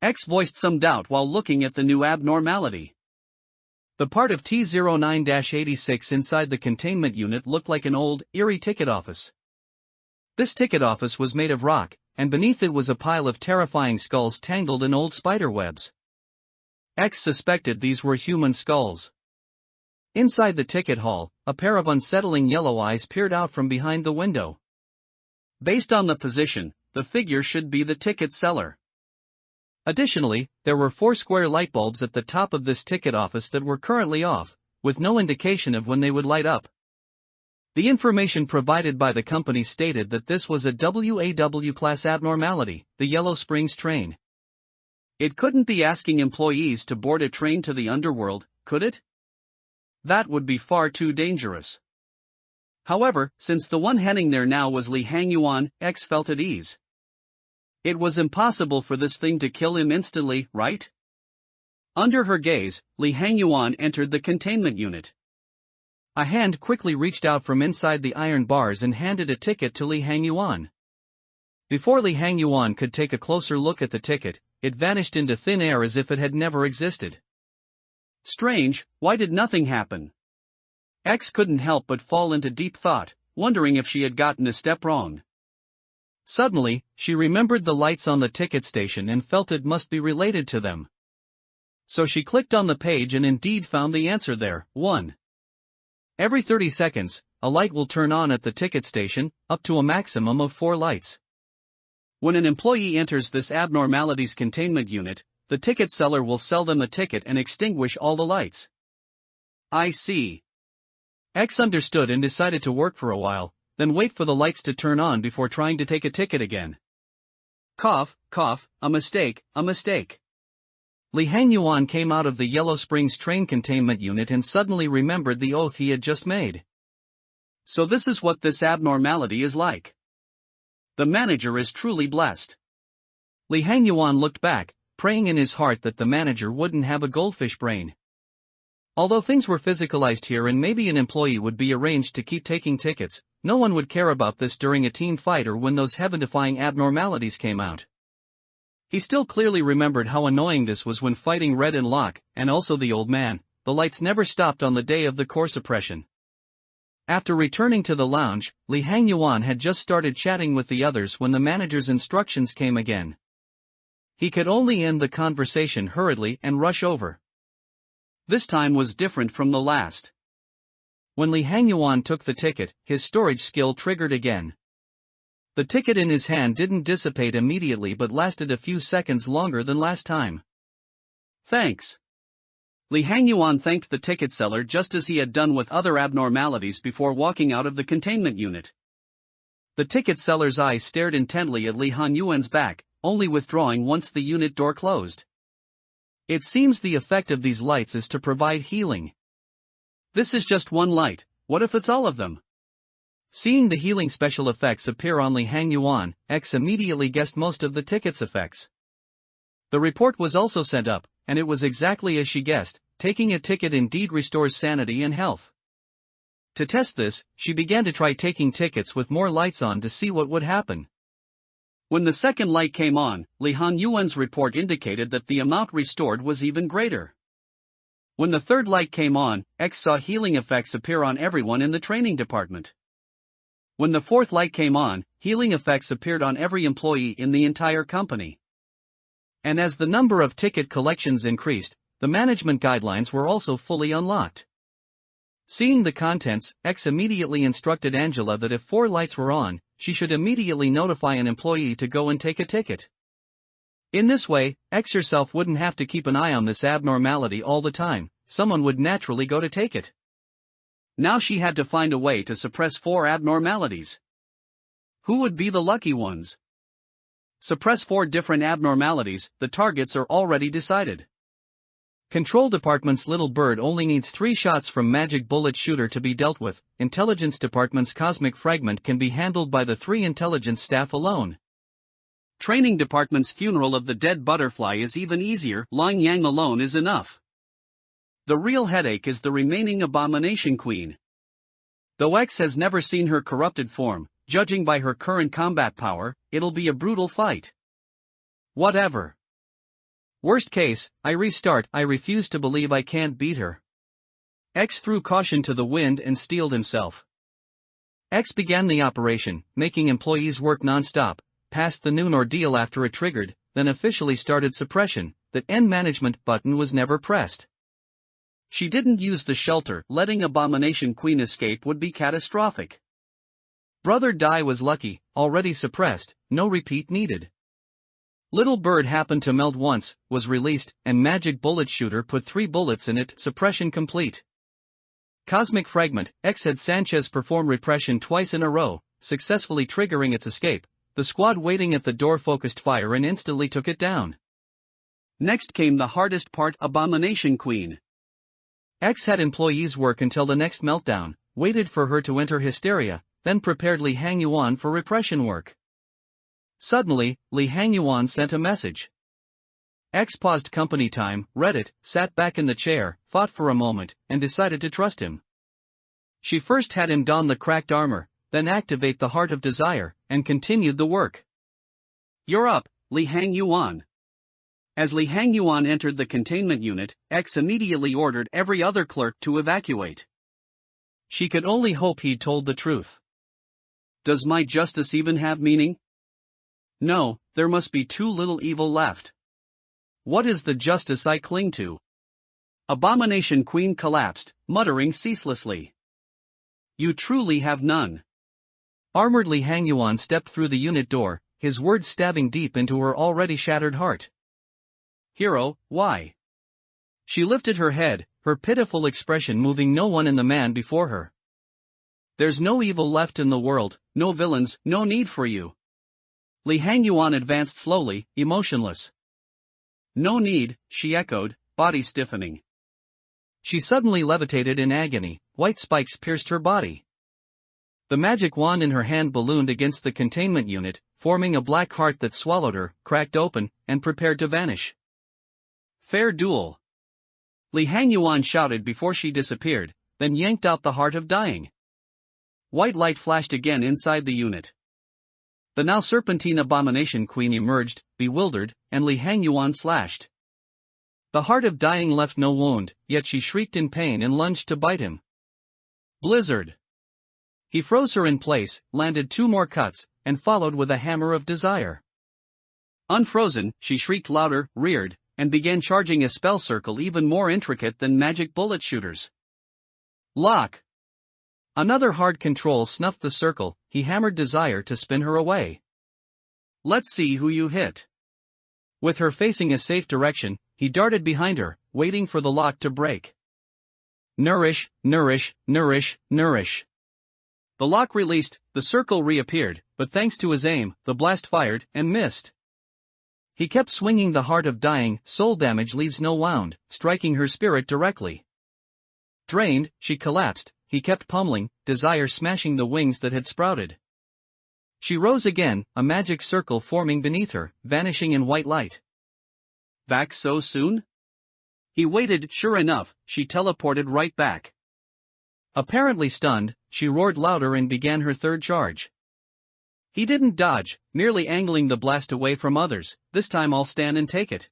X voiced some doubt while looking at the new abnormality. The part of T09-86 inside the containment unit looked like an old, eerie ticket office. This ticket office was made of rock, and beneath it was a pile of terrifying skulls tangled in old spider webs. X suspected these were human skulls. Inside the ticket hall, a pair of unsettling yellow eyes peered out from behind the window. Based on the position, the figure should be the ticket seller. Additionally, there were 4 square light bulbs at the top of this ticket office that were currently off, with no indication of when they would light up. The information provided by the company stated that this was a WAW class abnormality, the Yellow Springs train. It couldn't be asking employees to board a train to the underworld, could it? That would be far too dangerous. However, since the one heading there now was Li Hangyuan, X felt at ease. It was impossible for this thing to kill him instantly, right? Under her gaze, Li Hangyuan entered the containment unit. A hand quickly reached out from inside the iron bars and handed a ticket to Li Hangyuan. Before Li Hangyuan could take a closer look at the ticket, it vanished into thin air as if it had never existed. Strange, why did nothing happen? X couldn't help but fall into deep thought, wondering if she had gotten a step wrong. Suddenly, she remembered the lights on the ticket station and felt it must be related to them. So she clicked on the page and indeed found the answer there. 1. Every 30 seconds, a light will turn on at the ticket station, up to a maximum of 4 lights. When an employee enters this abnormalities containment unit, the ticket seller will sell them a ticket and extinguish all the lights. I see. X understood and decided to work for a while, then wait for the lights to turn on before trying to take a ticket again. Cough, cough, a mistake, a mistake. Li Hangyuan came out of the Yellow Springs train containment unit and suddenly remembered the oath he had just made. So this is what this abnormality is like. The manager is truly blessed. Li Hangyuan looked back, praying in his heart that the manager wouldn't have a goldfish brain. Although things were physicalized here and maybe an employee would be arranged to keep taking tickets, no one would care about this during a team fight or when those heaven-defying abnormalities came out. He still clearly remembered how annoying this was when fighting Red and Locke, and also the old man. The lights never stopped on the day of the core suppression. After returning to the lounge, Li Hangyuan had just started chatting with the others when the manager's instructions came again. He could only end the conversation hurriedly and rush over. This time was different from the last. When Li Hangyuan took the ticket, his storage skill triggered again. The ticket in his hand didn't dissipate immediately but lasted a few seconds longer than last time. Thanks. Li Hangyuan thanked the ticket seller just as he had done with other abnormalities before walking out of the containment unit. The ticket seller's eyes stared intently at Li Hangyuan's back, only withdrawing once the unit door closed. It seems the effect of these lights is to provide healing. This is just one light, what if it's all of them? Seeing the healing special effects appear on Li Hangyuan, X immediately guessed most of the ticket's effects. The report was also sent up, and it was exactly as she guessed, taking a ticket indeed restores sanity and health. To test this, she began to try taking tickets with more lights on to see what would happen. When the second light came on, Li Hangyuan's report indicated that the amount restored was even greater. When the third light came on, X saw healing effects appear on everyone in the training department. When the fourth light came on, healing effects appeared on every employee in the entire company. And as the number of ticket collections increased, the management guidelines were also fully unlocked. Seeing the contents, X immediately instructed Angela that if 4 lights were on, she should immediately notify an employee to go and take a ticket. In this way, X herself wouldn't have to keep an eye on this abnormality all the time, someone would naturally go to take it. Now she had to find a way to suppress 4 abnormalities. Who would be the lucky ones? Suppress 4 different abnormalities, the targets are already decided. Control Department's Little Bird only needs 3 shots from Magic Bullet Shooter to be dealt with. Intelligence Department's Cosmic Fragment can be handled by the 3 intelligence staff alone. Training Department's Funeral of the Dead Butterfly is even easier, Long Yang alone is enough. The real headache is the remaining Abomination Queen. Though X has never seen her corrupted form, judging by her current combat power, it'll be a brutal fight. Whatever. Worst case, I restart. I refuse to believe I can't beat her. X threw caution to the wind and steeled himself. X began the operation, making employees work non-stop, passed the noon ordeal after it triggered, then officially started suppression. The end management button was never pressed. She didn't use the shelter. Letting Abomination Queen escape would be catastrophic. Brother Die was lucky, already suppressed, no repeat needed. Little Bird happened to melt once, was released, and Magic Bullet Shooter put 3 bullets in it. Suppression complete. Cosmic Fragment. X had Sanchez perform repression twice in a row, successfully triggering its escape. The squad waiting at the door focused fire and instantly took it down. Next came the hardest part, Abomination Queen. X had employees work until the next meltdown, waited for her to enter hysteria, then prepared Li Hangyuan for repression work. Suddenly, Li Hangyuan sent a message. X paused company time, read it, sat back in the chair, thought for a moment, and decided to trust him. She first had him don the cracked armor, then activate the Heart of Desire, and continued the work. You're up, Li Hangyuan. As Li Hangyuan entered the containment unit, X immediately ordered every other clerk to evacuate. She could only hope he'd told the truth. Does my justice even have meaning? No, there must be too little evil left. What is the justice I cling to? Abomination Queen collapsed, muttering ceaselessly. You truly have none. Armored Li Hangyuan stepped through the unit door, his words stabbing deep into her already shattered heart. Hero, why? She lifted her head, her pitiful expression moving no one in the man before her. There's no evil left in the world, no villains, no need for you. Li Hangyuan advanced slowly, emotionless. No need, she echoed, body stiffening. She suddenly levitated in agony, white spikes pierced her body. The magic wand in her hand ballooned against the containment unit, forming a black heart that swallowed her, cracked open, and prepared to vanish. Fair duel. Li Hangyuan shouted before she disappeared, then yanked out the Heart of Dying. White light flashed again inside the unit. The now serpentine Abomination Queen emerged, bewildered, and Li Hangyuan slashed. The Heart of Dying left no wound, yet she shrieked in pain and lunged to bite him. Blizzard. He froze her in place, landed 2 more cuts, and followed with a Hammer of Desire. Unfrozen, she shrieked louder, reared, and began charging a spell circle even more intricate than Magic Bullet Shooters. Lock. Another hard control snuffed the circle. He hammered Desire to spin her away. Let's see who you hit. With her facing a safe direction, he darted behind her, waiting for the lock to break. Nourish, nourish, nourish, nourish. The lock released, the circle reappeared, but thanks to his aim, the blast fired and missed. He kept swinging the Heart of Dying. Soul damage leaves no wound, striking her spirit directly. Drained, she collapsed. He kept pummeling, Desire smashing the wings that had sprouted. She rose again, a magic circle forming beneath her, vanishing in white light. Back so soon? He waited. Sure enough, she teleported right back. Apparently stunned, she roared louder and began her third charge. He didn't dodge, merely angling the blast away from others. This time I'll stand and take it.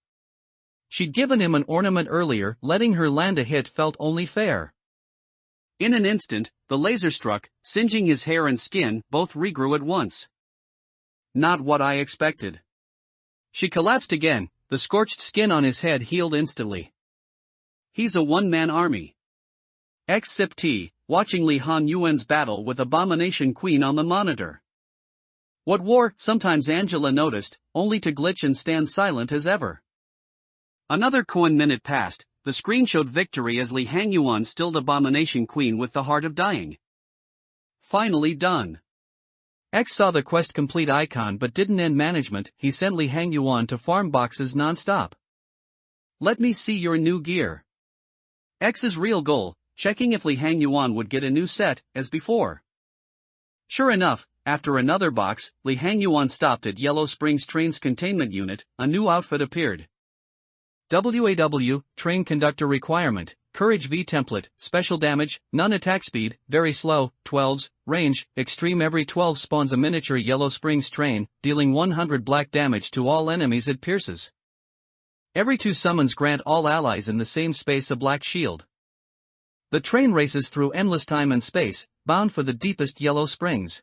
She'd given him an ornament earlier, letting her land a hit felt only fair. In an instant, the laser struck, singeing his hair and skin. Both regrew at once. Not what I expected. She collapsed again, the scorched skin on his head healed instantly. He's a one-man army. X sipped tea, watching Li Hangyuan's battle with Abomination Queen on the monitor. What war? Sometimes Angela noticed, only to glitch and stand silent as ever. Another coin minute passed. The screen showed victory as Li Hangyuan stilled Abomination Queen with the Heart of Dying. Finally done. X saw the quest complete icon but didn't end management. He sent Li Hangyuan to farm boxes non-stop. Let me see your new gear. X's real goal, checking if Li Hangyuan would get a new set, as before. Sure enough, after another box, Li Hangyuan stopped at Yellow Springs Train's containment unit. A new outfit appeared. WAW, Train Conductor Requirement, Courage V Template, Special Damage, None Attack Speed, Very Slow, 12s, Range, Extreme. Every 12 spawns a miniature Yellow Springs train, dealing 100 black damage to all enemies it pierces. Every 2 summons grant all allies in the same space a black shield. The train races through endless time and space, bound for the deepest yellow springs.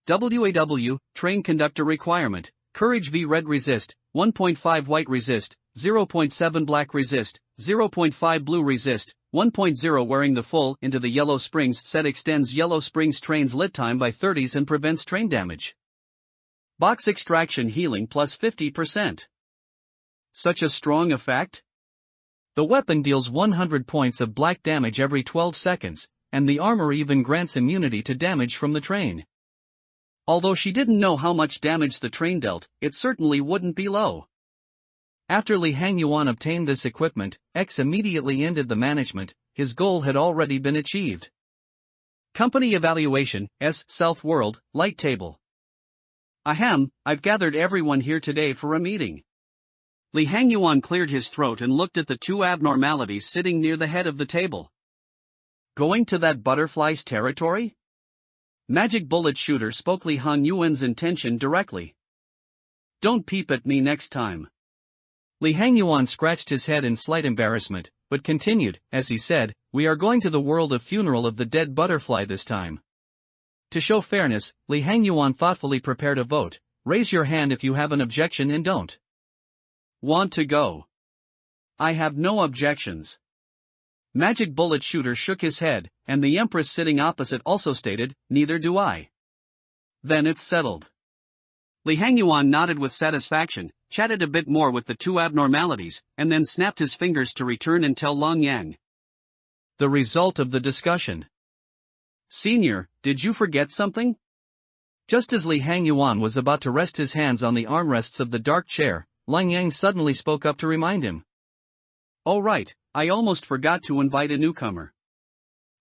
WAW, train conductor requirement, courage v red resist, 1.5 white resist, 0.7 black resist, 0.5 blue resist, 1.0 wearing the full into the yellow springs set extends yellow springs train's lit time by 30s and prevents train damage. Box extraction healing plus 50%. Such a strong effect? The weapon deals 100 points of black damage every 12 seconds, and the armor even grants immunity to damage from the train. Although she didn't know how much damage the train dealt, it certainly wouldn't be low. After Li Hangyuan obtained this equipment, X immediately ended the management. His goal had already been achieved. Company evaluation, S self-world, light table. Ahem, I've gathered everyone here today for a meeting. Li Hangyuan cleared his throat and looked at the 2 abnormalities sitting near the head of the table. Going to that butterfly's territory? Magic Bullet Shooter spoke Li Hangyuan's intention directly. Don't peep at me next time. Li Hangyuan scratched his head in slight embarrassment, but continued, as he said, we are going to the world of funeral of the dead butterfly this time. To show fairness, Li Hangyuan thoughtfully prepared a vote. Raise your hand if you have an objection and don't want to go. I have no objections. Magic Bullet Shooter shook his head, and the Empress sitting opposite also stated, neither do I. Then it's settled. Li Hangyuan nodded with satisfaction, chatted a bit more with the 2 abnormalities, and then snapped his fingers to return and tell Long Yang the result of the discussion. Senior, did you forget something? Just as Li Hangyuan was about to rest his hands on the armrests of the dark chair, Long Yang suddenly spoke up to remind him. Oh right, I almost forgot to invite a newcomer.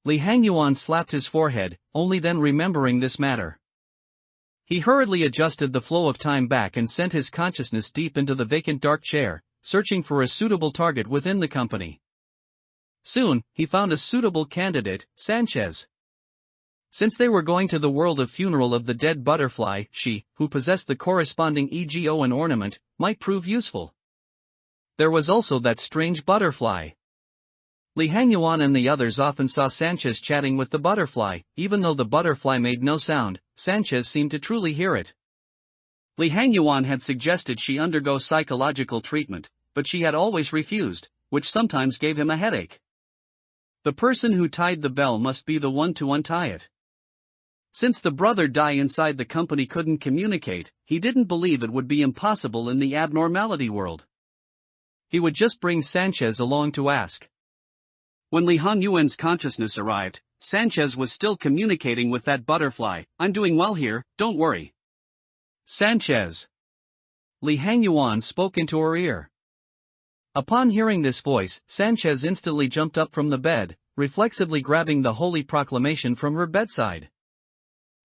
Li Hangyuan slapped his forehead, only then remembering this matter. He hurriedly adjusted the flow of time back and sent his consciousness deep into the vacant dark chair, searching for a suitable target within the company. Soon, he found a suitable candidate, Sanchez. Since they were going to the world of funeral of the dead butterfly, she, who possessed the corresponding EGO and ornament, might prove useful. There was also that strange butterfly. Li Hangyuan and the others often saw Sanchez chatting with the butterfly. Even though the butterfly made no sound, Sanchez seemed to truly hear it. Li Hangyuan had suggested she undergo psychological treatment, but she had always refused, which sometimes gave him a headache. The person who tied the bell must be the one to untie it. Since the brother Die inside the company couldn't communicate, he didn't believe it would be impossible in the abnormality world. He would just bring Sanchez along to ask. When Li Hangyuan's consciousness arrived, Sanchez was still communicating with that butterfly. I'm doing well here, don't worry. Sanchez. Li Hangyuan spoke into her ear. Upon hearing this voice, Sanchez instantly jumped up from the bed, reflexively grabbing the holy proclamation from her bedside.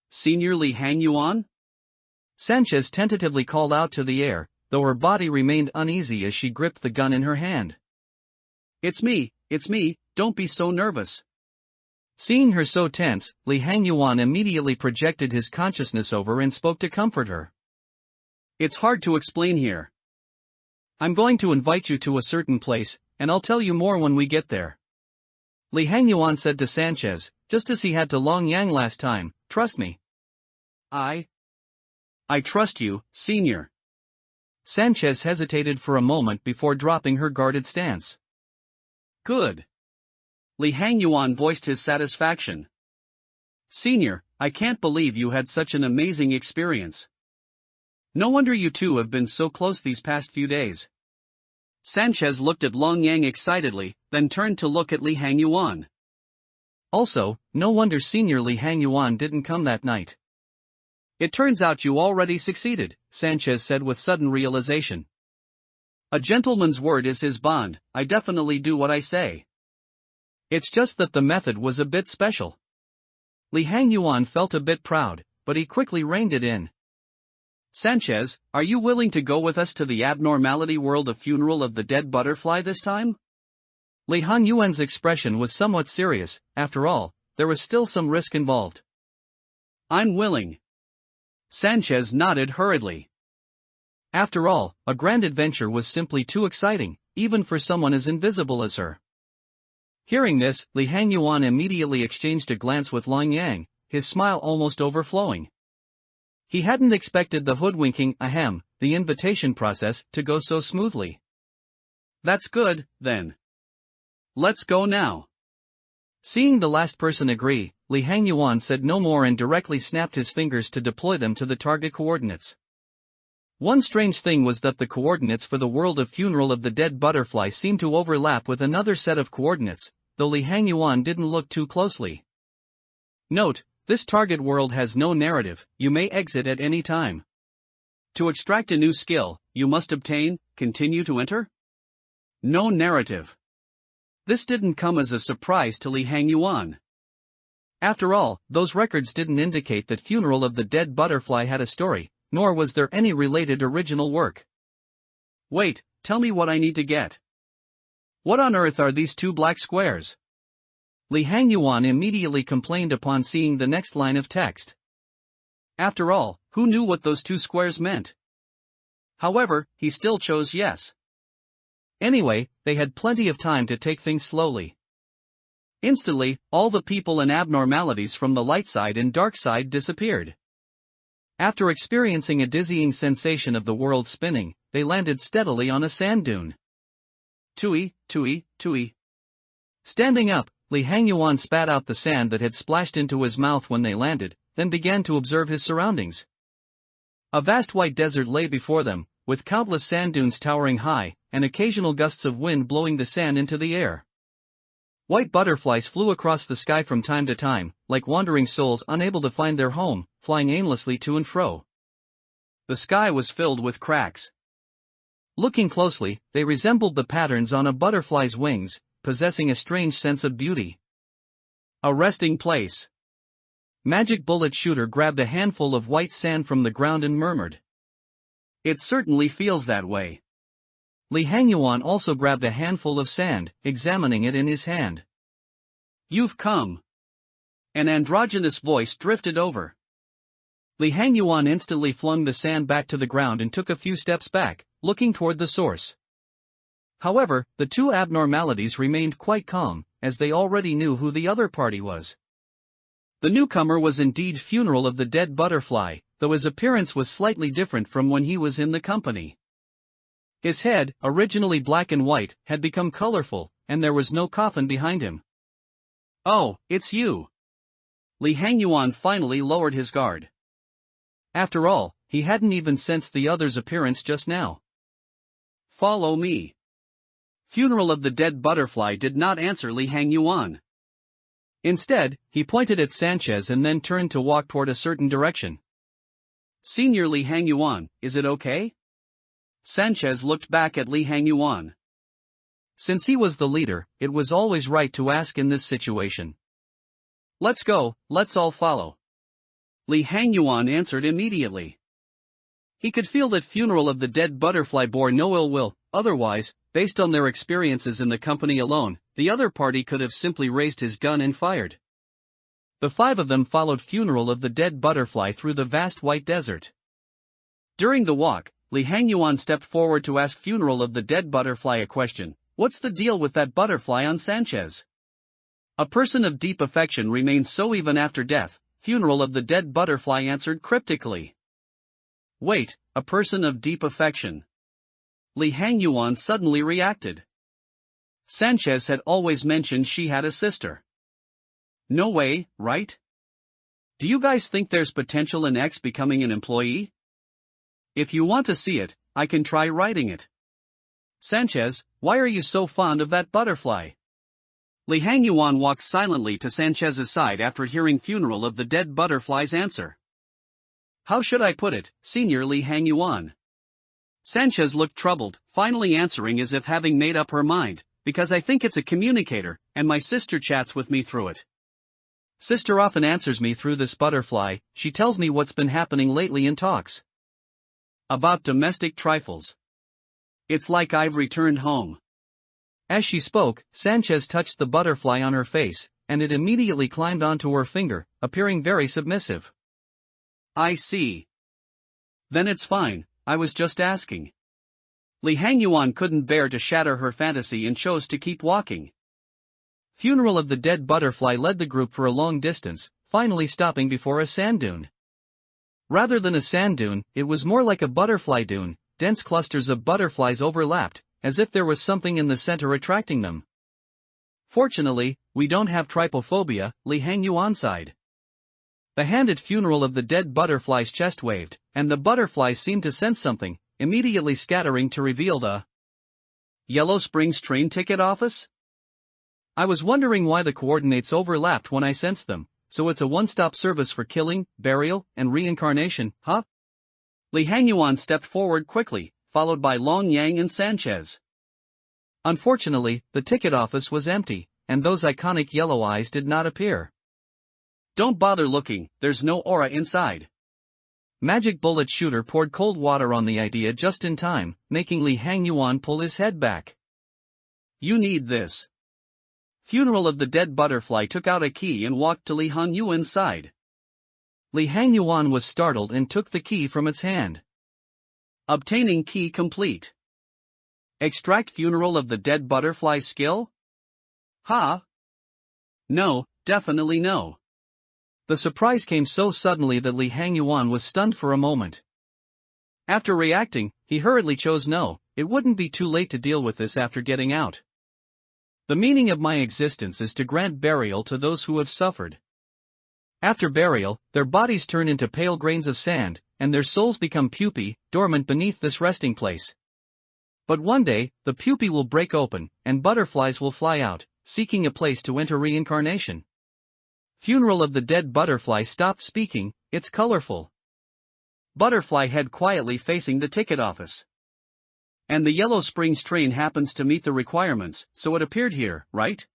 Senior Li Hangyuan? Sanchez tentatively called out to the air, though her body remained uneasy as she gripped the gun in her hand. It's me, don't be so nervous. Seeing her so tense, Li Hangyuan immediately projected his consciousness over and spoke to comfort her. It's hard to explain here. I'm going to invite you to a certain place, and I'll tell you more when we get there. Li Hangyuan said to Sanchez, just as he had to Long Yang last time, trust me. I trust you, Senior. Sanchez hesitated for a moment before dropping her guarded stance. Good. Li Hangyuan voiced his satisfaction. Senior, I can't believe you had such an amazing experience. No wonder you two have been so close these past few days. Sanchez looked at Long Yang excitedly, then turned to look at Li Hangyuan. Also, no wonder Senior Li Hangyuan didn't come that night. It turns out you already succeeded, Sanchez said with sudden realization. A gentleman's word is his bond, I definitely do what I say. It's just that the method was a bit special. Li Hangyuan felt a bit proud, but he quickly reined it in. Sanchez, are you willing to go with us to the abnormality world of funeral of the dead butterfly this time? Li Hangyuan's expression was somewhat serious. After all, there was still some risk involved. I'm willing. Sanchez nodded hurriedly. After all, a grand adventure was simply too exciting, even for someone as invisible as her. Hearing this, Li Hangyuan immediately exchanged a glance with Long Yang, his smile almost overflowing. He hadn't expected the hoodwinking, the invitation process, to go so smoothly. That's good, then. Let's go now. Seeing the last person agree, Li Hangyuan said no more and directly snapped his fingers to deploy them to the target coordinates. One strange thing was that the coordinates for the world of Funeral of the Dead Butterfly seemed to overlap with another set of coordinates, though Li Hangyuan didn't look too closely. Note: this target world has no narrative, you may exit at any time. To extract a new skill, you must obtain, continue to enter? No narrative. This didn't come as a surprise to Li Hangyuan. After all, those records didn't indicate that Funeral of the Dead Butterfly had a story, nor was there any related original work. Wait, tell me what I need to get. What on earth are these two black squares? Li Hangyuan immediately complained upon seeing the next line of text. After all, who knew what those two squares meant? However, he still chose yes. Anyway, they had plenty of time to take things slowly. Instantly, all the people and abnormalities from the light side and dark side disappeared. After experiencing a dizzying sensation of the world spinning, they landed steadily on a sand dune. Tui, tui, tui. Standing up, Li Hangyuan spat out the sand that had splashed into his mouth when they landed, then began to observe his surroundings. A vast white desert lay before them, with countless sand dunes towering high, and occasional gusts of wind blowing the sand into the air. White butterflies flew across the sky from time to time, like wandering souls unable to find their home, flying aimlessly to and fro. The sky was filled with cracks. Looking closely, they resembled the patterns on a butterfly's wings, possessing a strange sense of beauty. A resting place. Magic Bullet Shooter grabbed a handful of white sand from the ground and murmured. It certainly feels that way. Li Hangyuan also grabbed a handful of sand, examining it in his hand. You've come. An androgynous voice drifted over. Li Hangyuan instantly flung the sand back to the ground and took a few steps back, looking toward the source. However, the two abnormalities remained quite calm, as they already knew who the other party was. The newcomer was indeed Funeral of the Dead Butterfly, though his appearance was slightly different from when he was in the company. His head, originally black and white, had become colorful, and there was no coffin behind him. Oh, it's you. Li Hangyuan finally lowered his guard. After all, he hadn't even sensed the other's appearance just now. Follow me. Funeral of the Dead Butterfly did not answer Li Hangyuan. Instead, he pointed at Sanchez and then turned to walk toward a certain direction. Senior Li Hangyuan, is it okay? Sanchez looked back at Li Hangyuan. Since he was the leader, it was always right to ask in this situation. Let's go, let's all follow. Li Hangyuan answered immediately. He could feel that Funeral of the Dead Butterfly bore no ill will, otherwise, based on their experiences in the company alone, the other party could have simply raised his gun and fired. The five of them followed Funeral of the Dead Butterfly through the vast white desert. During the walk, Li Hangyuan stepped forward to ask Funeral of the Dead Butterfly a question. What's the deal with that butterfly on Sanchez? A person of deep affection remains so even after death, Funeral of the Dead Butterfly answered cryptically. Wait, a person of deep affection. Li Hangyuan suddenly reacted. Sanchez had always mentioned she had a sister. No way, right? Do you guys think there's potential in X becoming an employee? If you want to see it, I can try writing it. Sanchez, why are you so fond of that butterfly? Li Hangyuan walked silently to Sanchez's side after hearing Funeral of the Dead Butterfly's answer. How should I put it, Senior Li Hangyuan? Sanchez looked troubled, finally answering as if having made up her mind, because I think it's a communicator, and my sister chats with me through it. Sister often answers me through this butterfly, she tells me what's been happening lately in talks. About domestic trifles. It's like I've returned home. As she spoke, Sanchez touched the butterfly on her face, and it immediately climbed onto her finger, appearing very submissive. I see. Then it's fine, I was just asking. Li Hangyuan couldn't bear to shatter her fantasy and chose to keep walking. Funeral of the Dead Butterfly led the group for a long distance, finally stopping before a sand dune. Rather than a sand dune, it was more like a butterfly dune. Dense clusters of butterflies overlapped, as if there was something in the center attracting them. Fortunately, we don't have trypophobia, Li Hangyuan sighed. The hand at Funeral of the Dead Butterfly's chest waved, and the butterflies seemed to sense something, immediately scattering to reveal the Yellow Springs train ticket office? I was wondering why the coordinates overlapped when I sensed them, so it's a one-stop service for killing, burial, and reincarnation, huh? Li Hangyuan stepped forward quickly, followed by Long Yang and Sanchez. Unfortunately, the ticket office was empty, and those iconic yellow eyes did not appear. Don't bother looking, there's no aura inside. Magic Bullet Shooter poured cold water on the idea just in time, making Li Hangyuan pull his head back. You need this. Funeral of the Dead Butterfly took out a key and walked to Li Hangyuan's side. Li Hangyuan was startled and took the key from its hand. Obtaining key complete. Extract Funeral of the Dead Butterfly skill? Huh? No, definitely no. The surprise came so suddenly that Li Hangyuan was stunned for a moment. After reacting, he hurriedly chose no, it wouldn't be too late to deal with this after getting out. The meaning of my existence is to grant burial to those who have suffered. After burial, their bodies turn into pale grains of sand, and their souls become pupae, dormant beneath this resting place. But one day, the pupae will break open, and butterflies will fly out, seeking a place to enter reincarnation. Funeral of the Dead Butterfly stopped speaking, it's colorful. Butterfly head quietly facing the ticket office. And the Yellow Springs train happens to meet the requirements, so it appeared here, right?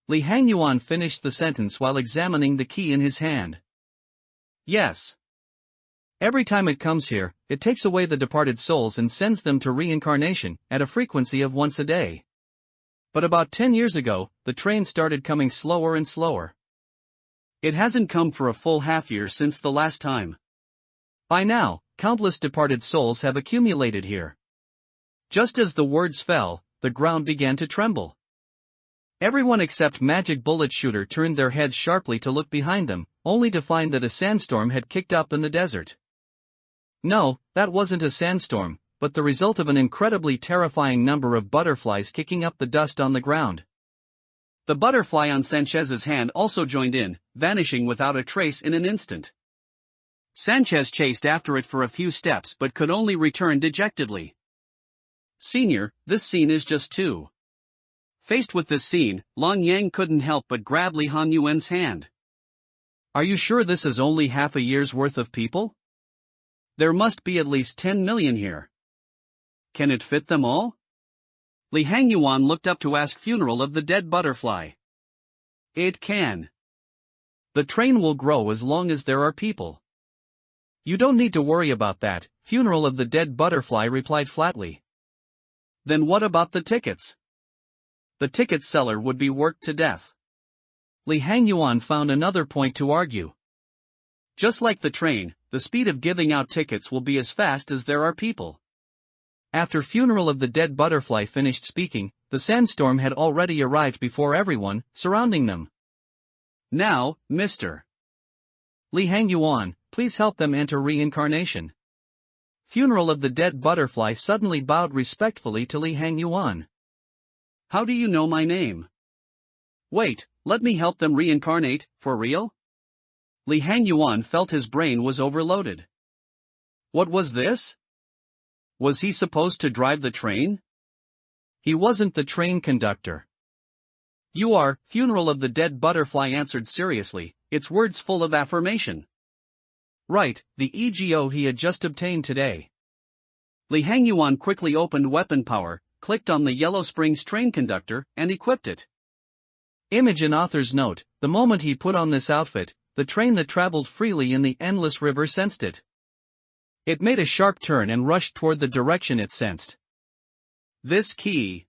Li Hangyuan finished the sentence while examining the key in his hand. Yes. Every time it comes here, it takes away the departed souls and sends them to reincarnation, at a frequency of once a day. But about 10 years ago, the train started coming slower and slower. It hasn't come for a full half-year since the last time. By now, countless departed souls have accumulated here. Just as the words fell, the ground began to tremble. Everyone except Magic Bullet Shooter turned their heads sharply to look behind them, only to find that a sandstorm had kicked up in the desert. No, that wasn't a sandstorm, but the result of an incredibly terrifying number of butterflies kicking up the dust on the ground. The butterfly on Sanchez's hand also joined in, vanishing without a trace in an instant. Sanchez chased after it for a few steps but could only return dejectedly. Senior, this scene is just too. Faced with this scene, Long Yang couldn't help but grab Li Hangyuan's hand. Are you sure this is only half a year's worth of people? There must be at least 10 million here. Can it fit them all? Li Hangyuan looked up to ask Funeral of the Dead Butterfly. It can. The train will grow as long as there are people. You don't need to worry about that, Funeral of the Dead Butterfly replied flatly. Then what about the tickets? The ticket seller would be worked to death. Li Hangyuan found another point to argue. Just like the train, the speed of giving out tickets will be as fast as there are people. After Funeral of the Dead Butterfly finished speaking, the sandstorm had already arrived before everyone, surrounding them. Now, Mr. Li Hangyuan, please help them enter reincarnation. Funeral of the Dead Butterfly suddenly bowed respectfully to Li Hangyuan. How do you know my name? Wait, let me help them reincarnate, for real? Li Hangyuan felt his brain was overloaded. What was this? Was he supposed to drive the train? He wasn't the train conductor. You are, Funeral of the Dead Butterfly answered seriously, its words full of affirmation. Right, the EGO he had just obtained today. Li Hangyuan quickly opened weapon power, clicked on the Yellow Springs train conductor, and equipped it. Image and author's note, the moment he put on this outfit, the train that traveled freely in the endless river sensed it. It made a sharp turn and rushed toward the direction it sensed. This key.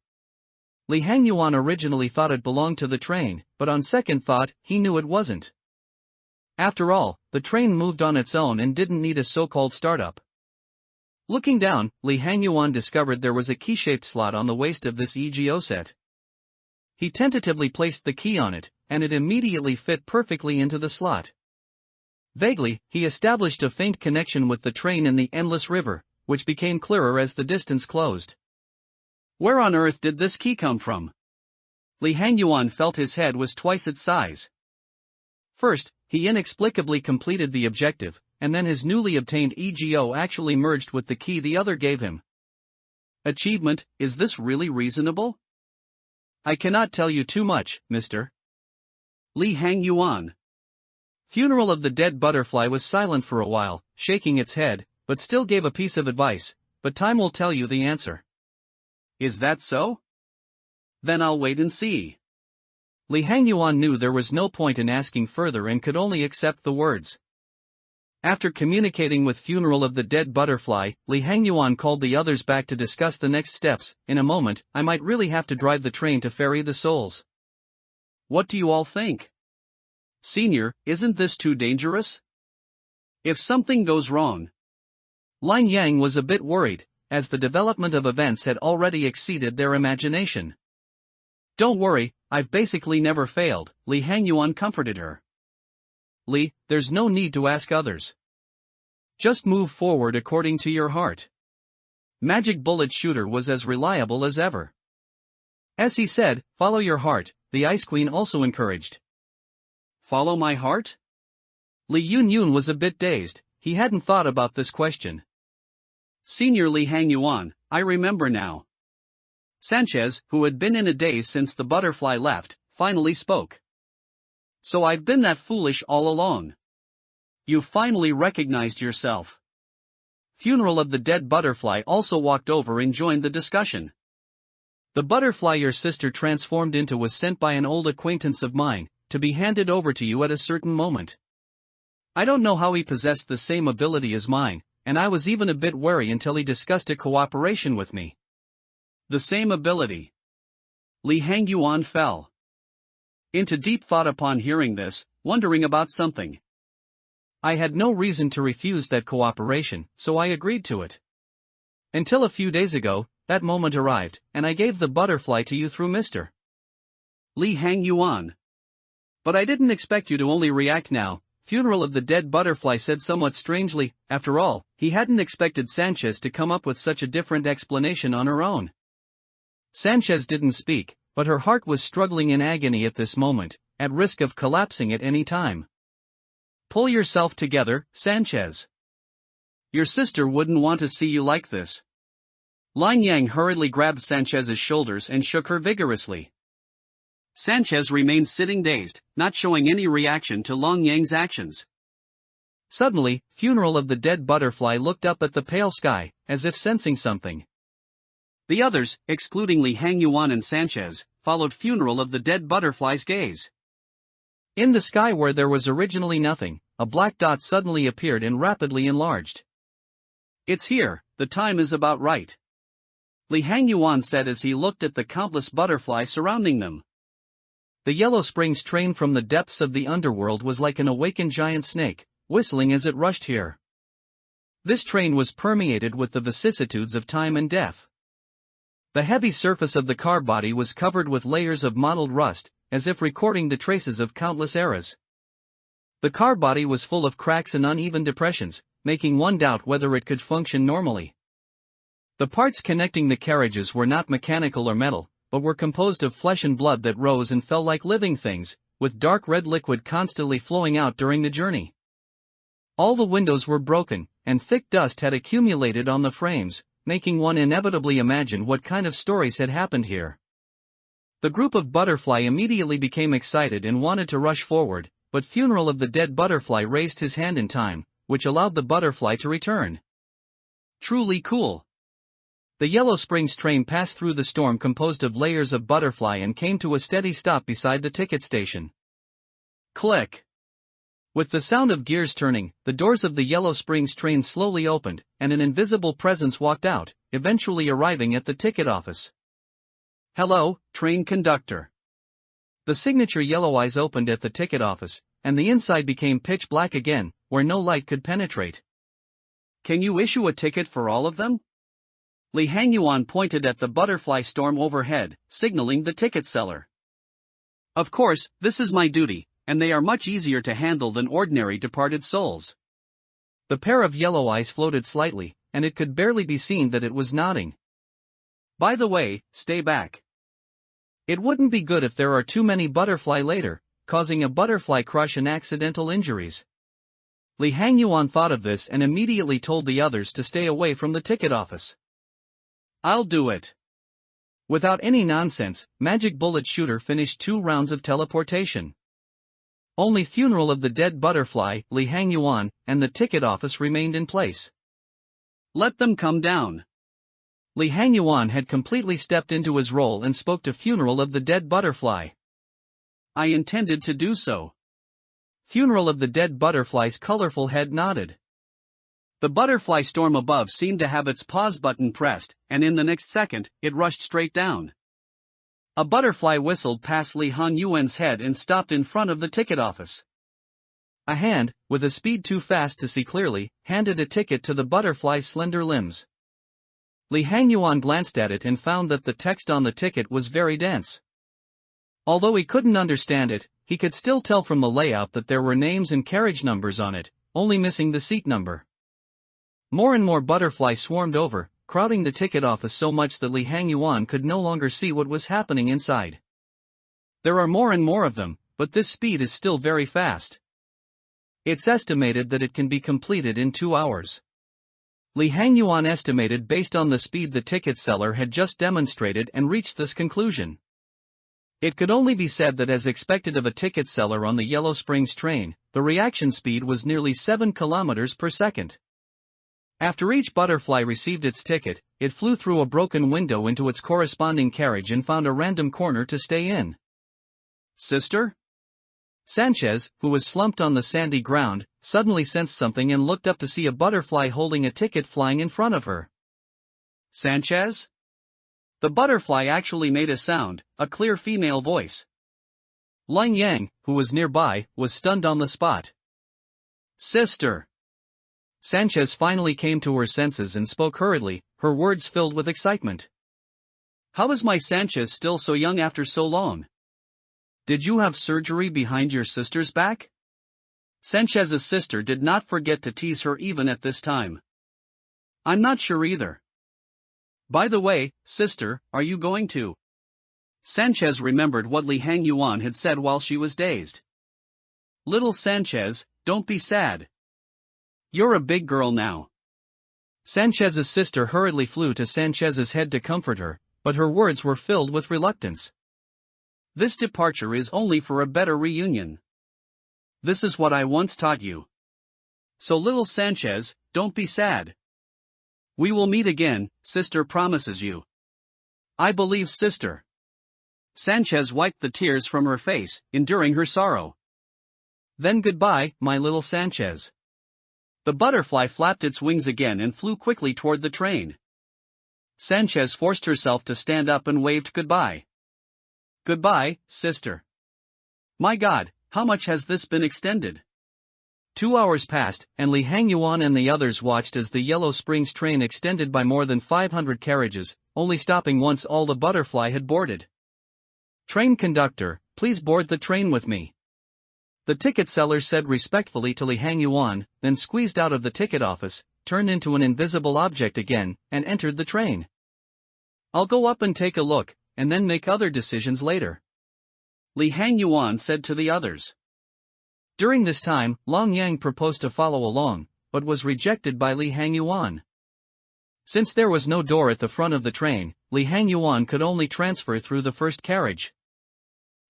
Li Hangyuan originally thought it belonged to the train, but on second thought, he knew it wasn't. After all, the train moved on its own and didn't need a so-called startup. Looking down, Li Hangyuan discovered there was a key-shaped slot on the waist of this EGO set. He tentatively placed the key on it, and it immediately fit perfectly into the slot. Vaguely, he established a faint connection with the train in the endless river, which became clearer as the distance closed. Where on earth did this key come from? Li Hangyuan felt his head was twice its size. First, he inexplicably completed the objective, and then his newly obtained EGO actually merged with the key the other gave him. Achievement, is this really reasonable? I cannot tell you too much, Mr. Li Hangyuan. Funeral of the Dead Butterfly was silent for a while, shaking its head, but still gave a piece of advice, but time will tell you the answer. Is that so? Then I'll wait and see. Li Hangyuan knew there was no point in asking further and could only accept the words. After communicating with Funeral of the Dead Butterfly, Li Hangyuan called the others back to discuss the next steps. In a moment, I might really have to drive the train to ferry the souls. What do you all think? Senior, isn't this too dangerous? If something goes wrong. Lin Yang was a bit worried, as the development of events had already exceeded their imagination. Don't worry, I've basically never failed, Li Hangyuan comforted her. Li, there's no need to ask others. Just move forward according to your heart. Magic Bullet Shooter was as reliable as ever. As he said, follow your heart, the Ice Queen also encouraged. Follow my heart? Li Yunyun was a bit dazed, he hadn't thought about this question. Senior Li Hangyuan, I remember now. Sanchez, who had been in a daze since the butterfly left, finally spoke. So I've been that foolish all along. You finally recognized yourself. Funeral of the Dead Butterfly also walked over and joined the discussion. The butterfly your sister transformed into was sent by an old acquaintance of mine, to be handed over to you at a certain moment. I don't know how he possessed the same ability as mine, and I was even a bit wary until he discussed a cooperation with me. The same ability. Li Hangyuan fell into deep thought upon hearing this, wondering about something. I had no reason to refuse that cooperation, so I agreed to it. Until a few days ago, that moment arrived, and I gave the butterfly to you through Mr. Li Hangyuan. But I didn't expect you to only react now, Funeral of the Dead Butterfly said somewhat strangely. After all, he hadn't expected Sanchez to come up with such a different explanation on her own. Sanchez didn't speak, but her heart was struggling in agony at this moment, at risk of collapsing at any time. Pull yourself together, Sanchez. Your sister wouldn't want to see you like this. Lin Yang hurriedly grabbed Sanchez's shoulders and shook her vigorously. Sanchez remained sitting dazed, not showing any reaction to Lin Yang's actions. Suddenly, Funeral of the Dead Butterfly looked up at the pale sky, as if sensing something. The others, excluding Li Hangyuan and Sanchez, followed Funeral of the Dead Butterfly's gaze. In the sky where there was originally nothing, a black dot suddenly appeared and rapidly enlarged. It's here, the time is about right. Li Hangyuan said as he looked at the countless butterflies surrounding them. The Yellow Springs train from the depths of the underworld was like an awakened giant snake, whistling as it rushed here. This train was permeated with the vicissitudes of time and death. The heavy surface of the car body was covered with layers of mottled rust, as if recording the traces of countless eras. The car body was full of cracks and uneven depressions, making one doubt whether it could function normally. The parts connecting the carriages were not mechanical or metal, but were composed of flesh and blood that rose and fell like living things, with dark red liquid constantly flowing out during the journey. All the windows were broken, and thick dust had accumulated on the frames, making one inevitably imagine what kind of stories had happened here. The group of butterfly immediately became excited and wanted to rush forward, but Funeral of the Dead Butterfly raised his hand in time, which allowed the butterfly to return. Truly cool. The Yellow Springs train passed through the storm composed of layers of butterfly and came to a steady stop beside the ticket station. Click. With the sound of gears turning, the doors of the Yellow Springs train slowly opened, and an invisible presence walked out, eventually arriving at the ticket office. Hello, train conductor. The signature yellow eyes opened at the ticket office, and the inside became pitch black again, where no light could penetrate. Can you issue a ticket for all of them? Li Hangyuan pointed at the butterfly storm overhead, signaling the ticket seller. Of course, this is my duty, and they are much easier to handle than ordinary departed souls. The pair of yellow eyes floated slightly, and it could barely be seen that it was nodding. By the way, stay back. It wouldn't be good if there are too many butterfly later, causing a butterfly crush and accidental injuries. Li Hangyuan thought of this and immediately told the others to stay away from the ticket office. I'll do it. Without any nonsense, Magic Bullet Shooter finished 2 rounds of teleportation. Only Funeral of the Dead Butterfly, Li Hangyuan, and the ticket office remained in place. Let them come down. Li Hangyuan had completely stepped into his role and spoke to Funeral of the Dead Butterfly. I intended to do so. Funeral of the Dead Butterfly's colorful head nodded. The butterfly storm above seemed to have its pause button pressed, and in the next second, it rushed straight down. A butterfly whistled past Li Hangyuan's head and stopped in front of the ticket office. A hand, with a speed too fast to see clearly, handed a ticket to the butterfly's slender limbs. Li Hangyuan glanced at it and found that the text on the ticket was very dense. Although he couldn't understand it, he could still tell from the layout that there were names and carriage numbers on it, only missing the seat number. More and more butterflies swarmed over, crowding the ticket office so much that Li Hangyuan could no longer see what was happening inside. There are more and more of them, but this speed is still very fast. It's estimated that it can be completed in 2 hours. Li Hangyuan estimated based on the speed the ticket seller had just demonstrated and reached this conclusion. It could only be said that as expected of a ticket seller on the Yellow Springs train, the reaction speed was nearly 7 kilometers per second. After each butterfly received its ticket, it flew through a broken window into its corresponding carriage and found a random corner to stay in. Sister? Sanchez, who was slumped on the sandy ground, suddenly sensed something and looked up to see a butterfly holding a ticket flying in front of her. Sanchez? The butterfly actually made a sound, a clear female voice. Lang Yang, who was nearby, was stunned on the spot. Sister! Sanchez finally came to her senses and spoke hurriedly, her words filled with excitement. How is my Sanchez still so young after so long? Did you have surgery behind your sister's back? Sanchez's sister did not forget to tease her even at this time. I'm not sure either. By the way, sister, are you going to? Sanchez remembered what Li Hangyuan had said while she was dazed. Little Sanchez, don't be sad. You're a big girl now. Sanchez's sister hurriedly flew to Sanchez's head to comfort her, but her words were filled with reluctance. This departure is only for a better reunion. This is what I once taught you. So little Sanchez, don't be sad. We will meet again, sister promises you. I believe sister. Sanchez wiped the tears from her face, enduring her sorrow. Then goodbye, my little Sanchez. The butterfly flapped its wings again and flew quickly toward the train. Sanchez forced herself to stand up and waved goodbye. Goodbye, sister. My God, how much has this been extended? 2 hours passed, and Li Hangyuan and the others watched as the Yellow Springs train extended by more than 500 carriages, only stopping once all the butterfly had boarded. Train conductor, please board the train with me. The ticket seller said respectfully to Li Hangyuan, then squeezed out of the ticket office, turned into an invisible object again, and entered the train. I'll go up and take a look, and then make other decisions later. Li Hangyuan said to the others. During this time, Lang Yang proposed to follow along, but was rejected by Li Hangyuan. Since there was no door at the front of the train, Li Hangyuan could only transfer through the first carriage.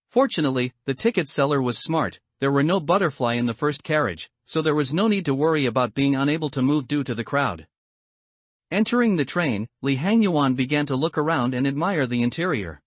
Fortunately, the ticket seller was smart. There were no butterfly in the first carriage, so there was no need to worry about being unable to move due to the crowd. Entering the train, Li Hangyuan began to look around and admire the interior.